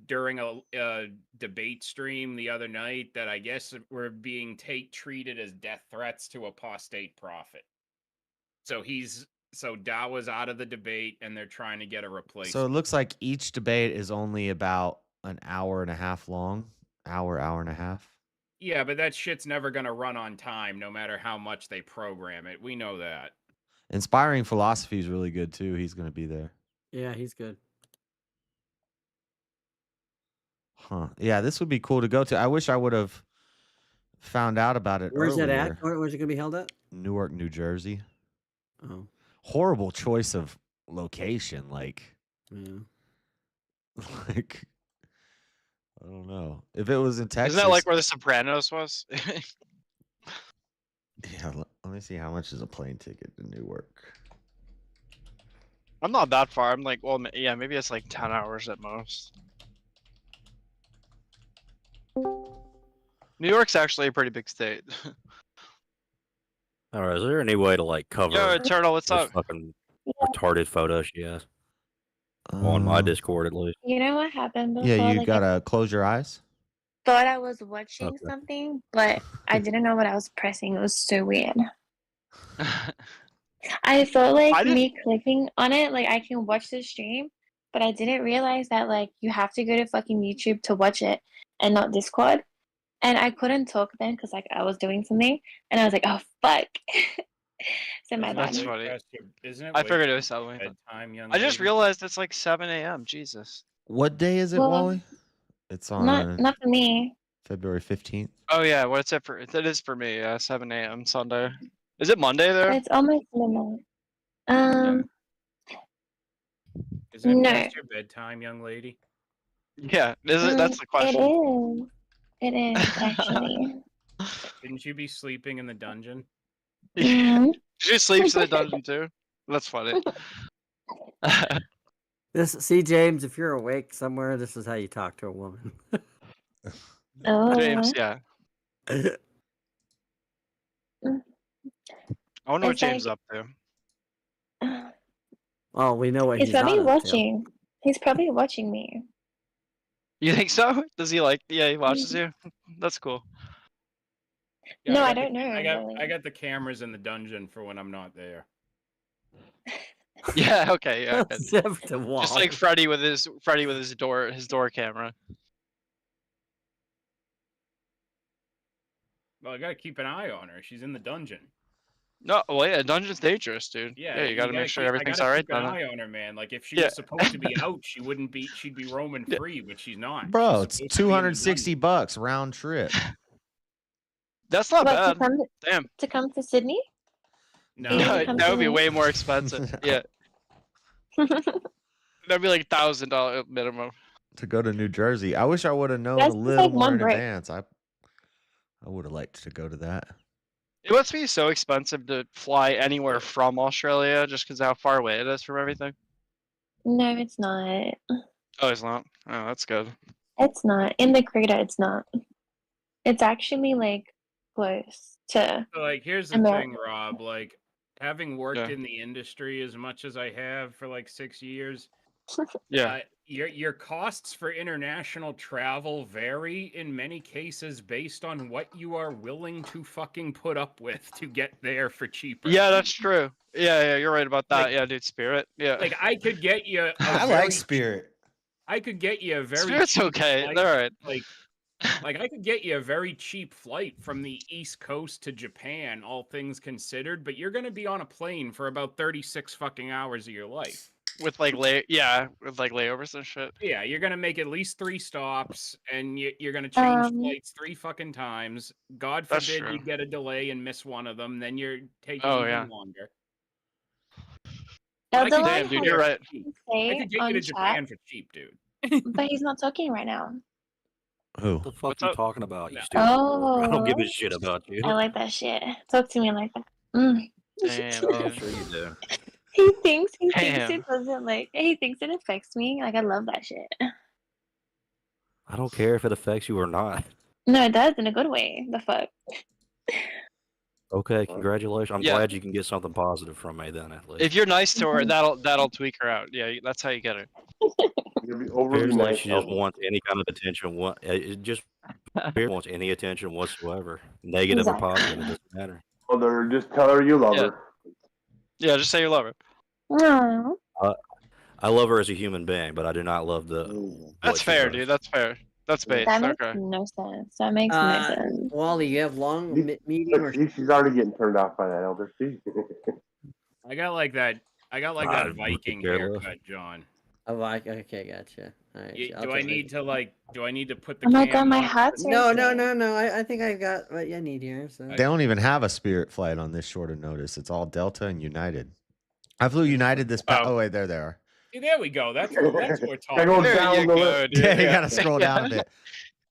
during a debate stream the other night that I guess were being treated as death threats to apostate prophet. So Dawa's out of the debate, and they're trying to get a replacement. So it looks like each debate is only about an hour and a half long. Hour and a half. Yeah, but that shit's never going to run on time, no matter how much they program it. We know that. Inspiring Philosophy is really good, too. He's going to be there. Yeah, he's good. Huh. Yeah, this would be cool to go to. I wish I would have found out about it Where's earlier. it at? Where's it going to be held at? Newark, New Jersey. Oh. Horrible choice of location. Like, like, I don't know. If it was in Texas. Isn't that like where The Sopranos was? Yeah, let me see how much is a plane ticket to Newark. I'm not that far. I'm like, well, yeah, maybe it's like 10 hours at most. New York's actually a pretty big state. All right, is there any way to like cover? Yo, Eternal, what's this up? Fucking retarded photo she has on my Discord, at least. You know what happened before? Yeah, you Like, gotta close your eyes. I thought I was watching something, but I didn't know what I was pressing. It was so weird. I thought like me clicking on it, like I can watch the stream, but I didn't realize that like you have to go to fucking YouTube to watch it and not Discord. And I couldn't talk then because like I was doing something, and I was like, oh fuck. So my bad. That's funny. Isn't it I figured way it was 7 bedtime, young I just lady? realized it's like 7 a.m. Jesus. What day is it, Well, Wally? It's on Not for me. February 15th. Oh yeah, what's it for? It is for me. 7 a.m. Sunday. Is it Monday there? It's almost midnight. Isn't it No. past your bedtime, young lady? Yeah, is it? That's the question. It is actually. Shouldn't you be sleeping in the dungeon? She sleeps in the dungeon too. That's funny. See, James, if you're awake somewhere, this is how you talk to a woman. James, yeah. I wonder what It's James is like- up to. Well, we know what He's he's probably not up to. watching. He's probably watching me. You think so? Does he like? Yeah, he watches you. That's cool. Yeah, No, I got don't know, I really. got the cameras in the dungeon for when I'm not there. Yeah. Okay. Yeah. good. Zip the wall. Just like Freddy with his door camera. Well, I gotta keep an eye on her. She's in the dungeon. No, well, yeah, dungeon's dangerous, dude. Yeah, you gotta make sure I everything's gotta all right. keep an Then. eye on her, man. Like if she Yeah. was supposed to be out, she wouldn't be. She'd be roaming free, but she's not. Bro, She's it's supposed to be in the $260 round trip. That's not What, bad. Damn. to come to Sydney? No, That would be way more expensive. Yeah. That'd be like $1,000 minimum. To go to New Jersey. I wish I would have known That's a just little like more one in break. advance. I would have liked to go to that. It must be so expensive to fly anywhere from Australia just because how far away it is from everything. No, it's not. Oh, it's not. Oh, that's good. It's not. In the crater, it's not. It's actually like close to So, like, here's the America. thing, Rob. Like, having worked in the industry as much as I have for like 6 years, your costs for international travel vary in many cases based on what you are willing to fucking put up with to get there for cheaper. Yeah, that's true. Yeah, you're right about that. Yeah, dude, Spirit. Yeah. Like, I could get you. I like Spirit. I could get you a very. Spirit's cheap okay. flight, They're all right. Like I could get you a very cheap flight from the East Coast to Japan, all things considered, but you're gonna be on a plane for about 36 fucking hours of your life. With like layovers and shit. Yeah, you're gonna make at least 3 stops, and you're gonna change flights 3 fucking times. God That's forbid true. you get a delay and miss one of them, then you're taking Oh, even yeah. longer. Elder I could Lion get you dude, you're right. I could get you on to chat, Japan for cheap, dude. but he's not talking right now. Who? What the fuck are you talking about, you stupid? Oh, I don't give a shit about you. I like that shit. Talk to me like that. Mm. Damn, Oh, dude. sure you do. He thinks Damn. it doesn't like. He thinks it affects me. Like I love that shit. I don't care if it affects you or not. No, it does in a good way. The fuck. Okay, congratulations. I'm Yeah. glad you can get something positive from me then, at least. If you're nice to her, that'll tweak her out. Yeah, that's how you get her. You'll be overly Appears like nice. she just wants any kind of attention. It just appears wants any attention whatsoever, negative or positive. It doesn't matter. Well, just tell her you love her. Yeah, just say you love her. No. I love her as a human being, but I do not love the. That's what she fair, does. dude. That's fair. That's base. That makes Okay. no sense. That makes no sense. Wally, you have long, medium, or See, she's already getting turned off by that elder. See? I got like that I Viking care less. haircut, John. oh, okay, gotcha. All right, I'll Do I take need it. to put the Oh my cam god, my on? hat's right No. there. I think I got what I need here. So. They don't even have a Spirit flight on this short of notice. It's all Delta and United. I flew United this past. Oh wait, there they are. See, there we go. That's what we're talking Go about. There down you the go, list. dude. Yeah, you gotta scroll down a bit.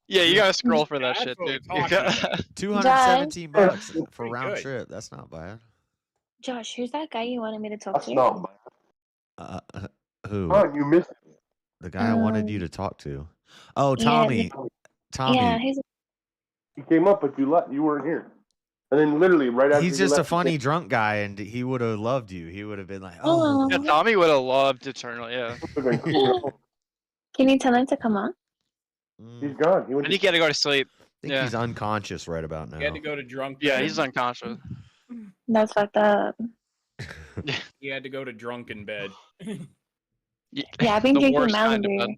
Yeah, you gotta scroll for that That's shit, what dude. we're talking about. $217 for Pretty round good. trip. That's not bad. Josh, who's that guy you wanted me to talk That's to? not bad. Who? Oh, you missed it. The guy I wanted you to talk to. Oh, Tommy. Tommy. Yeah, he's He came up, but you weren't here. And then literally right after He's you just a left, funny drunk guy, and he would have loved you. He would have been like, Oh. Yeah, Tommy would have loved Eternal. Yeah. Can you tell him to come on? He's gone. He went And he got to go to sleep. I think Yeah. he's unconscious right about now. He had to go to drunk. Yeah, bed. he's unconscious. That's fucked up. He had to go to drunken bed. Yeah, I've been The drinking worst kind of Malibu. bed.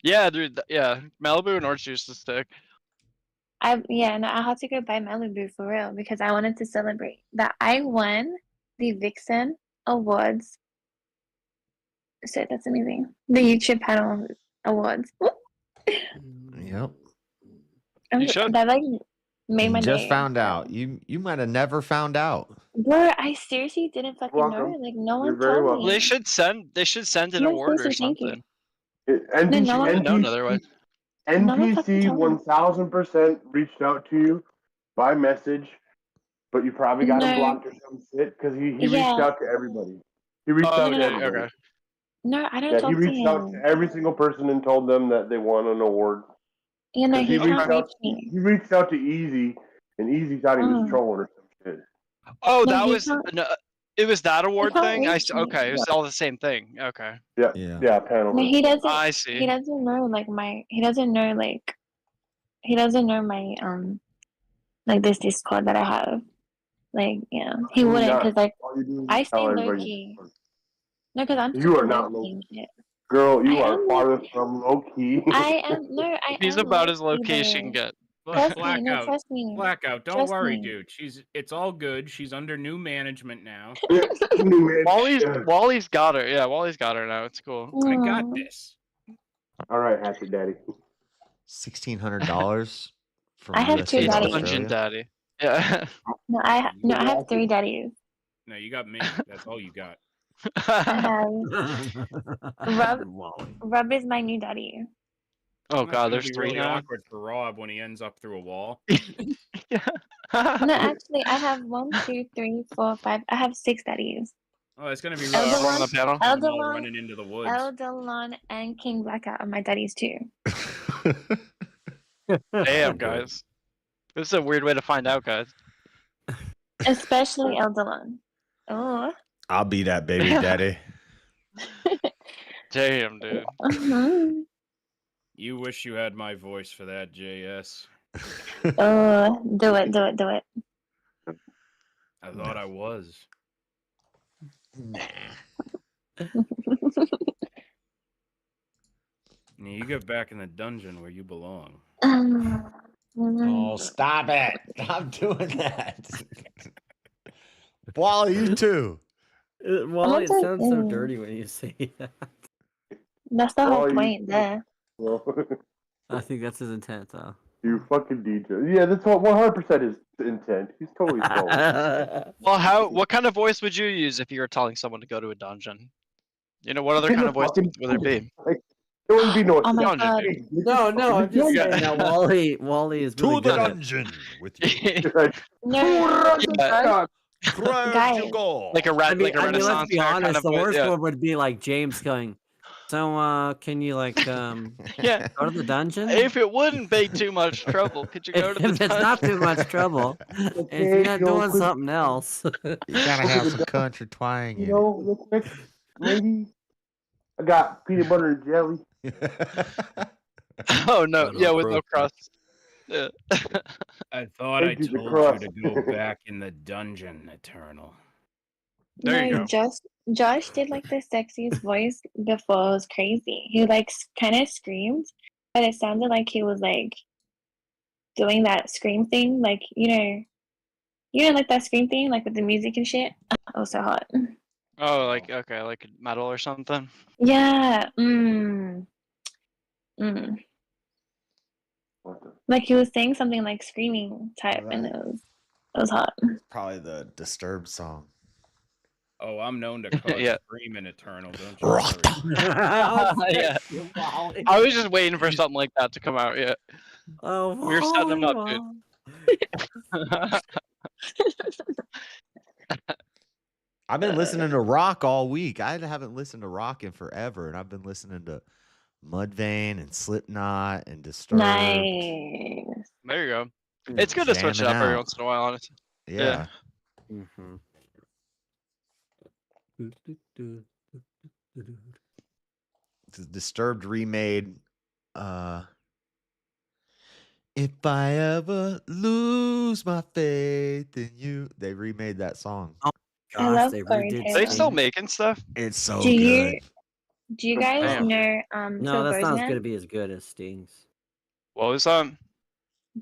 Yeah, dude. Yeah, Malibu and orange juice to stick. I had to go buy Malibu for real because I wanted to celebrate that I won the Vixen Awards. So that's amazing. The YouTube panel awards. Yep. You should. That like made my Just day. found out. You might have never found out. Bro, I seriously didn't fucking know. Welcome. Like no You're one very told welcome. me. They should send an No, award or seriously, thank you. something. No, no, I known otherwise. No one fucking NPC told me. 1000% reached out to you by message, but you probably got him No. blocked or some shit because he reached Yeah. out to everybody. He reached Oh, out to okay, everybody. okay. No, I don't Yeah, talk he to reached out him. to every single person and told them that they won an award. You know, 'Cause he reached can't reach out. me. He reached out to Easy, and Easy thought he was Mm. trolling or some shit. Oh, No, that he was can't- no, it was that award can't thing. reach me. Okay, it was all the same thing. Okay. Yeah, panel. No, he doesn't. I see. He doesn't know like he doesn't know my like this Discord that I have. Like yeah, he Why wouldn't not? because like All you do is I tell stay low everybody. key. No, because I'm You are super not low low. key. Girl, you I are am. farthest from low key. I am. No, I He's am about low as low key as she key can though. get. Look, Trust me. No, blackout. trust me. Blackout. Don't Trust worry, me. dude. It's all good. She's under new management now. Wally's got her. Yeah, Wally's got her now. It's cool. I got this. All right, Hatchet Daddy. $1,600 from I have USA two to daddies. Dungeon Australia. Daddy. Yeah. No, I have 3 daddies. No, you got me. That's all you got. I have Rub is my new daddy. Oh That's God, gonna there's be 3 really now. awkward for Rob when he ends up through a wall. No, actually, I have 1, 2, 3, 4, 5. I have 6 daddies. Oh, it's gonna be really Eldalon, awkward. Them all Eldalon, running into the woods. Eldalon, and King Blackout are my daddies too. Damn, guys. This is a weird way to find out, guys. Especially Eldalon. Oh. I'll be that baby daddy. Damn, dude. You wish you had my voice for that, JS. Oh, do it. I thought I was. You get back in the dungeon where you belong. Oh, stop it. Stop doing that. Wally, you too. Wally, it sounds so dirty when you say that. That's the whole point there. I think that's his intent, though. You fucking DJ. Yeah, that's what 100% his intent. He's totally full. Well, what kind of voice would you use if you were telling someone to go to a dungeon? You know, what other kind of voice would there be? Like, it wouldn't be no Oh my dungeon, God. dude. No, I'm just saying that Wally is really To the good at- dungeon with you. No, Guys, you go. Like a I mean, Renaissance let's be fair honest. kind of The voice, worst yeah. one would be like James going. So, can you like Yeah. go to the dungeon? If it wouldn't be too much trouble, could you go to the If dungeon? it's not too much trouble, if you're not doing something else, You gotta have some country twang You in know, real quick, lady, I got peanut butter and jelly. it. Oh no, yeah, with no crust. Yeah. I thought I Thank you, the told crust. you to go back in the dungeon, Eternal. There you go. Josh did like the sexiest voice before. It was crazy. He like kind of screamed, but it sounded like he was like doing that scream thing, like you know, like that scream thing, like with the music and shit. It was so hot. Oh, like okay, like metal or something. Yeah. Like he was saying something like screaming type, and it was hot. Probably the Disturbed song. Oh, I'm known to cause Yeah. screaming Eternal, don't you worry. Yeah. I was just waiting for something like that to come out. Yeah. oh, We were setting them up, dude. I've been listening to rock all week. I haven't listened to rock in forever, and I've been listening to Mudvayne and Slipknot and Disturbed. Nice. There you go. It's good to switch it Jamming up every out. once in a while, honestly. Yeah. Mm-hmm. Disturbed remade If I Ever Lose My Faith in You. They remade that song. Oh I love they Corey redid. Taylor. They still making stuff? It's so Do you good. do you guys Damn. know No, Phil that's not Bozeman? going to be as good as Sting's. What was Do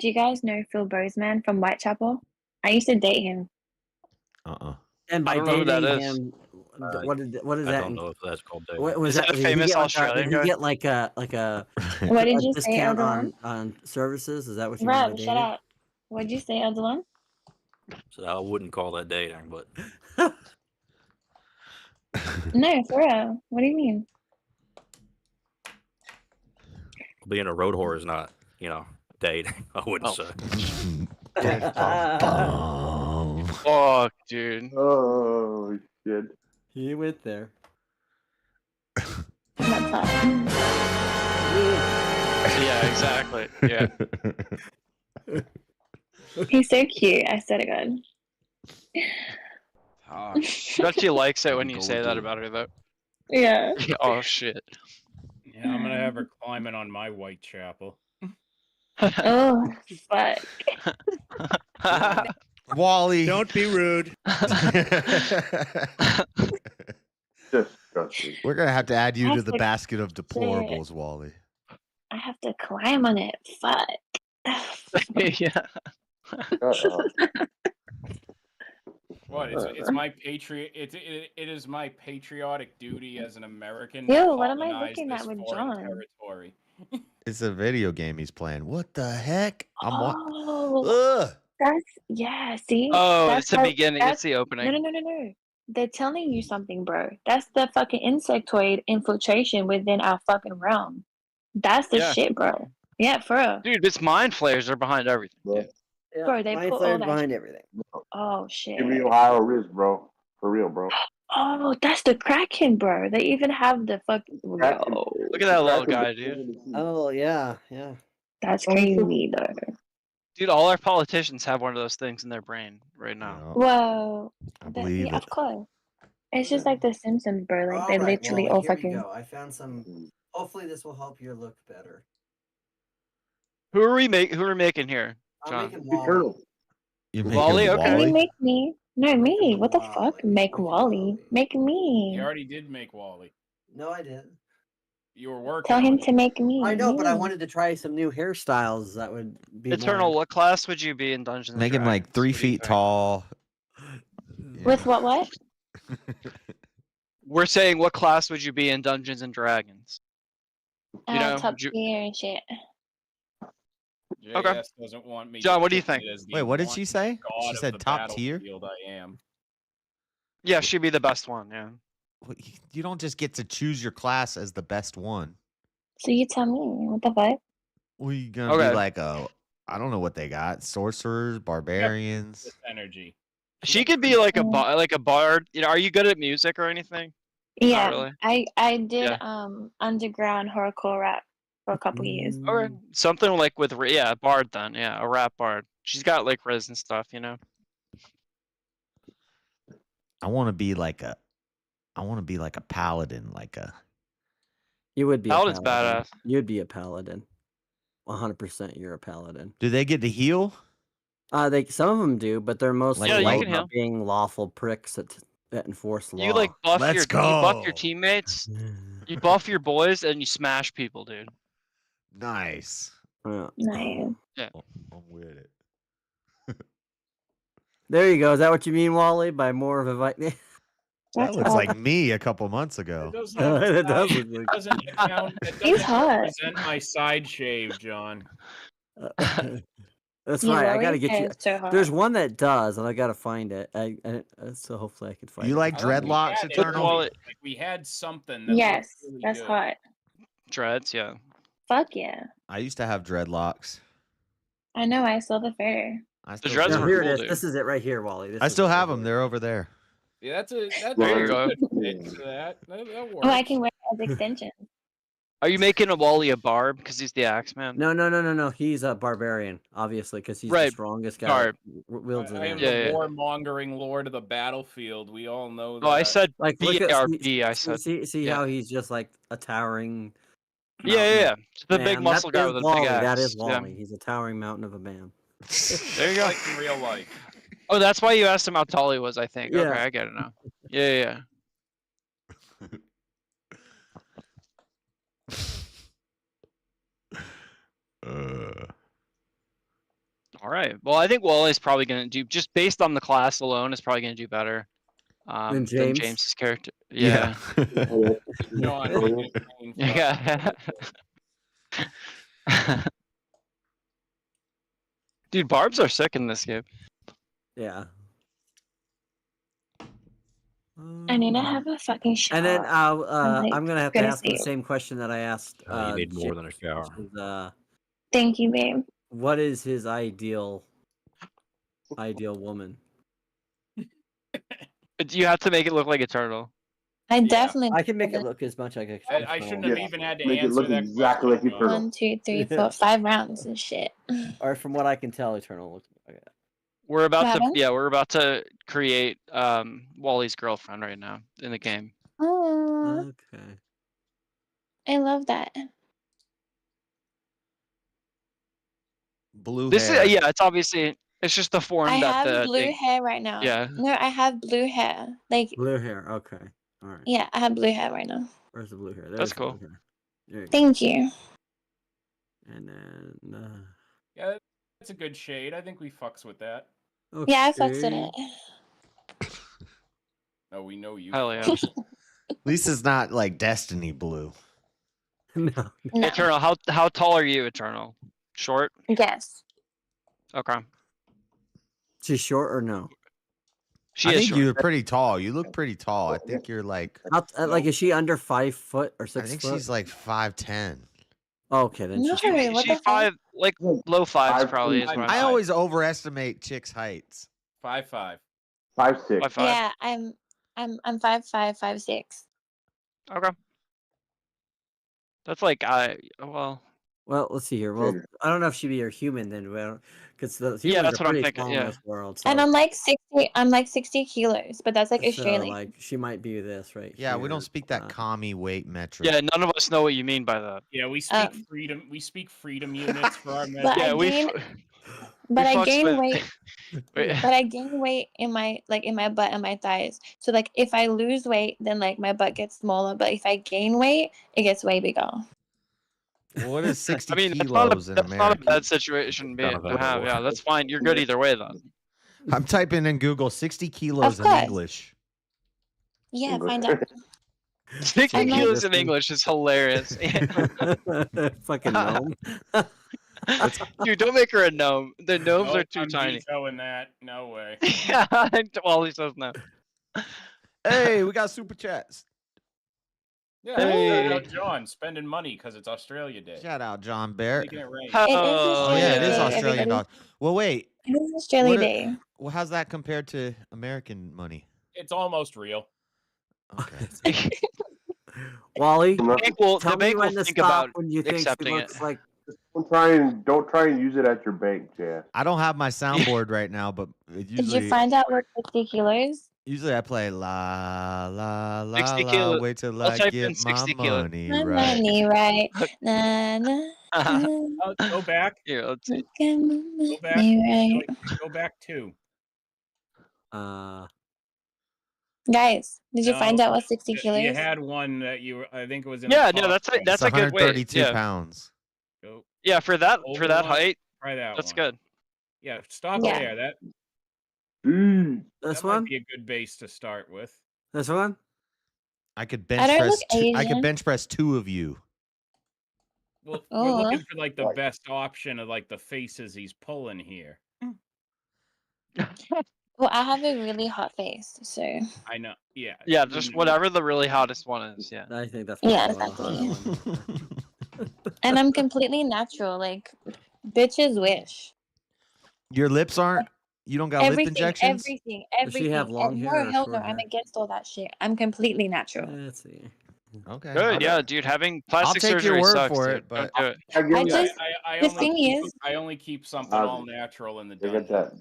you guys know Phil Bozeman from Whitechapel? I used to date him. And I by don't know who that dating is. him, what is I that? don't know if that's called dating. What was Is that a Did he famous get like Australian Did guy? he get like a What did a you say, discount Eldalon? on services? Is that what you mean by Rob, shut dating? up. What'd you say, Eldalon? So I wouldn't call that dating, but No, for real. What do you mean? being a road whore is not, dating. I wouldn't say. Fuck, dude. Oh, shit. He went there. That's hot. Yeah, exactly. Yeah. He's so cute. I swear to God. Bet she likes it when you say that about her, though. Yeah. Oh, shit. Yeah, I'm gonna have her climbing on my Whitechapel. Oh, fuck. Wally. Don't be rude. Disgusting. We're gonna have to add you to That's the the basket of shit. deplorables, Wally. I have to climb on it. Fuck. Yeah. What? It's my it is my patriotic duty as an American Ew, to what am I colonize looking this at with foreign John? territory. It's a video game he's playing. What the heck? Oh, that's yeah. See, Oh, that's it's the how. beginning. It's That's the no, opening. no. They're telling you something, bro. That's the fucking insectoid infiltration within our fucking realm. That's the Yeah. shit, bro. Yeah, for real. Dude, it's mind flayers are behind everything. Dude. Yeah, Bro, they mind put flayers all that. behind everything. Oh shit. Give me Ohio Riz, bro. For real, bro. Oh, that's the Kraken, bro. They even have the fucking. Look at that little guy, dude. Oh yeah. That's crazy, though. Dude, all our politicians have one of those things in their brain right now. Well, I believe yeah, it. of course. It's just like the Simpsons, bro. Like All they right, literally Wally, all here fucking. we go. I found some. Hopefully, this will help your look better. Who are we making here, I'm John? making Wally. You're making Wally, okay. You make me. No, me. What the fuck? Make Wally. Make me. You already did make Wally. No, I didn't. You were working. Tell him on it. to make me. I know, but I me. wanted to try some new hairstyles that would be Eternal, more... what class would you be in Dungeons and Make him Dragons? like 3 feet tall. With what? We're saying what class would you be in Dungeons and Dragons? You know, Top tier and shit. Okay. JS doesn't want me. John, to what do you treat think? it as the Wait, what did one she say? god She of said the top tier? battlefield I am. Yeah, she'd be the best one, yeah. You don't just get to choose your class as the best one. So you tell me. What the fuck? Well, you gonna be like, oh, I don't know what they got. Sorcerers, barbarians. This energy. She could be like a bard. You know, are you good at music or anything? Yeah, Not really. I did Yeah. underground horrorcore rap for a couple years. Or something like with a bard then, yeah, a rap bard. She's got like riz and stuff, you know. I want to be like a paladin, You would be Paladin's a paladin. badass. You'd be a paladin. 100% you're a paladin. Do they get to heal? Some of them do, but they're mostly Yeah, you like can heal. being lawful pricks that enforce law. You like buff Let's you buff go. your teammates, you buff your boys, and you smash people, dude. Nice. Yeah. Nice. Yeah. I'm with it. There you go. Is that what you mean, Wally? By more of a Fightnight? That looks like me a couple months ago. It does It does it look like- doesn't count. It He's doesn't hot. represent my side shave, John. That's Yeah, right. I Wally's gotta get hair you. is so hot. There's one that does, and I gotta find it. So hopefully I can find it. You like I don't think we dreadlocks, had it, Eternal? really. Like we had something. That Yes, looked really that's good. hot. Dreads, yeah. Fuck yeah. I used to have dreadlocks. I know. I saw the fair. I The still dreads do. were Here cool, it is. dude. This is it right here, Wally. This I is still it have right them. here. They're over there. Yeah, that's a There you go. good fit for that. That works. Oh, I can wear it as extensions. Are you making a Wally a barb because he's the Axeman? No. He's a barbarian, obviously, because he's the Right. strongest guy. Barb. that wields an I am axe. the warmongering lord of the battlefield. We all know that. Oh, I said Like, look at BRB. I said. see yeah. how he's just like a towering. Yeah. Just the big man. muscle That guy is with a Wally. big axe. That is Yeah. Wally. He's a towering mountain of a man. There you go. Like in real life. Oh, that's why you asked him how tall he was, I think. Yeah. Okay, I get it now. Yeah. All right. Well, I think Wally's probably going to do, just based on the class alone, is probably going to do better Than than James? James's character. Yeah. John, Yeah. Dude, barbs are sick in this game. Yeah. I need to have a fucking shower. And then like, I'm gonna have to ask the sleep. same question that I asked. You need more Jim, than a shower. which is, Thank you, babe. what is his ideal woman? But you have to make it look like Eternal. I definitely. I can make it look as much like a. I shouldn't have even had to Make it answer look that exactly like question. Eternal. 1, 2, 3, 4, 5 rounds and shit. Or from what I can tell, Eternal looks like that. We're about Robin? we're about to create Wally's girlfriend right now in the game. Oh, Okay. I love that. Blue This hair. is it's obviously it's just the form I that have the blue they- hair right now. Yeah. No, I have blue hair. Like Blue hair. Okay. All right. Yeah, I have blue hair right now. Where's the blue hair? That's There's the cool. blue hair. There you go. Thank you. And then. Yeah, that's a good shade. I think we fucks with that. Okay. Yeah, I fucks with it. No, we know you. Hell yeah. At least it's not like Destiny blue. No. Eternal, how tall are you, Eternal? Short? Yes. Okay. She's short or no? I think you're pretty tall. You look pretty tall. I think you're like. Like, is she under 5 foot or 6 I think foot? she's like 5'10". Okay, then No, she's. what She's the fuck? like low fives probably. Is what I always overestimate chicks' heights. 5'5". 5'6". Yeah, I'm 5'5", 5'6". Okay. That's like Well, let's see here. Well, I don't know if she'd be a human then, because the humans that's are what I'm pretty thinking, small yeah. in this world. So, And I'm like 60 kilos, but that's like Australian. like she might be this right Yeah, we here. don't speak that commie weight metric. Yeah, none of us know what you mean by that. Yeah, we speak freedom. We speak freedom units for our men. But Yeah, but I fucks gain with- weight. But I gain weight in my butt and my thighs. So like if I lose weight, then like my butt gets smaller. But if I gain weight, it gets way bigger. Well, what is 60 I mean, kilos in that's not a America? bad situation to have. Yeah, that's fine. You're good either way, then. I'm typing in Google 60 kilos in course. English. Yeah, find out. 60 I'm like- kilos in English is hilarious. Fucking gnome. Dude, don't make her a gnome. The gnomes Nope, are too I'm tiny. vetoing that. No way. Yeah, Wally says no. Hey, we got super chats. Yeah, Hey. shout out John spending money because it's Australia Day. Shout out John Barrett. Making it rain. Oh yeah, it is Day, Australian everybody. dollars. Well, wait. It is Australia What Day. well, how's that compared to American money? It's almost real. Okay. Wally, The bank will when to think stop about when you think she accepting looks it. like. Don't try and use it at your bank, Jazz. I don't have my soundboard right now, but Did usually you find out what 60 kilos? usually I play la la la 60 la. kilo- Wait till I'll I type in get 60 my kilo. money My right. money, right? Na, na, na, Go back. Here, let's see. get my Go back. money right. Go back 2. Guys, did you No, find out what 60 You kilos? had one that you were. I think it was in. Yeah, the no, top that's one. a good weight. 132 Yeah. pounds. Go. Yeah, for that Older one, height, Try that that's one. good. Yeah, stop Yeah. there. That This that one? might be a good base to start with. This one? I could I bench don't press. look I could Asian. bench press 2 of you. Well, Oh. we're looking for like the best option of like the faces he's pulling here. Well, I have a really hot face, so I know. Yeah. Yeah, just whatever the really hottest one is. Yeah. I think that's yeah, probably exactly. And I'm completely natural. Like bitches wish. Your lips aren't. You don't got lip injections. Everything. Does she have long And hair no, or hell short no, I'm hair? against all that shit. I'm completely natural. Let's see. Okay. Good, yeah, dude. Having plastic take your surgery word sucks, for dude. it, but- Don't do it. I just I the only thing keep, is, I only keep something all natural in the Look at dungeon.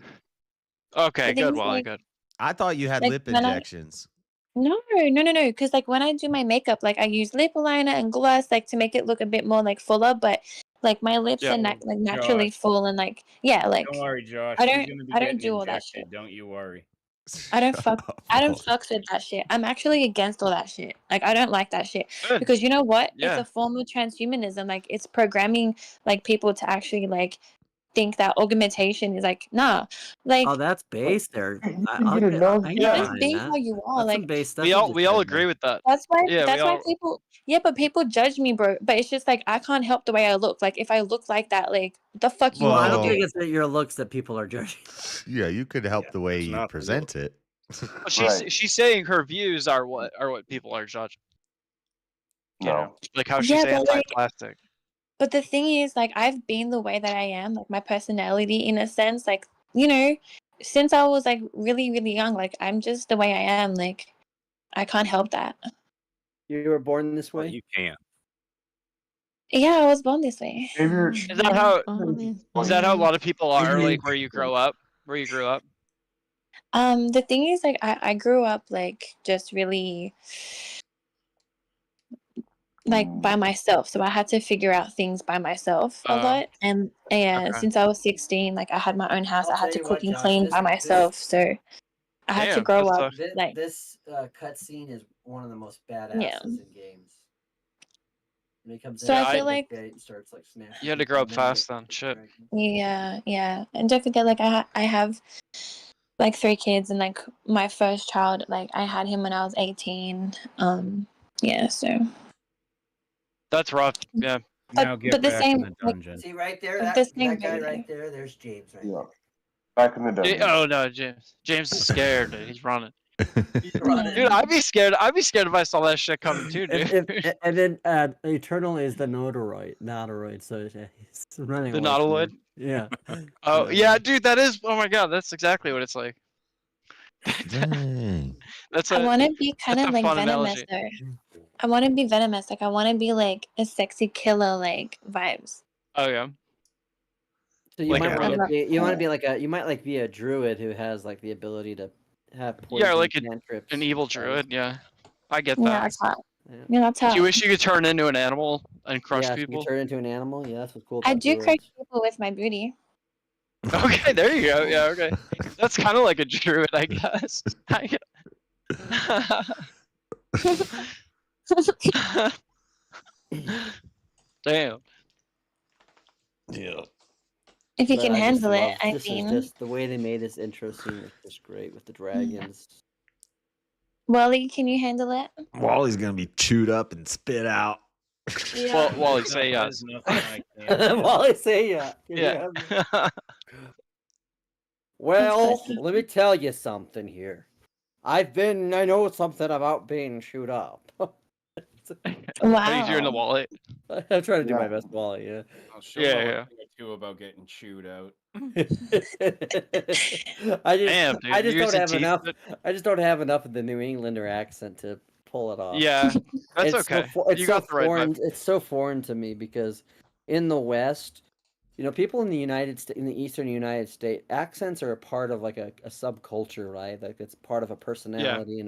that. Okay, The thing good, is, Wally, like- good. I thought you had Like, lip when I- injections. no. Because like when I do my makeup, like I use lip liner and gloss, like to make it look a bit more like fuller. But like my lips Yeah. are like naturally Josh. full and like yeah, like Don't worry, Josh. I He's don't- gonna be I don't getting do all that injected, shit. Don't you worry. I don't fucks with that shit. I'm actually against all that shit. Like I don't like that shit Good. because you know what? Yeah. It's a form of transhumanism. Like it's programming like people to actually like think that augmentation is like nah. Like Oh, that's base there. You get a nose I you get just behind be that. how you are. That's Like some base stuff. We you all just we all said agree there. with that. that's why Yeah, that's we why all- people but people judge me, bro. But it's just like I can't help the way I look. Like if I look like that, like the fuck you Well, I want don't me to think do? it's that your looks that people are judging. Yeah, you could help the way it's you not present it. Well, she's saying her views are what people are judging. You No. know, like how she's Yeah, but, like- anti-plastic. But the thing is, like, I've been the way that I am, like my personality in a sense, like, you know, since I was like really, really young, like I'm just the way I am. Like I can't help that. You were born this way? You can. Yeah, I was born this way. Is that how a lot of people are like where you grow up? Where you grew up? The thing is, like, I grew up like just really like by myself, so I had to figure out things by myself a Oh. lot. And Okay. since I was 16, like I had my own house, I'll I had tell to you cook what, and Josh, clean this- by myself. So I had to Damn, grow that's up tough. like This cutscene is one of the most badasses in games. When he comes So in, I feel like and starts like smashing. You had to grow up fast then. Shit. yeah, and don't forget, like I have like 3 kids, and like my first child, like I had him when I was 18. Yeah, so That's rough. Yeah. Now get but the back same, in the dungeon. See right there, like, that the same guy baby. right there. There's James right there. Back in the dungeon. Oh no, James. James is scared. Dude. He's running. running. Dude, I'd be scared. I'd be scared if I saw that shit coming too, dude. And then Eternal is the Nodoroid, so he's running. The away from Nautiloid? him. Yeah. Oh yeah, dude, that is. Oh my god, that's exactly what it's like. Dang. I want to be kind that's of a like fun venomous. analogy. Though. I want to be venomous. Like I want to be like a sexy killer, like vibes. Oh yeah. So you Like might a want brother. you want to be like you might like be a druid who has like the ability to have Yeah, like cantrips. an evil druid. Yeah, I get Yeah, that. that's hot. Yeah, that's Do hot. you wish you could turn into an animal and crush Yeah, so you people? can turn into an animal. Yeah, that's what's cool. I about do druids. crush people with my booty. Okay, there you go. Yeah, okay. That's kind of like a druid, I guess. Damn. Yeah. If you But can I just handle it, love- I this mean. is just the way they made this intro scene is just great with the dragons. Wally, can you handle it? Wally's gonna be chewed up and spit out. Well, Wally, say yes. Wally, say yeah. Yeah. Well, let me tell you something here. I know something about being chewed up. Are you doing the Wally? I'm trying to do my best Wally, yeah. I'll show Yeah, Mo a yeah. thing or two about getting chewed out. I Damn, dude, just you don't have using enough. teeth? I just don't have enough of the New Englander accent to pull it off. Yeah, that's It's okay. So, it's You so got the right foreign. vibe. It's so foreign to me because in the West, people in the in the Eastern United States, accents are a part of like a subculture, right? Like it's part of a personality,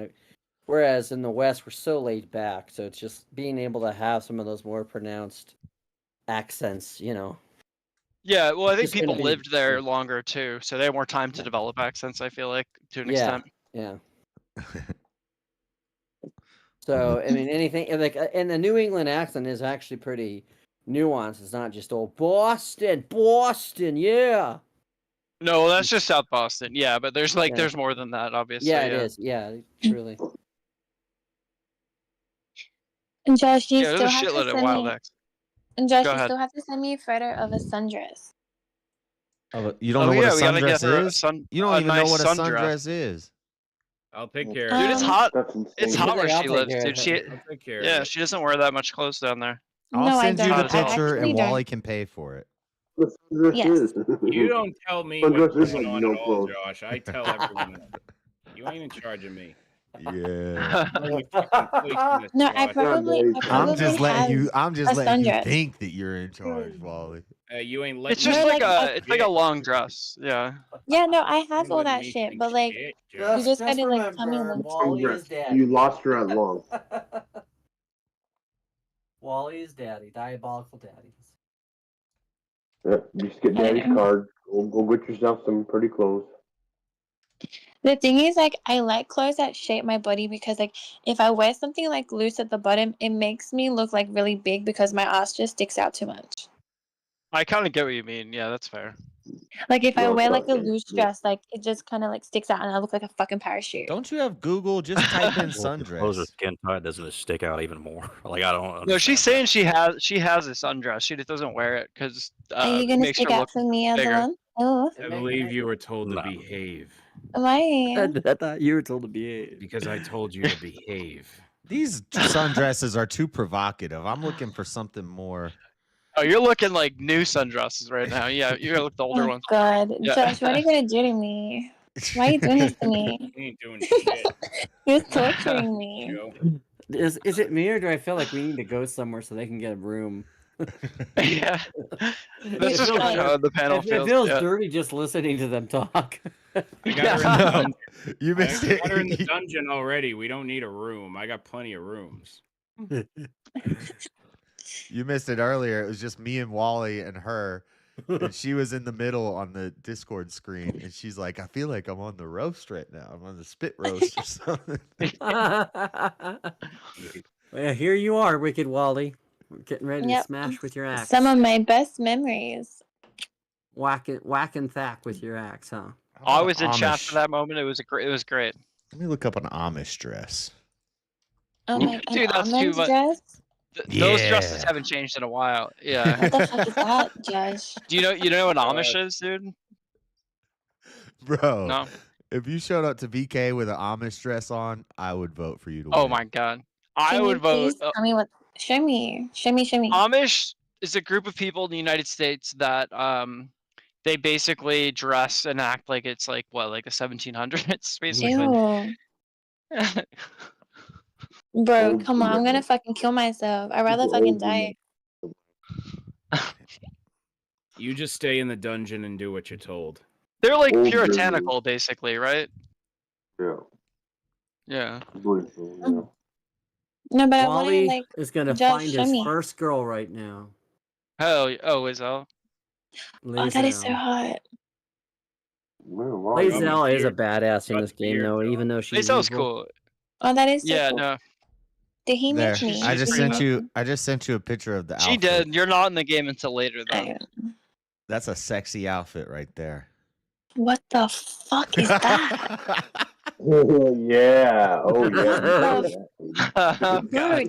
whereas in the West we're so laid back. So it's just being able to have some of those more pronounced accents, Yeah, well, I think just gonna people be- lived there longer too, so they had more time to develop accents. I feel like to an Yeah, extent. yeah. So I mean, anything like, and the New England accent is actually pretty nuanced. It's not just old Boston, yeah. No, that's just South Boston. Yeah, but there's Yeah. there's more than that, obviously. Yeah, it is. Yeah, truly. And Josh, you Yeah, there's a still have shitload to of send wild me. acts. And Josh, Go you ahead. still have to send me a photo of a sundress. Oh, you don't Oh, know what yeah, a we gotta get sundress her a is? You don't a even know nice what a sundress. sundress is. I'll take care Dude, of it. it's hot. That's insane. It's hot where I'll she take lives, care of dude. it. I'll take care of Yeah, it. she doesn't wear that much clothes down there. I'll No, I send you don't. the Hot as hell. picture and actually don't. Wally can pay for it. Yes. You don't tell me Sundress what's is going like on no at all, clothes. Josh. I tell everyone. You ain't in charge of me. Yeah. No, I probably I'm just letting have you. I'm just a letting you sundress. think that you're in charge, Wally. You ain't letting It's just No, like like, a it's like a long dress. Yeah. Yeah, no, I have all letting that me shit, think but like, shit, you Josh. just gotta like tell me remember, when. Wally is daddy. You lost her at long. Wally is daddy. Diabolical daddy. Just get daddy's card. Go get yourself some pretty clothes. The thing is, like, I like clothes that shape my body because, like, if I wear something like loose at the bottom, it makes me look like really big because my ass just sticks out too much. I kind of get what you mean. Yeah, that's fair. Like, if I No, wear it's like a not big. loose dress, like, it just kind of like sticks out and I look like a fucking parachute. Don't you have Google? Just type in Well, if your clothes are sundress. skin tight, doesn't it stick out even more? Like I don't. No, she's understand saying she has this undress. She just doesn't wear it because Are you it gonna makes her stick out look for me as bigger. one? Oh, I believe you were told to behave am I? I thought you were told to behave. because I told you to behave. These sundresses are too provocative. I'm looking for something more. Oh, you're looking like new sundresses right now. Yeah, you're gonna look the older Oh ones. God, Yeah. Josh, what are you gonna do to me? Why are you doing this to me? You ain't doing shit, You're torturing me. Joe. Is it me or do I feel like we need to go somewhere so they can get a room? Yeah, It that's just feels kind of how the panel it feels. feels Yeah. dirty just listening to them talk. I got her in the No, dungeon. you I missed it. got her in the dungeon already. We don't need a room. I got plenty of rooms. You missed it earlier. It was just me and Wally and her, And she was in the middle on the Discord screen, and she's like, "I feel like I'm on the roast right now. I'm on the spit roast or something." Well, here you are, Wicked Wally, getting ready to Yep. smash with your axe. Some of my best memories. Whack and thack with your axe, huh? I was in chat Amish? for that moment. It was great. Let me look up an Amish dress. Oh my god, Dude, that's too almond much. dress? Those dresses Yeah. haven't changed in a while. Yeah. What the fuck is that, Josh? Do you know what Amish is, dude? Bro, No. if you showed up to VK with an Amish dress on, I would vote for you to Oh win. my god. I Can would you vote. please tell me what? Show me. Show me. Amish is a group of people in the United States that they basically dress and act like it's like what, like the 1700s, basically. Ew. Bro, come on. I'm gonna fucking kill myself. I'd rather fucking die. You just stay in the dungeon and do what you're told. They're like Old puritanical, basically, right? Yeah. Yeah. No, but I want to Wally like. is gonna Josh, find show his me. first girl right now. Izzo. Oh, that is so hot. Lae'zel is a badass in this game, though, even though she's Lae'zel's evil. cool. Oh, that is so Yeah, cool. no. Did he There, make me? I just Did he sent make you. me? I just sent you a picture of the She outfit. did. You're not in the game until later, though. That's a sexy outfit right there. What the fuck is that? Yeah. Oh yeah. Bro,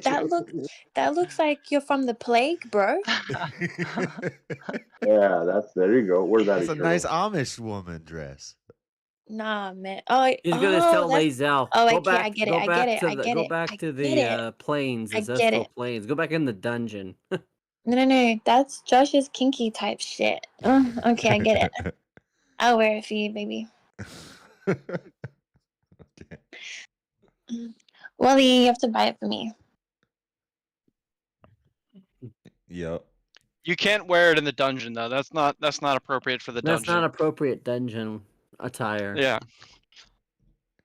that looks like you're from the plague, bro. Yeah, there you go. Where's that? That's a nice Amish woman dress. Nah, man. Oh, He's gonna tell Lae'zel. Oh, go okay, back, I get it. go I back get it. to I the, get go it. back I to get the it. plains, I the get Zestral it. plains. Go back in the dungeon. No. That's Josh's kinky type shit. Okay, I get it. I'll wear it for you, baby. Wally, you have to buy it for me. Yep. You can't wear it in the dungeon, though. That's not appropriate for the That's dungeon. not appropriate dungeon attire. Yeah.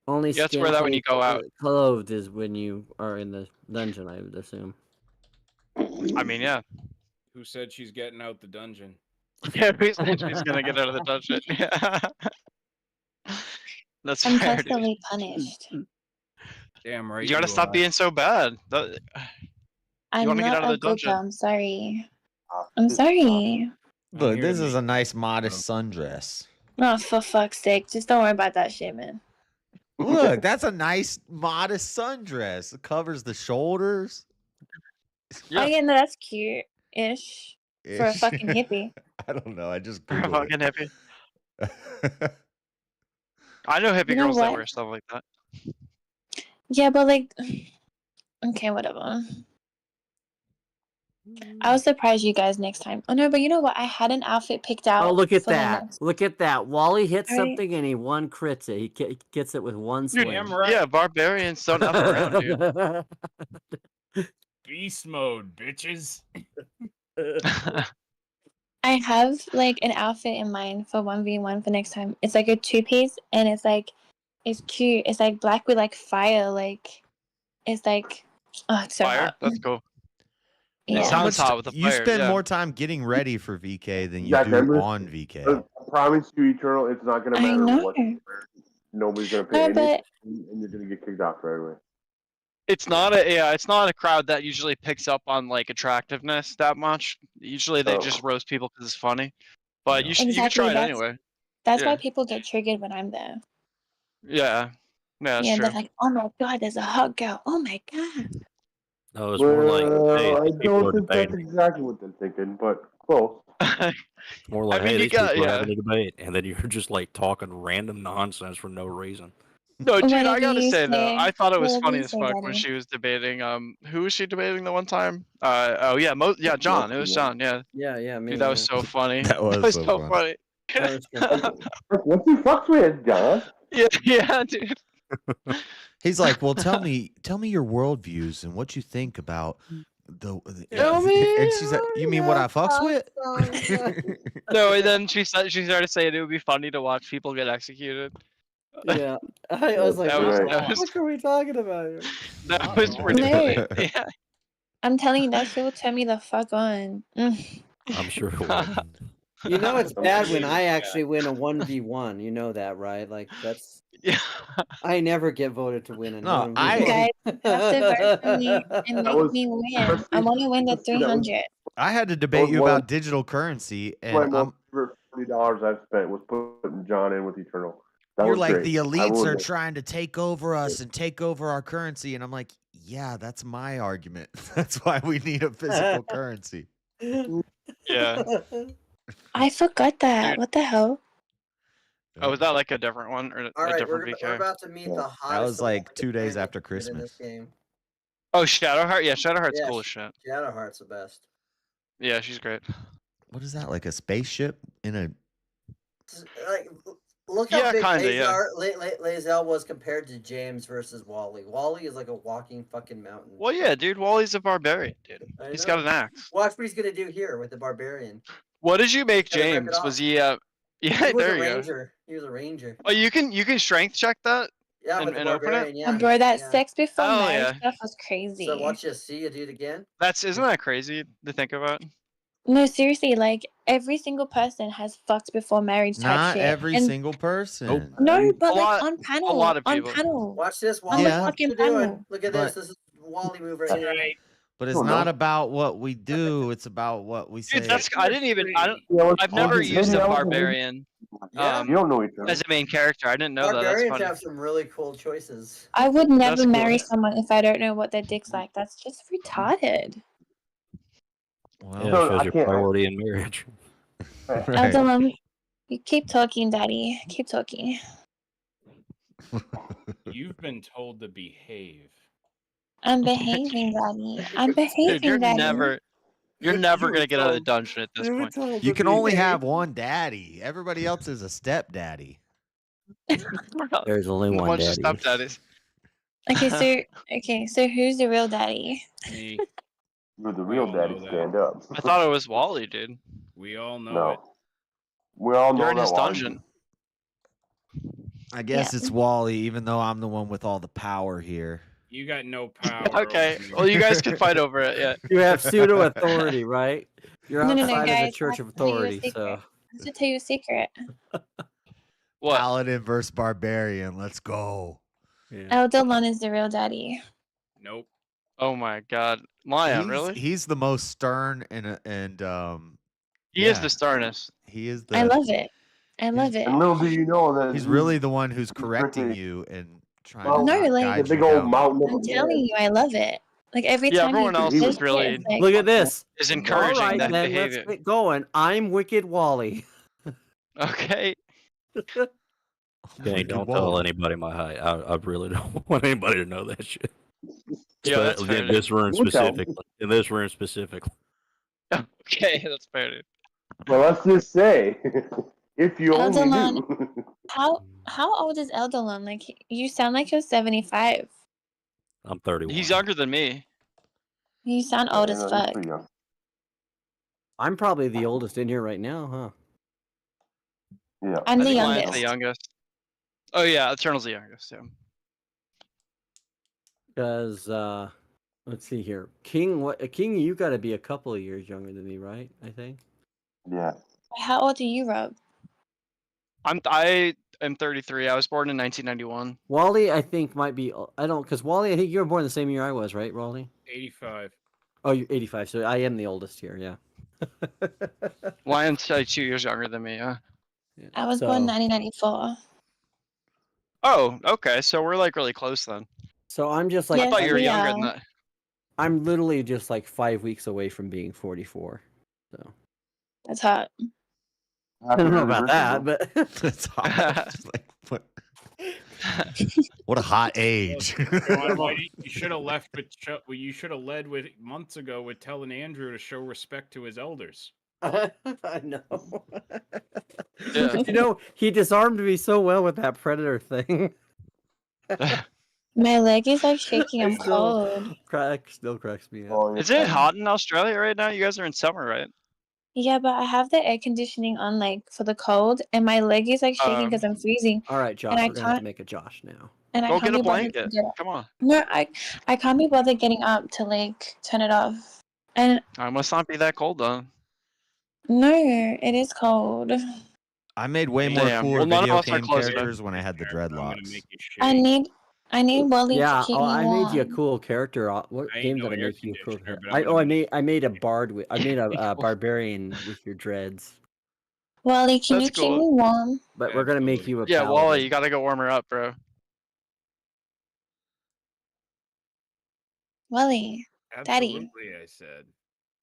Only You have to wear that when you go out. Clothed is when you are in the dungeon, I would assume. I mean, yeah. Who said she's getting out the dungeon? Yeah, who said she's gonna get out of the dungeon? Yeah. That's I'm fair, dude. constantly punished. Damn right. You gotta stop being so bad. You I'm want to get not out of a the good dungeon. girl. I'm sorry. I'm sorry. Look, this is a nice modest sundress. Oh, for fuck's sake. Just don't worry about that shit, man. Look, that's a nice modest sundress. It covers the shoulders. Oh, yeah, no, that's cute-ish. For a Ish. fucking hippie. I don't know. I just For a Googled fucking it. hippie. I know hippie You know girls that what? wear stuff like that. Yeah, but like, okay, whatever. I'll surprise you guys next time. Oh no, but you know what? I had an outfit picked out. Oh, look at for the that. next- Look at that. Wally hits Alright. something and he one crits it. He gets it with one Dude, swing. yeah, barbarians don't F around, dude. Beast mode, bitches. I have like an outfit in mind for 1v1 for next time. It's like a 2-piece and it's cute. It's like black with like fire. Like it's like it's so Fire? hot. That's cool. Yeah. It sounds hot with the You fire. spend yeah. more time getting ready for VK than you Yeah, do remember? on VK. I promise you, Eternal, it's not gonna I matter know. what you wear. Nobody's gonna No, pay but anything, and you're gonna get kicked off right away. It's not a crowd that usually picks up on like attractiveness that much. Usually they just roast people because it's funny. But you can exactly, try it that's- anyway. that's why Yeah. people get triggered when I'm there. Yeah, that's Yeah, true. they're like, "Oh my god, there's a hot girl. Oh my god." No, it's more like, hey, I these people are don't think that's debating. exactly what they're thinking, but close. More like, I mean, hey, you these got- people are yeah. having a debate, and then you're just like talking random nonsense for no reason. No, dude, I Whatever gotta you say though, say. I thought it was Whatever funny you as say, fuck when buddy. she was debating. Who was she debating the one time? John. It was John. Yeah. Yeah, me. Dude, that was so funny. That was so so funny. funny. What's he fucks with, John? Yeah, dude. He's like, well, tell me your worldviews and what you think about the Tell me and she's like, you mean what I fucks with? No, and then she started saying it would be funny to watch people get executed. Yeah, I was like, That was- what that the was- fuck are we talking about? That was ridiculous. Yeah. I'm telling you, that shit will turn me the fuck on. I'm sure it will. You know it's bad when I actually win a 1v1. You know that, right? Like that's. Yeah. I never get voted to win a No, 1v1. I- You guys have to vote for me and That make was- me win. I want to win the 300. I had to debate was you one about of- digital currency, My and most favorite $40 I've spent was putting John in with Eternal. That you're was like great. the I elites will are admit. trying to take over us and take over our currency, and I'm like, yeah, that's my argument. That's why we need a physical currency. Yeah. I forgot that. What the hell? Oh, was that like a different one or All a right, different we're VK? about to meet the hottest. That was like Olympic 2 days man after in this Christmas. game. Oh, Shadowheart. Yeah, Shadowheart's Yeah, cool as shit. Shadowheart's the best. Yeah, she's great. What is that? Like a spaceship in a? Like, look how Yeah, big kinda, yeah. Lae'zel was compared to James versus Wally. Wally is like a walking fucking mountain. Well, yeah, dude. Wally's a barbarian, dude. I He's know. got an axe. Watch what he's gonna do here with the barbarian. What did you make Gotta rip it James? off. Was he? Yeah, He was there a you go. ranger. He was a ranger. Oh, you can strength check that. Yeah, and, with the and open it. barbarian. Yeah. Bro, that yeah. sex before Oh, marriage yeah. stuff was crazy. So watch this. See you do it again. Isn't that crazy to think about? No, seriously, like every single person has fucked before marriage type Not shit. every And- single person. No, but A like lot- on panel. a lot of on people. panel. Watch this. On Wally. the Yeah. Watch fucking what you're doing. panel. Look at But- this. This is Wally move right here. But it's don't not know. about what we do. It's about what we say. Dude, I didn't even. I've Well, never maybe used a I was- barbarian Yeah. You don't know each other. as a main character. I didn't know that. That's Barbarians funny. have some really cool choices. I would never That's cool. marry someone if I don't know what their dick's like. That's just retarded. Well, Yeah, No, it shows I your can't- priority in marriage. right. Eldelon, you keep talking, Daddy. Keep talking. You've been told to behave. I'm behaving, Daddy. I'm behaving, Dude, you're Daddy. never gonna get out of the dungeon at this point. You can only have one daddy. Everybody else is a stepdaddy. There's only A one bunch of daddy. stepdaddies. So who's the real daddy? Me. You're the real all daddy. know that. Stand up. I thought it was Wally, dude. We all know No. it. We all know You're in that his Wally. dungeon. I guess it's Wally, even though I'm the one with all the power here. You got no power. Okay, over me. well, you guys can fight over it. Yeah. You have pseudo authority, right? You're No, outside of the guys, Church I of have to tell you a Authority, secret. so I have to tell you a secret. What? Paladin versus barbarian. Let's go. Eldelon is the real daddy. Nope. Oh my God, Lion, He's- really? He's the most stern and He is yeah. the sternest. He is the. I love it. I love it. And little do you know that He's really the one who's correcting strictly- you and trying Oh, to No, not like- guide the big you old down. mountain of I'm a telling man. you, I love it. Like every Yeah, time everyone he else does is shit, really- it's like, look at this. Is All encouraging right, that then let's behavior. get going. I'm Wicked Wally. Okay. Okay, don't tell anybody my height. I really don't want anybody to know that shit. Yeah, that's fair, in this room We'll tell 'em. specifically. In this room specifically. Okay, that's fair, dude. Well, let's just say, if you only Eldelon, knew. how old is Eldelon? Like you sound like you're 75. I'm 31. He's younger than me. You sound old as Yeah, fuck. he's pretty young. I'm probably the oldest in here right now, huh? Yeah. I'm I the think Lion's youngest. the youngest. Oh yeah, Eternal's the youngest. Yeah. Because let's see here, King. King, you got to be a couple of years younger than me, right? I think. Yeah. How old are you, Rob? I am 33. I was born in 1991. Wally, I think might be. I don't, because Wally, I think you were born the same year I was, right, Wally? 85. Oh, you're 85. So I am the oldest here. Yeah. Lion's 2 years younger than me. Yeah. I was born 1994. Oh, okay. So we're like really close then. So I'm just like. I thought you were we younger are. than that. I'm literally just like 5 weeks away from being 44. So That's hot. I don't know about that, but It's hot. It's like, what? What a hot age. John, you should have left with. Well, you should have led with months ago with telling Andrew to show respect to his elders. I know. Yeah. You know, he disarmed me so well with that predator thing. My leg is like shaking. I'm Still- cold. Still cracks me up. Oh, Is it hot in Australia right now? You guys are in summer, right? Yeah, but I have the air conditioning on like for the cold, and my leg is like shaking because I'm freezing. All right, Josh, And I we're gonna have to can't- make a Josh now. And I Go can't get a be bothered to blanket. get up. Come on. No, I can't be bothered getting up to like turn it off. And I must not be that cold though. No, it is cold. I made way more Damn. cooler Well, none of video us are game close enough. characters when I had the dreadlocks. I need Wally Yeah, to keep oh, me I made you a warm. cool character. What I ain't game no did I air make you a cool conditioner, character? but I'm gonna I made a bard with. I made a barbarian with your dreads. Wally, can That's you keep cool. me warm? But we're gonna make you a Yeah, paladin. Wally, you gotta go warm her up, bro. Wally, Daddy. Absolutely, I said.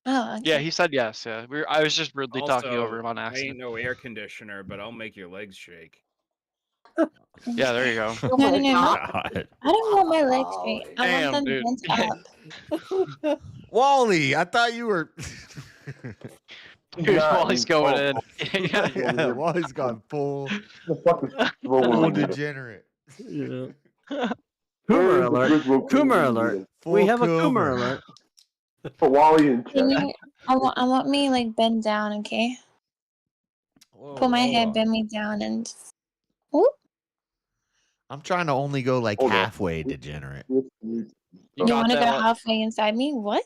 Oh, Yeah, he said yes. Yeah, I was just rudely talking over him on I ain't accident. no air conditioner, but I'll make your legs shake. Yeah, there you go. No, no, no, not, God. I don't want my legs straight. I Damn, want them dude. bent up. Wally, I thought you were. Dude, Wally's going in. Yeah, Wally's gone full, The fuck is full degenerate. Yeah. Coomer alert! Coomer alert! We have a Coomer alert. For Wally and Can chat. you, I want me like bend down, okay? Pull my head, bend me down, and just, whoop. I'm trying to only go like halfway degenerate. You want to go halfway inside me? What?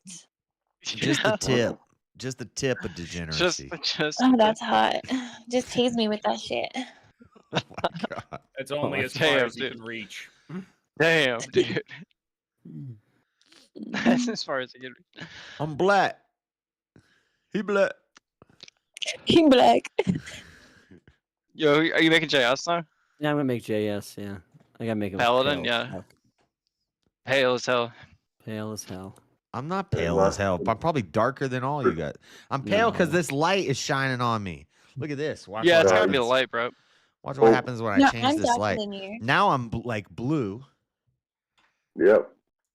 Just the tip. Just the tip of degeneracy. Oh, that's hot. Just tase me with that shit. That's only as far Damn, as you dude. can reach. Damn, dude. That's as far as I can reach. I'm black. He black. He black. Yo, are you making JS now? Yeah, I'm gonna make JS. Yeah, I gotta make him Paladin, pale. yeah. Pale as hell. Pale as hell. I'm not pale as hell. I'm probably darker than all you guys. I'm pale because this light is shining on me. Look at this. Watch Yeah, what it's gotta be the happens. light, bro. Watch what happens when No, I change I'm this darker light. than you. Now I'm like blue. Yep.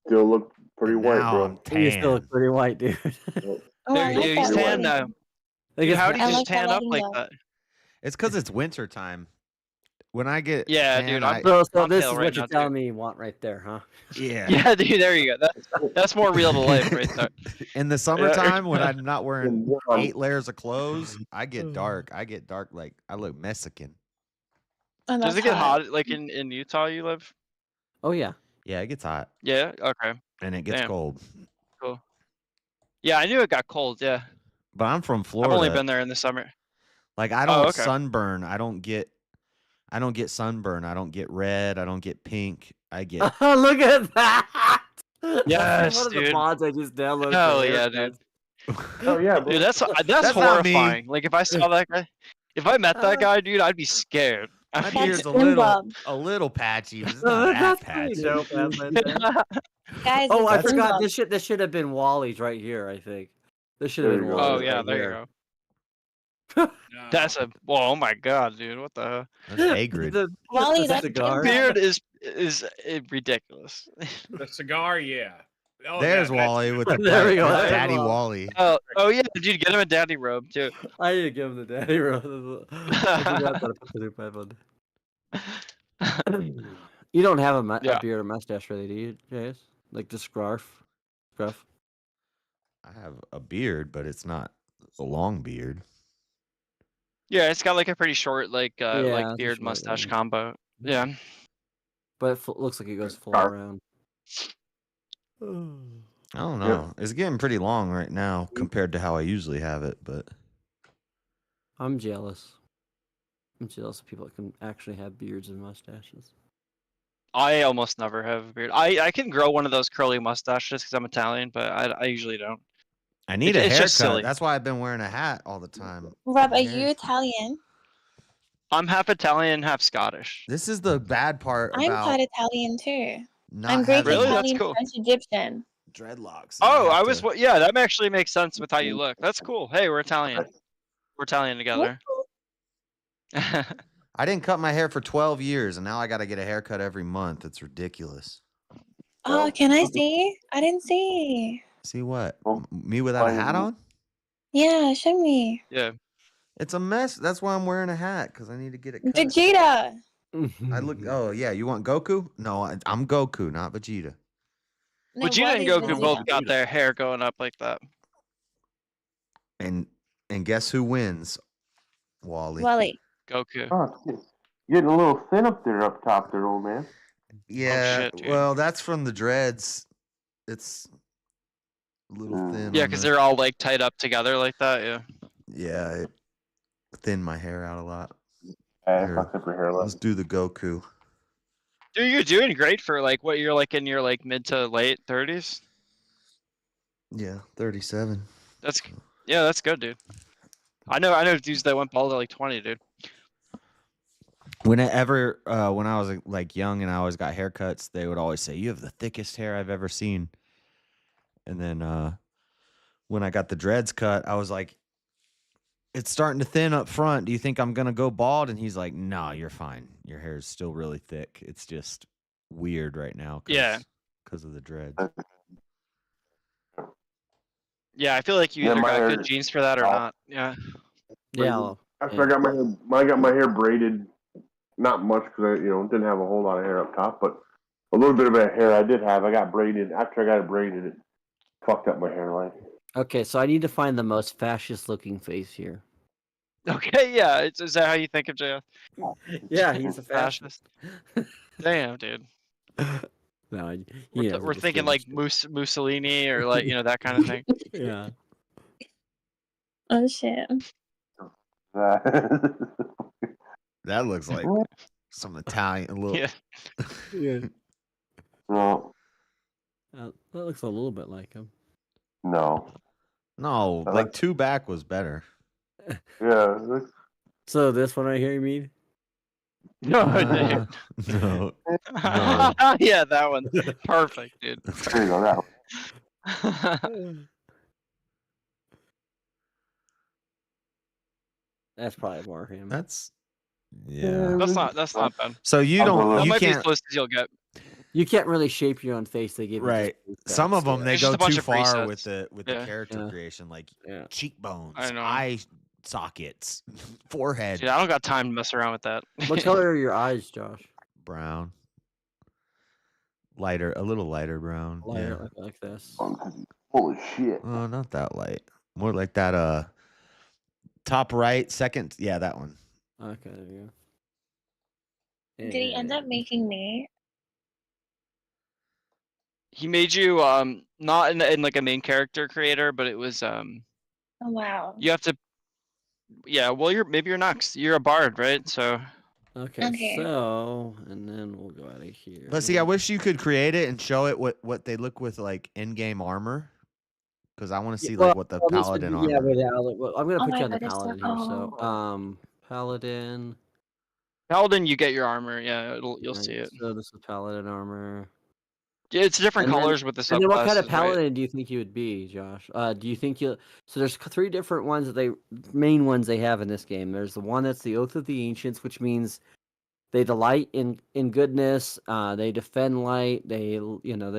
Still look pretty white, Now bro. I'm You still tan. look pretty white, dude. Oh, I like He's that tan lighting. now. Like Dude, it's- how do you I just like that tan up lighting like though. that? It's because it's winter time. When I get Yeah, tan, dude, I, So I'm this pale is right what you're now, telling too. me you want right there, huh? yeah. Yeah, dude, there you go. That's more real to life right there. In the summertime, when I'm not wearing 8 layers of clothes, I get dark. I get dark like I look Mexican. Oh, Does that's it get hot. hot like in Utah you live? Oh yeah. Yeah, it gets hot Yeah, okay. and it gets Damn. cold. Cool. Yeah, I knew it got cold, yeah. But I'm from I've Florida. only been there in the summer. Like I don't okay. sunburn. I don't get sunburn. I don't get red. I don't get pink. I get Look at that. Yes, One of the dude. mods I just downloaded. Hell for yeah, haircuts. dude. Oh yeah, bro. Dude, that's That's not me. horrifying. Like if I saw that guy, if I met that guy, dude, I'd be scared. my That's beard's SpongeBob. a little patchy, but it's not that pretty patchy. dope, Guys, Oh, I it's forgot. SpongeBob. This should have been Wally's right here. I think this should have There been you go. Wally's. Oh yeah, right there here. you go. That's a oh my god, dude, what the hell? That's Hagrid. Wally, the that's cigar. Beard is ridiculous. The cigar, yeah. Oh, There's that's- Wally with the There we go. with There's Daddy Wally. Wally. Oh yeah, dude, get him a daddy robe too. I need to give him the daddy rose. I forgot that I put the new pipe on. You don't have a Yeah. beard or mustache, really, do you, Jace? Like the scruff? Scruff? I have a beard, but it's not a long beard. Yeah, it's got like a pretty short Yeah, it's like a beard short mustache one. combo. Yeah. But it looks like it goes full around. I don't know. It's getting pretty long right now compared to how I usually have it, but I'm jealous. I'm jealous of people that can actually have beards and mustaches. I almost never have a beard. I can grow one of those curly mustaches because I'm Italian, but I usually don't. I need a It's just haircut. silly. That's why I've been wearing a hat all the time. Rob, are My you hair- Italian? I'm half Italian, half Scottish. This is the bad part I'm about part Italian too. not I'm Greek, having Really? That's Italian, cool. French, Egyptian. dreadlocks. Oh, I was yeah, that actually makes sense with how you look. That's cool. Hey, we're Italian. We're Italian together. I didn't cut my hair for 12 years, and now I got to get a haircut every month. It's ridiculous. Oh, can I see? I didn't see. See what? Me without a hat on? Yeah, show me. Yeah. It's a mess. That's why I'm wearing a hat, because I need to get it cut. Vegeta. I look. Oh yeah, you want Goku? No, I'm Goku, not Vegeta. No, Vegeta and Wally's Goku both Vegeta. got their hair going up like that. And guess who wins? Wally. Wally. Goku. Oh, shit. You're getting a little thin up there, up top there, old man. Yeah. shit, dude. Well, that's from the dreads. It's a little thin. Yeah, on because the- they're all like tied up together like that. Yeah. Yeah, it thinned my hair out a lot. Hey, Here, fuck up your hair. let's do the Goku. Dude, you're doing great for like what you're like in your like mid to late 30s. Yeah, 37. That's that's good, dude. I know dudes that went bald at like 20, dude. When I was like young and I always got haircuts, they would always say, "You have the thickest hair I've ever seen." And then when I got the dreads cut, I was like, "It's starting to thin up front. Do you think I'm gonna go bald?" And he's like, "No, you're fine. Your hair is still really thick. It's just weird right now." Yeah. Because of the dreads. Yeah, I feel like you Yeah, either my got hair- good genes for that or not. Yeah. After I got my hair braided, not much because I didn't have a whole lot of hair up top, but a little bit of a hair I did have. I got braided. After I got it braided, it fucked up my hairline. Okay, so I need to find the most fascist-looking face here. Okay, yeah. Is that how you think of JF? Yeah, he's a fascist. Damn, dude. No, We're thinking like Mussolini or like that kind of thing. Yeah. Oh shit. That looks like some Italian look. Yeah. Yeah. No. That looks a little bit like him. No. No, like 2 back was better. Yeah. So this one right here, you mean? No, No. yeah, that one. Perfect, dude. There you go. That one. That's probably more him. That's yeah. That's not bad. So you don't That you might be as can't close as you'll get. You can't really shape your own face. They give you right. just Some of them they It's go just a bunch too of far presets. with the Yeah. character creation, like cheekbones, I know. eye sockets, forehead. Dude, I don't got time to mess around with that. What color are your eyes, Josh? Brown. Lighter, a little lighter brown. Lighter, like this. Holy shit. Oh, not that light. More like that top right, second. Yeah, that one. Okay, there you go. Did he end up making me? He made you not in like a main character creator, but it was Oh wow. you have to. Yeah, well, maybe you're next. You're a bard, right? So. Okay, so and then we'll go out of here. But see, I wish you could create it and show it what they look with like in-game armor, because I want to see like what the paladin armor. Yeah, well, I'm gonna Oh put my you on the God, it's so- paladin here. So, paladin. Paladin, you get your armor. Yeah, you'll see it. So this is paladin armor. Yeah, it's different And then- colors with the subclasses. And then what kind of right? paladin do you think you would be, Josh? Do you think you? So there's 3 different ones main ones they have in this game. There's the one that's the Oath of the Ancients, which means they delight in goodness. They defend light. They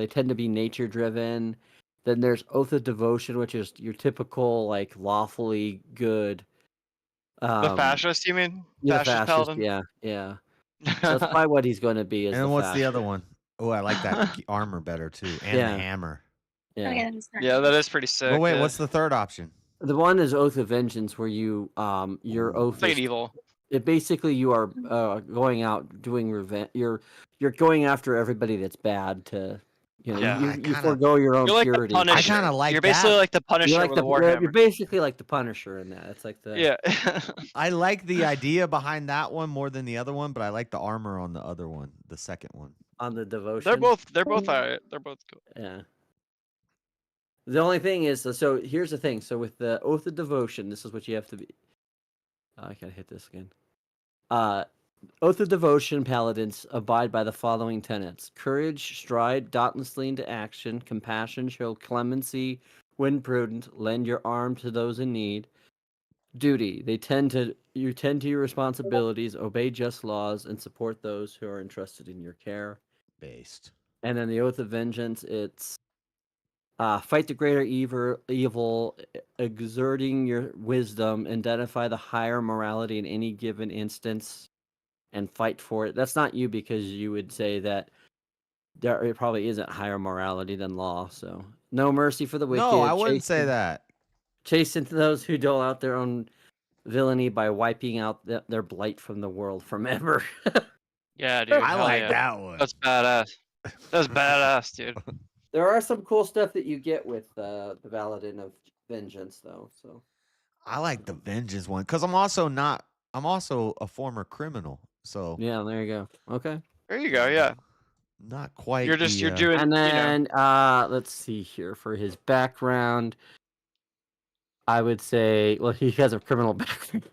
tend to be nature driven. Then there's Oath of Devotion, which is your typical like lawfully good. The fascist, you mean? Yeah, Fascist paladin? Yeah. So that's probably what he's going to be. And what's the other one? Oh, I like that armor better too, and Yeah. the hammer. Yeah. Yeah, that is pretty sick. Oh wait, yeah. what's the third option? The one is Oath of Vengeance, where your oath It's like is an evil. It basically you are going out doing revenge. You're going after everybody that's bad to, Yeah. you forego your own You're like the purity. Punisher. I kind of like You're that. basically like the Punisher You're like with a the, warhammer. you're basically like the Punisher in that. It's like the Yeah. I like the idea behind that one more than the other one, but I like the armor on the other one, the second one. on the devotion. They're both alright. They're both cool. Yeah. The only thing is, so here's the thing. So with the Oath of Devotion, this is what you have to be. I gotta hit this again. Oath of Devotion paladins abide by the following tenets: courage, stride dauntlessly into action; compassion, show clemency when prudent; lend your arm to those in need; duty, you tend to your responsibilities, obey just laws, and support those who are entrusted in your care. Based. And then the Oath of Vengeance, it's fight the greater evil, exerting your wisdom, identify the higher morality in any given instance, and fight for it. That's not you, because you would say that it probably isn't higher morality than law. So no mercy for the wicked. No, I wouldn't say that. Chasten to those who dole out their own villainy by wiping out their blight from the world forever. Yeah, dude. I hell like yeah. that one. That's badass. That's badass, dude. There are some cool stuff that you get with the Paladin of Vengeance, though. So I like the vengeance one because I'm also a former criminal. So Yeah, there you go. Okay. There you go. Yeah. Not quite. You're doing. And then you know. let's see here for his background. I would say, well, he has a criminal background.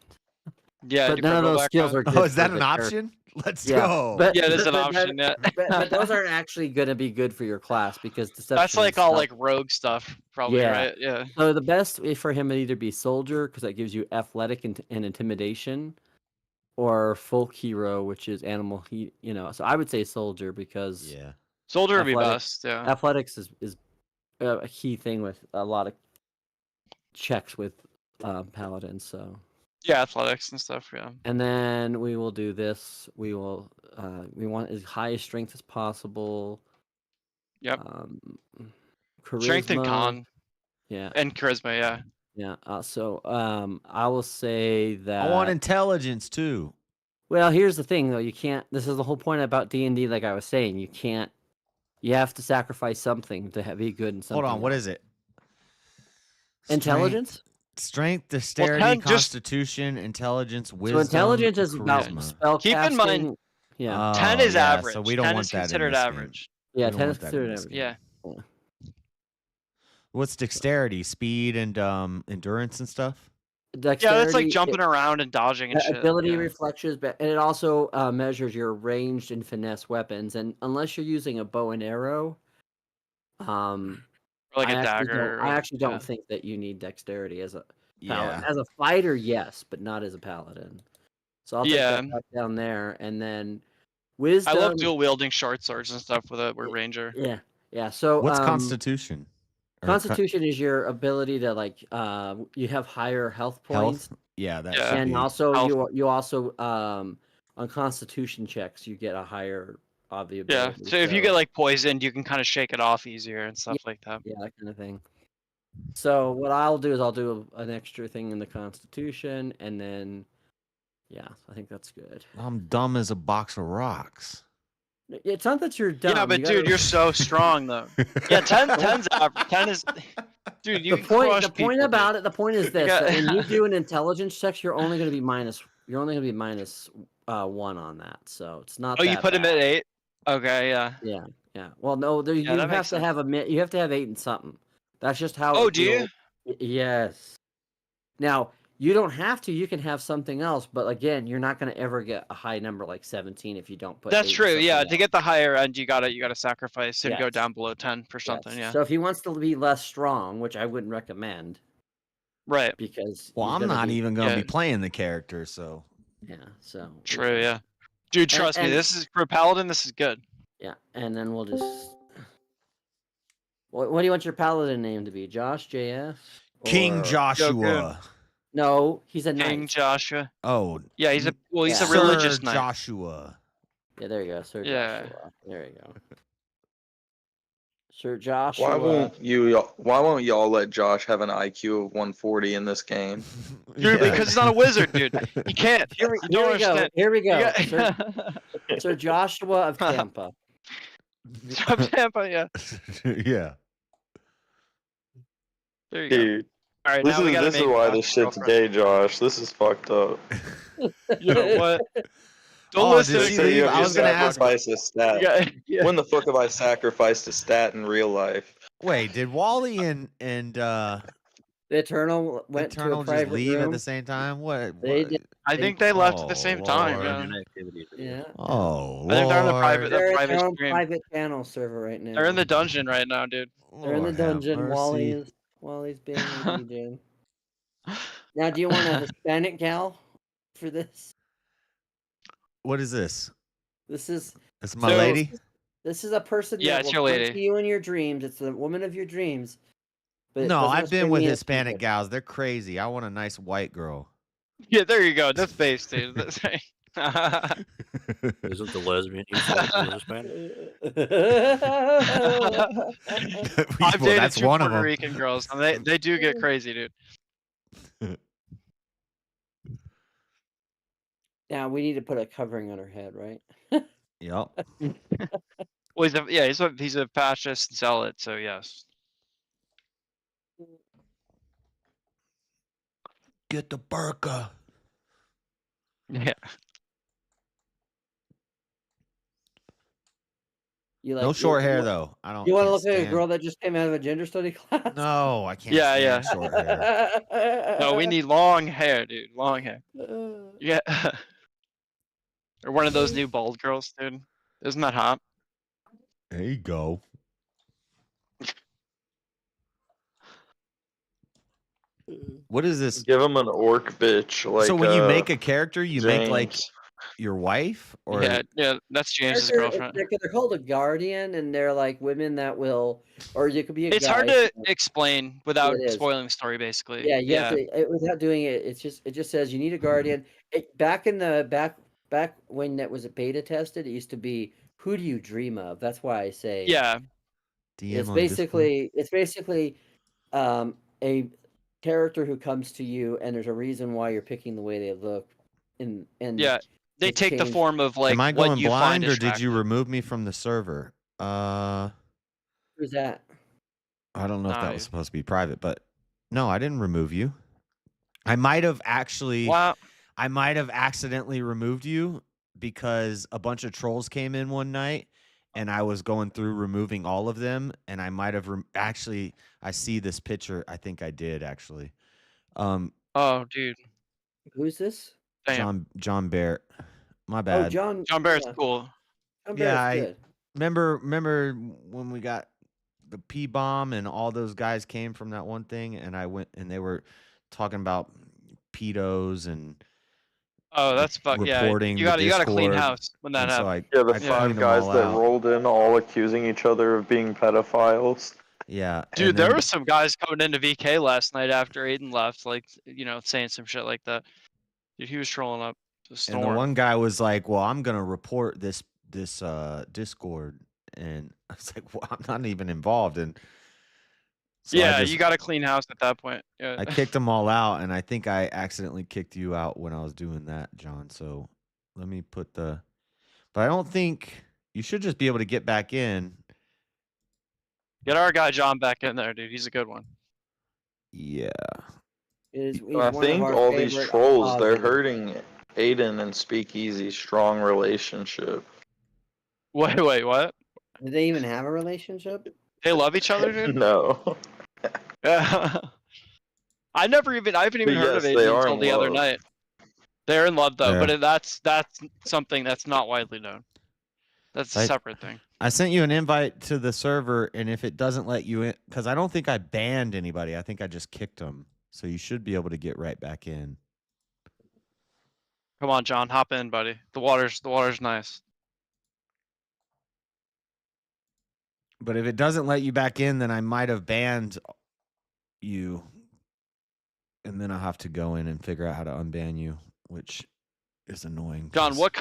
Yeah, but none of those skills are good. Oh, is that for an the option? Let's Yeah, go. But, Yeah, there's an but option. Yeah. but those aren't actually going to be good for your class because deception. That's like and all stuff- like rogue stuff, probably, yeah. right? Yeah. So the best way for him would either be soldier because that gives you athletic and intimidation, or folk hero, which is animal. So I would say soldier because Soldier would be best. Yeah. Athletics is a key thing with a lot of checks with paladins. So Yeah, athletics and stuff. Yeah. and then we will do this. We want as high strength as possible. Yep. Charisma. Strength and con. Yeah. And charisma. Yeah. Yeah. So I will say that I want intelligence too. Well, here's the thing though. You can't. This is the whole point about D&D. Like I was saying, you can't. You have to sacrifice something to be good in something. Hold on. What is it? Intelligence. Strength, dexterity, constitution, intelligence, wisdom. So intelligence is about charisma. spell Keep in mind, Yeah. 10 is yeah, average. So we don't 10 want is that in considered this game. average. Yeah, We don't 10 is want that in considered this average. game. Yeah. What's dexterity, speed, and endurance and stuff? Dexterity, Yeah, that's like jumping around and dodging and shit. Ability Yeah. reflections, but and it also measures your ranged and finesse weapons. And unless you're using a bow and arrow, Or like a dagger. I actually don't yeah. think that you need dexterity as a Yeah. paladin. As a fighter, yes, but not as a paladin. So I'll take that back down there, and then wisdom. I love dual wielding short swords and stuff with a ranger. Yeah, yeah. So What's constitution? Or Constitution is your ability to you have higher health points. Health? Yeah, that Yeah. should And be. also Health. you also on Constitution checks you get a higher of the Yeah. ability. So if you get like poisoned, you can kind of shake it off easier and stuff like that. Yeah, that kind of thing. So what I'll do is I'll do an extra thing in the Constitution, and then I think that's good. I'm dumb as a box of rocks. It's not that you're dumb. Yeah, but you dude, gotta- you're so strong though. Yeah, 10's average. 10 is, dude. You the point people, about dude. it. The point is this: got- that when you do an intelligence check, you're only going to be minus 1 on that. So it's not. Oh, you that put him bad. at 8. Okay, yeah. Yeah. Well, no, you that have makes to have you have to have 8 and something. That's just how. Oh, do you? Yes. Now you don't have to. You can have something else, but again, you're not going to ever get a high number like 17 if you don't put. That's 8 and true. something Yeah, else. to get the higher end, you gotta sacrifice and go Yes. down below 10 for something. Yes. Yeah. So if he wants to be less strong, which I wouldn't recommend, Right. because Well, he's I'm gonna not be- even going to Yeah. be playing the character, so. Yeah. So True. Yeah. Dude, trust me. and- This is for a paladin. This is good. Yeah, and then we'll just. What do you want your paladin name to be? Josh, JS? King Or- Joshua. No, he's a knight. King Joshua. Oh. Yeah, he's a Yeah. religious Sir knight. Joshua. Yeah, there you go, Sir Yeah. Joshua. There you go. Sir Joshua. Why won't y'all let Josh have an IQ of 140 in this game? Dude, because he's not a wizard, dude. He can't. Here we, You don't here we go. understand. Here we go. You Sir, got- Sir Joshua of Tampa. From Tampa, yeah. Yeah. There you go. Dude, All right, this now we gotta is make why Josh this shit's girlfriend. gay, Josh. This is fucked up. Yo, what? Don't Oh, listen did to she So leave? you I was gonna ask- sacrifice a stat. Yeah. When the fuck have I sacrificed a stat in real life? Wait, did Wally and The Eternal went Eternal to a just private leave room. at the same time? What? They what? did. I think they left at the Oh, same time. Lord. Yeah. Yeah. Oh, I think they're on the Lord. private- They're in private their own stream. private channel server right now. They're in the dungeon right now, dude. They're in the Lord have dungeon. mercy. Wally's being a DJ. Now, do you want a Hispanic gal for this? What is this? This is It's my So- lady? this is a person Yeah, that it's will your come lady. to you in your dreams. It's the woman of your dreams. But it No, doesn't I've necessarily been with mean it's Hispanic stupid. gals. They're crazy. I want a nice white girl. Yeah, there you go. That's base, dude. That's right. Isn't the lesbian Hispanic? I've Well, dated that's 2 one of Puerto 'em. Rican girls, and they do get crazy, dude. Now we need to put a covering on her head, right? Yep. Well, he's a fascist zealot, so yes. get the burqa. Yeah. You No short hair though. I don't. You want to can't look like a stand- girl that just came out of a gender study class? No, I can't. Yeah, stand yeah. short hair. No, we need long hair, dude. Long hair. Yeah. Or one of those new bald girls, dude. Isn't that hot? There you go. What is this? Give him an orc bitch. Like, so when you make a character, you make like James. your wife, or Yeah, that's James's They're- girlfriend. They're called a guardian, and they're like women that will, or you could be a It's guy. hard to explain without It is. spoiling the story, basically. Yeah, you have to, without doing it. It just says you need a guardian. Back when that was a beta tested, it used to be who do you dream of? That's why I say Yeah. It's basically a character who comes to you, and there's a reason why you're picking the way they look. And Yeah, they it's take the changed. form of like am I what going you blind, find or did you attractive. remove me from the server? Who's that? I don't know if that was Nice. supposed to be private, but no, I didn't remove you. I might have actually. Wow. I might have accidentally removed you because a bunch of trolls came in one night, and I was going through removing all of them, and I might have actually. I see this picture. I think I did actually. Oh, dude. Who's this? Damn. John Barrett. My bad. Oh, John Barrett's yeah. cool. John Yeah, Barrett's I good. remember when we got the P bomb and all those guys came from that one thing, and I went and they were talking about pedos and Oh, that's fuck. Yeah, reporting you the got to clean Discord, house when that and so happens. Yeah, the I five cleaned them guys all that out. rolled in, all accusing each other of being pedophiles. Yeah, Dude, and there then- were some guys coming into VK last night after Aiden left, like saying some shit like that. Dude, he was trolling up the and storm. the one guy was like, "Well, I'm gonna report this Discord," and I was like, "Well, I'm not even involved." And so yeah, you got to clean house at that point. Yeah. I kicked them all out, and I think I accidentally kicked you out when I was doing that, John. So let me put the. But I don't think you should just be able to get back in. Get our guy John back in there, dude. He's a good one. Yeah. He's I one of think our all these favorite trolls, they're positives. hurting Aiden and Speakeasy's strong relationship. Wait, what? Do they even have a relationship? They love each other, dude. No. Yeah. I haven't even heard of Yes, Aiden they are until in the other love. night. They're in love though, Yeah. but that's something that's not widely known. That's a I- separate thing. I sent you an invite to the server, and if it doesn't let you in, because I don't think I banned anybody, I think I just kicked them. So you should be able to get right back in. Come on, John, hop in, buddy. The water's nice. But if it doesn't let you back in, then I might have banned you, and then I'll have to go in and figure out how to unban you, which is annoying. John, 'cause- what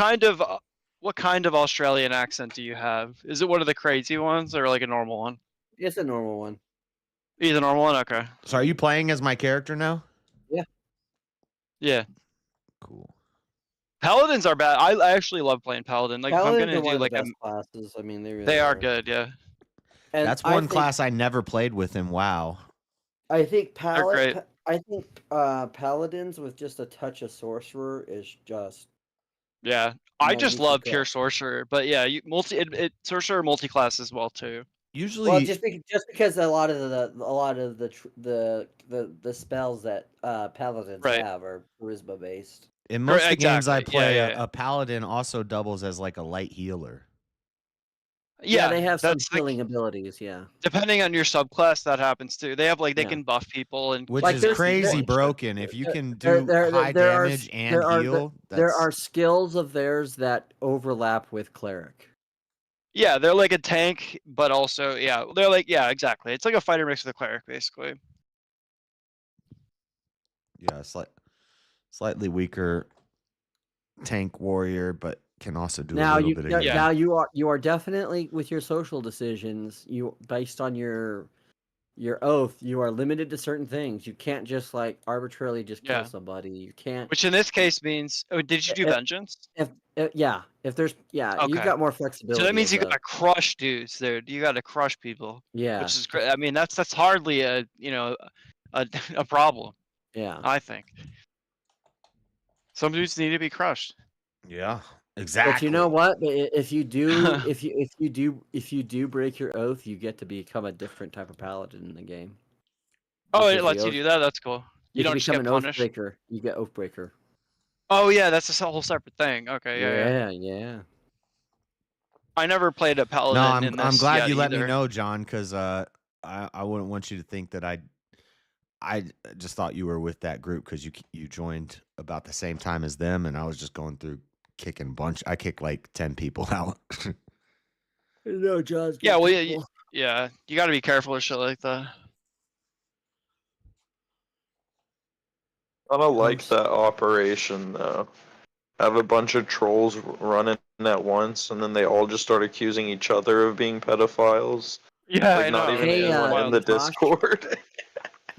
kind of Australian accent do you have? Is it one of the crazy ones or like a normal one? It's a normal one. Either normal one, okay. So are you playing as my character now? Yeah. Cool. Paladins are bad. I actually love playing Paladin. Like Paladins if I'm are gonna one do of like the a, best classes. I mean, they really they are good, yeah. And That's I one think- class I never played with in WoW. I think great. paladins with just a touch of sorcerer is just Yeah. I just Magnifico. love pure sorcerer, but yeah, you sorcerer multi-class as well too. Usually, well just because a lot of the spells that paladins Right. have are charisma based. in most of the games I exactly. Yeah, play, yeah. a paladin also doubles as like a light healer. Yeah, they have some that's like- healing abilities. Yeah, depending on your subclass, that happens too. They have like they Yeah. can buff people and Which Like, is there's- crazy there- broken. If you can There- do there- high there are- damage and there are- heal, there that's- are skills of theirs that overlap with cleric. yeah, they're like a tank, but also they're like exactly. It's like a fighter mixed with a cleric, basically. yeah, slightly weaker tank warrior, but can also do a Now little you bit of now, healing. now you are definitely with your social decisions. You based on your oath, you are limited to certain things. You can't just like arbitrarily just kill Yeah. somebody. You can't. Which in this case means, did you do vengeance? If there's you've Okay. got more flexibility. So that means you of the- gotta crush dudes, dude. You gotta crush people. Yeah. Which is great. I mean, that's hardly a a problem. Yeah. I think. Some dudes need to be crushed. Yeah, exactly. But you know what? If you do, if you do break your oath, you get to become a different type of paladin in the game. Oh, Because it lets the you do that. That's cool. You if don't you just become get an punished. oathbreaker, you get oathbreaker. Oh yeah, that's a whole separate thing. Okay, yeah. Yeah. I never played a No, paladin in this I'm glad yet you let me either. know, John, because I wouldn't want you to think that I just thought you were with that group because you joined about the same time as them, and I was just going through kicking a bunch. I kicked like 10 people out. No, John's Yeah, well, yeah, you got to be careful with shit like that. I don't like that operation though. Have a bunch of trolls running at once, and then they all just start accusing each other of being pedophiles. Yeah, like I not know. even Hey, anyone in the Josh. Discord.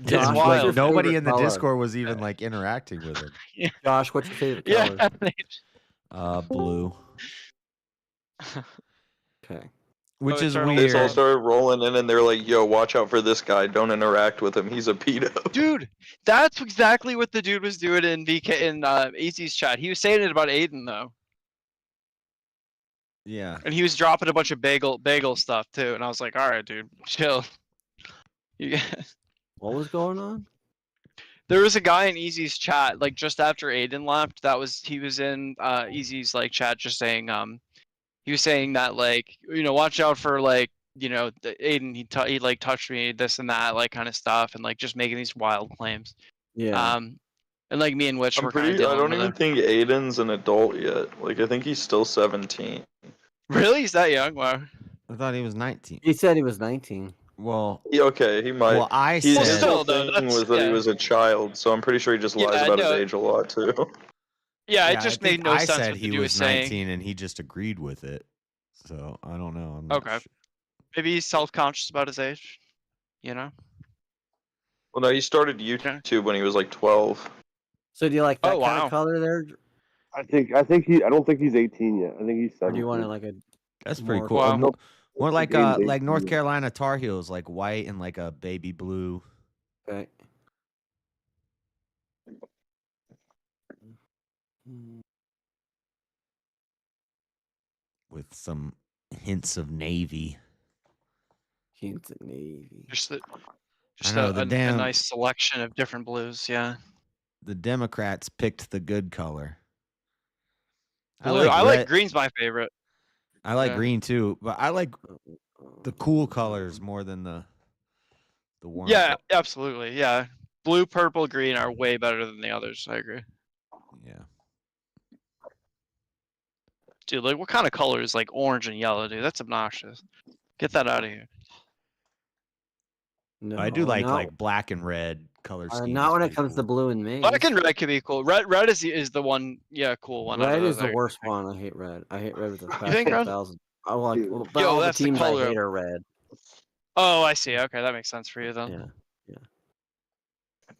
Josh, And, what's like your nobody favorite in the color? Discord was even like interacting with him. Josh, what's your favorite Yeah. color? Blue. Okay. Which is They all weird. started rolling in, and they're like, "Yo, watch out for this guy. Don't interact with him. He's a pedo." Dude, that's exactly what the dude was doing in AZ's chat. He was saying it about Aiden though, Yeah. and he was dropping a bunch of bagel stuff too. And I was like, all right, dude, chill. You What was going on? There was a guy in Easy's chat, like just after Aiden left. He was in Easy's like chat, just saying he was saying that like watch out for like Aiden. He like touched me, this and that, like kind of stuff, and like just making these wild claims. Yeah. And like me and Witch I'm were kind of pretty. I dealing don't with even him. think Aiden's an adult yet. Like, I think he's still 17. Really, he's that young? Wow. I thought he was 19. He said he was 19. Well, Okay, he might. Well, I His said- whole Still, though, thing was that he was a child, so I'm pretty sure he just lies Yeah, about his no. age a lot too. Yeah, I it just think made no I sense said what the he dude was was 19 saying. and he just agreed with it. So I don't know. I'm not Okay. sure. Maybe he's self-conscious about his age. Well, no, he started YouTube when he was like 12. So do you like that Oh, kind wow. of color there? I don't think he's 18 yet. I think he's 17. Or do you want to like a That's pretty more- cool. Wow. More like game's like 18, North yeah. Carolina Tar Heels, like white and like a baby blue. Okay. With some hints of navy. Hints of navy. Just I know, a nice selection of different blues. Yeah. The Democrats picked the good color. Blue. I red. like green's my favorite. I like Yeah. green too, but I like the cool colors more than the warm. Yeah, absolutely. Yeah. Blue, purple, green are way better than the others. I agree. Yeah. Dude, like what kind of color is like orange and yellow, dude? That's obnoxious. Get that out of here. No, I do like not, black and red color schemes. not when it comes to blue and maize. Black and red could be cool. Red is the one, cool one. out Red of is the there. worst one. I hate red. I hate red with a passion. think red? 1,000. I like Yo, all the that's the teams I color. hate are red. Oh, I see. Okay, that makes sense for you then. Yeah.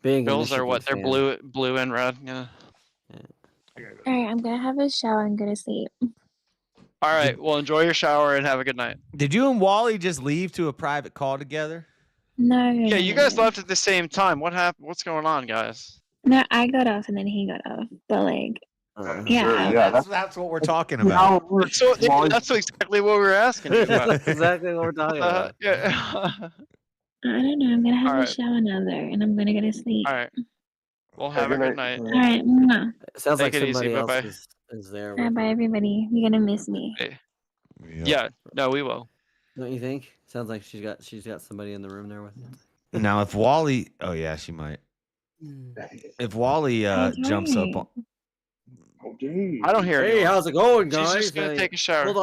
Being a Bills are Michigan what? They're fan. blue and red. Yeah. All right, I'm gonna have a shower and go to sleep. All right. Well, enjoy your shower and have a good night. Did you and Wally just leave to a private call together? No. Yeah, you guys left at the same time. What happened? What's going on, guys? No, I got off and then he got off. But like, yeah. Sure, yeah, that's what we're talking about. So that's exactly what we were asking you about. That's exactly what we're talking about. Yeah. I don't know. I'm gonna have All a right. shower now though, and I'm gonna go to sleep. All right. Well, have a good night. All right. Mwah. It sounds Take like it easy. somebody else Bye-bye. is there. Bye with bye you. everybody. You're gonna miss me. Hey. Yeah. No, we will. Don't you think? Sounds like she's got somebody in the room there with you. Now, if Wally, oh yeah, she might. If Wally jumps up on, I don't hear Hey, anyone. how's it going, She's guys? just gonna Hey, take a shower. Hold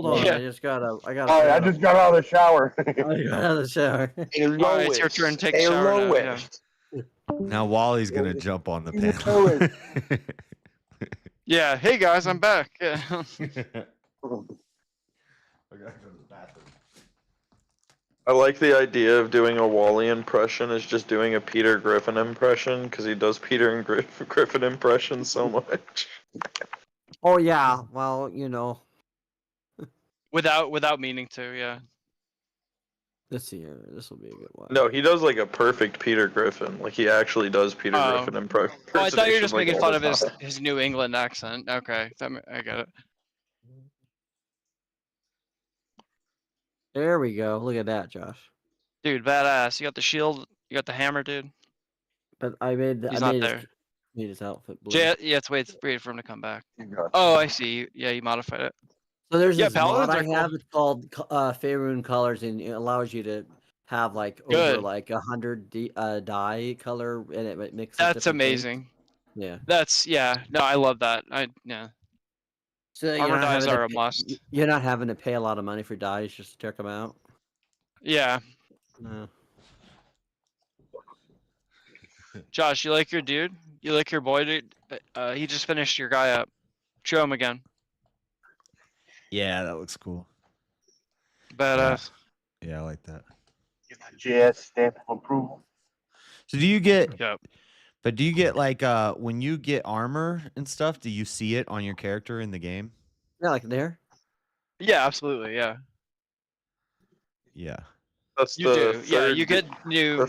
on. Yeah. I just got All right, I just got out of the shower. I got out of the shower. All right, it's your turn. Take a shower now. Yeah. now Wally's gonna jump on the panel. Yeah. Hey guys, I'm back. Yeah. I like the idea of doing a Wally impression as just doing a Peter Griffin impression, because he does Peter and Griffin impressions so much. Oh yeah. Well, you know. Without meaning to. Yeah. This year, this will be a good one. No, he does like a perfect Peter Griffin. Like he actually does Peter Griffin impersonation. Oh, I thought you were just like, making all fun the of time. his New England accent. Okay, I get it. There we go. Look at that, Josh. Dude, badass. You got the shield. You got the hammer, dude. But I made He's not made there. his outfit blue. Yeah, it's wait for him to come back. Oh, I see. Yeah, you modified it. So there's Yeah, this mod paladins I are cool. have. It's called Faerun Colors, and it allows you to have like Good. over like 100 dye color, and it mixes. That's different things. amazing. Yeah. No, I love that. So you're Armor not dyes having are a to, must. You're not having to pay a lot of money for dyes just to check them out. Yeah. No. Josh, you like your dude? You like your boy, dude? He just finished your guy up. Show him again. Yeah, that looks cool. Badass. Yeah, I like that. JS stamp of approval. So do you get? Yep. But do you get like when you get armor and stuff? Do you see it on your character in the game? Yeah, like there. Yeah, absolutely. Yeah. Yeah. That's You the do. Yeah, third- you get new.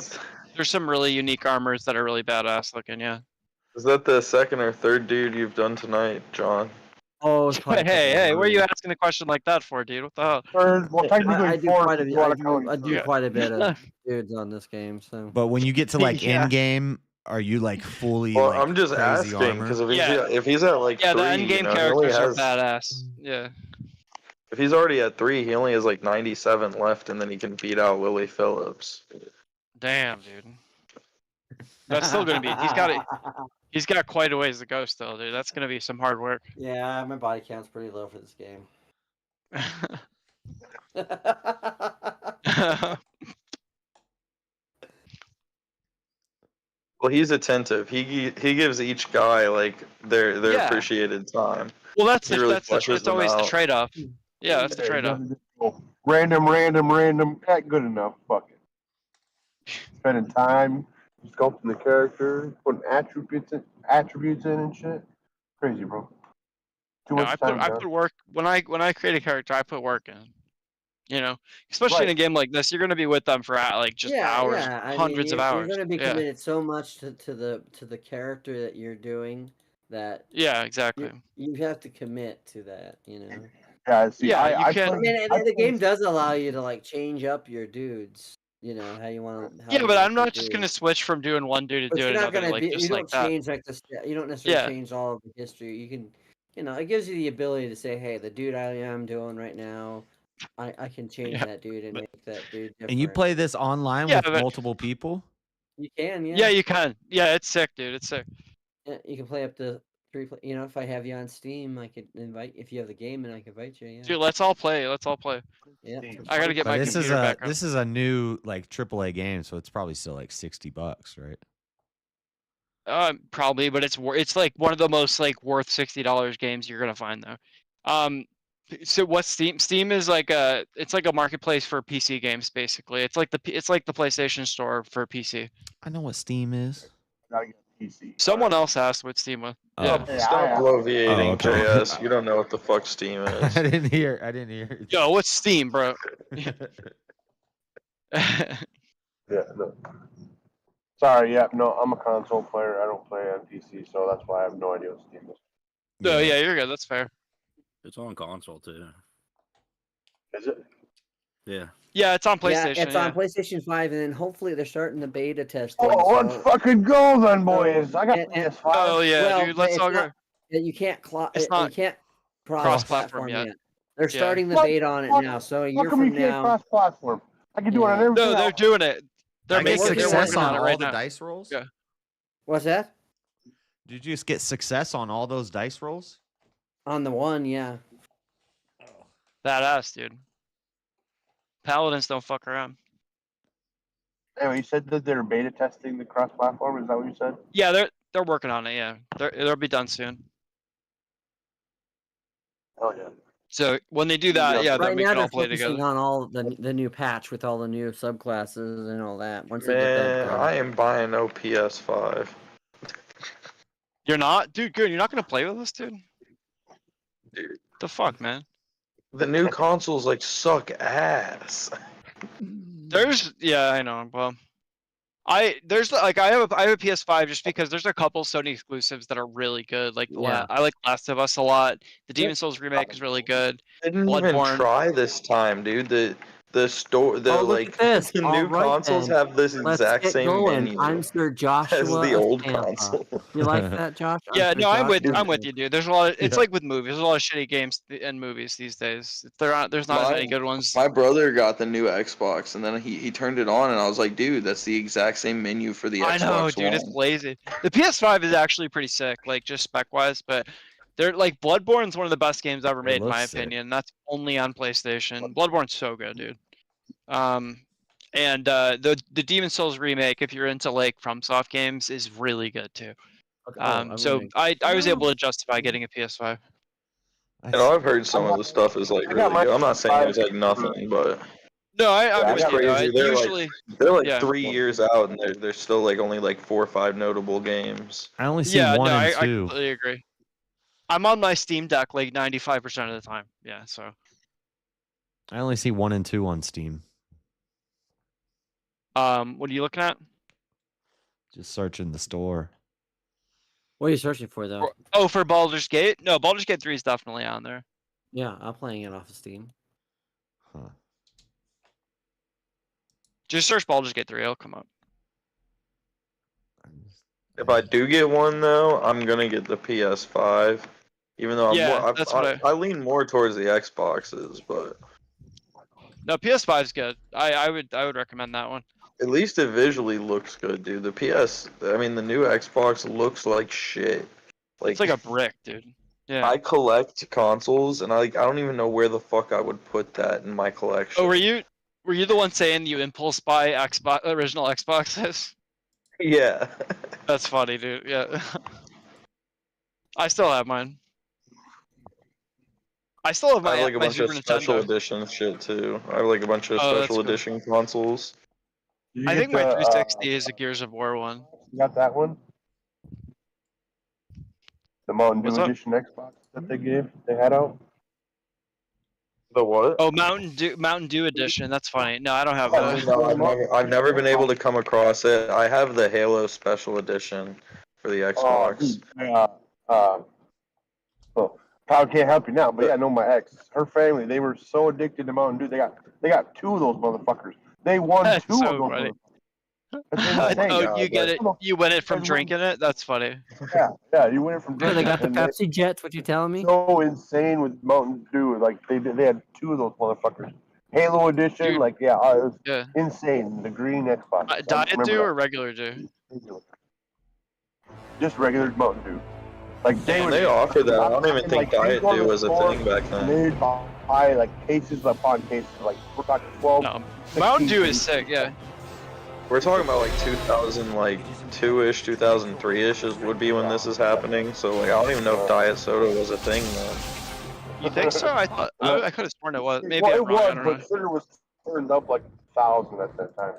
There's some really unique armors that are really badass looking. Yeah. Is that the second or third dude you've done tonight, John? Oh, it's Hey, what are you asking a question like that for, dude? What the hell? Well, technically, I do four. quite a if bit. you wanna count I do third. quite a bit of dudes on this game. So. But when you get to like Yeah. end game, are you like fully? Well, like, I'm just crazy asking armor? because if Yeah. he's at like Yeah, 3, the end game he only characters has, are badass. Yeah. if he's already at 3, he only has like 97 left, and then he can beat out Willie Phillips. Damn, dude. That's still gonna be. He's got quite a ways to go still, dude. That's gonna be some hard work. Yeah, my body count's pretty low for this game. Well, he's attentive. He gives each guy like their Yeah. appreciated time. Well, that's He really that's fleshes them always the out. trade-off. Yeah, that's the trade-off. Random. Good enough. Fuck it. Spending time sculpting the character, putting attributes in and shit. Crazy, bro. Too No, much I time. put work when I create a character. I put work in. You know, especially in a game like this, you're gonna be with them for like just hours, I mean, hundreds of hours. You're gonna be Yeah. committed so much to the character that you're doing that. Yeah, exactly. You have to commit to that. You know. Yeah, see, Yeah, I you can't. I mean, the game does allow you to like change up your dudes. You know how you want to. Yeah, but I'm not just gonna switch from doing one dude to But doing you're not another, gonna like be. just You don't like that. change like the. You don't necessarily Yeah. change all of the history. You can. You know, it gives you the ability to say, "Hey, the dude I am doing right now, I can change Yeah, that dude and make that dude different." And you play this online Yeah, with but- multiple people? You can, yeah. Yeah, you can. Yeah, it's sick, dude. It's sick. Yeah, you can play up to 3. You know, if I have you on Steam, I could invite. If you have the game, and I can invite you. Yeah. Dude, let's all play. Let's all play. Yeah. I gotta get But my this is computer a back on. this is a new like AAA game, so it's probably still like $60, right? Probably, but it's like one of the most like worth $60 games you're gonna find though. So what's Steam? Steam is like it's like a marketplace for PC games basically. It's like the PlayStation Store for PC. I know what Steam is. Gotta get PC. Someone else asked what Steam was. Oh. Yeah. Stop bloviating, Oh, okay. JS. You don't know what the fuck Steam is. I didn't hear. Yo, what's Steam, bro? Yeah, no. Sorry, yeah, no, I'm a console player. I don't play on PC, so that's why I have no idea what Steam is. No, yeah, you're good. That's fair. It's on console too. Is it? Yeah. Yeah, it's on PlayStation. Yeah, it's on PlayStation 5, and then hopefully they're starting the beta testing. Oh, let's fucking go then, boys. I got PS5. Oh yeah, Well, dude. Let's it's all go. not- You can't It's not you can't cross-platform yet. They're Yeah. starting the What? beta on it What? now. So a How year come you from can't now, cross-platform? I can do it on Yeah. everything No, they're else. doing it. They're I get making. They're success working on on it all right the now. dice rolls? Yeah. what's that? Did you just get success on all those dice rolls? On the one, yeah. Badass, dude. Paladins don't fuck around. Anyway, you said that they're beta testing the cross-platform. Is that what you said? Yeah, they're working on it. Yeah, they'll be done soon. Oh yeah. So when they do that, yeah, they'll Right make now it all they're play focusing together. on all the new patch with all the new subclasses and all that. Once they get Man, that done. I am buying no PS5. You're not, dude. Good. You're not gonna play with us, dude. Yeah, I know. Well, I have a PS5 just because there's a couple Sony exclusives that are really good. Like Yeah. I like Last of Us a lot. The Demon Souls remake is really good. Didn't even Bloodborne. try this time, dude. The look at this. the All new right, consoles then. have this Let's exact get same going. menu I'm Sir as Joshua the of old Tampa. console. You like that, Josh? Yeah, no, I'm with Joshua. you, dude. There's a lot. It's Yeah. like with movies. There's a lot of shitty games and movies these days. There's not as many good ones. My brother got the new Xbox, and then he turned it on, and I was like, dude, that's the exact same menu for the I Xbox know, dude. One. It's lazy. The PS5 is actually pretty sick, like just spec wise, but they're like Bloodborne's one of the best games ever made, in my looks sick. opinion. That's only on PlayStation. Bloodborne's so good, dude. And the Demon Souls remake, if you're into like FromSoft games, is really good too. So I was able to justify getting a PS5. And I've heard some of the stuff is like really good. I'm not saying it's like nothing, but No, I'm it's with you. crazy. They're Usually, like 3 years out, and there's still like only like 4 or 5 notable games. I only see yeah, one no, and I two. completely agree. I'm on my Steam Deck like 95% of the time. Yeah, so. I only see 1 and 2 on Steam. What are you looking at? Just searching the store. What are you searching for, though? Oh, for Baldur's Gate? No, Baldur's Gate 3 is definitely on there. Yeah, I'm playing it off of Steam. Huh. Just search Baldur's Gate 3, it'll come up. If I do get one though, I'm gonna get the PS5. Even though I lean more towards the Xboxes, but No, PS5 is good. I would recommend that one. at least it visually looks good, dude. The new Xbox looks like shit. Like It's like a brick, dude. Yeah. I collect consoles, and I don't even know where the fuck I would put that in my collection. Oh, were you the one saying you impulse buy original Xboxes? Yeah. That's funny, dude. Yeah. I still have mine. I still have I my, have like a my bunch of Super special Nintendo. edition shit too. I have like a bunch of Oh, that's special cool. edition consoles. I think my 360 is a Gears of War one. You got that one? The Mountain What's Dew up? Edition Xbox that they had out? The what? Oh, Mountain Dew edition. That's funny. No, I don't have that. No, I've never been able to come across it. I have the Halo Special Edition for the Xbox. So probably can't help you now, but yeah, I know my ex, her family, they were so addicted to Mountain Dew. They got 2 of those motherfuckers. They won That's 2 so of those. funny. That's insane. Oh, you get it? You win it from drinking it? That's funny. Yeah, you win it from Oh, drinking. they got the and Pepsi Jets. What you telling me? So insane with Mountain Dew. Like they had 2 of those motherfuckers. Halo Edition, Dude. it was Yeah. insane. The green Xbox. I Diet remember Dew that. or regular Dew? Just regular Mountain Dew. Like They offer that. I don't even think like, Diet you go to Dew the was a store, thing back and then. they'd buy like cases upon cases. Like we're talking 12. No, Mountain Dew is sick. Yeah. We're talking about like 2002-ish, 2003-ish would be when this is happening. So like I don't even know if Diet Soda was a thing then. You think so? I thought I could have sworn it was. Maybe Well, I'm it wrong. I was, don't know. but sugar was turned up like 1,000 at that time.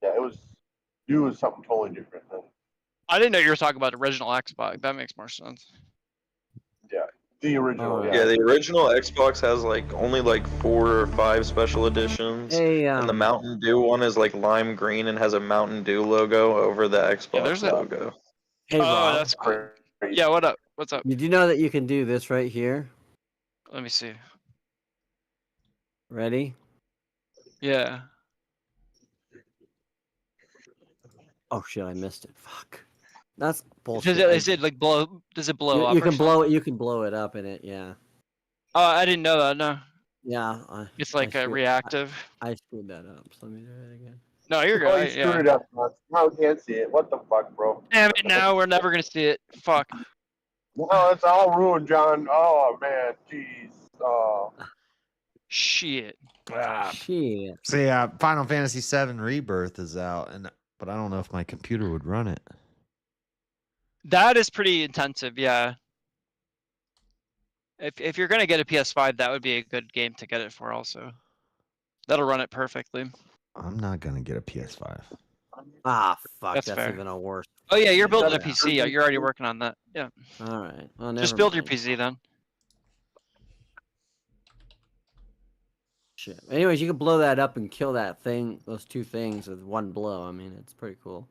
Yeah, Dew was something totally different then. I didn't know you were talking about original Xbox. That makes more sense. Yeah, the original. Yeah, the original Xbox has like only like 4 or 5 special editions, Hey, and the Mountain Dew one is like lime green and has a Mountain Dew logo over the Xbox there's logo. Hey, Oh, Rob. that's cool. Yeah, what up? What's up? Did you know that you can do this right here? Let me see. Ready? Yeah. Oh shit! I missed it. Fuck. That's bullshit. Is it like blow? Does it blow up? You or can blow it. something? You can blow it up in it. Yeah. Oh, I didn't know that. No. Yeah. It's like a reactive. I screwed that up. So let me do it again. No, you're Oh, good. you screwed it up. Now we can't see it. What the fuck, bro? Damn it! Now we're never gonna see it. Fuck. No, it's all ruined, John. Oh man, jeez. Oh. Shit. Shit. So yeah, Final Fantasy VII Rebirth is out, but I don't know if my computer would run it. That is pretty intensive. Yeah. If you're gonna get a PS5, that would be a good game to get it for. Also, that'll run it perfectly. I'm not gonna get a PS5. Ah, fuck. That's That's fair. even a worse. Oh yeah, you're building a PC. Yeah, you're already working on that. Yeah. All right. Well, Just never build your mind. PC then. Shit. Anyways, you can blow that up and kill that thing, those two things with one blow. I mean, it's pretty cool.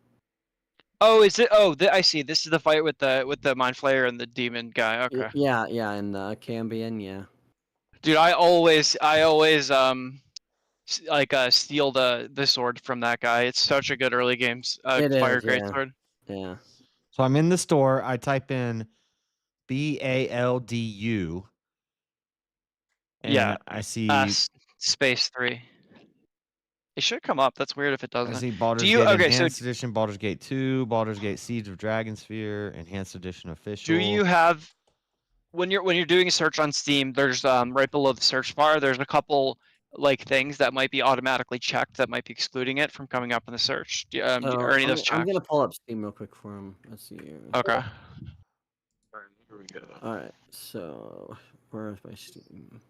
Oh, is it? Oh, I see. This is the fight with the mind flayer and the demon guy. Okay. Yeah, and Cambion, yeah. Dude, I always steal the sword from that guy. It's such a good early games fire greatsword. Yeah. So I'm in the store. I type in BALDU. And Yeah. I see space 3. It should come up. That's weird if it doesn't. I see Baldur's Gate Enhanced Edition, Baldur's Gate 2, Baldur's Gate Siege of Dragonsphere, Enhanced Edition Official. Do you have when you're doing a search on Steam? There's right below the search bar. There's a couple like things that might be automatically checked that might be excluding it from coming up in the search. Are any of those checked? I'm gonna pull up Steam real quick for him. Let's see here. Okay. All right, here we go. All right. So where is my Steam?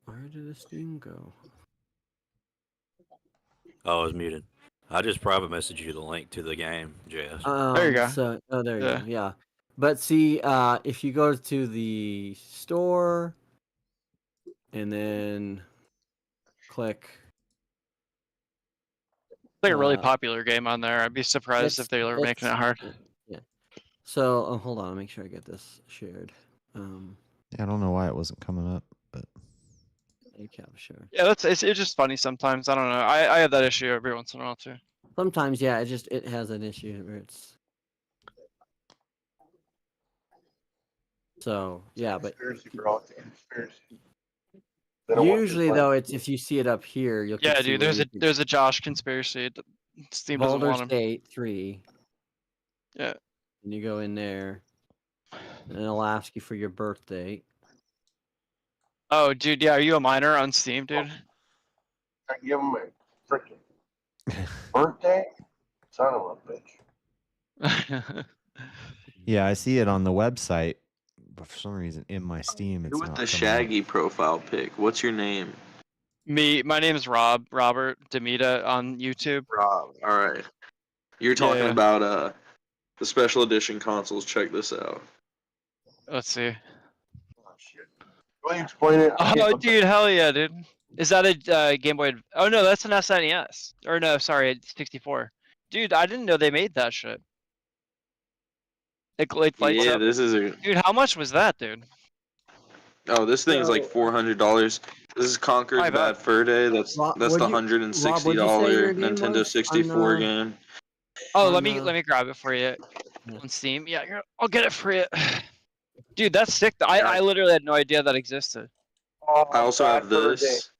Where did the Steam go? Oh, I was muted. I just private messaged you the link to the game, Jess. There you go. So, there you go. Yeah. But see, if you go to the store and then click. It's like a really popular game on there. I'd be surprised if they were making it hard. Yeah. So hold on, I'll make sure I get this shared. I don't know why it wasn't coming up, but sure. Yeah, it's just funny sometimes. I don't know. I have that issue every once in a while too. Sometimes, yeah, it has an issue where it's. So yeah, but usually though, it's if you see it up here, you'll. Yeah, dude. There's a Josh conspiracy. Steam doesn't want him. Baldur's Gate 3. Yeah. And you go in there, and it'll ask you for your birth date. Oh, dude, yeah. Are you a minor on Steam, dude? I give him a freaking birthday. Son of a bitch. Yeah, I see it on the website, but for some reason in my Steam it's Who with not the coming Shaggy profile pic? What's your name? My name is Robert Demita on YouTube. Rob. All right. You're talking about the special edition consoles. Check this out. Let's see. Will you explain it? Oh, dude, hell yeah, dude. Is that a Game Boy? Oh no, that's an SNES. Or no, sorry, 64. Dude, I didn't know they made that shit. It lights Yeah, up. this is a. Dude, how much was that, dude? Oh, this thing's like $400. This is Conquer's Bad Fur Day. That's the $160 Nintendo 64 game. Oh, let me grab it for you on Steam. Yeah, here, I'll get it for you. Dude, that's sick. I literally had no idea that existed. I also have this.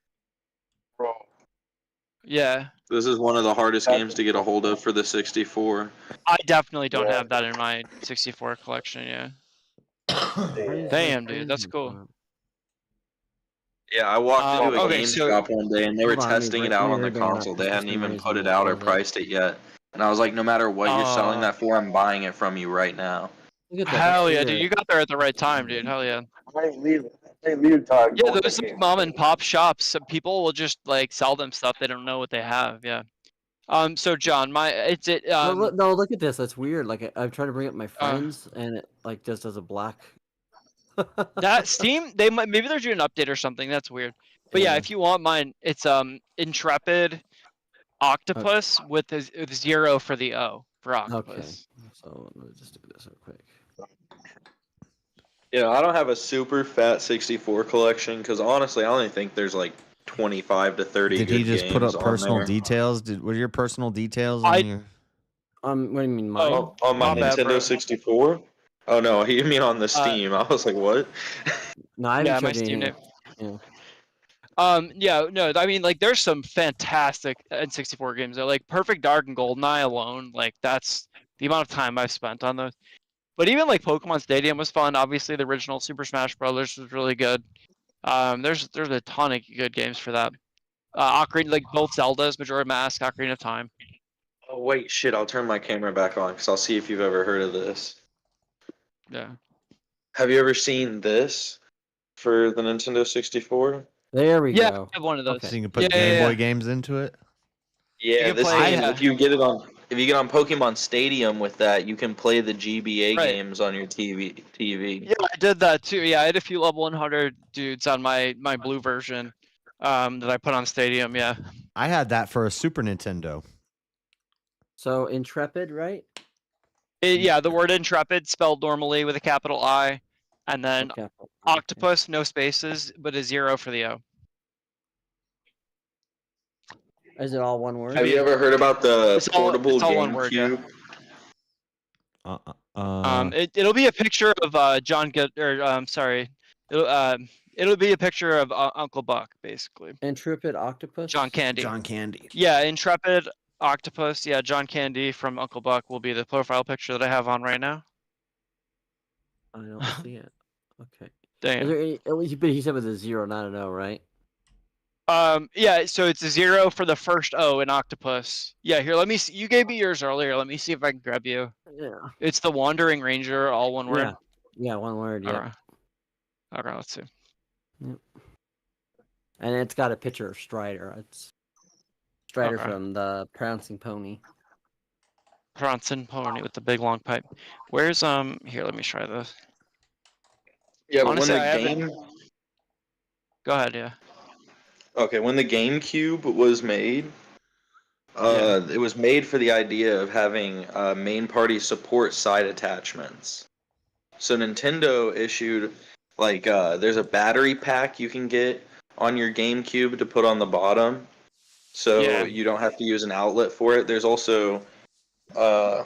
Bro. Yeah. This is one of the hardest games to get a hold of for the 64. I definitely don't have that in my 64 collection, yeah. Damn, dude, that's cool. Yeah, I walked into a okay, GameStop one day and they were testing it out on the console. They hadn't even put it out or priced it yet. And I was like, no matter what you're selling that for, I'm buying it from you right now. Hell yeah, dude, you got there at the right time, dude. Hell yeah. I ain't leaving. Yeah, those like mom and pop shops. Some people will just like sell them stuff. They don't know what they have. Yeah. So John, no, look at this. That's weird. Like I'm trying to bring up my friends, and it like just does a black. That Steam, maybe they're doing an update or something. That's weird. But yeah, if you want mine, it's Intrepid Octopus with 0 for the O for Octopus. Okay. So let me just do this real quick. Yeah, I don't have a super fat 64 collection because honestly, I only think there's like 25 to 30. Did he just put up personal details? Were your personal details on your? What do you mean, mine? On my Nintendo 64. Oh no, you mean on the Steam? I was like, what? No, I haven't my Steam name. No, I mean like there's some fantastic N64 games. They're like Perfect Dark and GoldenEye alone. Like that's the amount of time I've spent on those. But even like Pokemon Stadium was fun. Obviously, the original Super Smash Brothers was really good. There's a ton of good games for that. Ocarina, like both Zeldas, Majora's Mask, Ocarina of Time. Oh wait, shit! I'll turn my camera back on because I'll see if you've ever heard of this. Yeah. Have you ever seen this for the Nintendo 64? There we go. go. I have one of those. So you can put Game Boy games into it. Yeah, this game. If you get on Pokemon Stadium with that, you can play the GBA games on your TV. Yeah, I did that too. Yeah, I had a few level 100 dudes on my blue version. that I put on Stadium. Yeah. I had that for a Super Nintendo. So Intrepid, right? Yeah, the word intrepid spelled normally with a capital I, and then octopus, no spaces, but a 0 for the O. Is it all one word? Have you ever heard about the It's all one word, yeah. GameCube? It'll be a picture of John Good, or sorry, it'll be a picture of Uncle Buck, basically. Intrepid octopus. John Candy. John Candy. Yeah, intrepid octopus. Yeah, John Candy from Uncle Buck will be the profile picture that I have on right now. I don't see it. Okay. Dang. Is there any, but he said with a 0, not an O, right? Yeah, so it's a 0 for the first O in octopus. Yeah, here, let me see. You gave me yours earlier. Let me see if I can grab you. Yeah. It's the Wandering Ranger, all one word. Yeah, one word. Yeah. Alright. Okay, let's see. Yep. And it's got a picture of Strider. It's Strider Okay. from the Prancing Pony. Prancing Pony with the big long pipe. Where's here, let me try this. Yeah, but Honestly, when I the haven't- game. Go ahead, yeah. Okay, when the GameCube was made, it was made for the idea of having main party support side attachments. So Nintendo issued there's a battery pack you can get on your GameCube to put on the bottom, so you don't have to use an outlet for it. There's also a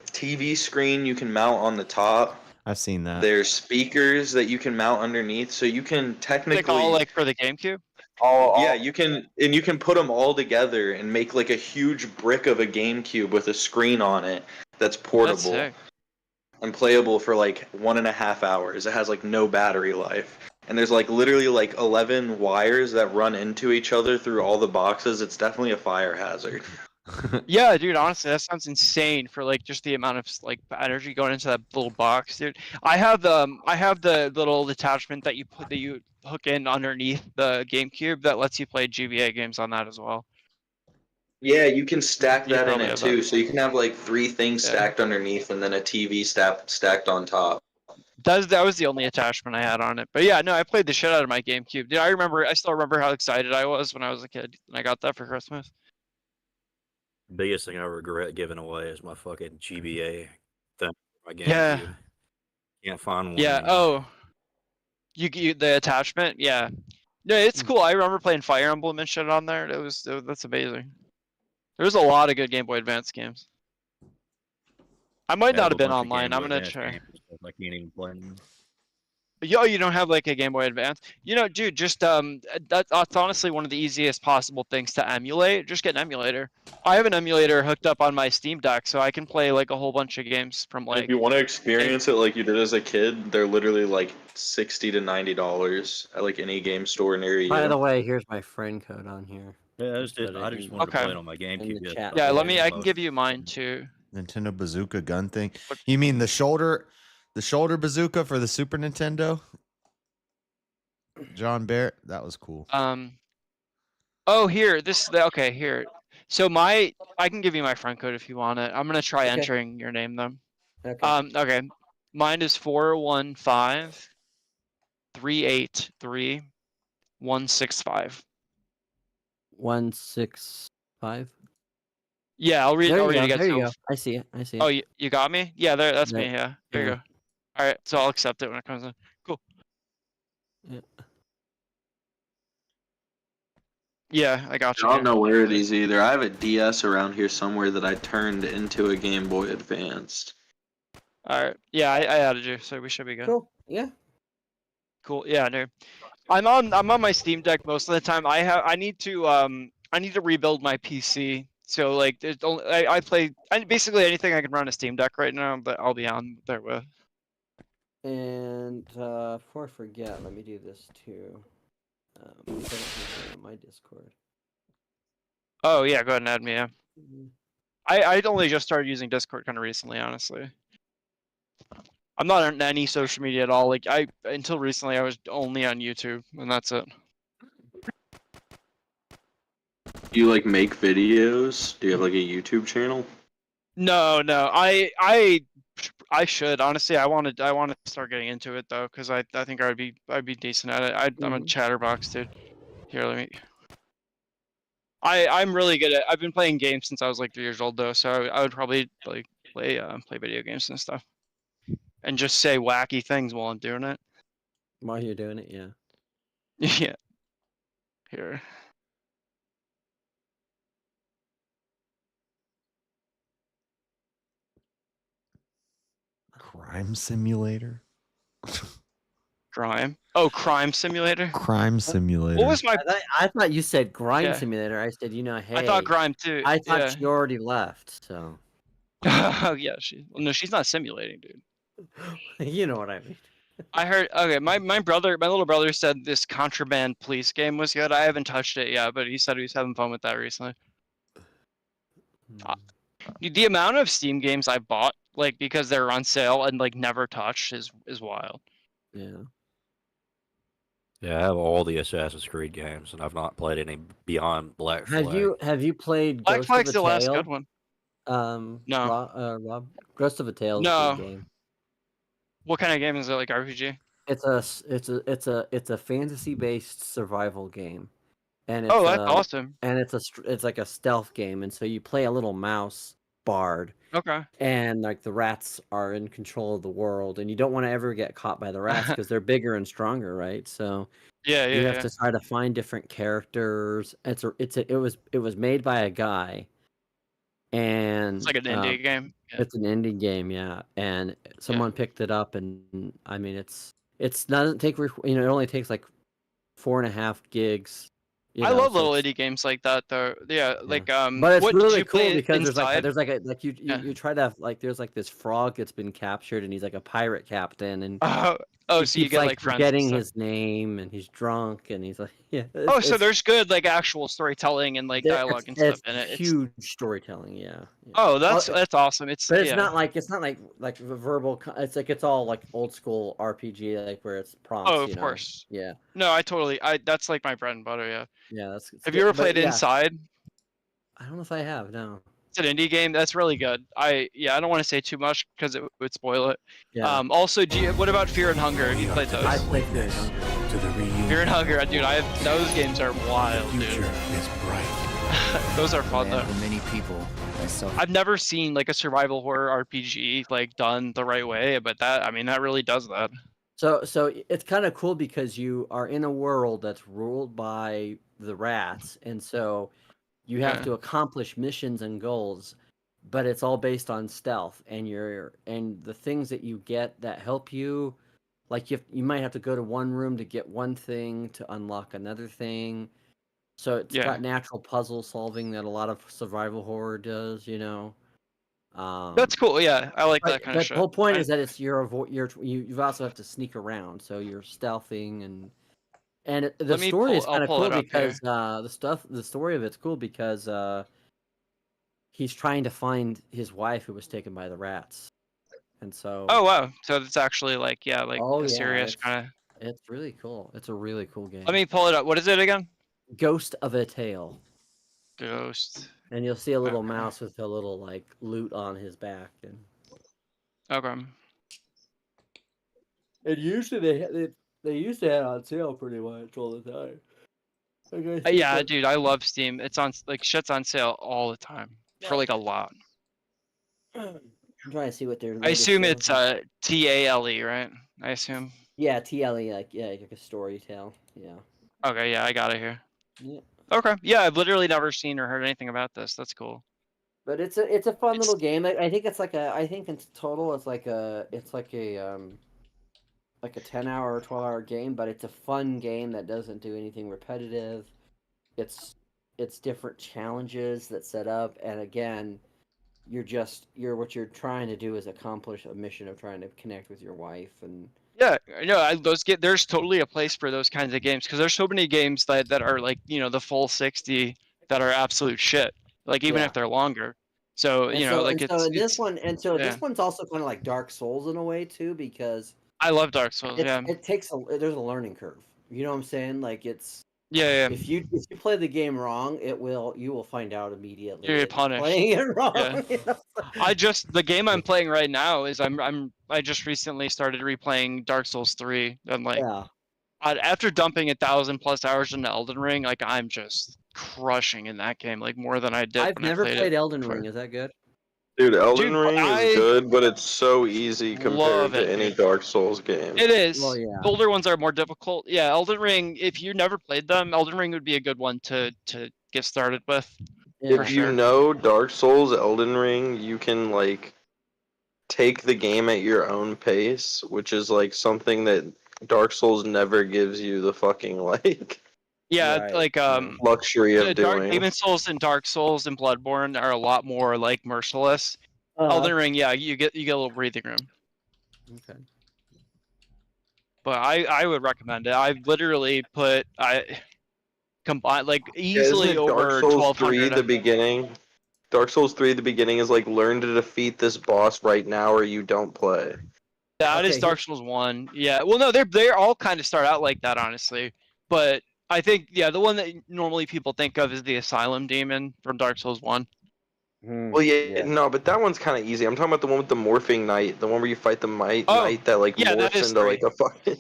TV screen you can mount on the top. I've seen that. There's speakers that you can mount underneath, so you can technically Like all like for the GameCube? yeah, you can put them all together and make like a huge brick of a GameCube with a screen on it that's portable and playable for like 1.5 hours. It has like no battery life, and there's like literally like 11 wires that run into each other through all the boxes. It's definitely a fire hazard. Yeah, dude, honestly, that sounds insane for like just the amount of like energy going into that little box, dude. I have the little attachment that you hook in underneath the GameCube that lets you play GBA games on that as well. Yeah, you can stack You that in probably it have too. that. So you can have like 3 things stacked underneath and then a TV stacked on top. That was the only attachment I had on it. But yeah, no, I played the shit out of my GameCube. Dude, I still remember how excited I was when I was a kid and I got that for Christmas. Biggest thing I regret giving away is my fucking GBA thing. My GameCube. Yeah. Can't find one. Yeah. anymore. Oh, you the attachment? Yeah. No, it's cool. I remember playing Fire Emblem and shit on there. That's amazing. There's a lot of good Game Boy Advance games. I might Yeah, not have a been bunch of online. Game I'm Boy gonna Advance try. games and stuff I can't even play them. Yo, you don't have like a Game Boy Advance? You know, dude, just that's honestly one of the easiest possible things to emulate. Just get an emulator. I have an emulator hooked up on my Steam Deck, so I can play like a whole bunch of games from like. If you want to experience it like you did as a kid, they're literally like $60 to $90 at like any game store near you. By the way, here's my friend code on here. Yeah, I just wanted to play it on my GameCube. Yeah, I can give you mine too. Nintendo bazooka gun thing. You mean the shoulder bazooka for the Super Nintendo? John Barrett, that was cool. Oh, here. Okay, here. So I can give you my friend code if you want it. I'm gonna try entering your name though. Okay. Okay. Mine is 415-383-165. 165. Yeah, I'll read. There I'll you read go. it again. There you So- go. I see it. I see it. Oh, you got me? Yeah, that's me. Yeah. Yeah, there you Yeah. go. All right, so I'll accept it when it comes in. Cool. Yeah. Yeah, I got you. I don't know where it is either. I have a DS around here somewhere that I turned into a Game Boy Advanced. All right. Yeah, I added you, so we should be good. Cool. Yeah. Cool. Yeah, no. I'm on my Steam Deck most of the time. I need to rebuild my PC. So like I play basically anything I can run a Steam Deck right now, but I'll be on there with. And before I forget, let me do this too. My Discord. Oh yeah, go ahead and add me. Yeah. I only just started using Discord kind of recently, honestly. I'm not on any social media at all. Like until recently, I was only on YouTube, and that's it. Do you like make videos? Do you have like a YouTube channel? No. I should honestly. I want to start getting into it though, because I think I'd be decent at it. I'm a chatterbox dude. Here, let me. I'm really good at. I've been playing games since I was like 3 years old though, so I would probably like play video games and stuff, and just say wacky things while I'm doing it. While you're doing it, yeah. Yeah. Here. Crime simulator. Crime. Oh, crime simulator. Crime simulator. What was my? I thought you said grind Yeah. simulator. I said, hey. I thought grime too. I thought Yeah. she already left. So. Oh yeah, no, she's not simulating, dude. You know what I mean. I heard. Okay, my little brother said this Contraband Police game was good. I haven't touched it yet, but he said he was having fun with that recently. The amount of Steam games I bought, like because they're on sale and like never touched, is wild. Yeah. Yeah, I have all the Assassin's Creed games, and I've not played any beyond Black Flag. Have you played Black Ghost Flag's of a the last Tale? good one. No. Rob, Ghost of a Tale is a No. good game. What kind of game is it? Like RPG? It's a fantasy-based survival game, and it's, Oh, that's awesome. And it's like a stealth game, and so you play a little mouse bard. Okay. And like the rats are in control of the world, and you don't want to ever get caught by the rats because they're bigger and stronger, right? So you have to try to find different characters. It was made by a guy, and It's like an indie game. Yeah. It's an indie game, yeah. And someone picked it up, and I mean, it doesn't take it only takes like 4.5 gigs. I love little indie games like that, though. Yeah, like But it's what, did really you cool play because inside? you try to there's like this frog that's been captured, and he's like a pirate captain, and so he you keeps, get like friends and forgetting stuff. his name, and he's drunk, and he's like So there's good like actual storytelling and like dialogue and stuff in it. It's huge storytelling, yeah. Oh, that's awesome. It's But it's not like verbal. It's all like old school RPG, like where it's prompts. Oh, of course. Yeah. No, that's like my bread and butter. Yeah. Yeah, Have you ever played Inside? I don't know if I have. No. It's an indie game. That's really good. I don't want to say too much because it would spoil it. Yeah. Also, what about Fear and Hunger? Have you played those? I played Fear and Hunger. Fear and Hunger, dude. Those games are wild, dude. is bright. Those are fun though. Many people. I've never seen like a survival horror RPG like done the right way, but that really does that. So it's kind of cool because you are in a world that's ruled by the rats, and so you have to accomplish missions and goals, but it's all based on stealth, and the things that you get that help you, like you might have to go to one room to get one thing to unlock another thing. So it's got natural puzzle solving that a lot of survival horror does, That's cool. Yeah, I like that kind of shit. shit. The whole point is that it's you also have to sneak around, so you're stealthing and the story is kind of cool because the story of it's cool because he's trying to find his wife who was taken by the rats, and so. Oh wow! So it's actually serious kind of. It's really cool. It's a really cool game. Let me pull it up. What is it again? Ghost of a Tale. Ghost. And you'll see a little mouse with a little like loot on his back, and. Okay. And usually they used to have on sale pretty much all the time. Yeah, dude, I love Steam. It's on shit's on sale all the time for like a lot. I'm trying to see what they're. I assume it's TALE, right? I assume. Yeah, TLE, like a story tale. Yeah. Okay, yeah, I got it here. Yeah. Okay, yeah, I've literally never seen or heard anything about this. That's cool. But it's a fun little game. I think it's I think in total it's like a 10-hour or 12-hour game, but it's a fun game that doesn't do anything repetitive. It's different challenges that set up, and again, what you're trying to do is accomplish a mission of trying to connect with your wife and. Yeah, there's totally a place for those kinds of games because there's so many games that are like the full 60 that are absolute shit. Like even if they're longer. So this one's also kind of like Dark Souls in a way too because. I love Dark Souls. Yeah. There's a learning curve. You know what I'm saying? Like it's. Yeah. If you play the game wrong, you will find out immediately. You're punished. Playing it wrong. Yeah. The game I'm playing right now is I just recently started replaying Dark Souls 3 and After dumping 1,000+ hours into Elden Ring, like I'm just crushing in that game, like more than I did. I've when I never played played it Elden before. Ring. Is that good? Dude, Elden Dude, Ring I is good, but it's so easy compared love to it, any dude. Dark Souls game. It is. Well, yeah. The older ones are more difficult. Yeah, Elden Ring. If you never played them, Elden Ring would be a good one to get started with. Yeah. If you know Dark Souls, Elden Ring, you can like take the game at your own pace, which is like something that Dark Souls never gives you the fucking like Yeah, Right, like luxury of doing. Demon Souls and Dark Souls and Bloodborne are a lot more like merciless. Elden Ring, yeah, you get a little breathing room. Okay. But I would recommend it. I've literally put combined like Yeah, isn't easily it over Dark Souls 3 1,200. the beginning? Dark Souls 3 the beginning is like learn to defeat this boss right now or you don't play. That is Okay, Dark Souls 1. Yeah. Well, no, they're all kind of start out like that, honestly. But I think the one that normally people think of is the Asylum Demon from Dark Souls 1. Well, yeah, no, but that one's kind of easy. I'm talking about the one with the morphing knight, the one where you fight the knight that like yeah, that morphs is into 3. like a fucking.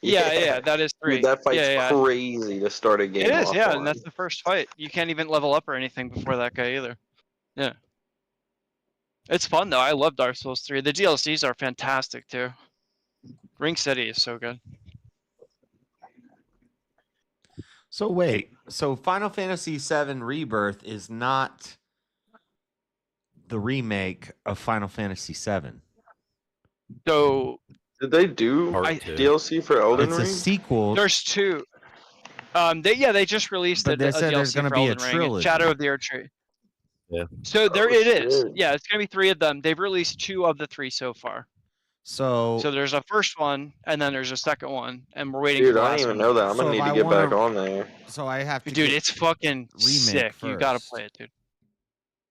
Yeah, that is 3. Dude, that fight's yeah. crazy to start a game It is, off yeah, on. and that's the first fight. You can't even level up or anything before that guy either. Yeah. It's fun though. I love Dark Souls 3. The DLCs are fantastic too. Ring City is so good. So wait, so Final Fantasy VII Rebirth is not the remake of Final Fantasy VII. So did they do DLC for Elden It's Ring? a sequel. There's 2. They just released But a they said DLC there's for gonna be a Elden Ring. It's trilogy. Shadow of the Erdtree. Yeah. So there Oh, it is. shit. Yeah, it's gonna be 3 of them. They've released 2 of the 3 so far. So there's a first one and then there's a second one, and we're waiting for Dude, the I last didn't even one. know that. I'm So gonna if need I to get back wanna- on there. So I have to Dude, get it's fucking sick. first. You gotta play it, dude.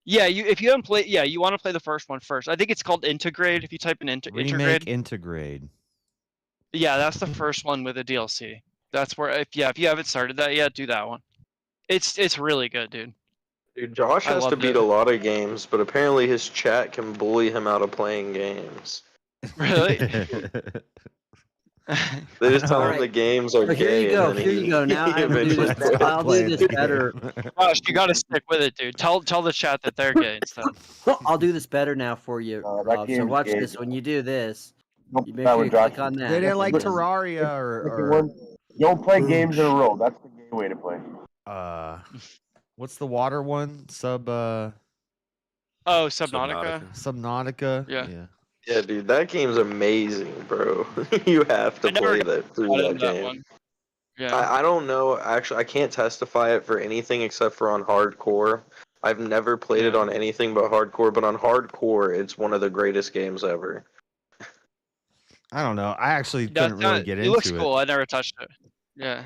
Yeah, if you haven't played, you want to play the first one first. I think it's called Integrate. If you type in remake Integrate, Integrade. yeah, that's the first one with a DLC. That's where if you haven't started that yet, do that one. It's really good, dude. Dude, Josh I has to loved beat it. a lot of games, but apparently his chat can bully him out of playing games. Really? They just tell him Alright. the games are Well, here gay. you go. and then Here you go. Now he I'm gonna do eventually this. I'll do this better. Gosh, you gotta stick with it, dude. Tell the chat that they're gay instead. I'll do this better now for you, that Rob. So game's watch gay. this. When you do this, you make that sure one, you Josh. click on that. They didn't like and then- Terraria Don't play games in a row. That's the gay way to play. What's the water one? Oh, Subnautica. Subnautica. Yeah. Yeah, dude, that game's amazing, bro. You have to play that through that game. One. Yeah. I don't know. Actually, I can't testify it for anything except for on hardcore. I've never played it on anything but hardcore, but on hardcore, it's one of the greatest games ever. I don't know. I actually couldn't really get into it. it. Looks cool. I never touched it. Yeah.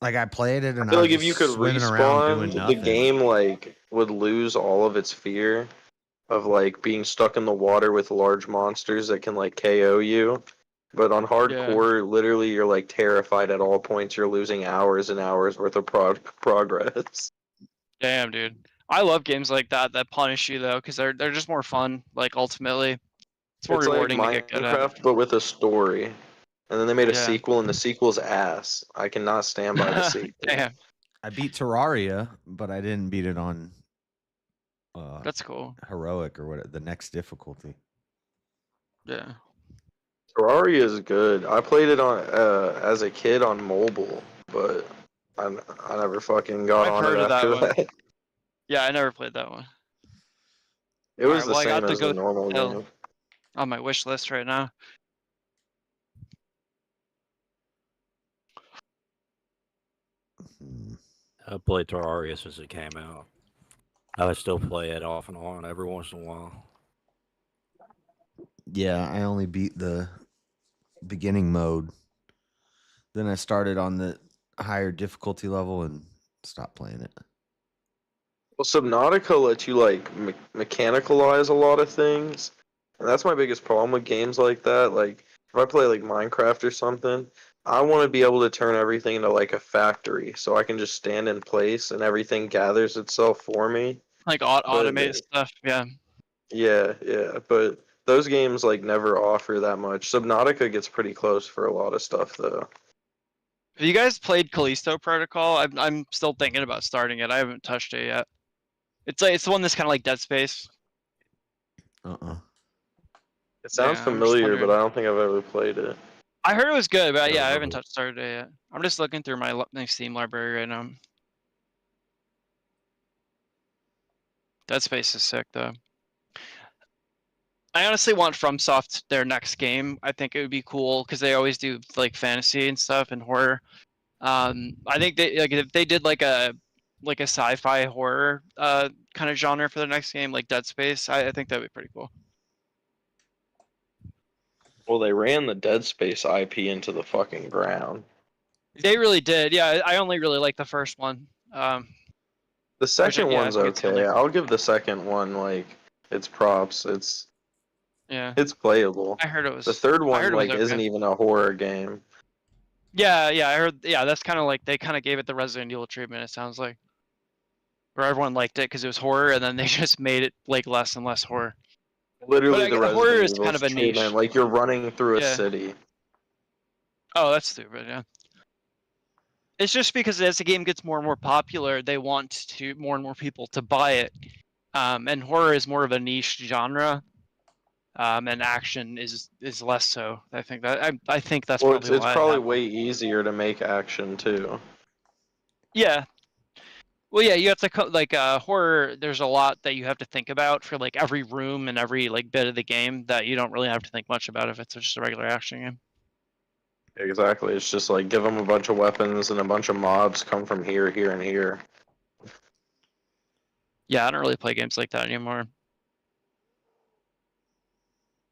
Like I played it and I feel like was if you just could swimming around doing respawn, the nothing. game like would lose all of its fear of like being stuck in the water with large monsters that can like KO you. But on hardcore, literally, you're like terrified at all points. You're losing hours and hours worth of progress. Damn, dude. I love games like that punish you though, because they're just more fun. Like ultimately, it's more rewarding like to get good at. Minecraft, but with a story. And then they made a Yeah. sequel, and the sequel's ass. I cannot stand by the sequel. Damn, I beat Terraria, but I didn't beat it on that's cool. heroic or what the next difficulty. Yeah. Terraria is good. I played it on as a kid on mobile, but I never fucking got I've on heard it of that after one. that. Yeah, I never played that one. It was Alright, well, I the got same to as go the normal still. game. On my wish list right now. I played Terraria since it came out. I would still play it off and on every once in a while. Yeah, I only beat the beginning mode. Then I started on the higher difficulty level and stopped playing it. Well, Subnautica lets you like mechanicalize a lot of things, and that's my biggest problem with games like that. Like if I play like Minecraft or something, I want to be able to turn everything into like a factory, so I can just stand in place and everything gathers itself for me. Like automate stuff. Yeah. Yeah, but those games like never offer that much. Subnautica gets pretty close for a lot of stuff though. Have you guys played Callisto Protocol? I'm still thinking about starting it. I haven't touched it yet. It's the one that's kind of like Dead Space. It sounds Yeah, I'm just familiar, but wondering. I don't think I've ever played it. I heard it was good, but yeah, I haven't started it yet. I'm just looking through my Steam library right now. Dead Space is sick though. I honestly want FromSoft their next game. I think it would be cool because they always do like fantasy and stuff and horror. I think they like if they did like a sci-fi horror kind of genre for their next game, like Dead Space. I think that'd be pretty cool. Well, they ran the Dead Space IP into the fucking ground. They really did. Yeah, I only really like the first one. The second yeah, I one's think it's the okay. only- I'll give the second one like its props. It's playable. I heard it was. The third I one heard it was like isn't okay. even a horror game. Yeah, I heard. Yeah, that's kind of like they kind of gave it the Resident Evil treatment. It sounds like, where everyone liked it because it was horror, and then they just made it like less and less horror. Literally, the horror Resident is Evil kind of a niche. treatment. Like you're running through a Yeah. city. Oh, that's stupid. Yeah. It's just because as the game gets more and more popular, they want more and more people to buy it. And horror is more of a niche genre. And action is less so. I think that's Well, probably it's why. probably way easier to make action too. Yeah. Well, yeah, you have to horror. There's a lot that you have to think about for like every room and every like bit of the game that you don't really have to think much about if it's just a regular action game. Exactly. It's just like give them a bunch of weapons and a bunch of mobs come from here, here, and here. Yeah, I don't really play games like that anymore.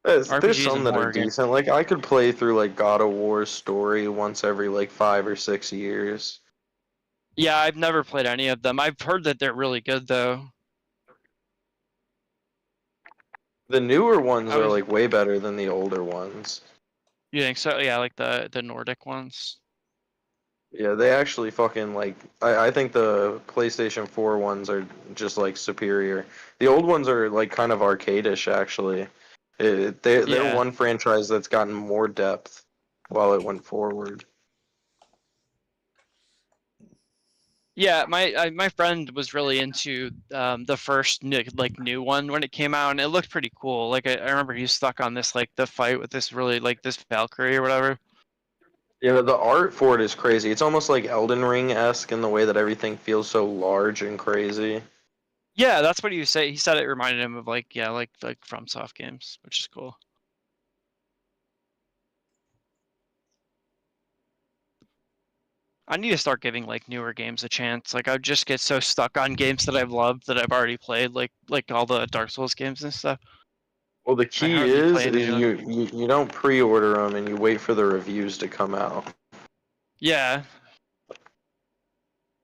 There's RPGs some and that are horror games. decent. Like I could play through like God of War's story once every like 5 or 6 years. Yeah, I've never played any of them. I've heard that they're really good though. The newer ones are like way better than the older ones. You think so? Yeah, like the Nordic ones. Yeah, they actually fucking like. I think the PlayStation 4 ones are just like superior. The old ones are like kind of arcadish actually. They're one franchise that's gotten more depth while it went forward. Yeah, my friend was really into the first new one when it came out, and it looked pretty cool. Like I remember he was stuck on this like the fight with this really like this Valkyrie or whatever. Yeah, the art for it is crazy. It's almost like Elden Ring-esque in the way that everything feels so large and crazy. Yeah, that's what he said. He said it reminded him of like FromSoft games, which is cool. I need to start giving like newer games a chance. Like I just get so stuck on games that I've loved that I've already played, like all the Dark Souls games and stuff. Well, the key is you don't pre-order them and you wait for the reviews to come out. Yeah.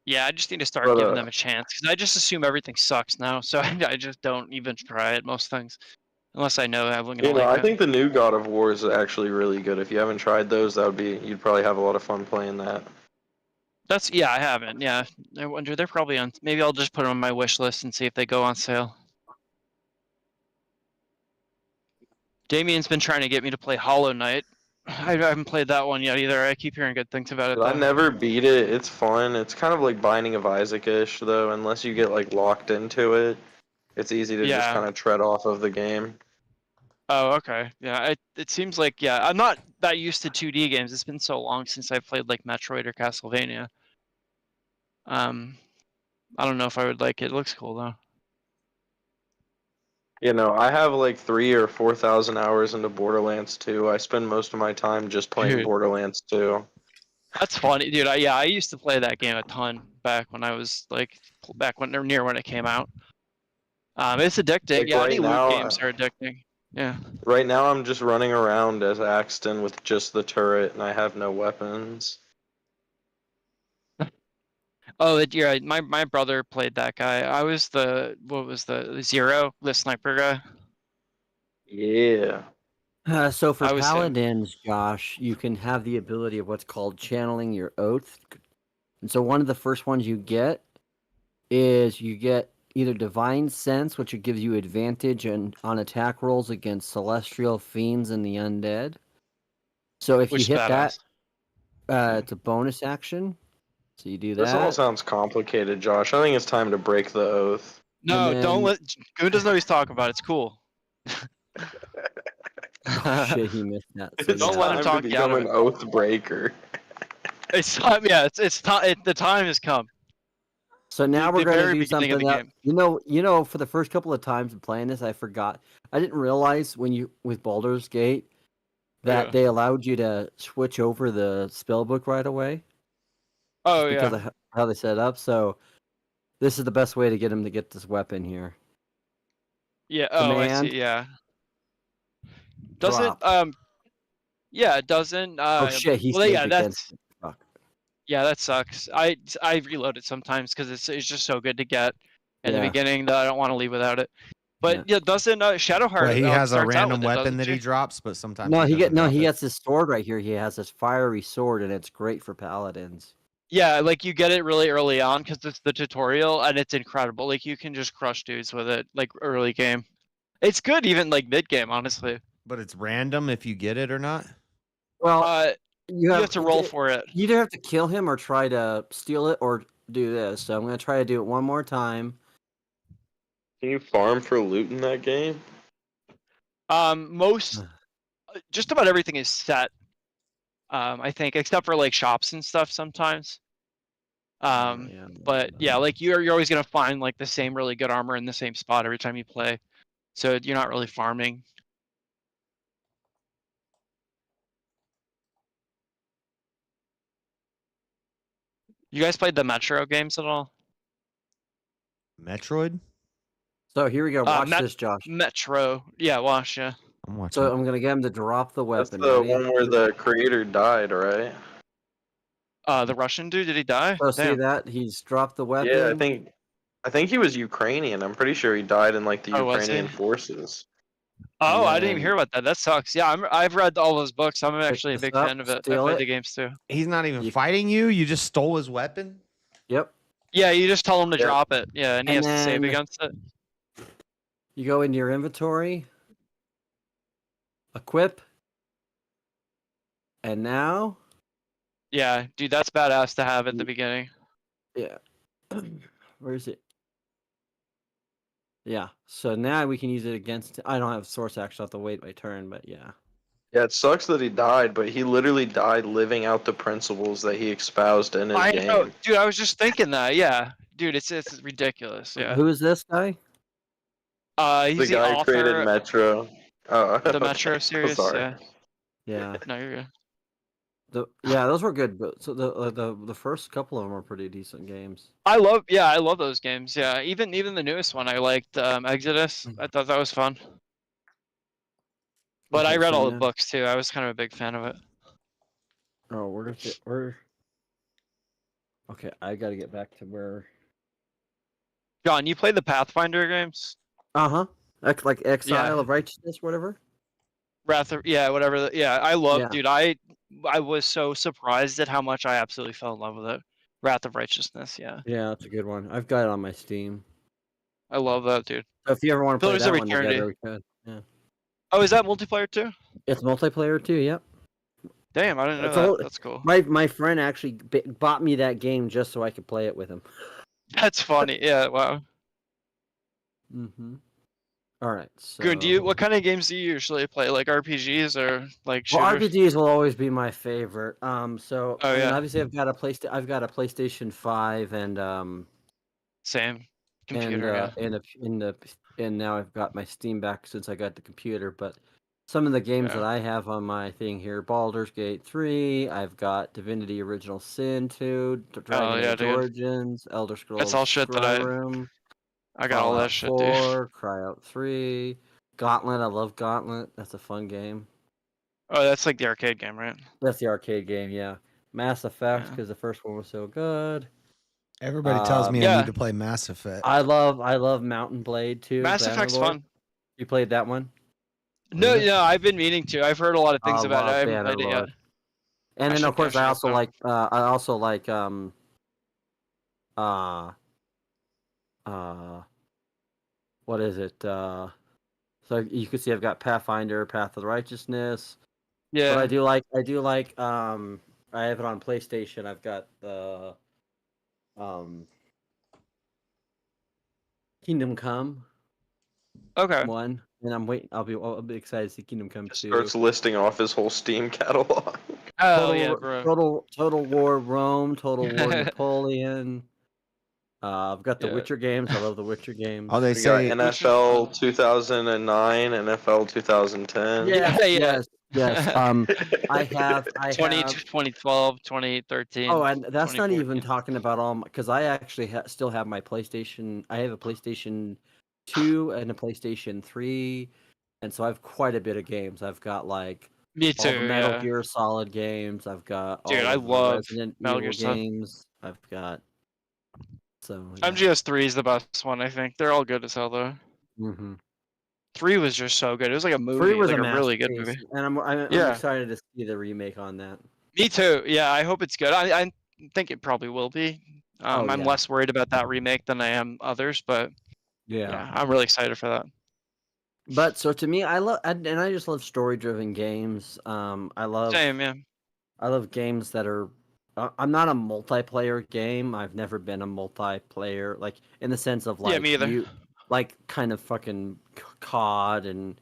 Yeah, I just need to start giving them a chance because I just assume everything sucks now, so I just don't even try it most things, unless I know I'm gonna like I it. think the new God of War is actually really good. If you haven't tried those, you'd probably have a lot of fun playing that. I haven't. Yeah, I wonder they're probably on. Maybe I'll just put them on my wish list and see if they go on sale. Damien's been trying to get me to play Hollow Knight. I haven't played that one yet either. I keep hearing good things about it. I never beat it. It's fun. It's kind of like Binding of Isaac-ish, though. Unless you get like locked into it, it's easy to just kind of tread off of the game. Oh, okay. Yeah, it seems like I'm not that used to 2D games. It's been so long since I've played like Metroid or Castlevania. I don't know if I would like it. It looks cool though. I have like 3,000 or 4,000 hours into Borderlands 2. I spend most of my time just playing Borderlands 2. That's funny, dude. I used to play that game a ton back when I was like near when it came out. It's addicting. Like any loot games are addicting. Yeah. Right now I'm just running around as Axton with just the turret and I have no weapons. Oh, you're right. My brother played that guy. I was the Zero, the sniper guy. Yeah. So for paladins, Josh, you can have the ability of what's called channeling your oath. And so one of the first ones you get is you get either divine sense, which gives you advantage on attack rolls against celestial fiends and the undead. So if you hit that, It's a bonus action, so you do This all that. sounds complicated, Josh. I think it's time to break the oath. No, then- don't let. Goon doesn't know what he's talking about. It's cool. Oh shit, he missed that. So It's Don't let him time talk to you out become of an oath breaker. It's time. Yeah, it's time. The time has come. So now The we're going to very do beginning something of the that game. you know. For the first couple of times of playing this, I forgot. I didn't realize with Baldur's Gate that Yeah. they allowed you to switch over the spell book right away. Oh just because yeah. of how they set it up. So this is the best way to get him to get this weapon here. Yeah. Oh, I Command. see. Yeah. Doesn't Drop. Yeah, it doesn't. Oh shit, he Well, saved yeah, against that's it. Fuck. yeah, that sucks. I reload it sometimes because it's just so good to get in the Yeah. beginning that I don't want to leave without it. But yeah, doesn't Shadowheart Well, he has a starts out random with it, weapon doesn't that he she? drops, but sometimes No, he doesn't drop he it. gets this sword right here. He has this fiery sword, and it's great for paladins. Yeah, like you get it really early on because it's the tutorial and it's incredible. Like you can just crush dudes with it, like early game. It's good even like mid game, honestly. But it's random if you get it or not. Well, you have to roll for it. You either have to kill him or try to steal it or do this. So I'm going to try to do it one more time. Can you farm for loot in that game? Most just about everything is set. I think except for like shops and stuff sometimes. But yeah, like you're always gonna find like the same really good armor in the same spot every time you play. So you're not really farming. You guys played the Metro games at all? Metroid. So here we go. Watch this, Josh. Metro. Yeah, watch. Yeah. I'm watching. So I'm going to get him to drop the That's weapon. the Ready? one where the creator died, right? The Russian dude, did he die? So see Damn. that? He's dropped the weapon. Yeah, I think he was Ukrainian. I'm pretty sure he died in like the Oh, was he? Ukrainian forces. Oh, I didn't even hear about that. That sucks. Yeah, I've read all those books. I'm actually a this big up, fan of it. I steal played it. the games too. He's not even fighting you. You just stole his weapon. Yep. Yeah, you just tell him to Yep. drop it. Yeah, and he And has to save then- against it. You go into your inventory. Equip. And now? Yeah, dude, that's badass to have at the beginning. Yeah. Where is it? Yeah. So now we can use it against. I don't have source action. I'll have to wait my turn, but yeah. Yeah, it sucks that he died, but he literally died living out the principles that he espoused in his I game. know, dude. I was just thinking that. Yeah, dude, it's ridiculous. Yeah. Who is this guy? He's the the guy who author created Metro. Oh, the okay. Metro series. Sorry. Yeah. Yeah. No, you're good. Yeah, those were good. But so the first couple of them are pretty decent games. I love those games. Yeah, even the newest one I liked, Exodus. I thought that was fun. But I Okay, read so all the now- books too. I was kind of a big fan of it. Oh, we're. Okay, I got to get back to where. John, you play the Pathfinder games? Like Exile Yeah. of Righteousness, whatever. Wrath of, yeah, whatever. Yeah, I love, Yeah. dude. I was so surprised at how much I absolutely fell in love with it. Wrath of Righteousness. Yeah, Yeah, that's a good one. I've got it on my Steam. I love that, dude. So if you ever want to play Pillars that of one Eternity. together, we could. Yeah. Oh, is that multiplayer too? It's multiplayer too. Yep. Damn, I didn't know It's that. all- That's cool. My friend actually bought me that game just so I could play it with him. That's funny. Yeah, wow. Mm-hmm. All right. So... Goon, what kind of games do you usually play? Like RPGs or like Well, shooters? RPGs will always be my favorite. So Oh, I mean, yeah. obviously I've got a PlayStation 5 and Same. Computer, and now I've got my Steam back since I got the computer. But some of the games Yeah. that I have on my thing here: Baldur's Gate 3. I've got Divinity: Original Sin 2, Dragon yeah, Age dude. Origins, Elder Scrolls That's all shit that I Skyrim, got all that Fallout shit, 4, dude. Cryout 3, Gauntlet. I love Gauntlet. That's a fun game. Oh, that's like the arcade game, right? That's the arcade game, yeah. Mass Effect, because the first one was so good. Everybody tells me I need to play Mass Effect. I love Mountain Blade too. Mass Effect's Bannerlord. fun. You played that one? No, yeah, I've been meaning to. I've heard a lot of things about it. I haven't played it yet. And I then should of course catch I it also up, like what is it? So you can see I've got Pathfinder, Path of the Righteousness. Yeah. But I do like I have it on PlayStation. I've got the Kingdom Come. Okay. One, and I'll be excited to see Kingdom Come 2. Starts listing off his whole Steam catalog. Oh yeah, bro. Total War Rome, Total War Napoleon. I've got the Witcher games. I love the Witcher games. Oh, they We say got NFL 2009, NFL 2010. Yes. I have 2012, 2013. Oh, and that's not 2014. even talking about all because I actually still have my PlayStation. I have a PlayStation 2 and a PlayStation 3, and so I have quite a bit of games. I've got like Me all the too, Metal yeah. Gear Solid games. I've got Dude, all I of the love Resident Metal Evil Gear Solid. games. I've got so MGS3 is the best one, I think. They're all good as hell though. Mm-hmm. 3 was just so good. It was like a movie. 3 was like a really good movie. masterpiece, and I'm Yeah. excited to see the remake on that. Me too. Yeah, I hope it's good. I think it probably will be. I'm yeah. less worried about that remake than I am others, but Yeah. I'm really excited for that. But so to me, I just love story-driven games. I love Same, yeah. I love games that are. I'm not a multiplayer game. I've never been a multiplayer, like in the sense of like me either. like kind of fucking COD and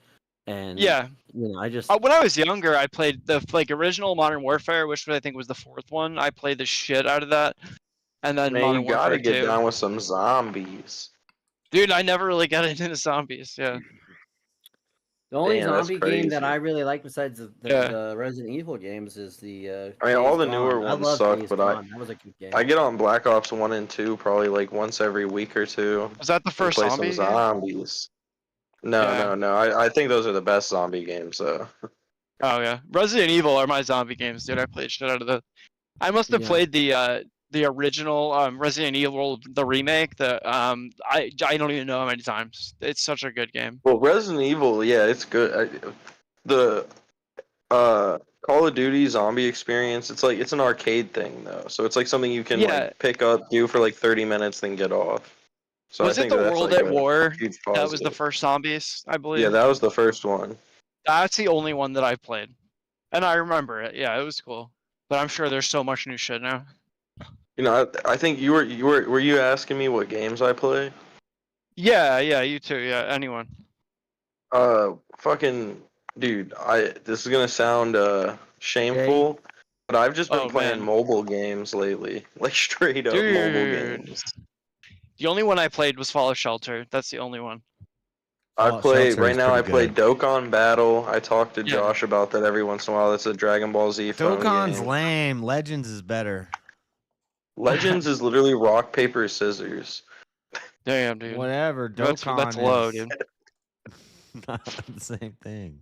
Yeah. you know, I just When I was younger, I played the original Modern Warfare, which I think was the 4th one. I played the shit out of that, and then Man, Modern you gotta Warfare get 2. down with some zombies. Dude, I never really got into the zombies. Yeah. the only Damn, that's zombie game that crazy. I really like besides the Resident Evil games is the. I mean, all Days the newer Gone. I ones love suck, Days but Gone. That was a good game. I get on Black Ops 1 and 2 probably like once every week or two. Was that the to first play zombie some game? zombies. No. I think those are the best zombie games though. Oh yeah, Resident Evil are my zombie games, dude. I played shit out of the. I must have Yeah. played the original Resident Evil, the remake. I don't even know how many times. It's such a good game. Well, Resident Evil, yeah, it's good. The Call of Duty zombie experience, it's an arcade thing though, so it's like something you can Yeah. like pick up, do for like 30 minutes, then get off. So Was I it think the that's World like at a War? huge That was the positive. first zombies, I believe. Yeah, that was the first one. That's the only one that I played, and I remember it. Yeah, it was cool. But I'm sure there's so much new shit now. You know, I think were you asking me what games I play? Yeah, you too. Yeah, anyone. Fucking dude, this is gonna sound shameful, but I've just been playing mobile games lately, like straight up mobile Dude. games. The only one I played was Fallout Shelter. That's the only one. I Fallout play Shelter right is now. I pretty play Dokkan Battle. I talk to Yeah. Josh about that every once in a while. That's a Dragon Ball Z phone Dokkan's game. lame. Legends is better. Legends is literally rock paper scissors. Damn, dude. Whatever. Dokkan That's low, is dude. not the same thing.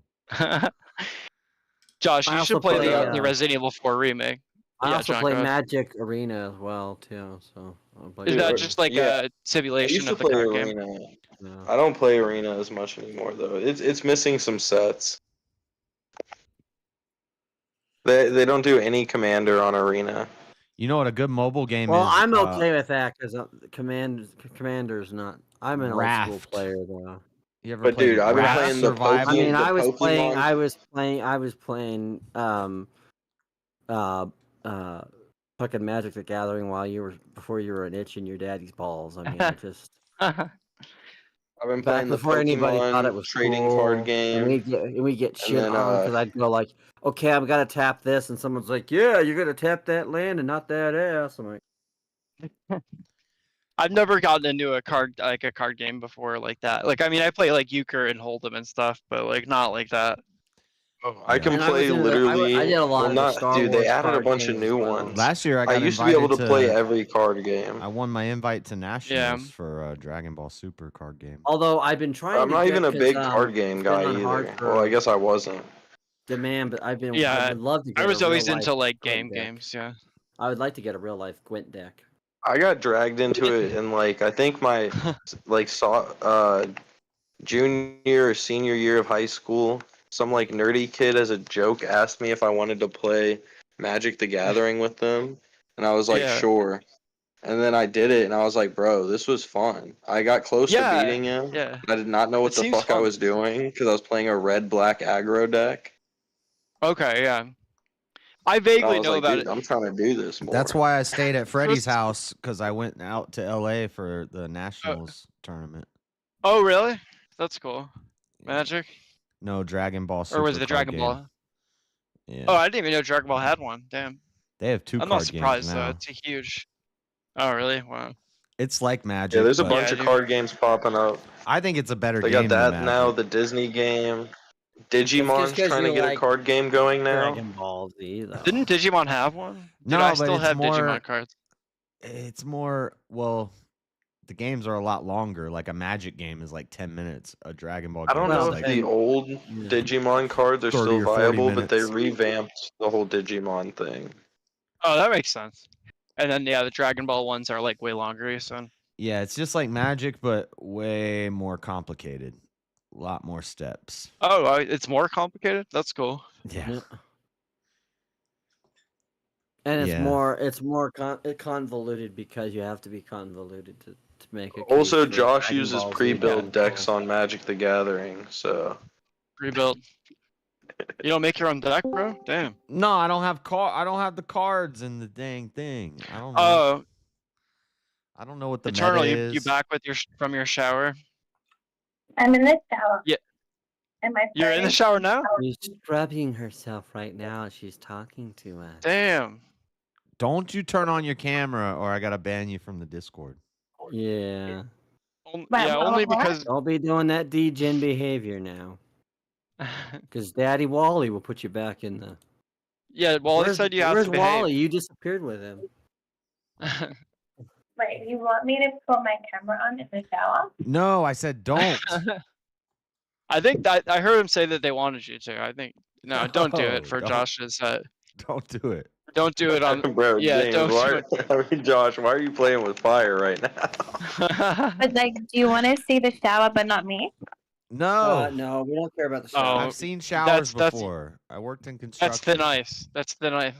Josh, I you should also play play, the Resident Evil 4 remake. I Yeah, also John, play go ahead. Magic Arena as well too. So I'll play Is that. that just like Yeah. a I simulation used to of the play card Arena. game? No. I don't play Arena as much anymore though. It's missing some sets. They don't do any commander on Arena. You know what a good mobile game Well, is? I'm okay with that because Commander's not. I'm an old Raft. school player though. You ever But played dude, I've been Raft playing the Survival? I mean, the I was Pokemon- playing fucking Magic the Gathering before you were an itch in your daddy's balls. I mean, I just I've been back playing the before anybody thought it Pokemon was trading cool, card game. and we get And shit then, on because I'd go like, okay, I'm gonna tap this, and someone's like, yeah, you're gonna tap that land and not that ass. I'm like, I've never gotten into a card game before like that. Like, I mean, I play like Euchre and Hold'em and stuff, but like not like that. I can And I was play into literally. I did a lot well, of the not Star dude. Wars They added a card bunch of games new as well. ones. Last year, I got used to be able to invited play every card game. I won my invite to Nationals for a Dragon Ball Super card game. Although I've been trying. I'm to not get, even a 'cause, big card game it's been guy on hard either. for Well, I guess I wasn't. demand, but I Yeah, would love to. Get I was a always real-life into like Gwent game deck. games. Yeah. I would like to get a real life Gwent deck. I got dragged into it in like I think my junior or senior year of high school. Some like nerdy kid as a joke asked me if I wanted to play Magic the Gathering with them, and I was like, Yeah. sure. And then I did it, and I was like, bro, this was fun. I got close to Yeah, beating him. yeah. I did not know what It the seems fuck I fun. was doing because I was playing a red-black aggro deck. Okay, yeah. I I vaguely was know like, about dude, it. I'm trying to do this more. That's why I stayed at Freddie's house because I went out to LA for the Nationals tournament. Oh, really? That's cool. Magic? No, Dragon Ball Super Or was it the card Dragon game. Ball? Yeah. Oh, I didn't even know Dragon Ball had one. Damn. They have 2 I'm not card games surprised, though. now. It's a huge. Oh, really? Wow. It's like Magic. Yeah, there's a but bunch of card games popping up. I think it's a better They game got than that Magic. now, the Disney game. It's Digimon's just 'cause trying to you get a like card game going now. Dragon Ball Z, though. Didn't Digimon have one? Dude, No, I but still it's have more. Digimon cards. It's more. Well, the games are a lot longer. Like a Magic game is like 10 minutes. A Dragon Ball. I game don't is know if like the old Digimon cards are 30 still or 40 viable, but they minutes. revamped the whole Digimon thing. Oh, that makes sense. And then, yeah, the Dragon Ball ones are like way longer, so. Yeah, it's just like Magic, but way more complicated. A lot more steps. Oh, it's more complicated? That's cool. Yeah. And it's Yeah. more convoluted because you have to be convoluted to make it. Also, Josh uses pre-built decks on Magic the Gathering, so. Pre-built. You don't make your own deck, bro? Damn. No, I don't have I don't have the cards in the dang thing. I don't know. Oh. I don't know what the Eternal, meta you is. back with from your shower? I'm in the shower. Yeah. Am I? You're in the shower now? She's scrubbing herself right now as she's talking to us. Damn. Don't you turn on your camera or I gotta ban you from the Discord. Yeah. Yeah, only because. Don't be doing that degen behavior now. Because Daddy Wally will put you back in the. Yeah, Wally said you have Where's to behave. Wally? You disappeared with him. Wait, you want me to put my camera on in the shower? No, I said don't. I think that I heard him say that they wanted you to. I think no, don't do it No, for don't. Josh's. Don't do it. Don't do it on. Bro, Yeah, James, don't why, do it. I mean, Josh, why are you playing with fire right now? But like, do you want to see the shower but not me? No. No, we don't care about the Oh, shower. I've seen showers that's- before. I worked in That's construction. thin ice. That's thin ice.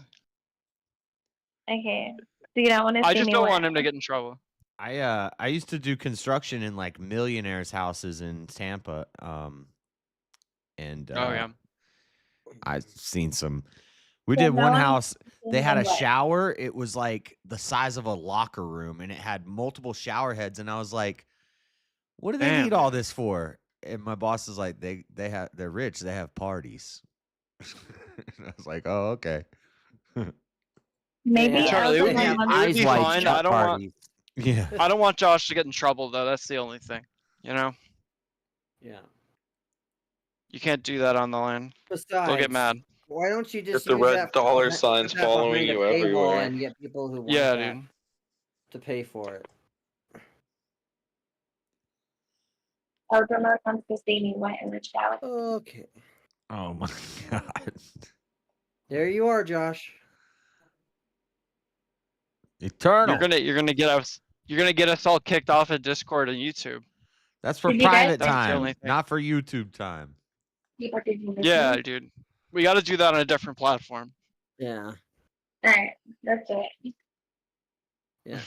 Okay. So you don't want to see I just me don't wet? want him to get in trouble. I used to do construction in like millionaires' houses in Tampa. And Oh yeah. I've seen some. We Yeah, did one no, house. They had a wet. shower. It was like the size of a locker room, and it had multiple shower heads. And I was like, "What do they Damn. need all this for?" And my boss is like, they're rich. They have parties." And I was like, "Oh, okay." Maybe Yeah, I'll Charlie, it put would my be, mom- it would be wide fine. shut I don't want. parties. Yeah. I don't want Josh to get in trouble though. That's the only thing. You know, Yeah. you can't do that on the line. Besides, They'll get mad. Why don't you just Get the use red that dollar put signs that following behind a you paywall everywhere. and get people who want Yeah, that dude. to pay for it? Elderma comes to see me wet in the shower. Okay. Oh my god. There you are, Josh. Eternal. You're gonna get us all kicked off of Discord and YouTube. That's for Did you guys- private That's the time, only thing. not for YouTube time. People did you miss Yeah, me? dude. We got to do that on a different platform. Yeah. Alright, that's it. Yeah.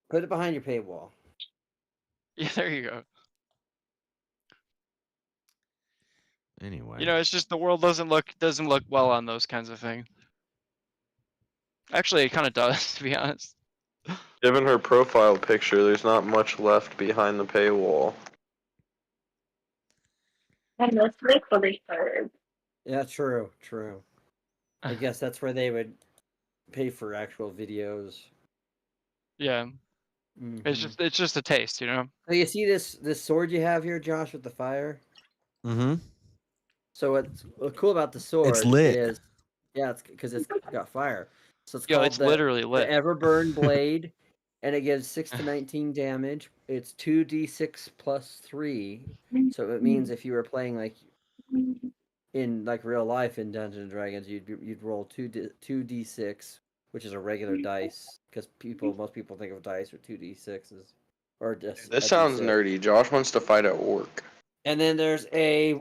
Put it behind your paywall. Yeah, there you go. Anyway. You know, it's just the world doesn't look well on those kinds of things. Actually, it kind of does, to be honest. Given her profile picture, there's not much left behind the paywall. And mostly for the birds. Yeah, true. I guess that's where they would pay for actual videos. Yeah, it's just a taste, you know. So you see this sword you have here, Josh, with the fire? Mm-hmm. So what's cool about the sword lit. is, yeah, it's because it's got fire. So it's Yo, called it's literally lit. the Everburn Blade, and it gives 6 to 19 damage. It's 2d6 plus 3. So it means if you were playing like in like real life in Dungeons and Dragons, you'd roll 2d6, which is a regular dice, because most people think of dice or 2d6s or just. This sounds nerdy. Josh wants to fight an orc. And then there's there's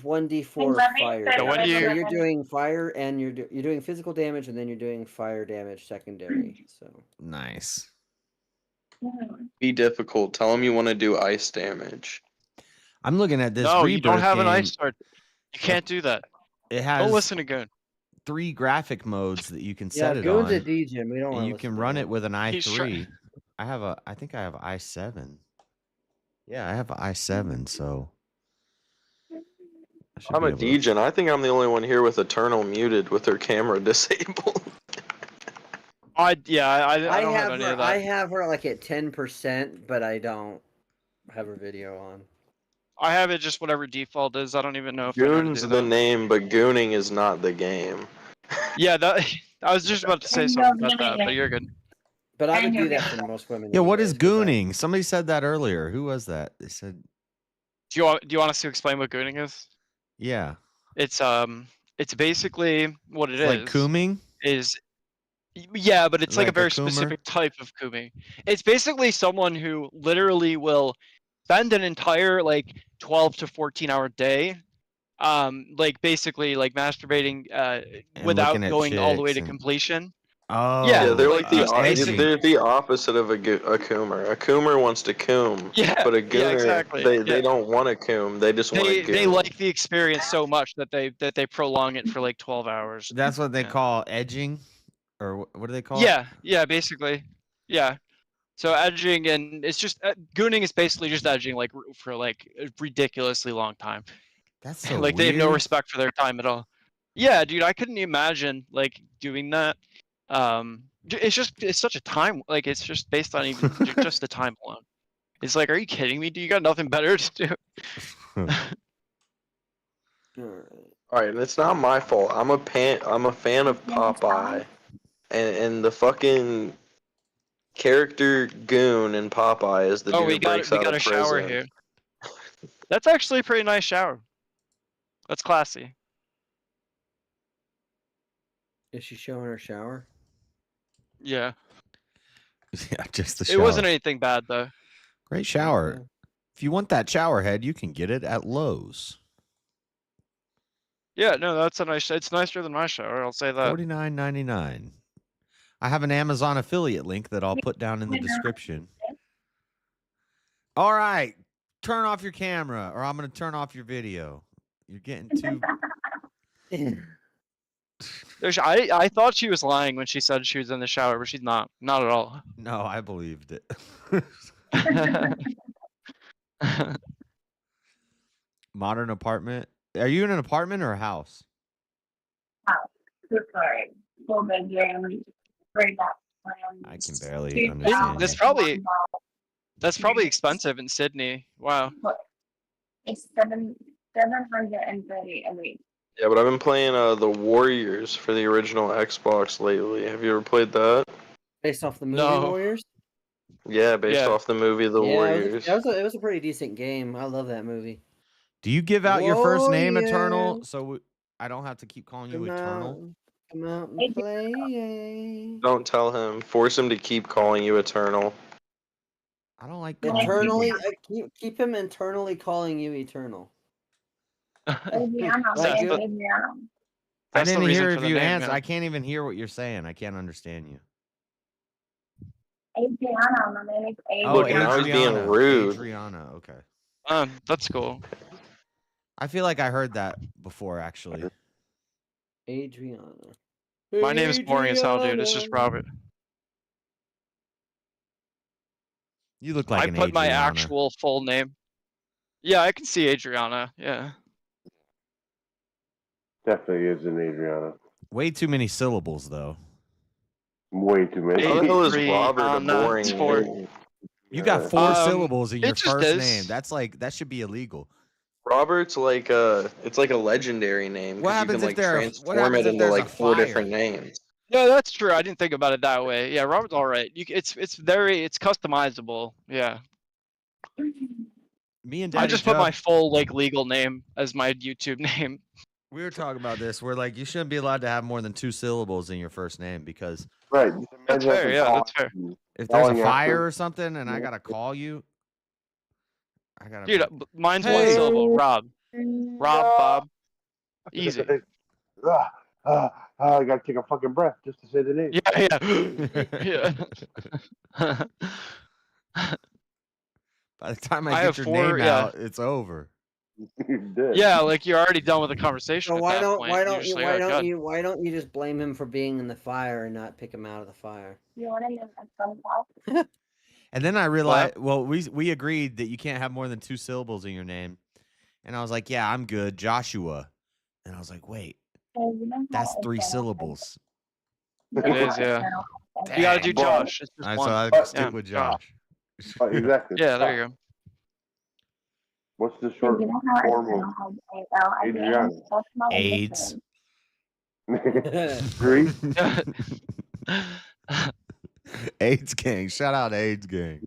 1d4 Let me fire. say So when damage. you- So you're doing fire and you're doing physical damage, and then you're doing fire damage secondary. So Nice. Be difficult. Tell him you want to do ice damage. I'm looking at this. No, you don't Rebirth have an game. ice sword. You can't do that. It has. Don't listen to Goon. 3 graphic modes that you can Yeah, set it Goon's on. a DJ. We don't and want you can run it with an He's i3. I think I have i7. Yeah, I have i7, so I should I'm be a able to. DJ. I think I'm the only one here with Eternal muted with her camera disabled. I don't have have any her. of that. I have her like at 10%, but I don't have her video on. I have it just whatever default is. I don't even know if I know how to Goon's do the that. name, but gooning is not the game. Yeah, that I was just about to say something about that, but you're good. But I would do that for most women. Yeah, what is gooning? Somebody said that earlier. Who was that? They said, Do you want us to explain what gooning is? yeah. It's basically what it It's is. like cooming? Yeah, but it's like a Like a very coomer? specific type of cooming. It's basically someone who literally will spend an entire like 12 to 14-hour day like basically like masturbating And without looking at going all the way chicks to and- completion. Oh, Yeah, they're like edging. they're the opposite of a coomer. A coomer wants to coom, Yeah, but a yeah, gooner exactly, they yeah. don't want to coom. They just want to goon. They like the experience so much that they prolong it for like 12 hours. That's what they Yeah. call edging? Or what do they call Yeah, it? yeah, basically. Yeah. So edging, and it's just gooning is basically just edging like for like a ridiculously long time. That's so Like they have no weird. respect for their time at all. Yeah, dude, I couldn't imagine like doing that. It's such a time, like it's just based on even just the time alone. It's like, are you kidding me? Do you got nothing better to do? All right, and it's not my fault. I'm a fan of Popeye, and the fucking character goon in Popeye is the dude We who breaks got out a of shower prison. here. That's actually a pretty nice shower. That's classy. Is she showing her shower? Yeah. Yeah, just the It shower. wasn't anything bad though. Great shower. If you want that shower head, you can get it at Lowe's. Yeah, no, that's a nice. It's nicer than my shower. I'll say that. $49.99. I have an Amazon affiliate link that I'll put down in the description. All right, turn off your camera, or I'm going to turn off your video. You're getting too. I thought she was lying when she said she was in the shower, but she's not. Not at all. No, I believed it. Modern apartment. Are you in an apartment or a house? Sorry. Full bedroom. Right back. I can barely understand. That's probably expensive in Sydney. Wow. It's 730 a week. Yeah, but I've been playing the Warriors for the original Xbox lately. Have you ever played that? Based off the movie Warriors? Yeah, based off the movie The Warriors. It was a pretty decent game. I love that movie. Do you give out your first name Eternal Warriors. so I don't have to keep calling you Eternal? Come out and play. Don't tell him. Force him to keep calling you Eternal. I don't like Eternally, keep him internally calling you Eternal. Adriana. Like you- Adriana. I didn't hear if for the you name, answer. yeah. I can't even hear what you're saying. I can't understand you. Adriana. My name is Adriana. Look, now he's being rude. Adriana, okay. That's cool. I feel like I heard that before, actually. Adriana. My name is boring as hell, dude. It's just Robert. You look like I an put my Adriana. actual full name. Yeah, I can see Adriana. Yeah. Definitely is an Adriana. Way too many syllables, though. Way too many. How the hell is Robert a boring sport. name? You got 4 Um, syllables in it your just first is. name. That should be illegal. Robert's like it's like a legendary name. 'Cause What you happens can, if like, there are- what transform happens it if into there's a like 4 fire? different names? No, that's true. I didn't think about it that way. Yeah, Robert's all right. It's customizable. Yeah. Me and I Daddy just put Joe, my full like legal name as my YouTube name. we were talking about this. We're like, you shouldn't be allowed to have more than 2 syllables in your first name because Right. That's fair. Yeah, that's fair. if there's a Yelling fire after- or something and I gotta call you, I gotta. Dude, mine's Hey. one syllable. Rob, Bob. Easy. I gotta take a fucking breath just to say the name. Yeah. By the time I I get have your 4, name yeah. out, it's over. You did. Yeah, like you're already done with the conversation. So at why that don't point. why You're don't just you like, why "Oh, don't God." you why don't you just blame him for being in the fire and not pick him out of the fire? You want to know And then I realized, well, we agreed that you can't have more than 2 syllables in your name. And I was like, yeah, I'm good, Joshua. And I was like, wait, that's 3 syllables. It is, yeah. You gotta do Josh. It's just So one. I stick Yeah, with Josh. Exactly. Yeah, there you go. What's the short form of Adriana? AIDS. Greece? AIDS gang. Shout out AIDS gang.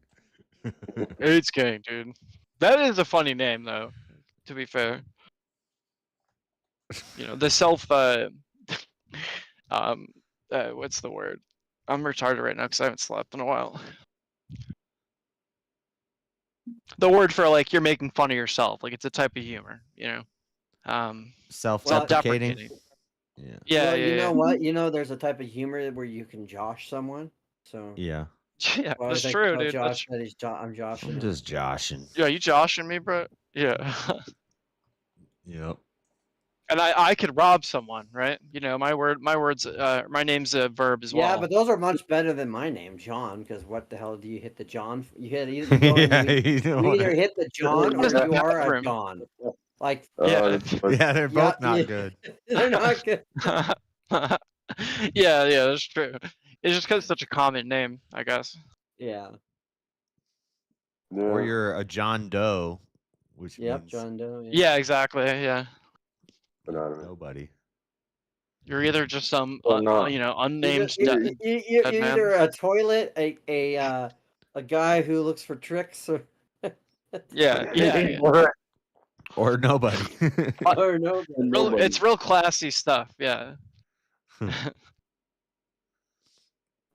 AIDS gang, dude. That is a funny name, though. To be fair, you know the self. What's the word? I'm retarded right now because I haven't slept in a while. The word for like you're making fun of yourself, like it's a type of humor, you know. Self-deprecating. Yeah. Yeah, Well, yeah, you know yeah. what? You know, there's a type of humor where you can josh someone. So Yeah. Yeah, Well, I that's think true, about dude. Josh that he's I'm joshing. I'm him. just joshing. Yeah, you joshing me, bro? Yeah. Yep. And I could rob someone, right? You know, my name's a verb as well. Yeah, but those are much better than my name, John. Because what the hell do you hit the John? You hit either you either hit the John or you are a John. Like yeah, yeah, they're both not good. They're not good. yeah, that's true. It's just because it's such a common name, I guess. Yeah. Or you're a John Doe, which means John Doe. Yeah, exactly. Yeah. nobody. You're either just some, not. you know, unnamed You're dead man. either a toilet, a guy who looks for tricks, or yeah. Or nobody. or nobody. It's real classy stuff. Yeah.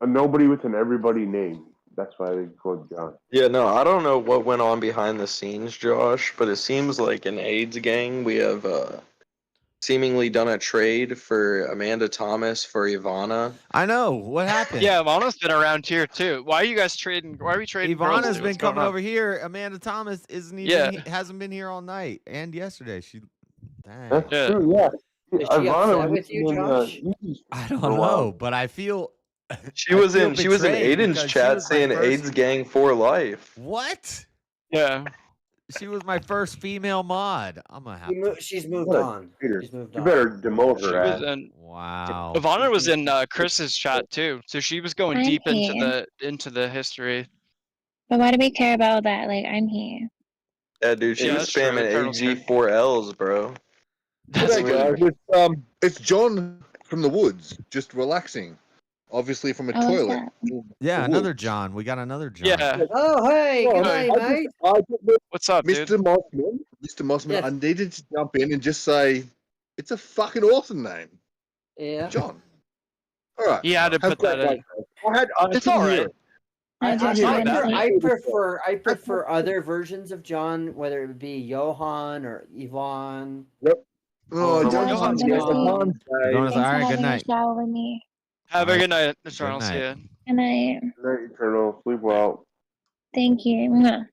A nobody with an everybody name. That's why they call it John. Yeah, no, I don't know what went on behind the scenes, Josh, but it seems like in AIDS gang we have seemingly done a trade for Amanda Thomas for Ivana. I know. What happened? Yeah, Ivana's been around here too. Why are you guys trading? Why are we trading? girls Ivana's too? been What's going coming on? over here. Amanda Thomas isn't even hasn't been here all night and yesterday. Dang. That's true, yeah. Is she upset with you, Josh? I don't know, but I feel She was in betrayed Aiden's because she chat was my saying first- AIDS gang for life. What? Yeah. She was my first female mod. I'm gonna have to. She's moved What a on. traitor. She's moved You on. better demote She her was ass. in. Wow. Ivana was in Chris's chat too, so she was going I'm deep here. into the history. But why do we care about that? Like, I'm here. Yeah, dude, she Yeah, was that's true. spamming Eternal's here. AG4Ls, bro. That's Hey weird. guys, it's John from the woods, just relaxing. Obviously from a Oh, what's toilet. that? Yeah, The another woods. John. We got another John. Yeah. Oh, hey, good night, mate. What's up, Mr. dude? Mossman, Yes. I needed to jump in and just say, it's a fucking awesome name, Yeah. John. All right. He had to Have put that great in. day. It's all right. I prefer other versions of John, whether it be Johan or Yvonne. Yep. Oh, or John's John. Jonas, Thanks all for right, good having a night. shower with me. Have a good night, Mr. Arnold. See night. ya. Good night. Good night, Eternal. Sleep well. Thank you. Mwah.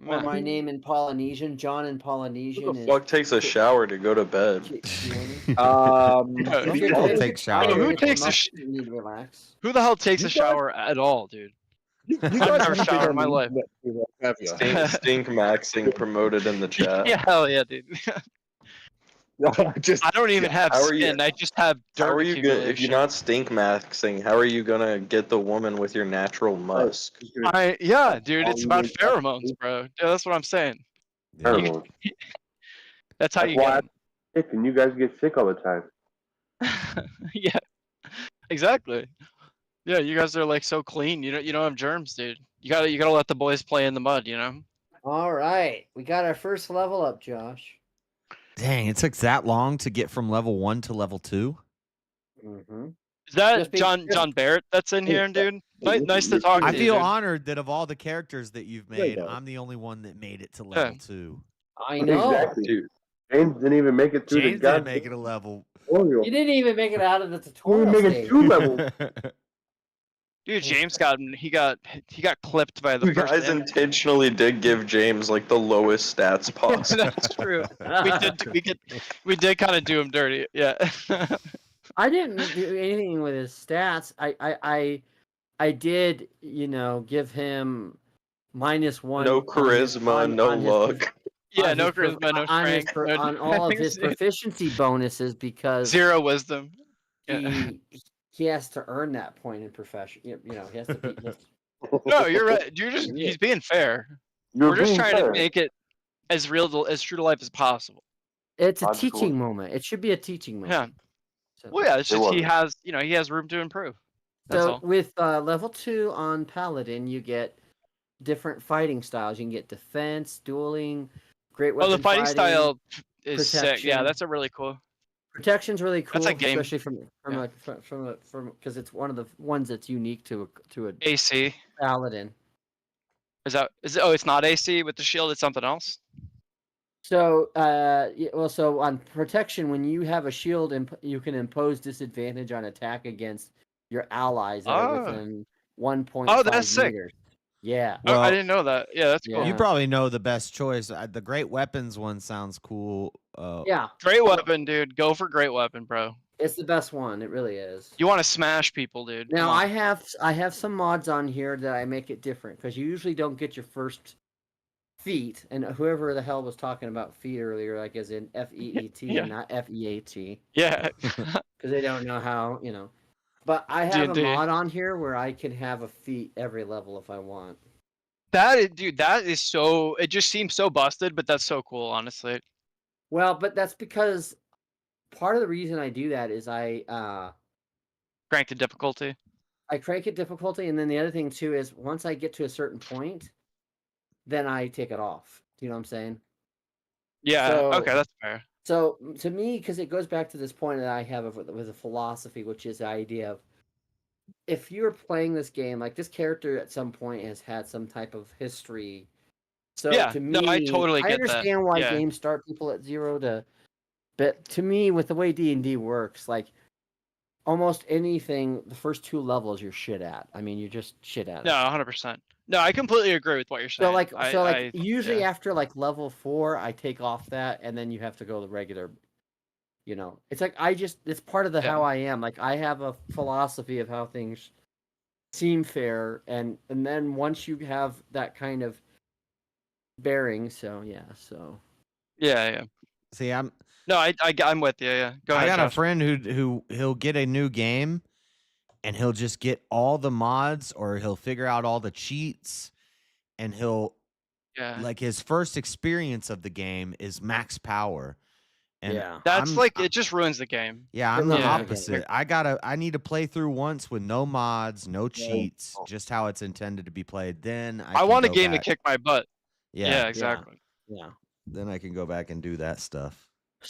Or my name in Polynesian, John in Polynesian. Who the is fuck takes a shower to go to bed? People take showers. Who takes a You need to relax. Who the hell takes You a guys- shower at all, dude? You I've guys never haven't showered been in my on life. the internet, have you? Stink maxing promoted in the chat. Yeah, hell yeah, dude. Just, I don't even have how are you- skin. I just have dirt How are you gonna, if accumulation. you're not stink maxing, how are you gonna get the woman with your natural musk? Yeah, dude, it's about pheromones, bro. Yeah, that's what I'm saying. Pheromones. That's how That's you why get I'm sick and you guys get sick all the time. them. Yeah, exactly. Yeah, you guys are like so clean. You don't have germs, dude. You gotta let the boys play in the mud, you know. All right, we got our first level up, Josh. Dang, it took that long to get from level 1 to level 2. Mm-hmm. Is that Just be- John Barrett that's in here, dude? Nice to talk to I you. feel dude. honored that of all the characters that you've made, Yeah. I'm the only one that made it to level Yeah. 2. I know. Exactly. Dude, James didn't even make it through James the didn't make it a level. tutorial. You didn't even make it out of the You didn't tutorial make it stage. 2 levels. Dude, James got clipped by the You first guys image. intentionally did give James like the lowest stats possible. That's true. We did kind of do him dirty. Yeah. I didn't do anything with his stats. I did, give him -1. No charisma, no luck. Yeah, no charisma, no strength. On all of his proficiency bonuses because 0 wisdom. He has to earn that point in profession. He has to be. No, you're right. He's being fair. We're just trying to make it as true to life as possible. It's a teaching moment. It should be a teaching moment. Yeah. Well, yeah, it's just he has room to improve. That's all. With level 2 on Paladin, you get different fighting styles. You can get defense, dueling, great weapon. Oh, the fighting style is sick. Yeah, that's a really cool. Protection's really cool, That's a game. especially from because it's one of the ones that's unique to a AC Paladin. Is it? Oh, it's not AC with the shield. It's something else. So, so on protection, when you have a shield, you can impose disadvantage on attack against your allies that are within 1.5 Oh, that's sick. meters. Yeah. Oh, I didn't know that. Yeah, that's cool. You probably know the best choice. The great weapons one sounds cool. Yeah. Great weapon, dude. Go for great weapon, bro. It's the best one. It really is. You want to smash people, dude. Now I have some mods on here that I make it different because you usually don't get your first feat, and whoever the hell was talking about feet earlier, like as in FEET and not FEAT. Yeah. Because they don't know how, But I have a mod on here where I can have a feat every level if I want. That is so. It just seems so busted, but that's so cool, honestly. Well, but that's because part of the reason I do that is I crank the difficulty. I crank it difficulty, and then the other thing too is once I get to a certain point, then I take it off. Do you know what I'm saying? Yeah. Okay, that's fair. So to me, because it goes back to this point that I have with a philosophy, which is the idea of if you're playing this game, like this character at some point has had some type of history. So yeah, to me, no, I totally get that. I understand why Yeah. games start people at 0 to, but to me, with the way D&D works, like almost anything, the first 2 levels you're shit at. I mean, you're just shit at it. No, 100%. No, I completely agree with what you're saying. So usually after like level 4, I take off that, and then you have to go the regular. It's like it's part of the how I am. Like I have a philosophy of how things seem fair, and then once you have that kind of bearing, yeah. See, I'm with you. Yeah, go ahead. I got Josh. a friend who he'll get a new game, and he'll just get all the mods, or he'll figure out all the cheats, and he'll like his first experience of the game is max power. And that's it just ruins the game. Yeah, I'm the opposite. I need to play through once with no mods, no cheats, just how it's intended to be played. Then I want a go game back. to kick my butt. Yeah, exactly. Yeah. Then I can go back and do that stuff.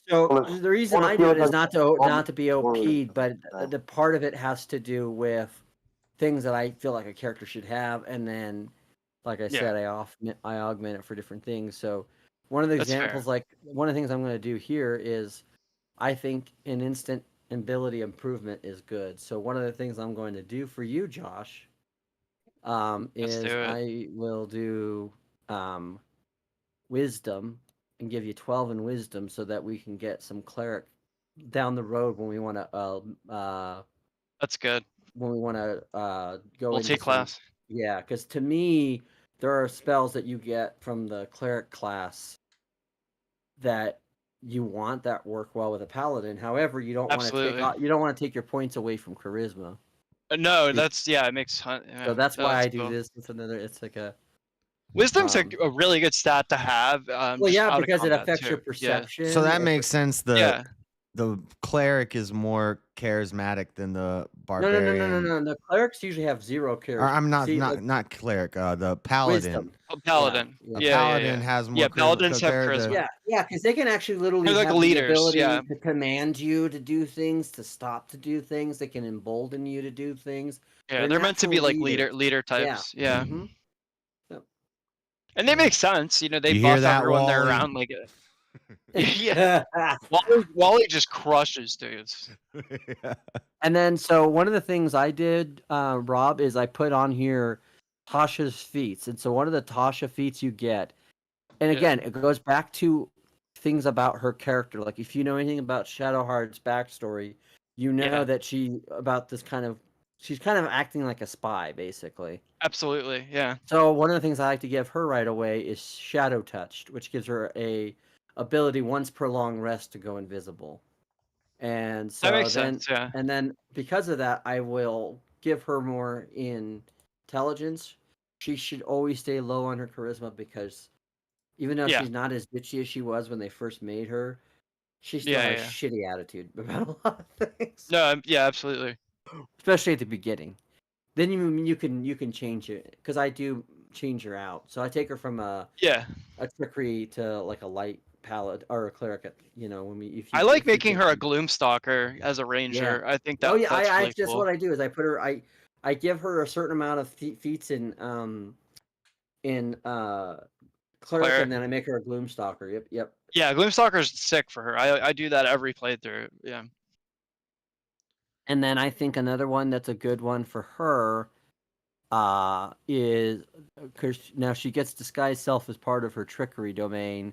So the reason I do it is not to be OP'd, but the part of it has to do with things that I feel like a character should have, and then, like I said, I augment it for different things. So one of the examples, one of the things I'm going to do here is, I think an instant ability improvement is good. So one of the things I'm going to do for you, Josh, is I will do wisdom and give you 12 in wisdom so that we can get some cleric down the road when we want to that's good. When we want to go multi-class. Yeah, because to me there are spells that you get from the cleric class that you want that work well with a paladin. However, you don't want to take your points away from charisma. No, that's it makes so that's why I do cool. this. It's like a wisdom's a really good stat to have. Because it affects your perception. So that makes sense. The cleric is more charismatic than the barbarian. No. The clerics usually have 0 charisma. I'm not cleric. The paladin. Wisdom. Paladin. Paladin has more. Paladins have charisma. Because they can actually literally have the leaders, ability to command you to do things, to stop to do things. They can embolden you to do things. Yeah, they're meant to be like leader types. Yeah. Mm-hmm. And they make sense. They you buff hear that, everyone they're Wally? around. Yeah. Wally just crushes dudes. And then, so one of the things I did, Rob, is I put on here Tasha's feats. And so one of the Tasha feats you get, and again, it goes back to things about her character. Like if you know anything about Shadowheart's backstory, you know that she's kind of acting like a spy, basically. Absolutely, yeah. So one of the things I like to give her right away is Shadow Touched, which gives her a ability once per long rest to go invisible. And so that makes sense, yeah. And then because of that, I will give her more intelligence. She should always stay low on her charisma because even though she's not as bitchy as she was when they first made her, she still has a shitty attitude about a lot of things. No, yeah, absolutely. Especially at the beginning. Then you can change it because I do change her out. So I take her from a trickery to like a light paladin or a cleric. You know, I like making her a gloomstalker as a ranger. Yeah. I think that. That's really that's cool. what I do is I put her. I give her a certain amount of feats in cleric, and then I make her a gloomstalker. Yep. Yeah, gloomstalker's sick for her. I do that every playthrough. Yeah. And then I think another one that's a good one for her is because now she gets disguise self as part of her trickery domain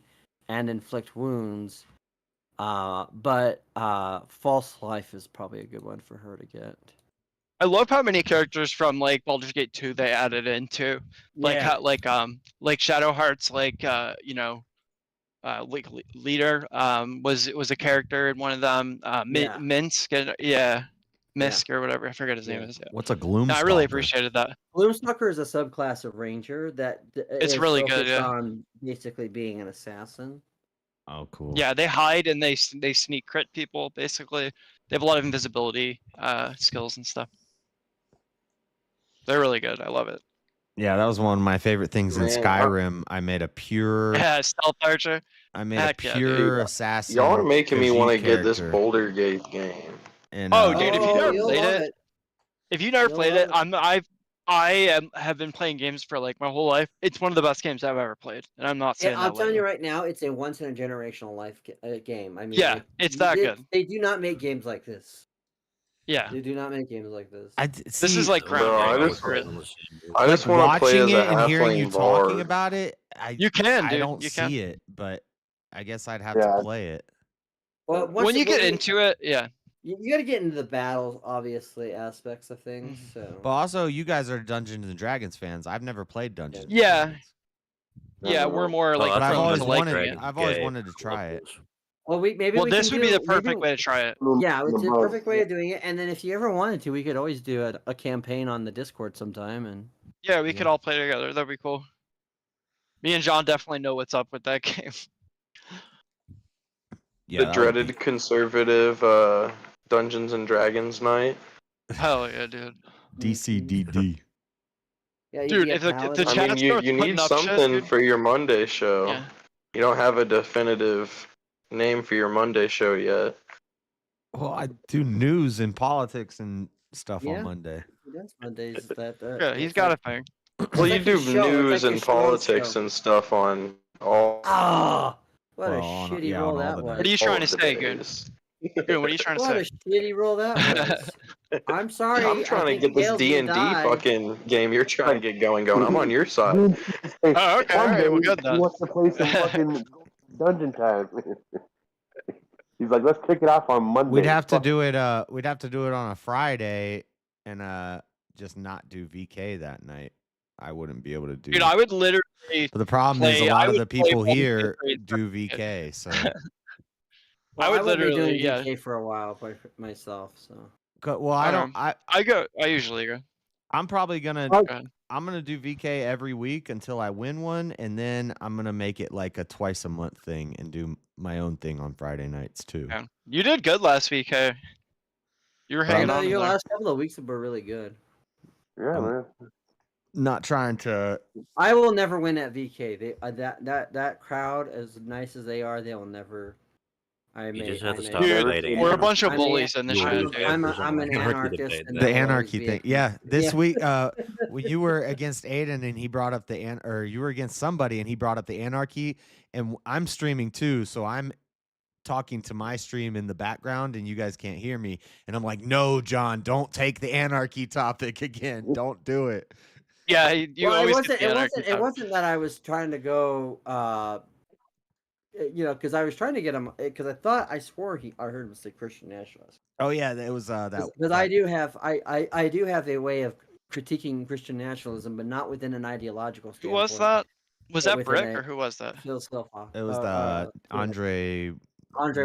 and inflict wounds. But false life is probably a good one for her to get. I love how many characters from like Baldur's Gate 2 they added into, like Shadowheart's leader was a character in one of them. Minsk, Misk or whatever. I forget his name is. What's a gloom? No, I really appreciated that. Gloomstalker is a subclass of ranger that it's really good. Yeah. On basically being an assassin. Oh, cool. Yeah, they hide and they sneak crit people. Basically, they have a lot of invisibility skills and stuff. They're really good. I love it. Yeah, that was one of my favorite things in Skyrim. I made a pure stealth archer. I made a pure assassin. Y'all are making me want to get this character. Boulder Gate game. And, dude, if you never played it, I have been playing games for like my whole life. It's one of the best games I've ever played, and I'm not saying that. I'm telling you right now, it's a once in a generational life game. I mean, it's that good. They do not make games like this. Yeah, they do not make games like this. This is like groundbreaking. I just want to play as a and hearing you halfling bard. talking about it. I don't see it, but I guess I'd have to play it. Well, when you get into it, you got to get into the battles, obviously, aspects of things. So, but also, you guys are Dungeons and Dragons fans. I've never played Dungeons. Yeah, we're more like. But I've always wanted to try it. Well, this would be the perfect way to try it. Yeah, it's a perfect way of doing it. And then if you ever wanted to, we could always do a campaign on the Discord sometime. And yeah, we could all play together. That'd be cool. Me and John definitely know what's up with that game. The dreaded conservative Dungeons and Dragons night. Hell yeah, dude. DCDD. Yeah, dude, if the chat I mean, you need something for your Monday show. Yeah. You don't have a definitive name for your Monday show yet. Well, I do news and politics and stuff on Monday. He does Mondays. Yeah, he's got a thing. Well, you do news and politics and stuff on all. Ah, what a shitty roll that was. What are you trying to say, Goon? Goon, what are you trying to say? What a shitty roll that was. I'm sorry. I'm trying to get this D&D fucking game you're trying to get going. I'm on your side. Oh, okay. All right, well, good then. He wants to play some fucking dungeon time. He's like, let's kick it off on Monday. We'd have to do it. We'd have to do it on a Friday, and just not do VK that night. I wouldn't be able to do. Dude, I would literally. But the problem is, a lot of the people here do VK, so. I would literally do VK for a while by myself. So. Well, I don't. I usually go. I'm probably gonna. I'm gonna do VK every week until I win one, and then I'm gonna make it like a twice a month thing and do my own thing on Friday nights too. Yeah. You did good last week, hey. You were hanging on. Your last couple of weeks were really good. Yeah, man. Not trying to. I will never win at VK. That crowd, as nice as they are, they will never You just have to I stop may- debating. We're a bunch of I may- bullies in this You'll shit, lose dude. I'm focus on an anarchist. debate And then. The I'll always anarchy be thing. a- Yeah. This Yeah. week, well, you were against Aiden and he brought up or you were against somebody and he brought up the anarchy. And I'm streaming too. So I'm talking to my stream in the background and you guys can't hear me. And I'm like, no, John, don't take the anarchy topic again. Don't do it. Yeah, you Well, always get the anarchy it topic. wasn't that I was trying to go, because I was trying to get him, because I swore I heard him say Christian nationalist. Oh yeah, it was that. Because I do have a way of critiquing Christian nationalism, but not within an ideological Who standpoint. was that? Was but that within Brick or who was that? It was the Andre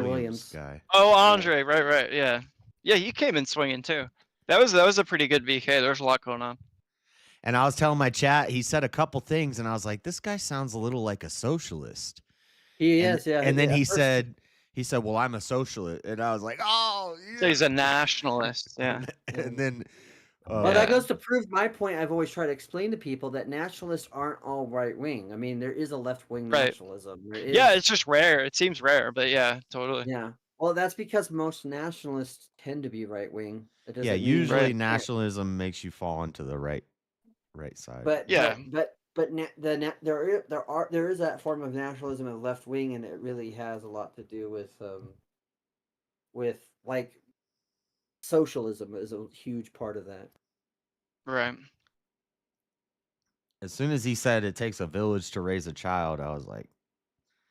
Williams guy. Oh, Andre, right, yeah. Yeah, he came in swinging too. That was a pretty good VK. There's a lot going on. And I was telling my chat, he said a couple things, and I was like, this guy sounds a little like a socialist. He is, yeah. And then at he first- said, well, I'm a socialist, and I was like, oh. So he's a nationalist, yeah. And then, Well, that goes to prove my point. I've always tried to explain to people that nationalists aren't all right wing. I mean, there is a left wing Right. nationalism. Yeah, it's just rare. It seems rare, but yeah, totally. Yeah. Well, that's because most nationalists tend to be right wing. yeah, usually nationalism makes you fall into the right side. But yeah, there is that form of nationalism of left wing, and it really has a lot to do with like socialism is a huge part of that. Right. As soon as he said it takes a village to raise a child, I was like,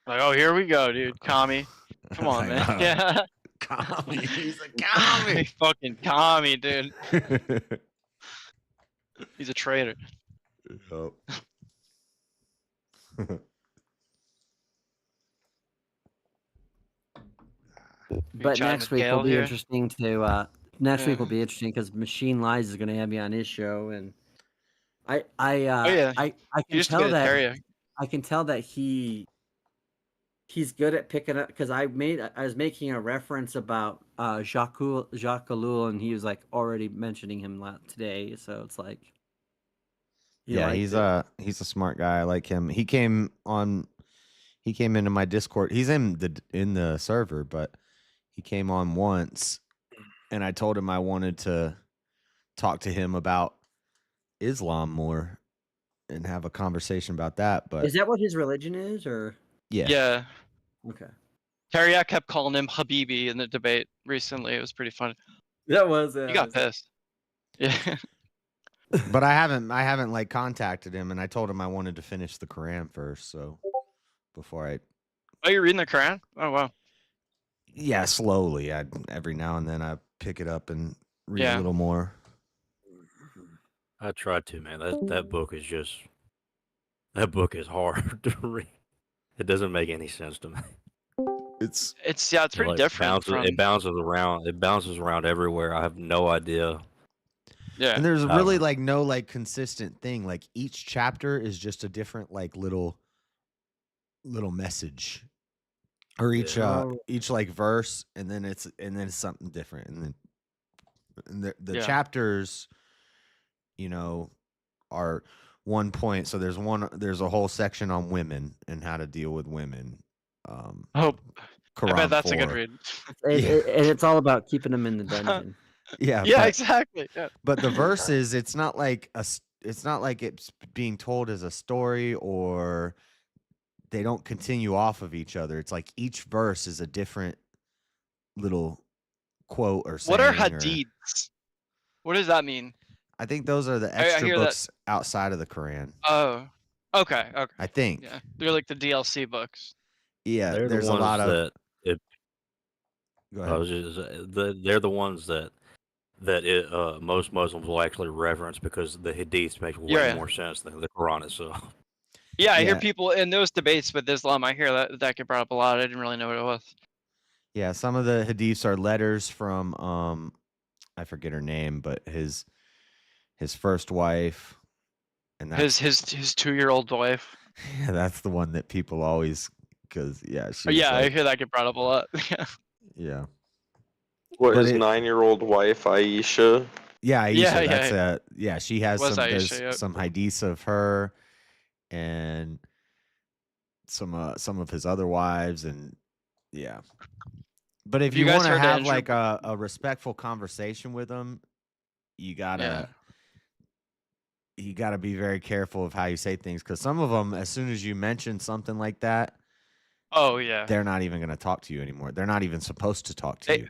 oh, here we go, dude. Commie. Come on, man. Yeah. Commie. He's a commie. Fucking commie, dude. He's a traitor. Yep. But chatting next with week will Gail be here? interesting to. Next week Yeah. will be interesting because Machine Lies is going to have me on his show, and I yeah. I You can used to tell be a that terrier. I can tell that he's good at picking up because I was making a reference about Jacques Ellul, and he was like already mentioning him today, so it's like Yeah, he's a smart guy. I like him. He came into my Discord. He's in the server, but he came on once, and I told him I wanted to talk to him about Islam more and have a conversation about that. But is that what his religion is, or yeah, Yeah. okay? Terrier kept calling him Habibi in the debate recently. It was pretty funny. That was He got pissed. Yeah. but I haven't like contacted him, and I told him I wanted to finish the Quran first. So before I Oh, you're reading the Quran? Oh, wow. yeah, slowly. Every now and then I pick it up and read a Yeah. little more. I tried to, man. That book is hard to read. It doesn't make any sense to me. It's pretty different It bounces around everywhere. I have no idea. Yeah. And there's really like no like consistent thing. Like each chapter is just a different like little message. Or each like verse, and then it's something different. And then the chapters, are one point. So there's a whole section on women and how to deal with women. I Quran bet that's a 4. good read. And it's all about keeping them in the dungeon. Yeah, Yeah, exactly. Yeah. But the verses, it's not like it's being told as a story, or they don't continue off of each other. It's like each verse is a different little quote or saying. What are or- hadiths? What does that mean? I think those are the I extra hear that- books outside of the Quran. Oh, okay. I think. Yeah, they're like the DLC books. Yeah, They're there's the a lot ones of. that Go I ahead. was just they're the ones that most Muslims will actually reverence because the hadiths make way Yeah. more sense than the Quran itself. Yeah, I hear Yeah. people in those debates with Islam. I hear that get brought up a lot. I didn't really know what it was. Yeah, some of the hadiths are letters from I forget her name, but his first wife, and that's, His 2-year-old wife. yeah, that's the one that people always because Oh, she's yeah, I like, hear that get brought up a lot. yeah. What, But his it- 9-year-old wife, Aisha? Yeah, Aisha. Yeah, That's she has Was some. Aisha, There's yep. some hadiths of her, and some of his other wives, and Yeah. But if You you guys want to heard have Andrew- like a respectful conversation with them, you gotta be very careful of how you say things, because some of them, as soon as you mention something like that, Oh yeah. they're not even going to talk to you anymore. They're not even supposed to talk to you.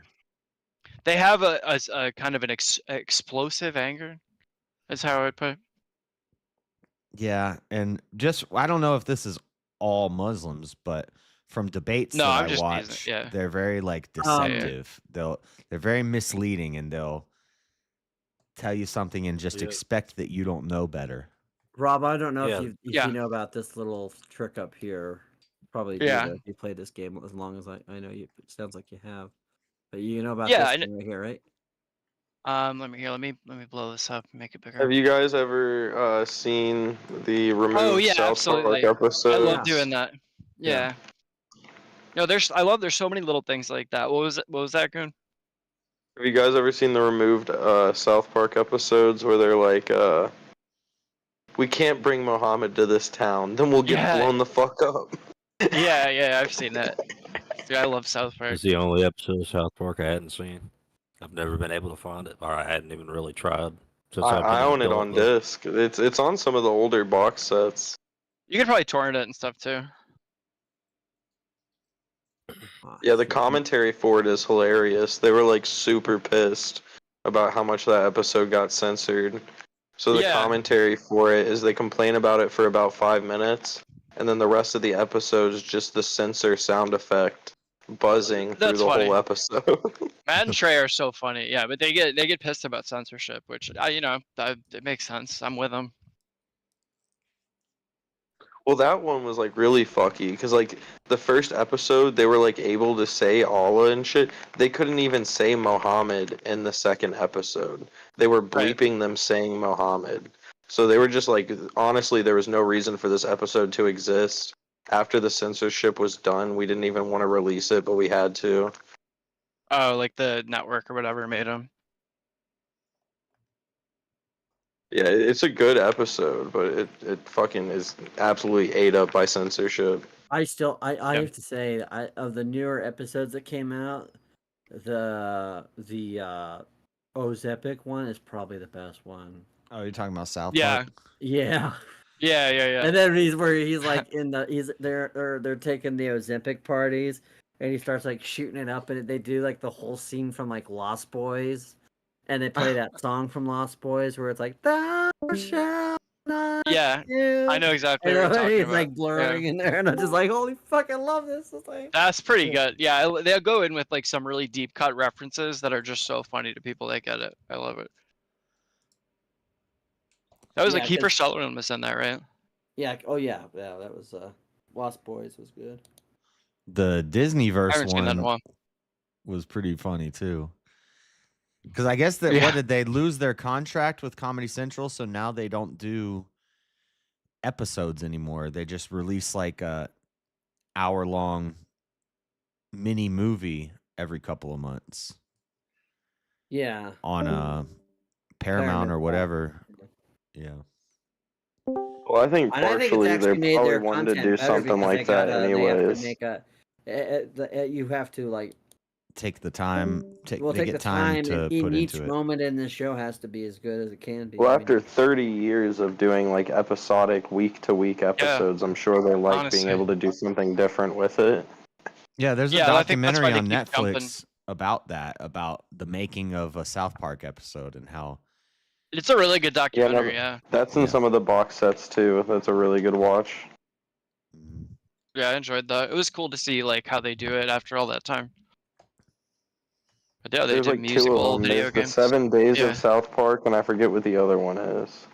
They have a kind of an explosive anger. That's how I would put it. Yeah, and just I don't know if this is all Muslims, but from debates No, that I'm I just watch, teasing, yeah. they're very like Yeah. deceptive. They're very misleading, and they'll tell you something and just Yeah. expect that you don't know better. Rob, I don't know Yeah. if Yeah. you know about this little trick up here. Probably do Yeah. though, if you played this game as long as I know you. It sounds like you have, but you know about Yeah, this I thing right here, right? Let me blow this up and make it bigger. Have you guys ever seen the removed Oh yeah, South absolutely. Park episode? I love doing that. Yeah. No, there's so many little things like that. What was that, Goon? Have you guys ever seen the removed South Park episodes where they're like, we can't bring Muhammad to this town, then we'll get blown the fuck up. Yeah, I've seen that. Dude, I love South Park. It's the only episode of South Park I hadn't seen. I've never been able to find it, or I hadn't even really tried. Since I've been I an own it adult, on though. disc. It's on some of the older box sets. You could probably torrent it and stuff too. Yeah, the commentary for it is hilarious. They were like super pissed about how much that episode got censored. So the Yeah. commentary for it is they complain about it for about 5 minutes, and then the rest of the episode is just the censor sound effect buzzing through That's the funny. whole episode. Matt and Trey are so funny. Yeah, but they get pissed about censorship, which it makes sense. I'm with them. Well, that one was like really fucky because like the first episode they were like able to say Allah and shit. They couldn't even say Muhammad in the second episode. They were bleeping them saying Muhammad. So they were just like, honestly, there was no reason for this episode to exist. After the censorship was done, we didn't even want to release it, but we had to. Oh, like the network or whatever made them. Yeah, it's a good episode, but it fucking is absolutely ate up by censorship. I have to say, of the newer episodes that came out, the O's Epic one is probably the best one. Oh, you're talking about South Yeah. Park? Yeah. Yeah. And then he's like they're taking the Ozempic parties, and he starts like shooting it up, and they do like the whole scene from like Lost Boys, and they play that song from Lost Boys where it's like thou shalt not Yeah, kill. I know exactly And what you're talking he's about. like blurring Yeah. in there, and I'm just like, holy fuck, I love this. It's like, That's pretty good. Yeah, they'll go in with like some really deep cut references that are just so funny to people that get it. I love it. That was like Yeah, Kiefer 'cause- Sutherland was in that, right? yeah, oh yeah, that was Lost Boys was good. The Disneyverse haven't seen that in a one while. was pretty funny too. Because I guess that Yeah. what did they lose their contract with Comedy Central? So now they don't do episodes anymore. They just release like a hour-long mini movie every couple of months Yeah. on Paramount or whatever. Yeah. Well, I think And I think it's partially they actually made probably their wanted to content do better something because like that they have anyways. to make you have to like Take the time. take They the get time to and put each into it. moment in the show has to be as good as it can be. Well, I mean, after 30 years of doing like episodic week-to-week episodes, I'm sure they like honestly. being able to do something different with it. Yeah, there's a Yeah, I think that's documentary why on they keep jumping. Netflix about that, about the making of a South Park episode and how. It's a really good Yeah, documentary. Yeah, that's in some of the box sets too. That's a really good watch. yeah, I enjoyed that. It was cool to see like how they do it after all that time. But yeah, they There's did like two musical of them. video There's games. the 7 Days Yeah. of South Park, and I forget what the other one is.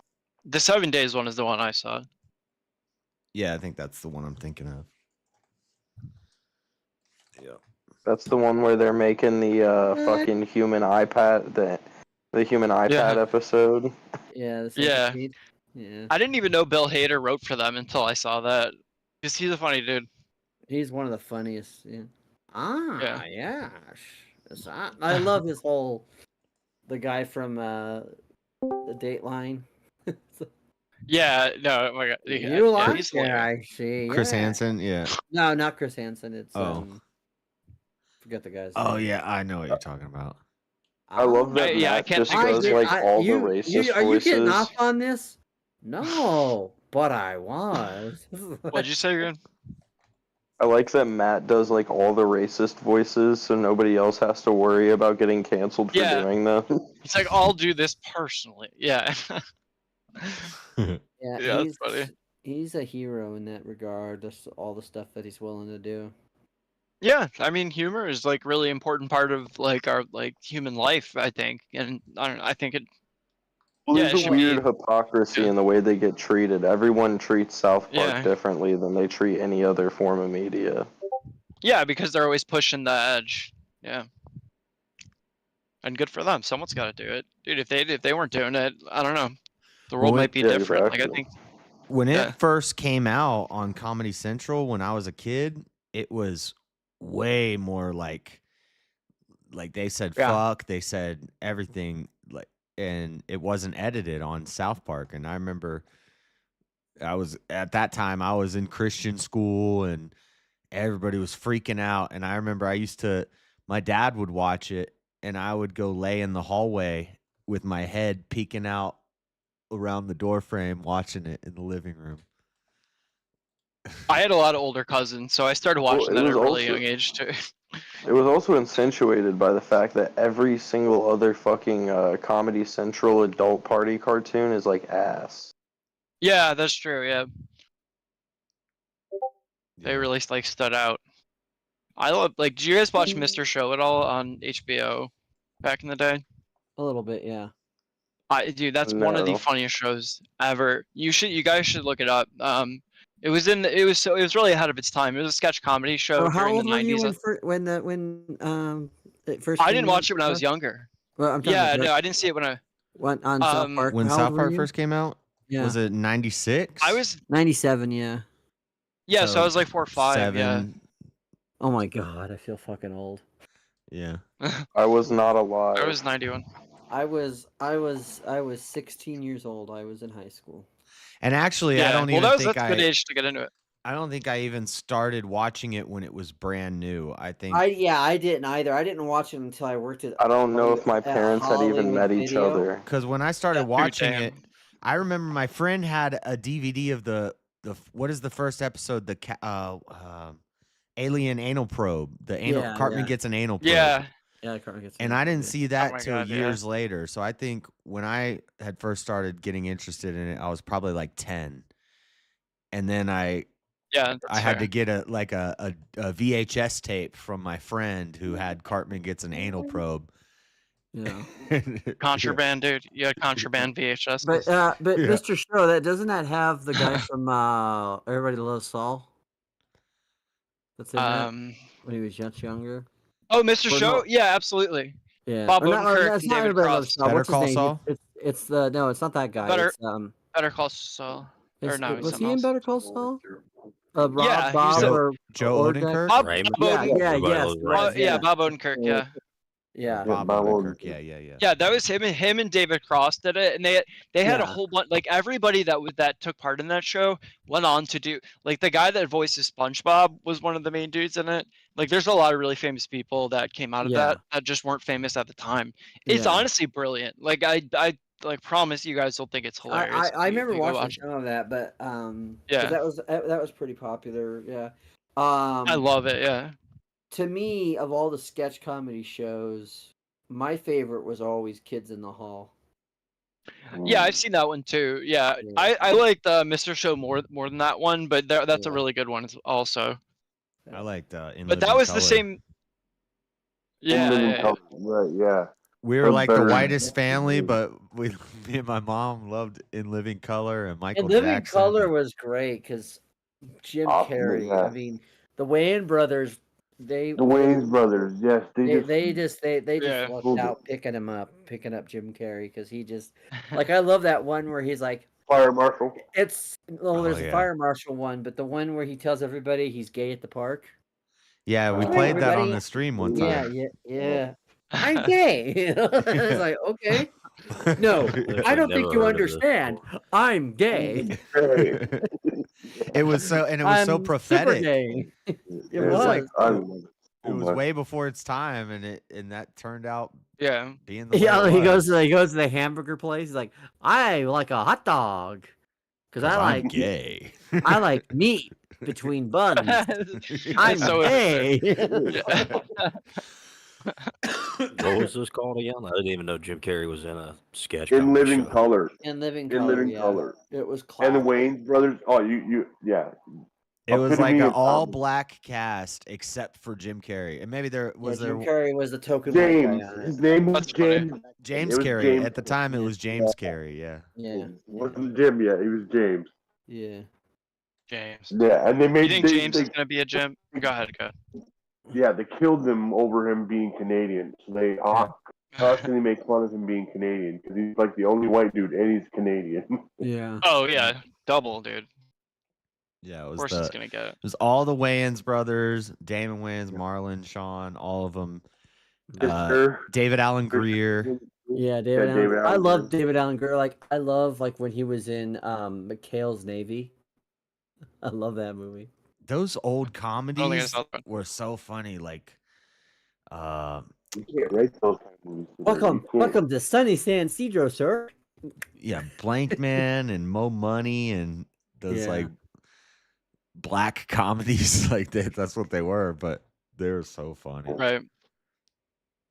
The 7 Days one is the one I saw. Yeah, I think that's the one I'm thinking of. Yeah. That's the one where they're making the fucking human iPad, the human iPad episode. yeah, the Yeah. centipede. Yeah. I didn't even know Bill Hader wrote for them until I saw that. Because he's a funny dude. He's one of the funniest. Yeah. Yeah. Yeah. I love his whole the guy from the Dateline. Yeah, no, oh my god. Yeah, You yeah, like he's it, hilarious. I see. Chris yeah. Hansen, yeah. No, not Chris Hansen. It's forget the guy's Oh name. yeah, I know what you're talking about. I love that I Matt can't just think of does his like name. all the racist Are you getting voices. off on this? No, but I was. What'd you say again? I like that Matt does like all the racist voices, so nobody else has to worry about getting canceled for Yeah. doing them. He's like, I'll do this personally. Yeah. Yeah, Yeah, that's funny. he's a hero in that regard. Just all the stuff that he's willing to do. Yeah, I mean, humor is like really important part of like our like human life, I think, and I don't know, I think it. Well, Yeah, there's it a should weird be. hypocrisy in the way they get treated. Everyone treats South Park Yeah. differently than they treat any other form of media. Yeah, because they're always pushing the edge. Yeah. And good for them. Someone's got to do it, dude. If they weren't doing it, I don't know. The world might be different. Like I think. When Yeah. it first came out on Comedy Central when I was a kid, it was way more like they said Yeah. fuck, they said everything, like, and it wasn't edited on South Park. And I remember at that time I was in Christian school and everybody was freaking out. And I remember my dad would watch it and I would go lay in the hallway with my head peeking out around the door frame watching it in the living room. I had a lot of older cousins, so I started watching that at a really young age too. It was also accentuated by the fact that every single other fucking Comedy Central adult party cartoon is like ass. Yeah, that's true. Yeah. They really like stood out. I love like. Do you guys watch Mr. Show at all on HBO back in the day? A little bit, yeah. Dude, that's one of the No. funniest shows ever. You guys should look it up. It was really ahead of its time. It was a sketch comedy show Oh, how during old the were you 90s. when it first? I came didn't out? watch it when I was younger. Well, I'm talking Yeah, about no, I didn't see it when I. on South Park. When How South old were Park you? first came out, Yeah. was it 96? I was 97, yeah. Yeah, so I was like 4 or 5. 7. Yeah. Oh my god, I feel fucking old. Yeah. I was not alive. I was 91. I was 16 years old. I was in high school. And actually, Yeah, I don't well, even think that's a good age to get into it. I don't think I even started watching it when it was brand new. I think I didn't either. I didn't watch it until I worked at. I don't know if my at parents had even Hollywood met each Video. other. because when I started watching damn. it, I remember my friend had a DVD of the what is the first episode? The alien anal probe. The anal Yeah, Cartman yeah. gets an anal probe. Yeah. Yeah, Cartman gets. And I didn't see that my till God, yeah. years later. So I think when I had first started getting interested in it, I was probably like 10. And then I Yeah, had to get a VHS tape from my friend who had Cartman gets an anal probe. Yeah. Contraband, dude. Yeah, contraband VHS. But Yeah. Mr. Show, doesn't that have the guy from Everybody Loves Saul? That's in that when he was much younger. Oh, Mr. Or Show? no. Yeah, absolutely. Yeah. Bob Or not- or Odenkirk that's and not David Everybody Loves Cross. Saul. Better What's his Call name? Saul? It's the no, it's not that guy. Better- It's Better Call Saul. Or no, he's was he something in else. Better Call Saul? Rob, Yeah, he's Bob, the- or Joe or Odenkirk? Bob, Raymond? Bob Odenkirk. Yeah, Everybody yes, loves right, Raymond. Yeah, Bob Odenkirk. Yeah. Yeah. Bob Bob Odenkirk. Yeah. Yeah, that was him and David Cross did it, and they had a Yeah. whole bunch. Like everybody that took part in that show went on to do. Like the guy that voices SpongeBob was one of the main dudes in it. Like there's a lot of really famous people that came out of Yeah. that just weren't famous at the time. It's Yeah. honestly brilliant. Like I like promise you guys will think it's hilarious. I if you remember go watching watch it. some of that, but Yeah. that was pretty popular. Yeah. I love it. Yeah. To me, of all the sketch comedy shows, my favorite was always Kids in the Hall. Yeah, I've seen that one too. Yeah, I liked Mr. Show more than that one, but that's a really good one also. I liked In But that Living was the Color. same. Yeah. Right, yeah. We were That's like the better. whitest family, but me and my mom loved In Living Color and Michael And Living Jackson. Color was great because Jim Oh, Carrey. yeah. I mean, the Wayans brothers. The Wayans brothers, yes, They just Yeah. lucked out picking up Jim Carrey because he just like I love that one where he's like fire marshal. there's Oh, a yeah. fire marshal one, but the one where he tells everybody he's gay at the park. Yeah, we Hi, played that on everybody. the stream one Yeah, time. yeah. I'm gay. It's like okay, no, I don't think Never you heard of this understand. I'm gay. It was so, and it was so I'm super prophetic. gay. It was was like, I remember. it was way before its time, and that turned out Yeah. being the Yeah, way it he was. goes to the hamburger place. He's like, I like a hot dog because I I'm like gay. I like meat between buns. I'm so gay. What was this called again? I didn't even know Jim Carrey was in a sketch In comedy Living show. Color. In Living In Color, Living yeah. Color. It was And the classic. Wayans brothers. Oh, yeah. It was like Epitome an of all comedy. black cast except for Jim Carrey, and maybe there was Jim there Carrey was the token white James. guy on His it. name was That's funny. James. James It was Carrey. James. At the time, it was James Carrey. Yeah. Yeah. It wasn't Jim yet. He was James. Yeah. James. Yeah, and they made. You think James is gonna be a Jim? Go ahead. Yeah, they killed him over him being Canadian. So they constantly make fun of him being Canadian because he's like the only white dude and he's Canadian. Yeah. Oh yeah, double, dude. Yeah, it Of was course, it's gonna get it. It was all the Wayans brothers, Damon Wayans, Marlon, Sean, all of them. David Allen Greer. Yeah, David Allen. David I Allen love Greer. David Allen Greer. I love when he was in McHale's Navy. I love that movie. Those old I comedies saw that. were so funny. Like, You can't write those kind of movies. today. You can't. Welcome to sunny San Cedro, sir. yeah, Blank Man and Mo Money and those Yeah. like black comedies. Like that's what they were, but they were so funny. Right.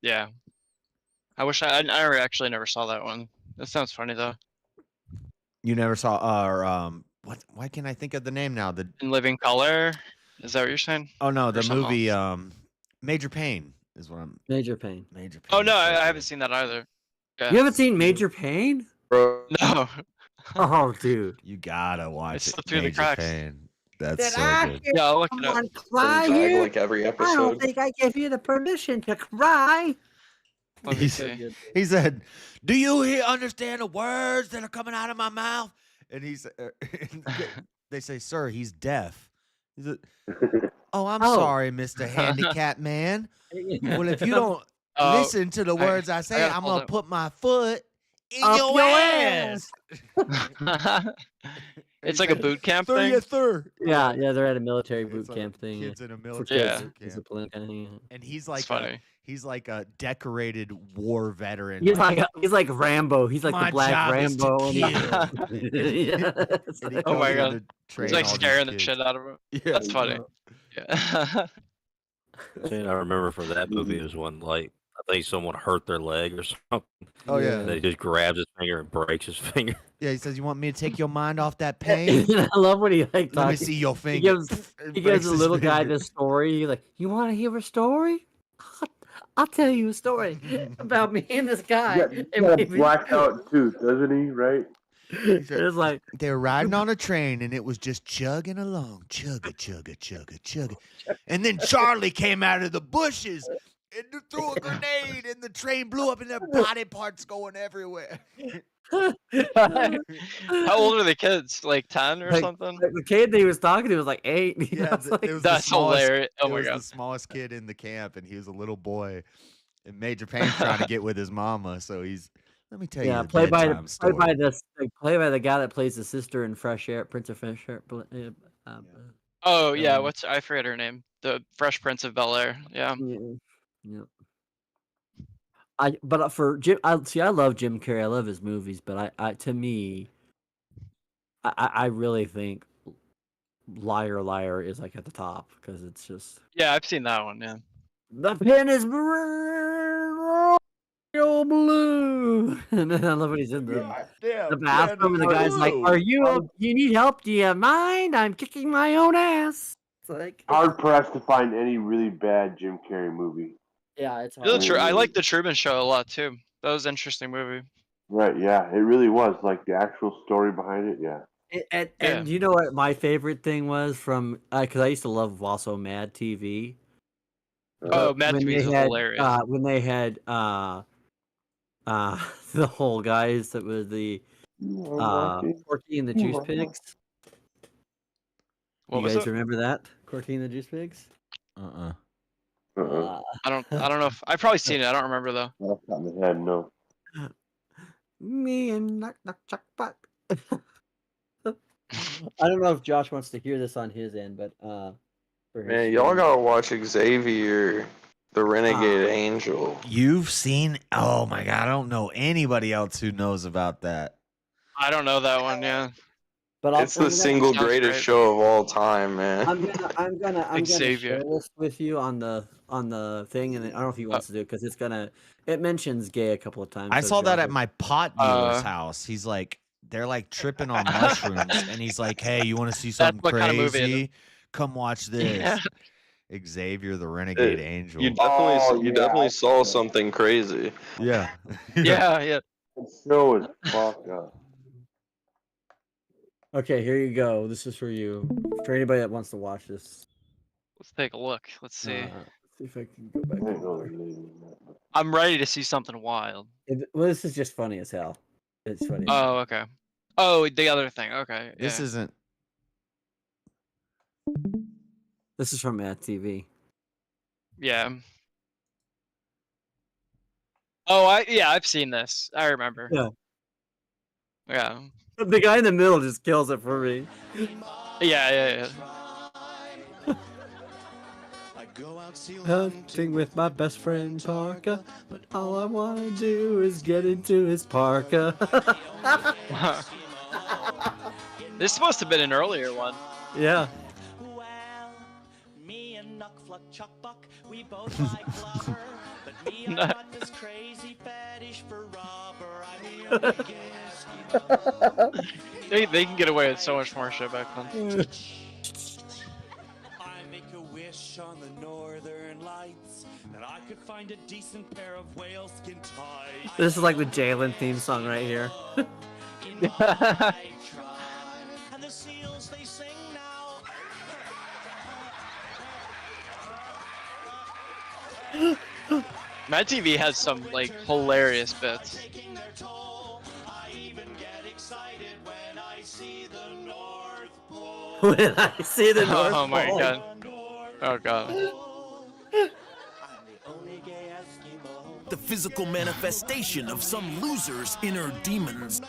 Yeah. I wish I actually never saw that one. That sounds funny though. You never saw what? Why can't I think of the name now? In Living Color. Is that what you're saying? Oh no, Or the something movie else? Major Pain is what I'm. Major Pain. Major Pain. Oh no, I haven't seen that either. Yeah. You haven't seen Major Pain? Bro, No. Oh, dude. You gotta watch It's it. slipped through the Major cracks. Pain. That's Did so I good. hear Yeah, I'll look it up. someone cry Drag here? like every I don't episode. think I gave you the permission to cry. Let me see. He said, "Do you understand the words that are coming out of my mouth?" And they say, "Sir, he's deaf." He said, "Oh, I'm sorry, Mr. Handicap Man. Well, if you don't listen to the words I say, gotta I'm hold gonna it. put my foot in Up your your ass." It's like a boot camp Sir, thing. yes, sir. Yeah, they're at a military boot It's like camp thing. kids in a for military kids. boot camp. Discipline kind of thing. And he's It's like funny. he's like a decorated war veteran. He's like Rambo. He's like My the Black job is to Rambo. kill. And he Oh my goes in god. to train He's like all these scaring the kids. shit out of him. Yeah, That's funny. Yeah. Thing I remember from that movie was when, like, I think someone hurt their leg or something. Oh, yeah. And he just grabs his finger and breaks his finger. Yeah, he says, "You want me to take your mind off that pain? I love when he like Let me talks. see your He finger." gives And he breaks gives the his little guy finger. this story. He's like, "You want to hear a story? I'll tell you a story about me and this guy." Yeah, And he's got a maybe- blacked out tooth, doesn't he? Right? It's like They were riding on a train and it was just chugging along, chugga, chugga, chugga, chugga. And then Charlie came out of the bushes and threw a grenade and the train blew up and their body parts going everywhere. How old are the kids? Like 10 or like, something? like the kid that he was talking to was like 8. you know, Yeah, it's like- it was That's the smallest, hilarious. Oh it my was god. the smallest kid in the camp and he was a little boy. And Major Payne's trying to get with his mama, so he's, let me tell you the played by bedtime story. play by the guy that plays the sister in Fresh Air, Prince of Fresh Air. Oh yeah, I forget her name. The Fresh Prince of Bel-Air. Yeah. Yeah. For Jim, I love Jim Carrey. I love his movies, but to me, I really think Liar Liar is like at the top because it's just Yeah, I've seen that one. Yeah. the pen is royal blue, and then I love when he's in the bathroom and the guy's like, "Are you need help? Do you mind? I'm kicking my own ass." It's like Hard pressed to find any really bad Jim Carrey movie. yeah, it's I like the Truman Show a lot too. That was an interesting movie. Right? Yeah, it really was. Like the actual story behind it. Yeah. And you know what my favorite thing was from because I used to love also Mad TV. Oh, Mad TV is hilarious. When they had the whole guys that was the Corky and the Juice Pigs. What You was guys it? remember that? Corky and the Juice Pigs? Uh-uh. I don't know if I've probably seen it. I don't remember though. Off the top of my head, no. Me and knock chuck butt. I don't know if Josh wants to hear this on his end, but Man, y'all gotta watch Xavier, the Renegade Angel. You've seen? Oh my god, I don't know anybody else who knows about that. I don't know that one. Yeah. But It's the single Sounds greatest great. show of all time, man. I'm gonna Xavier. share this with you on the thing, and I don't know if he wants to do it because it mentions gay a couple of times. I so saw that Josh at my pot dealer's house. He's like, they're like tripping on mushrooms, and he's like, "Hey, you want to see something what kind of movie it crazy? Come watch this." Xavier, the Renegade Angel. You definitely saw something crazy. Yeah. Yeah. The show is fucked up. Okay, here you go. This is for you. For anybody that wants to watch this. Let's take a look. Let's see. Let's see if I can go back. I'm ready to see something wild. Well, this is just funny as hell. It's funny. Oh, okay. Oh, the other thing. Okay. This yeah. isn't. This is from TV. Yeah. Oh, I've seen this. I remember. Yeah. Yeah. The guy in the middle just kills it for me. Yeah. Hunting with my best friend Parka, but all I want to do is get into his parka. This must have been an earlier one. Yeah. Me and Nuckfluck Chuckbuck, we both like flubber. But me, I got this crazy fetish for rubber. I mean, They can get away with so much more shit back then. I make a wish on the northern lights that I could find a decent pair of whale-skin tights. This is like the Jalen theme song right here. In my tribe, and the seals they sing now. Mad TV has some like hilarious bits. When I see the North Oh my Pole. god. Oh god. The physical manifestation of some loser's inner demons.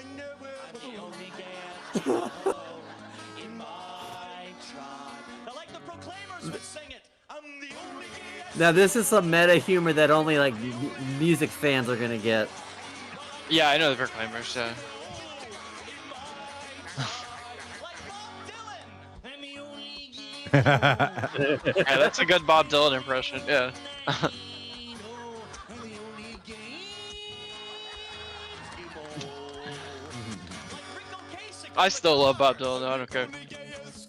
Now this is some meta humor that only like music fans are gonna get. Yeah, I know the Proclaimers. Yeah. Yeah, that's a good Bob Dylan impression. Yeah. I still love Bob Dylan. Though, I don't care.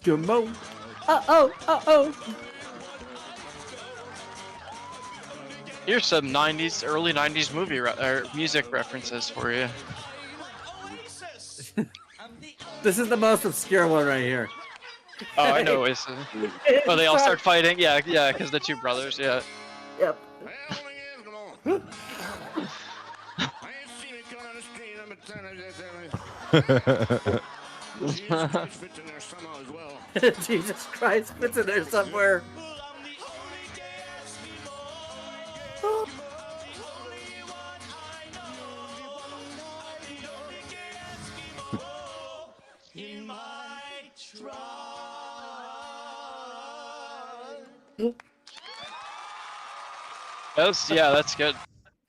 Come on. Uh-oh. Here's some early 90s movie or music references for you. This is the most obscure one right here. Oh, I know. It's, oh, they all start fighting. Yeah, because the two brothers. Yeah. Yep. Jesus Christ fits in there somewhere. That's good.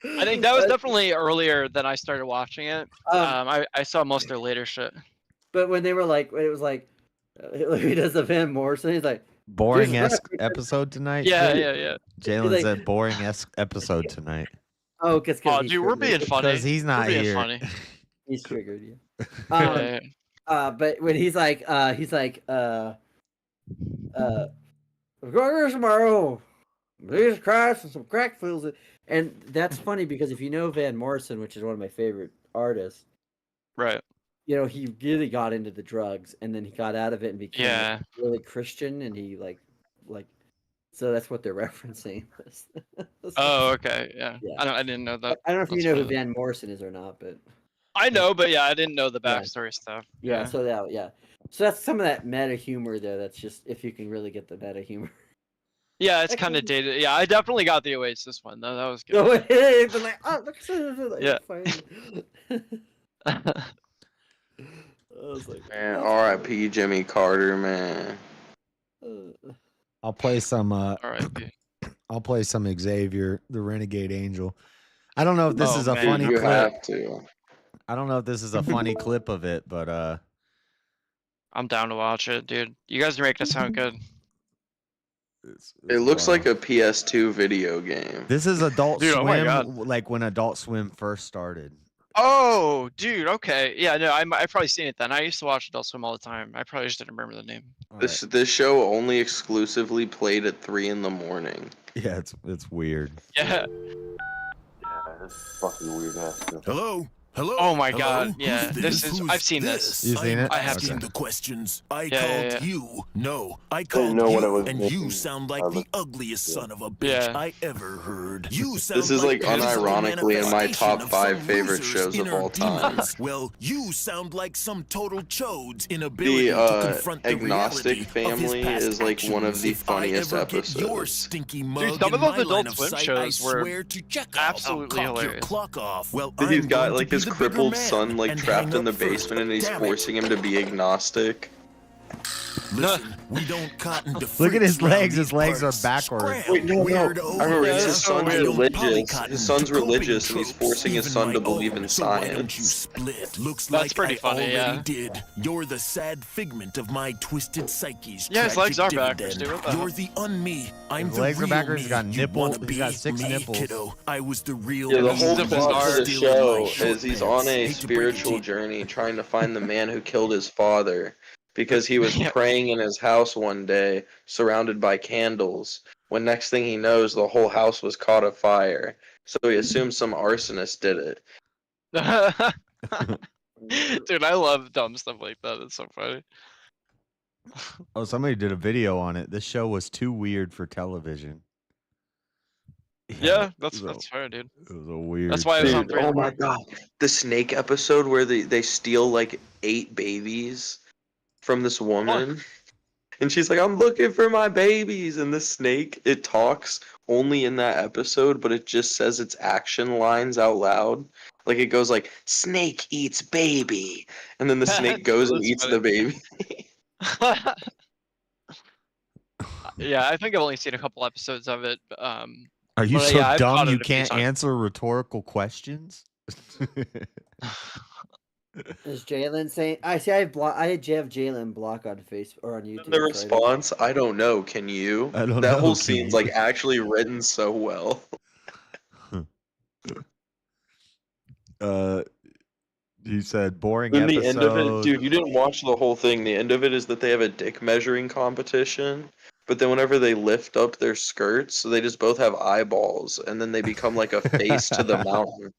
I think that was definitely earlier than I started watching it. I saw most of their later shit. But when they were like, when it was like, he does the Van Morrison, he's like, boring esque episode tonight. Yeah. Jalen like, said boring esque episode tonight. Oh, because dude, we're being funny. Because he's not here. Funny. He's triggered you. But when he's like, I'm going tomorrow. Jesus Christ, and some crack fills it. And that's funny because if you know Van Morrison, which is one of my favorite artists, right? You know, he really got into the drugs, and then he got out of it and became like, really Christian, and he like, so that's what they're referencing. Oh, okay, yeah. I didn't know that. I don't know if you know who Van Morrison is or not, but I know, but yeah, I didn't know the backstory stuff. Yeah, so that's some of that meta humor there. That's just if you can really get the meta humor. Yeah, it's kind of dated. Yeah, I definitely got the Oasis one though. That was good. No, it's like, oh, look, yeah. Man, R.I.P. Jimmy Carter, man. I'll play some. R.I.P. I'll play some Xavier, the Renegade Angel. I don't know if this is a Dude, funny you clip. have to. I don't know if this is a funny clip of it, but I'm down to watch it, dude. You guys are making it sound good. It looks like a PS2 video game. this is Adult Dude, oh my God. Swim, like when Adult Swim first started. Oh, dude. Okay. Yeah. No, I've probably seen it then. I used to watch Adult Swim all the time. I probably just didn't remember the name. This show only exclusively played at 3 in the morning. Yeah, it's weird. Yeah. That's fucking weird ass stuff. Hello? Hello? Oh my Hello? God. Yeah. Who's This is. Who's I've seen this. You've seen it? I have Asking seen the questions. I Yeah, called yeah. you. No, I called know what I you, was and missing. you sound like the ugliest son of a bitch Yeah. I ever heard. You sound This is like the physical unironically in my manifestation top of 5 some favorite losers shows of inner all time. demons. Well, you sound like some total chode's The inability to confront the agnostic reality of family his past is like one of actions. the If I funniest ever get your episodes. stinky mug Dude, some in of those my line Adult of Swim sight, shows I were swear to check out. absolutely I'll cock your hilarious. clock off. Well, He's I'm got going to like be his the bigger crippled man son like and trapped hang in the up first. basement and he's Damn it. forcing him to be agnostic. Listen, we don't cotton to Look at his freaks round legs. His these legs are parts. backwards. Scram, Wait, no. weirdo. I remember Yeah, his that's so son's weird. religious. Polycotton His son's to coping religious and he's tropes, forcing his even son my to believe own. in So why don't you science. split? Looks That's like pretty I funny, already yeah. did. You're the sad figment of my twisted psyche's Yeah, his tragic legs are backwards, dividend. dude. What the You're hell? the un-me. I'm His the legs are real backwards. me. He's got You nipple. wanna He's be got 6 me, nipples. kiddo. I was the real Yeah, the me. whole This is plot bizarre. of the Stealing my show short is he's pants. on a Hate to break it to spiritual you. journey trying to find the man who killed his father because he was Yeah. praying in his house one day surrounded by candles when next thing he knows the whole house was caught afire. So he assumes some arsonist did it. Dude, I love dumb stuff like that. It's so funny. Oh, somebody did a video on it. This show was too weird for television. Yeah, it that's was fair, dude. It was a weird. That's why it was on Dude, 3 in oh the my morning. god. The snake episode where they steal like 8 babies from this woman. And she's like, I'm looking for my babies. And the snake, it talks only in that episode, but it just says its action lines out loud. Like it goes like, snake eats baby. And then the snake goes and That's eats funny. the baby. Yeah, I think I've only seen a couple episodes of it. Are you but, so yeah, I've dumb caught you it a few can't times. answer rhetorical questions? Is Jalen saying? I see. I have Jalen block on Facebook or on YouTube. The response, I don't know. Can you? I don't that know, whole can scene's you? like actually written so well. You said boring Then the episode. end of it, dude, you didn't watch the whole thing. The end of it is that they have a dick measuring competition, but then whenever they lift up their skirts, so they just both have eyeballs, and then they become like a face to the mountain.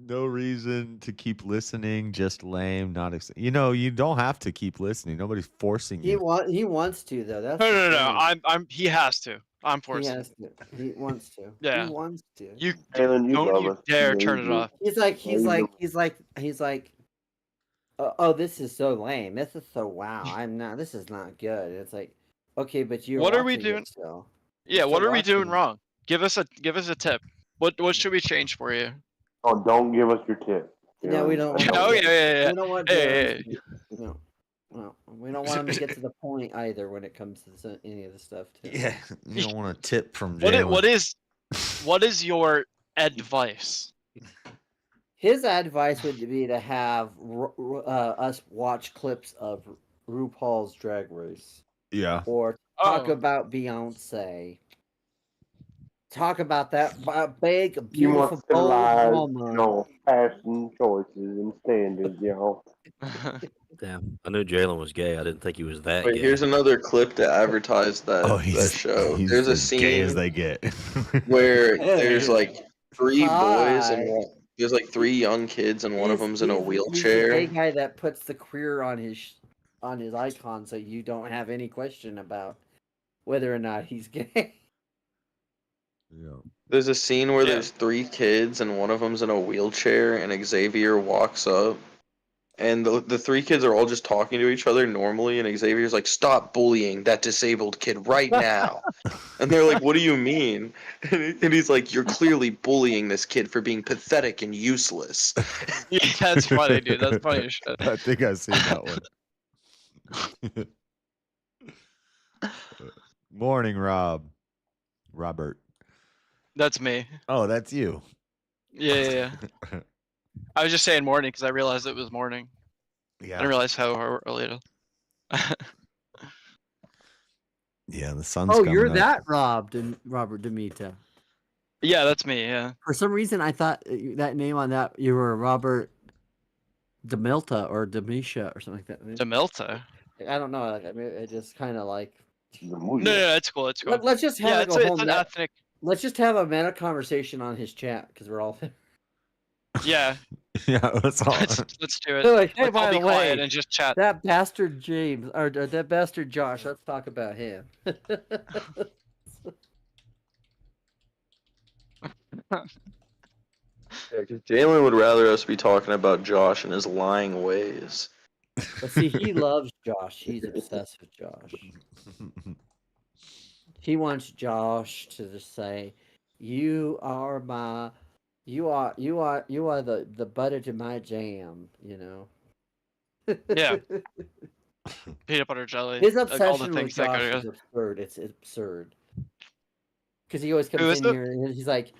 No reason to keep listening, just lame, not you know, you don't have to keep listening. Nobody's forcing He you. wants to though. That's No, the no, no. thing. He has to. I'm He forcing. has to. He wants to. Yeah. He wants to. You Jalen, you don't love you us. dare Yeah, turn you it do. off. He's like, oh, this is so lame. This is so wow. This is not good. It's like, okay, but you're What are we watching doing? it still. Yeah, You're what still are we doing watching it. wrong? Give us a tip. What should we change for you? Oh, don't give us your tip. No, we don't. Want Oh yeah. We don't want. Hey, No, we don't want him to get to the point either when it comes to any of the stuff. Too. Yeah, you don't want a tip from What Jalen. what is your advice? His advice would be to have us watch clips of RuPaul's Drag Race. Yeah. Or talk Oh. about Beyonce. Talk about that big, You want beautiful, to bold lie, woman. fashion choices and standards, y'all. Damn, I knew Jalen was gay. I didn't think he was that Wait, gay. here's another clip to advertise that, that show. He's There's a as gay as scene they get. where there's like 3 boys and Hi. there's like 3 young kids and one of them's in a He's the wheelchair. gay guy that puts the queer on his icon, so you don't have any question about whether or not he's gay. There's a scene where there's 3 kids and one of them's in a wheelchair and Xavier walks up and the 3 kids are all just talking to each other normally and Xavier's like, stop bullying that disabled kid right now. And they're like, what do you mean? And he's like, you're clearly bullying this kid for being pathetic and useless. Yeah, that's funny, dude. That's funny as shit. I think I've seen that one. Morning, Robert. That's me. Oh, that's you. Yeah. I was just saying morning because I realized it was morning. Yeah. I didn't realize how early it is. Yeah, the sun's Oh, coming you're up. that Robert Demita. Yeah, that's me. Yeah. For some reason, I thought that name on that you were Robert Demilta or Demisha or something like that. Demilta. I don't know. I mean, it just kind of like. No, it's cool. It's cool. Let's just have it's an ethnic. Let's just have a meta conversation on his chat because we're all. Yeah. Yeah, let's all. Let's do it. They're like, hey, Let's by all the be quiet way, and just chat. that bastard James or that bastard Josh. Let's talk about him. Yeah, 'cause Jalen would rather us be talking about Josh and his lying ways. But see, he loves Josh. He's obsessed with Josh. He wants Josh to just say, "You are the butter to my jam." You know. Yeah. Peanut butter jelly. His like, all obsession the with things that Josh go is absurd. It's absurd. Because he always Who comes is in it? here and he's like,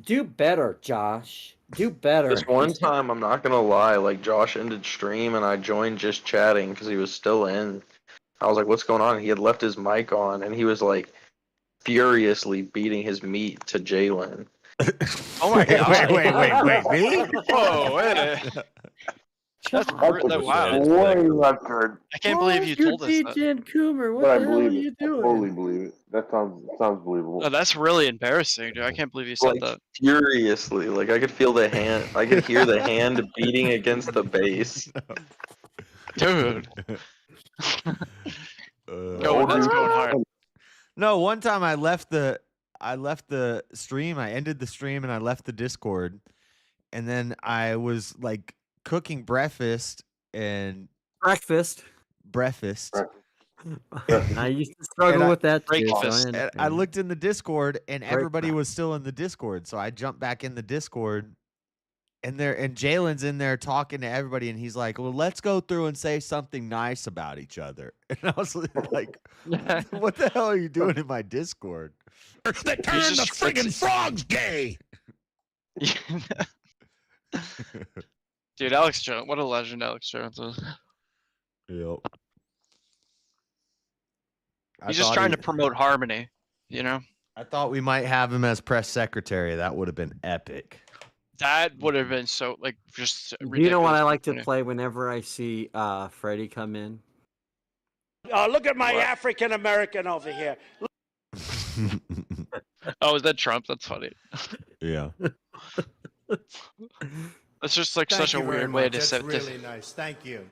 "Do better, Josh. Do better." This one time, I'm not gonna lie, like Josh ended stream and I joined just chatting because he was still in. I was like, "What's going on?" He had left his mic on and he was like furiously beating his meat to Jalen. Oh my god! Wait, me? Whoa, wait. That's wow. Way left turn. I can't believe you told us that. Jen Coomer, what But I the hell are believe you it. I doing? totally believe it. That sounds believable. Oh, that's really embarrassing, dude. I can't believe you said Like that. furiously, like I could feel the hand, I could hear the hand beating against the base. Dude. That's going hard. No, one time I left the stream. I ended the stream and I left the Discord, and then I was like cooking breakfast. Breakfast. I used to struggle with that too. And I looked in the Discord, and everybody was still in the Discord. So I jumped back in the Discord, and Jalen's in there talking to everybody, and he's like, "Well, let's go through and say something nice about each other." And I was like, "What the hell are you doing in my Discord?" They turned the friggin' frogs gay. Dude, Alex Jones, what a legend Alex Jones is. Yep. He's just trying to promote harmony, you know? I thought we might have him as press secretary. That would have been epic. That would have been so, like, just ridiculous. You know what I like to play whenever I see Freddie come in? Look at my African American over here. Oh, is that Trump? That's funny. Yeah. That's just like such a weird way to say That's really nice. Thank you.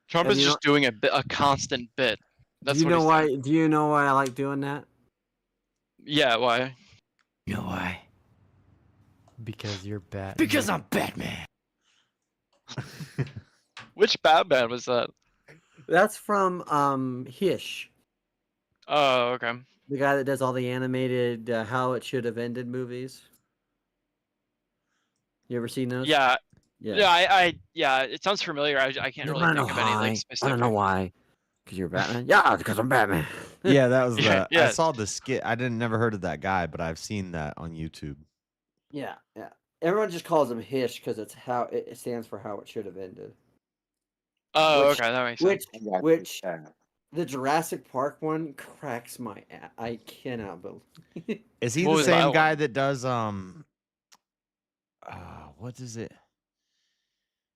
Trump is just doing a constant bit. That's Do you what know he's why? doing. Do you know why I like doing that? Yeah, why? You know why? Because you're Batman. Because I'm Batman. Which Batman was that? That's from Hish, Oh, okay. the guy that does all the animated How It Should Have Ended movies. You ever seen those? Yeah. Yeah. Yeah, it sounds familiar. I can't really think of any like specific. I don't know why. Because you're Batman? Yeah, because I'm Batman. Yeah, that was Yeah, I saw the skit. I never heard of that guy, but I've seen that on YouTube. Yeah. Everyone just calls him Hish because it's how it stands for How It Should Have Ended. Oh, okay, that makes sense. Which the Jurassic Park one cracks my ass. I cannot believe. Is he What the was same that guy one? that does what is it?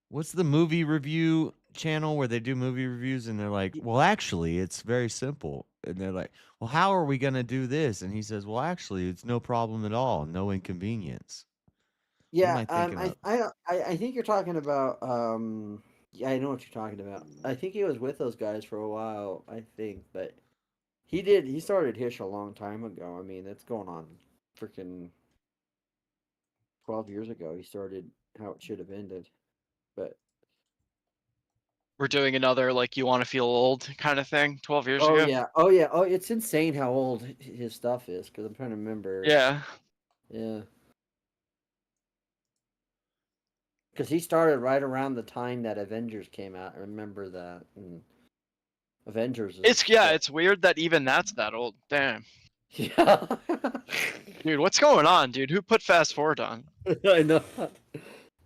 What's the movie review channel where they do movie reviews and they're like, "Well, actually, it's very simple." And they're like, "Well, how are we going to do this?" And he says, "Well, actually, it's no problem at all. No inconvenience." What am Yeah, I thinking of? I think you're talking about yeah, I know what you're talking about. I think he was with those guys for a while, I think, but he started Hish a long time ago. I mean, it's going on freaking 12 years ago. He started How It Should Have Ended. But We're doing another like you want to feel old kind of thing 12 years ago. oh yeah, it's insane how old his stuff is because I'm trying to remember. Yeah. Yeah. Because he started right around the time that Avengers came out. I remember that. And Avengers. It's weird that even that's that old. Damn. Yeah. Dude, what's going on, dude? Who put fast forward on? I know.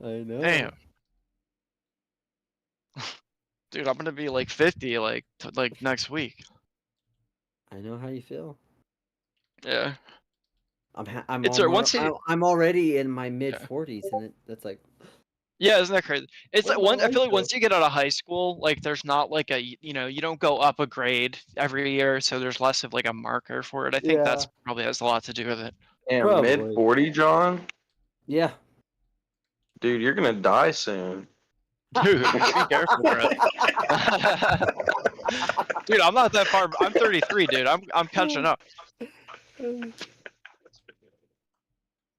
I know. Damn. Dude, I'm gonna be like 50 like next week. I know how you feel. Yeah. I'm already in my mid 40s, and that's like. Yeah, isn't that crazy? It's Where's like my I feel like life once you get out of high school, like there's not like you don't go up a grade every year, so there's less of like a marker for it. I think that's probably has a lot to do with it. Damn, mid 40, John? Yeah. Dude, you're gonna die soon. Dude, be careful, bro. Dude, I'm not that far. I'm 33, dude. I'm catching up.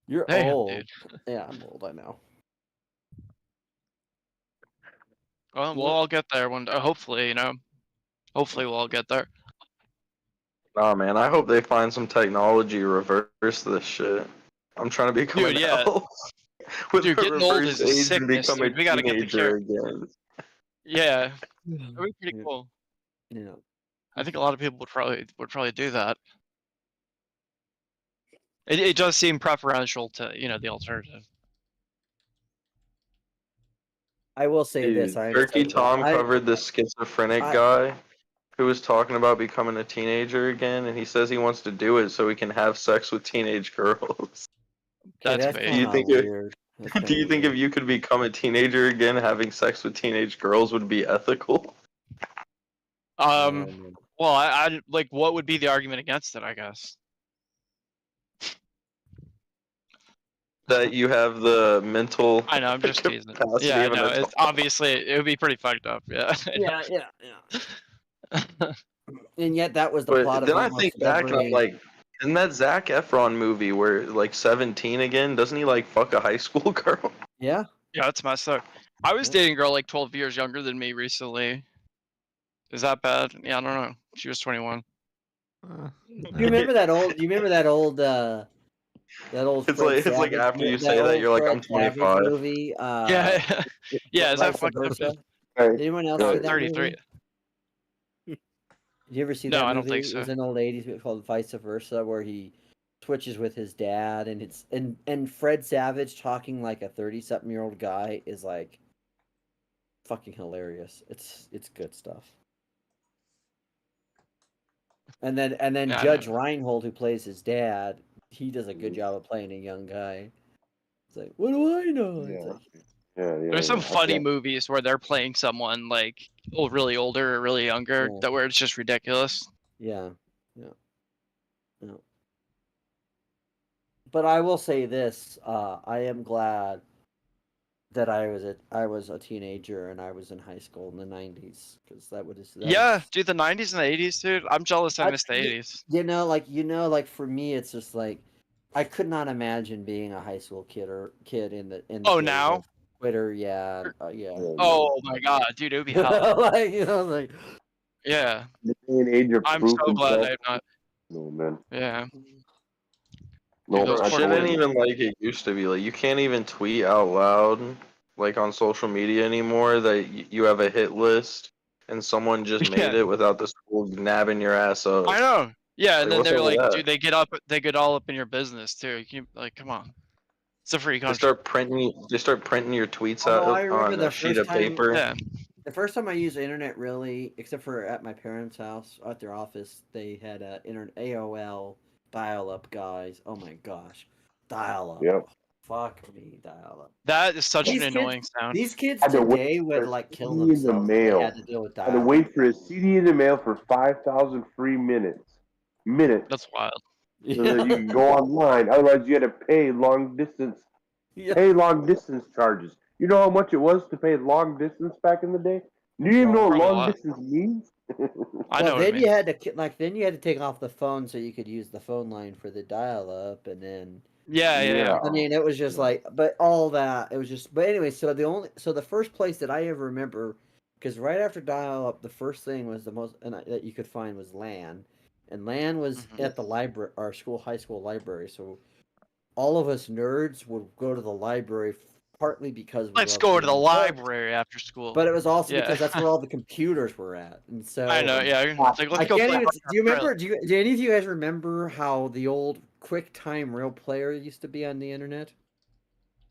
You're Damn, old. dude. Yeah, I'm old. I know. Well, we'll all get there one day. Hopefully, Hopefully, we'll all get there. Oh man, I hope they find some technology to reverse this shit. I'm trying to become Dude, an yeah. elf. With Dude, a getting old reverse is a age and sickness, become dude. a We gotta get the teenager cure. again. Yeah, that'd be pretty cool. Yeah. I think a lot of people would probably do that. It does seem preferential to the alternative. I will say Dude, this. Turkey Tom covered the schizophrenic guy who was talking about becoming a teenager again, and he says he wants to do it so he can have sex with teenage girls. That's that's Do you think weird. do you think if you could become a teenager again, having sex with teenage girls would be ethical? Well, I like what would be the argument against it? I guess. That you have the mental. I know. I'm just teasing. capacity Yeah, I of an know. It's adult. obviously it would be pretty fucked up. Yeah. Yeah. And yet that was the But plot of then I almost think back and I'm like, isn't that Zac Efron movie where like 17 again? Doesn't he like fuck a high school girl? Yeah. Yeah, that's messed up. I was dating a girl like 12 years younger than me recently. Is that bad? Yeah, I don't know. She was 21. You remember that old? You remember that old? That old. It's Fred like Savage, after you say that, old you're like, Fred I'm Savage 25. movie. Yeah, yeah. Is that Vice fucked up? Versa? Did anyone else see that 33. movie? Did you ever see No, that I movie? don't think so. It was an old '80s called Vice Versa, where he switches with his dad, and it's and Fred Savage talking like a 30-something-year-old guy is like fucking hilarious. It's good stuff. And then Yeah, Judge Reinhold, who plays his dad, he does a good job of playing a young guy. It's like, what do I know? It's like, There's some funny movies where they're playing someone like really older or really younger, that where it's just ridiculous. yeah. But I will say this: I am glad that I was a teenager and I was in high school in the '90s, because that Yeah, dude, the 90s and the 80s, dude. I'm jealous I missed the 80s. Like for me, it's just like I could not imagine being a high school kid in the Oh, days now? of Twitter, yeah. Oh my god, dude, it would be hell. like Yeah. The day and age of I'm proof so glad himself. I'm not. No man. Yeah. No, those I poor Shit ain't kids. even like it used to be. Like you can't even tweet out loud, like on social media anymore. That you have a hit list and someone just made Yeah. it without the school nabbing your ass up. I know. Yeah, and then what's they're up with like, that? dude, they get all up in your business too. You can, like, come on. It's a free They country. start printing your tweets Although out I remember on the a sheet first of time- paper. Yeah. The first time I used the internet, really, except for at my parents' house, at their office, they had AOL dial-up, guys. Oh my gosh, dial-up. Yep. Fuck me, dial-up. That is such These an kids- annoying sound. These kids Had to wait today for would a like kill CD in the themselves if they mail. had to deal with Had to dial-up. wait for a CD in the mail for 5,000 free minutes. That's wild. So that you can go online. Otherwise, you had to pay long distance. Pay long distance charges. You know how much it was to pay long distance back in the day? Do you even know what Probably a long lot. distance means? I know Well, what it then you means. had to then you had to take off the phone so you could use the phone line for the dial-up, and then Yeah. I mean, it was just like, but all that, it was just, but anyway, so the first place that I ever remember, because right after dial-up, the first thing was the most, that you could find was LAN, and LAN was at the library, our high school library, so all of us nerds would go to the library partly because we Let's love go to the reading books, library after school. but it was also Yeah. because that's where all the computers were at, and so I know. Yeah. It's like, I let's go can't play even. Warcraft Do you remember? Trail. Do any of you guys remember how the old QuickTime Real Player used to be on the internet?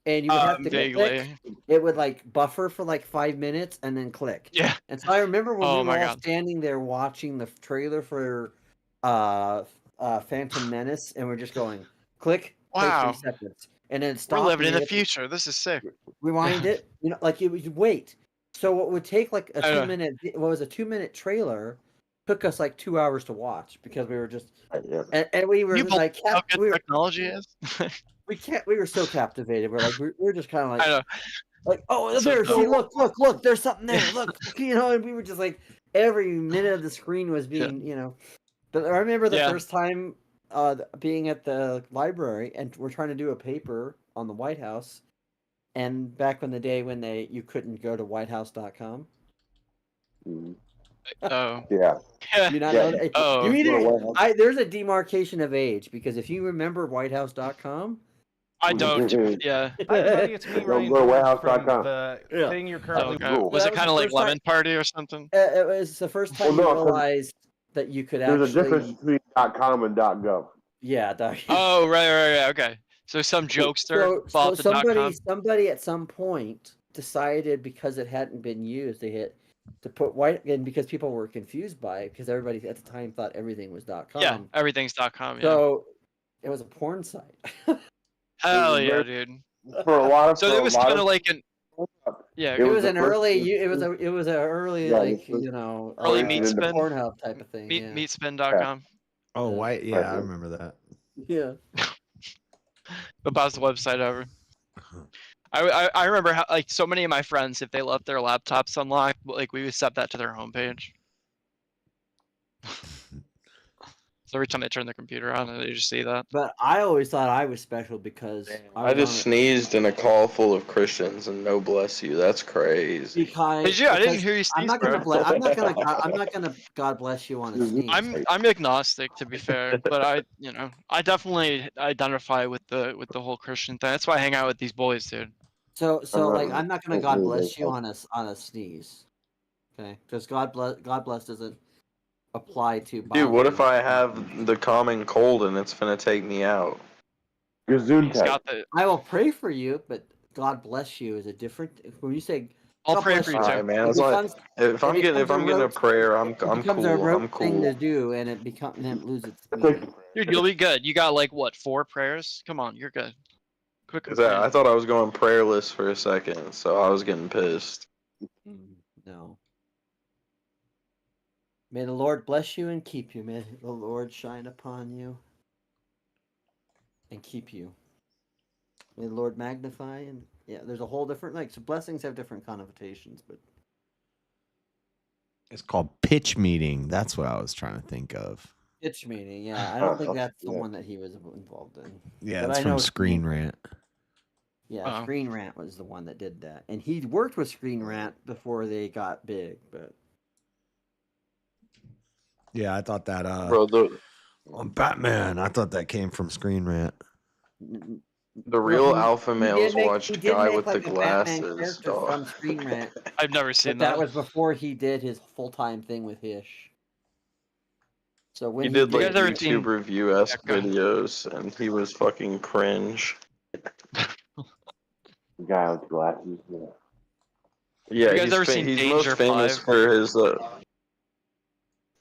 And you would have to Vaguely. click. It would like buffer for like 5 minutes and then click. Yeah. And so I remember when Oh we were my all God. standing there watching the trailer for Phantom Menace, and we're just going click, play Wow. 3 seconds, and then We're stop. living in and the you future. This is sick. rewind it. You know, like you would wait. So what would take like a I know. 2-minute, what was a 2-minute trailer, took us like 2 hours to watch because we were just, and we were You believe like, how good technology is? we were so captivated. We're like, we're just kind of I know. like, oh, So there, see, dumb. look, there's something there. Look, you know, and we were just like, every minute of the screen was being, you know. But I remember the first time being at the library, and we're trying to do a paper on the White House, and back in the day when you couldn't go to whitehouse.com. Oh. Yeah. You not know that? Oh. You either, there's a demarcation of age, because if you remember whitehouse.com, I don't. Yeah. Buddy, it's me, Go Ryan to George, warehouse.com. from the Yeah. thing you're currently. Okay. Was it kind of like Lemon Party or something? It was the first time Well, you no, 'cause realized that you could There's actually. a difference between .com and .gov. Yeah. Oh, right. Okay. So some jokester bought the somebody at some point decided, because it hadn't been used, they hit to put and because people were confused by it, because everybody at the time thought everything was .com. Yeah, everything's .com. Yeah. So it was a porn site. Hell yeah, dude. For a lot of. So it was kind of like an. Yeah. It was an early. It was an early, Yeah, like, you know, early meat spin. Pornhub type of thing. Yeah. Meatspin.com. Oh, white. Yeah, I remember that. Yeah. The best website ever. I remember how, like, so many of my friends, if they left their laptops unlocked, like, we would set that to their homepage. So every time they turn their computer on, they just see that. But I always thought I was special because I just sneezed in a call full of Christians, and no bless you. That's crazy. Did you? I didn't hear you sneeze, I'm not gonna. bro. I'm not gonna. God bless you on a sneeze. I'm agnostic, to be fair, but I definitely identify with the whole Christian thing. That's why I hang out with these boys, dude. So like, I'm not gonna God bless you on a sneeze. Okay, because God bless doesn't apply to. Dude, what if I have the common cold and it's gonna take me out? I will pray for you, but God bless you is a different. When you say, I'll God pray bless for you you, too. Alright, man. it It's like, becomes- if I'm it getting becomes a prayer, I'm it becomes a cool. rote I'm thing to cool. do, and it loses its meaning. Dude, you'll be good. You got like what, 4 prayers? Come on, you're good. Quick. I thought I was going prayerless for a second, so I was getting pissed. No. May the Lord bless you and keep you. May the Lord shine upon you and keep you. May the Lord magnify and there's a whole different so blessings have different connotations, but It's called pitch meeting. That's what I was trying to think of. pitch meeting. Yeah, I don't think that's the one that he was involved in. Yeah, But it's I from know Screen Rant. Yeah, Screen Rant was the one that did that, and he worked with Screen Rant before they got big, but. Yeah, I thought that. Bro, on Batman, I thought that came from Screen Rant. The real he- alpha he males did make- watched he did Guy make, with the like, a Batman glasses. character Dog. from Screen Rant. I've never seen But that that. was before he did his full-time thing with Hish. So when He did like guys ever seen- YouTube review-esque videos, and he was fucking cringe. The guy with glasses. Yeah, You guys he's, ever seen he's Danger most famous 5? for his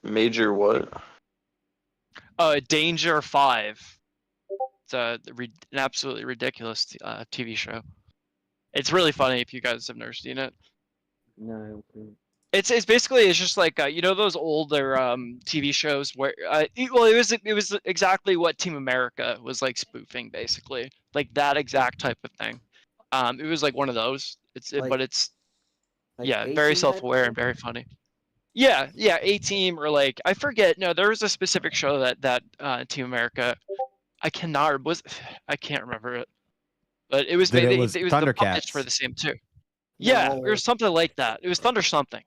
major what? Danger 5. It's an absolutely ridiculous TV show. It's really funny if you guys have never seen it. No. It's basically just like you know those older TV shows where it was exactly what Team America was like spoofing, basically like that exact type of thing. It was like one of those. But it's like very A-Team type self-aware of and very funny. Yeah, A-Team or like I forget. No, there was a specific show that Team America. I can't remember it, but it was Then maybe it was the puppets Thundercats. for the same too. Yeah, No. it was something like that. It was Thunder something.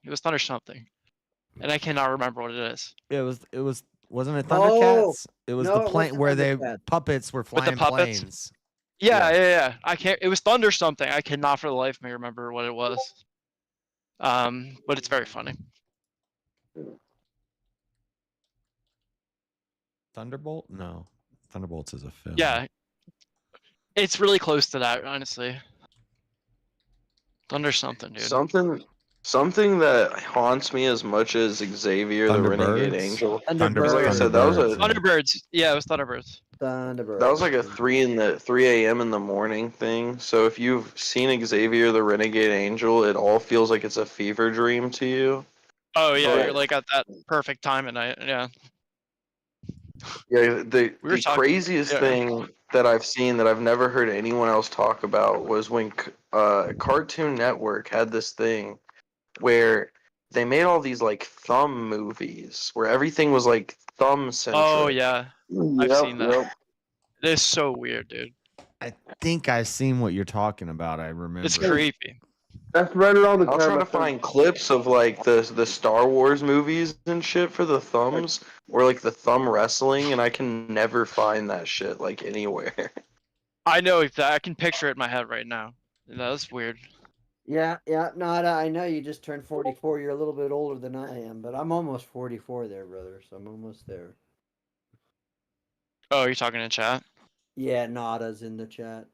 And I cannot remember what it is. Wasn't it Oh, Thundercats? It was no, the it plane wasn't where they Thundercats. puppets were With the flying puppets? planes. Yeah. I can't. It was thunder something. I cannot for the life of me remember what it was. But it's very funny. Thunderbolt? No. Thunderbolts is a film. Yeah. It's really close to that, honestly. Thunder something, dude. Something that haunts me as much as Xavier the Renegade Angel. Thunderbirds. Like I said, that was a Thunderbirds. Yeah, it was Thunderbirds. Thunderbirds. That was like a 3 a.m. in the morning thing. So if you've seen Xavier the Renegade Angel, it all feels like it's a fever dream to you. Oh yeah, But- you're like at that perfect time at night. Yeah. Yeah, the talking- craziest yeah. thing that I've seen that I've never heard anyone else talk about was when Cartoon Network had this thing where they made all these like thumb movies where everything was like thumb centric. Oh yeah, I've Yep, seen that. yep. It is so weird, dude. I think I've seen what you're talking about. I remember. It's creepy. That's right around the I'm time trying I to find clips of like the Star Wars movies and shit for the thumbs, or like the thumb wrestling, and I can never find that shit like anywhere. I know that. I can picture it in my head right now. That's weird. Yeah, Nada, I know you just turned 44. You're a little bit older than I am, but I'm almost 44 there, brother, so I'm almost there. Oh, you're talking in chat? Yeah, Nada's in the chat.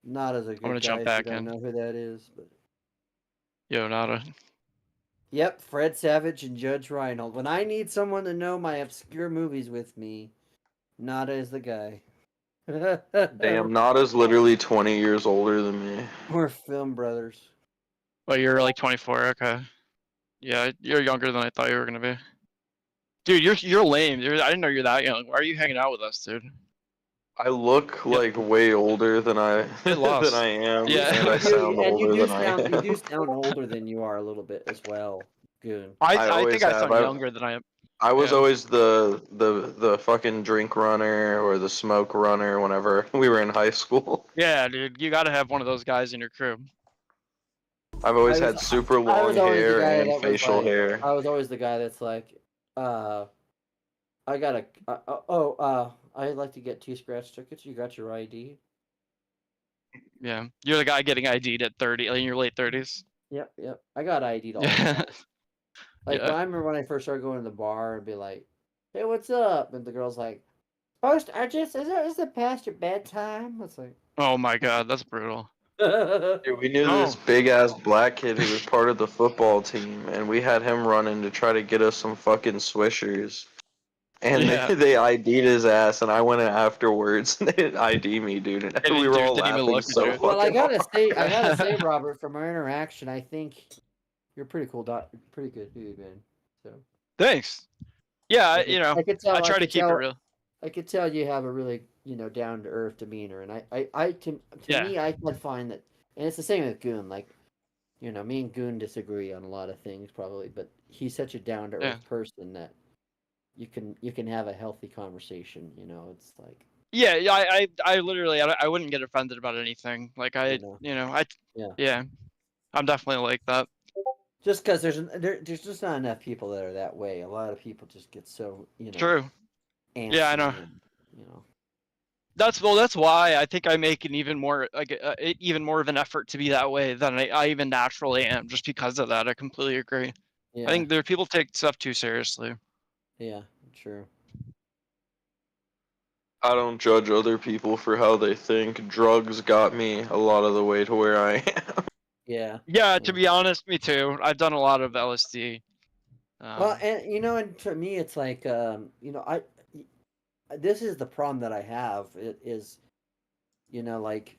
Nada's a good gonna guy. jump if back you don't in. know who that is, but Yo, Nada. yep, Fred Savage and Judge Reinhold. When I need someone to know my obscure movies with me, Nada is the guy. Damn, Nada's literally 20 years older than me. We're film brothers. Well, you're like 24. Okay. Yeah, you're younger than I thought you were gonna be. Dude, you're lame. I didn't know you're that young. Why are you hanging out with us, dude? I look like way older than I Get lost. than I am, Yeah. and I sound And older you than I sound, am. you do sound older than you are a little bit as well. Good. I always think I have. sound younger than I am. I was Yeah. always the fucking drink runner or the smoke runner whenever we were in high school. Yeah, dude, you gotta have one of those guys in your crew. I've always I had was- super I long was always the hair guy and that was facial like- hair. I was always the guy that's like, I gotta, I'd like to get 2 scratch tickets. You got your ID? Yeah, you're the guy getting ID'd at 30, in your late 30s. Yep. I got ID'd all the Yeah. time. Like, Yeah. I remember when I first started going to the bar and be like, hey, what's up? And the girl's like, is it past your bedtime? It's like, Oh my god, that's brutal. Dude, we knew this big ass black kid who was part of the football team, and we had him running to try to get us some fucking swishers. And Yeah. they ID'd his ass, and I went in afterwards, and they didn't ID me, dude. And we were all didn't even laughing look at so you. fucking well, I gotta hard. say, Robert, from our interaction, I think you're pretty cool, pretty good dude, man. So Thanks. Yeah, I could- I could tell- I I try to could keep it tell- real. I could tell you have a really, down to earth demeanor, and to Yeah. me, I can find that, and it's the same with Goon. Like, me and Goon disagree on a lot of things, probably, but he's such a down to earth Yeah. person that you can have a healthy conversation. It's like, Yeah, I literally, I wouldn't get offended about anything. Like Yeah. I'm definitely like that. just because there's just not enough people that are that way. A lot of people just get so True. Yeah, I know. antsy and, That's why I think I make an even more even more of an effort to be that way than I even naturally am. Just because of that, I completely agree. Yeah. I think there people take stuff too seriously. Yeah, true. I don't judge other people for how they think. Drugs got me a lot of the way to where I am. Yeah. Yeah, to be honest, me too. I've done a lot of LSD. Well, and and to me, it's like, this is the problem that I have. It is, like,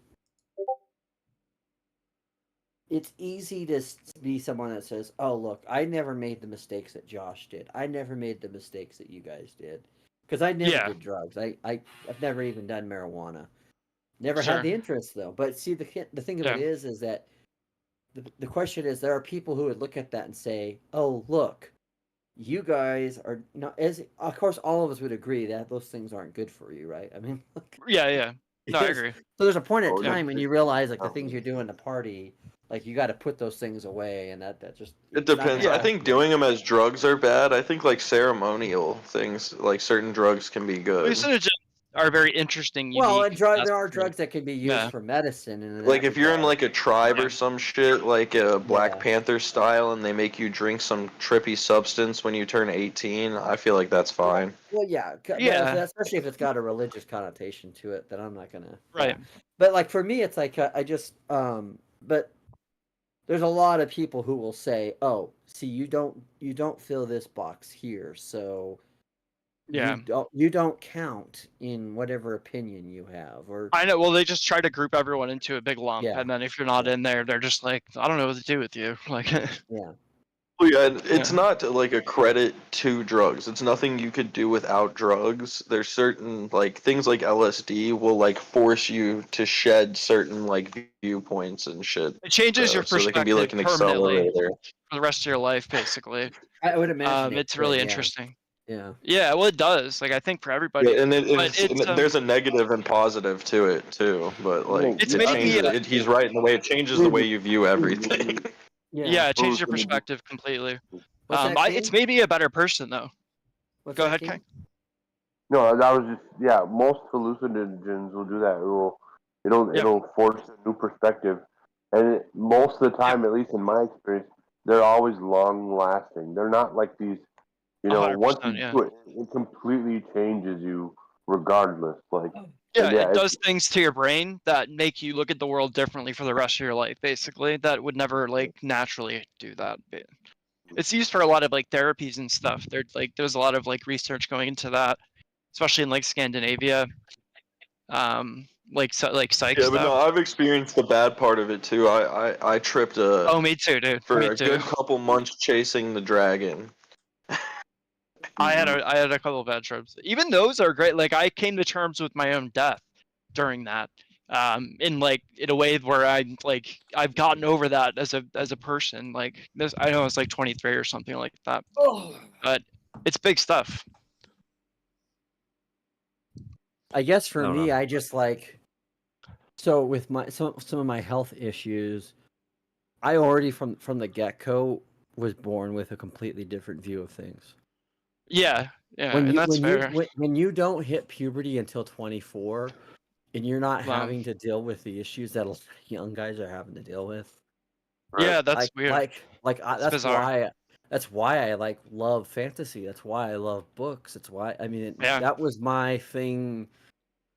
it's easy to be someone that says, "Oh, look, I never made the mistakes that Josh did. I never made the mistakes that you guys did, because I never did drugs. I've never even done marijuana. Never Sure. had the interest though. But see, the thing of it is that the question is, there are people who would look at that and say, "Oh, look, you guys are not as." Of course, all of us would agree that those things aren't good for you, right? I mean, Yeah. No, I yes. agree. So there's a point in Oh, yeah. time when you realize, like, the things you're doing to party, like, you got to put those things away, and that just It it's not depends. gonna I think doing them as drugs are bad. I think like ceremonial things, like certain drugs, can be good. are very interesting, Well, unique. and that's there are for sure. drugs that can be used Yeah. for medicine, and in Like that if you're in regard. like a tribe or some shit, like a Black Yeah. Panther style, and they make you drink some trippy substance when you turn 18, I feel like that's fine. Well, yeah, Yeah. especially if it's got a religious connotation to it, then I'm not gonna. Right. Yeah. But like for me, it's like I just but there's a lot of people who will say, "Oh, see, you don't fill this box here, so Yeah. you don't count in whatever opinion you have." Or I know. Well, they just try to group everyone into a big lump, Yeah. and then if you're not in there, they're just like, I don't know what to do with you. Like, yeah. Well, yeah, it's not like a credit to drugs. It's nothing you could do without drugs. There's certain like things like LSD will like force you to shed certain like viewpoints and shit. it changes your So they can be perspective like an permanently accelerator. for the rest of your life, basically. I would imagine it's really yeah. interesting. Yeah. Yeah, well, it does. Like, I think for everybody. Yeah, and but it's, there's a negative and positive to it too. But like, It's it maybe changes, he's right in the way it changes the way you view everything. Yeah, it changes your perspective completely. What's that, it's maybe a better person though. Go ahead, King. No, that was just most hallucinogens will do that. It'll force a new perspective, and most of the time, at least in my experience, they're always long lasting. They're not like these. Once you do it, it completely changes you, regardless. Like it does things to your brain that make you look at the world differently for the rest of your life. Basically, that would never like naturally do that. But it's used for a lot of like therapies and stuff. There's a lot of like research going into that, especially in like Scandinavia. Like psych Yeah, stuff. but no, I've experienced the bad part of it too. I tripped Oh, me too, dude. for Me a too. good couple months chasing the dragon. I had a couple of bad trips. Even those are great. Like I came to terms with my own death during that. In a way where I've gotten over that as a person. Like this, I know I was like 23 or something like that. But it's big stuff. I guess for I don't me, know. I just like so with my some of my health issues, I already from the get-go was born with a completely different view of things. Yeah, and that's fair. When you don't hit puberty until 24, and you're not Wow. having to deal with the issues that young guys are having to deal with. Yeah, that's weird. That's bizarre. why I like love fantasy. That's why I love books. That's why that was my thing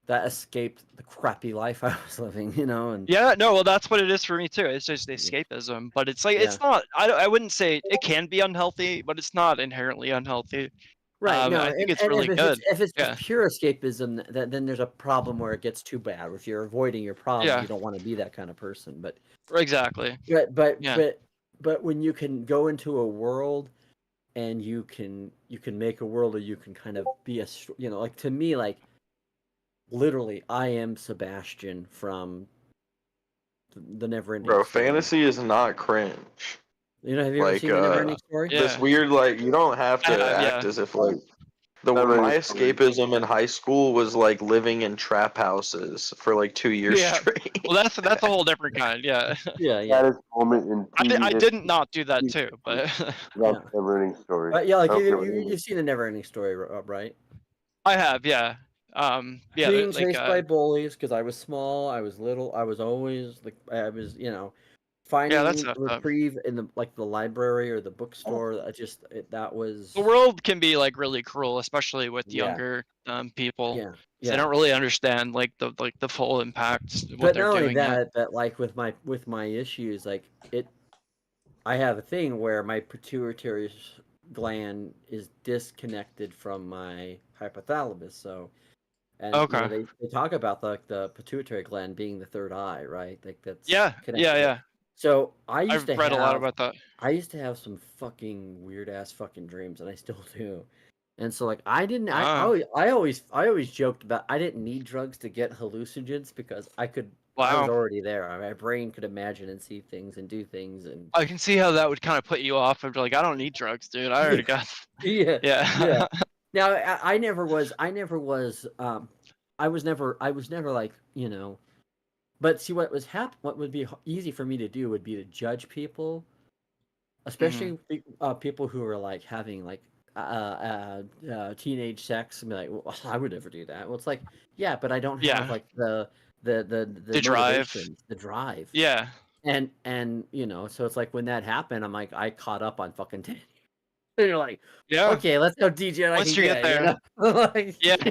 that escaped the crappy life I was living, and Yeah, no, well, that's what it is for me too. It's just escapism, but it's like it's not. I wouldn't say it can be unhealthy, but it's not inherently unhealthy. Right. No, I think it's and really good. If it's just pure escapism, then there's a problem where it gets too bad. If you're avoiding your problem, you don't want to be that kind of person. But exactly. But when you can go into a world, and you can make a world, or you can kind of be like to me, like literally, I am Sebastian from the Neverending Bro, Story. fantasy is not cringe. Have you ever seen the Neverending Story? This weird, like, you don't have to act as if like my escapism in high school was like living in trap houses for like 2 years straight. Well, that's a whole different kind. Yeah. Saddest moment in I didn't not do that too, but That's Neverending Story. But yeah, like you've seen the Neverending Story, right? I have, yeah. Being chased by bullies because I was small, I was little, I was always finding reprieve in the library or the bookstore. That was the world can be like really cruel, especially with younger people. Yeah. They don't really understand the full impact of what But they're not only doing. that, but like with my issues, I have a thing where my pituitary gland is disconnected from my hypothalamus. So, they talk about the pituitary gland being the third eye, right? Like that's connected. So I've read a lot about that. I used to have some fucking weird ass fucking dreams, and I still do. And so like I always joked about I didn't need drugs to get hallucinogens because I was already there. My brain could imagine and see things and do things, and I can see how that would kind of put you off. Like, I don't need drugs, dude. I already got. Yeah. Now I was never like But see what would be easy for me to do would be to judge people, especially people who are like having like teenage sex and be like, well, I would never do that. Well, it's like, yeah, but I don't Yeah. have like the drive. motivation, the drive. Yeah. And you know, so it's like when that happened, I'm like, I caught up on fucking 10. And you're like, Yeah. okay, let's go DJ. Once you get there. You know? Like, Yeah. I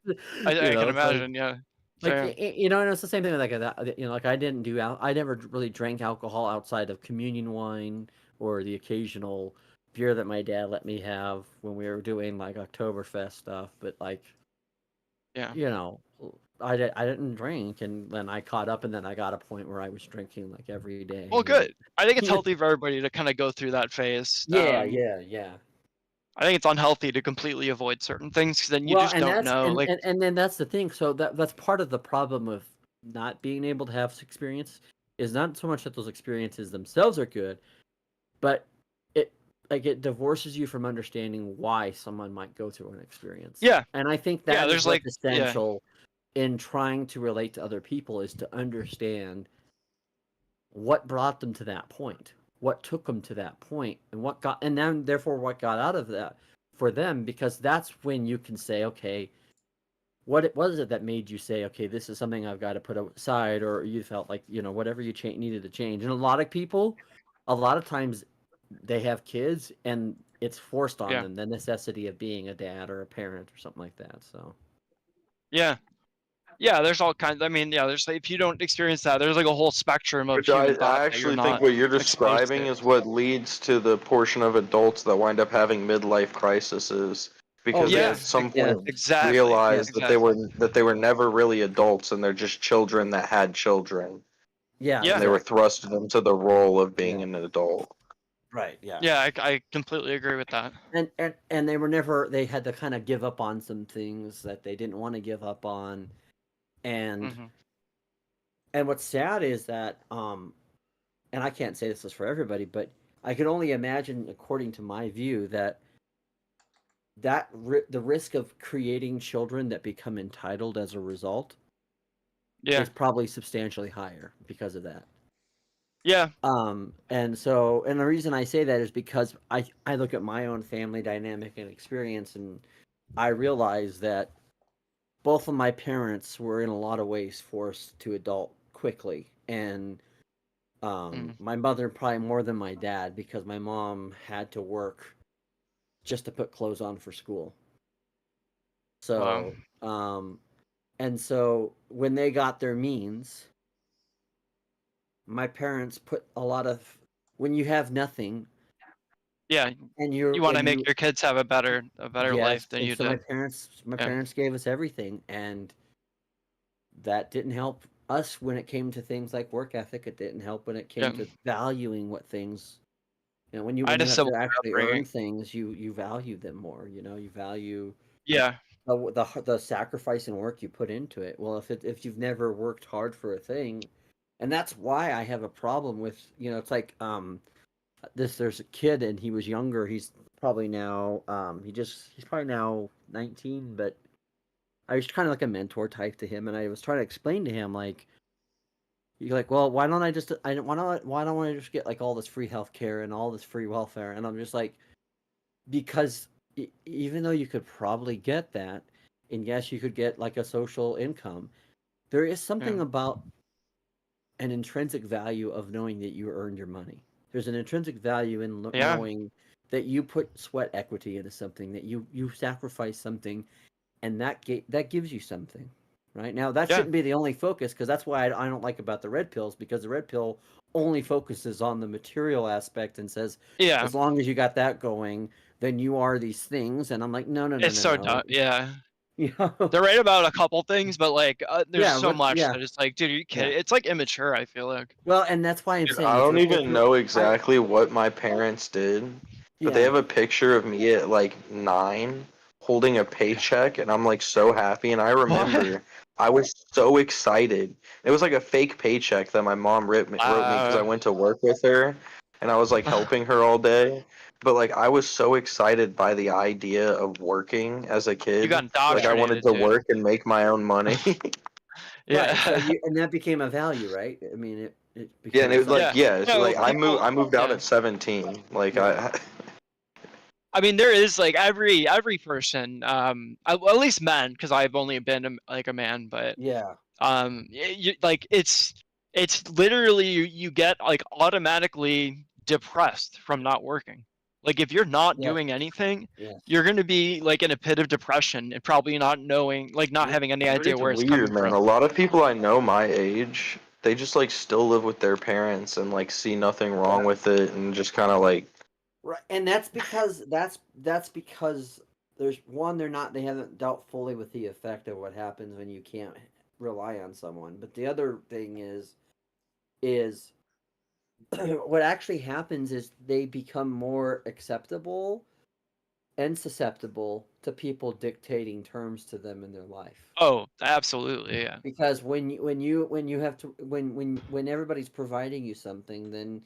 you know, can it's like- imagine. Yeah. Like you know, and it's the same thing with like that. You know, like I never really drank alcohol outside of communion wine or the occasional beer that my dad let me have when we were doing like Oktoberfest stuff. But like, yeah, you know, I didn't drink, and then I caught up, and then I got a point where I was drinking like every day. Well, good. I think it's healthy for everybody to kind of go through that phase. Yeah. I think it's unhealthy to completely avoid certain things because then you just don't know. And then that's the thing. So that's part of the problem of not being able to have experience is not so much that those experiences themselves are good, but it divorces you from understanding why someone might go through an experience. Yeah. And I think that is there's essential in trying to relate to other people is to understand what brought them to that point. What took them to that point, and then therefore what got out of that for them, because that's when you can say, okay, what was it that made you say, okay, this is something I've got to put aside, or you felt like, you know, whatever you needed to change. And a lot of people, a lot of times, they have kids, and it's forced on them, the necessity of being a dad or a parent or something like that. So, yeah, there's all kinds. I mean, there's if you don't experience that, there's like a whole spectrum of. Which I actually think what you're describing is what leads to the portion of adults that wind up having midlife crises because they at some point realize that they were never really adults and they're just children that had children. Yeah. And they were thrust into the role of being an adult. Right. Yeah. Yeah, I completely agree with that. And they were never. They had to kind of give up on some things that they didn't want to give up on. And what's sad is that and I can't say this is for everybody, but I can only imagine, according to my view, that the risk of creating children that become entitled as a result is probably substantially higher because of that. Yeah. And the reason I say that is because I look at my own family dynamic and experience, and I realize that both of my parents were in a lot of ways forced to adult quickly. And my mother probably more than my dad, because my mom had to work just to put clothes on for school. So, and so when they got their means, my parents put a lot of, when you have nothing, and you want to make your kids have a better life than you so did. My parents gave us everything, and that didn't help us when it came to things like work ethic. It didn't help when it came to valuing what things. You know, when you have to actually earn things, you value them more. You know, you value the sacrifice and work you put into it. Well, if you've never worked hard for a thing, and that's why I have a problem with, you know, it's like there's a kid, and he was younger. He's probably now he's probably now 19, but I was kind of like a mentor type to him, and I was trying to explain to him, like, you're like, well, why don't I just get like all this free healthcare and all this free welfare? And I'm just like, because even though you could probably get that, and yes, you could get like a social income, there is something about an intrinsic value of knowing that you earned your money. There's an intrinsic value in knowing that you put sweat equity into something, that you sacrifice something, and that gives you something. Right now, that shouldn't be the only focus, because that's why I don't like about the red pills, because the red pill only focuses on the material aspect and says, as long as you got that going, then you are these things. And I'm like, no. It's so dumb. Yeah. They're right about a couple things, but like there's so much that it's like, dude, are you kidding? It's like immature, I feel like. Well, and that's why I'm saying I don't even know exactly what my parents did, but they have a picture of me at like 9 holding a paycheck, and I'm like so happy. And I remember I was so excited. It was like a fake paycheck that my mom wrote me because I went to work with her, and I was like helping her all day. But like I was so excited by the idea of working as a kid. You got like I wanted to work and make my own money. Right, so and that became a value, right? I mean, it became and it was like so like I moved out at 17. Like I mean, there is like every person, at least men, because I've only been like a man, but yeah, like it's literally you get like automatically depressed from not working. Like if you're not doing anything, you're gonna be like in a pit of depression and probably not knowing, like not having any idea where it's coming weird, man. from. A lot of people I know my age, they just like still live with their parents and like see nothing wrong with it and just kind of like. right. And that's because there's one, they haven't dealt fully with the effect of what happens when you can't rely on someone. But the other thing is what actually happens is they become more acceptable and susceptible to people dictating terms to them in their life. Oh, absolutely, yeah. Because when everybody's providing you something, then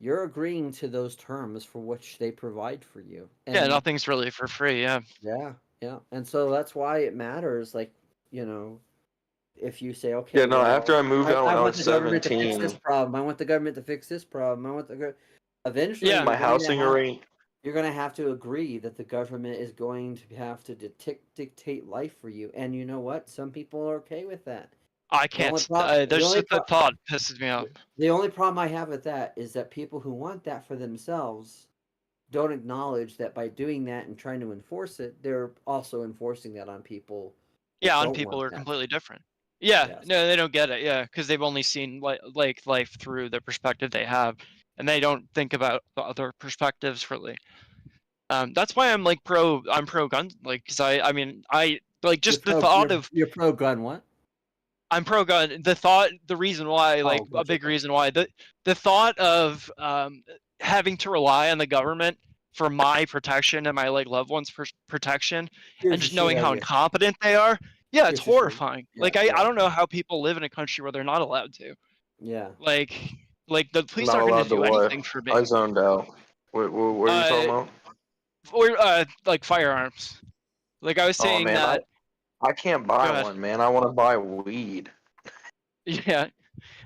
you're agreeing to those terms for which they provide for you. Yeah, And nothing's really for free. Yeah. yeah, and so that's why it matters. Like, if you say, okay, Yeah, no. After I moved out when I want was the government to fix 17, this problem. I want the government to fix this problem. Eventually, Yeah. my housing arrangement. You're going to have to agree that the government is going to have to dictate life for you. And you know what? Some people are okay with that. I can't. There's just the thought pisses me off. The only problem I have with that is that people who want that for themselves don't acknowledge that by doing that and trying to enforce it, they're also enforcing that on people. Yeah, on people who are completely different. Yeah, no, they don't get it. Yeah, because they've only seen like life through the perspective they have, and they don't think about the other perspectives really. That's why I'm like pro gun, like, because I mean I like just the thought of you're pro gun what? I'm pro gun. The reason why, like a big reason why, the thought of having to rely on the government for my protection and my like loved ones' protection, and just knowing how incompetent they are. Yeah, it's horrifying. Like I don't know how people live in a country where they're not allowed to. Yeah. Like the police Not aren't going allowed to do what? anything for me. I zoned out. What are you talking about? Or like firearms. Like I was saying man, that. I can't buy one, man. I want to buy weed. Yeah.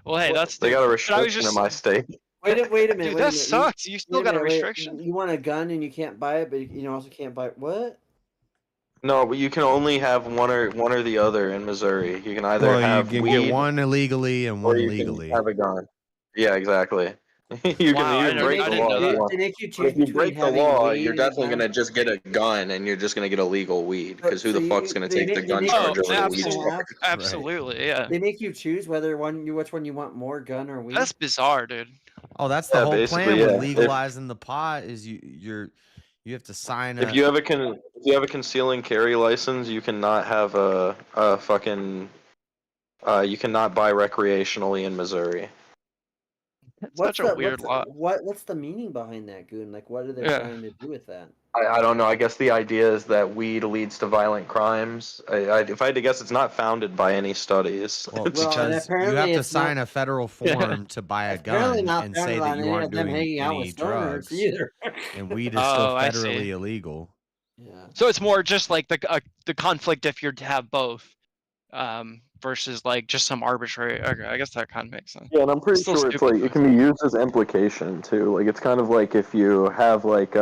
Well, hey, that's they got a but I was restriction in my state. Wait a minute. Dude, that sucks. You still got a restriction. You want a gun and you can't buy it, but you also can't buy what? No, but you can only have one or the other in Missouri. You can either have you can weed get one illegally and or one you legally. can have a gun. Yeah, exactly. You can break the law. If you break the law, you're definitely gonna just get a gun, and you're just gonna get a legal weed. Because who the fuck's gonna take the gun charge over the weed charge? Absolutely, yeah. They make you choose which one you want, more gun or weed. That's bizarre, dude. Oh, that's the whole plan yeah. with legalizing the pot is you have to sign. If you have a concealing carry license, you cannot have a fucking. You cannot buy recreationally in Missouri. What's such a weird law. What's the meaning behind that, Goon? Like, what are they trying to do with that? I don't know. I guess the idea is that weed leads to violent crimes. If I had to guess, it's not founded by any studies. Well, because you have to sign a federal form to buy a gun and say that you aren't doing any drugs. Either. And weed is still federally illegal. Yeah. So it's more just like the conflict if you're to have both, versus like just some arbitrary. Okay, I guess that kind of makes sense. Yeah, and I'm pretty sure it's like it can be used as implication too. Like it's kind of like if you have like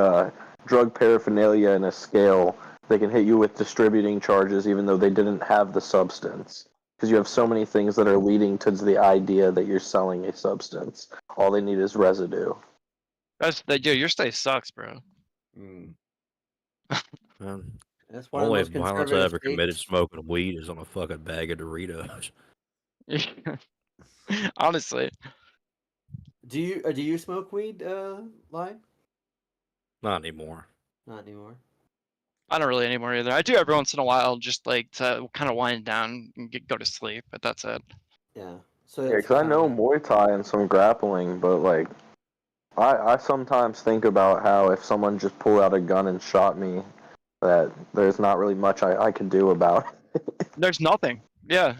drug paraphernalia in a scale, they can hit you with distributing charges even though they didn't have the substance. Because you have so many things that are leading to the idea that you're selling a substance. All they need is residue. Your state sucks, bro. That's the only violence I ever committed smoking weed is on a fucking bag of Doritos. Honestly. Do you smoke weed, Live? Not anymore. Not anymore. I don't really anymore either. I do every once in a while, just like to kind of wind down and go to sleep, but that's it. Yeah. So because I know Muay Thai and some grappling, but like, I sometimes think about how if someone just pulled out a gun and shot me, that there's not really much I could do about it. There's nothing. Yeah.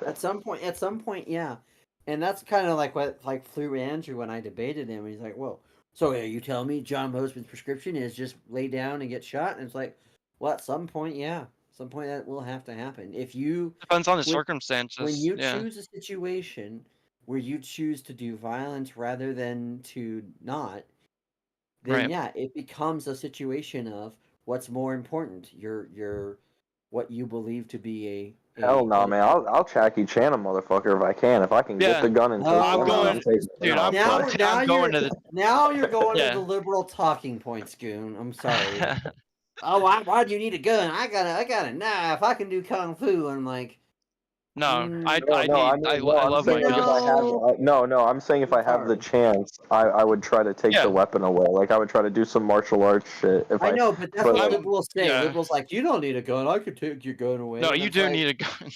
At some point, yeah. And that's kind of like what flew Andrew when I debated him. He's like, "Whoa, so you tell me John Bozeman's prescription is just lay down and get shot?" And it's like, well, at some point, yeah. At some point that will have to happen. If you depends on the circumstances. When you choose a situation where you choose to do violence rather than to not, then yeah, it becomes a situation of what's more important. What you believe to be Hell no, man. I'll Jackie Chan a motherfucker if I can. If I can get the gun and take I'm him going, out, I'm taking him out. now you're going Yeah. to the liberal talking points, Goon. I'm sorry. Why do you need a gun? I got a knife. I can do kung fu. And I'm like, No, I I'm love my saying, like, if I have, I'm saying if I have the chance, I would try to take the weapon away. Like, I would try to do some martial arts shit. If I know, but that's what liberals say. yeah. Liberals like, you don't need a gun. I could take your gun away. No, And you it's do like, need a gun.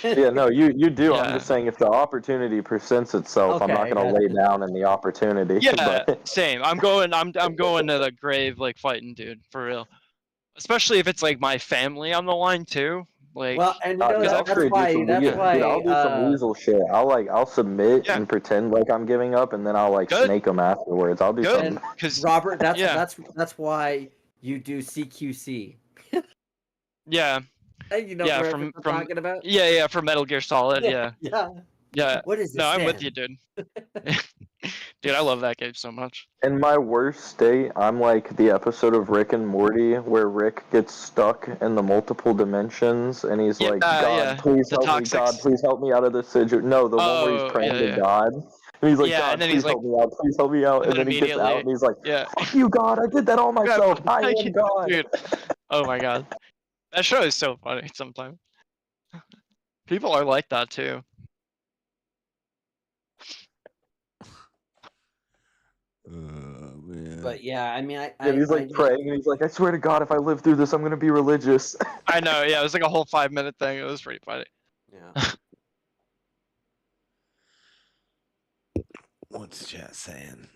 Yeah, no, you do. Yeah. I'm just saying if the opportunity presents itself, I'm not Okay, gonna lay down in the opportunity. Yeah, but- same. I'm going to the grave like fighting, dude, for real. Especially if it's like my family on the line too. Like, well, and you know, dude, I'll straight do some weasel- dude, I'll do some weasel shit. I'll submit and pretend like I'm giving up, and then I'll like snake them afterwards. I'll do something. Because Robert, that's why you do CQC. Yeah. You know yeah, what from I'm talking about? Yeah, from Metal Gear Solid. Yeah. Yeah. What is this? No, I'm then? with you, dude. Dude, I love that game so much. In my worst state, I'm like the episode of Rick and Morty where Rick gets stuck in the multiple dimensions, and he's like, God, please help me. God, please help me out of this situation. No, the one where he's praying to God. And he's like, God, please help me out. Please help me out. And then he gets out, and he's like, fuck you, God. I did that all myself. I am God. Dude. Oh my God. That show is so funny sometimes. People are like that too. But yeah, I mean, he's like praying, and he's like, I swear to God, if I live through this, I'm gonna be religious. I know, yeah, it was like a whole 5-minute thing. It was pretty funny. Yeah. What's chat saying?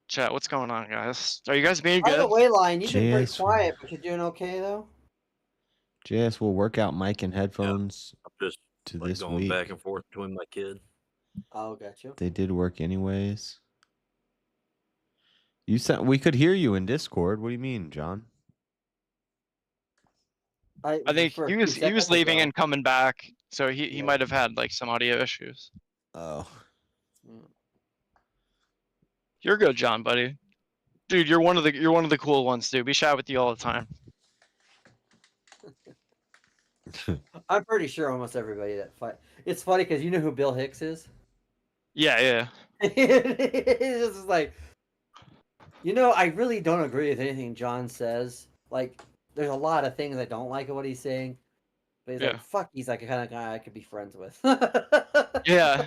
Chat, what's going on, guys? Are you guys being By good? the way, Lion, you've been pretty Yes. quiet, but you're doing okay though. JS will work out mic and headphones I'm just to like this going week. back and forth between my kid. Oh, gotcha. They did work anyways. You said we could hear you in Discord. What do you mean, John? I think he was leaving and coming back, so he might have had like some audio issues. Oh. You're good, John, buddy. Dude, you're one of the cool ones, dude. We chat with you all the time. I'm pretty sure almost everybody that fight. It's funny because you know who Bill Hicks is. Yeah. It's just like, you know, I really don't agree with anything John says. Like, there's a lot of things I don't like of what he's saying. But he's like, fuck, he's like a kind of guy I could be friends with. Yeah.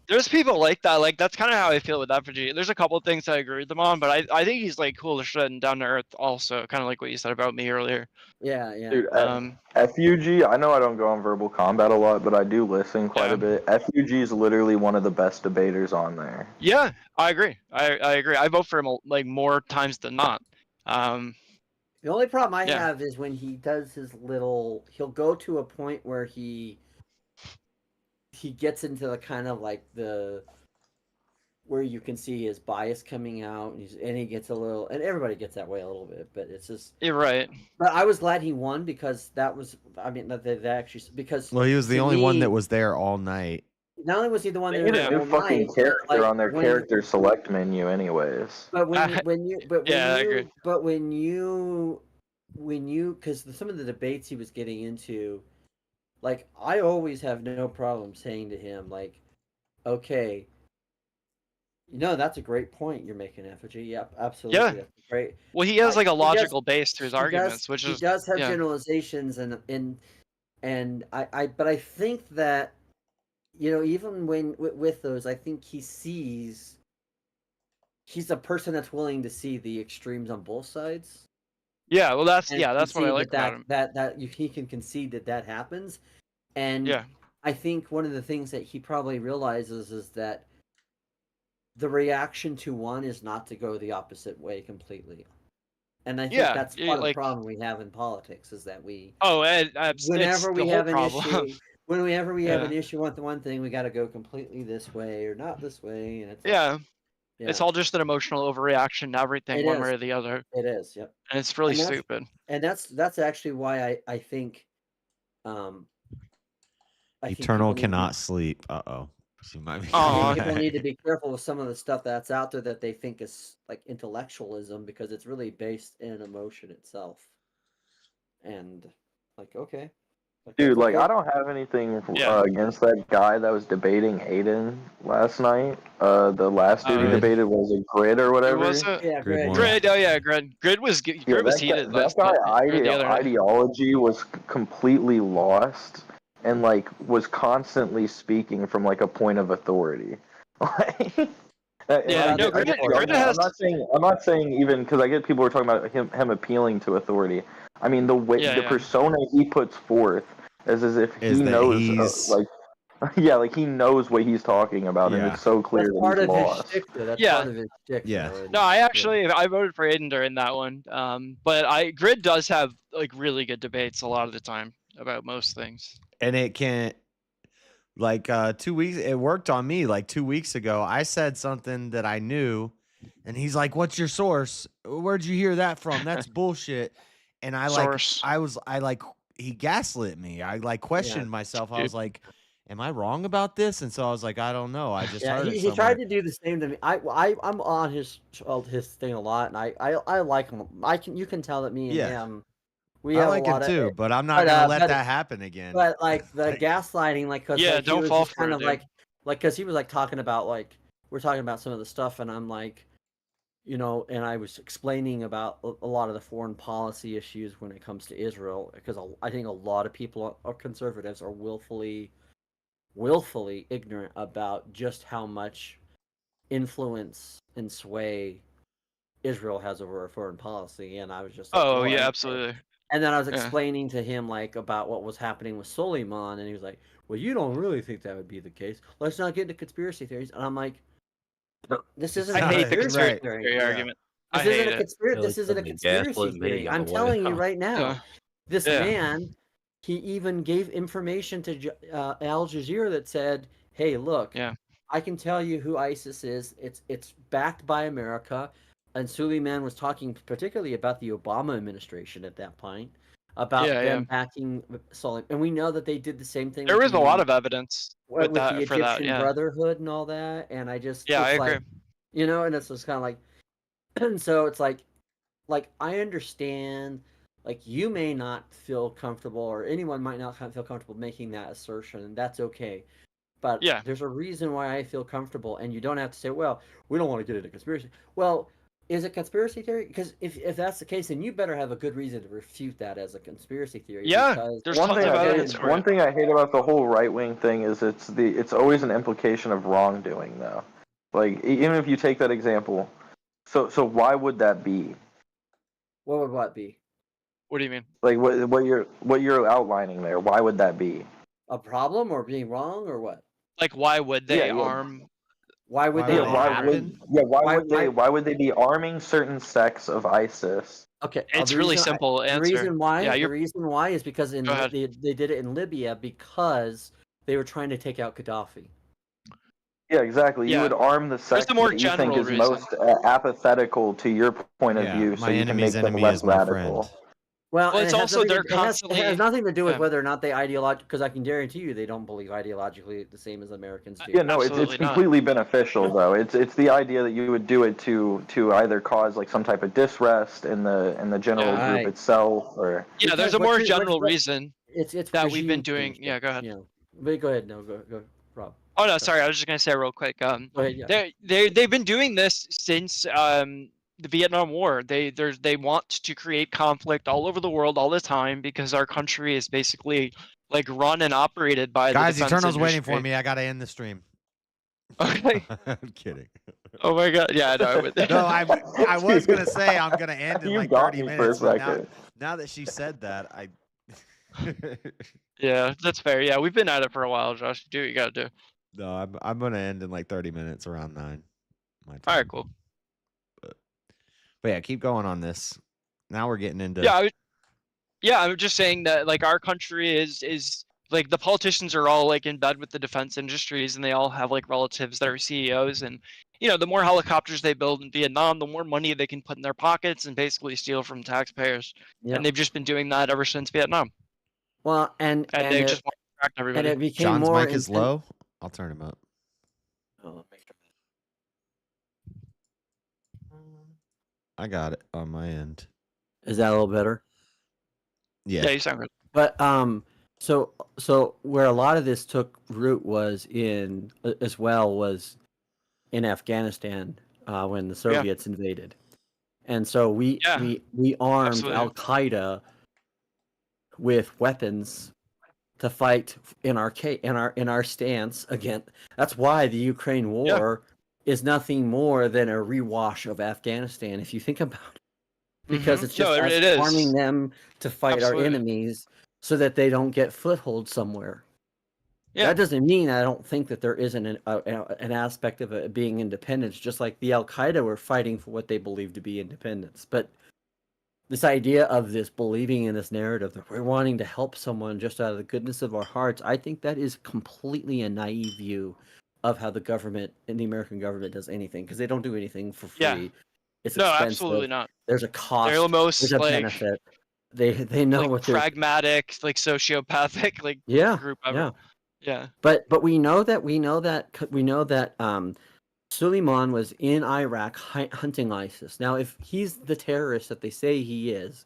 There's people like that. Like, that's kind of how I feel with FG. There's a couple of things I agree with him on, but I think he's like cool as shit and down to earth also. Kind of like what you said about me earlier. Yeah. Dude, FUG, I know I don't go on Verbal Combat a lot, but I do listen quite a bit. FUG is literally one of the best debaters on there. Yeah, I agree. I agree. I vote for him like more times than not. The only problem I have is when he does his little, he'll go to a point where he gets into the kind of like where you can see his bias coming out, and he gets a little, and everybody gets that way a little bit, but it's just. You're right. But I was glad he won because that was, I mean, that actually, because. Well, he was the only one that was there all night. Not only was he the one They that had a new fucking character on their character select menu, anyways. But when you, because some of the debates he was getting into, like, I always have no problem saying to him, like, okay, you know, that's a great point you're making, Effigy. Yep, absolutely. Yeah. That's great. Well, he has like a logical base to his arguments, which is he does have generalizations, and but I think that, you know, even when with those, I think he's a person that's willing to see the extremes on both sides. Yeah, well, that's what I like about him. He can concede that happens, and I think one of the things that he probably realizes is that the reaction to one is not to go the opposite way completely. And I think that's part of the problem we have in politics is that we. Whenever we have an issue with one thing, we got to go completely this way or not this way, and it's it's all just an emotional overreaction to everything, one way or the other. It is, yep. And it's really stupid. And that's actually why I think. Eternal cannot sleep. Uh-oh. She might be. People need to be careful with some of the stuff that's out there that they think is like intellectualism because it's really based in emotion itself. And like, okay. Dude, like, I don't have anything against that guy that was debating Aiden last night. The last dude he debated was a Grid or whatever. Was it? Yeah, Grid. Oh yeah, Grid. Grid was heated. That guy, Ideology was completely lost and like was constantly speaking from like a point of authority. Yeah, no, Grid has. I'm not saying even because I get people who are talking about him appealing to authority. I mean, the way the persona he puts forth is as if he knows, like he knows what he's talking about, and it's so clear that he's lost. That's part of his shtick. No, I voted for Aiden during that one. But Grid does have like really good debates a lot of the time about most things. And it can't. Like 2 weeks, it worked on me. Like 2 weeks ago, I said something that I knew, and he's like, "What's your source? Where'd you hear that from? That's bullshit." And he gaslit me. I like questioned myself. I was like, "Am I wrong about this?" And so I was like, "I don't know. I just heard it." He tried to do the same to me. I'm on his thing a lot, and I like him. You can tell that me and him. I like him too, but I'm not gonna let that happen again. But like the gaslighting, like, cause don't fall for kind it, of like, cause he was like talking about like we're talking about some of the stuff, and I'm like, and I was explaining about a lot of the foreign policy issues when it comes to Israel, because I think a lot of people are conservatives are willfully ignorant about just how much influence and sway Israel has over our foreign policy, and I was just like, absolutely. And then I was explaining to him like about what was happening with Suleiman, and he was like, "Well, you don't really think that would be the case. Let's not get into conspiracy theories." And I'm like, "This isn't a conspiracy theory argument. This isn't a conspiracy theory. I'm telling you right now. This man, he even gave information to Al Jazeera that said, "Hey, look, I can tell you who ISIS is. It's backed by America." And Suleiman was talking particularly about the Obama administration at that point, about them backing Suleiman. And we know that they did the same thing. There was a lot of evidence with that, the Egyptian Brotherhood and all that. And I just, I agree. And it's just kind of like, and so it's like I understand, like you may not feel comfortable, or anyone might not feel comfortable making that assertion, and that's okay. But there's a reason why I feel comfortable, and you don't have to say, well, we don't want to get into conspiracy. Well, is it conspiracy theory? Because if that's the case, then you better have a good reason to refute that as a conspiracy theory. Yeah, there's one thing I hate about the whole right-wing thing is it's always an implication of wrongdoing, though. Like, even if you take that example, so why would that be? What would what be? What do you mean? Like what you're outlining there? Why would that be? A problem or being wrong or what? Like, why would they arm? Why would why would they be arming certain sects of ISIS? Okay, it's really simple answer. The reason why is because they did it in Libya because they were trying to take out Gaddafi. Yeah, exactly. You would arm the sect that you think is most apathetical to your point of view, so you can make them less radical. Well, it's also they're constantly. It has nothing to do with whether or not they because I can guarantee you they don't believe ideologically the same as Americans do. Yeah, no, it's completely beneficial though. It's the idea that you would do it to either cause like some type of disrest in the general group itself, or there's a more general reason. It's that we've been doing. Yeah, go ahead. But go ahead. No, go, Rob. Oh no, sorry. I was just gonna say real quick. They've been doing this since the Vietnam War. They want to create conflict all over the world all the time because our country is basically like run and operated by guys. The Eternal's waiting for me. I gotta end the stream. Okay. I'm kidding. Oh my god. Yeah, I know. No, I was gonna say I'm gonna end in like 30 minutes. But now that she said that, I. Yeah, that's fair. Yeah, we've been at it for a while, Josh. Do what you gotta do. No, I'm gonna end in like 30 minutes, around 9. All right, cool. But yeah, keep going on this. Now we're getting into. I'm just saying that like our country is like the politicians are all like in bed with the defense industries, and they all have like relatives that are CEOs, and the more helicopters they build in Vietnam, the more money they can put in their pockets and basically steal from taxpayers. Yep. And they've just been doing that ever since Vietnam. Well, and they just want to distract everybody. And it became John's more mic is low. I'll turn him up. Oh, I got it on my end. is that a little better? Yeah. Yeah, you sound good. But so where a lot of this took root was in Afghanistan when the Soviets invaded, and so we armed Absolutely. Al Qaeda with weapons to fight in our stance against. That's why the Ukraine war is nothing more than a rewash of Afghanistan, if you think about it, because it's just it us arming is. them to fight Absolutely. our enemies so that they don't get foothold somewhere. Yeah. That doesn't mean I don't think that there isn't an aspect of it being independence, just like the Al Qaeda were fighting for what they believe to be independence. But this idea of this believing in this narrative that we're wanting to help someone just out of the goodness of our hearts, I think that is completely a naive view of how the government and the American government does anything, because they don't do anything for free. Yeah. It's No, expensive. absolutely not. There's a cost. They're the most there's a benefit. They know like what they're pragmatic, like sociopathic, like group ever. Yeah. But we know that Suleiman was in Iraq hunting ISIS. Now, if he's the terrorist that they say he is,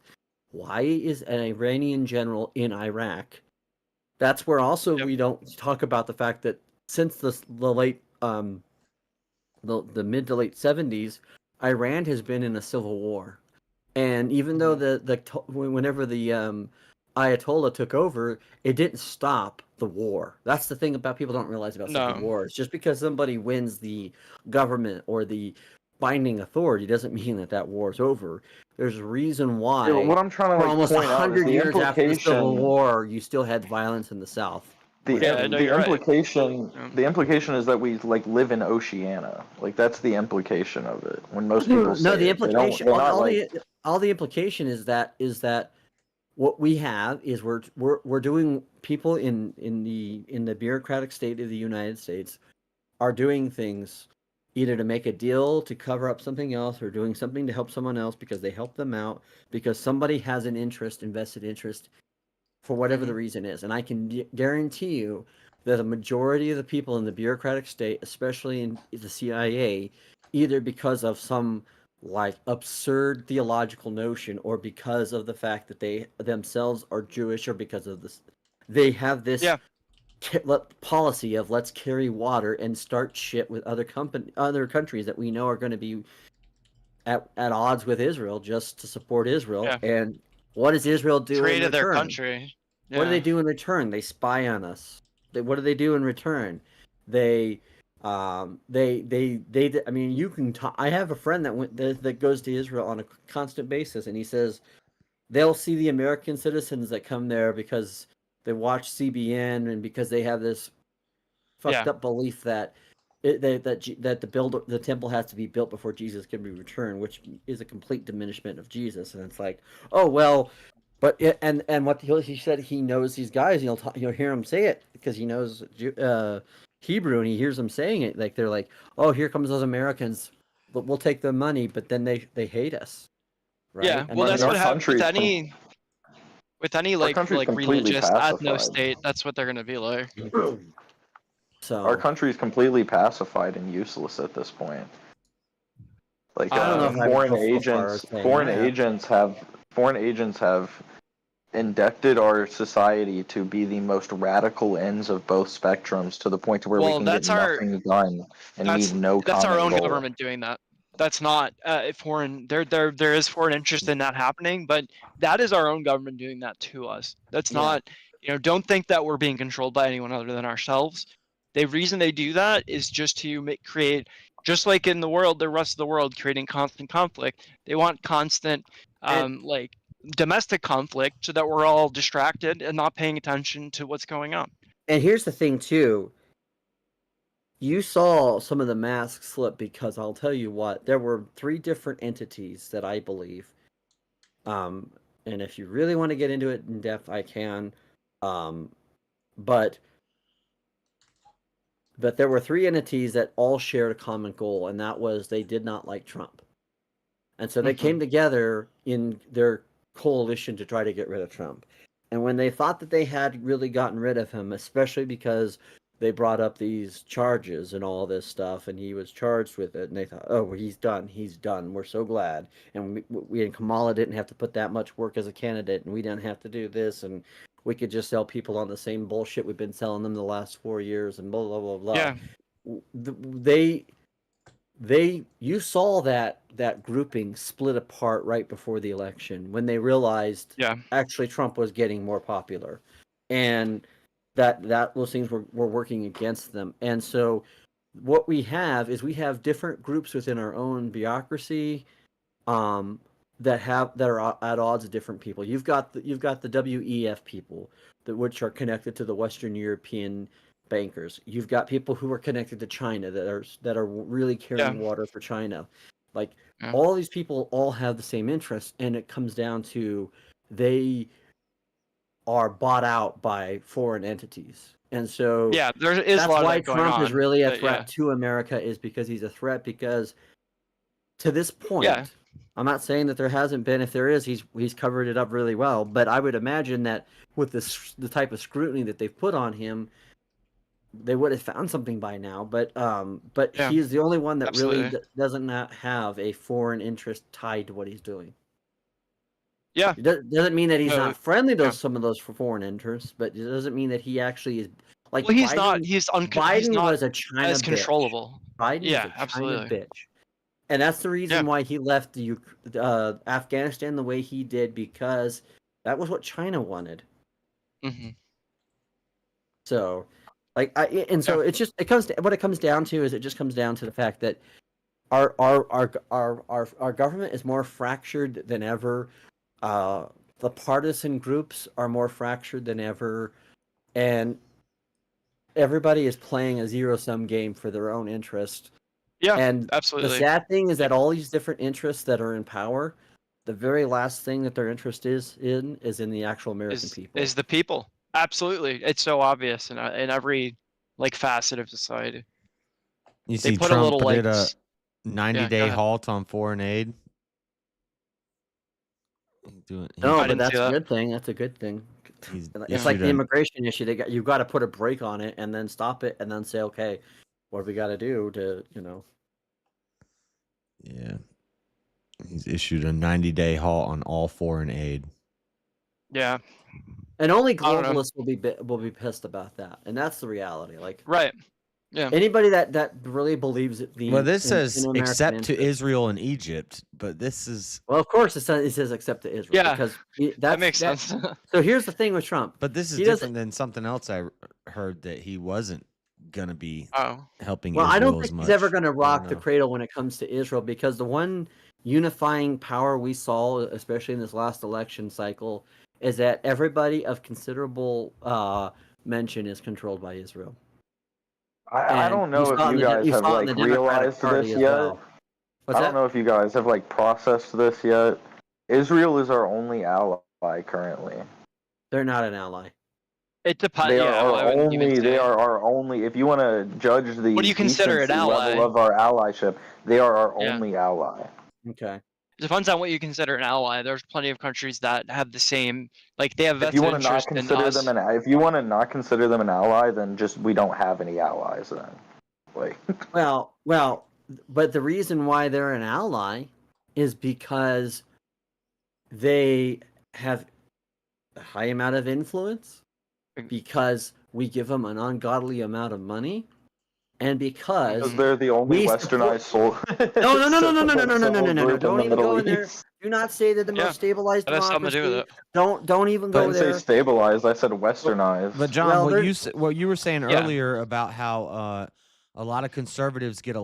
why is an Iranian general in Iraq? That's where also we don't talk about the fact that since the late the mid to late 70s, Iran has been in a civil war, and even though whenever the Ayatollah took over, it didn't stop the war. That's the thing about people don't realize about civil wars. Just because somebody wins the government or the binding authority doesn't mean that war is over. There's a reason why. Yeah, what I'm trying to for almost point out is 100 the years after the Civil implication- War, you still had violence in the South. The implication is that we like live in Oceania. Like that's the implication of it. When most people say No, the it, they don't- implication. they're not, All the implication is that what we have is we're doing people in the bureaucratic state of the United States are doing things either to make a deal to cover up something else or doing something to help someone else because they help them out because somebody has an vested interest for whatever the reason is. And I can guarantee you that a majority of the people in the bureaucratic state, especially in the CIA, either because of some like absurd theological notion or because of the fact that they themselves are Jewish or because of this, they have this policy of let's carry water and start shit with other countries that we know are going to be at odds with Israel just to support Israel. Yeah. And what does Israel do in return? Their country. What do they do in return? They spy on us. What do they do in return? I mean, you can talk. I have a friend that goes to Israel on a constant basis, and he says they'll see the American citizens that come there because they watch CBN and because they have this fucked up belief that the temple has to be built before Jesus can be returned, which is a complete diminishment of Jesus. And it's like, oh well. But and what he said, he knows these guys. You'll hear him say it because he knows Hebrew, and he hears them saying it. Like they're like, "Oh, here comes those Americans, but we'll take their money." But then they hate us, right? Yeah, well, that's what happens with any like religious ethno state. That's what they're gonna be like. So our country is completely pacified and useless at this point. Like I don't know if foreign agents have inducted our society to be the most radical ends of both spectrums to the point where we can get nothing done and need no That's our own common goal. government doing that. That's not foreign. There is foreign interest in that happening, but that is our own government doing that to us. That's not, don't think that we're being controlled by anyone other than ourselves. The reason they do that is just to create, just like in the world, the rest of the world, creating constant conflict. They want constant, like domestic conflict, so that we're all distracted and not paying attention to what's going on. And here's the thing too. You saw some of the masks slip because I'll tell you what, there were 3 different entities that I believe. And if you really want to get into it in depth, I can. But there were 3 entities that all shared a common goal, and that was they did not like Trump. And so they came together in their coalition to try to get rid of Trump. And when they thought that they had really gotten rid of him, especially because they brought up these charges and all this stuff, and he was charged with it, and they thought, oh, well, he's done, we're so glad. And we and Kamala didn't have to put that much work as a candidate, and we didn't have to do this, and we could just sell people on the same bullshit we've been selling them the last 4 years, and blah blah blah blah. Yeah. You saw that grouping split apart right before the election when they realized actually Trump was getting more popular, and that those things were working against them. And so what we have is different groups within our own bureaucracy that are at odds with different people. You've got the WEF people which are connected to the Western European bankers. You've got people who are connected to China that are really carrying water for China. Like all these people all have the same interests, and it comes down to they are bought out by foreign entities. And so there is that's a lot why of that going Trump is on, really a but threat to America, is because he's a threat, because to this point, I'm not saying that there hasn't been. If there is, he's covered it up really well. But I would imagine that with the type of scrutiny that they've put on him, they would have found something by now. But he's the only one that really doesn't have a foreign interest tied to what he's doing. Yeah, it doesn't mean that he's not friendly to some of those foreign interests, but it doesn't mean that he actually is. Like, well, he's Biden, not. Biden he's not was a China as bitch. controllable. Biden is a China absolutely. bitch, and that's the reason why he left Afghanistan the way he did, because that was what China wanted. Mm-hmm. So, it comes down to the fact that our government is more fractured than ever. The partisan groups are more fractured than ever, and everybody is playing a zero-sum game for their own interest. Yeah, and absolutely. The sad thing is that all these different interests that are in power, the very last thing that their interest is in the actual American people. Is the people. Absolutely. It's so obvious in every facet of society. You see, Trump did a 90-day halt on foreign aid. But that's a good thing. That's a good thing. It's like the immigration issue. You've got to put a break on it and then stop it and then say, okay, what do we got to do to, Yeah. He's issued a 90-day halt on all foreign aid. Yeah. And only globalists will be pissed about that. And that's the reality. Like, right. Yeah. Anybody that really believes it. This says except to Israel and Egypt, but this is. Well, of course it says except to Israel. Yeah. Because that makes sense. So here's the thing with Trump. But this is different than something else I heard, that he wasn't going to be helping Israel I don't as think much. he's ever going to rock the cradle when it comes to Israel, because the one unifying power we saw, especially in this last election cycle, is that everybody of considerable mention is controlled by Israel. I don't know if you guys have realized this yet. I don't know if you guys have processed this yet. Israel is our only ally currently. They're not an ally. It depends. They are our only. If you want to judge the what do you consider an ally? Level of our allyship, they are our only ally. Okay. It depends on what you consider an ally. There's plenty of countries that have the same, they have vested interest in us. If you want to not consider them an ally, then we don't have any allies then. Well, but the reason why they're an ally is because they have a high amount of influence, because we give them an ungodly amount of money, and because they're the only westernized soul. No. Don't even go in there. Do not say they're the most stabilized democracy. Don't even go there. I didn't say stabilized. I said westernized. But John, what you were saying earlier about how a lot of conservatives get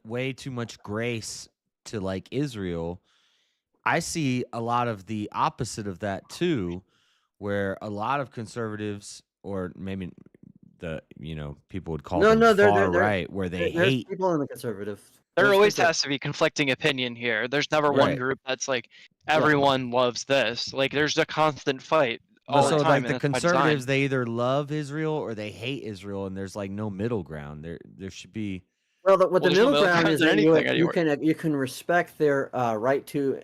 way too much grace to Israel, I see a lot of the opposite of that too, where a lot of conservatives, or maybe people would call them far right, where they hate people in the conservative. There always has to be conflicting opinion here. There's never one group that's everyone loves this. There's a constant fight all the time. The conservatives, they either love Israel or they hate Israel, and there's no middle ground. There should be. Well, the middle ground is that you can respect their right to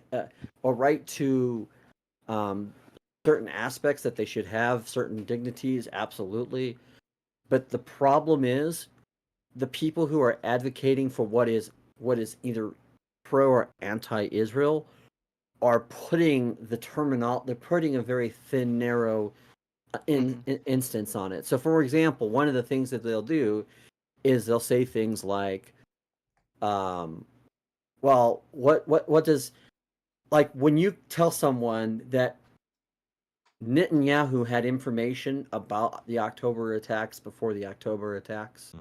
certain aspects, that they should have certain dignities, absolutely. But the problem is, the people who are advocating for what is either pro or anti-Israel are putting they're putting a very thin, narrow instance on it. So, for example, one of the things that they'll do is they'll say things like, well, what does, like, when you tell someone that Netanyahu had information about the October attacks before the October attacks.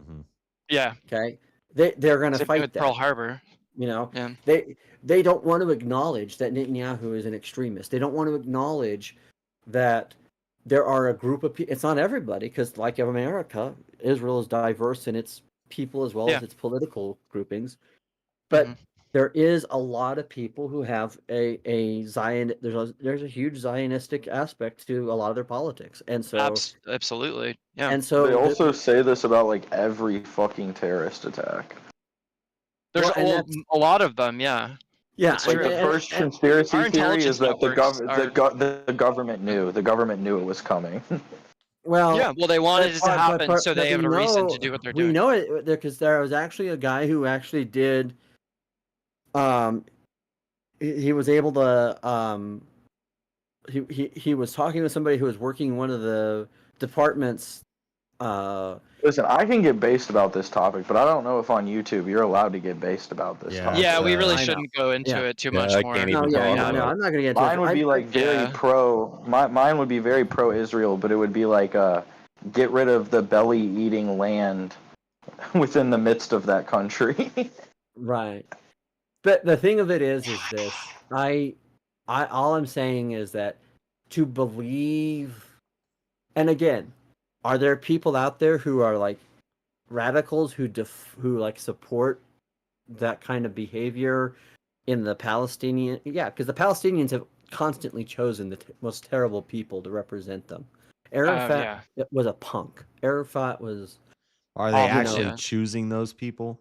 Yeah. Okay. They're going to Same thing fight with that. Pearl Harbor. You know, Yeah. they don't want to acknowledge that Netanyahu is an extremist. They don't want to acknowledge that there are a group of people. It's not everybody, because like America, Israel is diverse in its people as well as its political groupings. But there is a lot of people who have a Zion. There's a huge Zionistic aspect to a lot of their politics, and so absolutely, yeah. And so they also say this about like every fucking terrorist attack. There's a lot of them, yeah. Yeah, It's like true. the first conspiracy Our theory is that intelligence the government knew it was coming. Well, yeah, well, they wanted it to happen, so they have a reason to do what they're doing. We know it because there was actually a guy who actually did. He was able to. He was talking to somebody who was working in one of the departments. Listen, I can get based about this topic, but I don't know if on YouTube you're allowed to get based about this topic. Yeah, we really shouldn't go into it too much more. No, I'm not gonna get into Mine would be like very pro. Mine would be very pro-Israel, but it would be like get rid of the belly-eating land within the midst of that country. Right. But the thing of it is this. I all I'm saying is that to believe, and again, are there people out there who are like radicals who like support that kind of behavior in the Palestinian? Yeah, because the Palestinians have constantly chosen the most terrible people to represent them. Arafat was a punk. Arafat was. Are they actually choosing those people?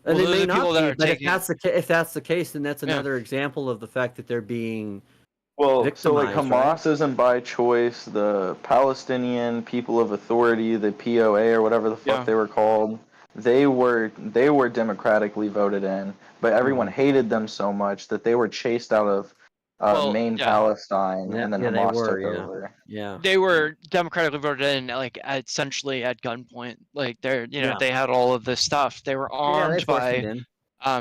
And Well, they may not be, but taking... if that's the case, then that's another example of the fact that they're being well, so like victimized, Hamas isn't by choice. The Palestinian People of Authority, the POA or whatever the fuck they were called, they were democratically voted in, but everyone hated them so much that they were chased out of Palestine, and then Hamas took over. Yeah, they were democratically voted in, like essentially at gunpoint. Like they're, they had all of this stuff. They were armed by,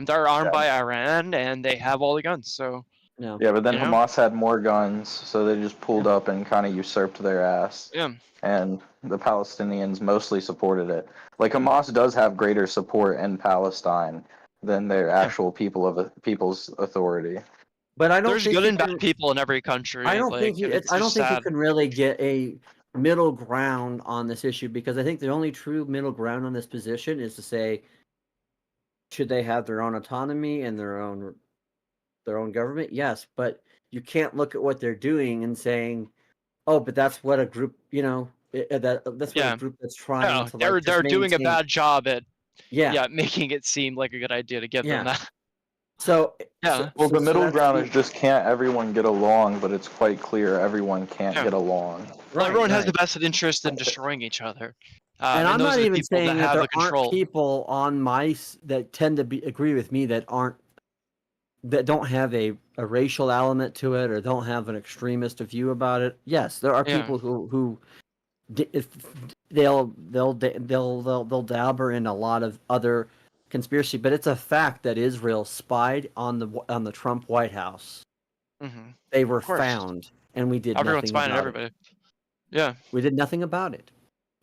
they're armed by Iran, and they have all the guns. So yeah, but then Hamas had more guns, so they just pulled up and kind of usurped their ass. Yeah, and the Palestinians mostly supported it. Like Hamas does have greater support in Palestine than their actual people's authority. But I don't There's think good and bad people in every country. I don't think you sad. can really get a middle ground on this issue, because I think the only true middle ground on this position is to say, should they have their own autonomy and their own government? Yes, but you can't look at what they're doing and saying, oh, but that's what a group, that's what a group that's trying to. They're doing a bad job at making it seem like a good idea to give them that. So well, the middle ground is just can't everyone get along, but it's quite clear everyone can't get along. Well, everyone has the vested interest in destroying each other. And I'm not even saying that there aren't people on mice that tend to agree with me that don't have a racial element to it or don't have an extremist view about it. Yes, there are people who they'll dabber in a lot of other conspiracy, but it's a fact that Israel spied on the Trump White House. Mm-hmm. They were found, and we did Everyone's nothing about spying on everybody. it. Yeah, we did nothing about it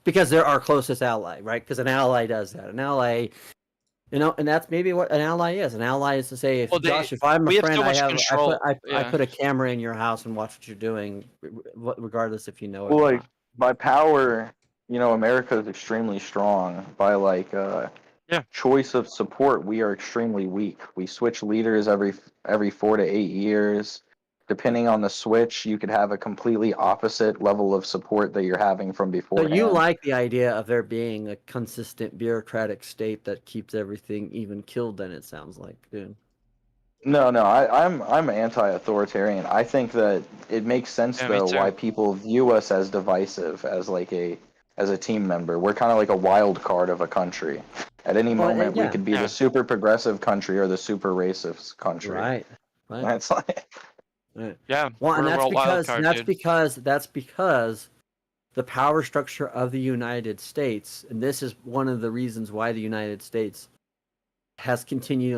because they're our closest ally, right? Because an ally does that. An ally, and that's maybe what an ally is. An ally is to say, if I'm a friend, I put a camera in your house and watch what you're doing, regardless if you know it. Well, or like by power, America is extremely strong. By choice of support, we are extremely weak. We switch leaders every 4 to 8 years. Depending on the switch, you could have a completely opposite level of support that you're having from before. So you like the idea of there being a consistent bureaucratic state that keeps everything even killed, then it sounds like, dude. No, I'm anti-authoritarian. I think that it makes sense though why people view us as divisive, as like a as a team member. We're kind of like a wild card of a country. At any moment, we could be the super progressive country or the super racist country. Right. That's like, yeah. Well, and we're a that's real wild because card, that's dude. because the power structure of the United States, and this is one of the reasons why the United States has continually